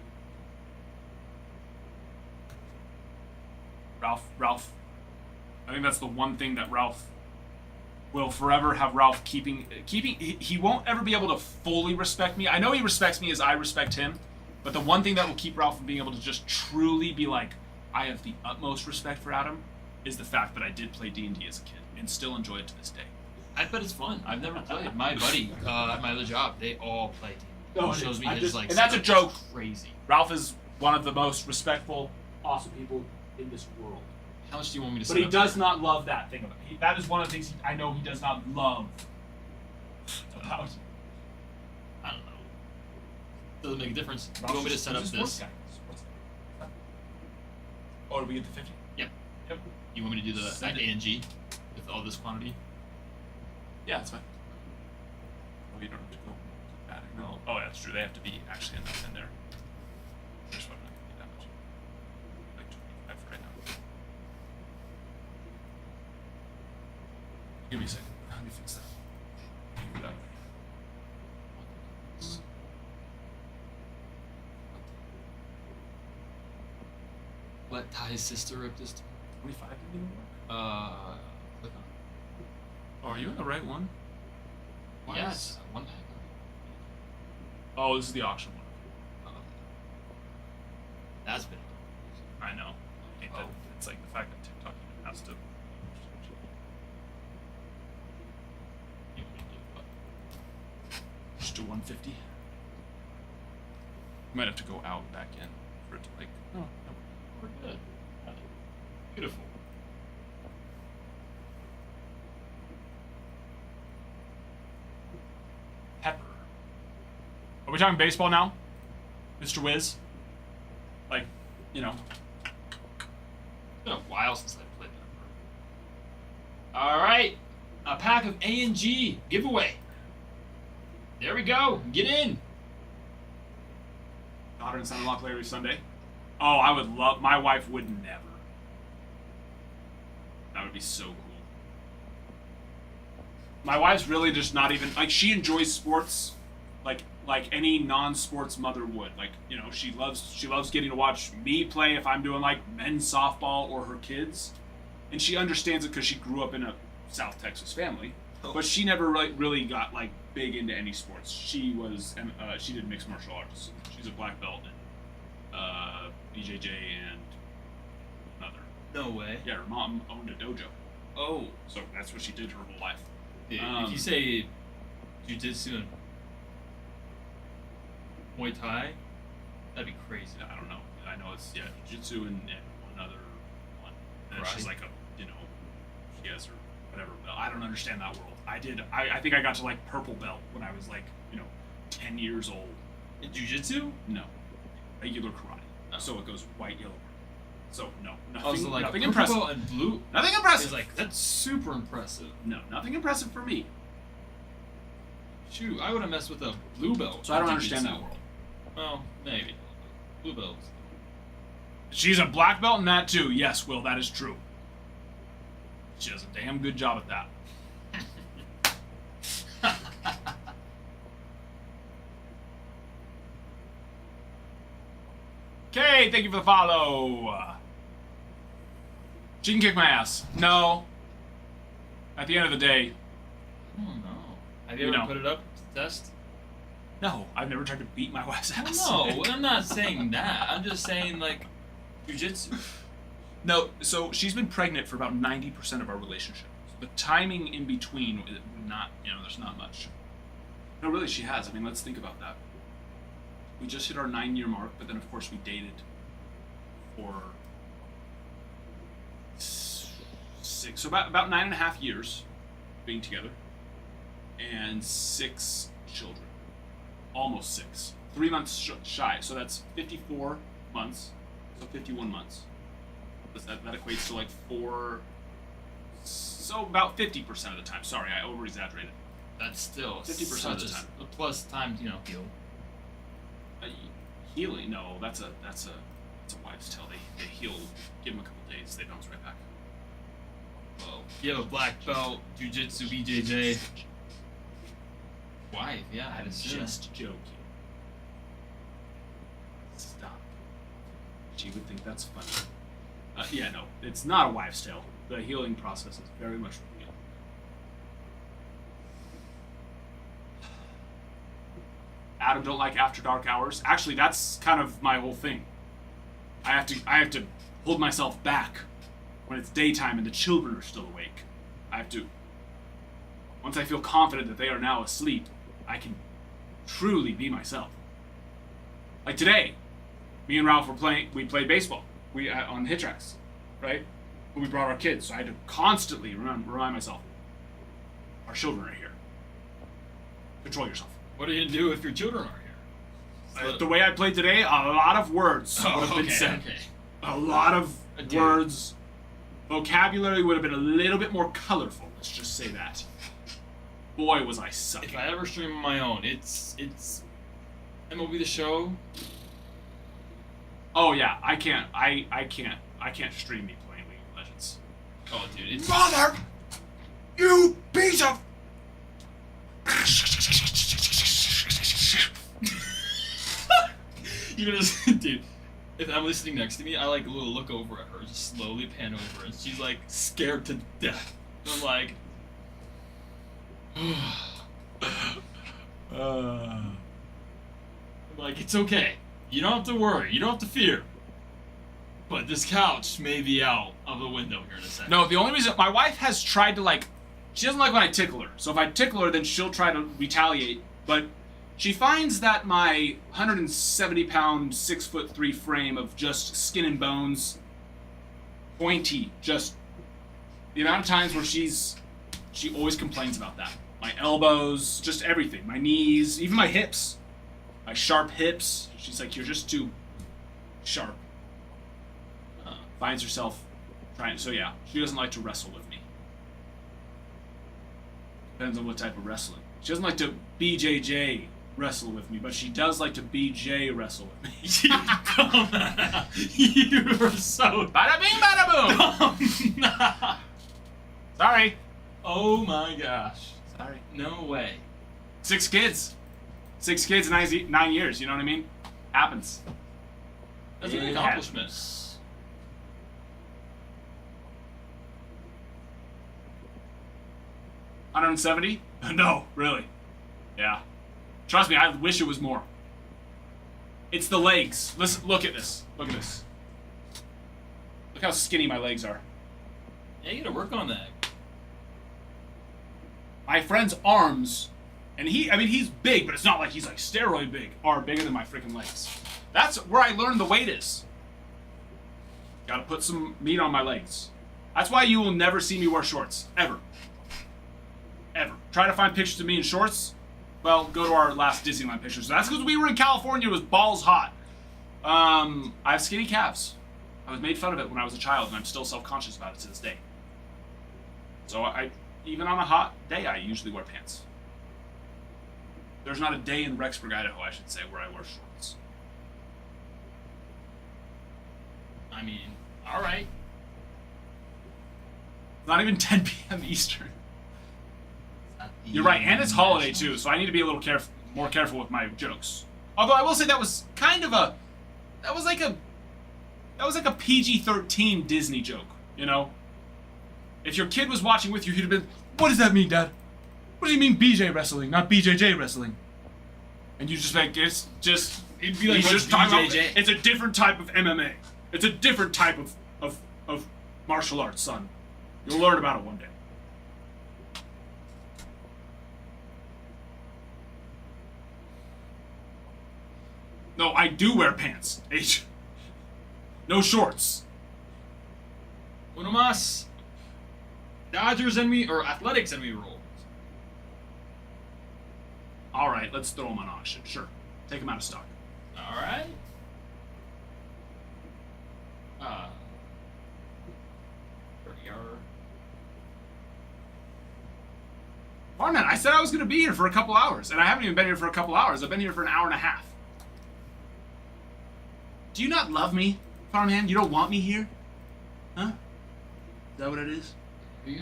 D: Ralph. I think that's the one thing that Ralph will forever have Ralph keeping. He won't ever be able to fully respect me. I know he respects me as I respect him, but the one thing that will keep Ralph from being able to just truly be like, I have the utmost respect for Adam, is the fact that I did play D&D as a kid and still enjoy it to this day.
B: I bet it's fun. I've never played. My buddy at my other job, they all play D&D.
D: No,
B: He shows me
D: I
B: his
D: just-
B: like.
D: and that's a
B: setup.
D: joke.
B: It's crazy.
D: Ralph is one of the most respectful, awesome people in this world.
B: How much do you want me to?
D: But
B: set
D: he
B: up
D: does
B: here?
D: not love that thing about it. That is one of the things I know he does not love about.
B: I don't know. Doesn't make a difference. You want me to set up
D: He's a sports
B: this?
D: guy. Sports guy. Oh, did we get the 50?
B: Yep.
D: Yep.
B: You want me to do the
D: Send it.
B: ANG with all this quantity?
D: Yeah, that's fine. Oh, you don't have to go back. No. Oh, that's true. They have to be actually enough in there. There's what I'm not gonna get that much. Like 25 for right now. Give me a second. Let me fix that. Give me that.
B: Let Ty's sister rip this.
D: 25 didn't even work.
B: Click on.
D: Oh, are you in the right one?
B: Why
A: Yes.
B: is one pack?
D: Oh, this is the auction one.
B: That's been.
D: I know. I hate that.
B: Oh.
D: It's like the fact that TikTok even has to.
B: You want me to do what?
D: Just do 150. Might have to go out and back in for it to like. Oh, no.
B: We're good. Beautiful.
D: Pepper. Are we talking baseball now, Mr. Wiz? Like, you know.
B: It's been a while since I played that. All right, a pack of ANG giveaway. There we go. Get in.
D: Daughter and son-in-law play every Sunday. Oh, I would love. My wife would never. That would be so cool. My wife's really just not even like she enjoys sports, like any non-sports mother would. Like she loves getting to watch me play if I'm doing like men's softball or her kids, and she understands it because she grew up in a South Texas family. But she never really got like big into any sports. She did mixed martial arts. She's a black belt in BJJ and another.
B: No way.
D: Yeah, her mom owned a dojo,
B: Oh.
D: so that's what she did her whole life.
B: If
D: Um,
B: you say jiu-jitsu and Muay Thai, that'd be crazy.
D: I don't know. I know it's jiu-jitsu and one other one. And she's
B: Karate?
D: like she has her whatever belt. I don't understand that world. I think I got to like purple belt when I was like 10 years old.
B: In jiu-jitsu?
D: No, regular karate.
B: Oh.
D: So it goes white, yellow, green. So no, nothing,
B: Also, like
D: nothing
B: purple
D: impressive.
B: and blue
D: Nothing
B: is
D: impressive.
B: like that's super impressive.
D: No, nothing impressive for me.
B: Shoot, I would have messed with a blue belt.
D: So I don't
B: in
D: understand that
B: jiu-jitsu.
D: world.
B: Well, maybe blue belts.
D: She's a black belt in that too. Yes, Will, that is true. She does a damn good job at that. Okay, thank you for the follow. She can kick my ass. No. At the end of the day,
B: I don't know. Have you
D: You
B: ever
D: know.
B: put it up to test?
D: no. I've never tried to beat my wife's ass.
B: No, I'm not saying that. I'm just saying like jiu-jitsu.
D: No, so she's been pregnant for about 90% of our relationship. The timing in between would not, there's not much. No, really, she has. I mean, let's think about that. We just hit our 9-year mark, but then, of course, we dated for 6, so about 9.5 years being together, and 6 children. Almost 6. 3 months shy, so that's 54 months, so 51 months. That equates to like 4, so about 50% of the time. Sorry, I over exaggerated.
B: That's still
D: 50% of the time.
B: Plus times, heal.
D: Healing? No, that's a wives' tale. They heal, give them a couple days, they bounce right back.
B: Well, you have a black belt, jujitsu, BJJ. Wife, yeah, I'd
D: I'm
B: assume.
D: just joking. Stop. She would think that's funny. Yeah, no, it's not a wives' tale. The healing process is very much real. Adam don't like after dark hours. Actually, that's kind of my whole thing. I have to hold myself back when it's daytime and the children are still awake. I have to. Once I feel confident that they are now asleep, I can truly be myself. Like today, me and Ralph we played baseball. We on the hit tracks, right? When we brought our kids, so I had to constantly remind myself, our children are here. Control yourself.
B: What are you gonna do if your children are here?
D: The way I played today, a lot of words would have been said.
B: Okay.
D: A lot of words. Vocabulary would have been a little bit more colorful. Let's just say that. Boy, was I sucking.
B: If I ever stream on my own, it's MLB The Show.
D: Oh yeah, I can't stream me playing League of Legends.
B: Oh, dude, it's
D: Mother, you piece of.
B: You're gonna, dude. If Emily's sitting next to me, I like a little look over at her, just slowly pan over, and she's like scared to death. And I'm like, I'm like, it's okay. You don't have to worry. You don't have to fear. But this couch may be out of the window here in a second.
D: No, the only reason my wife has tried to she doesn't like when I tickle her. So if I tickle her, then she'll try to retaliate. But she finds that my 170-pound, 6'3" frame of just skin and bones, pointy, just the amount of times where she always complains about that. My elbows, just everything. My knees, even my hips. My sharp hips. She's like, you're just too sharp. Finds herself trying. So yeah, she doesn't like to wrestle with me. Depends on what type of wrestling. She doesn't like to BJJ wrestle with me, but she does like to BJ wrestle with me.
B: You dumbass. You are so
D: Bada bing, bada boom.
B: dumb.
D: Sorry.
B: Oh my gosh.
D: Sorry.
B: No way.
D: 6 kids. 6 kids in 9 years. You know what I mean? Happens.
B: That's an
D: It
B: accomplishment.
D: happens. 170? No, really. Yeah. Trust me, I wish it was more. It's the legs. Listen, look at this. Look at this. Look how skinny my legs are.
B: Yeah, you gotta work on that.
D: My friend's arms, and he's big, but it's not like he's like steroid big, are bigger than my freaking legs. That's where I learned the weight is. Gotta put some meat on my legs. That's why you will never see me wear shorts. Ever. Ever. Try to find pictures of me in shorts. Well, go to our last Disneyland pictures. That's because we were in California. It was balls hot. I have skinny calves. I was made fun of it when I was a child, and I'm still self-conscious about it to this day. So even on a hot day, I usually wear pants. There's not a day in Rexburg, Idaho, I should say, where I wear shorts.
B: I mean, alright.
D: Not even 10 p.m. Eastern. You're right, and it's holiday too, so I need to be a little more careful with my jokes. Although I will say that was kind of that was like a PG-13 Disney joke, you know? If your kid was watching with you, he'd have been, "What does that mean, Dad? What do you mean BJ wrestling, not BJJ wrestling?" And you just like, it's just,
B: It'd be like,
D: he's
B: what's
D: just talking about,
B: BJJ?
D: it's a different type of MMA. It's a different type of martial arts, son. You'll learn about it one day. No, I do wear pants. H. No shorts.
B: Uno más. Dodgers and me, or Athletics and me rolls.
D: All right, let's throw them on auction. Sure, take them out of stock.
B: Alright. There we are.
D: Farman, I said I was going to be here for a couple hours, and I haven't even been here for a couple hours. I've been here for an hour and a half. Do you not love me, Farmhand? You don't want me here? Huh? Is that what it is?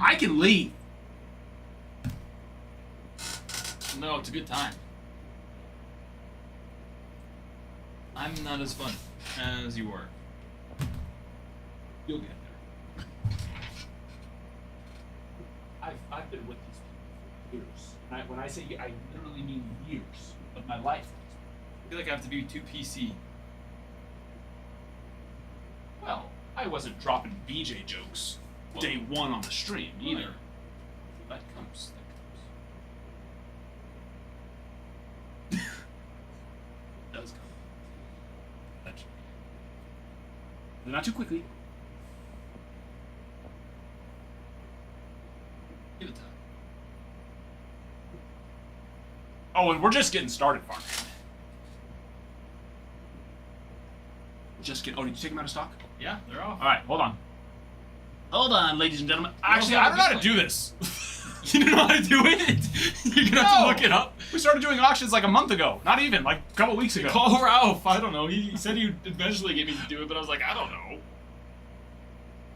D: I can leave.
B: No, it's a good time. I'm not as fun as you are.
D: You'll get there. I've been with these people for years. When I say I literally mean years of my life.
B: I feel like I have to be too PC.
D: Well, I wasn't dropping BJ jokes day one on the stream either.
B: Right.
D: That comes. Does come. Eventually. But not too quickly.
B: Give it time.
D: Oh, and we're just getting started, Farmhand. Just get. Oh, did you take them out of stock?
B: Yeah, they're off.
D: All right, hold on. Hold on, ladies and gentlemen. Actually,
B: also
D: I don't know how
B: have
D: to
B: a
D: do this.
B: You don't know how to do it? You're gonna have to look it up.
D: We started doing auctions like a month ago. Not even, like a couple weeks ago.
B: Call Ralph. I don't know. He said he would eventually get me to do it, but I was like, I don't know.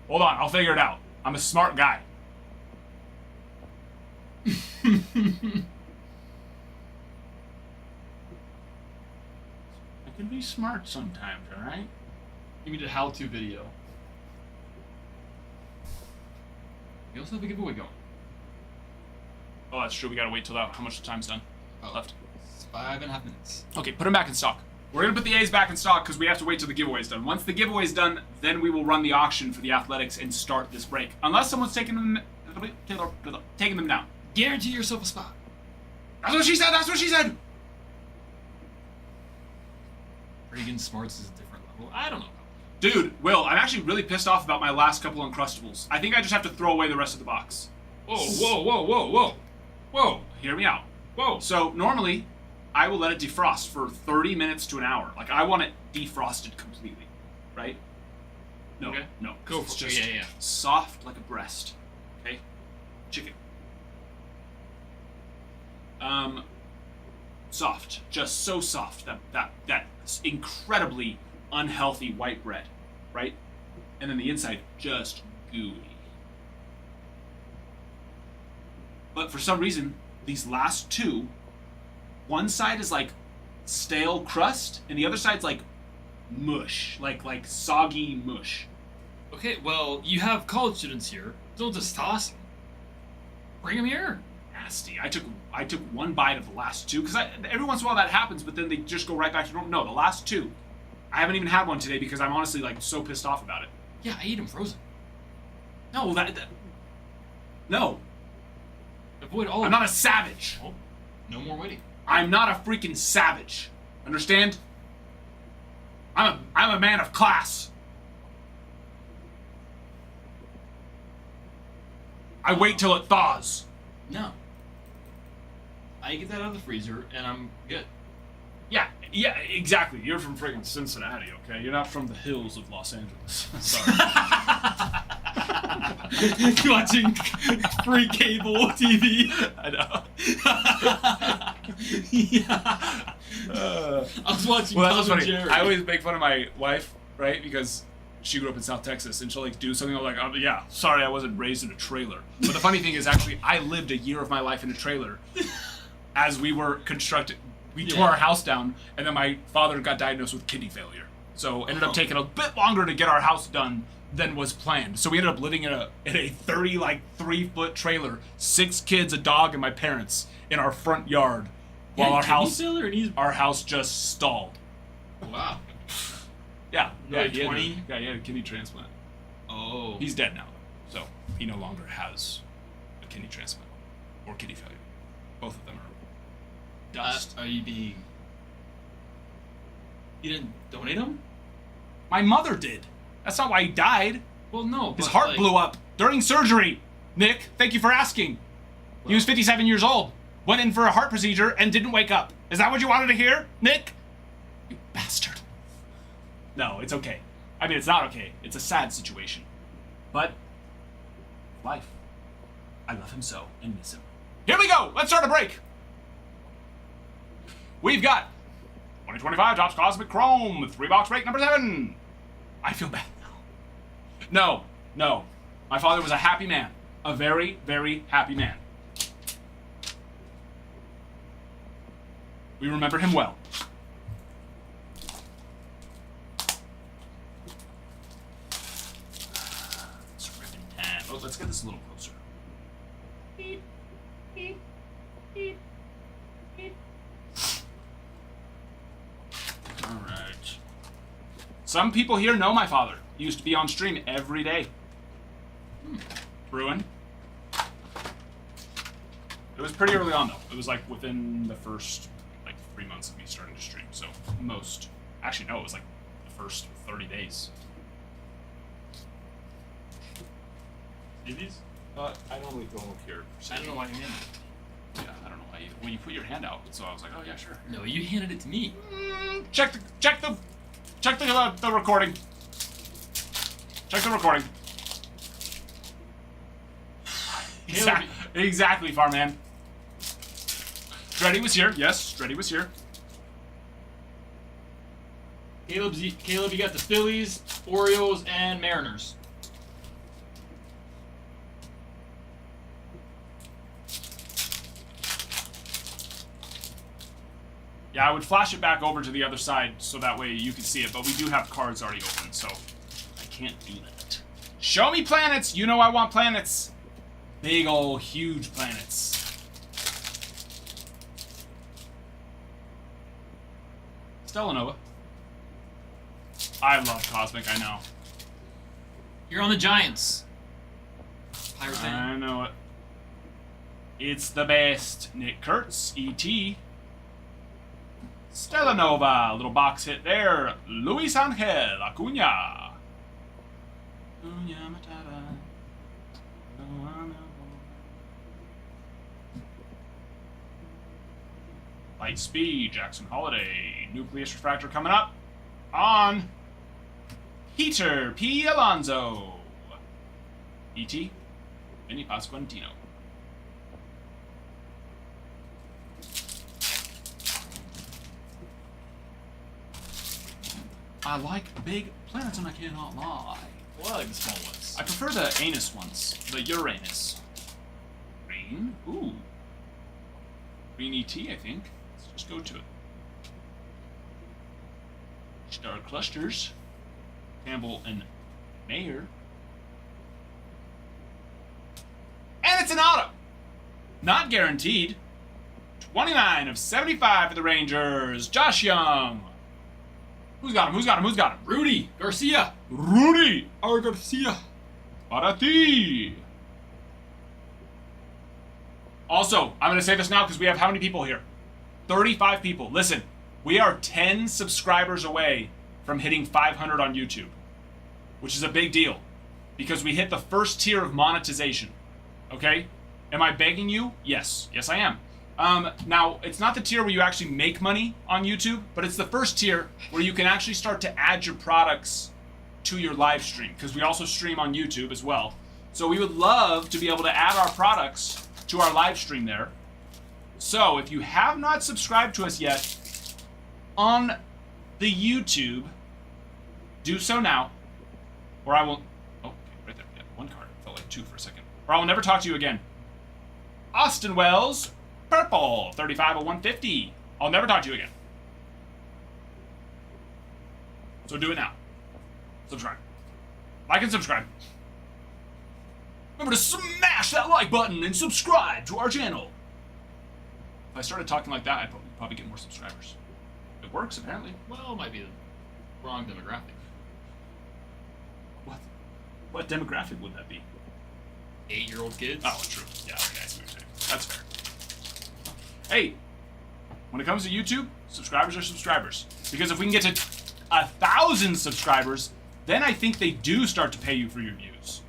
D: Hold on, I'll figure it out. I'm a smart guy. I can be smart sometimes, alright?
B: Give me the how-to video. We also have a giveaway going.
D: Oh, that's true. We gotta wait till that. How much time's done? Left.
B: It's 5.5 minutes.
D: Okay, put them back in stock. We're gonna put the A's back in stock because we have to wait till the giveaway's done. Once the giveaway's done, then we will run the auction for the athletics and start this break. Unless someone's taking them down.
B: Guarantee yourself a spot.
D: That's what she said. That's what she said.
B: Reagan Smarts is a different level. I don't know.
D: Dude, Will, I'm actually really pissed off about my last couple Uncrustables. I think I just have to throw away the rest of the box.
B: Whoa, whoa, whoa, whoa, whoa. Whoa.
D: Hear me out.
B: Whoa.
D: So normally, I will let it defrost for 30 minutes to an hour. Like I want it defrosted completely, right? No,
B: Okay.
D: no.
B: Go
D: It's
B: for it.
D: just
B: Yeah.
D: soft like a breast. Okay, chicken. Soft, just so soft that incredibly unhealthy white bread, right? And then the inside just gooey. But for some reason, these last two, one side is like stale crust, and the other side's like mush, like soggy mush.
B: Okay, well, you have college students here. Don't just toss them. Bring them here.
D: Nasty. I took one bite of the last two because every once in a while that happens, but then they just go right back to normal. No, the last two. I haven't even had one today because I'm honestly like so pissed off about it.
B: Yeah, I eat them frozen.
D: No, no.
B: Avoid all
D: I'm
B: of
D: not a savage.
B: Oh, no more waiting.
D: I'm not a freaking savage. Understand? I'm a man of class. I wait till it thaws.
B: No. I get that out of the freezer, and I'm good.
D: Yeah, exactly. You're from friggin' Cincinnati, okay? You're not from the hills of Los Angeles. Sorry.
B: Watching free cable TV.
D: I know.
B: Yeah. I was watching
D: Well,
B: Tom
D: that's
B: and
D: funny.
B: Jerry.
D: I always make fun of my wife, right? Because she grew up in South Texas, and she'll like do something. I'm like, oh, yeah, sorry, I wasn't raised in a trailer. But the funny thing is, actually, I lived a year of my life in a trailer as we were constructed. We tore our house down, and then my father got diagnosed with kidney failure. So ended up taking a bit longer to get our house done than was planned. So we ended up living in a 3-foot trailer, 6 kids, a dog, and my parents in our front yard, while our house just stalled.
B: Wow.
D: Yeah,
B: Really,
D: he had
B: 20?
D: he had a kidney transplant.
B: Oh.
D: He's dead now, so he no longer has a kidney transplant or kidney failure. Both of them are dust.
B: Are you being... You didn't donate them?
D: My mother did. That's not why he died.
B: Well, no.
D: His
B: but,
D: heart
B: like,
D: blew up during surgery. Nick, thank you for asking. He was 57 years old. Went in for a heart procedure and didn't wake up. Is that what you wanted to hear, Nick? You bastard. No, it's okay. I mean, it's not okay. It's a sad situation. But life. I love him so and miss him. Here we go. Let's start a break. We've got 2025 Topps Cosmic Chrome 3-box break number 7. I feel bad now. No. My father was a happy man. A very, very happy man. We remember him well. It's ribbon time. Oh, let's get this a little closer. Beep, beep, beep, beep. All right. Some people here know my father. He used to be on stream every day. Bruin. It was pretty early on though. It was like within the first 3 months of me starting to stream. So actually no, it was like the first 30 days. See these?
B: I normally don't look here.
D: I don't know why you handed it. Yeah, I don't know why you. When you put your hand out, so I was like, oh yeah, sure.
B: No, you handed it to me.
D: Check the recording. Check the recording. Exactly, Farman. Dreddy was here. Yes, Dreddy was here.
B: Caleb, you got the Phillies, Orioles, and Mariners.
D: Yeah, I would flash it back over to the other side so that way you can see it, but we do have cards already open, so I can't do that. Show me planets! You know I want planets! Big ol' huge planets. Stellanova. I love Cosmic, I know.
B: You're on the Giants. Pirates fan.
D: I know it. It's the best. Nick Kurtz, E.T. Stellanova, little box hit there. Luis Angel Acuna. Light Speed, Jackson Holiday. Nucleus Refractor coming up on Peter P. Alonso. E.T. Vinny Pasquantino. I like big planets and I cannot lie.
B: Well, I like the small ones.
D: I prefer the anus ones, the Uranus. Green? Ooh. Green ET, I think. Let's just go to it. Star Clusters. Campbell and Mayer. And it's an auto! Not guaranteed. 29 of 75 for the Rangers. Josh Young. Who's got him? Who's got him? Who's got him?
B: Rudy Garcia.
D: Rudy
B: Garcia.
D: para ti. Also, I'm going to say this now because we have how many people here? 35 people. Listen, we are 10 subscribers away from hitting 500 on YouTube, which is a big deal because we hit the first tier of monetization. Okay? Am I begging you? Yes. Yes, I am. Now, it's not the tier where you actually make money on YouTube, but it's the first tier where you can actually start to add your products to your live stream, because we also stream on YouTube as well. So we would love to be able to add our products to our live stream there. So if you have not subscribed to us yet on the YouTube, do so now, or I will... Oh, okay, right there. Yeah, one card. Felt like two for a second. Or I will never talk to you again. Austin Wells... Purple, 35 of 150. I'll never talk to you again. So do it now. Subscribe. Like and subscribe. Remember to smash that like button and subscribe to our channel. If I started talking like that, I'd probably get more subscribers. It works, apparently.
B: Well, it might be the wrong demographic.
D: What demographic would that be?
B: 8-year-old kids.
D: Oh, true. Yeah, okay, I see what you're saying. That's fair. Hey, when it comes to YouTube, subscribers are subscribers. Because if we can get to 1,000 subscribers, then I think they do start to pay you for your views.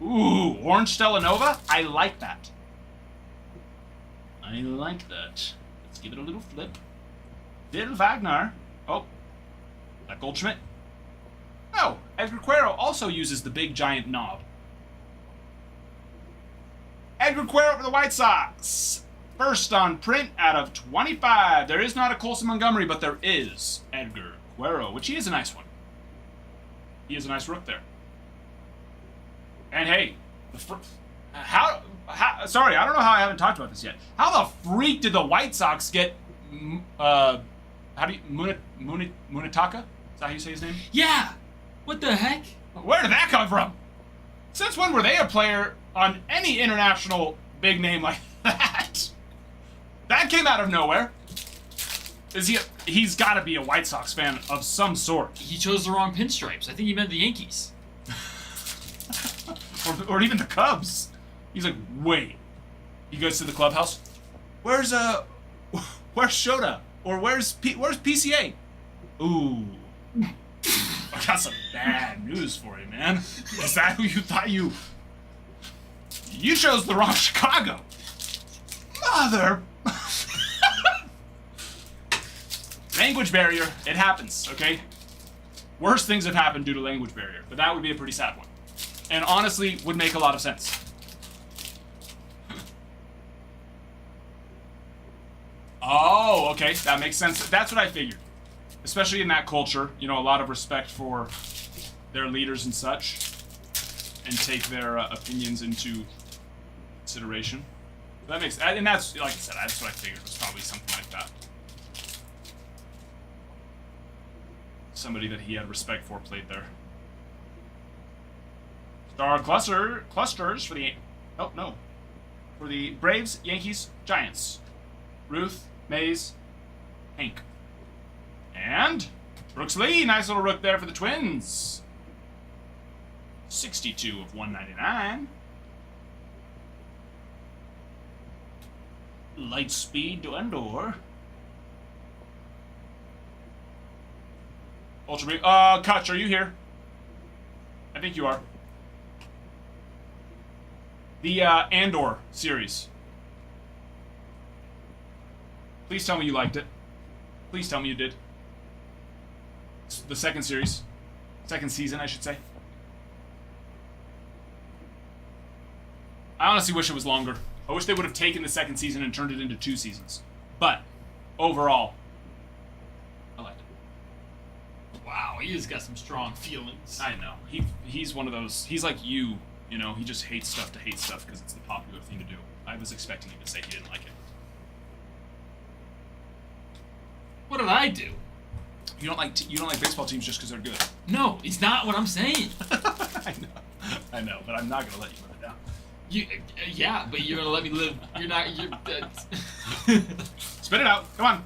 D: Ooh, Orange Stellanova? I like that. I like that. Let's give it a little flip. Bill Wagner. Oh, that Goldschmidt. Oh, Edgar Cuero also uses the big giant knob. Edgar Cuero for the White Sox. First on print out of 25. There is not a Colson Montgomery, but there is Edgar Cuero, which he is a nice one. He is a nice rook there. And hey, sorry, I don't know how I haven't talked about this yet. How the freak did the White Sox get, how do you, Munetaka? Is that how you say his name?
B: Yeah. What the heck?
D: Where did that come from? Since when were they a player on any international big name like that? That came out of nowhere. He's got to be a White Sox fan of some sort.
B: He chose the wrong pinstripes. I think he meant the Yankees.
D: or even the Cubs. He's like, wait. He goes to the clubhouse. Where's Shota? Or where's PCA? Ooh. I got some bad news for you, man. Is that who you thought you chose the wrong Chicago? Mother. Language barrier. It happens, okay? Worse things have happened due to language barrier, but that would be a pretty sad one. And honestly, would make a lot of sense. Oh, okay. That makes sense. That's what I figured. Especially in that culture, you know, a lot of respect for their leaders and such, and take their opinions into consideration. That makes, and that's, like I said, that's what I figured was probably something like that. Somebody that he had respect for played there. Star clusters for the, oh no, for the Braves, Yankees, Giants. Ruth, Mays, Hank. And Brooks Lee, nice little rook there for the Twins. 62 of 199. Lightspeed to Endor. Ultra Brief. Kutch, are you here? I think you are. The Andor series. Please tell me you liked it. Please tell me you did. The second series. Second season, I should say. I honestly wish it was longer. I wish they would have taken the second season and turned it into 2 seasons. But, overall, I liked it.
B: Wow, he has got some strong feelings.
D: I know. He's one of those, he's like you know, he just hates stuff to hate stuff because it's the popular thing to do. I was expecting him to say he didn't like it.
B: What did I do?
D: You don't like baseball teams just because they're good.
B: No, it's not what I'm saying.
D: I know, but I'm not gonna let you live it down.
B: Yeah, but you're gonna let me live. You're not.
D: Spit it out. Come on.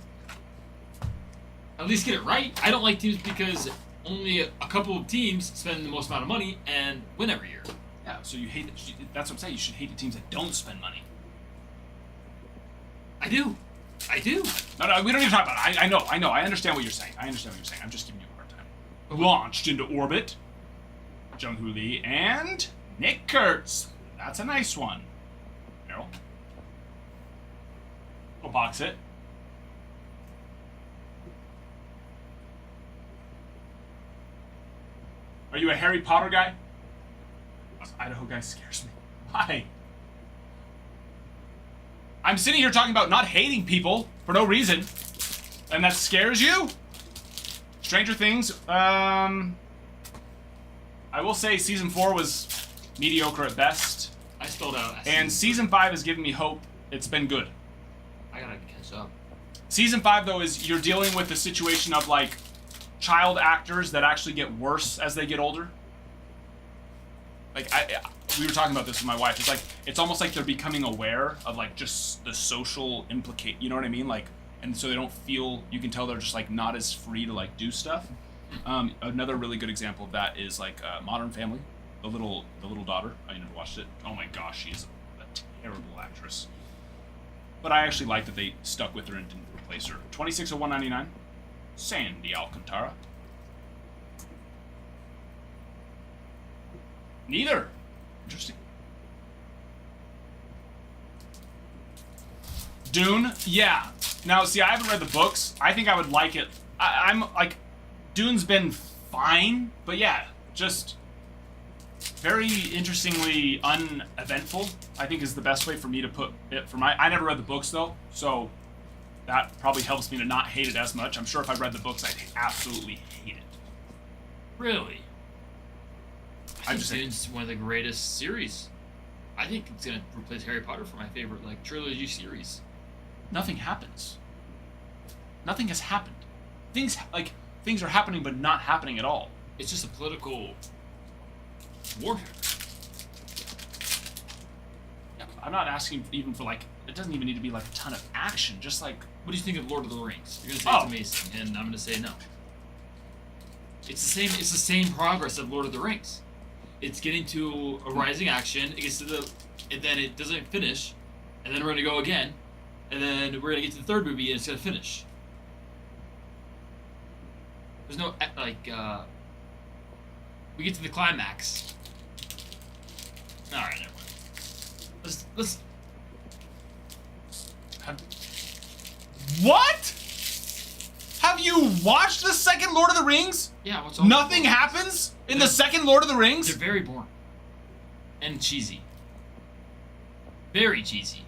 B: At least get it right. I don't like teams because only a couple of teams spend the most amount of money and win every year.
D: Yeah, so you hate it. That's what I'm saying. You should hate the teams that don't spend money.
B: I do.
D: No, we don't need to talk about it. I know. I understand what you're saying. I'm just giving you a hard time. Launched into orbit. Jung-Hoo Lee and Nick Kurtz. That's a nice one. Errol. We'll box it. Are you a Harry Potter guy? This Idaho guy scares me. Why? I'm sitting here talking about not hating people for no reason, and that scares you? Stranger Things, I will say season 4 was mediocre at best.
B: I spelled out.
D: And season 5 has given me hope. It's been good.
B: I gotta catch up.
D: Season 5, though, is you're dealing with the situation of, like, child actors that actually get worse as they get older. Like, we were talking about this with my wife. It's like, it's almost like they're becoming aware of, like, just the social you know what I mean? Like, and so they don't feel, you can tell they're just, like, not as free to, like, do stuff. Another really good example of that is, like, Modern Family. The little daughter. I never watched it. Oh my gosh, she is a terrible actress. But I actually like that they stuck with her and didn't replace her. 26 of 199. Sandy Alcantara. Neither. Interesting. Dune, yeah. Now, see, I haven't read the books. I think I would like it. I'm like, Dune's been fine, but yeah, just very interestingly uneventful, I think is the best way for me to put it. I never read the books though, so that probably helps me to not hate it as much. I'm sure if I read the books, I'd absolutely hate it.
B: Really? I
D: I'm
B: just
D: just
B: think it's one of the greatest series. I think it's gonna replace Harry Potter for my favorite like trilogy series.
D: Nothing happens. Nothing has happened. Things are happening, but not happening at all.
B: It's just a political warfare.
D: Yeah, I'm not asking even for like. It doesn't even need to be like a ton of action. Just like.
B: What do you think of Lord of the Rings? You're gonna say
D: Oh.
B: it's amazing, and I'm gonna say no. It's the same. It's the same progress of Lord of the Rings. It's getting to a rising action. It gets to the, and then it doesn't finish, and then we're gonna go again, and then we're gonna get to the third movie, and it's gonna finish. There's no we get to the climax. All right, never mind. Let's.
D: What? Have you watched the second Lord of the Rings?
B: Yeah, what's all
D: Nothing happens in the second Lord of the
B: They're
D: Rings?
B: very boring. And cheesy. Very cheesy.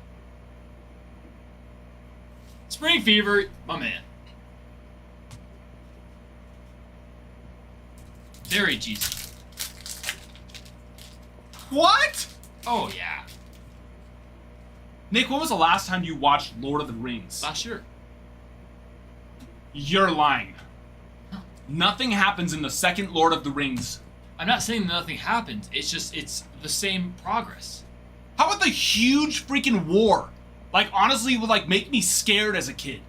B: Spring Fever, my man. Very cheesy.
D: What?
B: Oh, yeah.
D: Nick, when was the last time you watched Lord of the Rings?
B: Last year.
D: You're lying. Nothing happens in the second Lord of the Rings.
B: I'm not saying that nothing happened. It's just, it's the same progress.
D: How about the huge freaking war? Like, honestly, would like make me scared as a kid.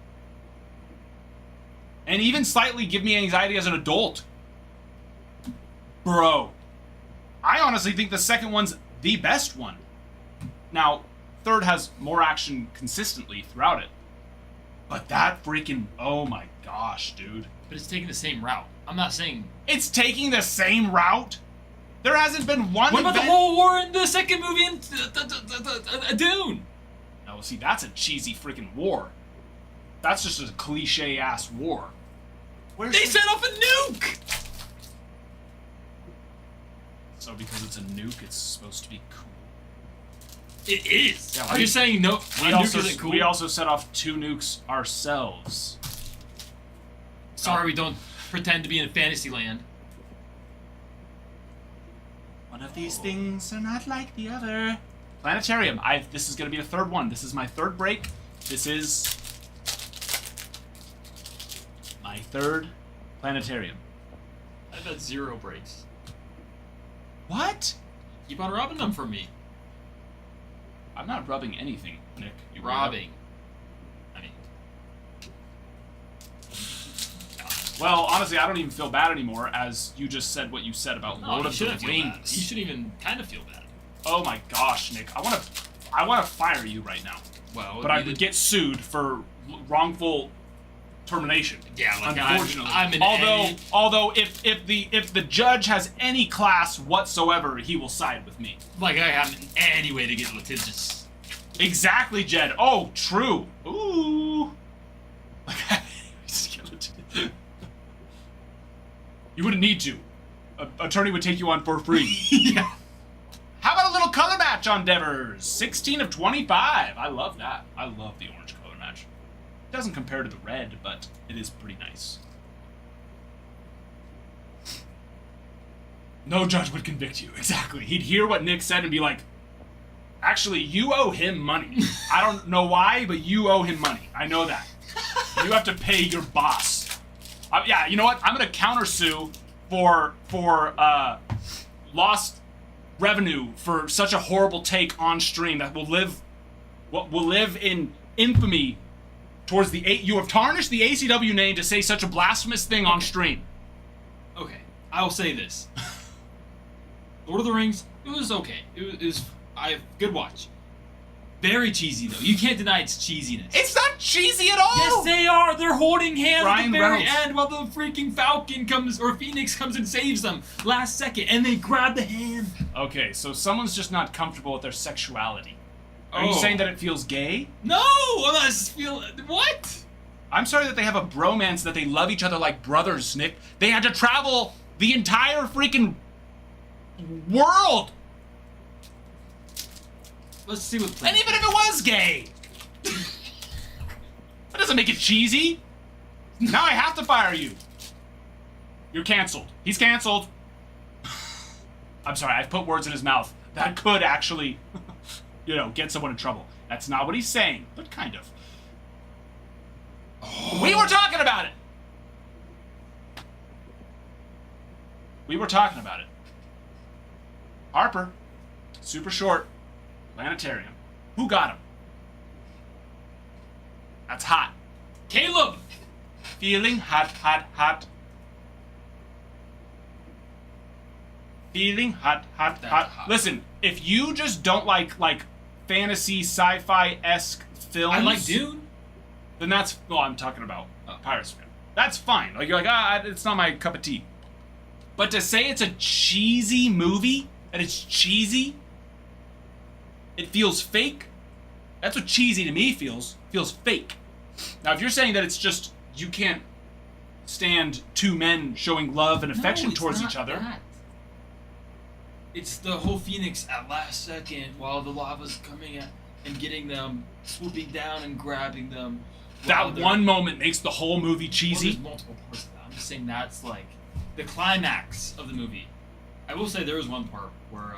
D: And even slightly give me anxiety as an adult. Bro. I honestly think the second one's the best one. Now, third has more action consistently throughout it. But that freaking, oh my gosh, dude.
B: But it's taking the same route. I'm not saying...
D: It's taking the same route? There hasn't been one
B: What about the
D: event-
B: whole war in the second movie in Dune?
D: No, see, that's a cheesy freaking war. That's just a cliche-ass war. Where's
B: They
D: the-
B: set off a nuke!
D: So because it's a nuke, it's supposed to be cool.
B: It is.
D: Yeah,
B: Are you saying no?
D: We
B: a
D: also,
B: nuke isn't cool?
D: we also set off 2 nukes ourselves.
B: Sorry, we don't pretend to be in Fantasyland.
D: One of these things are not like the other. Planetarium. This is going to be the third one. This is my third break. This is my third planetarium.
B: I've had 0 breaks.
D: What?
B: Keep on robbing them from me.
D: I'm not rubbing anything, Nick. You
B: Robbing. I mean,
D: Well, honestly, I don't even feel bad anymore, as you just said what you said about
B: no,
D: Lord
B: you
D: of the
B: shouldn't feel bad.
D: Rings.
B: You shouldn't even kind of feel bad.
D: Oh my gosh, Nick. I want to fire you right now.
B: Well,
D: But I would get sued for wrongful termination.
B: Yeah, like
D: Unfortunately.
B: I'm an
D: although if the judge has any class whatsoever, he will side with me.
B: like I have any way to get litigious.
D: Exactly, Jed. Oh, true. Ooh. You wouldn't need to. An attorney would take you on for free.
B: Yeah.
D: How about a little color match on Devers? 16 of 25. I love that. I love the orange color match. It doesn't compare to the red, but it is pretty nice. No judge would convict you. Exactly. He'd hear what Nick said and be like, actually, you owe him money. I don't know why, but you owe him money. I know that. You have to pay your boss. Yeah, you know what? I'm going to countersue for lost revenue for such a horrible take on stream that will live in infamy towards the you have tarnished the ACW name to say such a blasphemous thing on stream.
B: Okay, I will say this. Lord of the Rings, it was okay. It was good watch. Very cheesy though. You can't deny its cheesiness.
D: It's not cheesy at all.
B: Yes, they are. They're holding hands
D: Ryan
B: at the very
D: Reynolds.
B: end while the freaking Falcon comes or Phoenix comes and saves them last second, and they grab the hand.
D: Okay, so someone's just not comfortable with their sexuality. Are you
B: Oh.
D: saying that it feels gay?
B: No, I just feel what?
D: I'm sorry that they have a bromance, that they love each other like brothers, Nick. They had to travel the entire freaking world.
B: Let's see what.
D: And even if it was gay, that doesn't make it cheesy. Now I have to fire you. You're canceled. He's canceled. I'm sorry, I've put words in his mouth that could actually, get someone in trouble. That's not what he's saying, but kind of. We were talking about it. We were talking about it. Harper, super short, planetarium. Who got him? That's hot.
B: Caleb.
D: Feeling hot, hot, hot. Feeling hot, hot,
B: That's
D: hot.
B: hot.
D: Listen, if you just don't like fantasy sci-fi-esque films,
B: I like Dune.
D: then that's I'm talking about
B: Oh.
D: Pirates fan. That's fine. Like you're like, it's not my cup of tea. But to say it's a cheesy movie, and it's cheesy, it feels fake. That's what cheesy to me feels. Feels fake. Now, if you're saying that it's just you can't stand two men showing love and affection
B: No, it's
D: towards
B: not
D: each other.
B: that. It's the whole Phoenix at last second while the lava's coming at and getting them, swooping down and grabbing them. while
D: That
B: they're-
D: one moment makes the whole movie
B: Well,
D: cheesy.
B: there's multiple parts of that. I'm just saying that's like the climax of the movie. I will say there was one part where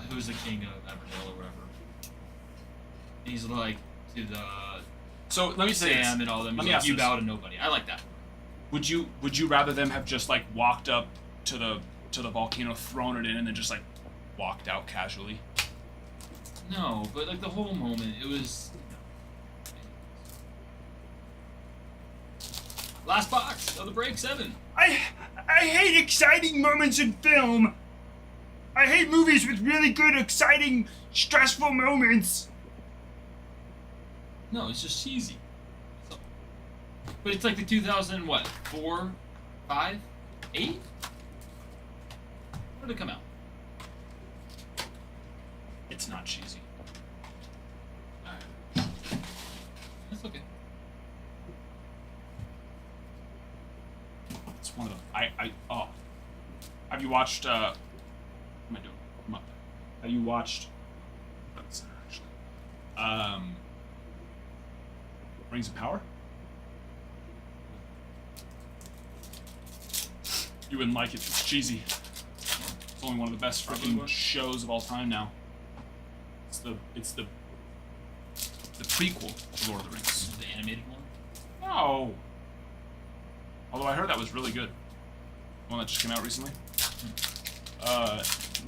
B: who's the king of Everdale or whatever. He's like to the
D: So let me say
B: Sam
D: this.
B: and all them.
D: Let
B: He's
D: me
B: like,
D: ask
B: you
D: this.
B: bow to nobody. I like that.
D: Would you rather them have just like walked up to the volcano, thrown it in, and then just like walked out casually?
B: No, but like the whole moment, it was. Last box of the break 7.
C: I hate exciting moments in film. I hate movies with really good, exciting, stressful moments.
B: No, it's just cheesy. So, but it's like the 2000 what? 4, 5, 8? When did it come out?
D: It's not cheesy.
B: That's okay.
D: It's one of the Have you watched what am I doing? I'm up there. Have you watched that's actually Rings of Power? You wouldn't like it. It's cheesy. It's only one of the best freaking shows of all time now. It's the prequel to Lord of the Rings.
B: The animated one?
D: No. Although I heard that was really good. The one that just came out recently.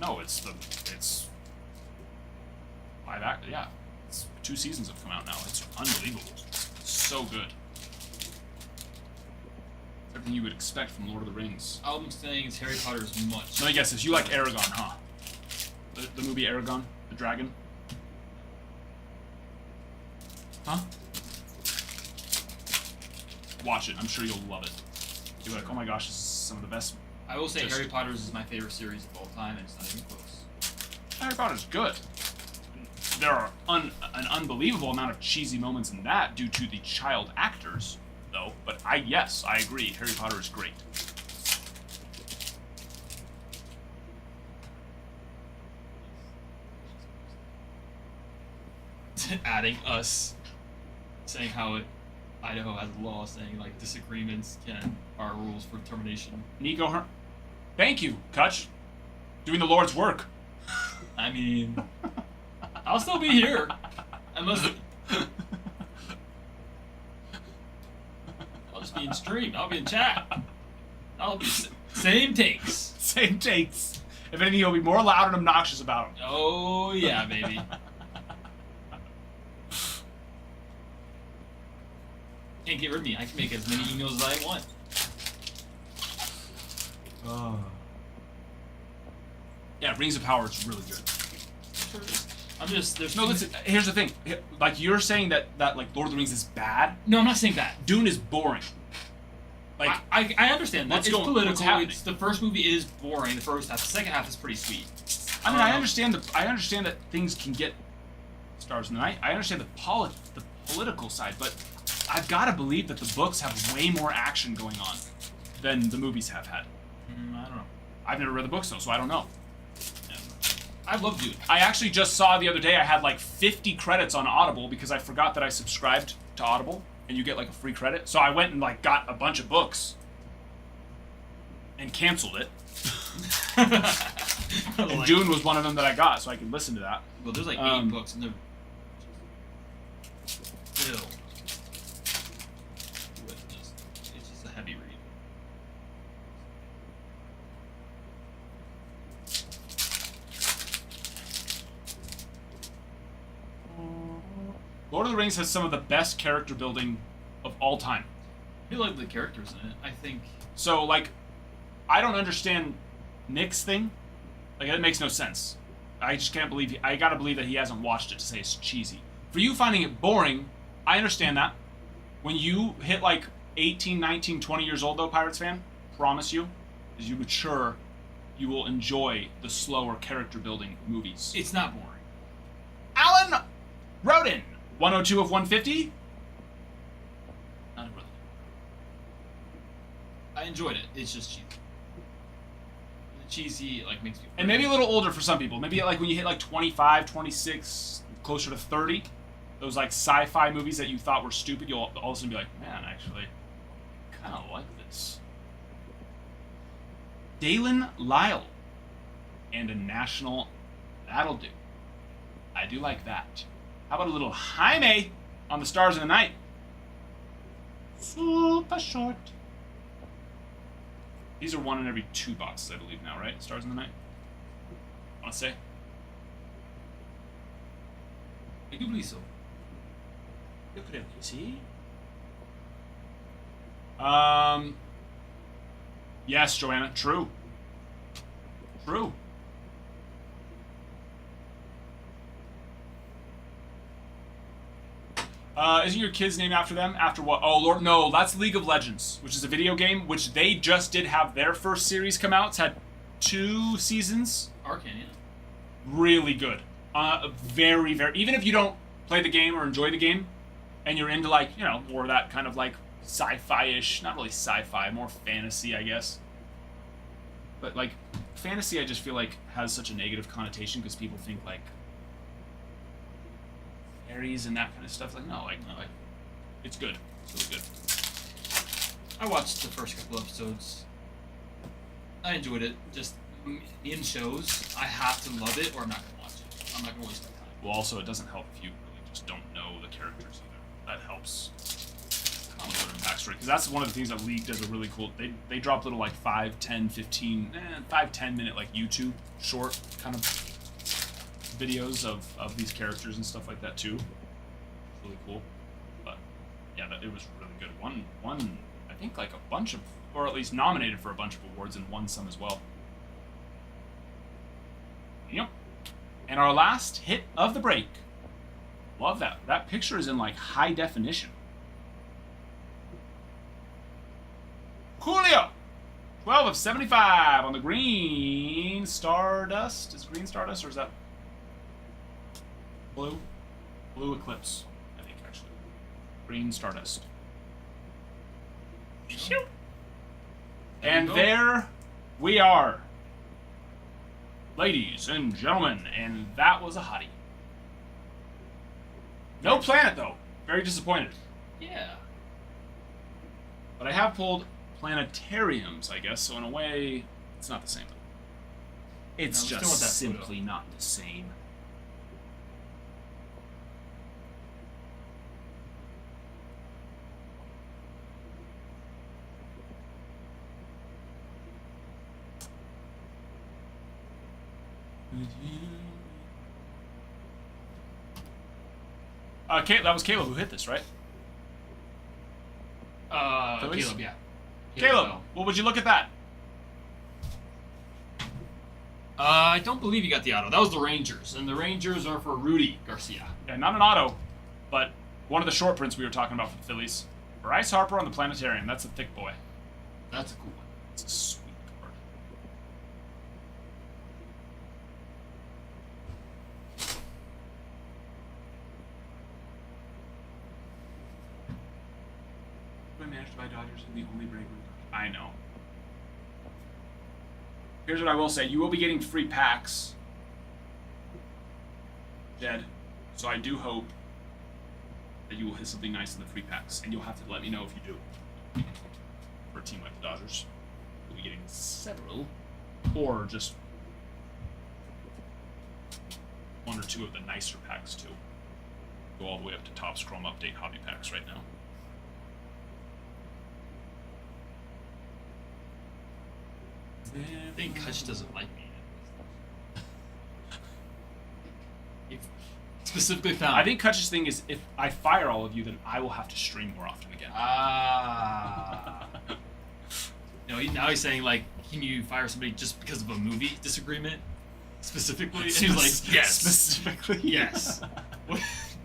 D: No, it's live act. Yeah, it's 2 seasons have come out now. It's unbelievable. It's so good. It's everything you would expect from Lord of the Rings.
B: I'm saying it's Harry Potter as much.
D: Let me guess this. You like Aragon, huh? The movie Aragon, the dragon. Huh? Watch it. I'm sure you'll love it. You'll be like, oh my gosh, this is some of the best.
B: I will say
D: Just-
B: Harry Potter's is my favorite series of all time, and it's not even close.
D: Harry Potter's good. There are an unbelievable amount of cheesy moments in that due to the child actors, though. But yes, I agree. Harry Potter is great.
B: Adding us, saying how Idaho has a law saying like disagreements are rules for termination.
D: Nico, thank you, Kutch. Doing the Lord's work.
B: I mean, I'll still be here unless I'll just be in stream. I'll be in chat. I'll be same takes.
D: Same takes. If anything, you'll be more loud and obnoxious about them.
B: Oh yeah, baby. Can't get rid of me. I can make as many emails as I want.
D: Yeah, Rings of Power is really good.
B: Sure it is. I'm just there's
D: No, listen. Here's the thing. Like you're saying that like Lord of the Rings is bad.
B: No, I'm not saying that.
D: Dune is boring. Like
B: I understand that
D: What's
B: it's
D: going- what's
B: political.
D: happening?
B: It's the first movie is boring. The first half, the second half is pretty sweet.
D: I mean, I understand that things can get stars in the night. I understand the political side, but I've got to believe that the books have way more action going on than the movies have had.
B: I don't know.
D: I've never read the books though, so I don't know.
B: I love Dune.
D: I actually just saw the other day I had like 50 credits on Audible because I forgot that I subscribed to Audible and you get like a free credit. So I went and like got a bunch of books and canceled it. And
B: Like,
D: Dune was one of them that I got, so I could listen to that.
B: well, there's like 8
D: Um,
B: books, and they're still. It's just a heavy read.
D: Lord of the Rings has some of the best character building of all time.
B: I really like the characters in it. I think.
D: So like, I don't understand Nick's thing. Like that makes no sense. I just can't believe I gotta believe that he hasn't watched it to say it's cheesy. For you finding it boring, I understand that. When you hit like 18, 19, 20 years old though, Pirates fan, promise you, as you mature, you will enjoy the slower character building movies.
B: It's not boring.
D: Alan Roden, 102 of 150.
B: Not really. I enjoyed it. It's just cheesy. The cheesy like makes me.
D: And maybe a little older for some people. Maybe like when you hit like 25, 26, closer to 30, those like sci-fi movies that you thought were stupid, you'll all of a sudden be like, man, actually, I kind of like this. Dalen Lyle and a national, that'll do. I do like that. How about a little Jaime on the Stars in the Night? Super short. These are 1 in every 2 boxes, I believe now, right? Stars in the Night. Want to say?
B: I do believe so.
D: Yo creo que sí. Yes, Joanna. True. True. Isn't your kid's name after them? After what? Oh, Lord, no. That's League of Legends, which is a video game, which they just did have their first series come out. It's had 2 seasons.
B: Arcane, yeah.
D: Really good. Very, very. Even if you don't play the game or enjoy the game, and you're into like, you know, more of that kind of like sci-fi-ish, not really sci-fi, more fantasy, I guess. But like fantasy, I just feel like has such a negative connotation because people think like fairies and that kind of stuff. Like no, like it's good. It's really good.
B: I watched the first couple episodes. I enjoyed it. Just in shows, I have to love it or I'm not gonna watch it. I'm not gonna waste my time.
D: Well, also it doesn't help if you really just don't know the characters either. That helps. Backstory, because that's one of the things that League does a really cool. They drop little like 5, 10, 15, 5, 10 minute like YouTube short kind of videos of these characters and stuff like that too. It's really cool. But yeah, it was really good. One I think like a bunch of, or at least nominated for a bunch of awards and won some as well. Yep. And our last hit of the break. Love that. That picture is in like high definition. Julio, 12 of 75 on the green Stardust. Is it green Stardust or is that blue? Blue Eclipse, I think actually. Green Stardust.
B: Shoot.
D: And
B: go.
D: there we are, ladies and gentlemen, and that was a hottie. No planet though. Very disappointed.
B: Yeah.
D: But I have pulled planetariums, I guess, so in a way, it's not the same. It's
B: No, we still
D: just
B: want that
D: simply not the same. That was Caleb who hit this, right? Phillies?
B: Caleb, yeah.
D: Caleb, what would you look at that?
B: I don't believe you got the auto. That was the Rangers, and the Rangers are for Rudy Garcia.
D: Yeah, not an auto, but one of the short prints we were talking about for the Phillies. Bryce Harper on the planetarium. That's a thick boy.
B: That's a cool one.
D: It's a sweet card. I managed to buy Dodgers and the only Bravery. I know. Here's what I will say: you will be getting free packs, Jed. So I do hope that you will hit something nice in the free packs, and you'll have to let me know if you do. For a team like the Dodgers, you'll be getting several, or just one or two of the nicer packs too. Go all the way up to Topps Chrome Update hobby packs right now.
B: I think Kutch doesn't like me. He specifically found.
D: I think Kutch's thing is if I fire all of you, then I will have to stream more often again.
B: Ah. No, now he's saying like, can you fire somebody just because of a movie disagreement, specifically? And he's like, yes,
D: Specifically,
B: yes.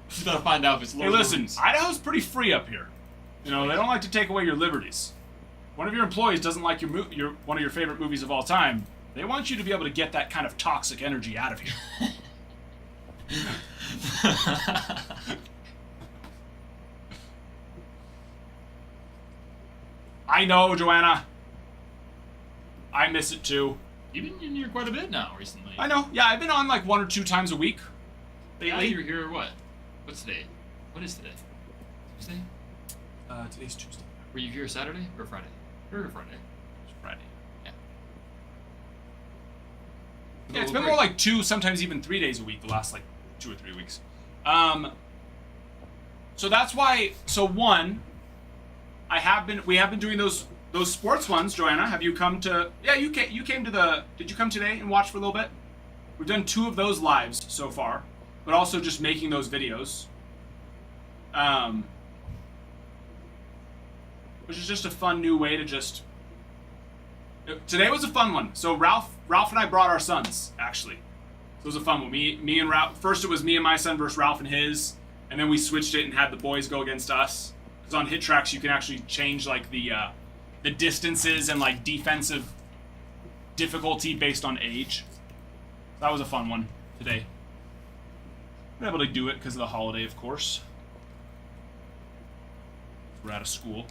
B: Just gotta find out if it's.
D: Hey,
B: Lord of the
D: listen,
B: Rings.
D: Idaho's pretty free up here. You know, they don't like to take away your liberties. One of your employees doesn't like your one of your favorite movies of all time. They want you to be able to get that kind of toxic energy out of here. I know, Joanna. I miss it too.
B: You've been in here quite a bit now recently.
D: I know. Yeah, I've been on like 1 or 2 times a week
B: Yeah,
D: lately.
B: you're here. What? What's today? What is today? Tuesday?
D: Today's Tuesday.
B: Were you here Saturday or Friday? Or Friday?
D: It's Friday.
B: Yeah.
D: Yeah, it's been
B: Great.
D: more like 2, sometimes even 3 days a week the last like 2 or 3 weeks. So that's why. So one, we have been doing those sports ones. Joanna, have you come to? Yeah, you came to the. Did you come today and watch for a little bit? We've done 2 of those lives so far, but also just making those videos. Which is just a fun new way to just. Today was a fun one. So Ralph and I brought our sons actually. So it was a fun one. Me and Ralph. First it was me and my son versus Ralph and his, and then we switched it and had the boys go against us. Because on Hit Tracks you can actually change like the distances and like defensive difficulty based on age. That was a fun one today. We're able to do it because of the holiday, of course. We're out of school.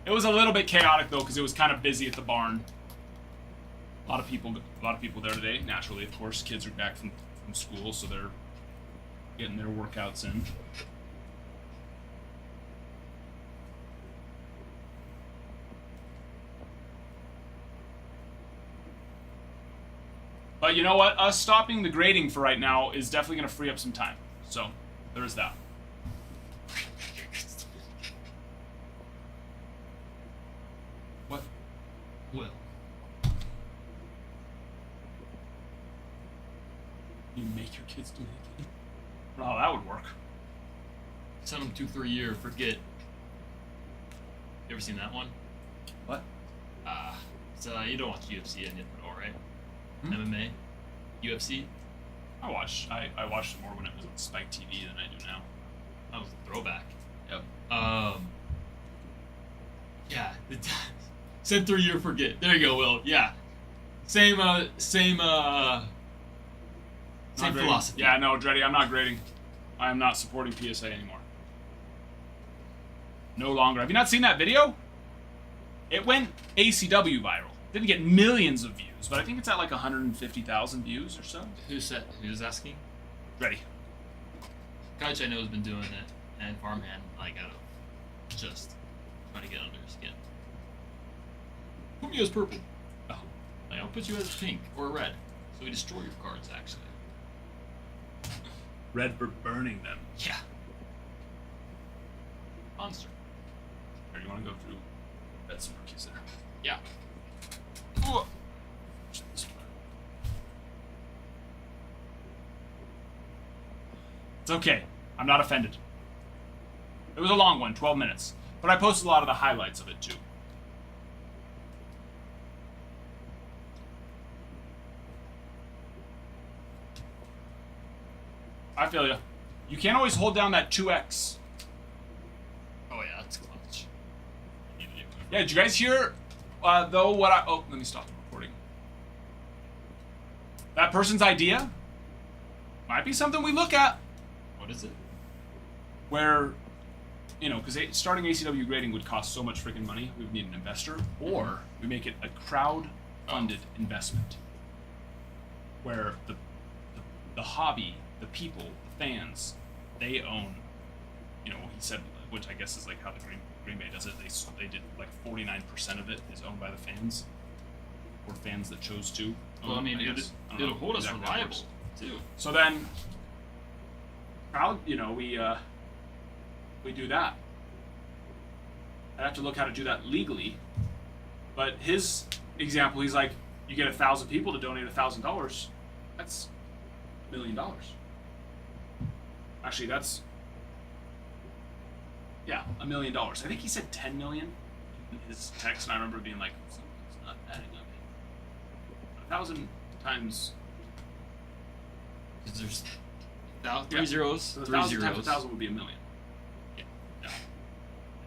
D: It was a little bit chaotic though because it was kind of busy at the barn. A lot of people there today. Naturally, of course, kids are back from school, so they're getting their workouts in. But you know what? Us stopping the grading for right now is definitely going to free up some time. So, there's that. What?
B: Well,
D: You make your kids do anything? Oh, that would work.
B: send them 2 for a year. Forget. You ever seen that one?
D: What?
B: So you don't watch UFC at all, right?
D: Hmm?
B: MMA, UFC.
D: I watched it more when it was on Spike TV than I do now.
B: That was a throwback.
D: Yep.
B: Yeah. Send 3 year forget. There you go, Will. Yeah. Same
D: Not grading.
B: philosophy.
D: Yeah, no, Dreddy, I'm not grading. I am not supporting PSA anymore. No longer. Have you not seen that video? It went ACW viral. Didn't get millions of views, but I think it's at like 150,000 views or so.
B: Who's asking?
D: Dreddy.
B: Kutch I know has been doing it, and Farmhand like out of just trying to get under his skin. Put me as purple. Oh, I'll put you as pink or red, so we destroy your cards actually.
D: Red for burning them.
B: Yeah. Monster.
D: Here, you want to go through? That's some rookies there.
B: Yeah.
D: Ooh. It's okay. I'm not offended. It was a long one, 12 minutes. But I posted a lot of the highlights of it too. I feel you. You can't always hold down that 2x.
B: Oh yeah, that's clutch.
D: Yeah, did you guys hear, though, what I... Oh, let me stop the recording. That person's idea might be something we look at.
B: What is it?
D: Where, you know, because starting ACW grading would cost so much freaking money, we would need an investor. Or we make it a funded investment, where the hobby, the people, the fans, they own. You know, he said, which I guess is like how the Green Bay does it. They did like 49% of it is owned by the fans, or fans that chose to.
B: Well, I mean,
D: guess. I don't
B: it'll
D: know
B: hold us
D: exactly how it
B: reliable
D: works.
B: too.
D: So then, we do that. I have to look how to do that legally. But his example, he's like, you get 1,000 people to donate $1,000. That's $1 million. Actually, that's $1 million. I think he said 10 million in his text, and I remember being like, it's not adding up. 1,000 times.
B: Because there's three
D: Yeah.
B: zeros,
D: So
B: 3
D: 1,000 times
B: zeros.
D: 1,000 would be $1 million.
B: Yeah.
D: No.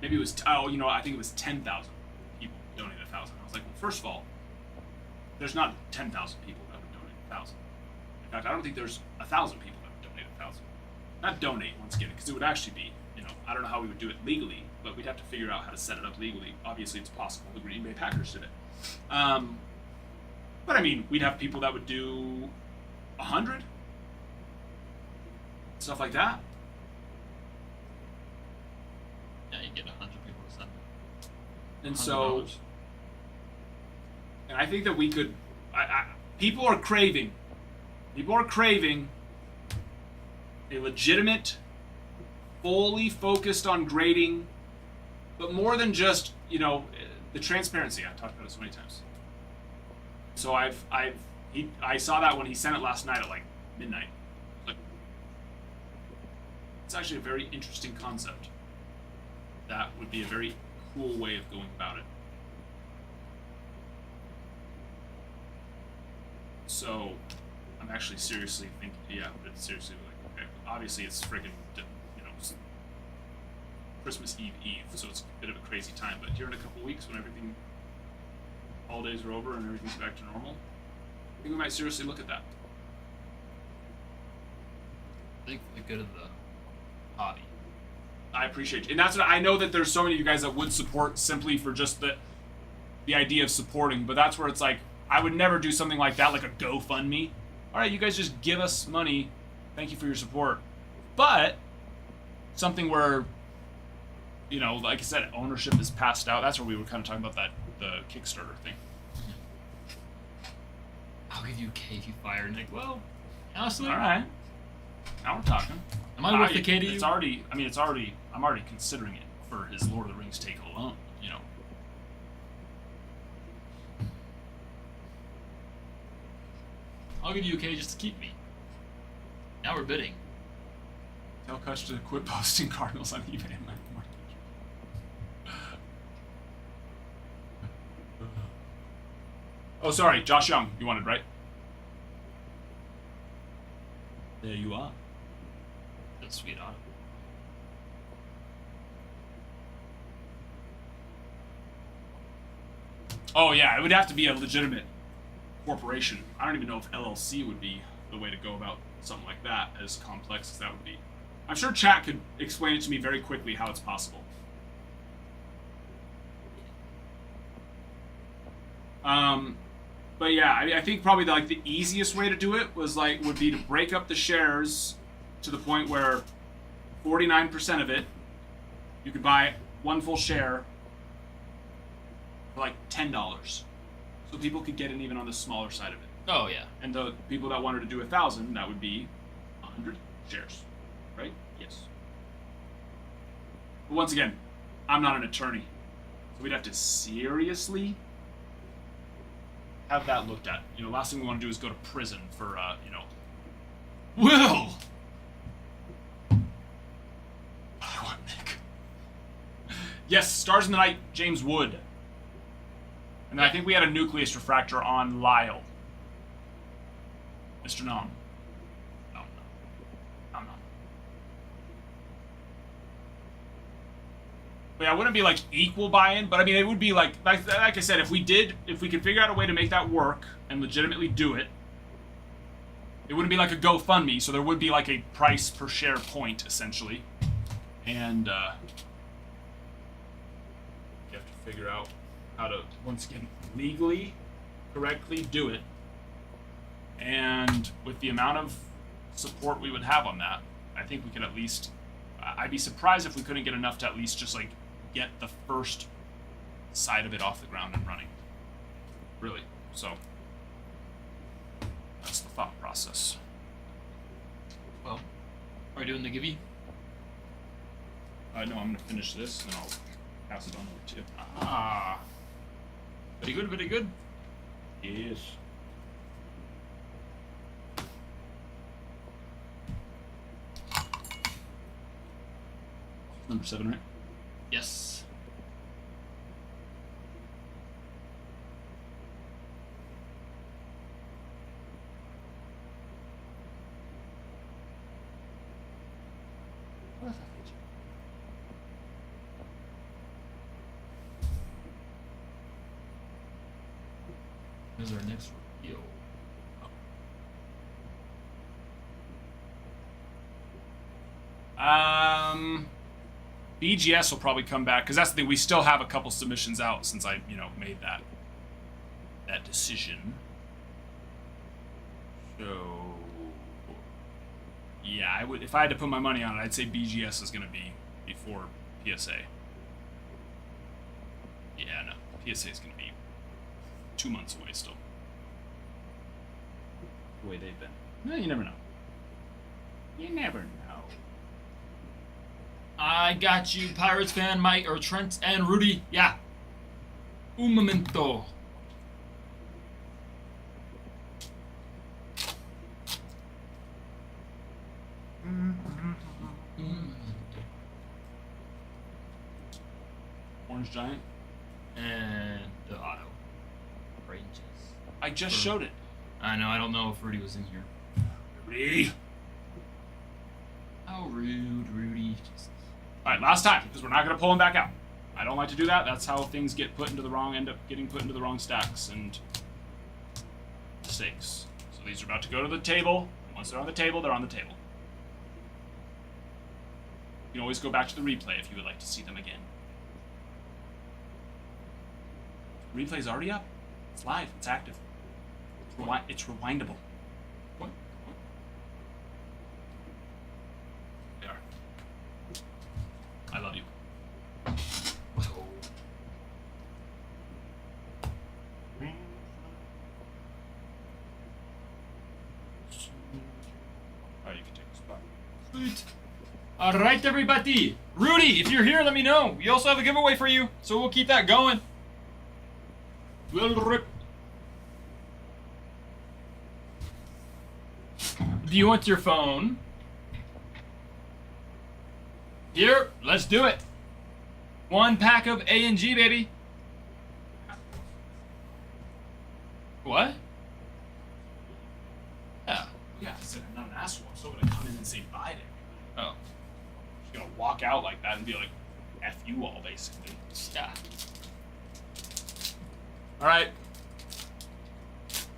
D: Maybe it was. I think it was 10,000 people donated 1,000. I was like, well, first of all, there's not 10,000 people that would donate 1,000. In fact, I don't think there's 1,000 people that would donate 1,000. Not donate once again, because it would actually be. I don't know how we would do it legally, but we'd have to figure out how to set it up legally. Obviously, it's possible. The Green Bay Packers did it. But I mean, we'd have people that would do 100, stuff like that.
B: Yeah, you get 100 people to send.
D: And so,
B: $100.
D: and I think that we could. People are craving a legitimate, fully focused on grading, but more than just the transparency. I talked about it so many times. So I saw that when he sent it last night at like midnight. Like, it's actually a very interesting concept. That would be a very cool way of going about it. So, I'm actually seriously thinking, but seriously, like, okay, obviously it's friggin', Christmas Eve, so it's a bit of a crazy time, but here in a couple weeks when holidays are over and everything's back to normal, I think we might seriously look at that.
B: I think for the good of the hobby.
D: I appreciate you. And that's what I know that there's so many of you guys that would support simply for just the idea of supporting, but that's where it's like, I would never do something like that, like a GoFundMe. All right, you guys just give us money. Thank you for your support. But something where, like I said, ownership is passed out. That's where we were kind of talking about the Kickstarter thing.
B: I'll give you a K if you fire Nick. Well, honestly,
D: All right. Now we're talking.
B: am I worth the K to you?
D: It's already. I'm already considering it for his Lord of the Rings take alone.
B: I'll give you a K just to keep me. Now we're bidding.
D: Tell Kutch to quit posting Cardinals on eBay and let more. Oh, sorry, Josh Young. You wanted, right? There you are.
B: That's sweet on.
D: Oh yeah, it would have to be a legitimate corporation. I don't even know if LLC would be the way to go about something like that, as complex as that would be. I'm sure chat could explain it to me very quickly how it's possible. But yeah, I think probably the easiest way to do it would be to break up the shares to the point where 49% of it, you could buy one full share for like $10. So people could get in even on the smaller side of it.
B: Oh yeah.
D: And the people that wanted to do 1,000, that would be 100 shares, right? Yes. But once again, I'm not an attorney, so we'd have to seriously have that looked at. Last thing we want to do is go to prison for,
B: Will!
D: I want Nick. Yes, Stars in the Night, James Wood. And then I think we had a nucleus refractor on Lyle. Mr. Nom. No. But yeah, it wouldn't be like equal buy-in, but I mean, it would be like I said, if we could figure out a way to make that work and legitimately do it, it wouldn't be like a GoFundMe, so there would be like a price per share point, essentially. And, you have to figure out how to, once again, legally correctly do it, and with the amount of support we would have on that, I think we could at least. I'd be surprised if we couldn't get enough to at least just like get the first side of it off the ground and running. Really. So that's the thought process.
B: Well, are we doing the givey?
D: No, I'm gonna finish this and I'll pass it on over to you.
C: Ah.
B: Very good, very good.
D: Yes. Number 7, right?
B: Yes. Where's our next reveal?
D: BGS will probably come back because that's the thing. We still have a couple submissions out since I, made that decision. So, yeah, I would if I had to put my money on it, I'd say BGS is going to be before PSA. Yeah, no, PSA is going to be 2 months away still. The way they've been. No, you never know. You never know.
B: I got you, Pirates fan Mike or Trent and Rudy. Yeah. Un momento.
D: Orange Giant.
B: And the auto. Ranges.
D: I just showed it.
B: I know, I don't know if Rudy was in here.
D: Rudy.
B: How rude, Rudy.
D: All right, last time, because we're not going to pull him back out. I don't like to do that. That's how things get put into the wrong, end up getting put into the wrong stacks and mistakes. So these are about to go to the table. Once they're on the table, they're on the table. You can always go back to the replay if you would like to see them again. The replay's already up. It's live. It's active. It's rewindable.
B: What?
D: They are. I love you. Alright, you can take the spot.
B: Sweet. Alright, everybody. Rudy, if you're here, let me know. We also have a giveaway for you, so we'll keep that going. We'll rip. Do you want your phone? Here, let's do it. 1 pack of A&G, baby. What? Yeah.
D: Yeah, I said I'm not an asshole. I'm still gonna come in and say bye to everybody.
B: Oh.
D: Just gonna walk out like that and be like, F you all, basically.
B: Yeah.
D: Alright.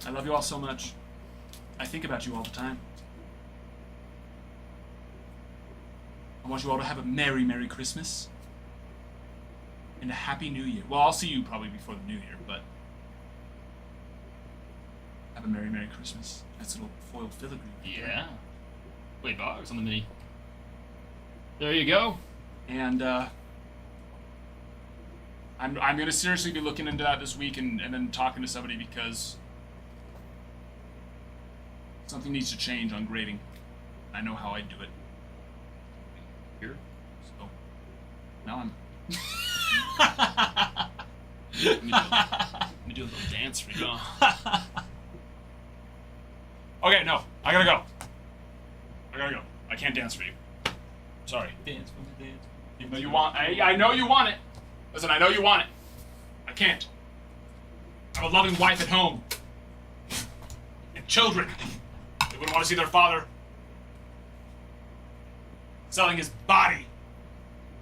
D: I love you all so much. I think about you all the time. I want you all to have a Merry, Merry Christmas. And a Happy New Year. Well, I'll see you probably before the New Year, but have a Merry, Merry Christmas. That's a little foiled filigree.
B: Yeah. Wait, box on the mini. There you go.
D: And I'm gonna seriously be looking into that this week and then talking to somebody because something needs to change on grading. I know how I do it. Here. So now I'm let me do a little dance for you. Okay, no. I gotta go. I can't dance for you. Sorry.
B: Dance from the dance.
D: Even though you want, I know you want it. Listen, I know you want it. I can't. I have a loving wife at home. And children. They wouldn't want to see their father selling his body.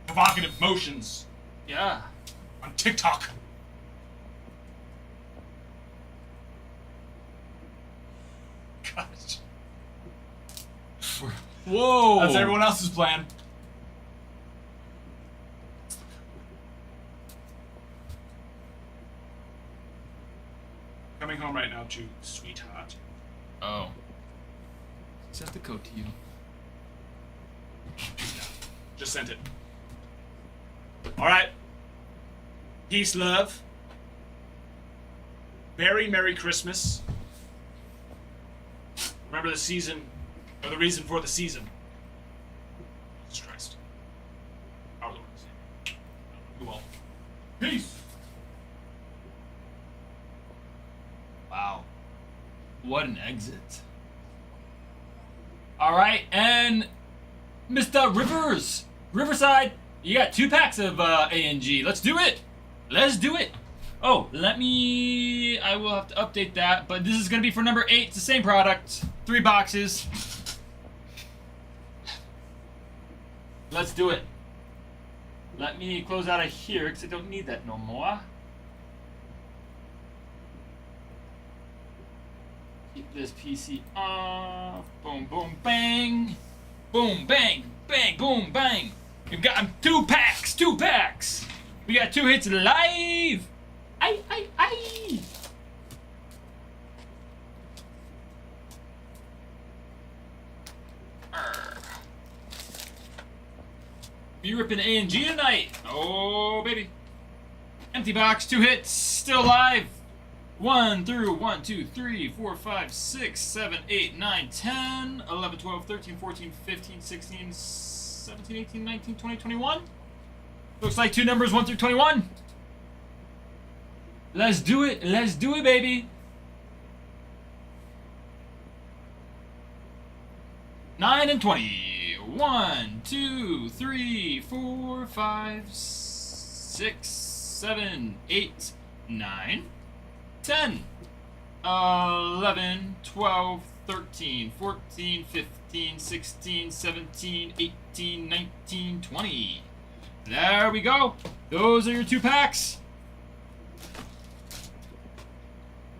D: Provocative motions.
B: Yeah.
D: On TikTok. Gosh.
B: Whoa.
D: That's everyone else's plan. Coming coming home right now too, sweetheart.
B: Oh. Sent the code to you.
D: Just sent it. All right. Peace, love. Very Merry Christmas. Remember the season, or the reason for the season. Jesus Christ. Our Lord and Savior. You all. Peace.
B: Wow. What an exit. Alright, and Mr. Rivers! Riverside, you got 2 packs of ANG. Let's do it! Let's do it! Oh, I will have to update that, but this is going to be for number 8. It's the same product. 3 boxes. Let's do it. Let me close out of here, because I don't need that no more. Keep this PC off. Boom, boom, bang. Boom, bang, bang, boom, bang. We've got 2 packs, 2 packs. We got 2 hits live. Aye. You ripping ANG tonight? Oh, baby. Empty box, 2 hits, still live. 1 through 1, 2, 3, 4, 5, 6, 7, 8, 9, 10, 11, 12, 13, 14, 15, 16, 17, 18, 19, 20, 21. Looks like 2 numbers 1 through 21. Let's do it, baby. 9 and 20. 1, 2, 3, 4, 5, 6, 7, 8, 9, 10, 11, 12, 13, 14, 15, 16, 17, 18, 19, 20. There we go. Those are your 2 packs.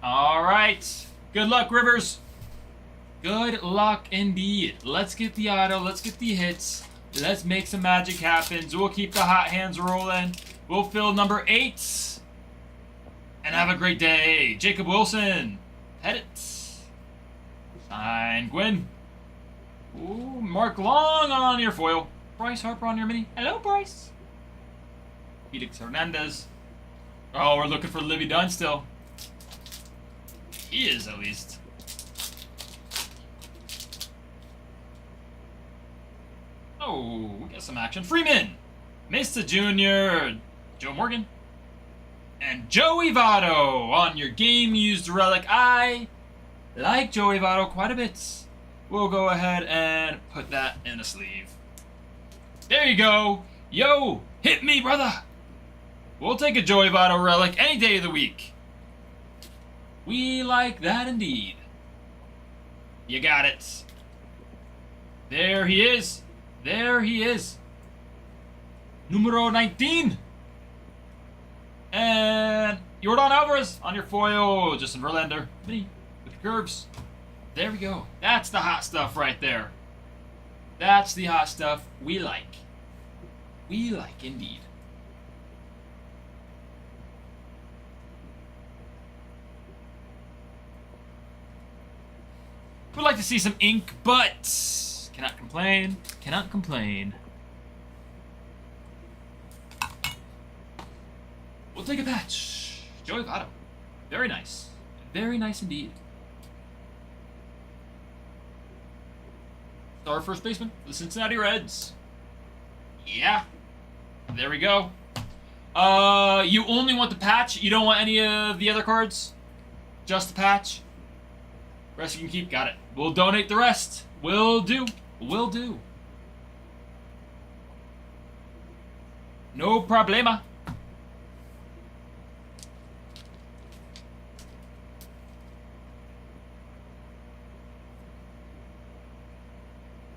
B: All right. Good luck, Rivers. Good luck indeed. Let's get the auto. Let's get the hits. Let's make some magic happen. We'll keep the hot hands rolling. We'll fill number 8. And have a great day. Jacob Wilson. Pettit. Sign Gwyn. Ooh, Mark Long on your foil. Bryce Harper on your mini. Hello, Bryce. Felix Hernandez. Oh, we're looking for Livy Dunn still. He is, at least. Oh, we got some action. Freeman. Mesa Jr. Joe Morgan. And Joey Votto on your game-used relic. I like Joey Votto quite a bit. We'll go ahead and put that in a sleeve. There you go. Yo, hit me, brother. We'll take a Joey Votto relic any day of the week. We like that indeed. You got it. There he is. There he is. Numero 19. And Yordan Alvarez on your foil. Justin Verlander. Mini with the curves. There we go. That's the hot stuff right there. That's the hot stuff we like. We like indeed. Would like to see some ink, but cannot complain. Cannot complain. We'll take a patch. Joey Votto. Very nice. Very nice indeed. Our first baseman, the Cincinnati Reds. Yeah. There we go. You only want the patch? You don't want any of the other cards? Just the patch? Rest you can keep. Got it. We'll donate the rest. Will do. Will do. No problema.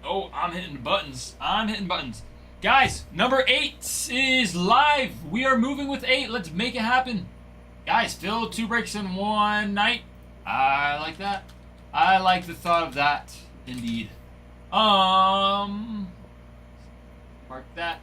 B: Oh, I'm hitting buttons. I'm hitting buttons. Guys, number 8 is live. We are moving with 8. Let's make it happen. Guys, fill 2 breaks in one night. I like that. I like the thought of that, indeed. Mark that.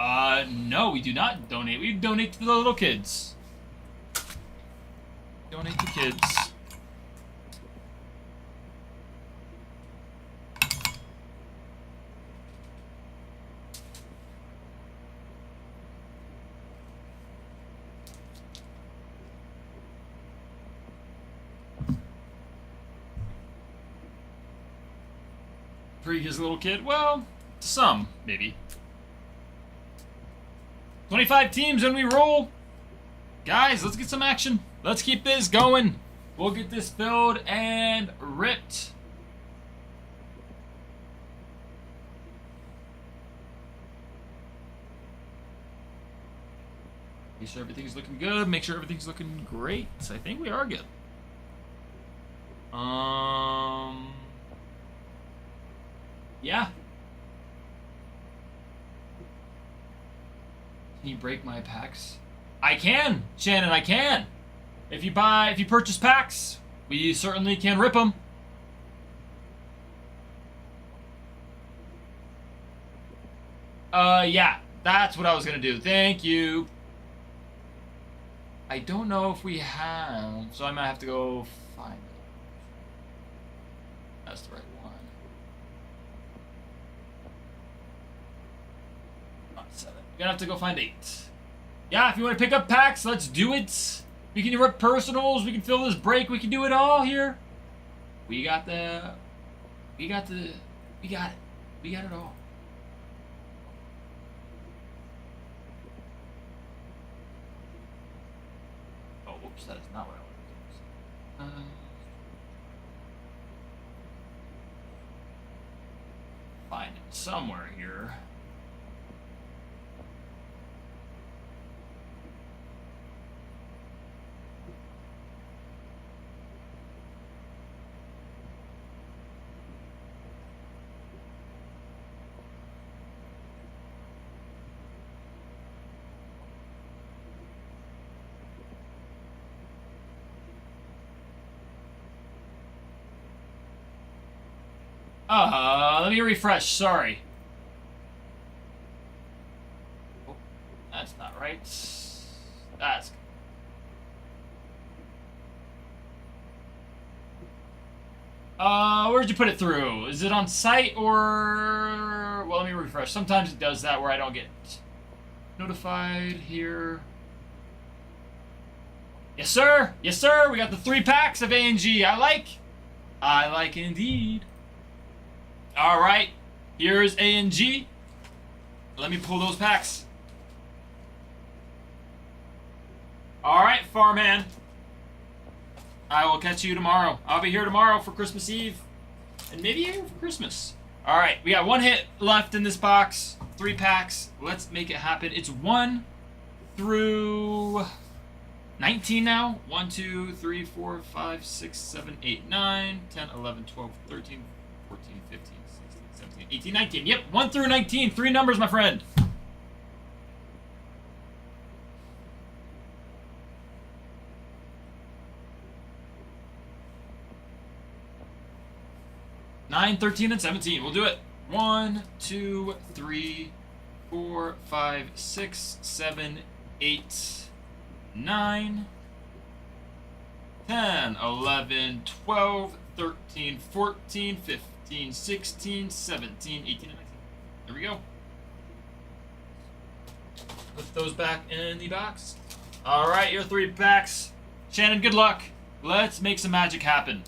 B: No, we do not donate. We donate to the little kids. Donate to kids. Free his little kid? Well, some, maybe. 25 teams and we roll. Guys, let's get some action. Let's keep this going. We'll get this filled and ripped. Make sure everything's looking good. Make sure everything's looking great. I think we are good. Yeah. Can you break my packs? I can, Shannon, I can. If you purchase packs, we certainly can rip them. Yeah, that's what I was gonna do. Thank you. I don't know if we have, so I might have to go find it. That's the right one. Not 7. You're gonna have to go find 8. Yeah, if you want to pick up packs, let's do it. We can rip personals. We can fill this break. We can do it all here. We got it. We got it all. Oh, whoops, that is not what I wanted to do. Find it somewhere here. Let me refresh, sorry. Oh, that's not right. That's... where'd you put it through? Is it on site or... Well, let me refresh. Sometimes it does that where I don't get notified here. Yes, sir! Yes, sir! We got the 3 packs of A&G. I like indeed. Alright, here's A&G. Let me pull those packs. Alright, Farmhand. I will catch you tomorrow. I'll be here tomorrow for Christmas Eve. And maybe here for Christmas. Alright, we got 1 hit left in this box. 3 packs. Let's make it happen. It's 1 through 19 now. 1, 2, 3, 4, 5, 6, 7, 8, 9, 10, 11, 12, 13, 14, 15, 16, 17, 18, 19. Yep, 1 through 19. 3 numbers, my friend. Nine, 13, and 17. We'll do it. 1, 2, 3, 4, 5, 6, 7, 8, 9, 10, 11, 12, 13, 14, 15, 16, 17, 18, and 19. There we go. Put those back in the box. Alright, your 3 packs. Shannon, good luck. Let's make some magic happen.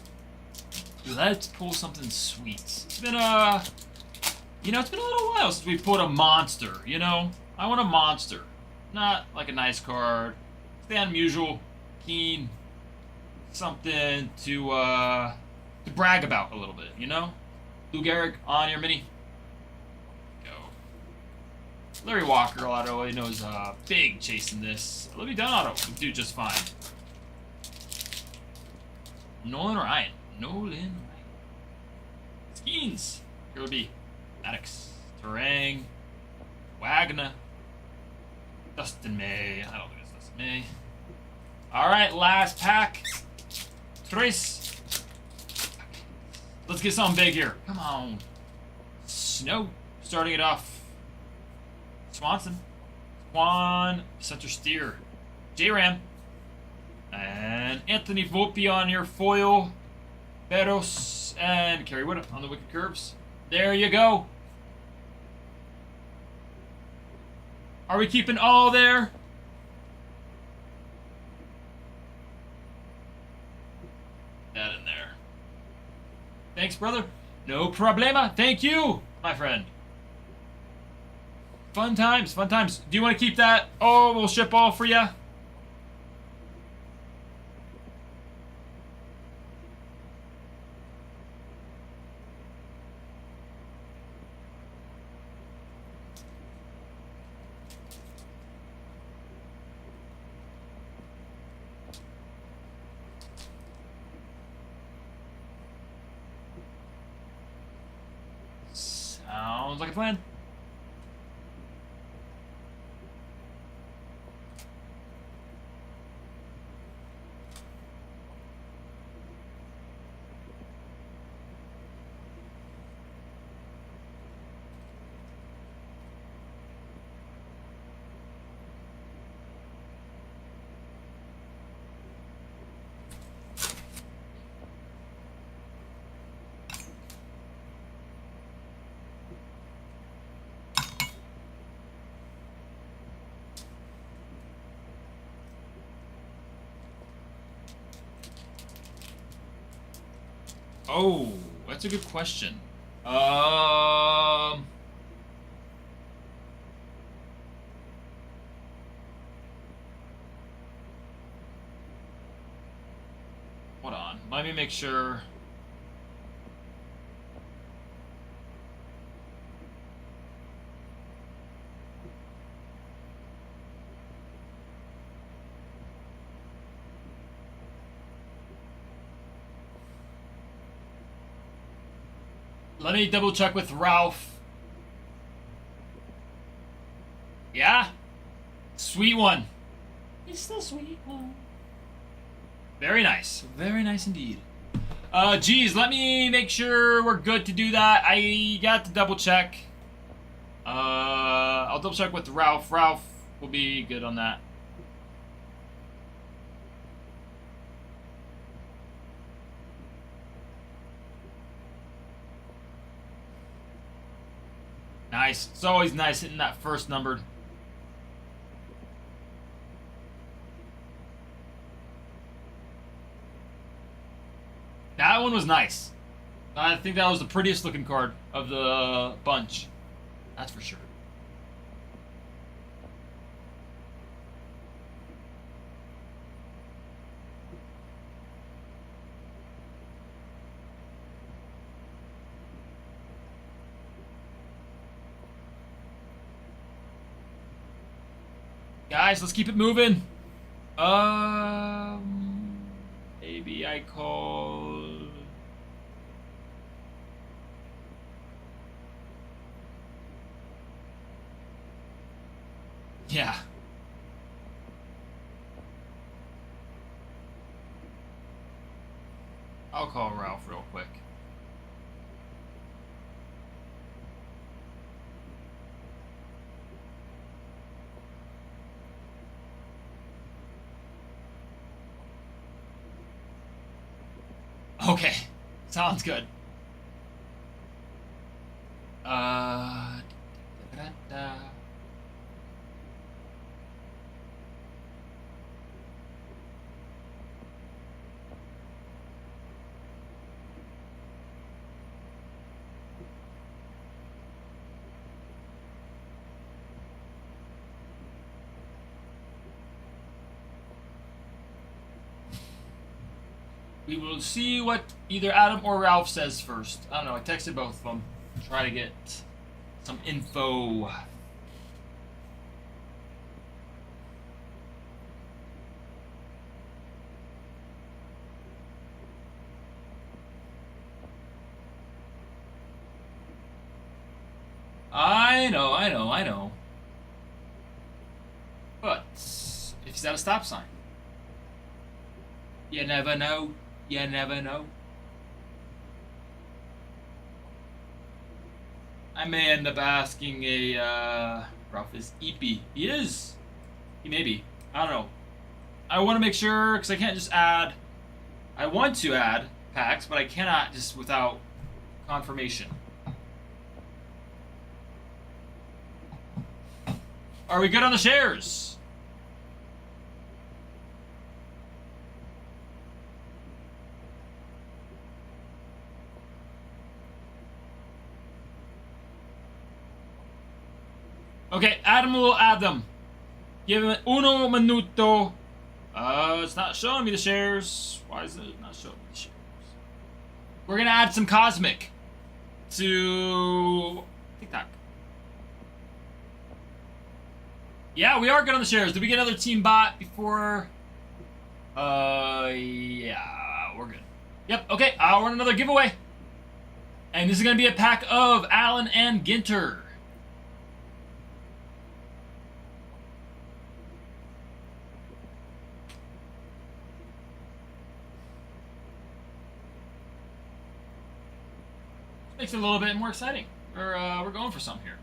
B: Let's pull something sweet. It's been it's been a little while since we pulled a monster, you know? I want a monster. Not like a nice card. The unusual, keen, something to brag about a little bit, you know? Lou Gehrig on your mini. Go. Larry Walker auto, I know is big chasing this. Olivia Dunn auto will do just fine. Nolan Ryan. Skeens. Here would be Maddox, Terang, Wagner, Dustin May. I don't think it's Dustin May. Alright, last pack. Trace. Let's get something big here. Come on. Snow. Starting it off. Swanson. Juan, center steer. J-Ram. And Anthony Volpe on your foil. Beros and Kerry Wood on the wicked curves. There you go. Are we keeping all there? That in there. Thanks, brother. No problema. Thank you, my friend. Fun times, fun times. Do you want to keep that? Oh, we'll ship all for you. Sounds like a plan. Oh, that's a good question. Hold on. Let me make sure. Let me double check with Ralph. Yeah? Sweet one. It's the sweet one. Very nice. Very nice indeed. Geez, let me make sure we're good to do that. I got to double check. I'll double check with Ralph. Ralph will be good on that. Nice. It's always nice hitting that first numbered. That one was nice. I think that was the prettiest looking card of the bunch. That's for sure. Guys, let's keep it moving. Maybe I call. Yeah. I'll call Ralph real quick. Okay, sounds good. Da-da-da. We will see what either Adam or Ralph says first. I don't know. I texted both of them. Try to get some info. I know. But if he's at a stop sign, you never know. You never know. I may end up asking a Ralph is eepy. He is. He may be. I don't know. I want to make sure, because I can't just add. I want to add packs, but I cannot just without confirmation. Are we good on the shares? Okay, Adam will add them. Give him uno minuto. It's not showing me the shares. Why is it not showing me the shares? We're gonna add some Cosmic to TikTok. Yeah, we are good on the shares. Did we get another team bot before? Yeah, we're good. Yep, okay, I'll run another giveaway. And this is gonna be a pack of Allen and Ginter. Makes it a little bit more exciting. We're going for some here.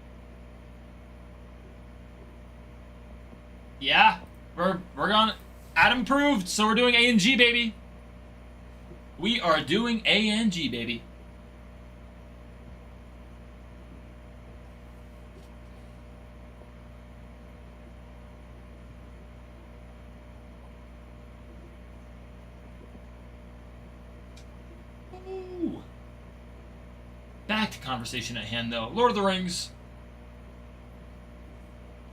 B: Yeah, we're going. Adam approved, so we're doing A and G, baby. We are doing A and G, baby. Ooh. Back to conversation at hand, though. Lord of the Rings.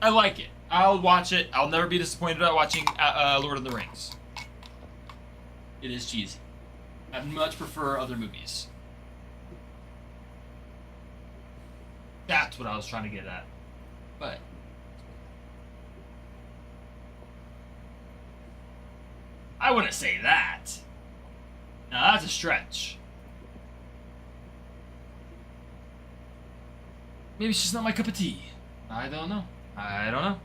B: I like it. I'll watch it. I'll never be disappointed about watching Lord of the Rings. It is cheesy. I much prefer other movies. That's what I was trying to get at. But I wouldn't say that. Now that's a stretch. Maybe it's just not my cup of tea. I don't know. I don't know.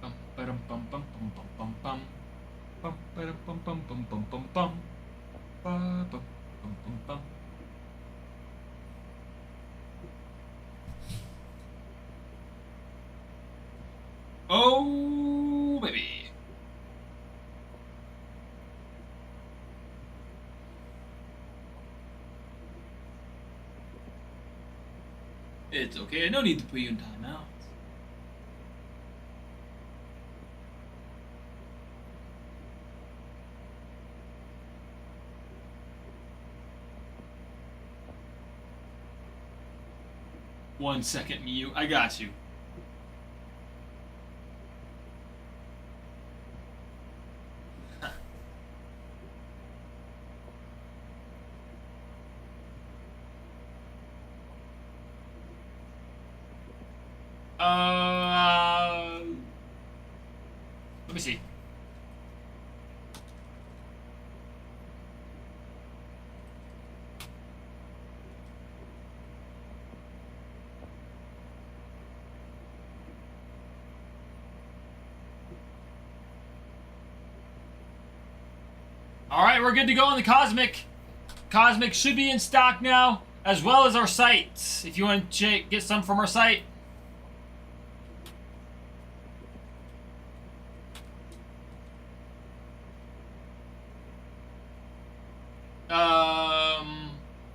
B: Bum bum bum bum bum bum bum bum bum bum bum bum bum bum bum bum bum bum bum. Oh baby. It's okay. No need to put you in timeout. One second, Mew. I got you. Let me see. All right, we're good to go on the Cosmic. Cosmic should be in stock now, as well as our site. If you want to get some from our site.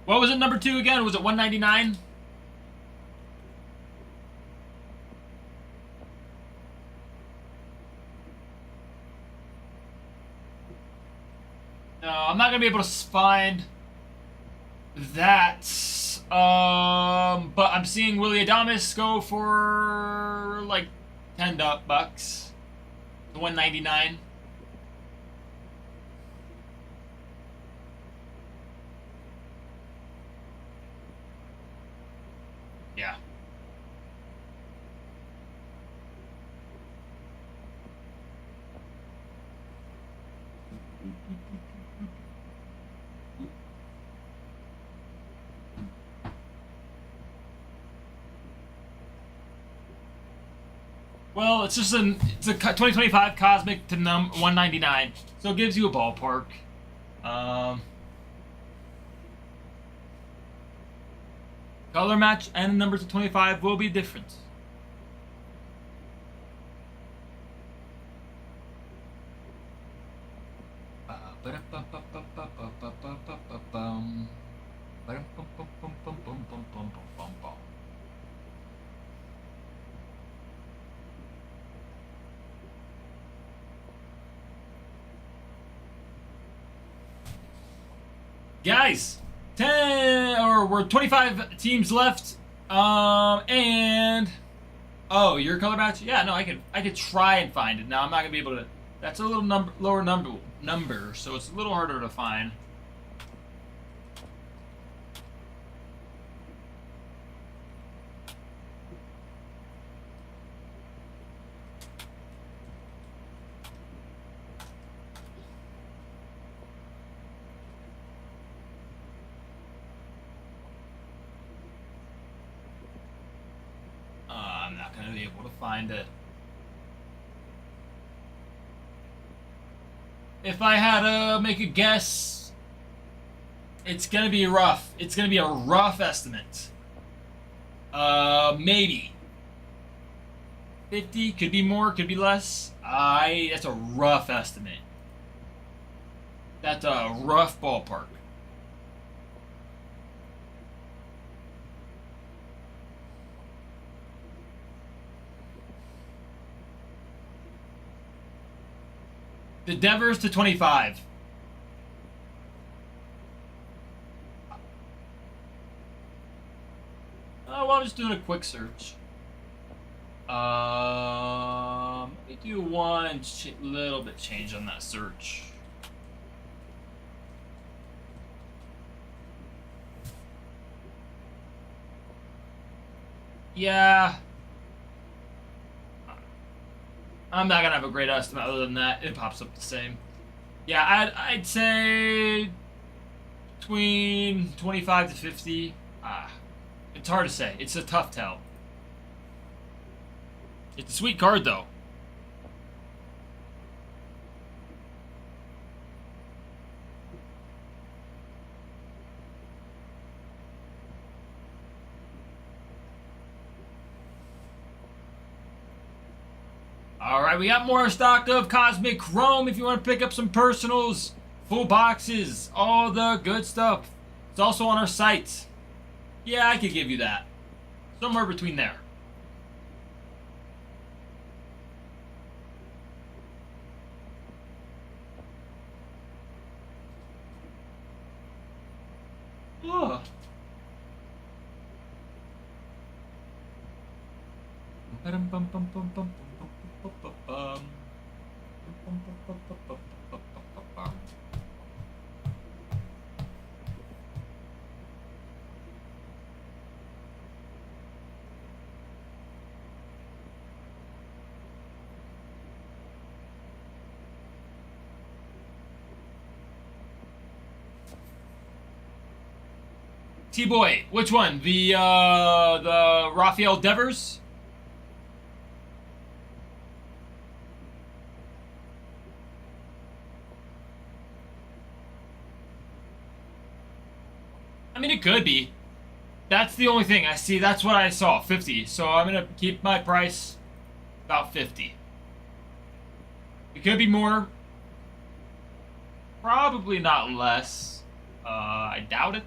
B: What was it, number 2 again? Was it 199? No, I'm not gonna be able to find that. But I'm seeing Willie Adames go for like $10. The 199. Yeah. Well, it's a 2025 Cosmic to 199, so it gives you a ballpark. Color match and the numbers of 25 will be different. Guys, 10 or we're 25 teams left. And oh, your color match? Yeah, no, I could try and find it. Now I'm not gonna be able to. That's a little lower number, so it's a little harder to find. I'm not gonna be able to find it. If I had to make a guess, it's gonna be rough. It's gonna be a rough estimate. Maybe 50, could be more, could be less. That's a rough estimate. That's a rough ballpark. The Devers to 25. Well, I'm just doing a quick search. Let me do one little bit change on that search. Yeah. I'm not gonna have a great estimate other than that. It pops up the same. Yeah, I'd say between 25 to 50. It's hard to say. It's a tough tell. It's a sweet card though. Alright, we got more stock of Cosmic Chrome if you want to pick up some personals, full boxes, all the good stuff. It's also on our site. Yeah, I could give you that. Somewhere between there. Oh. T-Boy, which one? The Rafael Devers? I mean, it could be. That's the only thing I see. That's what I saw, 50. So I'm gonna keep my price about 50. It could be more. Probably not less. I doubt it.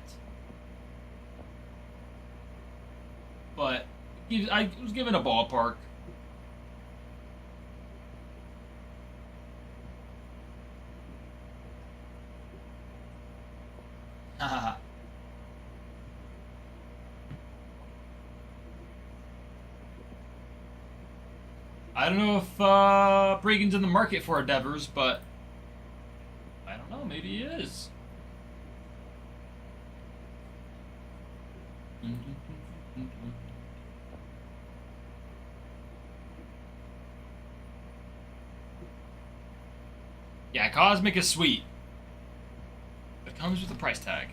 B: But I was given a ballpark. Haha. I don't know if Bregan's in the market for a Devers, but I don't know. Maybe he is. Yeah, Cosmic is sweet. It comes with a price tag.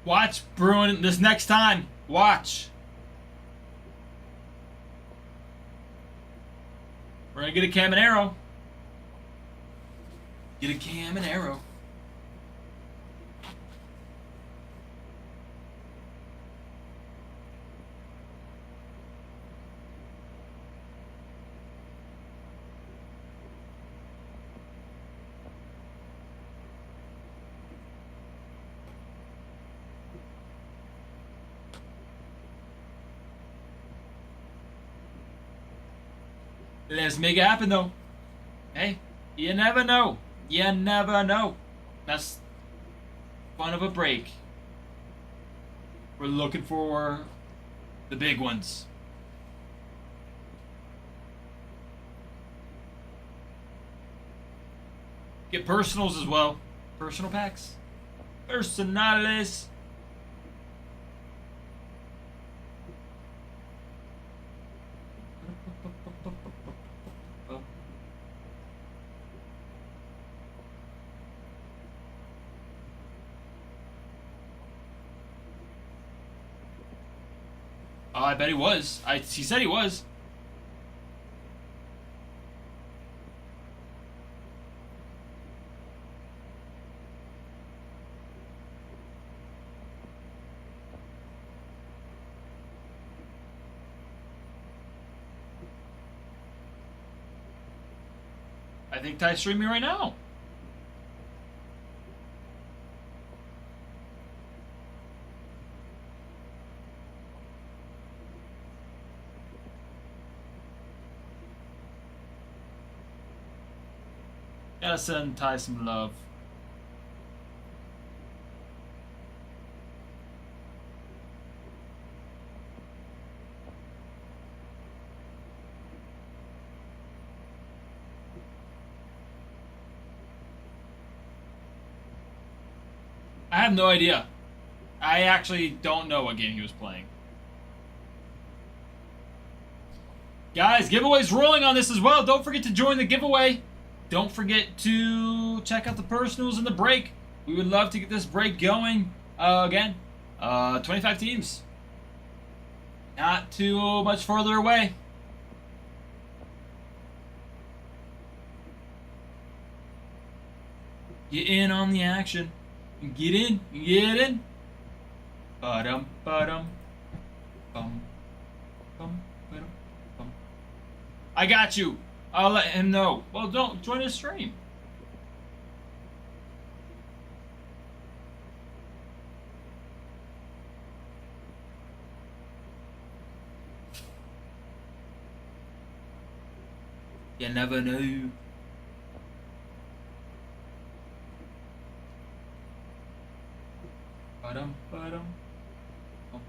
B: Watch, Bruin, this next time. Watch. We're gonna get a Caminero. Get a Caminero. Let's make it happen, though. Hey, you never know. You never know. That's fun of a break. We're looking for the big ones. Get personals as well. Personal packs. Personales. I bet he was. He said he was. I think Ty's streaming right now. Gotta send Ty some love. I have no idea. I actually don't know what game he was playing. Guys, giveaways rolling on this as well. Don't forget to join the giveaway. Don't forget to check out the personals in the break. We would love to get this break going. Again, 25 teams. Not too much further away. Get in on the action. Get in. Get in. Ba-dum, ba-dum. Bum. Bum, ba-dum, bum. I got you. I'll let him know. Well, don't join his stream. You never know. Ba-dum, ba-dum. Oh.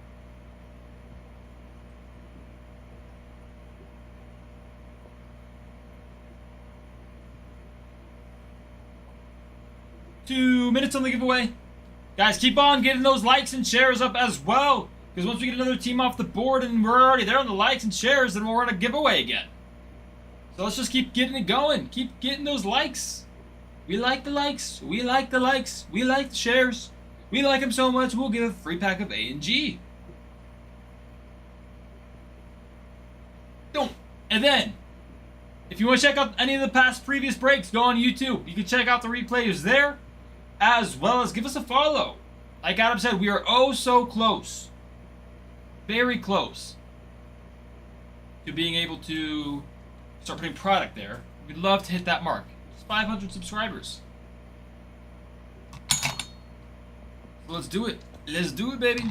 B: Two minutes on the giveaway. Guys, keep on getting those likes and shares up as well. Because once we get another team off the board and we're already there on the likes and shares, then we're on a giveaway again. So let's just keep getting it going. Keep getting those likes. We like the likes. We like the likes. We like the shares. We like them so much, we'll give a free pack of A and G. Don't. And then, if you want to check out any of the past previous breaks, go on YouTube. You can check out the replays there, as well as give us a follow. Like Adam said, we are oh so close. Very close to being able to start putting product there. We'd love to hit that mark. It's 500 subscribers. So let's do it. Let's do it, baby.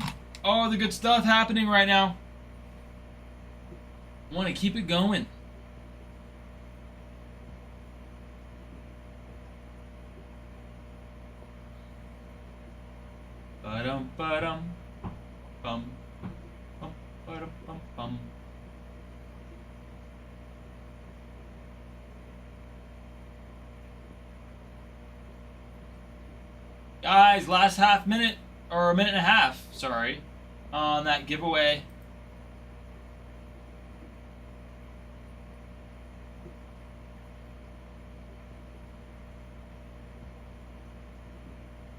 B: All the good stuff happening right now. Want to keep it going. Ba-dum, ba-dum, bum, bum, ba-dum, bum, bum. Guys, last half minute, or a minute and a half, sorry, on that giveaway.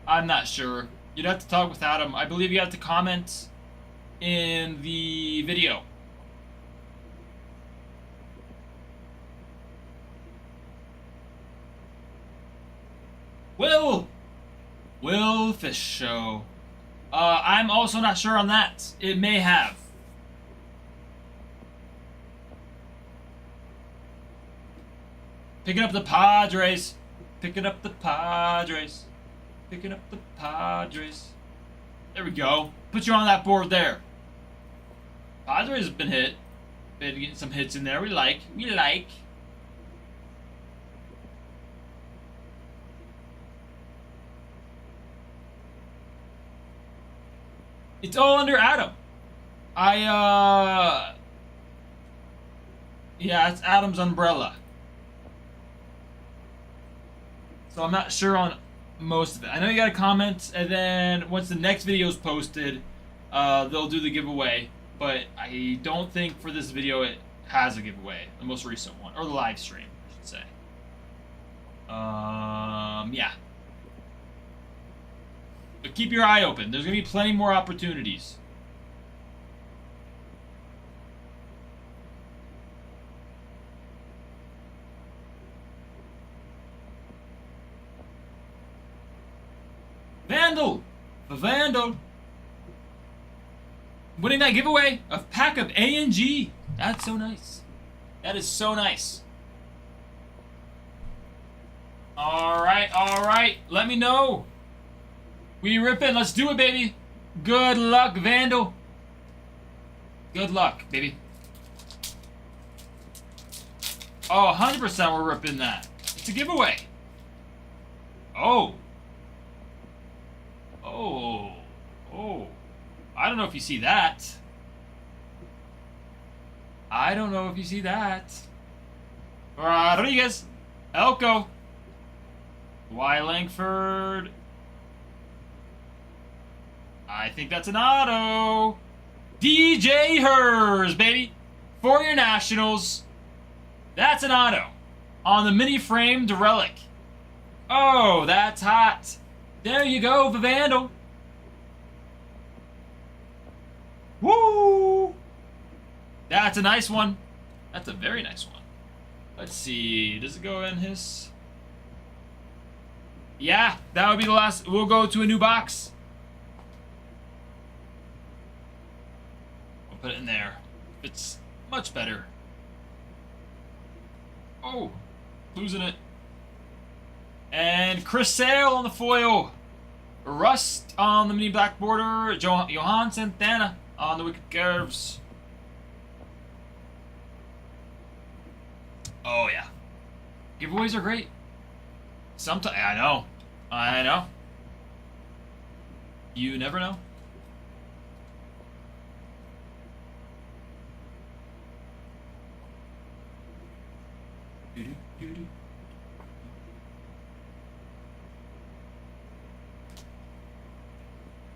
B: I'm not sure. You'd have to talk with Adam. I believe you have to comment in the video. Will Fish Show. I'm also not sure on that. It may have. Picking up the Padres. Picking up the Padres. Picking up the Padres. There we go. Put you on that board there. Padres have been hit. Been getting some hits in there. We like. We like. It's all under Adam. Yeah, it's Adam's umbrella. So I'm not sure on most of it. I know you got a comment, and then once the next video is posted, they'll do the giveaway. But I don't think for this video it has a giveaway. The most recent one. Or the live stream, I should say. Yeah. But keep your eye open. There's going to be plenty more opportunities. Vandal! The Vandal! Winning that giveaway, a pack of ANG. That's so nice. That is so nice. Alright. Let me know. We ripping. Let's do it, baby. Good luck, Vandal. Good luck, baby. Oh, 100% we're ripping that. It's a giveaway. Oh. I don't know if you see that. Rodriguez. Elko. Y. Langford. I think that's an auto. DJ Hers, baby. For your Nationals. That's an auto. On the mini framed relic. Oh, that's hot. There you go, the Vandal. Woo! That's a nice one. That's a very nice one. Let's see. Does it go in his? Yeah, that would be the last. We'll go to a new box. We'll put it in there. It's much better. Oh, losing it. And Chris Sale on the foil. Rust on the mini black border. Johan Santana on the wicked curves. Oh, yeah. Giveaways are great. Sometimes, I know. You never know.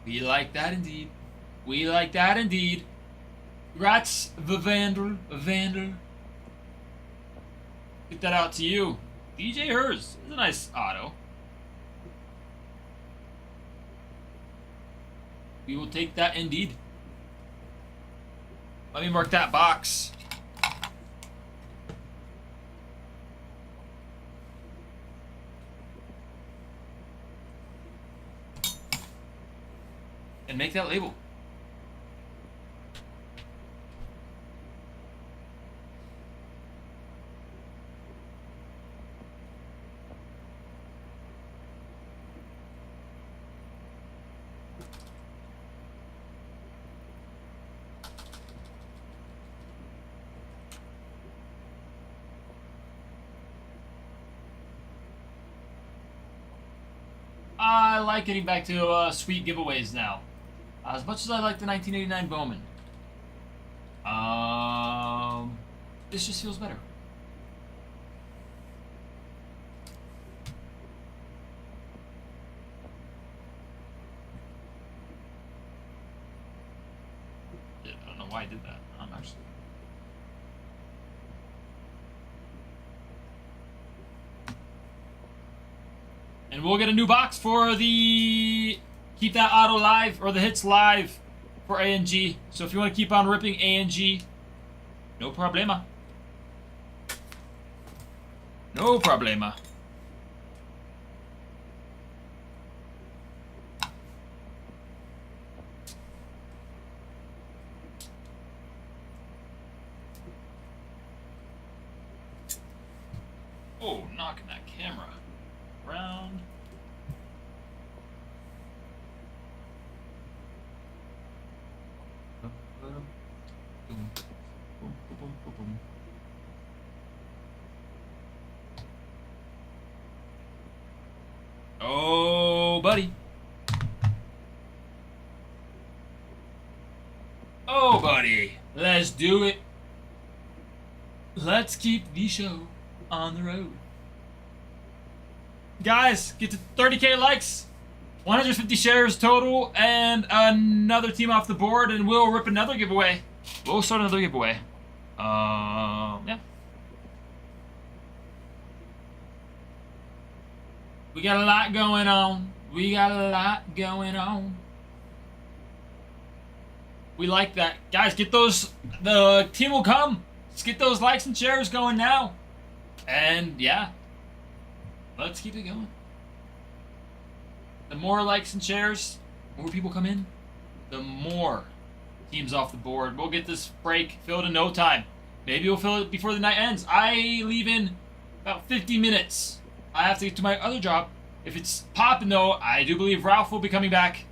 B: We like that indeed. We like that indeed. Congrats, the Vandal. Get that out to you. DJ Hers is a nice auto. We will take that indeed. Let me mark that box. And make that label. I like getting back to sweet giveaways now. As much as I like the 1989 Bowman. This just feels better. I don't know why I did that. I'm actually... And we'll get a new box for the... Keep that auto live, or the hits live for ANG. So if you want to keep on ripping ANG, no problema. No problema. Oh, knocking that camera around. buddy. Let's do it. Let's keep the show on the road. Guys, get to 30K likes, 150 shares total, and another team off the board, and we'll rip another giveaway. We'll start another giveaway. Yeah. We got a lot going on. We got a lot going on. We like that. Guys, get those, the team will come. Let's get those likes and shares going now. And yeah, let's keep it going. The more likes and shares, more people come in, the more teams off the board. We'll get this break filled in no time. Maybe we'll fill it before the night ends. I leave in about 50 minutes. I have to get to my other job. If it's popping though, I do believe Ralph will be coming back.